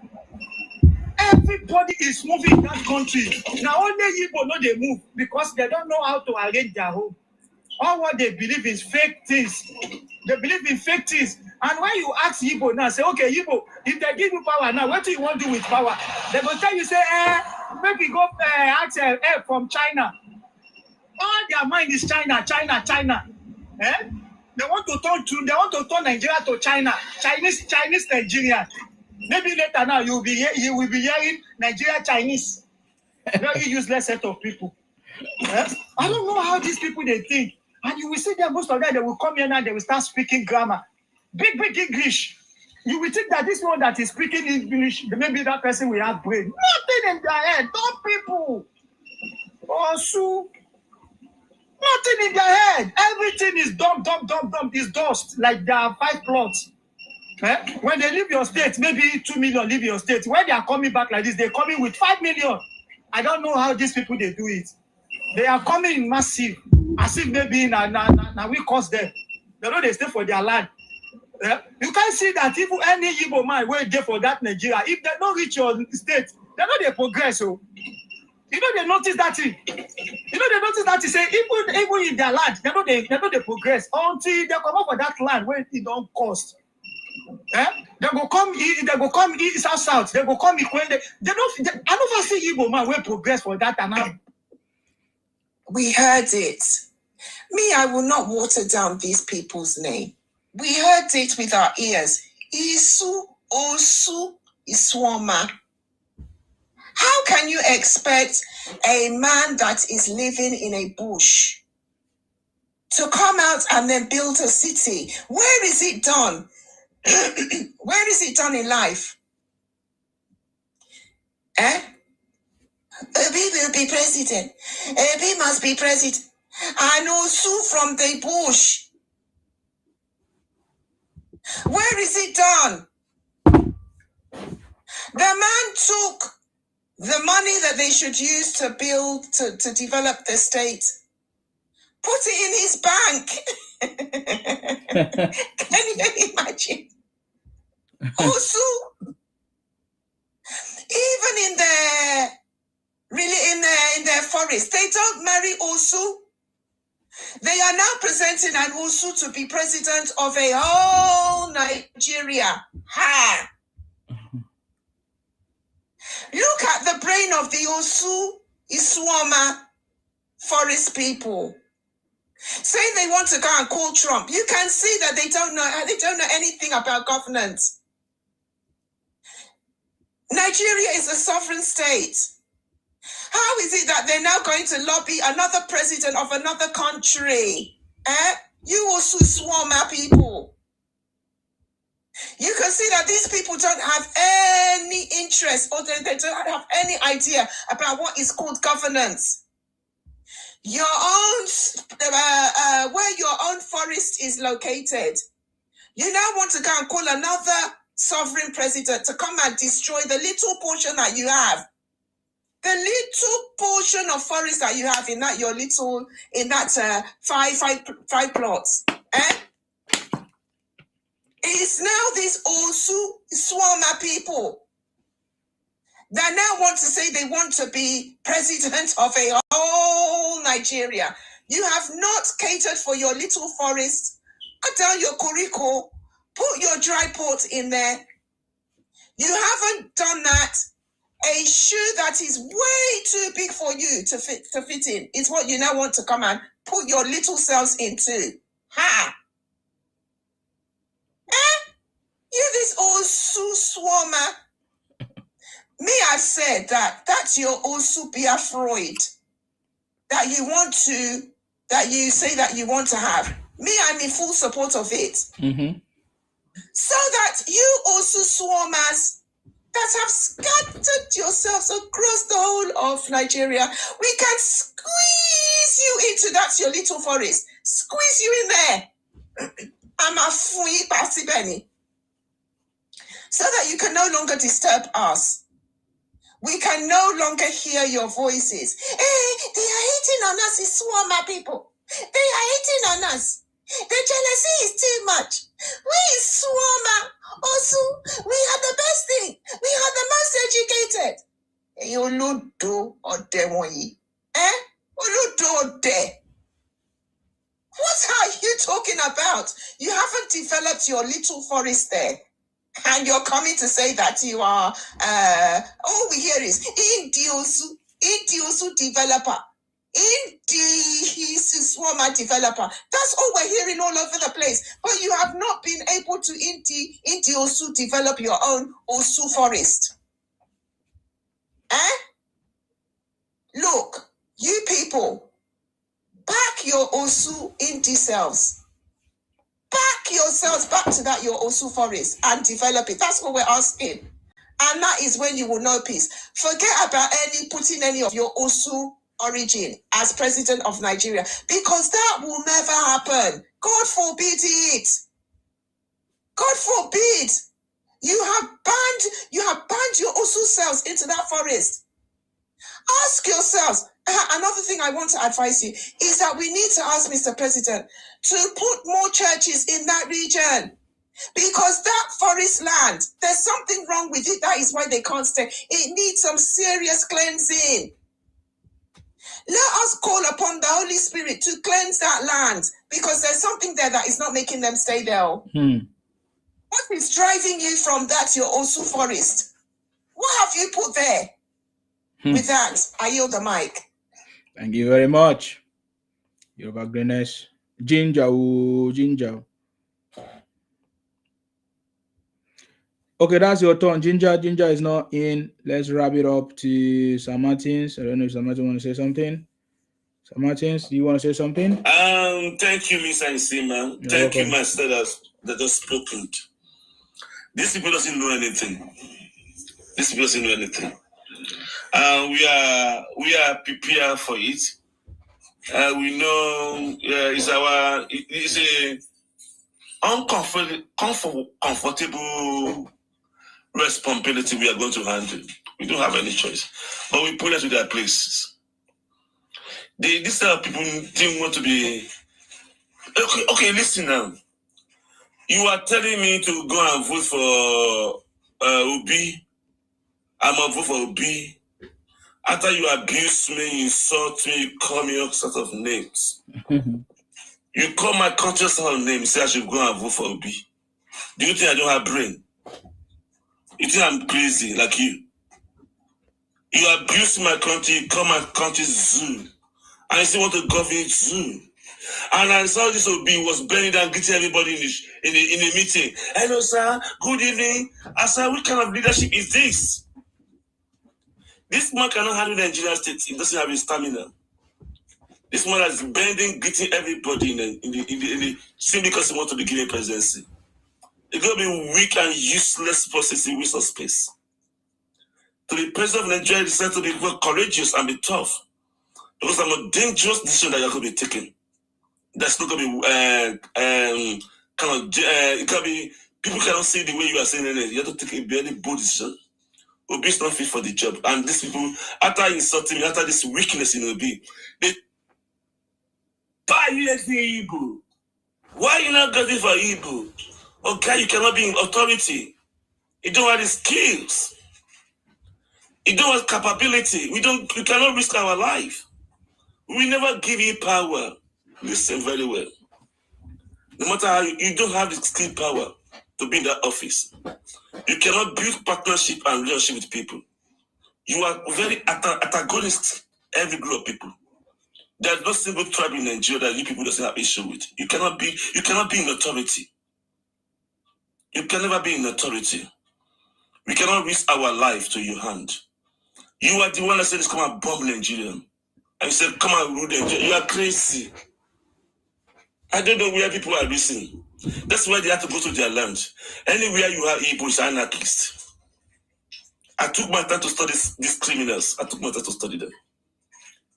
Everybody is moving in that country. Now only Igbo know they move because they don't know how to arrange their home. All what they believe is fake things. They believe in fake things. And when you ask Igbo now, say, okay, Igbo, if they give you power now, what do you want to do with power? They will tell you, say, maybe go ask help from China. All their mind is China. Eh? They want to turn Nigeria to China. Chinese Nigeria. Maybe later now you will be hearing Nigeria Chinese. Very useless set of people. Eh? I don't know how these people they think. And you will see them, most of them, they will come here now, they will start speaking grammar. Big English. You will think that this one that is speaking English, maybe that person will have brain. Nothing in their head. Dumb people. Also, nothing in their head. Everything is dumb. It's dust. Like there are 5 plots. Eh? When they leave your state, maybe 2 million leave your state. When they are coming back like this, they're coming with 5 million. I don't know how these people, they do it. They are coming massive. As if maybe now we cost them. They know they stay for their land. Yeah? You can see that even any Igbo man wait there for that Nigeria, if they don't reach your state, they know they progress. So you know they notice that thing. Say even in their land, they know they progress until they come up for that land where it don't cost. Eh? They go come east south. They go come equate. I never see Igbo man where progress for that and now. We heard it. Me, I will not water down these people's name. We heard it with our ears. Isu, Osu, Iswama. How can you expect a man that is living in a bush to come out and then build a city? Where is it done? Where is it done in life? Obi will be president. Obi must be president. I know Sue from the bush. Where is it done? The man took the money that they should use to build, to develop the state, put it in his bank. Can you imagine? imagine? Also, even in the forest, they don't marry Osu. They are now presenting an Osu to be president of a whole Nigeria. Ha! Look at the brain of the Osu Isuoma forest people. Saying they want to go and call Trump. You can see that they don't know anything about governance. Nigeria is a sovereign state. How is it that they're now going to lobby another president of another country? You also Swama people. You can see that these people don't have any interest or they don't have any idea about what is called governance. Your own, where your own forest is located. You now want to go and call another sovereign president to come and destroy the little portion that you have. The little portion of forest that you have in that five plots. It's now these Osu Swama people that now want to say they want to be president of a whole Nigeria. You have not catered for your little forest. Cut down your koriko, put your dry port in there. You haven't done that. A shoe that is way too big for you to fit in is what you now want to come and put your little selves into. Ha! You this Osu Swama. Me, I've said that's your Igbo-Biafra that you say that you want to have. Me, I'm in full support of it. Mm-hmm. So that you also Swamas that have scattered yourselves across the whole of Nigeria, we can squeeze you into your little forest. Squeeze you in there. I'm a free party Benny. So that you can no longer disturb us. We can no longer hear your voices. Hey, they are hating on us, it's Swama people. They are hating on us. The jealousy is too much. We Swama, also, we are the best thing. We are the most educated. You do or demoyi. Oludo de. What are you talking about? You haven't developed your little forest there. And you're coming to say that you are, all we hear is Indiosu developer, Swama developer. That's all we're hearing all over the place. But you have not been able to Indiosu develop your own Osu forest. Look, you people, pack your Osu Indi selves. Pack yourselves back to that your Osu forest and develop it. That's what we're asking. And that is when you will know peace. Forget about putting any of your Osu origin as president of Nigeria, because that will never happen. God forbid it. God forbid. You have banned your Osu selves into that forest. Ask yourselves. Another thing I want to advise you is that we need to ask Mr. President to put more churches in that region, because that forest land, there's something wrong with it. That is why they can't stay. It needs some serious cleansing. Let us call upon the Holy Spirit to cleanse that land, because there's something there that is not making them stay there. What is driving you from that your Osu forest? What have you put there? With that, I yield the mic. Thank you very much. Yoruba Greenness. Ginger. Okay, that's your turn. Ginger is not in. Let's wrap it up to Sam Martins. I don't know if Sam Martins want to say something. Sam Martins, do you want to say something? Thank you, Mr. Nsima. Thank you, Master, that just spoken. These people doesn't know anything. We are prepared for it. We know it's a comfortable responsibility we are going to handle. We don't have any choice, but we put us to their places. These type of people didn't want to be okay. Listen now. You are telling me to go and vote for Obi. I'm going to vote for Obi. After you abuse me, insult me, you call me all sorts of names. You call my country some names, say I should go and vote for Obi. Do you think I don't have brain? You think I'm crazy like you? You abuse my country, you call my country zoo. And you still want to govern zoo. And I saw this Obi was bending down, greeting everybody in the meeting. Hello, sir. Good evening. I said, what kind of leadership is this? This man cannot handle the Nigerian state. He doesn't have his stamina. This man is bending, greeting everybody in the simply because he wants to be given presidency. It's going to be weak and useless process in waste of space. To the president of Nigeria, decided to be courageous and be tough. Because I'm a dangerous decision that you're going to be taking. That's not going to be it can be, people cannot see the way you are saying it. You have to take a very bold decision. Obi is not fit for the job. And these people, after insulting me, after this weakness in Obi, they buy you for Igbo. Why are you not getting for Igbo? Okay, you cannot be in authority. You don't have the skills. You don't have capability. We cannot risk our life. We never give you power. Listen very well. No matter how you don't have the skill power to be in that office. You cannot build partnership and relationship with people. You are very antagonist every group of people. There's no single tribe in Nigeria that you people doesn't have issue with. You cannot be in authority. You can never be in authority. We cannot risk our life to your hand. You are the one that said, come and bomb Nigeria. And you said, come and rule Nigeria. You are crazy. I don't know where people are listening. That's why they have to go to their land. Anywhere you have Igbo is anarchist. I took my time to study these criminals. I took my time to study them.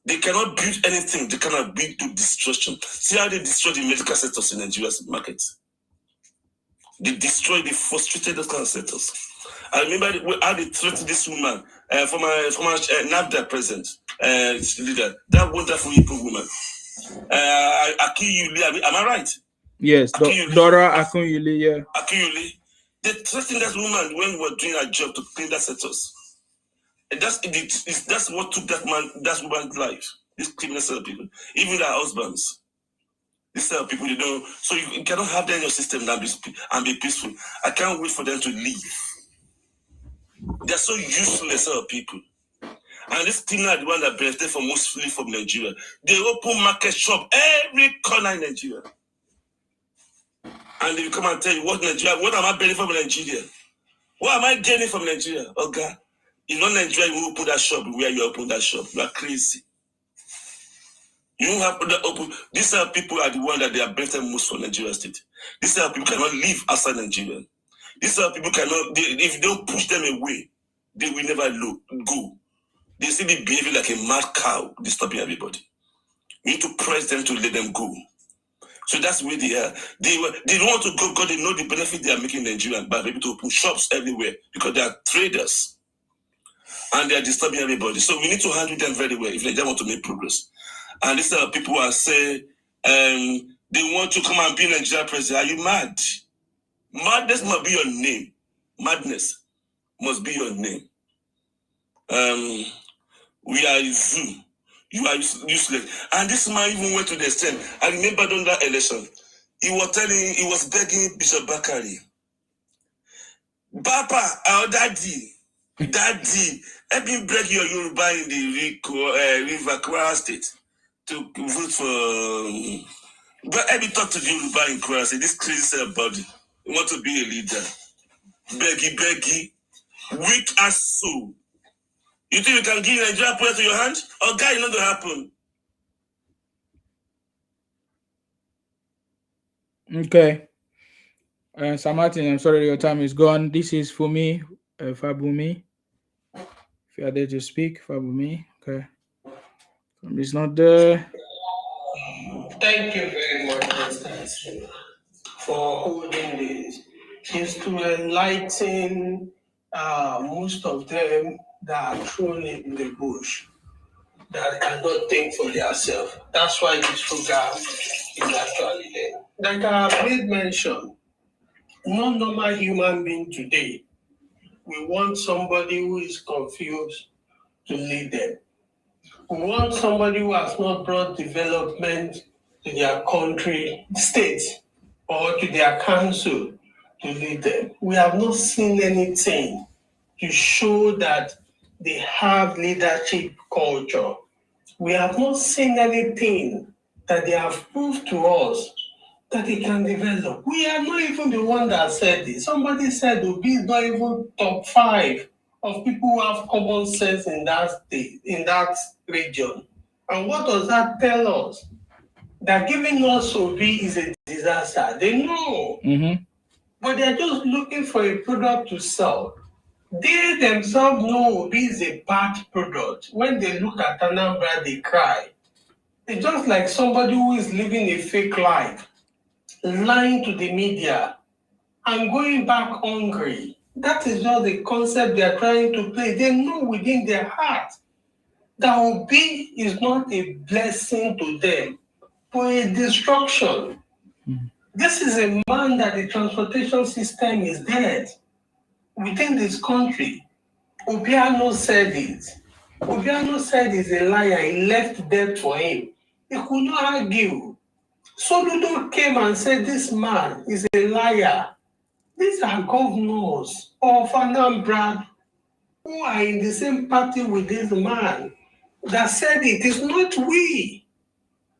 They cannot build anything. They cannot build to destruction. See how they destroy the medical sectors in Nigeria's market. They frustrated those kind of sectors. I remember how they threatened this woman, former NAFDA president, leader, that wonderful Igbo woman. Akiyuli, am I right? Yes, Dora Akunyili, yeah. Akiyuli. They threatened that woman when we were doing our job to clean that sectors. And that's what took that woman's life. These criminal set of people, even their husbands. These set of people, they don't. So you cannot have them in your system and be peaceful. I can't wait for them to leave. They're so useless set of people. And this criminal are the one that benefited from mostly from Nigeria. They open market shop every corner in Nigeria. And they come and tell you what am I benefiting from Nigeria? What am I gaining from Nigeria? Oh God. If not Nigeria, you will open that shop where you open that shop. You are crazy. You don't have to open. These are people are the one that they are benefiting most from Nigeria state. These are people cannot live outside Nigeria. These are people cannot, if you don't push them away, they will never go. They still be behaving like a mad cow, disturbing everybody. We need to press them to let them go. So that's where they are. They don't want to go because they know the benefit they are making in Nigeria by able to open shops everywhere because they are traders. And they are disturbing everybody. So we need to handle them very well if they don't want to make progress. And these are people who are saying they want to come and be Nigeria president. Are you mad? Madness must be your name. Madness must be your name. We are a zoo. You are useless. And this man even went to the extent. I remember during that election, he was begging Bishop Bakari, Papa, our daddy, help me break your Yoruba in the River Kwara State to vote for. But let me talk to the Yoruba in Kwara State. This crazy body. You want to be a leader. Beggy, weak as soul. You think you can give Nigeria prayer to your hand? Oh, God, it's not going to happen. Okay. Sir Martin, I'm sorry your time is gone. This is for me, Fabumi. If you are there to speak, Fabumi. Okay. It's not there. Thank you very much, Mr. for holding this. Is to enlighten most of them that are thrown in the bush, that cannot think for themselves. That's why this program is actually there. Like I have made mention, no normal human being today we want somebody who is confused to lead them. We want somebody who has not brought development to their country, state, or to their council to lead them. We have not seen anything to show that they have leadership culture. We have not seen anything that they have proved to us that they can develop. We are not even the one that said this. Somebody said Obi is not even top 5 of people who have common sense in that state, in that region. And what does that tell us? That giving us Obi is a disaster. They know. But they're just looking for a product to sell. They themselves know Obi is a bad product. When they look at Anambra, they cry. It's just like somebody who is living a fake life, lying to the media, and going back hungry. That is just the concept they are trying to play. They know within their heart that Obi is not a blessing to them, but a destruction. This is a man that the transportation system is dead within this country. Obiano said it. Obiano said he's a liar. He left debt for him. He could not argue. Soludo came and said this man is a liar. These are governors of Anambra who are in the same party with this man that said it. It's not we.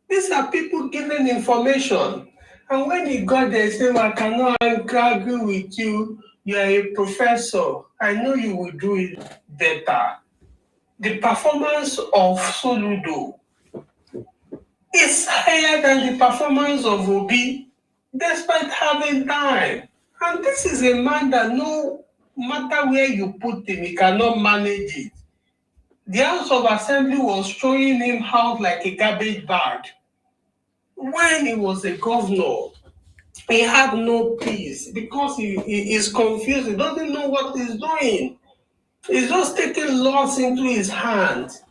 These are people giving information. And when he got there, he said, well, I cannot agree with you. You are a professor. I know you will do it better. The performance of Soludo is higher than the performance of Obi, despite having time. And this is a man that no matter where you put him, he cannot manage it. The House of Assembly was throwing him out like a garbage bag. When he was a governor, he had no peace because he is confused. He doesn't know what he's doing. He's just taking laws into his hands.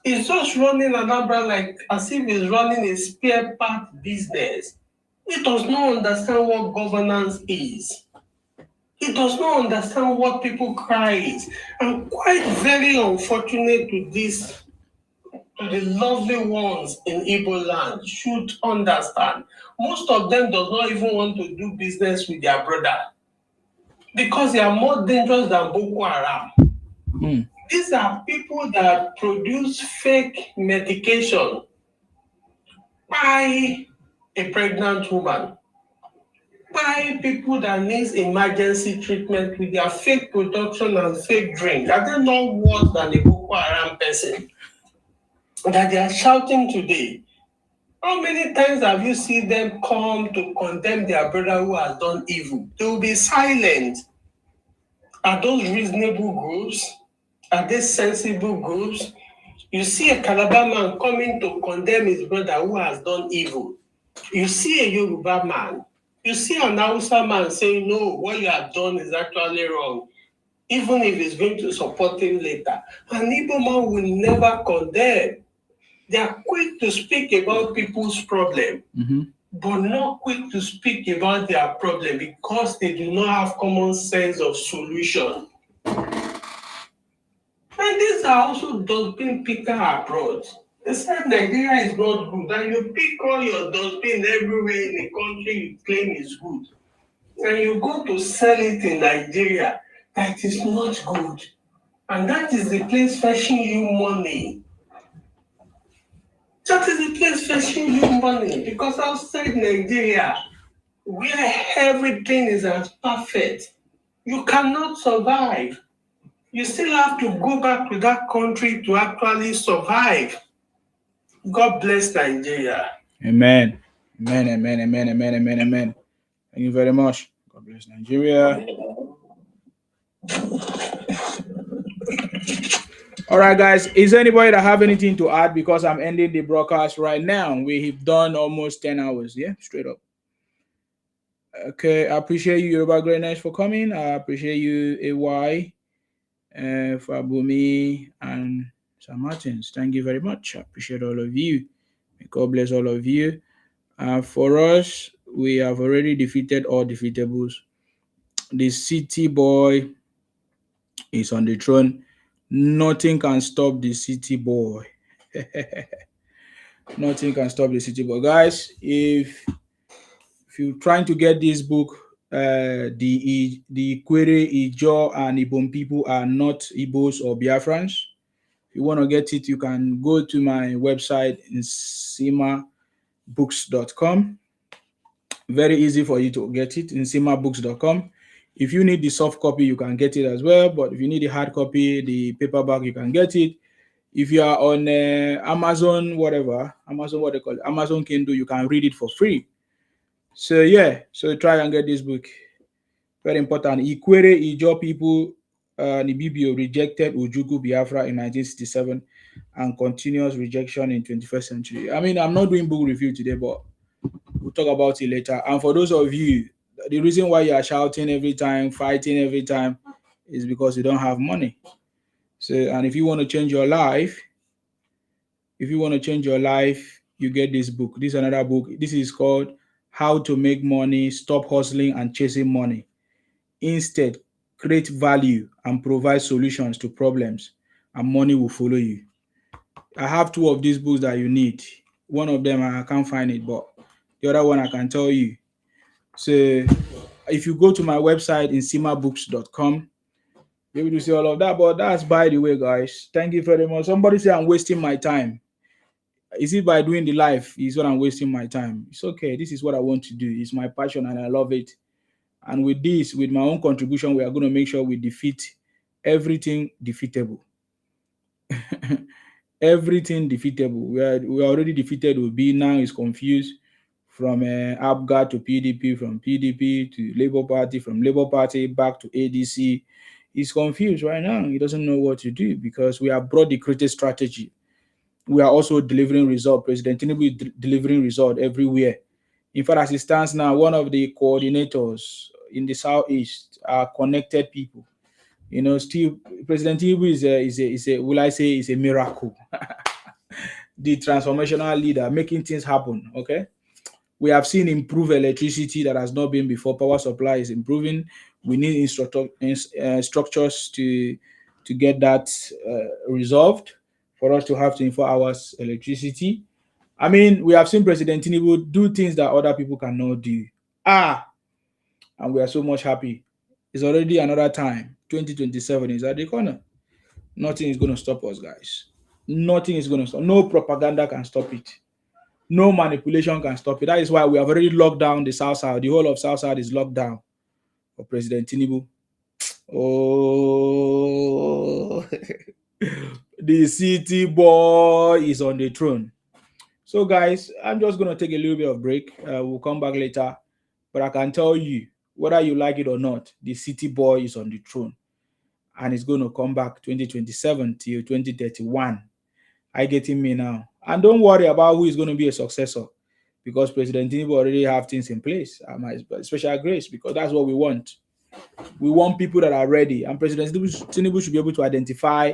He's just running Anambra like as if he's running a spare part business. He does not understand what governance is. He does not understand what people cry is. And quite very unfortunate to this, to the lovely ones in Igbo land should understand. Most of them does not even want to do business with their brother because they are more dangerous than Boko Haram. These are people that produce fake medication by a pregnant woman, by people that need emergency treatment with their fake production and fake drink. Are they not worse than a Boko Haram person that they are shouting today? How many times have you seen them come to condemn their brother who has done evil? They will be silent. Are those reasonable groups? Are they sensible groups? You see a Calabar man coming to condemn his brother who has done evil. You see a Yoruba man. You see an Hausa man saying, no, what you have done is actually wrong, even if he's going to support him later. An Igbo man will never condemn. They are quick to speak about people's problem, but not quick to speak about their problem because they do not have common sense of solution. And these are also dustbin picker abroad. They said Nigeria is not good, and you pick all your dustbin everywhere in the country you claim is good. And you go to sell it in Nigeria, that is not good. And that is the place fetching you money. That is the place fetching you money. Because outside Nigeria, where everything is as perfect, you cannot survive. You still have to go back to that country to actually survive. God bless Nigeria. Amen. Amen, amen, amen, amen, amen, amen. Thank you very much. God bless Nigeria. All right, guys. Is there anybody that have anything to add? Because I'm ending the broadcast right now. We've done almost 10 hours. Yeah, straight up. Okay, I appreciate you, Yoruba Greatness, for coming. I appreciate you, AY, Fabumi, and Sam Martins. Thank you very much. I appreciate all of you. May God bless all of you. For us, we have already defeated all defeatables. The city boy is on the throne. Nothing can stop the city boy. Nothing can stop the city boy. Guys, if you're trying to get this book, the Kwere, Ijo, and Ibom people are not Igbos or Biafrans. If you want to get it, you can go to my website, nsimabooks.com. Very easy for you to get it, nsimabooks.com. If you need the soft copy, you can get it as well. But if you need the hard copy, the paperback, you can get it. If you are on Amazon, whatever, Amazon, what they call it, Amazon Kindle, you can read it for free. So yeah, so try and get this book. Very important. Ikwere Ijo people, Nibibio rejected Ujugu Biafra in 1967 and continuous rejection in 21st century. I mean, I'm not doing book review today, but we'll talk about it later. And for those of you, the reason why you are shouting every time, fighting every time, is because you don't have money. So, and if you want to change your life, you get this book. This is another book. This is called How to Make Money, Stop Hustling and Chasing Money. Instead, create value and provide solutions to problems, and money will follow you. I have two of these books that you need. One of them I can't find it, but the other one I can tell you. So if you go to my website, nsimabooks.com, you'll be able to see all of that. But that's by the way, guys. Thank you very much. Somebody say I'm wasting my time. Is it by doing the life is what I'm wasting my time? It's okay. This is what I want to do. It's my passion and I love it. And with this, with my own contribution, we are going to make sure we defeat everything defeatable. Everything defeatable. We are already defeated. Obi now is confused from ABGA to PDP, from PDP to Labour Party, from Labour Party back to ADC. He's confused right now. He doesn't know what to do because we have brought the greatest strategy. We are also delivering result. President Tinubu is delivering result everywhere. In fact, as it stands now, one of the coordinators in the Southeast are connected people. You know, still President Tinubu is a miracle. The transformational leader making things happen. Okay, we have seen improved electricity that has not been before. Power supply is improving. We need structures to get that resolved for us to have 24 hours electricity. I mean, we have seen President Tinubu do things that other people cannot do. And we are so much happy. It's already another time. 2027 is at the corner. Nothing is going to stop us, guys. Nothing is going to stop. No propaganda can stop it. No manipulation can stop it. That is why we have already locked down the South Side. The whole of South Side is locked down for President Tinubu. Oh, the city boy is on the throne. So, guys, I'm just going to take a little bit of break. We'll come back later. But I can tell you, whether you like it or not, the city boy is on the throne. And it's going to come back 2027 till 2031. I getting me now. And don't worry about who is going to be a successor, because President Tinubu already have things in place. My special grace, because that's what we want. We want people that are ready. And President Tinubu should be able to identify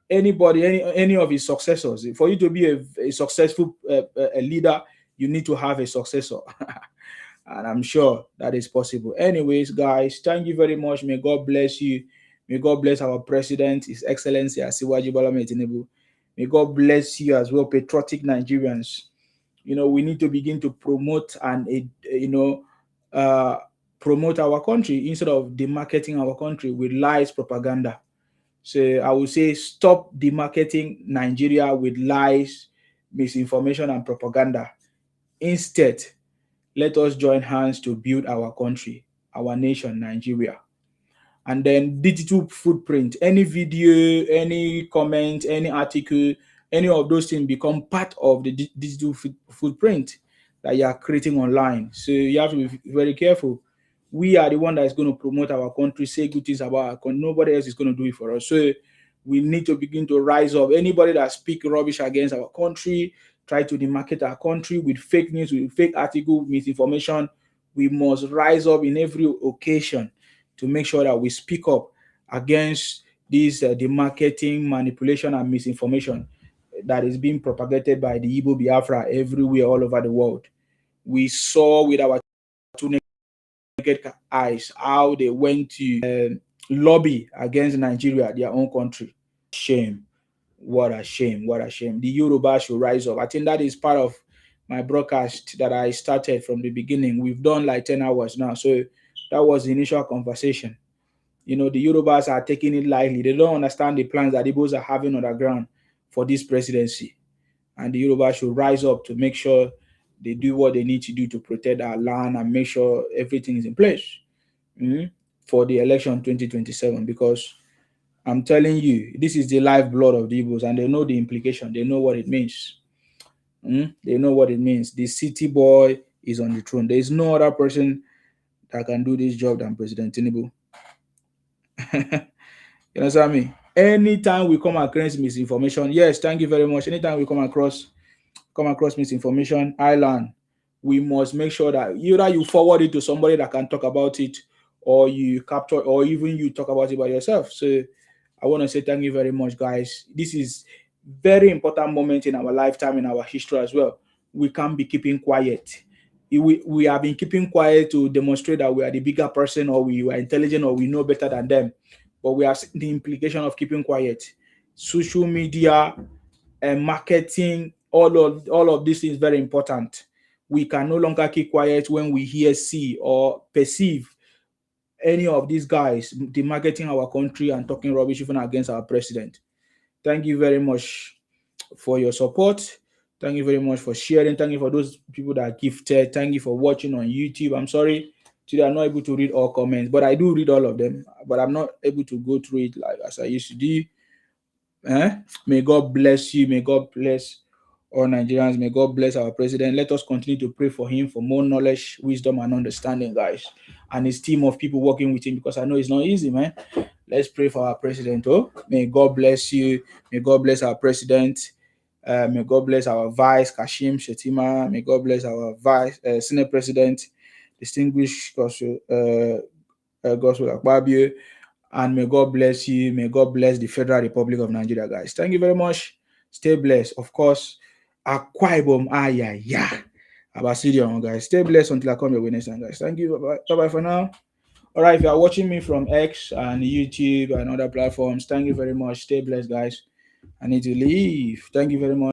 anybody, any of his successors. For you to be a successful a leader, you need to have a successor. And I'm sure that is possible. Anyways, guys, thank you very much. May God bless you. May God bless our president, His Excellency Asiwaju Bola Tinubu. May God bless you as well, patriotic Nigerians. You know, we need to begin to promote and promote our country instead of demarketing our country with lies, propaganda. So I would say stop demarketing Nigeria with lies, misinformation, and propaganda. Instead, let us join hands to build our country, our nation, Nigeria. And then digital footprint, any video, any comment, any article, any of those things become part of the digital footprint that you are creating online. So you have to be very careful. We are the one that is going to promote our country, say good things about our country. Nobody else is going to do it for us. So we need to begin to rise up. Anybody that speaks rubbish against our country, try to demarket our country with fake news, with fake article, misinformation, we must rise up in every occasion to make sure that we speak up against this demarketing, manipulation, and misinformation that is being propagated by the Igbo-Biafra everywhere, all over the world. We saw with our eyes how they went to lobby against Nigeria, their own country. Shame. What a shame. What a shame. The Yoruba should rise up. I think that is part of my broadcast that I started from the beginning. We've done like 10 hours now. So that was the initial conversation. The Yorubas are taking it lightly. They don't understand the plans that Igbos are having on the ground for this presidency. And the Yorubas should rise up to make sure they do what they need to do to protect our land and make sure everything is in place for the election 2027. Because I'm telling you, this is the lifeblood of the Igbos, and they know the implication. They know what it means. They know what it means. The city boy is on the throne. There is no other person that can do this job than President Tinubu. You understand me? Anytime we come across misinformation, yes, thank you very much. Anytime we come across misinformation, Island, we must make sure that either you forward it to somebody that can talk about it, or you capture, or even you talk about it by yourself. So I want to say thank you very much, guys. This is very important moment in our lifetime, in our history as well. We can't be keeping quiet. We have been keeping quiet to demonstrate that we are the bigger person, or we are intelligent, or we know better than them. But we have seen the implication of keeping quiet. Social media and marketing, all of this is very important. We can no longer keep quiet when we hear, see, or perceive any of these guys demarketing our country and talking rubbish even against our president. Thank you very much for your support. Thank you very much for sharing. Thank you for those people that are gifted. Thank you for watching on YouTube. I'm sorry today I'm not able to read all comments, but I do read all of them. But I'm not able to go through it like as I used to do. May God bless you. May God bless all Nigerians. May God bless our president. Let us continue to pray for him for more knowledge, wisdom, and understanding, guys, and his team of people working with him, because I know it's not easy, man. Let's pray for our president. Oh, may God bless you. May God bless our president. May God bless our vice, Kashim Shetima. May God bless our vice, Senate president, distinguished Gospel Akpabio. And may God bless you. May God bless the Federal Republic of Nigeria, guys. Thank you very much. Stay blessed. Of course, Akwa Ibom, Abasidion, guys. Stay blessed until I come your way next time, guys. Thank you. Bye-bye. Bye-bye for now. All right, if you are watching me from X and YouTube and other platforms, thank you very much. Stay blessed, guys. I need to leave. Thank you very much.